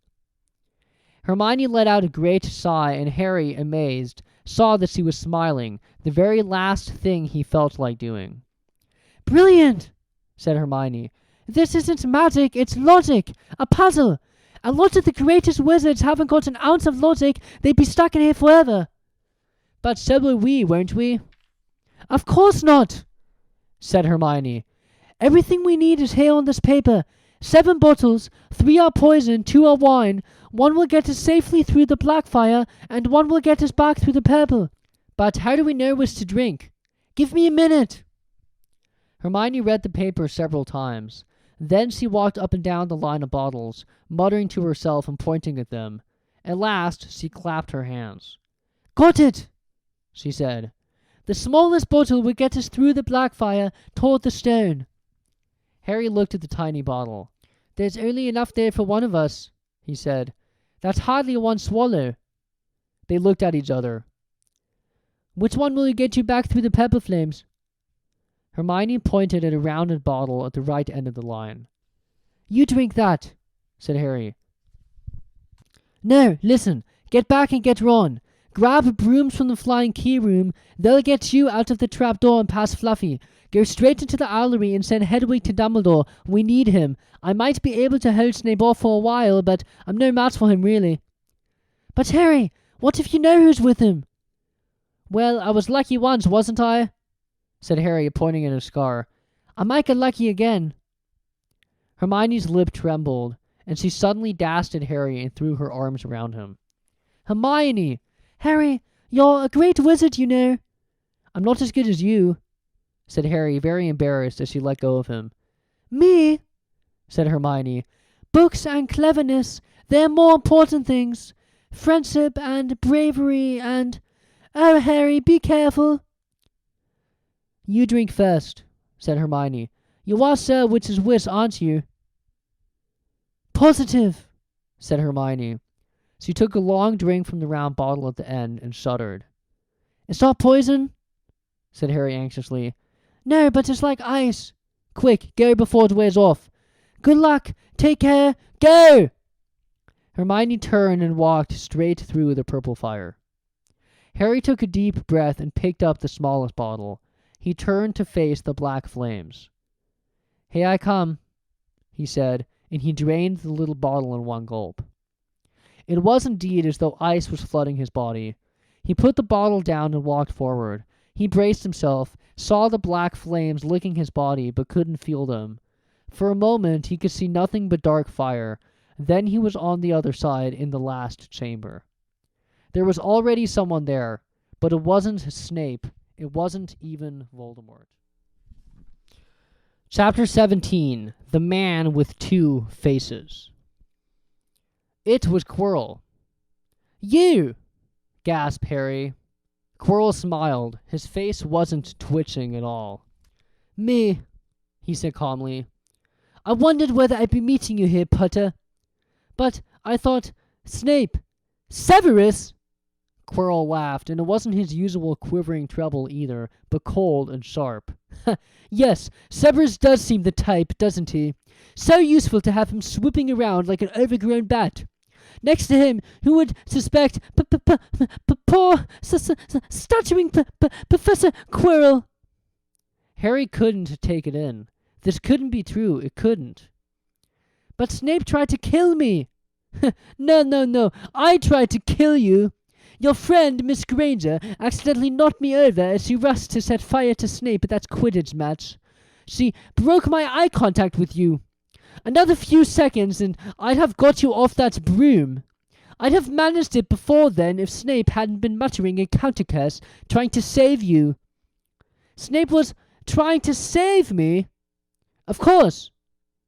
A: Hermione let out a great sigh, and Harry, amazed, saw that she was smiling, the very last thing he felt like doing.
B: "Brilliant!" said Hermione. "This isn't magic, it's logic. A puzzle. A lot of the greatest wizards haven't got an ounce of logic. They'd be stuck in here forever."
A: "But so will we, won't we?"
B: "Of course not," said Hermione. "Everything we need is here on this paper. 7 bottles, 3 are poison, 2 are wine. 1 will get us safely through the black fire, and 1 will get us back through the purple."
A: "But how do we know which to drink?"
B: "Give me a minute."
A: Hermione read the paper several times. Then she walked up and down the line of bottles, muttering to herself and pointing at them. At last she clapped her hands.
B: "Got it,"
A: she said.
B: "The smallest bottle will get us through the black fire toward the stone."
A: Harry looked at the tiny bottle. "There's only enough there for 1 of us," he said. "That's hardly 1 swallow." They looked at each other.
B: "Which one will get you back through the purple flames?"
A: Hermione pointed at a rounded bottle at the right end of the line.
B: "You drink that,"
A: said Harry.
B: "No, listen. Get back and get Ron. Grab brooms from the flying key room. They'll get you out of the trapdoor and past Fluffy. Go straight into the owlery and send Hedwig to Dumbledore. We need him. I might be able to hold Snape off for a while, but I'm no match for him, really." "But Harry, what if you know who's with him?"
A: "Well, I was lucky once, wasn't I?" said Harry, pointing at his scar.
B: "I might get lucky again."
A: Hermione's lip trembled, and she suddenly dashed at Harry and threw her arms around him.
B: "Hermione! Harry, you're a great wizard, you know."
A: "I'm not as good as you," said Harry, very embarrassed as she let go of him.
B: "Me?"
A: said Hermione.
B: "Books and cleverness, they're more important things. Friendship and bravery and... Oh, Harry, be careful."
A: "You drink first," said Hermione. "You are Sir Witch's Wit, aren't you?"
B: "Positive,"
A: said Hermione. She took a long drink from the round bottle at the end and shuddered.
B: "It's not poison?"
A: said Harry anxiously.
B: "No, but it's like ice."
A: "Quick, go before it wears off."
B: "Good luck. Take care. Go!"
A: Hermione turned and walked straight through the purple fire. Harry took a deep breath and picked up the smallest bottle. He turned to face the black flames. "Here I come," he said, and he drained the little bottle in 1 gulp. It was indeed as though ice was flooding his body. He put the bottle down and walked forward. He braced himself, saw the black flames licking his body, but couldn't feel them. For a moment he could see nothing but dark fire. Then he was on the other side in the last chamber. There was already someone there, but it wasn't Snape. It wasn't even Voldemort. Chapter 17. The Man with 2 Faces. It was Quirrell.
B: "You!"
A: gasped Harry. Quirrell smiled. His face wasn't twitching at all.
B: "Me,"
A: he said calmly.
B: "I wondered whether I'd be meeting you here, Potter. But I thought
F: Snape! Severus! Quirrell laughed, and it wasn't his usual quivering treble either, but cold and sharp. Yes, Severus does seem the type, doesn't he? So useful to have him swooping around like an overgrown bat. Next to him, who would suspect poor stuttering Professor Quirrell? Harry couldn't take it in. This couldn't be true. It couldn't. But Snape tried to kill me. No. I tried to kill you. Your friend, Miss Granger, accidentally knocked me over as she rushed to set fire to Snape at that Quidditch match. She broke my eye contact with you. Another few seconds and I'd have got you off that broom. I'd have managed it before then if Snape hadn't been muttering a countercurse, trying to save you. Snape was trying to save me? Of course,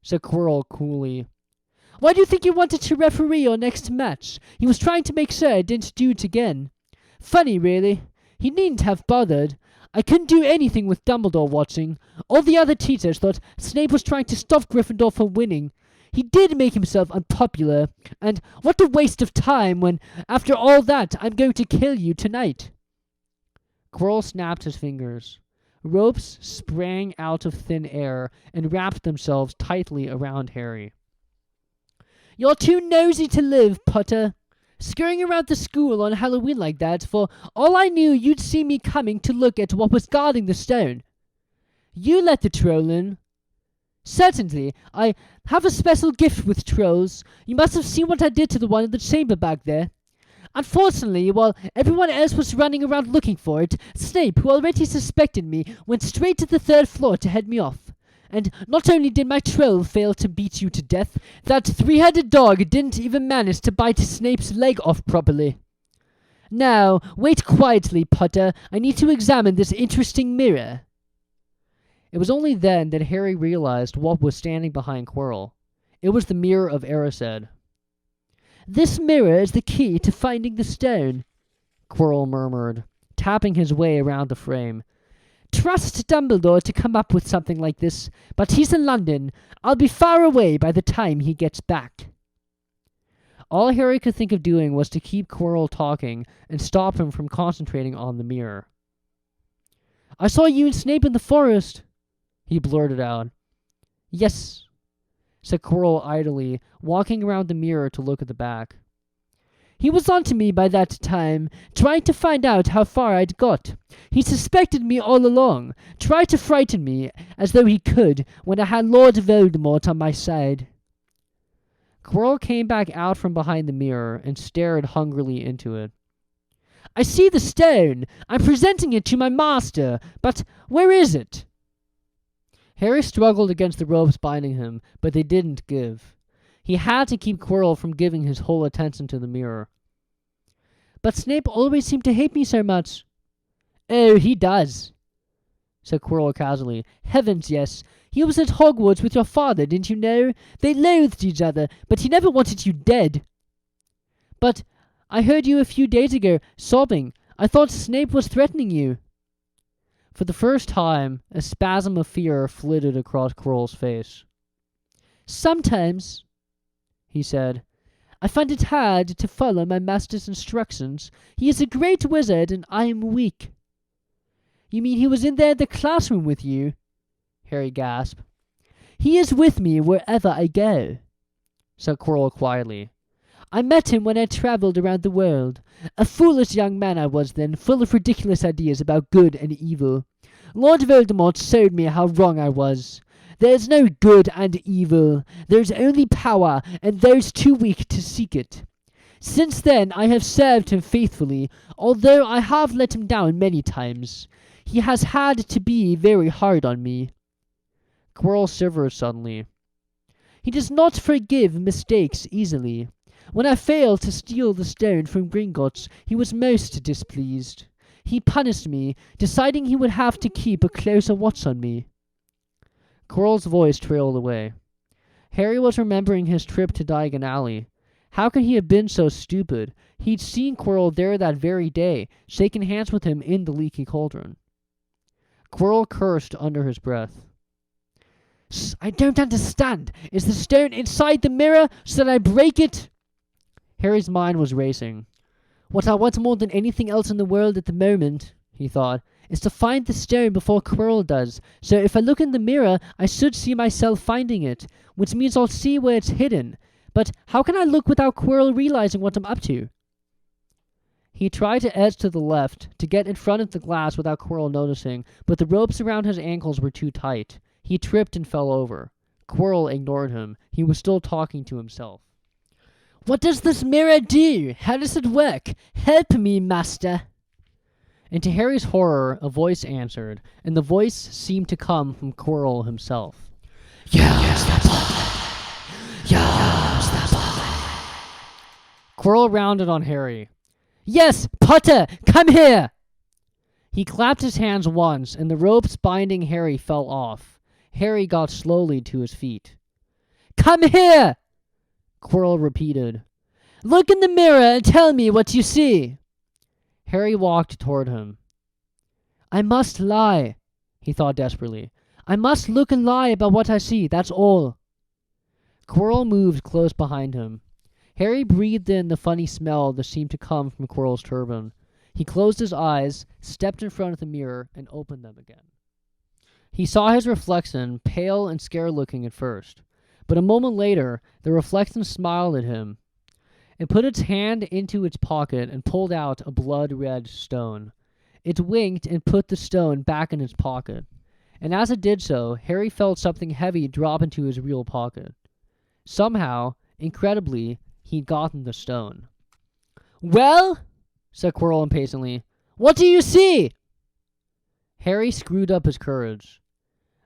F: said Quirrell coolly. Why do you think he wanted to referee our next match? He was trying to make sure I didn't do it again. Funny, really. He needn't have bothered. I couldn't do anything with Dumbledore watching. All the other teachers thought Snape was trying to stop Gryffindor from winning. He did make himself unpopular, and what a waste of time when, after all that, I'm going to kill you tonight. Quirrell snapped his fingers. Ropes sprang out of thin air and wrapped themselves tightly around Harry. You're too nosy to live, Potter. Scurrying around the school on Halloween like that, for all I knew you'd see me coming to look at what was guarding the stone. You let the troll in. Certainly, I have a special gift with trolls. You must have seen what I did to the one in the chamber back there. Unfortunately, while everyone else was running around looking for it, Snape, who already suspected me, went straight to the 3rd floor to head me off. And not only did my troll fail to beat you to death, that 3-headed dog didn't even manage to bite Snape's leg off properly. Now, wait quietly, Potter. I need to examine this interesting mirror. It was only then that Harry realized what was standing behind Quirrell. It was the Mirror of Erised. This mirror is the key to finding the stone, Quirrell murmured, tapping his way around the frame. Trust Dumbledore to come up with something like this, but he's in London. I'll be far away by the time he gets back. All Harry could think of doing was to keep Quirrell talking and stop him from concentrating on the mirror. I saw you and Snape in the forest, he blurted out. Yes, said Quirrell idly, walking around the mirror to look at the back. He was on to me by that time, trying to find out how far I'd got. He suspected me all along, tried to frighten me, as though he could, when I had Lord Voldemort on my side. Quirrell came back out from behind the mirror and stared hungrily into it. I see the stone. I'm presenting it to my master, but where is it? Harry struggled against the ropes binding him, but they didn't give. He had to keep Quirrell from giving his whole attention to the mirror. But Snape always seemed to hate me so much. Oh, he does, said Quirrell casually. Heavens, yes. He was at Hogwarts with your father, didn't you know? They loathed each other, but he never wanted you dead. But I heard you a few days ago, sobbing. I thought Snape was threatening you. For the first time, a spasm of fear flitted across Quirrell's face. Sometimes, he said, I find it hard to follow my master's instructions. He is a great wizard, and I am weak. You mean he was in there in the classroom with you? Harry gasped. He is with me wherever I go, said Quirrell quietly. I met him when I travelled around the world. A foolish young man I was then, full of ridiculous ideas about good and evil. Lord Voldemort showed me how wrong I was. There is no good and evil. There is only power, and those too weak to seek it. Since then I have served him faithfully, although I have let him down many times. He has had to be very hard on me. Quirrell shivered suddenly. He does not forgive mistakes easily. When I failed to steal the stone from Gringotts, he was most displeased. He punished me, deciding he would have to keep a closer watch on me. Quirrell's voice trailed away. Harry was remembering his trip to Diagon Alley. How could he have been so stupid? He'd seen Quirrell there that very day, shaken hands with him in the leaky cauldron. Quirrell cursed under his breath. I don't understand. Is the stone inside the mirror? Should I break it? Harry's mind was racing. What I want more than anything else in the world at the moment, he thought, is to find the stone before Quirrell does. So if I look in the mirror, I should see myself finding it, which means I'll see where it's hidden. But how can I look without Quirrell realizing what I'm up to? He tried to edge to the left, to get in front of the glass without Quirrell noticing, but the ropes around his ankles were too tight. He tripped and fell over. Quirrell ignored him. He was still talking to himself. What does this mirror do? How does it work? Help me, master. And to Harry's horror, a voice answered, and the voice seemed to come from Quirrell himself. Use the boy. Use the boy. Quirrell rounded on Harry. Yes, Potter, come here! He clapped his hands once, and the ropes binding Harry fell off. Harry got slowly to his feet. Come here! Quirrell repeated. Look in the mirror and tell me what you see. Harry walked toward him. I must lie, he thought desperately. I must look and lie about what I see, that's all. Quirrell moved close behind him. Harry breathed in the funny smell that seemed to come from Quirrell's turban. He closed his eyes, stepped in front of the mirror, and opened them again. He saw his reflection, pale and scared-looking at first. But a moment later, the reflection smiled at him. It put its hand into its pocket and pulled out a blood-red stone. It winked and put the stone back in its pocket. And as it did so, Harry felt something heavy drop into his real pocket. Somehow, incredibly, he'd gotten the stone. Well, said Quirrell impatiently, what do you see? Harry screwed up his courage.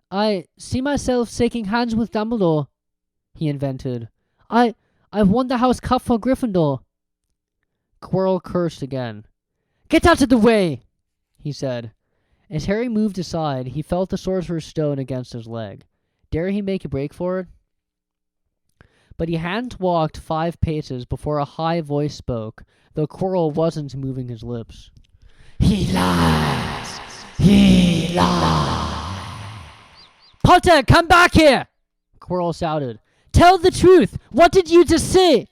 F: I see myself shaking hands with Dumbledore, he invented. I've won the House Cup for Gryffindor. Quirrell cursed again. Get out of the way, he said. As Harry moved aside, he felt the Sorcerer's Stone against his leg. Dare he make a break for it? But he hadn't walked 5 paces before a high voice spoke, though Quirrell wasn't moving his lips. He lies! He lies! Potter, come back here! Quirrell shouted. Tell the truth! What did you just say?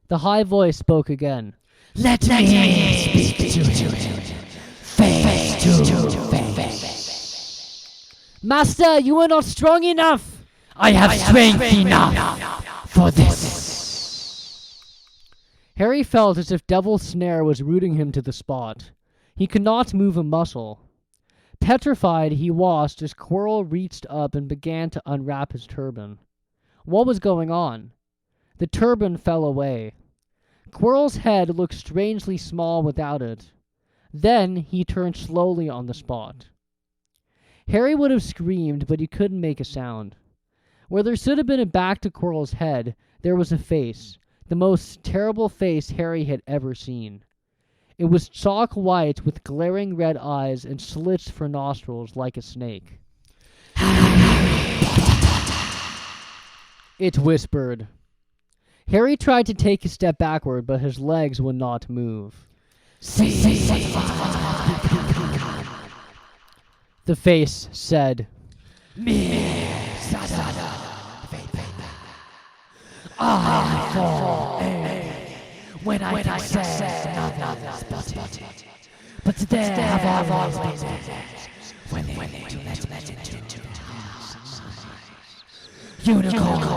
F: The high voice spoke again. Let me speak to you. Face to face. Master, you are not strong enough! I have strength enough for this. Harry felt as if Devil's Snare was rooting him to the spot. He could not move a muscle. Petrified he watched as Quirrell reached up and began to unwrap his turban. What was going on? The turban fell away. Quirrell's head looked strangely small without it. Then he turned slowly on the spot. Harry would have screamed, but he couldn't make a sound. Where there should have been a back to Quirrell's head, there was a face, the most terrible face Harry had ever seen. It was chalk white with glaring red eyes and slits for nostrils like a snake. It whispered. Harry tried to take a step backward, but his legs would not move. The face said, I fall when I say nothing but there have always been when they do let into Unicorn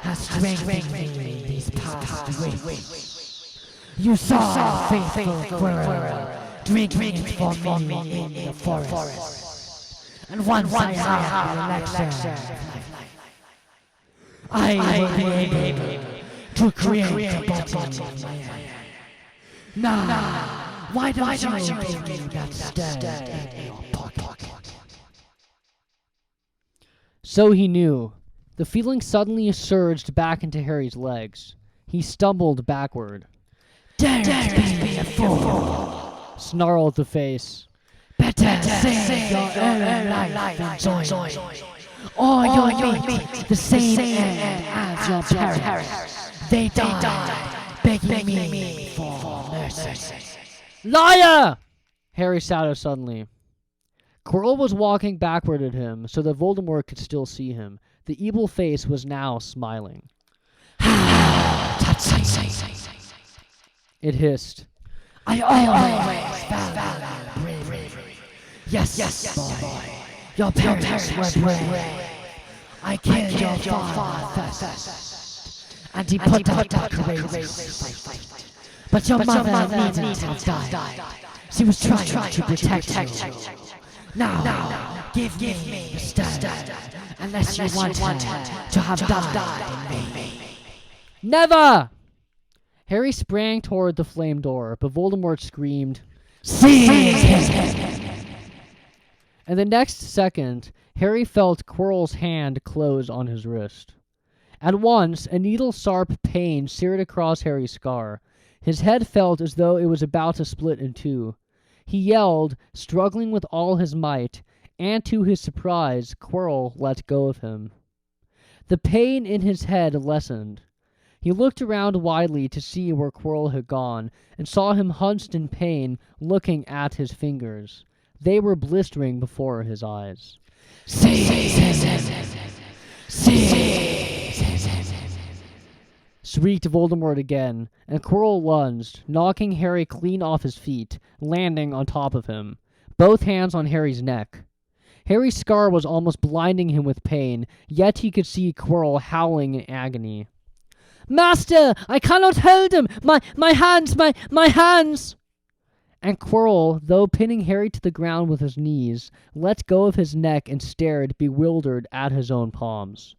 F: has strengthened me these past weeks. You saw faithful Quirrell drinking for me in the forest. And once I have the elixir, I will be able to create a body. Now, why don't you give me that stone in your pocket? So he knew. The feeling suddenly surged back into Harry's legs. He stumbled backward. Don't be a fool, snarled the face. Better save your own life and join. Or you'll meet the same end as your parents. They died begging me for mercy. Liar! Harry shouted suddenly. Quirrell was walking backward at him so that Voldemort could still see him. The evil face was now smiling.
A: It hissed.
G: I always value bravery. Yes, boy. Your parents were brave. I killed your father first, and he put up a courageous fight. But your mother needn't have died. She was trying to protect you. Now, give me the stone, unless you want her to have died in me.
A: Never! Harry sprang toward the flame door, but Voldemort screamed,
G: Seize his head!
A: and the next second, Harry felt Quirrell's hand close on his wrist. At once, a needle-sharp pain seared across Harry's scar. His head felt as though it was about to split in two. He yelled, struggling with all his might, and to his surprise, Quirrell let go of him. The pain in his head lessened. He looked around widely to see where Quirrell had gone, and saw him hunched in pain, looking at his fingers. They were blistering before his eyes. Shrieked Voldemort again, and Quirrell lunged, knocking Harry clean off his feet, landing on top of him, both hands on Harry's neck. Harry's scar was almost blinding him with pain, yet he could see Quirrell howling in agony. Master, I cannot hold him! My hands! And Quirrell, though pinning Harry to the ground with his knees, let go of his neck and stared, bewildered, at his own palms.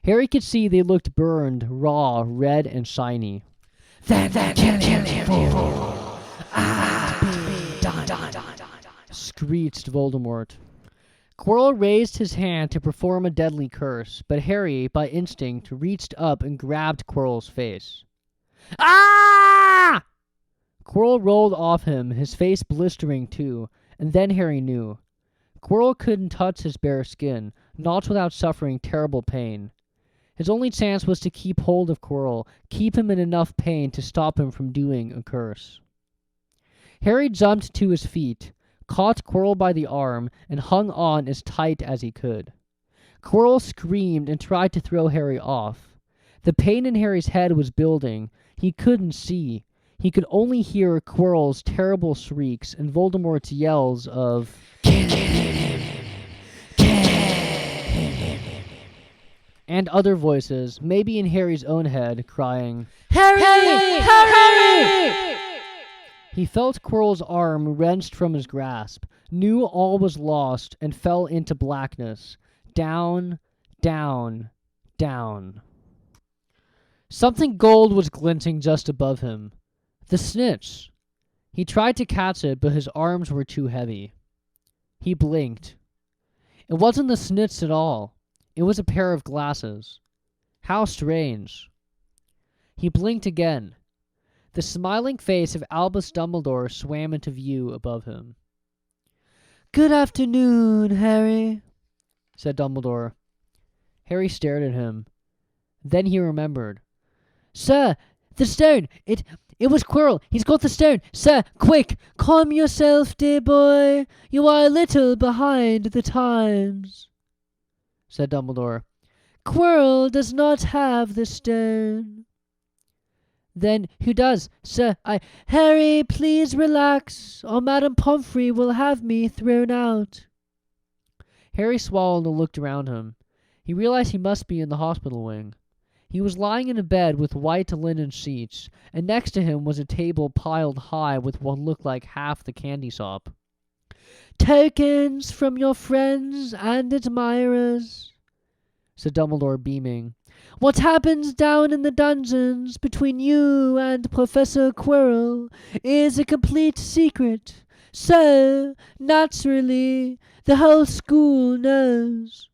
A: Harry could see they looked burned, raw, red, and shiny.
G: Then kill him, fool! Be done.
A: Screeched Voldemort. Quirrell raised his hand to perform a deadly curse, but Harry, by instinct, reached up and grabbed Quirrell's face. Ah! Quirrell rolled off him, his face blistering too, and then Harry knew. Quirrell couldn't touch his bare skin, not without suffering terrible pain. His only chance was to keep hold of Quirrell, keep him in enough pain to stop him from doing a curse. Harry jumped to his feet, caught Quirrell by the arm, and hung on as tight as he could. Quirrell screamed and tried to throw Harry off. The pain in Harry's head was building. He couldn't see. He could only hear Quirrell's terrible shrieks and Voldemort's yells of,
G: Kill him!
A: and other voices, maybe in Harry's own head, crying,
G: Harry!
A: He felt Quirrell's arm wrenched from his grasp, knew all was lost, and fell into blackness. Down, down, down. Something gold was glinting just above him. The snitch. He tried to catch it, but his arms were too heavy. He blinked. It wasn't the snitch at all. It was a pair of glasses. How strange. He blinked again. The smiling face of Albus Dumbledore swam into view above him. "Good afternoon, Harry," said Dumbledore. Harry stared at him. Then he remembered. "Sir, the stone! It was Quirrell! He's got the stone! Sir, quick! Calm yourself, dear boy! You are a little behind the times," said Dumbledore. "Quirrell does not have the stone." "Then who does, sir? Harry, please relax, or Madame Pomfrey will have me thrown out." Harry swallowed and looked around him. He realized he must be in the hospital wing. He was lying in a bed with white linen sheets, and next to him was a table piled high with what looked like half the candy shop. "Tokens from your friends and admirers," said Dumbledore, beaming. "What happens down in the dungeons between you and Professor Quirrell is a complete secret. So, naturally, the whole school knows.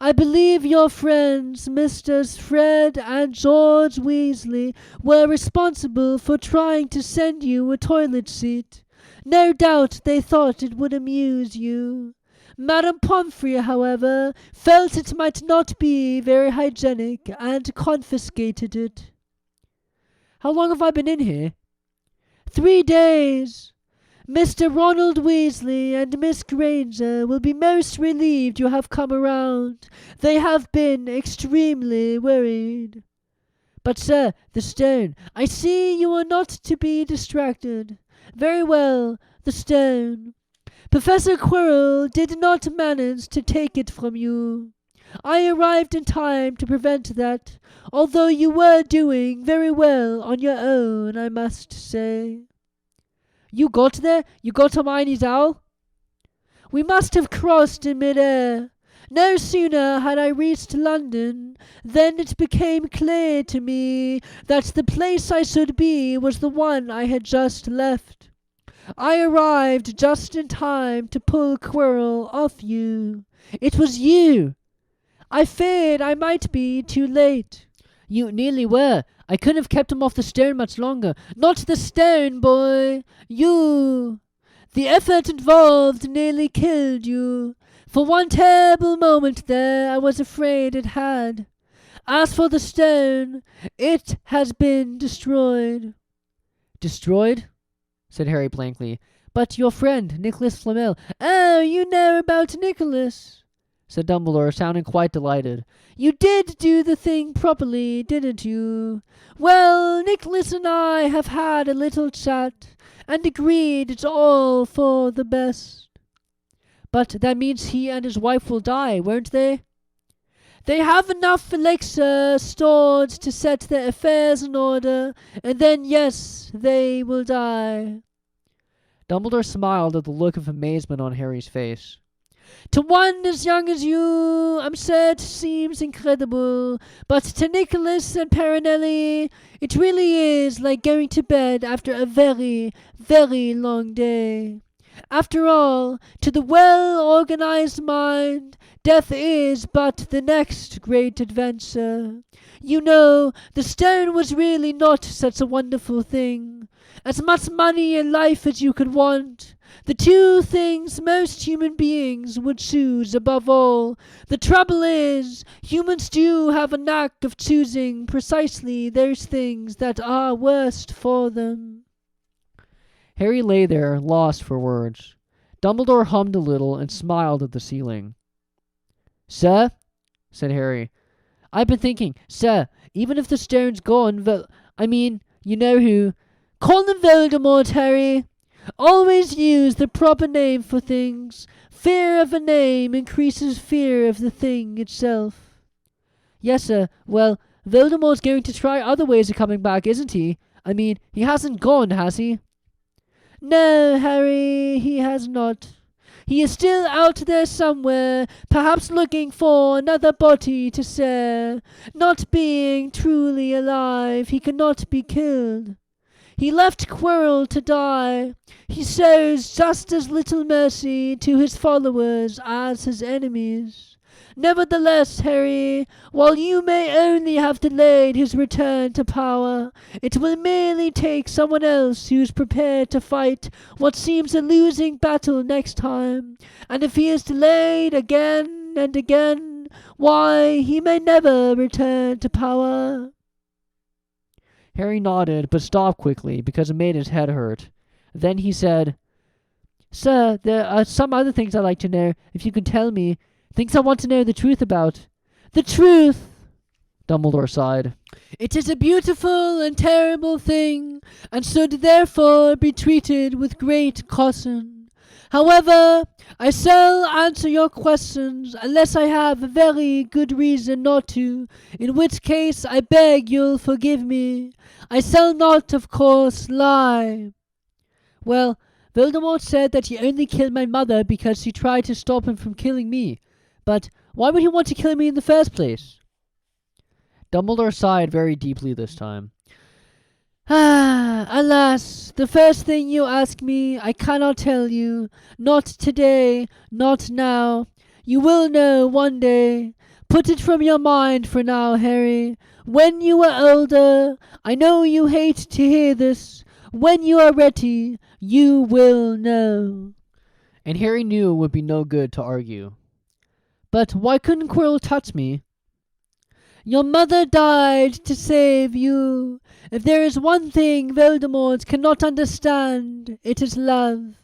A: I believe your friends, Misters Fred and George Weasley, were responsible for trying to send you a toilet seat. No doubt they thought it would amuse you. Madame Pomfrey, however, felt it might not be very hygienic and confiscated it." "How long have I been in here?" 3 days. Mr. Ronald Weasley and Miss Granger will be most relieved you have come around. They have been extremely worried."
B: But, sir, the stone. I see you are not to be distracted. Very well, the stone. Professor Quirrell did not manage to take it from you. I arrived in time to prevent that, although you were doing very well on your own, I must say. You got there? You got Hermione's owl? We must have crossed in mid-air. No sooner had I reached London than it became clear to me that the place I should be was the one I had just left. I arrived just in time to pull Quirrell off you. It was you. I feared I might be too late.
F: You nearly were. I couldn't have kept him off the stone much longer.
B: Not the stone, boy. You. The effort involved nearly killed you. For one terrible moment there, I was afraid it had. As for the stone, it has been destroyed.
F: Destroyed? Said Harry blankly.
B: But your friend, Nicolas Flamel. Oh, you know about Nicholas,
F: said Dumbledore, sounding quite delighted.
B: You did do the thing properly, didn't you? Well, Nicholas and I have had a little chat, and agreed it's all for the best.
F: But that means he and his wife will die, won't they?
B: They have enough elixir stored to set their affairs in order, and then, yes, they will die.
F: Dumbledore smiled at the look of amazement on Harry's face.
B: To one as young as you, I'm sure it seems incredible, but to Nicholas and Perenelli, it really is like going to bed after a very, very long day. After all, to the well-organized mind, death is but the next great adventure. You know, the stone was really not such a wonderful thing. As much money and life as you could want. The two things most human beings would choose above all. The trouble is, humans do have a knack of choosing precisely those things that are worst for them.
F: Harry lay there, lost for words. Dumbledore hummed a little and smiled at the ceiling. Sir, said Harry, I've been thinking, sir, even if the stone's gone, you know who.
B: Call him Voldemort, Harry. Always use the proper name for things. Fear of a name increases fear of the thing itself.
F: Yes, sir. Well, Voldemort's going to try other ways of coming back, isn't he? He hasn't gone, has he?
B: No, Harry, he has not. He is still out there somewhere, perhaps looking for another body to share. Not being truly alive, he cannot be killed. He left Quirrell to die. He shows just as little mercy to his followers as his enemies. Nevertheless, Harry, while you may only have delayed his return to power, it will merely take someone else who's prepared to fight what seems a losing battle next time. And if he is delayed again and again, why, he may never return to power.
F: Harry nodded, but stopped quickly because it made his head hurt. Then he said, Sir, there are some other things I'd like to know, if you can tell me. Things I want to know the truth about.
B: The truth,
F: Dumbledore sighed.
B: It is a beautiful and terrible thing, and should therefore be treated with great caution. However, I shall answer your questions unless I have a very good reason not to, in which case I beg you'll forgive me. I shall not, of course, lie.
F: Well, Voldemort said that he only killed my mother because she tried to stop him from killing me. But why would he want to kill me in the first place? Dumbledore sighed very deeply this time.
B: Alas, the first thing you ask me, I cannot tell you. Not today, not now. You will know one day. Put it from your mind for now, Harry. When you are older, I know you hate to hear this. When you are ready, you will know.
F: And Harry knew it would be no good to argue.
B: But why couldn't Quirrell touch me? Your mother died to save you. If there is one thing Voldemort cannot understand, it is love.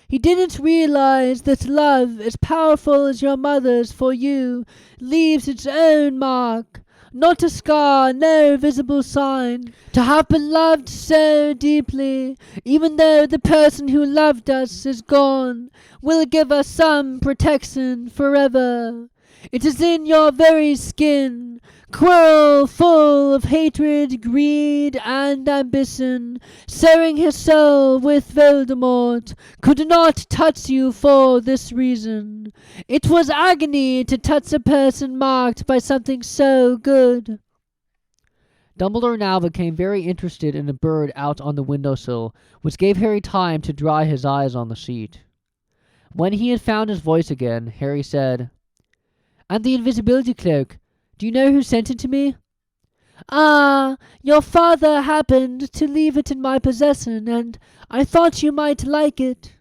B: He didn't realize that love, as powerful as your mother's for you, leaves its own mark,
F: not a scar, no visible sign. To have been loved so deeply, even though the person who loved us is gone, will give us some protection forever. It is in your very skin, Quirrell, full of hatred, greed, and ambition, sowing his soul with Voldemort, could not touch you for this reason. It was agony to touch a person marked by something so good. Dumbledore now became very interested in a bird out on the windowsill, which gave Harry time to dry his eyes on the sheet. When he had found his voice again, Harry said, "And the invisibility cloak, do you know who sent it to me?" "Ah, your father happened to leave it in my possession, and I thought you might like it."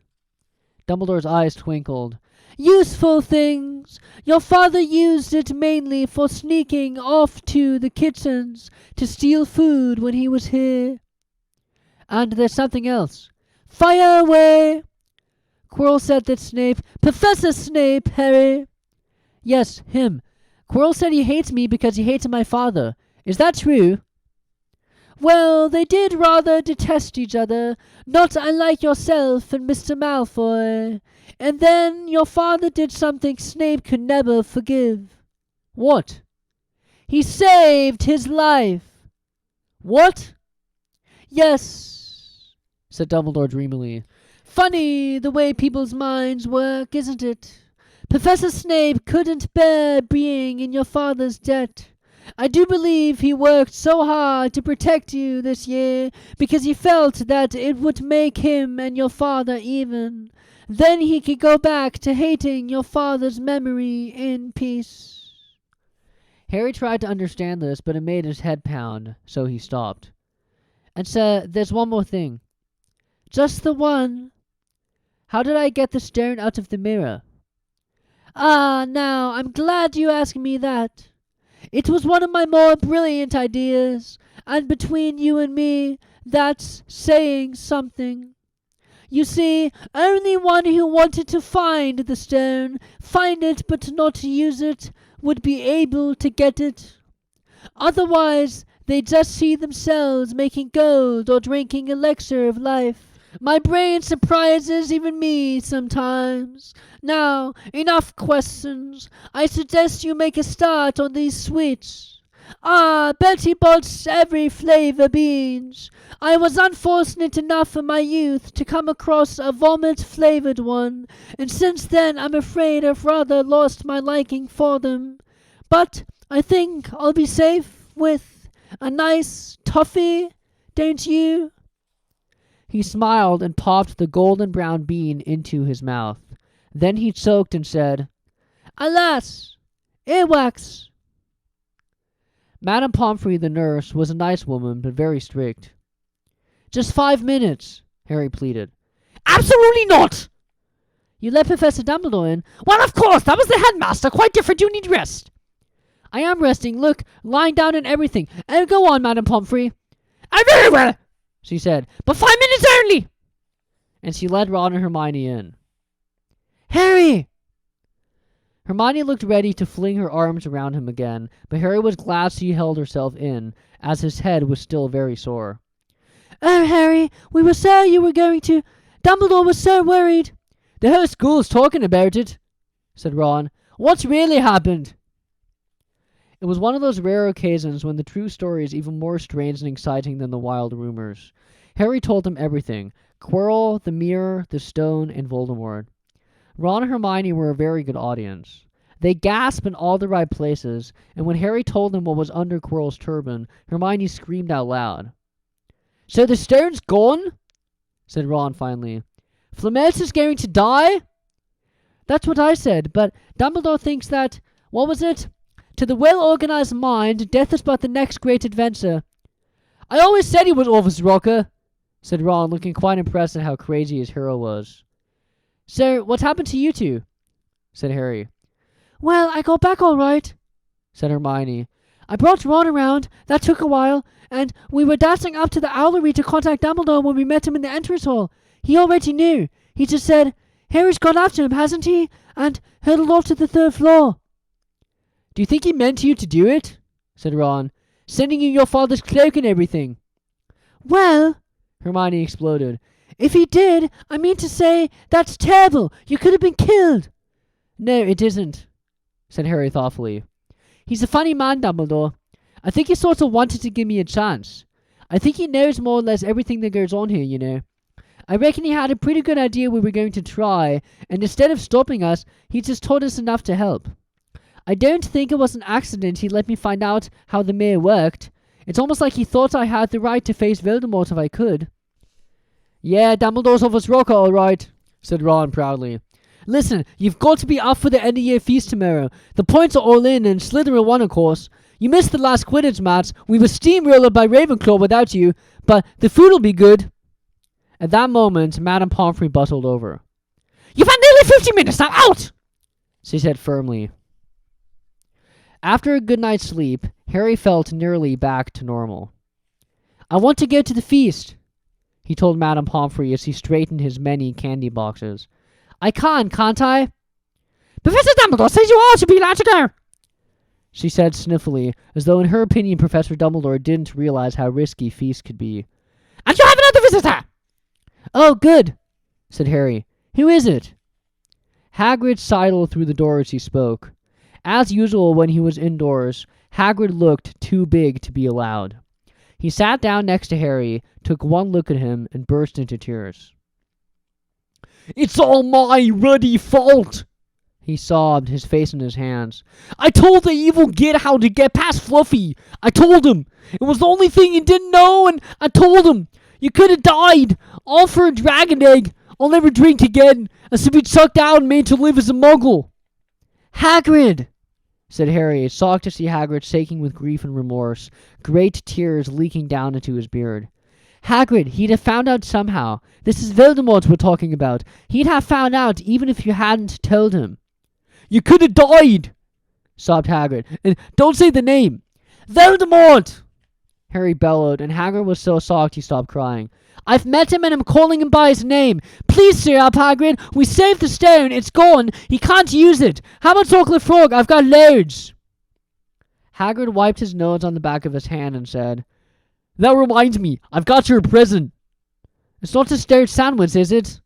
F: Dumbledore's eyes twinkled. "Useful things. Your father used it mainly for sneaking off to the kitchens to steal food when he was here." "And there's something else." "Fire away." "Quirrell said that Snape—" "Professor Snape, Harry." "Yes, him. Quirrell said he hates me because he hated my father. Is that true?" "Well, they did rather detest each other, not unlike yourself and Mr. Malfoy. And then your father did something Snape could never forgive." "What?" "He saved his life." "What?" "Yes," said Dumbledore dreamily. "Funny the way people's minds work, isn't it? Professor Snape couldn't bear being in your father's debt. I do believe he worked so hard to protect you this year because he felt that it would make him and your father even. Then he could go back to hating your father's memory in peace." Harry tried to understand this, but it made his head pound, so he stopped. "And sir, there's one more thing." "Just the one?" "How did I get the stone out of the mirror?" "Ah, now, I'm glad you asked me that. It was one of my more brilliant ideas, and between you and me, that's saying something. You see, only one who wanted to find the stone, find it but not use it, would be able to get it. Otherwise, they just see themselves making gold or drinking elixir of life. My brain surprises even me sometimes. Now, enough questions. I suggest you make a start on these sweets. Ah, Betty Bott's every flavor beans. I was unfortunate enough in my youth to come across a vomit-flavored one, and since then I'm afraid I've rather lost my liking for them. But I think I'll be safe with a nice toffee, don't you?" He smiled and popped the golden brown bean into his mouth. Then he choked and said, "Alas, earwax." Madame Pomfrey, the nurse, was a nice woman, but very strict. "Just 5 minutes," Harry pleaded.
B: Absolutely not!
F: "You let Professor Dumbledore in."
B: Well, of course, that was the headmaster. Quite different. You need rest.
F: "I am resting. Look, lying down and everything. And go on, Madame Pomfrey."
B: Very well,"
F: she said.
B: "but 5 minutes only."
F: And she led Ron and Hermione in. "Harry!" Hermione looked ready to fling her arms around him again, but Harry was glad she held herself in, as his head was still very sore. "Oh, Harry, we were so you were going to... Dumbledore was so worried." "The whole school's talking about it," said Ron. "What's really happened?" It was one of those rare occasions when the true story is even more strange and exciting than the wild rumors. Harry told him everything: Quirrell, the mirror, the stone, and Voldemort. Ron and Hermione were a very good audience. They gasped in all the right places, and when Harry told them what was under Quirrell's turban, Hermione screamed out loud. "So the stone's gone?" said Ron finally. "Flamel's is going to die?" "That's what I said, but Dumbledore thinks that... What was it? To the well-organized mind, death is but the next great adventure." "I always said he was Orpheus Rocker," said Ron, looking quite impressed at how crazy his hero was. "So, what's happened to you two?" said Harry. "Well, I got back all right," said Hermione. "I brought Ron around. That took a while, and we were dashing up to the owlery to contact Dumbledore when we met him in the entrance hall. He already knew. He just said, 'Harry's gone after him, hasn't he?' and hurtled off to the 3rd floor." "Do you think he meant you to do it?" said Ron. "Sending you your father's cloak and everything."
B: Well,
F: Hermione exploded.
B: if he did, I mean to say, that's terrible. You could have been killed.
F: "No, it isn't," said Harry thoughtfully. "He's a funny man, Dumbledore. I think he sort of wanted to give me a chance. I think he knows more or less everything that goes on here, you know. I reckon he had a pretty good idea we were going to try, and instead of stopping us, he just told us enough to help. I don't think it was an accident he let me find out how the mirror worked. It's almost like he thought I had the right to face Voldemort if I could." "Yeah, Dumbledore's off his rocker, all right," said Ron proudly. "Listen, you've got to be up for the end-of-year feast tomorrow. The points are all in, and Slytherin won, of course. You missed the last Quidditch match. We were steamrolled by Ravenclaw without you, but the food'll be good." At that moment, Madame Pomfrey bustled over.
C: "You've had nearly 50 minutes now. Out!"
F: she said firmly. After a good night's sleep, Harry felt nearly back to normal. "I want to go to the feast," he told Madame Pomfrey as he straightened his many candy boxes. Can't I?"
C: "Professor Dumbledore says you all should be allowed to go,"
F: she said sniffily, as though in her opinion Professor Dumbledore didn't realize how risky feasts could be.
C: "And you have another visitor."
F: "Oh, good," said Harry. "Who is it?" Hagrid sidled through the door as he spoke. As usual when he was indoors, Hagrid looked too big to be allowed. He sat down next to Harry, took one look at him, and burst into tears.
B: "It's all my ruddy fault,"
F: he sobbed, his face in his hands.
B: "I told the evil git how to get past Fluffy. I told him. It was the only thing he didn't know, and I told him. You could have died, all for a dragon egg. I'll never drink again, as if he'd sucked out and made to live as a muggle."
F: "Hagrid!" said Harry, shocked to see Hagrid shaking with grief and remorse, great tears leaking down into his beard. "Hagrid, he'd have found out somehow. This is Voldemort we're talking about. He'd have found out even if you hadn't told him."
B: "You could have died,"
F: sobbed Hagrid.
B: "and don't say the name."
F: "Voldemort!" Harry bellowed, and Hagrid was so shocked he stopped crying. "I've met him and I'm calling him by his name. Please cheer up, Hagrid. We saved the stone. It's gone. He can't use it. How about chocolate frog? I've got loads." Hagrid wiped his nose on the back of his hand and said,
B: "That reminds me, I've got you a present."
F: "It's not a stirred sandwich, is it?"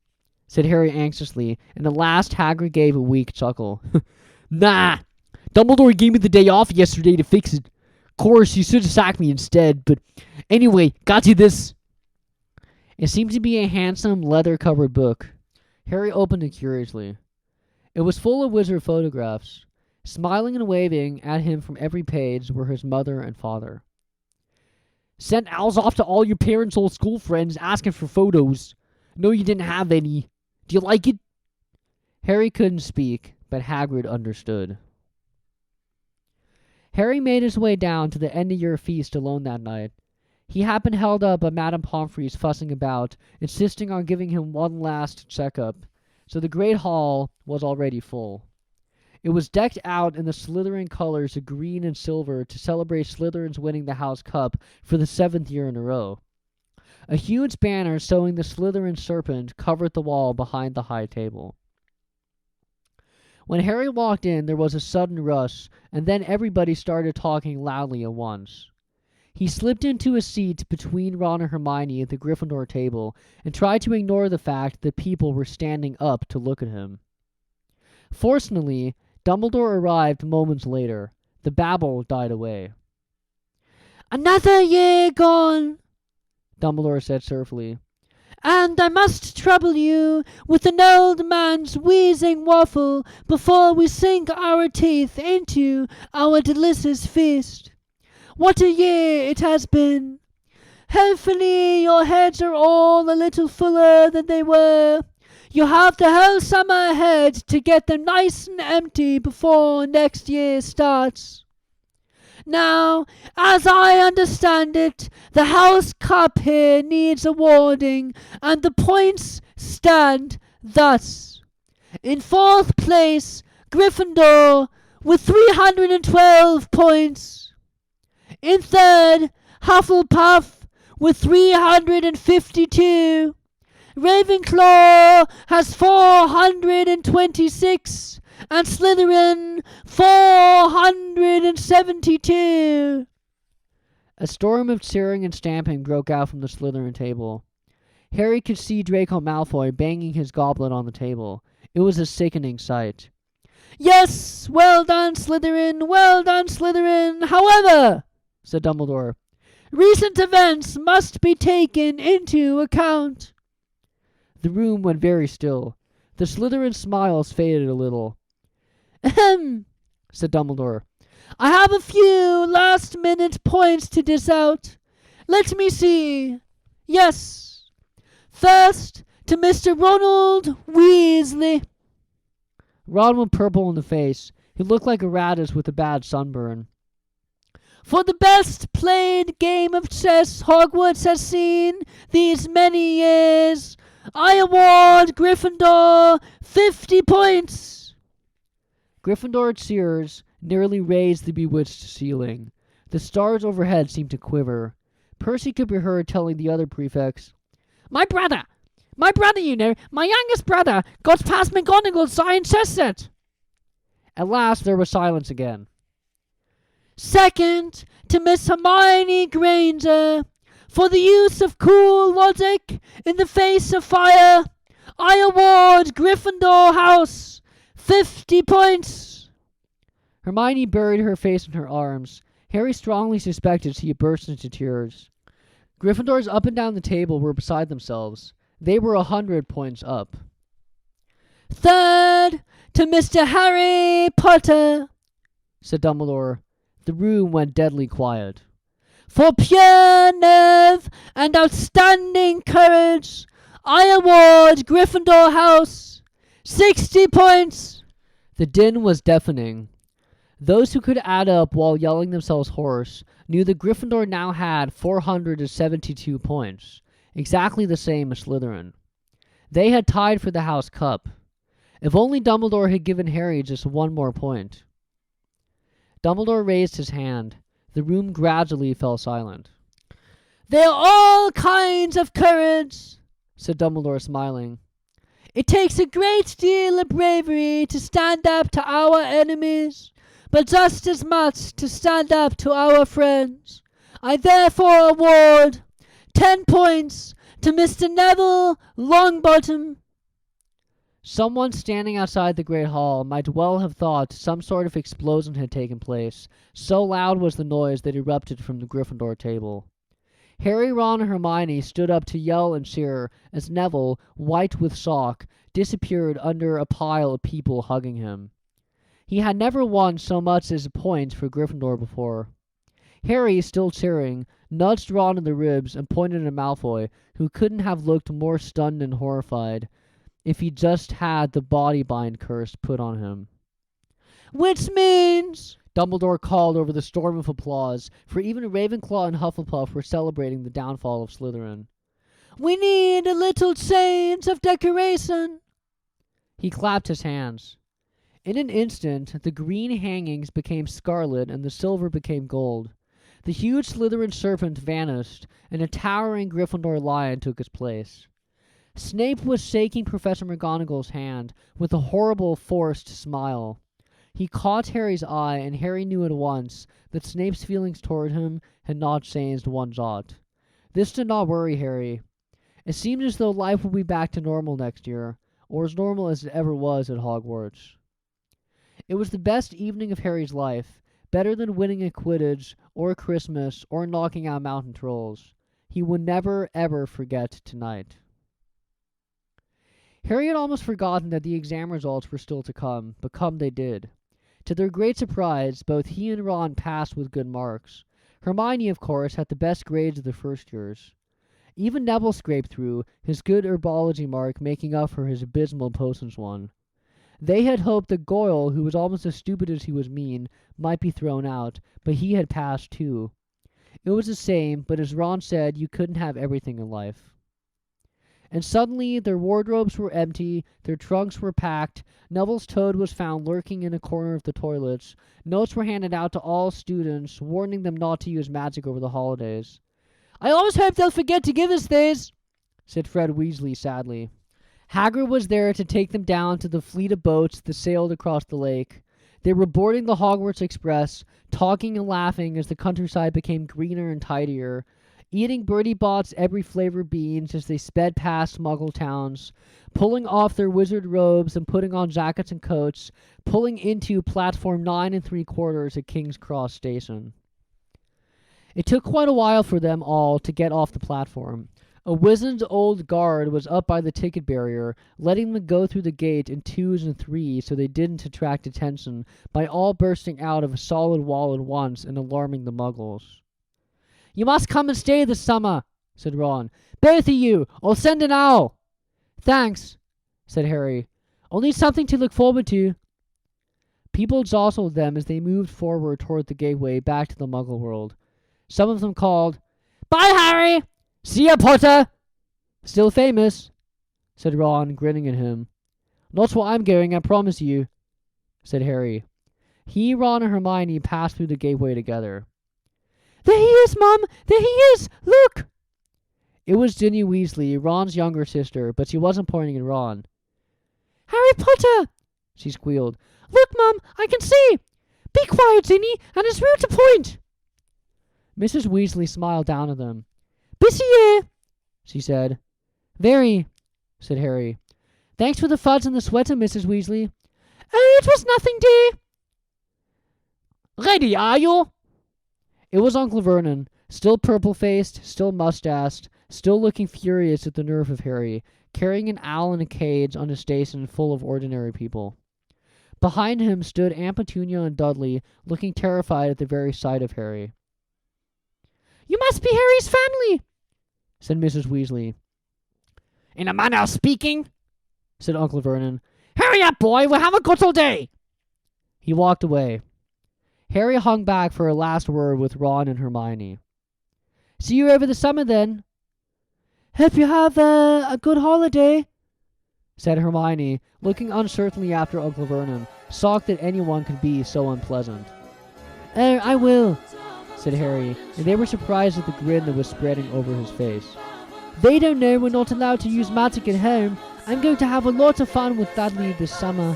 F: said Harry anxiously, and at last Hagrid gave a weak chuckle.
B: "Nah. Dumbledore gave me the day off yesterday to fix it. Of course, he should have sacked me instead, but anyway, got you this."
F: It seemed to be a handsome, leather-covered book. Harry opened it curiously. It was full of wizard photographs. Smiling and waving at him from every page were his mother and father.
B: "Sent owls off to all your parents' old school friends asking for photos. No, you didn't have any. Do you like it?"
F: Harry couldn't speak, but Hagrid understood. Harry made his way down to the end-of-year feast alone that night. He had been held up by Madame Pomfrey's fussing about, insisting on giving him one last checkup, so the great hall was already full. It was decked out in the Slytherin colors of green and silver to celebrate Slytherin's winning the House Cup for the 7th year in a row. A huge banner showing the Slytherin serpent covered the wall behind the high table. When Harry walked in, there was a sudden rush, and then everybody started talking loudly at once. He slipped into a seat between Ron and Hermione at the Gryffindor table and tried to ignore the fact that people were standing up to look at him. Fortunately, Dumbledore arrived moments later. The babble died away.
B: "Another year gone,"
F: Dumbledore said surlily.
B: "And I must trouble you with an old man's wheezing waffle before we sink our teeth into our delicious feast. What a year it has been! Hopefully your heads are all a little fuller than they were. You have the whole summer ahead to get them nice and empty before next year starts. Now, as I understand it, the House Cup here needs awarding, and the points stand thus. In 4th place, Gryffindor with 312 points. In 3rd, Hufflepuff with 352. Ravenclaw has 426, And Slytherin 472.
A: A storm of cheering and stamping broke out from the Slytherin table. Harry could see Draco Malfoy banging his goblet on the table. It was a sickening sight.
B: Yes, well done, Slytherin, well done, Slytherin. However,
A: said Dumbledore,
B: recent events must be taken into account.
A: the room went very still. The Slytherin smiles faded a little.
B: Ahem,
A: said Dumbledore.
B: I have a few last-minute points to dish out. Let me see. Yes. First, to Mr. Ronald Weasley.
A: Ron went purple in the face. He looked like a radish with a bad sunburn.
B: For the best played game of chess Hogwarts has seen these many years, I award Gryffindor 50 points.
A: Gryffindor cheers nearly raised the bewitched ceiling. The stars overhead seemed to quiver. Percy could be heard telling the other prefects,
B: My brother, my youngest brother, got past McGonagall's science chess set.
A: At last there was silence again.
B: Second, to Miss Hermione Granger. For the use of cool logic in the face of fire, I award Gryffindor House 50 points.
A: Hermione buried her face in her arms. Harry strongly suspected she had burst into tears. Gryffindors up and down the table were beside themselves. They were 100 points up.
B: Third, to Mr. Harry Potter,
A: said Dumbledore. The room went deadly quiet.
B: For pure nerve and outstanding courage, I award Gryffindor House 60 points.
A: The din was deafening. Those who could add up while yelling themselves hoarse knew that Gryffindor now had 472 points, exactly the same as Slytherin. They had tied for the House Cup. If only Dumbledore had given Harry just one more point. Dumbledore raised his hand. The room gradually fell silent.
B: They're all kinds of courage,
A: said Dumbledore, smiling.
B: It takes a great deal of bravery to stand up to our enemies, but just as much to stand up to our friends. I therefore award 10 points to Mr. Neville Longbottom.
A: Someone standing outside the Great Hall might well have thought some sort of explosion had taken place. So loud was the noise that erupted from the Gryffindor table. Harry, Ron, and Hermione stood up to yell and cheer as Neville, white with shock, disappeared under a pile of people hugging him. He had never won so much as a point for Gryffindor before. Harry, still cheering, nudged Ron in the ribs and pointed at Malfoy, who couldn't have looked more stunned and horrified if he just had the body bind curse put on him.
B: Which means,
A: Dumbledore called over the storm of applause, for even Ravenclaw and Hufflepuff were celebrating the downfall of Slytherin.
B: we need a little change of decoration.
A: He clapped his hands. In an instant, the green hangings became scarlet and the silver became gold. The huge Slytherin serpent vanished, and a towering Gryffindor lion took its place. Snape was shaking Professor McGonagall's hand with a horrible, forced smile. He caught Harry's eye, and Harry knew at once that Snape's feelings toward him had not changed one jot. This did not worry Harry. It seemed as though life would be back to normal next year, or as normal as it ever was at Hogwarts. It was the best evening of Harry's life, better than winning at Quidditch, or Christmas, or knocking out mountain trolls. He would never, ever forget tonight. Harry had almost forgotten that the exam results were still to come, but come they did. To their great surprise, both he and Ron passed with good marks. Hermione, of course, had the best grades of the first years. Even Neville scraped through, his good herbology mark making up for his abysmal potions one. They had hoped that Goyle, who was almost as stupid as he was mean, might be thrown out, but he had passed too. It was the same, but as Ron said, you couldn't have everything in life. And suddenly their wardrobes were empty, their trunks were packed, Neville's toad was found lurking in a corner of the toilets, notes were handed out to all students, warning them not to use magic over the holidays.
B: I always hope they'll forget to give us these,
A: said Fred Weasley sadly. Hagrid was there to take them down to the fleet of boats that sailed across the lake. They were boarding the Hogwarts Express, talking and laughing as the countryside became greener and tidier, eating Bertie Bott's every flavor beans as they sped past Muggle towns, pulling off their wizard robes and putting on jackets and coats, pulling into platform 9 3/4 at King's Cross Station. It took quite a while for them all to get off the platform. A wizened old guard was up by the ticket barrier, letting them go through the gate in 2s and 3s so they didn't attract attention by all bursting out of a solid wall at once and alarming the Muggles. "You must come and stay this summer," said Ron. "Both of you! I'll send an owl." "Thanks," said Harry. "Only something to look forward to." People jostled them as they moved forward toward the gateway back to the Muggle world. Some of them called, "Bye, Harry! See ya, Potter!" "Still famous," said Ron, grinning at him. "Not where I'm going, I promise you," said Harry. He, Ron, and Hermione passed through the gateway together.
B: There he is, Mum! There he is! Look!
A: It was Ginny Weasley, Ron's younger sister, but she wasn't pointing at Ron.
B: "Harry Potter!"
A: she squealed.
B: "Look, Mum! I can see! Be quiet, Ginny, and it's rude to point!"
A: Mrs. Weasley smiled down at them.
B: "Busy here!"
A: she said. "Very," said Harry. "Thanks for the fudge and the sweater, Mrs. Weasley."
B: "Oh, it was nothing, dear."
A: "Ready, are you?" It was Uncle Vernon, still purple-faced, still mustached, still looking furious at the nerve of Harry, carrying an owl in a cage on a station full of ordinary people. Behind him stood Aunt Petunia and Dudley, looking terrified at the very sight of Harry.
B: "You must be Harry's family,"
A: said Mrs. Weasley.
C: "In a manner of speaking,"
A: said Uncle Vernon.
C: "Hurry up, boy, we'll have a good all day."
A: He walked away. Harry hung back for a last word with Ron and Hermione. "See you over the summer, then."
B: "Hope you have a good holiday,"
A: said Hermione, looking uncertainly after Uncle Vernon, shocked that anyone could be so unpleasant.
B: "Oh, I will,"
A: said Harry, and they were surprised at the grin that was spreading over his face.
B: "They don't know we're not allowed to use magic at home. I'm going to have a lot of fun with Dudley this summer."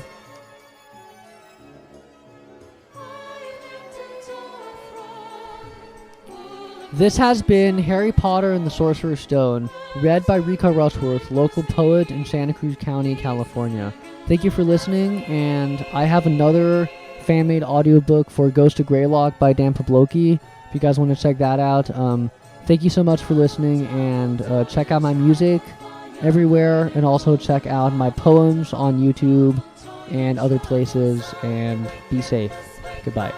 A: This has been Harry Potter and the Sorcerer's Stone, read by Rico Rushworth, local poet in Santa Cruz County, California. Thank you for listening, and I have another fan-made audiobook for Ghost of Greylock by Dan Pabloki, if you guys want to check that out. Thank you so much for listening, and check out my music everywhere, and also check out my poems on YouTube and other places, and be safe. Goodbye.